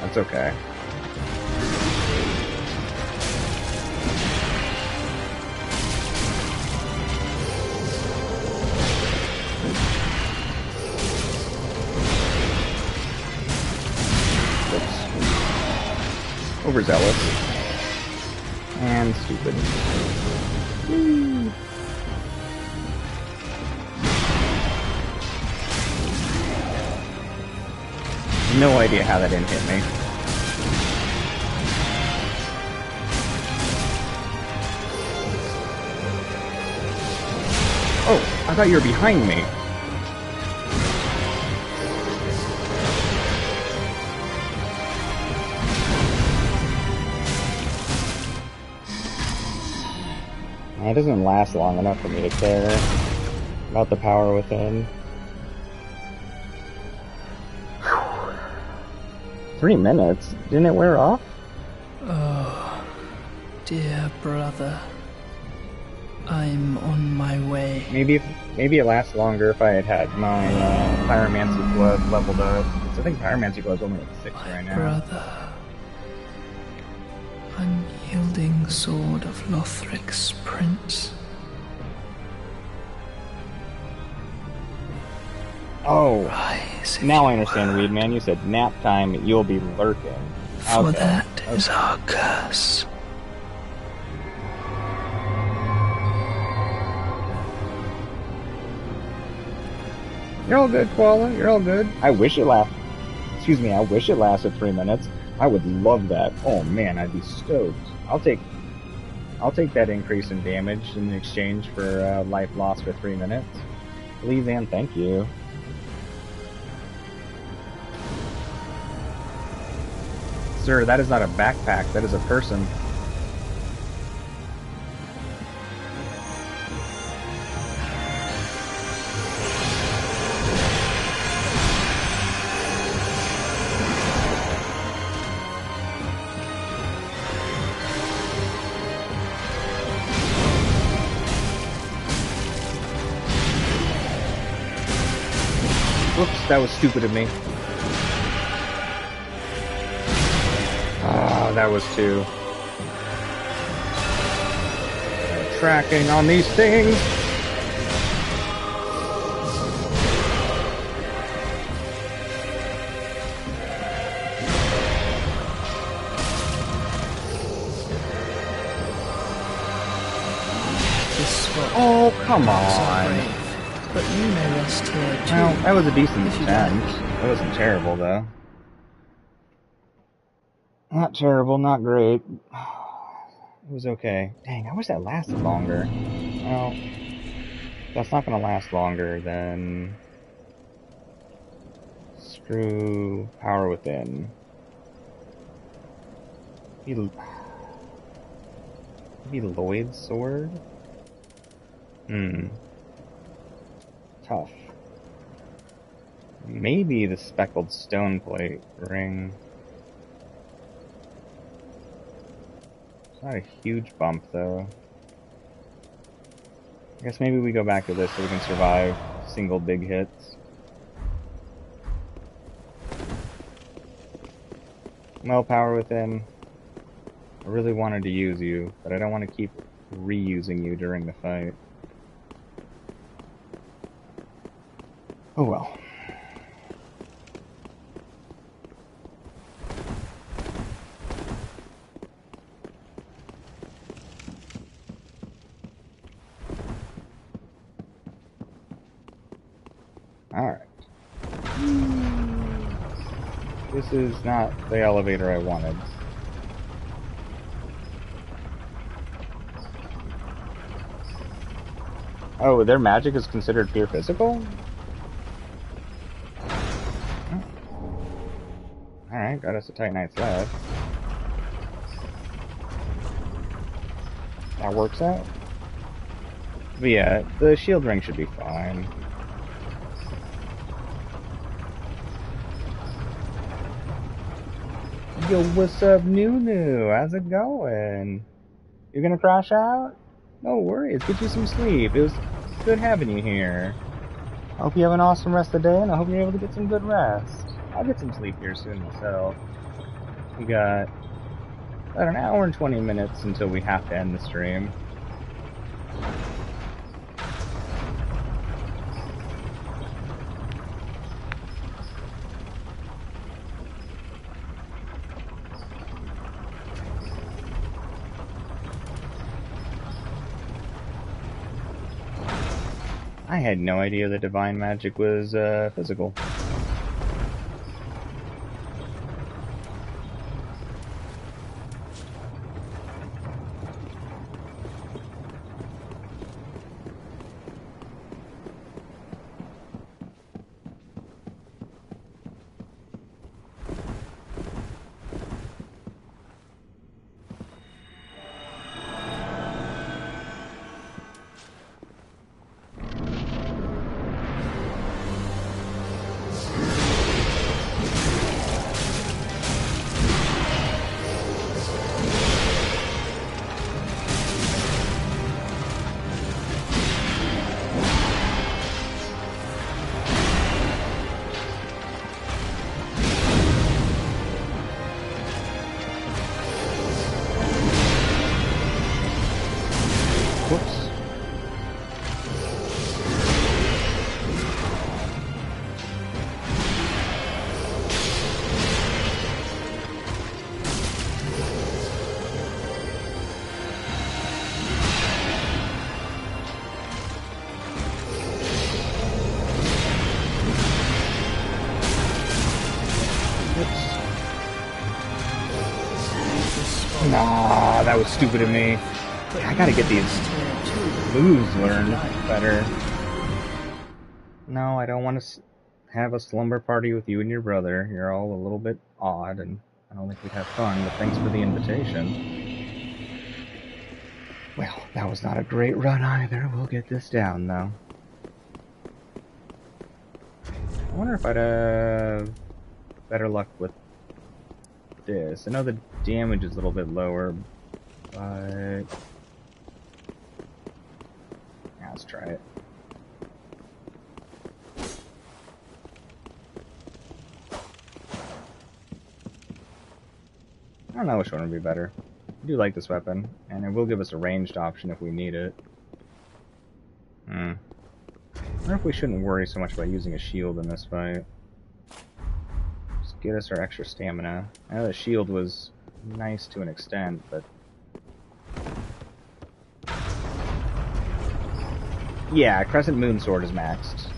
S1: That's okay. Oops. Overzealous. And stupid. Woo. No idea how that didn't hit me. Oh, I thought you were behind me. It doesn't last long enough for me to care about the Power Within. 3 minutes? Didn't it wear off?
S10: Oh, dear brother. I'm on my way.
S1: Maybe it lasts longer if I had my Pyromancy Blood leveled up. I think Pyromancy Blood's only at 6 right now.
S10: Brother. Unyielding sword of Lothric's prince.
S1: Oh,
S10: Rise
S1: now I understand, Weed Man. You said nap time, you'll be lurking.
S10: For
S1: Okay.
S10: that is our curse.
S1: You're all good, Koala. You're all good. I wish it lasted 3 minutes. I would love that. Oh man, I'd be stoked. I'll take that increase in damage in exchange for life lost for 3 minutes. Please and thank you. Sir, that is not a backpack. That is a person. Whoops, that was stupid of me. Oh, that was too. Tracking on these things. Oh, come on.
S10: But you may rest here too.
S1: Well, that was a decent attempt. It wasn't terrible, though. Not terrible, not great. It was okay. Dang, I wish that lasted longer. Well, that's not going to last longer than... Screw Power Within. Maybe Lloyd's Sword? Tough. Maybe the Speckled Stone Plate ring. It's not a huge bump, though. I guess maybe we go back to this so we can survive single big hits. Well, Power Within. I really wanted to use you, but I don't want to keep reusing you during the fight. Oh well. Alright. This is not the elevator I wanted. Oh, their magic is considered pure physical? Alright, got us a Titanite's left. That works out. But yeah, the shield ring should be fine. Yo, what's up, Nunu? How's it going? You're gonna crash out? No worries, get you some sleep. It was good having you here. I hope you have an awesome rest of the day, and I hope you're able to get some good rest. I'll get some sleep here soon myself. We got about an hour and 20 minutes until we have to end the stream. I had no idea that divine magic was physical. Nah, that was stupid of me. I gotta get these moves learned better. No, I don't want to have a slumber party with you and your brother. You're all a little bit odd, and I don't think we'd have fun, but thanks for the invitation. Well, that was not a great run either. We'll get this down, though. I wonder if I'd have better luck with this. I know the damage is a little bit lower, but... yeah, let's try it. I don't know which one would be better. I do like this weapon, and it will give us a ranged option if we need it. I wonder if we shouldn't worry so much about using a shield in this fight. Just get us our extra stamina. I know the shield was nice to an extent, but... yeah, Crescent Moon Sword is maxed.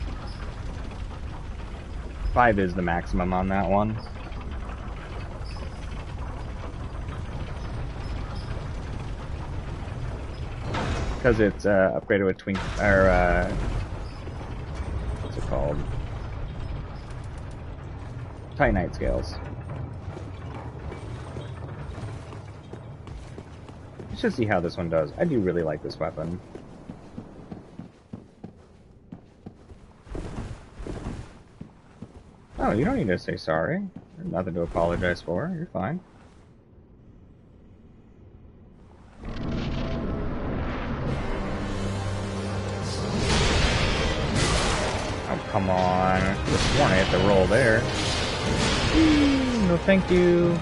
S1: 5 is the maximum on that one. Because it's upgraded with twink, or what's it called? Titanite scales. Let's just see how this one does. I do really like this weapon. Oh, you don't need to say sorry. There's nothing to apologize for. You're fine. Oh, come on. I could have sworn I had to roll there. No, thank you.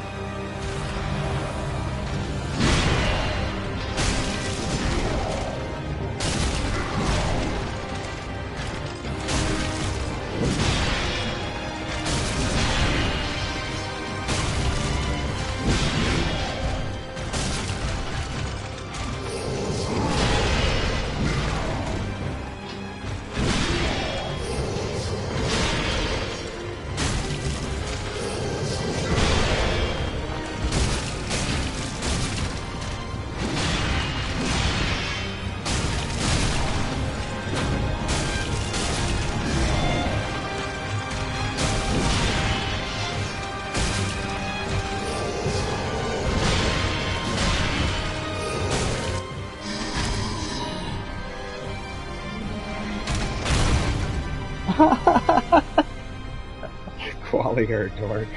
S1: Quality or Dork.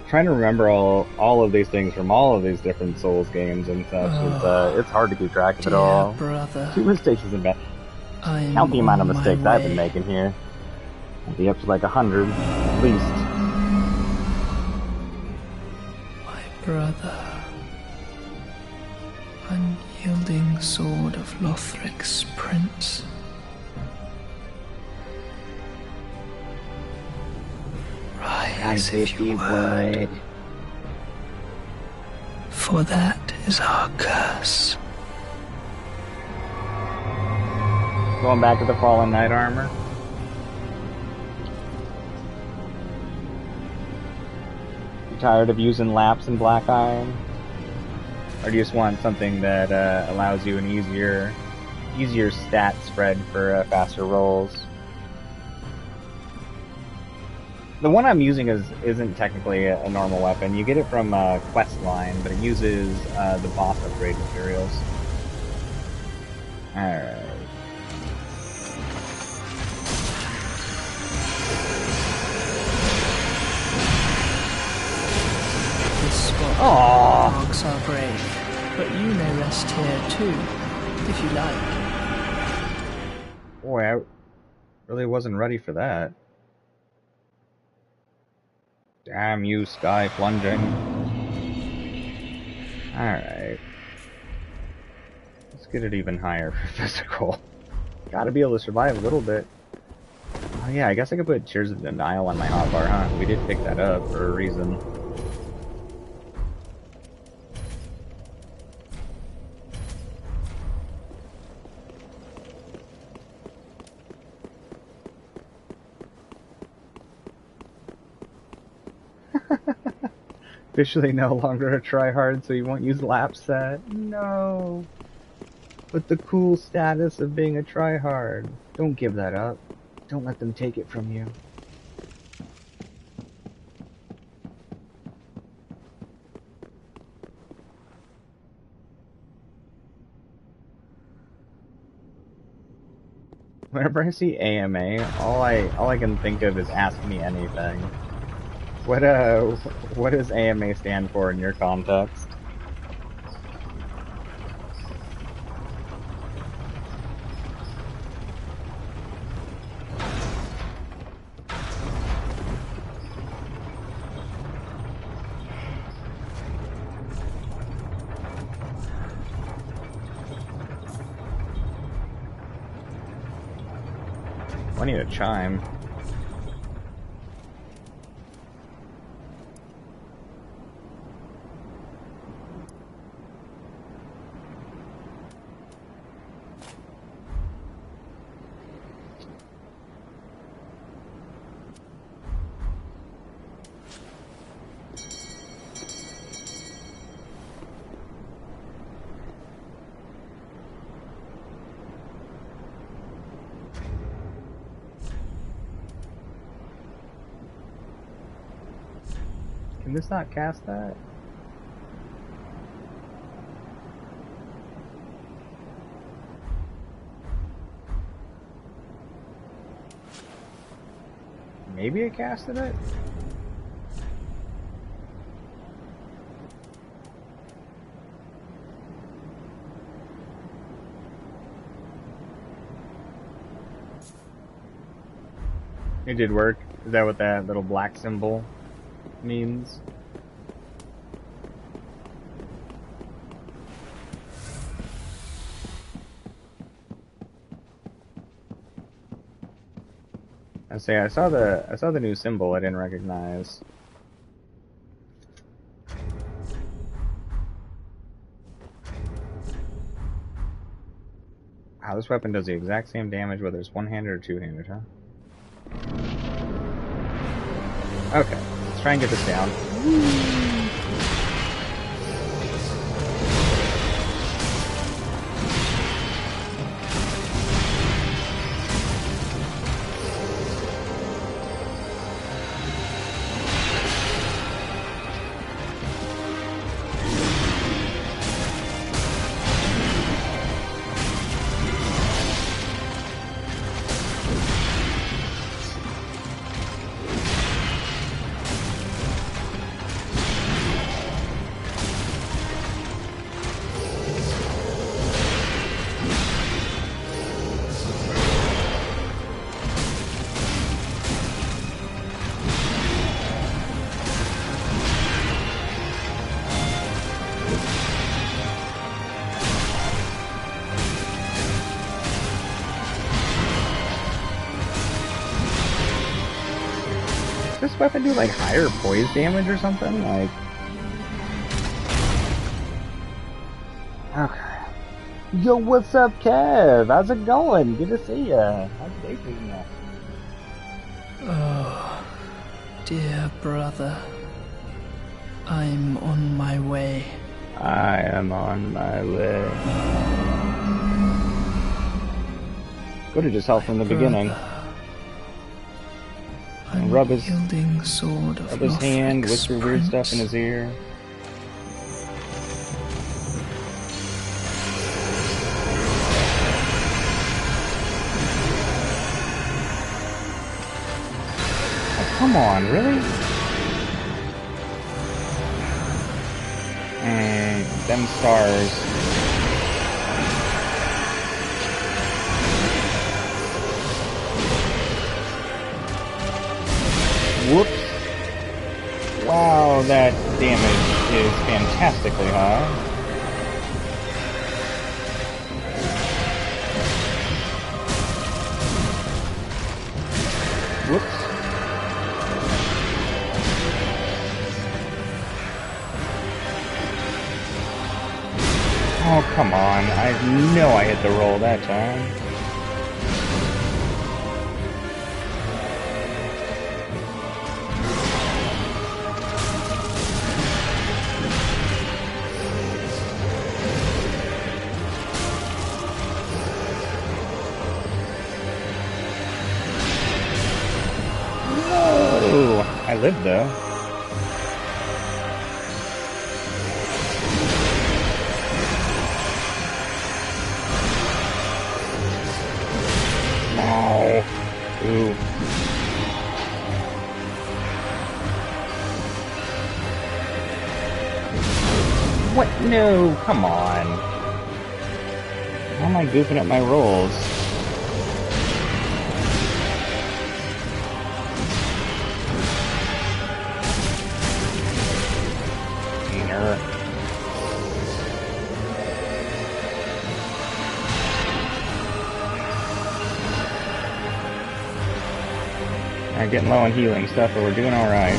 S1: Trying to remember all of these things from all of these different Souls games and such. It's hard to keep track of it all.
S10: Brother,
S1: 2 mistakes isn't bad. Count the amount of mistakes I've been making here. I'll be up to like 100 at least.
S10: My brother. Unyielding sword of Lothric's prince. Rise if you would. For that is our curse.
S1: Going back to the Fallen Knight armor. You tired of using laps and black iron? Or do you just want something that allows you an easier stat spread for faster rolls? The one I'm using isn't technically a normal weapon. You get it from quest line, but it uses the boss upgrade materials. Alright.
S10: This spot
S1: Aww.
S10: marks our grave, but you may rest here too, if you like.
S1: Boy, I really wasn't ready for that. Damn you, sky plunging. Alright. Let's get it even higher for physical. Gotta be able to survive a little bit. Oh yeah, I guess I could put Tears of Denial on my hotbar, huh? We did pick that up for a reason. Officially no longer a tryhard, so you won't use lap set. No. But the cool status of being a tryhard. Don't give that up. Don't let them take it from you. Whenever I see AMA, all I can think of is Ask Me Anything. What does AMA stand for in your context? I need a chime. Can this not cast that? Maybe it casted it? It did work. Is that what that little black symbol means? I saw the new symbol I didn't recognize. Wow, this weapon does the exact same damage whether it's one-handed or two-handed, huh? Okay, let's try and get this down. Does this weapon do like higher poise damage or something? Like, okay. Yo, what's up, Kev? How's it going? Good to see ya. How's the day treating ya?
S10: Oh, dear brother. I'm on my way.
S1: I am on my way. Go to just help from the beginning. And rub his
S10: sword of
S1: hand, whisper weird stuff in his ear. Oh, come on, really? Them stars. Whoops. Wow, that damage is fantastically high. Whoops. Oh, come on. I know I hit the roll that time. No! I lived though. No. Ooh. What? No, come on. How am I goofing up my rolls? Alright, getting low on healing stuff, but we're doing alright.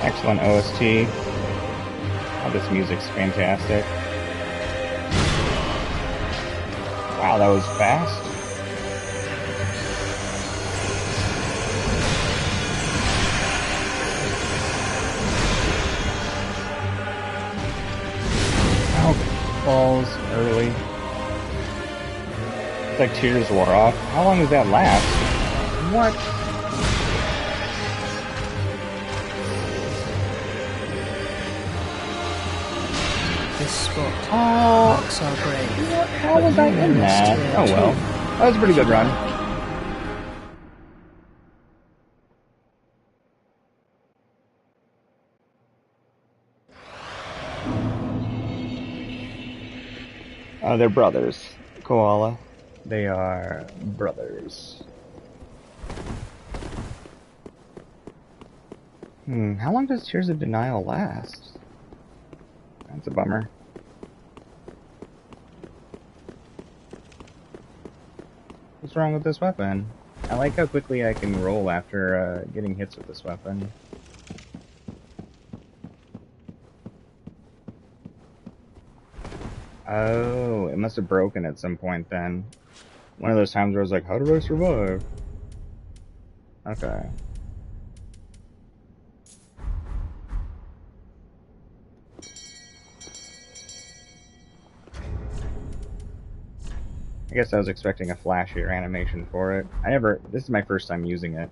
S1: Excellent OST. Oh, this music's fantastic. Wow, that was fast. Ow, falls early. It's like Tears wore off. How long does that last? What?
S10: This spot
S1: Oh,
S10: marks our grave.
S1: what? How was I in that? Oh well. That was a pretty good run. They're brothers. Koala. They are brothers. How long does Tears of Denial last? That's a bummer. What's wrong with this weapon? I like how quickly I can roll after getting hits with this weapon. Oh, it must have broken at some point then. One of those times where I was like, how did I survive? Okay. I guess I was expecting a flashier animation for it. This is my first time using it.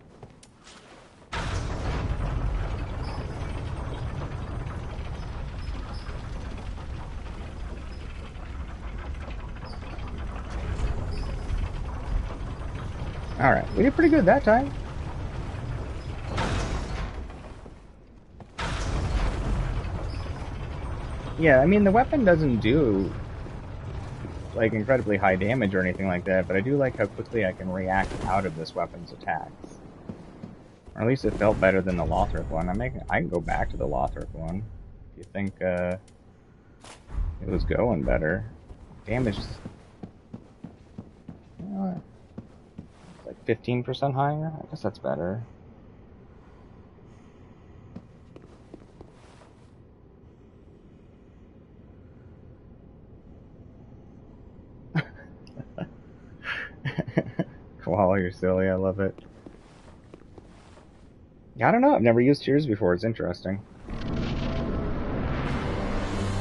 S1: Alright, we did pretty good that time. Yeah, I mean, the weapon doesn't do like incredibly high damage or anything like that, but I do like how quickly I can react out of this weapon's attacks. Or at least it felt better than the Lothric one. I can go back to the Lothric one if you think it was going better. Damage, you know, it's like 15% higher. I guess that's better. Koala, you're silly. I love it. Yeah, I don't know. I've never used Tears before. It's interesting.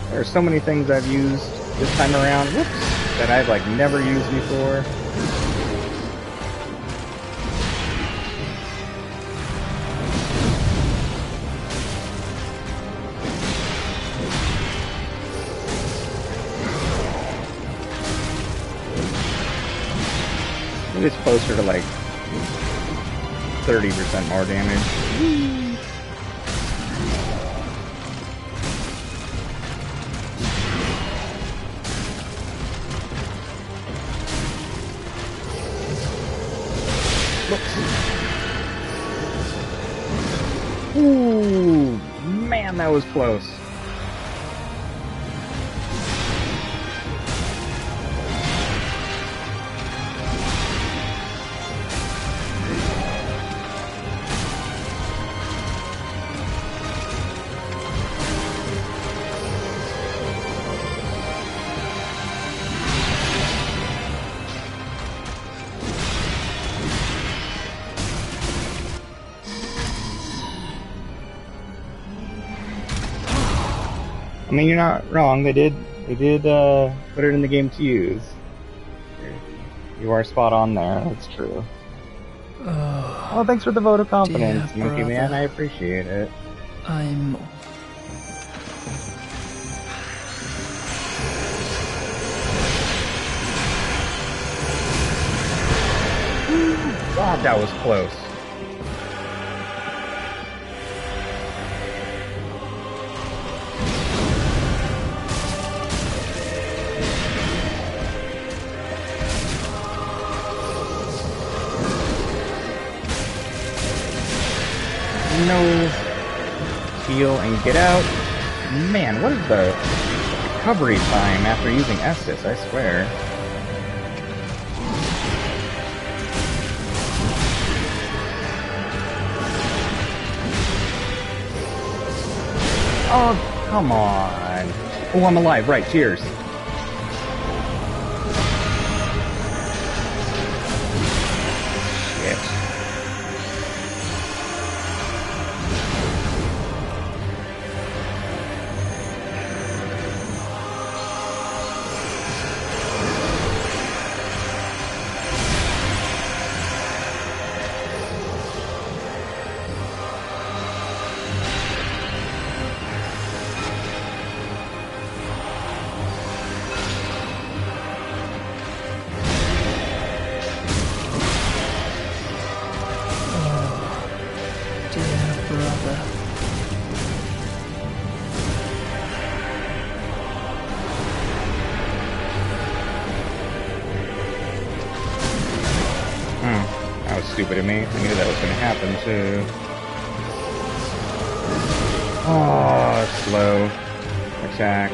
S1: There are so many things I've used this time around, whoops, that I've like never used before. I think it's closer to like 30% more damage. Ooh, man, that was close. I mean, you're not wrong. They did put it in the game to use. You are spot on there. That's true. Oh, thanks for the vote of confidence, Monkey Man. I appreciate it. God, that was close. No. Heal and get out. Man, what is the recovery time after using Estus? I swear. Oh, come on. Oh, I'm alive. Right, cheers. Stupid of me. I knew that was going to happen too. Oh, slow attack.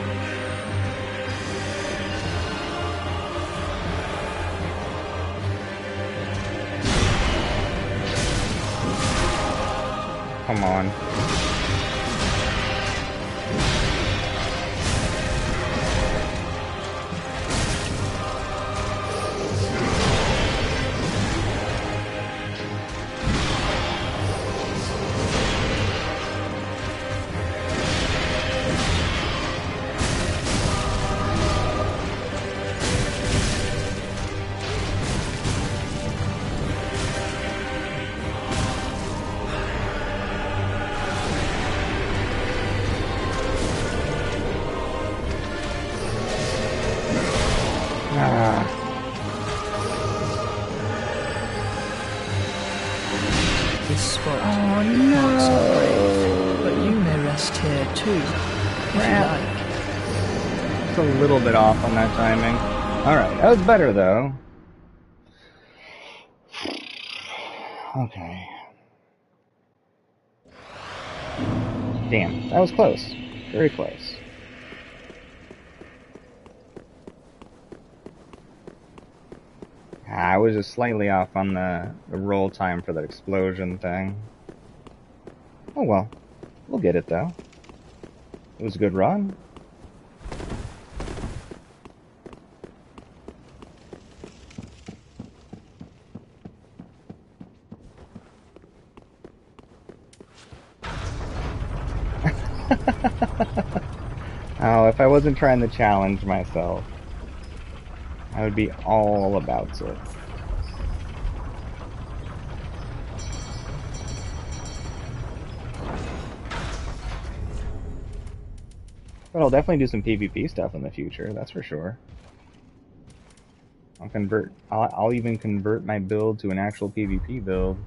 S1: Come on.
S10: This spot marks our grave, but you may rest here too, if you like.
S1: It's a little bit off on that timing. Alright, that was better though. Okay. Damn, that was close. Very close. I was just slightly off on the roll time for that explosion thing. Oh well. We'll get it though. It was a good run. Oh, if I wasn't trying to challenge myself, I would be all about it. But I'll definitely do some PvP stuff in the future, that's for sure. I'll even convert my build to an actual PvP build.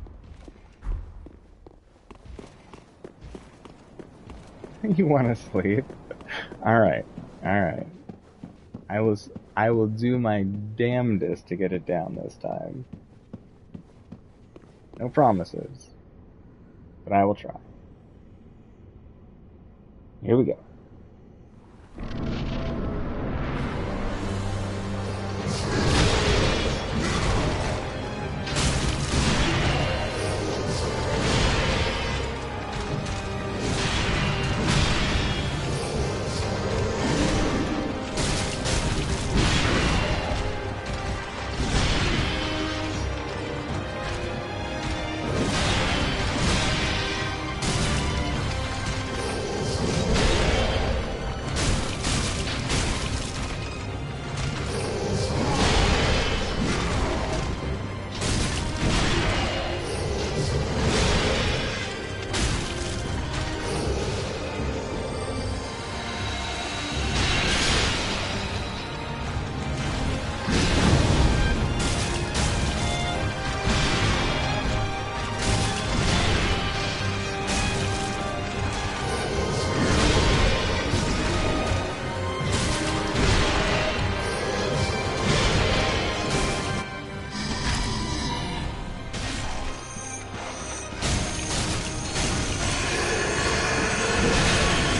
S1: You want to sleep? Alright, alright. I will do my damnedest to get it down this time. No promises. But I will try. Here we go.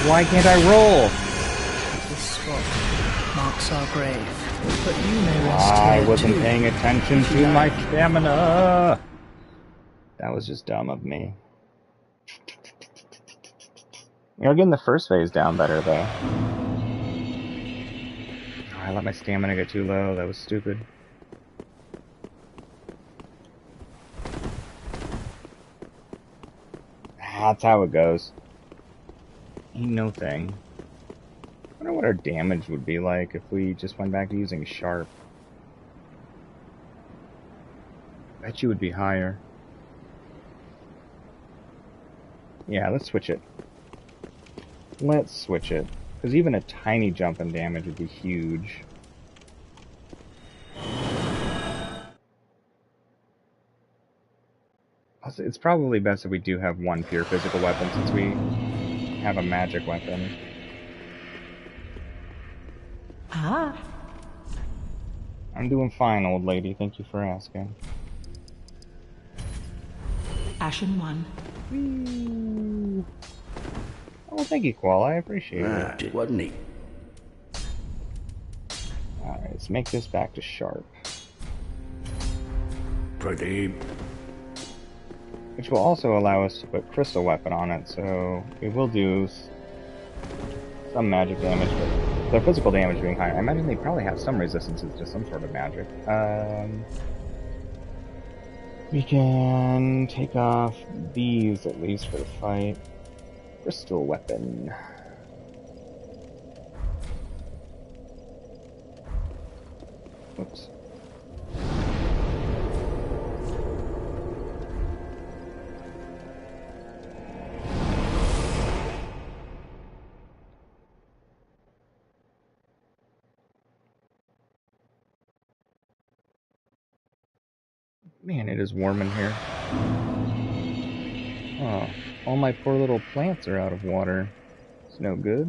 S1: Why can't I roll?
S10: This spot marks our grave, but you may rest here
S1: I wasn't
S10: too,
S1: paying attention
S10: if you
S1: to my
S10: like.
S1: stamina. That was just dumb of me. We are getting the first phase down better, though. Oh, I let my stamina get too low. That was stupid. That's how it goes. Ain't no thing. I wonder what our damage would be like if we just went back to using Sharp. Bet you would be higher. Yeah, let's switch it. Let's switch it. Because even a tiny jump in damage would be huge. It's probably best if we do have one pure physical weapon since we have a magic weapon.
S6: Ah.
S1: I'm doing fine, old lady. Thank you for asking.
S6: Ashen one.
S1: Whee. Oh, thank you, Qual. I appreciate it.
S4: It wasn't he?
S1: Alright, let's make this back to Sharp.
S4: Pretty.
S1: Which will also allow us to put Crystal Weapon on it, so we will do some magic damage, but the physical damage being higher. I imagine they probably have some resistances to some sort of magic. We can take off these at least for the fight. Crystal Weapon. Oops. Man, it is warm in here. Oh, all my poor little plants are out of water. It's no good.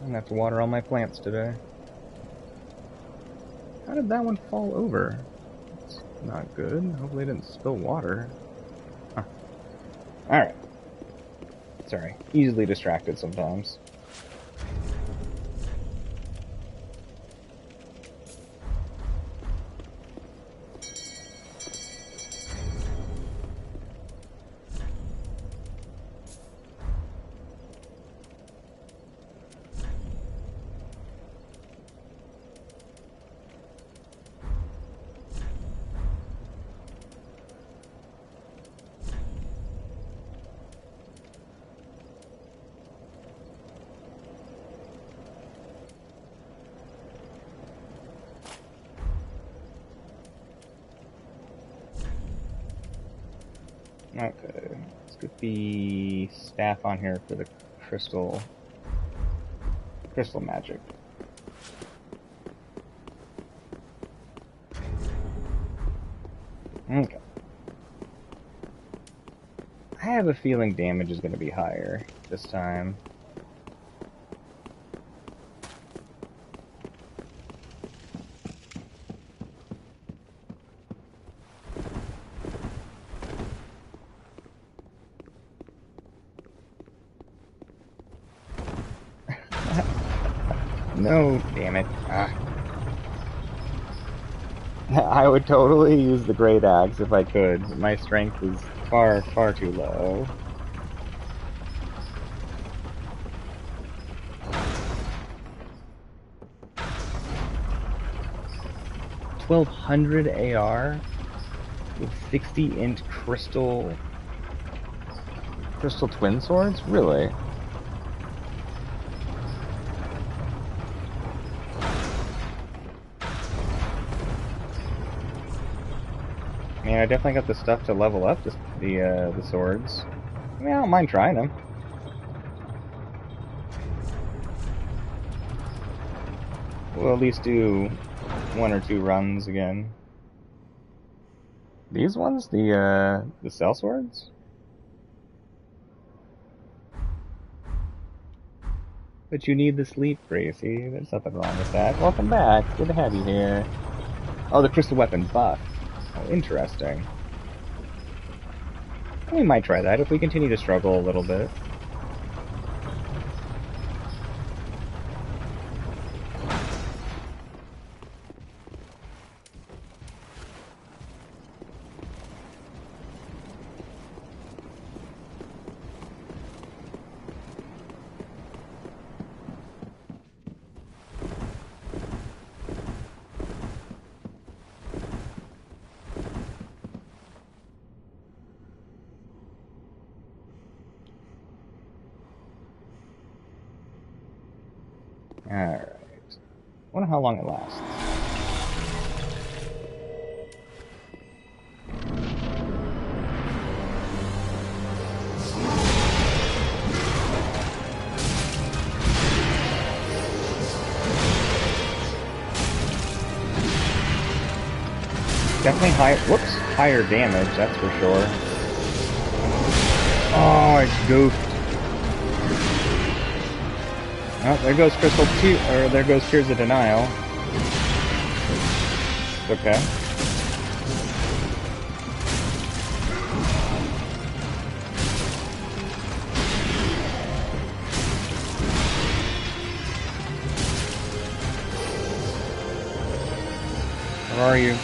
S1: I'm gonna have to water all my plants today. How did that one fall over? It's not good. Hopefully it didn't spill water. Huh. Alright. Sorry. Easily distracted sometimes. Okay, let's get the staff on here for the crystal magic. Okay. I have a feeling damage is going to be higher this time. No, damn it. Ah. I would totally use the great axe if I could, but my strength is far, far too low. $1,200 AR with 60-inch crystal twin swords? Really? I mean, I definitely got the stuff to level up the swords. I mean, I don't mind trying them. We'll at least do 1 or 2 runs again. These ones? The cell swords? But you need the sleep, Gracie. There's nothing wrong with that. Welcome back. Good to have you here. Oh, the crystal weapon buff. Oh, interesting. We might try that if we continue to struggle a little bit. Alright. Wonder how long it lasts. Definitely higher damage, that's for sure. Oh, it's goofed. Oh, there goes Crystal 2, or there goes Tears of Denial. It's okay. Where are you?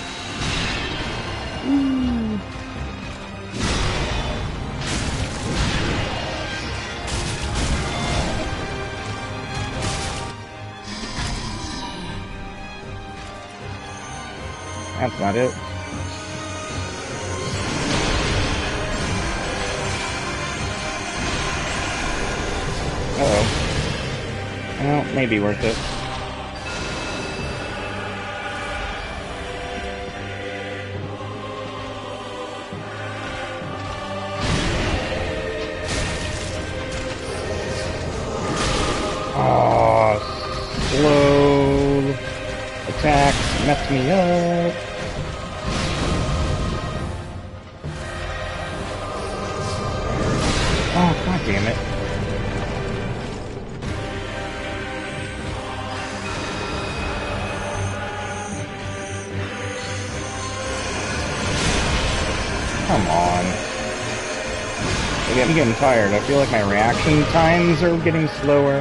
S1: That's not it. Uh-oh. Well, maybe worth it. Oh, slow attacks messed me up. Oh, god damn it. Come on. I'm getting tired. I feel like my reaction times are getting slower.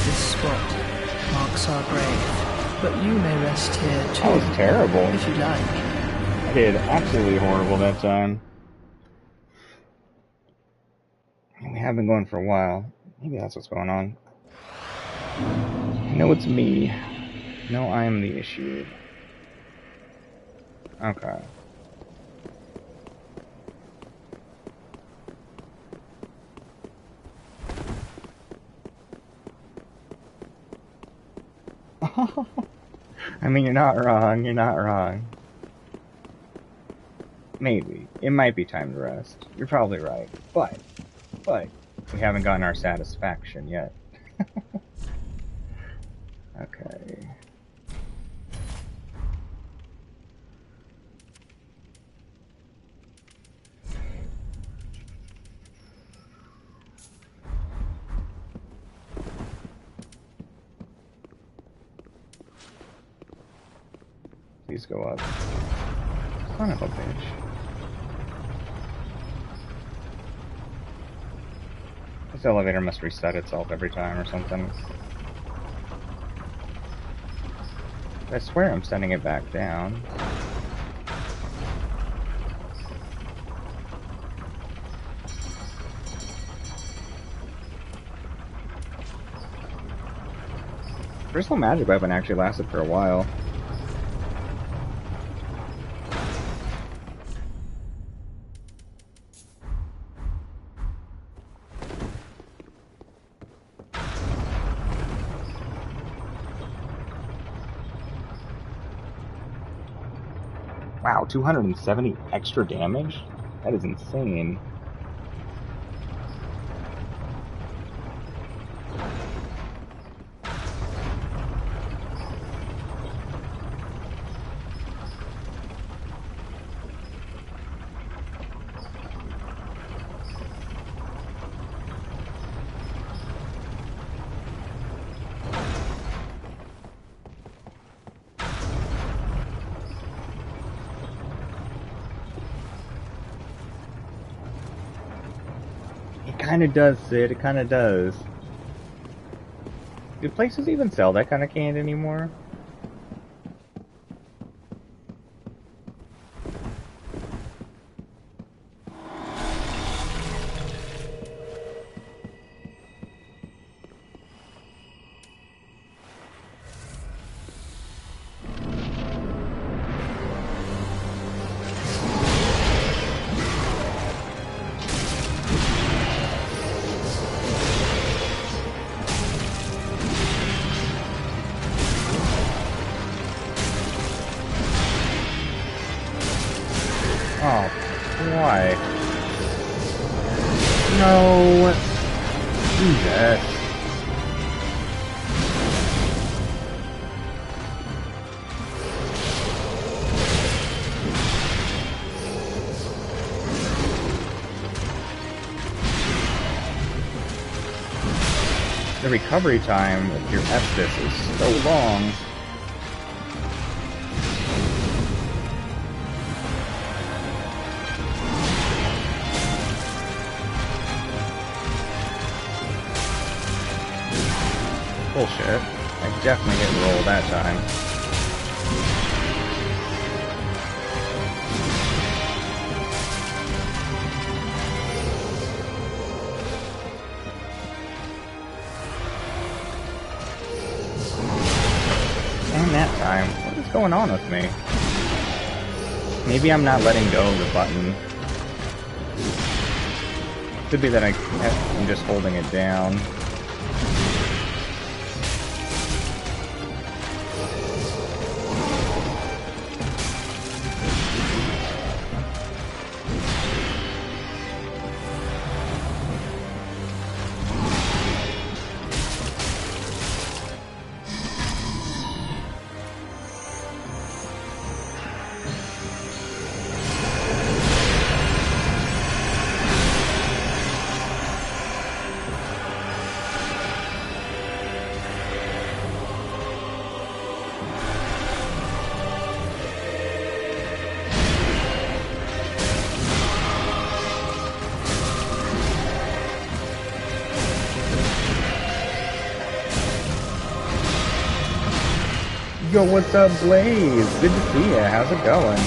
S10: This spot marks our grave, but you may rest here too.
S1: That was terrible.
S10: If you like.
S1: I did absolutely horrible that time. We have been going for a while. Maybe that's what's going on. I know it's me. No, I am the issue. Okay. I mean, you're not wrong. You're not wrong. Maybe. It might be time to rest. You're probably right. But we haven't gotten our satisfaction yet. Okay. Please go up. Son of a bitch. This elevator must reset itself every time or something. I swear I'm sending it back down. Crystal Magic Weapon actually lasted for a while. Wow, 270 extra damage? That is insane. kind of does, Sid. It kind of does. Do places even sell that kind of candy anymore? Oh, why? No! Jesus. The recovery time with your Estus is so long. Bullshit. I definitely hit roll that time. And that time. What is going on with me? Maybe I'm not letting go of the button. Could be that I'm just holding it down. Yo, what's up, Blaze? Good to see ya. How's it going?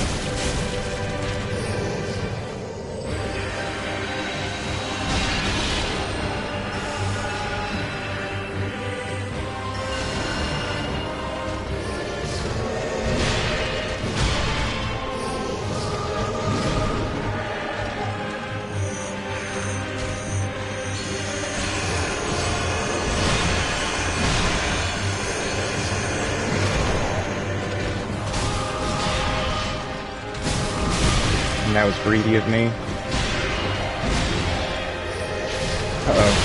S1: And that was greedy of me. Uh-oh.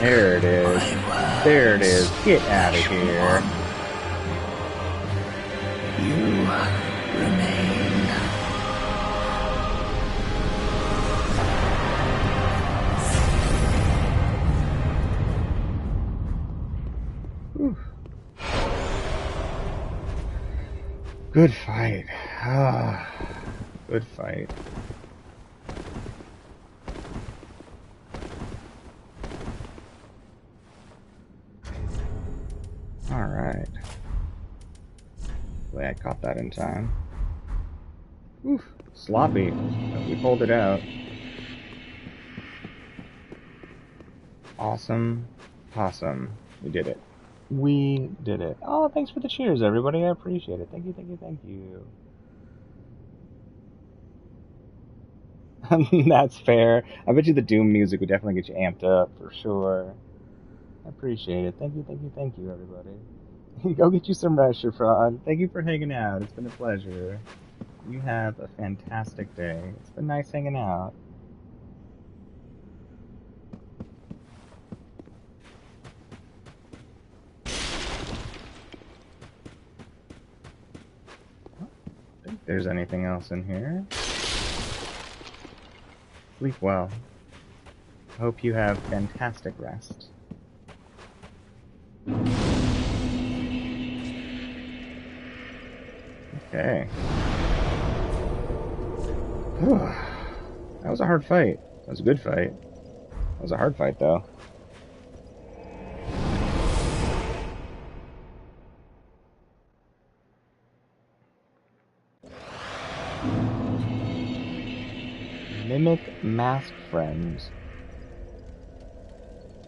S1: There it is. There it is. Get out of here.
S8: You remain.
S1: Whew. Good fight. Good fight. Alright. Hopefully I caught that in time. Oof. Sloppy. But we pulled it out. Awesome. Possum. We did it. We did it. Oh, thanks for the cheers, everybody. I appreciate it. Thank you, thank you, thank you. That's fair. I bet you the Doom music would definitely get you amped up, for sure. I appreciate it. Thank you, thank you, thank you, everybody. Go get you some rest, your fraud. Thank you for hanging out. It's been a pleasure. You have a fantastic day. It's been nice hanging out. I don't think there's anything else in here. Sleep well. Hope you have fantastic rest. Okay. That was a hard fight. That was a good fight. That was a hard fight, though. Mimic mask friends.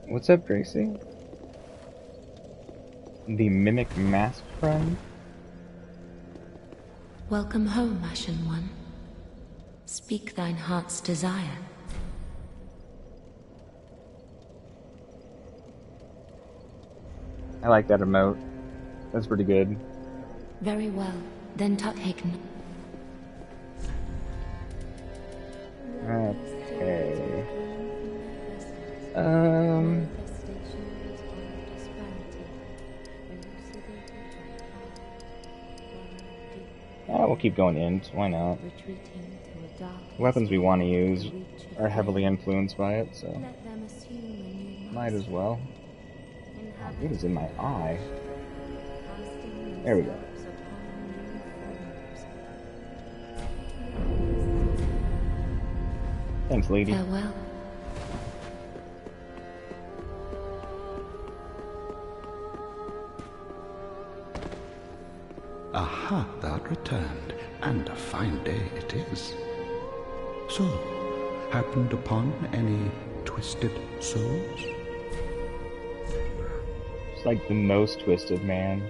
S1: What's up, Gracie? The mimic mask friend?
S5: Welcome home, Ashen One. Speak thine heart's desire.
S1: I like that emote. That's pretty good.
S5: Very well. Then Tuthaken.
S1: Okay. We'll keep going int. Why not? Weapons we want to use are heavily influenced by it, so might as well. Oh, what is in my eye? There we go. Thanks, lady.
S5: Farewell.
S7: Aha, thou'rt returned, and a fine day it is. So, happened upon any twisted souls?
S1: It's like the most twisted man.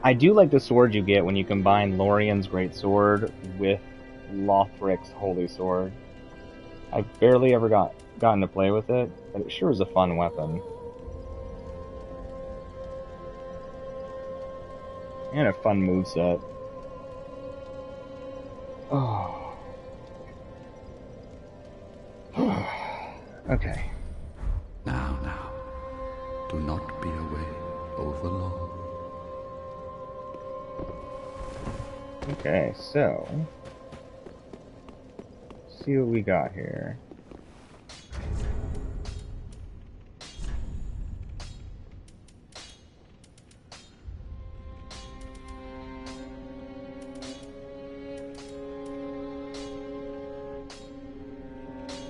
S1: I do like the sword you get when you combine Lorien's Great Sword with Lothric's Holy Sword. I've barely ever gotten to play with it, but it sure is a fun weapon. And a fun moveset. Oh. Okay.
S7: Now, do not be away over long.
S1: Okay, so see what we got here.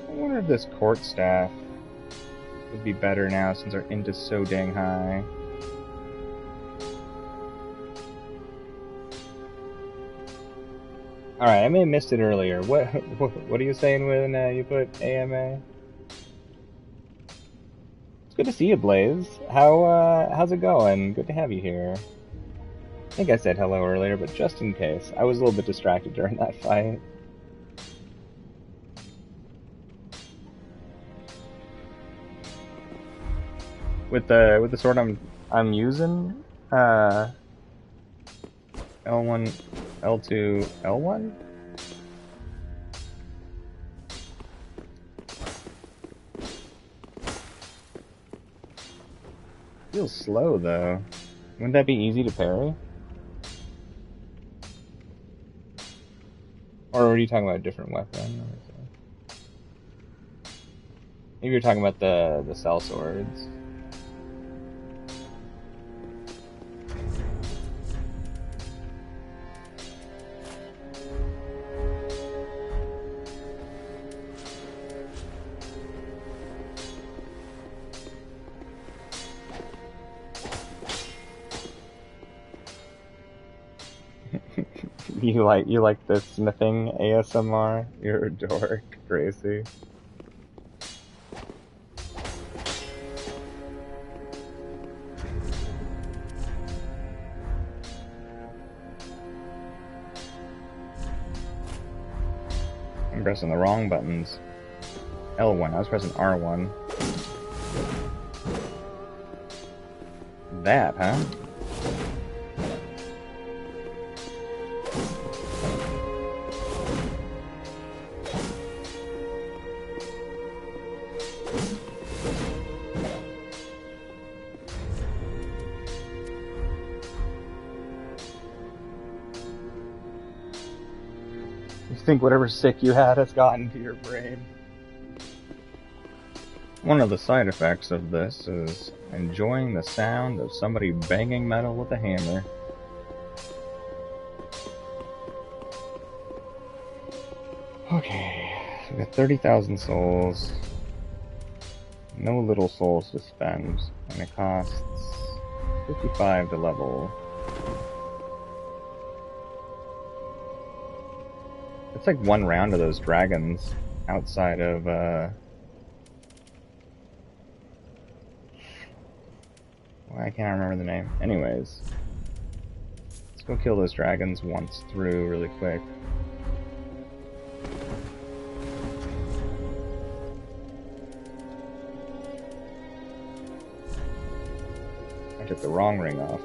S1: I wonder if this court staff would be better now since our int is so dang high. Alright, I may have missed it earlier. What are you saying when you put AMA? It's good to see you, Blaze. How's it going? Good to have you here. I think I said hello earlier, but just in case. I was a little bit distracted during that fight. With the sword I'm using, L1, L2, L1? Feels slow though. Wouldn't that be easy to parry? Or are you talking about a different weapon? Maybe you're talking about the cell swords. You like the smithing ASMR? You're a dork, Gracie. I'm pressing the wrong buttons. L1, I was pressing R1. that, huh? You think whatever sick you had has gotten to your brain. One of the side effects of this is enjoying the sound of somebody banging metal with a hammer. Okay, we got 30,000 souls. No little souls to spend, and it costs 55 to level. It's like one round of those dragons outside of, well, I can't remember the name. Anyways, let's go kill those dragons once through really quick. I took the wrong ring off.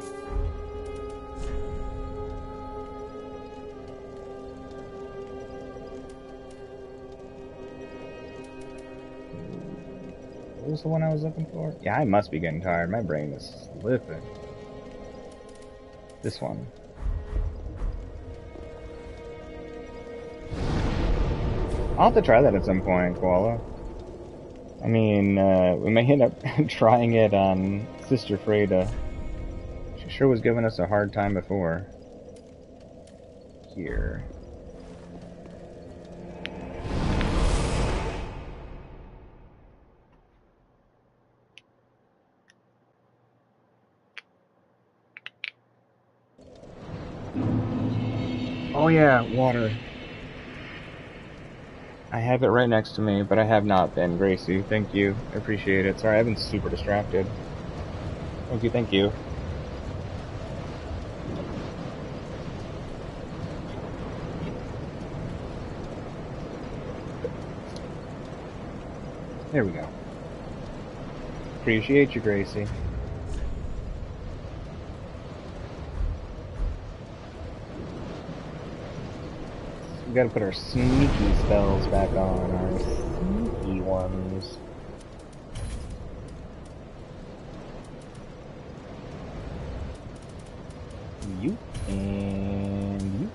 S1: What was the one I was looking for? Yeah, I must be getting tired. My brain is slipping. This one. I'll have to try that at some point, Koala. I mean, we may end up trying it on Sister Freda. She sure was giving us a hard time before. Here. Oh yeah, water. I have it right next to me, but I have not been. Gracie, thank you. I appreciate it. Sorry, I've been super distracted. Thank you, thank you. There we go. Appreciate you, Gracie. We gotta put our sneaky spells back on, our sneaky ones. You and you.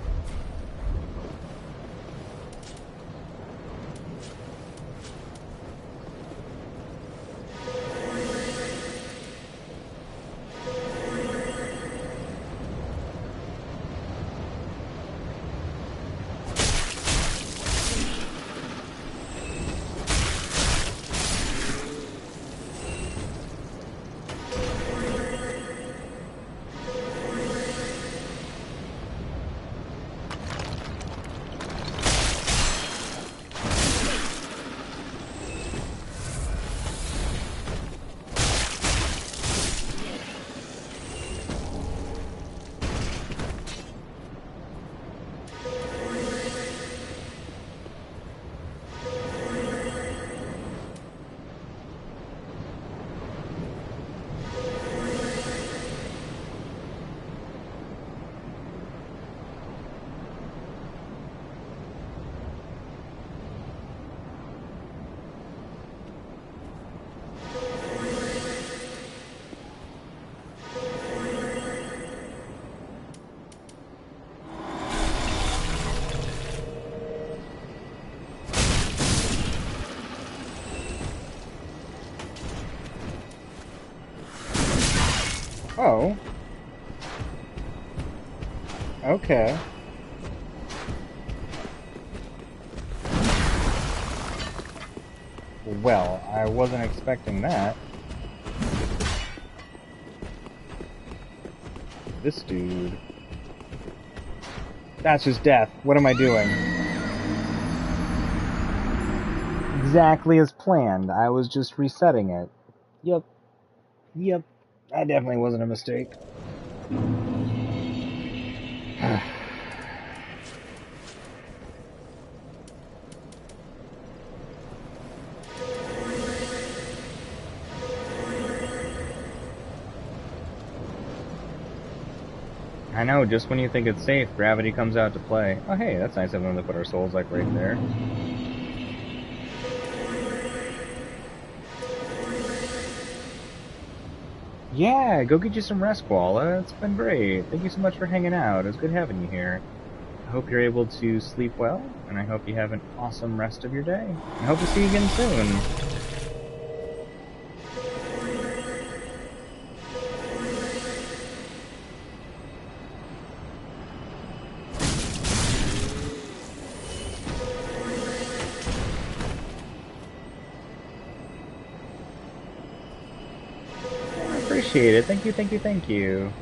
S1: Oh. Okay. Well, I wasn't expecting that. This dude. That's just death. What am I doing? Exactly as planned. I was just resetting it. Yep. Yep. That definitely wasn't a mistake. I know, just when you think it's safe, gravity comes out to play. Oh hey, that's nice of them to put our souls like right there. Yeah, go get you some rest, Koala. It's been great. Thank you so much for hanging out. It was good having you here. I hope you're able to sleep well, and I hope you have an awesome rest of your day. I hope to see you again soon. I appreciate it. Thank you, thank you, thank you.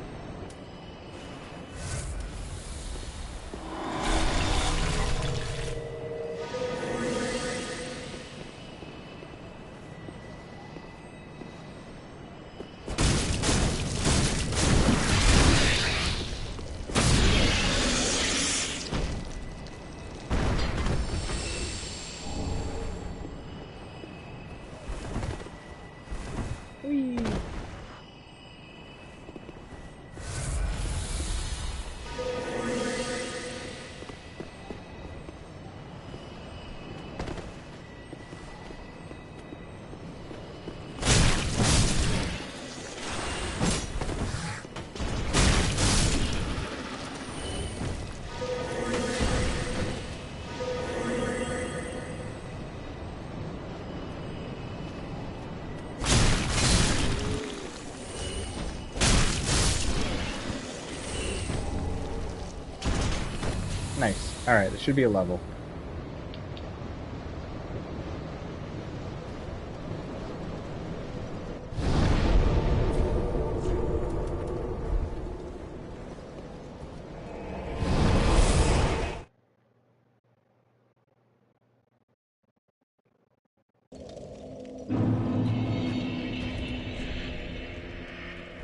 S1: Nice. Alright, this should be a level.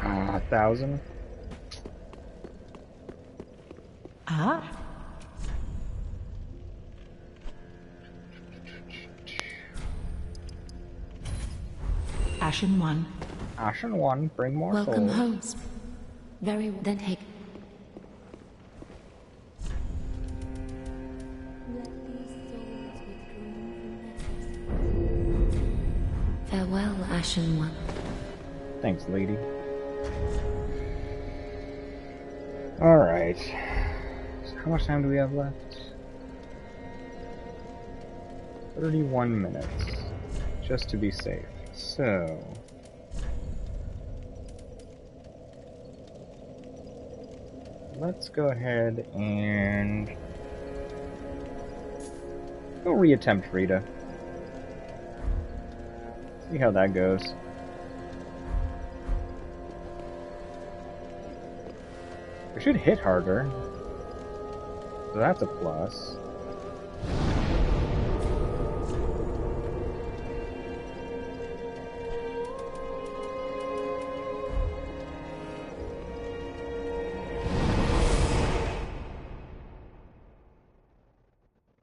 S1: Ah, 1,000.
S6: Ah. Ashen One.
S1: Ashen One, bring more
S5: Welcome
S1: souls.
S5: home. Very well. Then take. Let these souls withdrawn from their farewell, Ashen One.
S1: Thanks, lady. Alright. So how much time do we have left? 31 minutes. Just to be safe. So... let's go ahead and... go reattempt Rita. See how that goes. I should hit harder. So that's a plus.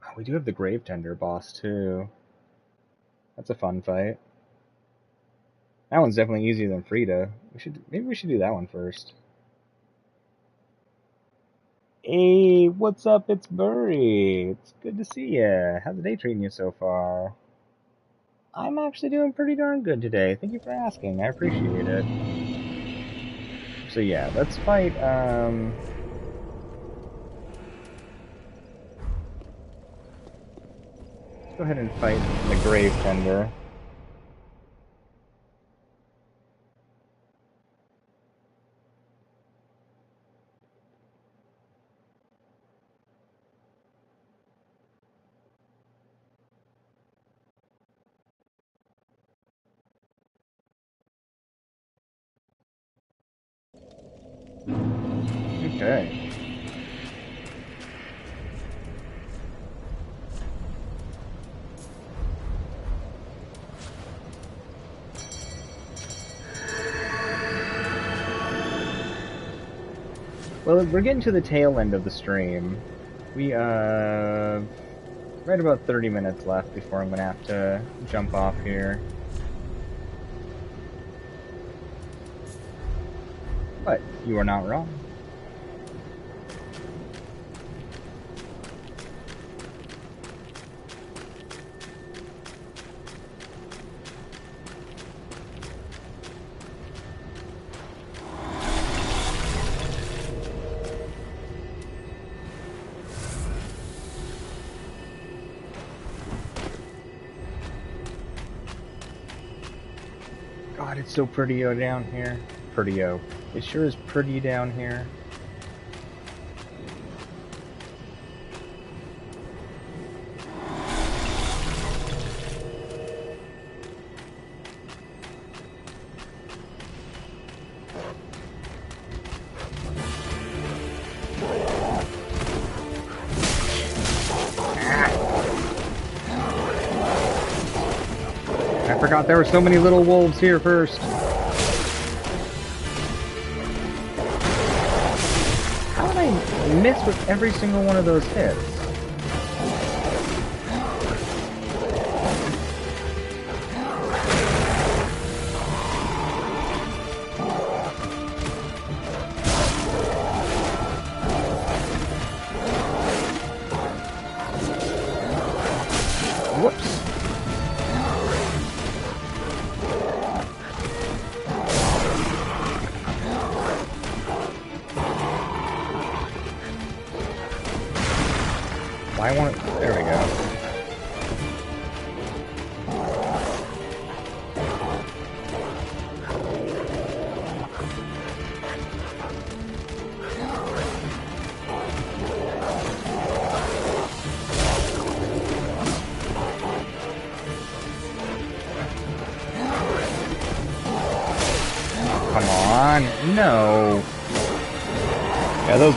S1: Oh, we do have the Grave Tender boss too. That's a fun fight. That one's definitely easier than Frida. Maybe we should do that one first. Hey, what's up? It's Burry. It's good to see ya. How's the day treating you so far? I'm actually doing pretty darn good today. Thank you for asking. I appreciate it. So yeah, let's fight, let's go ahead and fight the Grave Tender. Okay. Well, we're getting to the tail end of the stream. We, right about 30 minutes left before I'm gonna have to jump off here. But you are not wrong. God, it's so pretty-o down here. Pretty-o. It sure is pretty down here. I forgot there were so many little wolves here first. How did I miss with every single one of those hits? Whoops. I want it. There we go. Come on, no. Yeah, those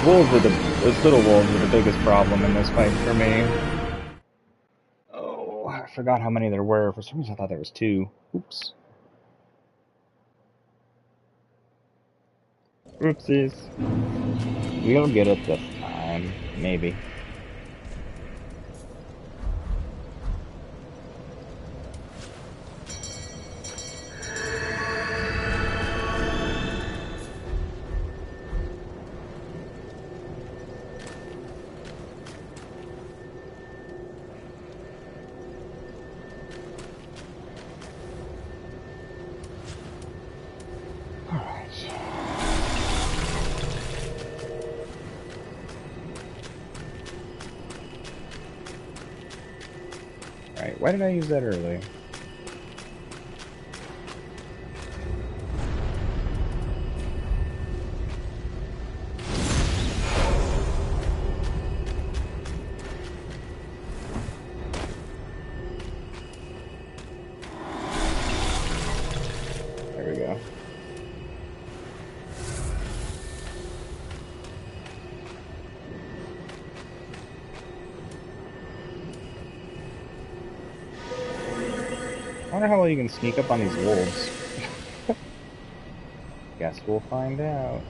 S1: little wolves were the biggest problem in this fight for me. Oh, I forgot how many there were. For some reason I thought there was 2. Oops. Oopsies. We'll get it this time. Maybe. Alright, why did I use that early? There we go. I wonder how well you can sneak up on these wolves. Guess we'll find out.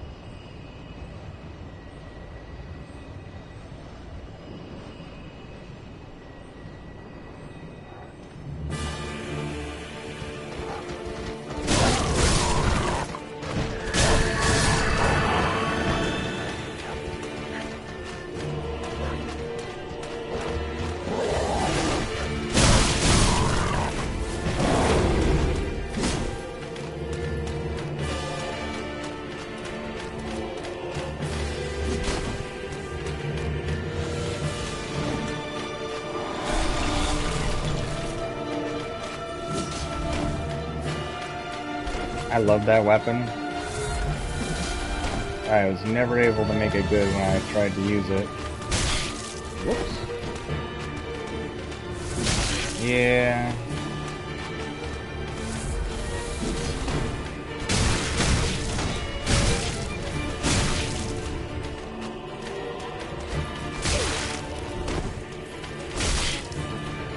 S1: I love that weapon. I was never able to make it good when I tried to use it. Whoops. Yeah.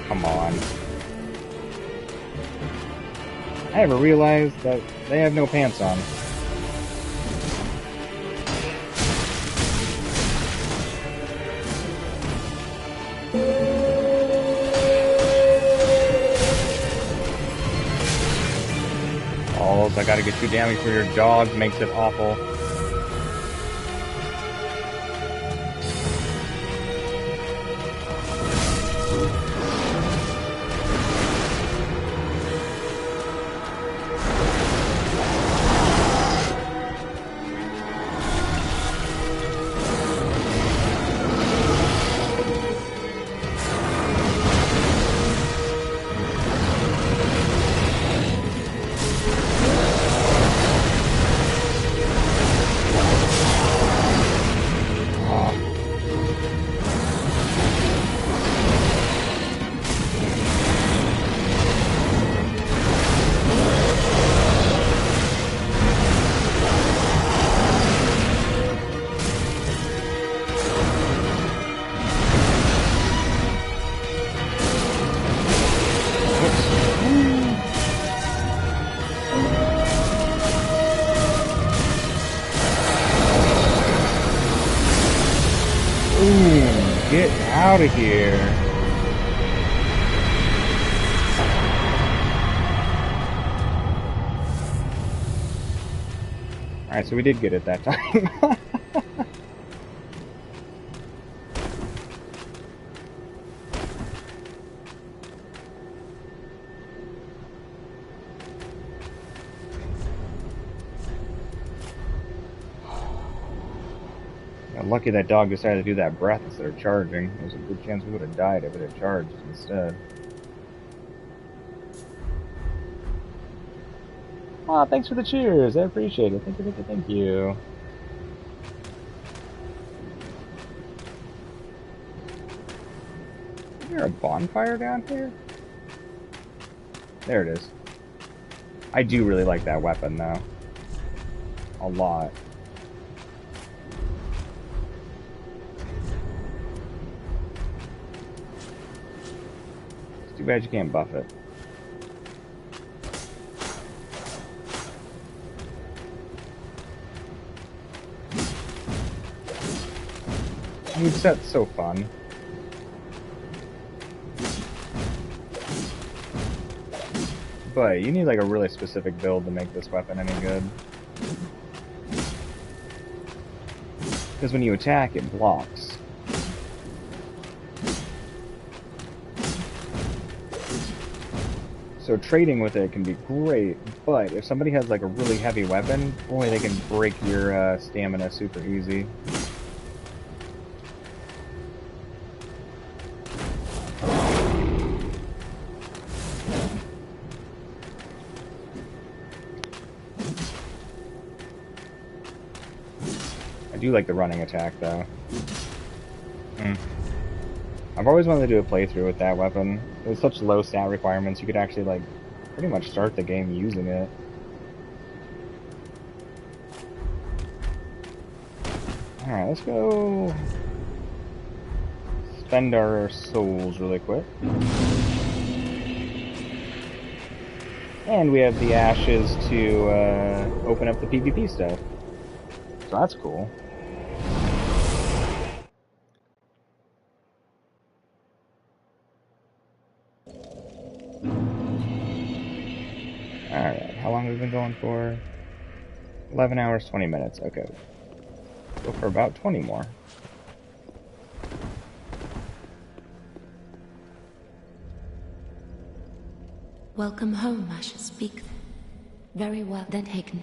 S1: Come on. I never realized that they have no pants on. Oh, I gotta get you down before your dog makes it awful. Out of here. Alright, so we did get it that time. Lucky that dog decided to do that breath instead of charging. There's a good chance we would have died if it had charged instead. Aw, thanks for the cheers. I appreciate it. Thank you, thank you, thank you. Is there a bonfire down here? There it is. I do really like that weapon, though. A lot. Too bad you can't buff it. Moveset's so fun. But you need like a really specific build to make this weapon any good. Because when you attack, it blocks. So trading with it can be great, but if somebody has like a really heavy weapon, boy, they can break your stamina super easy. I do like the running attack though. I've always wanted to do a playthrough with that weapon. There's such low stat requirements, you could actually, like, pretty much start the game using it. Alright, let's go spend our souls really quick. And we have the ashes to open up the PvP stuff. So that's cool. Alright, how long have we been going for? 11 hours, 20 minutes. Okay. Go for about 20 more.
S5: Welcome home, Asher. Speak. Very well then taken.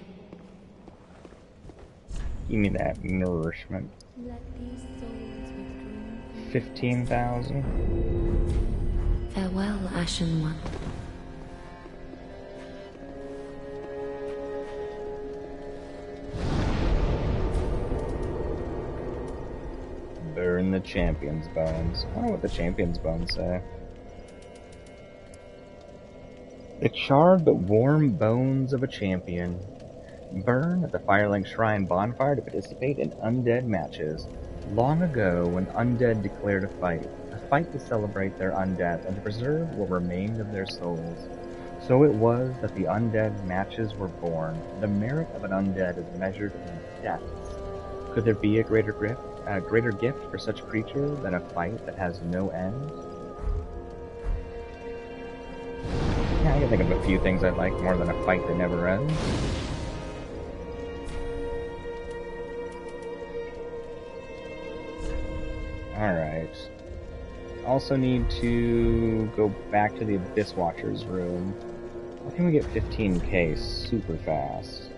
S1: Give me that nourishment.
S5: Let these souls withdraw.
S1: 15,000.
S5: Farewell, Ashen One.
S1: Burn the champion's bones. I wonder what the champion's bones say. The charred but warm bones of a champion. Burn at the Firelink Shrine bonfire to participate in undead matches. Long ago, when undead declared a fight to celebrate their undeath and to preserve what remained of their souls. So it was that the undead matches were born. The merit of an undead is measured in deaths. Could there be a greater gift for such creature than a fight that has no end? Yeah, I can think of a few things I'd like more than a fight that never ends. Alright. Also need to go back to the Abyss Watcher's room. How can we get 15k super fast?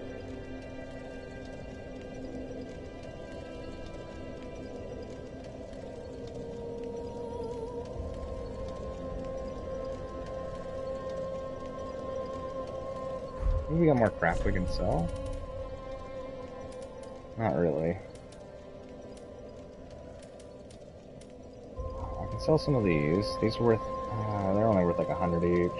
S1: Maybe we got more crap we can sell? Not really. I can sell some of these. These are worth... they're only worth like 100 each.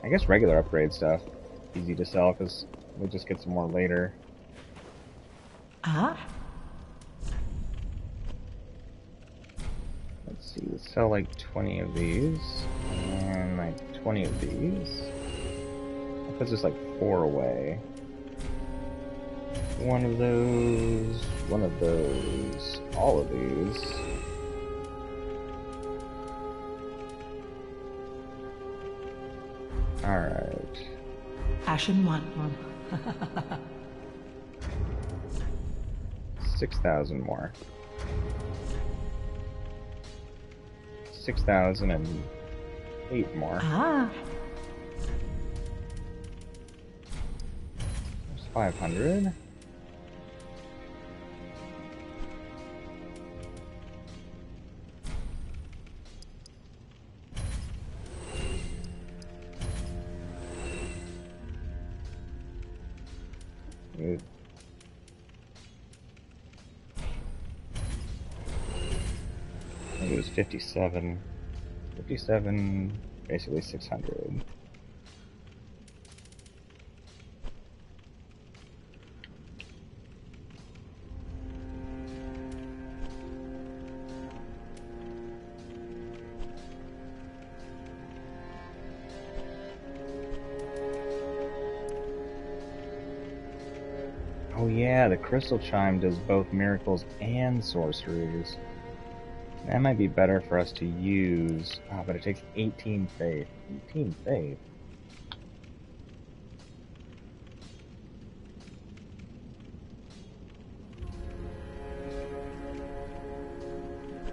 S1: I guess regular upgrade stuff. Easy to sell because we'll just get some more later.
S6: Ah?
S1: Let's see, let's sell like 20 of these. And like 20 of these. That puts us like 4 away. One of those, all of these. Alright.
S6: Ashen one.
S1: 6,000 more. 6,008 more.
S6: Ah.
S1: There's 500. Good. I think it was 57. 57, basically 600. Oh yeah, the crystal chime does both miracles and sorceries. That might be better for us to use. Oh, but it takes 18 faith. 18 faith?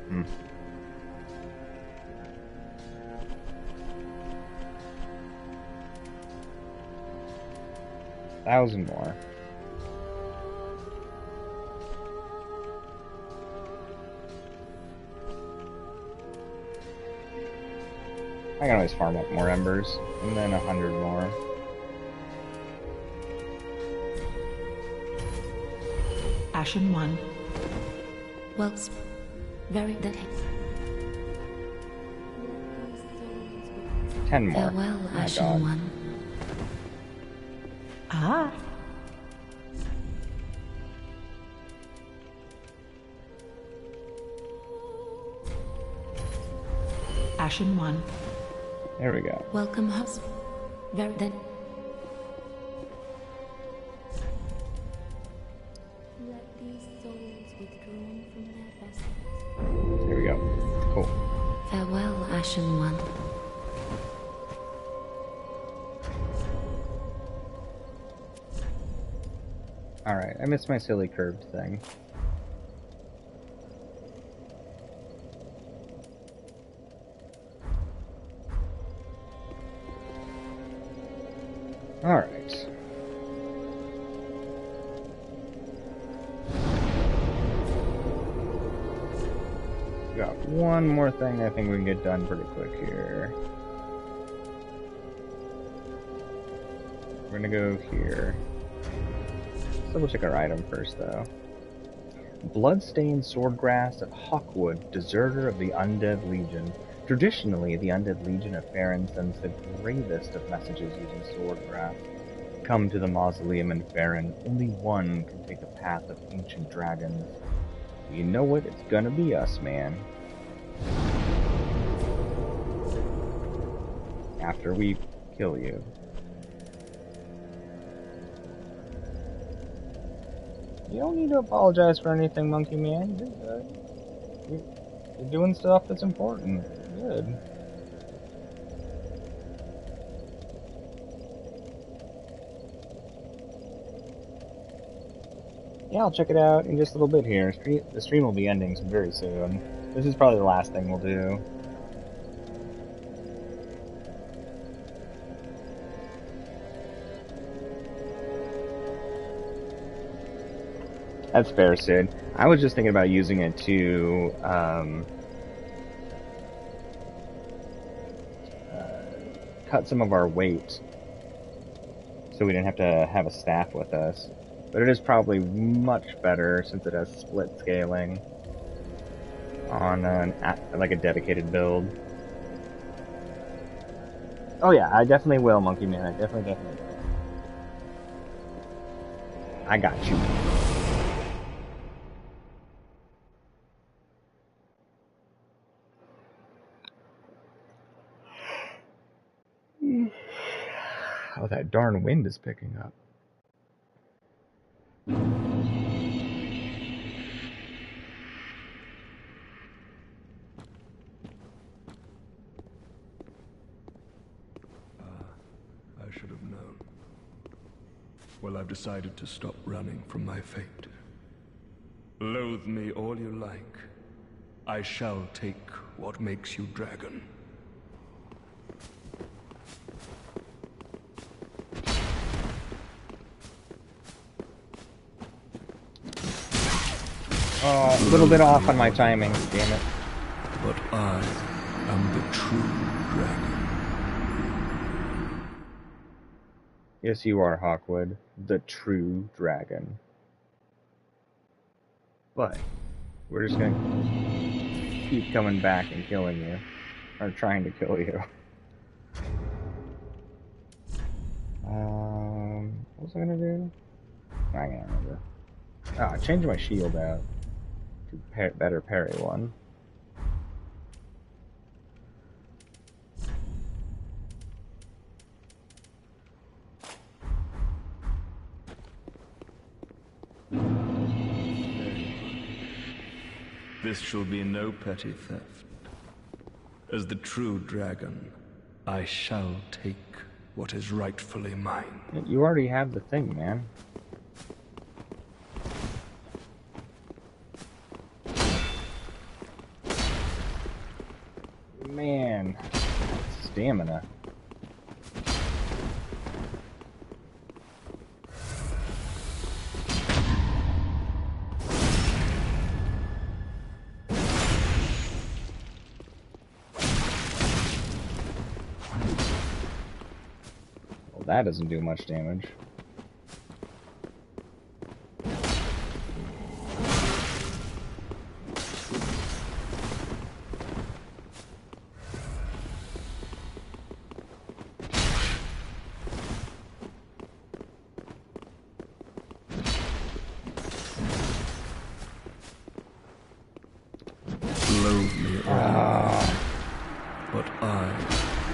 S1: Hmm. $1,000 more. I can always farm up more embers, and then 100 more.
S6: Ashen one.
S5: Well, very that.
S1: 10 more.
S5: Farewell,
S1: Oh my
S5: Ashen
S1: God.
S5: One.
S6: Ah. Ashen one.
S1: There we go.
S5: Welcome, host. Very that. Let these souls withdrawn from their vessels.
S1: There we go. Cool.
S5: Farewell, Ashen One.
S1: Alright, I missed my silly curved thing. Alright. Got one more thing I think we can get done pretty quick here. We're gonna go here. Let's double check our item first though. Bloodstained swordgrass of Hawkwood, deserter of the Undead Legion. Traditionally, the Undead Legion of Farron sends the gravest of messages using swordgrass. Come to the mausoleum in Farron. Only one can take the path of ancient dragons. You know what? It's gonna be us, man. After we kill you. You don't need to apologize for anything, Monkey Man. You're good. You're doing stuff that's important. You're good. Yeah, I'll check it out in just a little bit here. The stream will be ending very soon. This is probably the last thing we'll do. That's fair, Sid. I was just thinking about using it to cut some of our weight so we didn't have to have a staff with us. But it is probably much better since it has split scaling on like a dedicated build. Oh yeah, I definitely will, Monkey Man. I definitely will. I got you. Oh, that darn wind is picking up.
S2: should have known. Well, I've decided to stop running from my fate. Loathe me all you like. I shall take what makes you dragon.
S1: Oh, a little bit off on my timing, damn it.
S2: But I am the true dragon.
S1: Yes, you are, Hawkwood, the true dragon. But we're just gonna keep coming back and killing you, or trying to kill you. What was I gonna do? I can't remember. I changed my shield out to better parry one.
S2: This shall be no petty theft. As the true dragon, I shall take what is rightfully mine.
S1: You already have the thing, man. Man, stamina. Well, that doesn't do much damage.
S2: Loathe me all, but I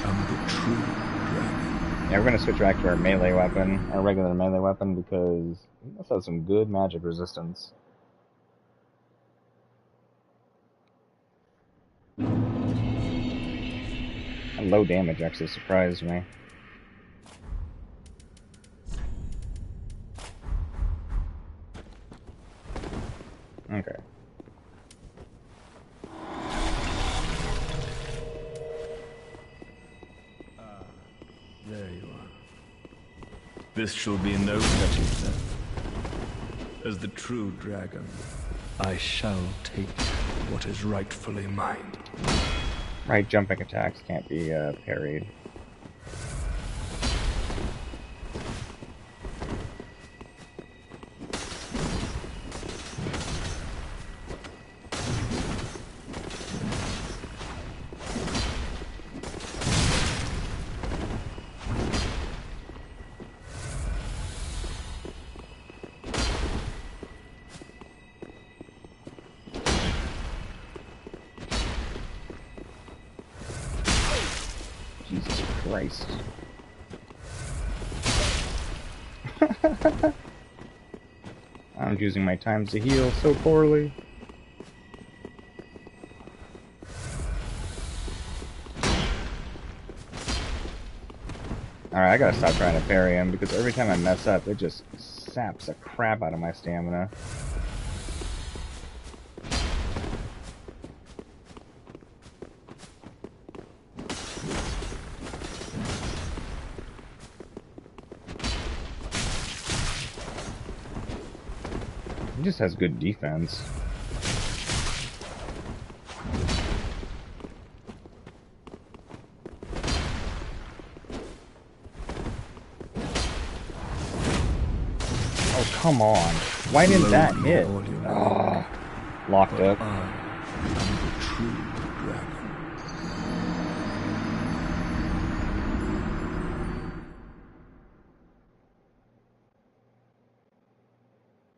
S2: am the true dragon.
S1: Yeah, we're gonna switch back to our melee weapon, our regular melee weapon, because this has some good magic resistance. And low damage actually surprised me. Okay.
S2: There you are. This shall be no petty theft. As the true dragon, I shall take what is rightfully mine.
S1: Right, jumping attacks can't be parried. Jesus Christ. I'm using my times to heal so poorly. Alright, I gotta stop trying to parry him, because every time I mess up, it just saps the crap out of my stamina. He just has good defense. Oh, come on. Why didn't that hit? Oh, locked up.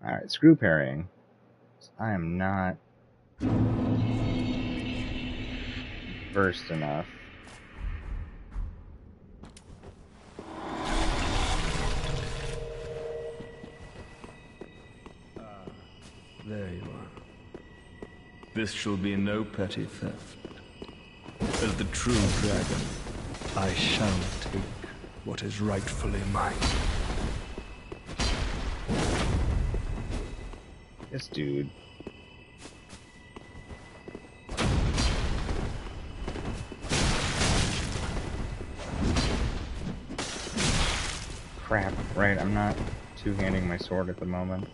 S1: Alright, screw parrying. I am not versed enough.
S2: There you are. This shall be no petty theft. As the true dragon, I shall take what is rightfully mine.
S1: This dude. Crap, right, I'm not two-handing my sword at the moment.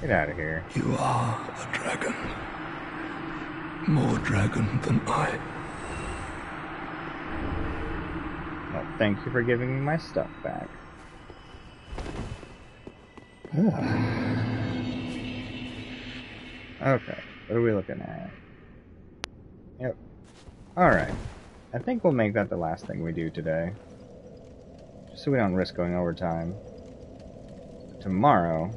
S1: Get out of here.
S2: You are a dragon. More dragon than I.
S1: Well, thank you for giving me my stuff back. Okay, what are we looking at? Yep. Alright. I think we'll make that the last thing we do today. Just so we don't risk going overtime. Tomorrow,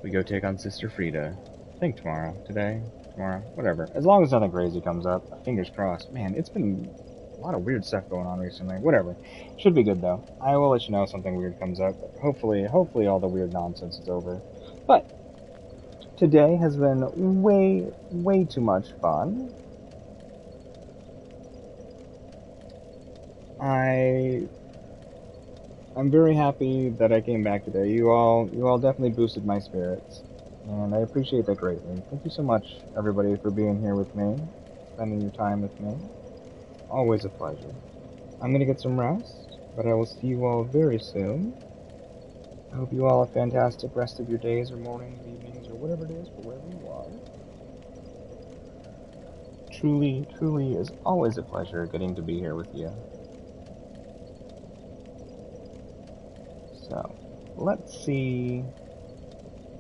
S1: we go take on Sister Frida. I think tomorrow. Today? Tomorrow? Whatever. As long as nothing crazy comes up. Fingers crossed. Man, it's been a lot of weird stuff going on recently. Whatever. Should be good, though. I will let you know if something weird comes up. Hopefully all the weird nonsense is over. But today has been way too much fun. I'm very happy that I came back today. You all definitely boosted my spirits, and I appreciate that greatly. Thank you so much, everybody, for being here with me, spending your time with me. Always a pleasure. I'm gonna get some rest, but I will see you all very soon. I hope you all have a fantastic rest of your days or mornings, evenings, or whatever it is, for wherever you are. Truly is always a pleasure getting to be here with you. So, let's see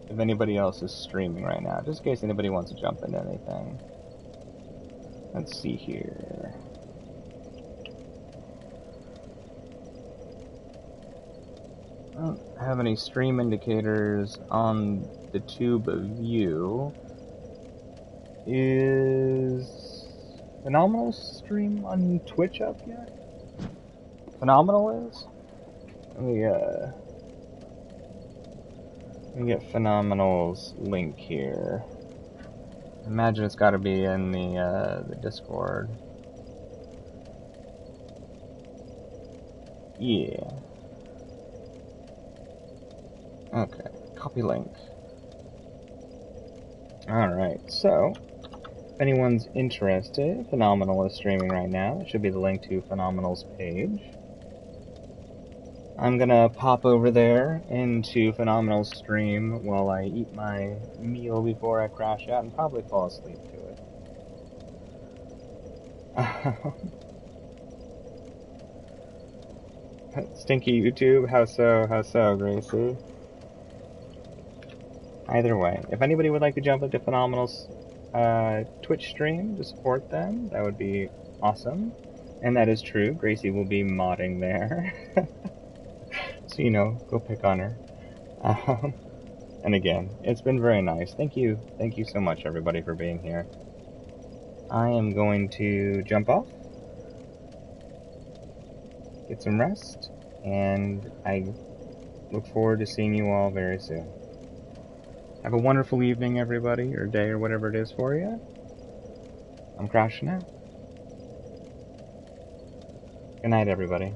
S1: if anybody else is streaming right now, just in case anybody wants to jump into anything. Let's see here. I don't have any stream indicators on the tube view. Is Phenomenal's stream on Twitch up yet? Phenomenal is? Let me get Phenomenal's link here. Imagine it's got to be in the Discord. Yeah. Okay, copy link. Alright, so, if anyone's interested, Phenomenal is streaming right now. It should be the link to Phenomenal's page. I'm gonna pop over there into Phenomenal's stream while I eat my meal before I crash out and probably fall asleep to it. Stinky YouTube? How so, Gracie? Either way, if anybody would like to jump into Phenomenal's Twitch stream to support them, that would be awesome. And that is true, Gracie will be modding there. So, go pick on her. And again, it's been very nice. Thank you so much, everybody, for being here. I am going to jump off, get some rest, and I look forward to seeing you all very soon. Have a wonderful evening, everybody, or day, or whatever it is for you. I'm crashing out. Good night, everybody.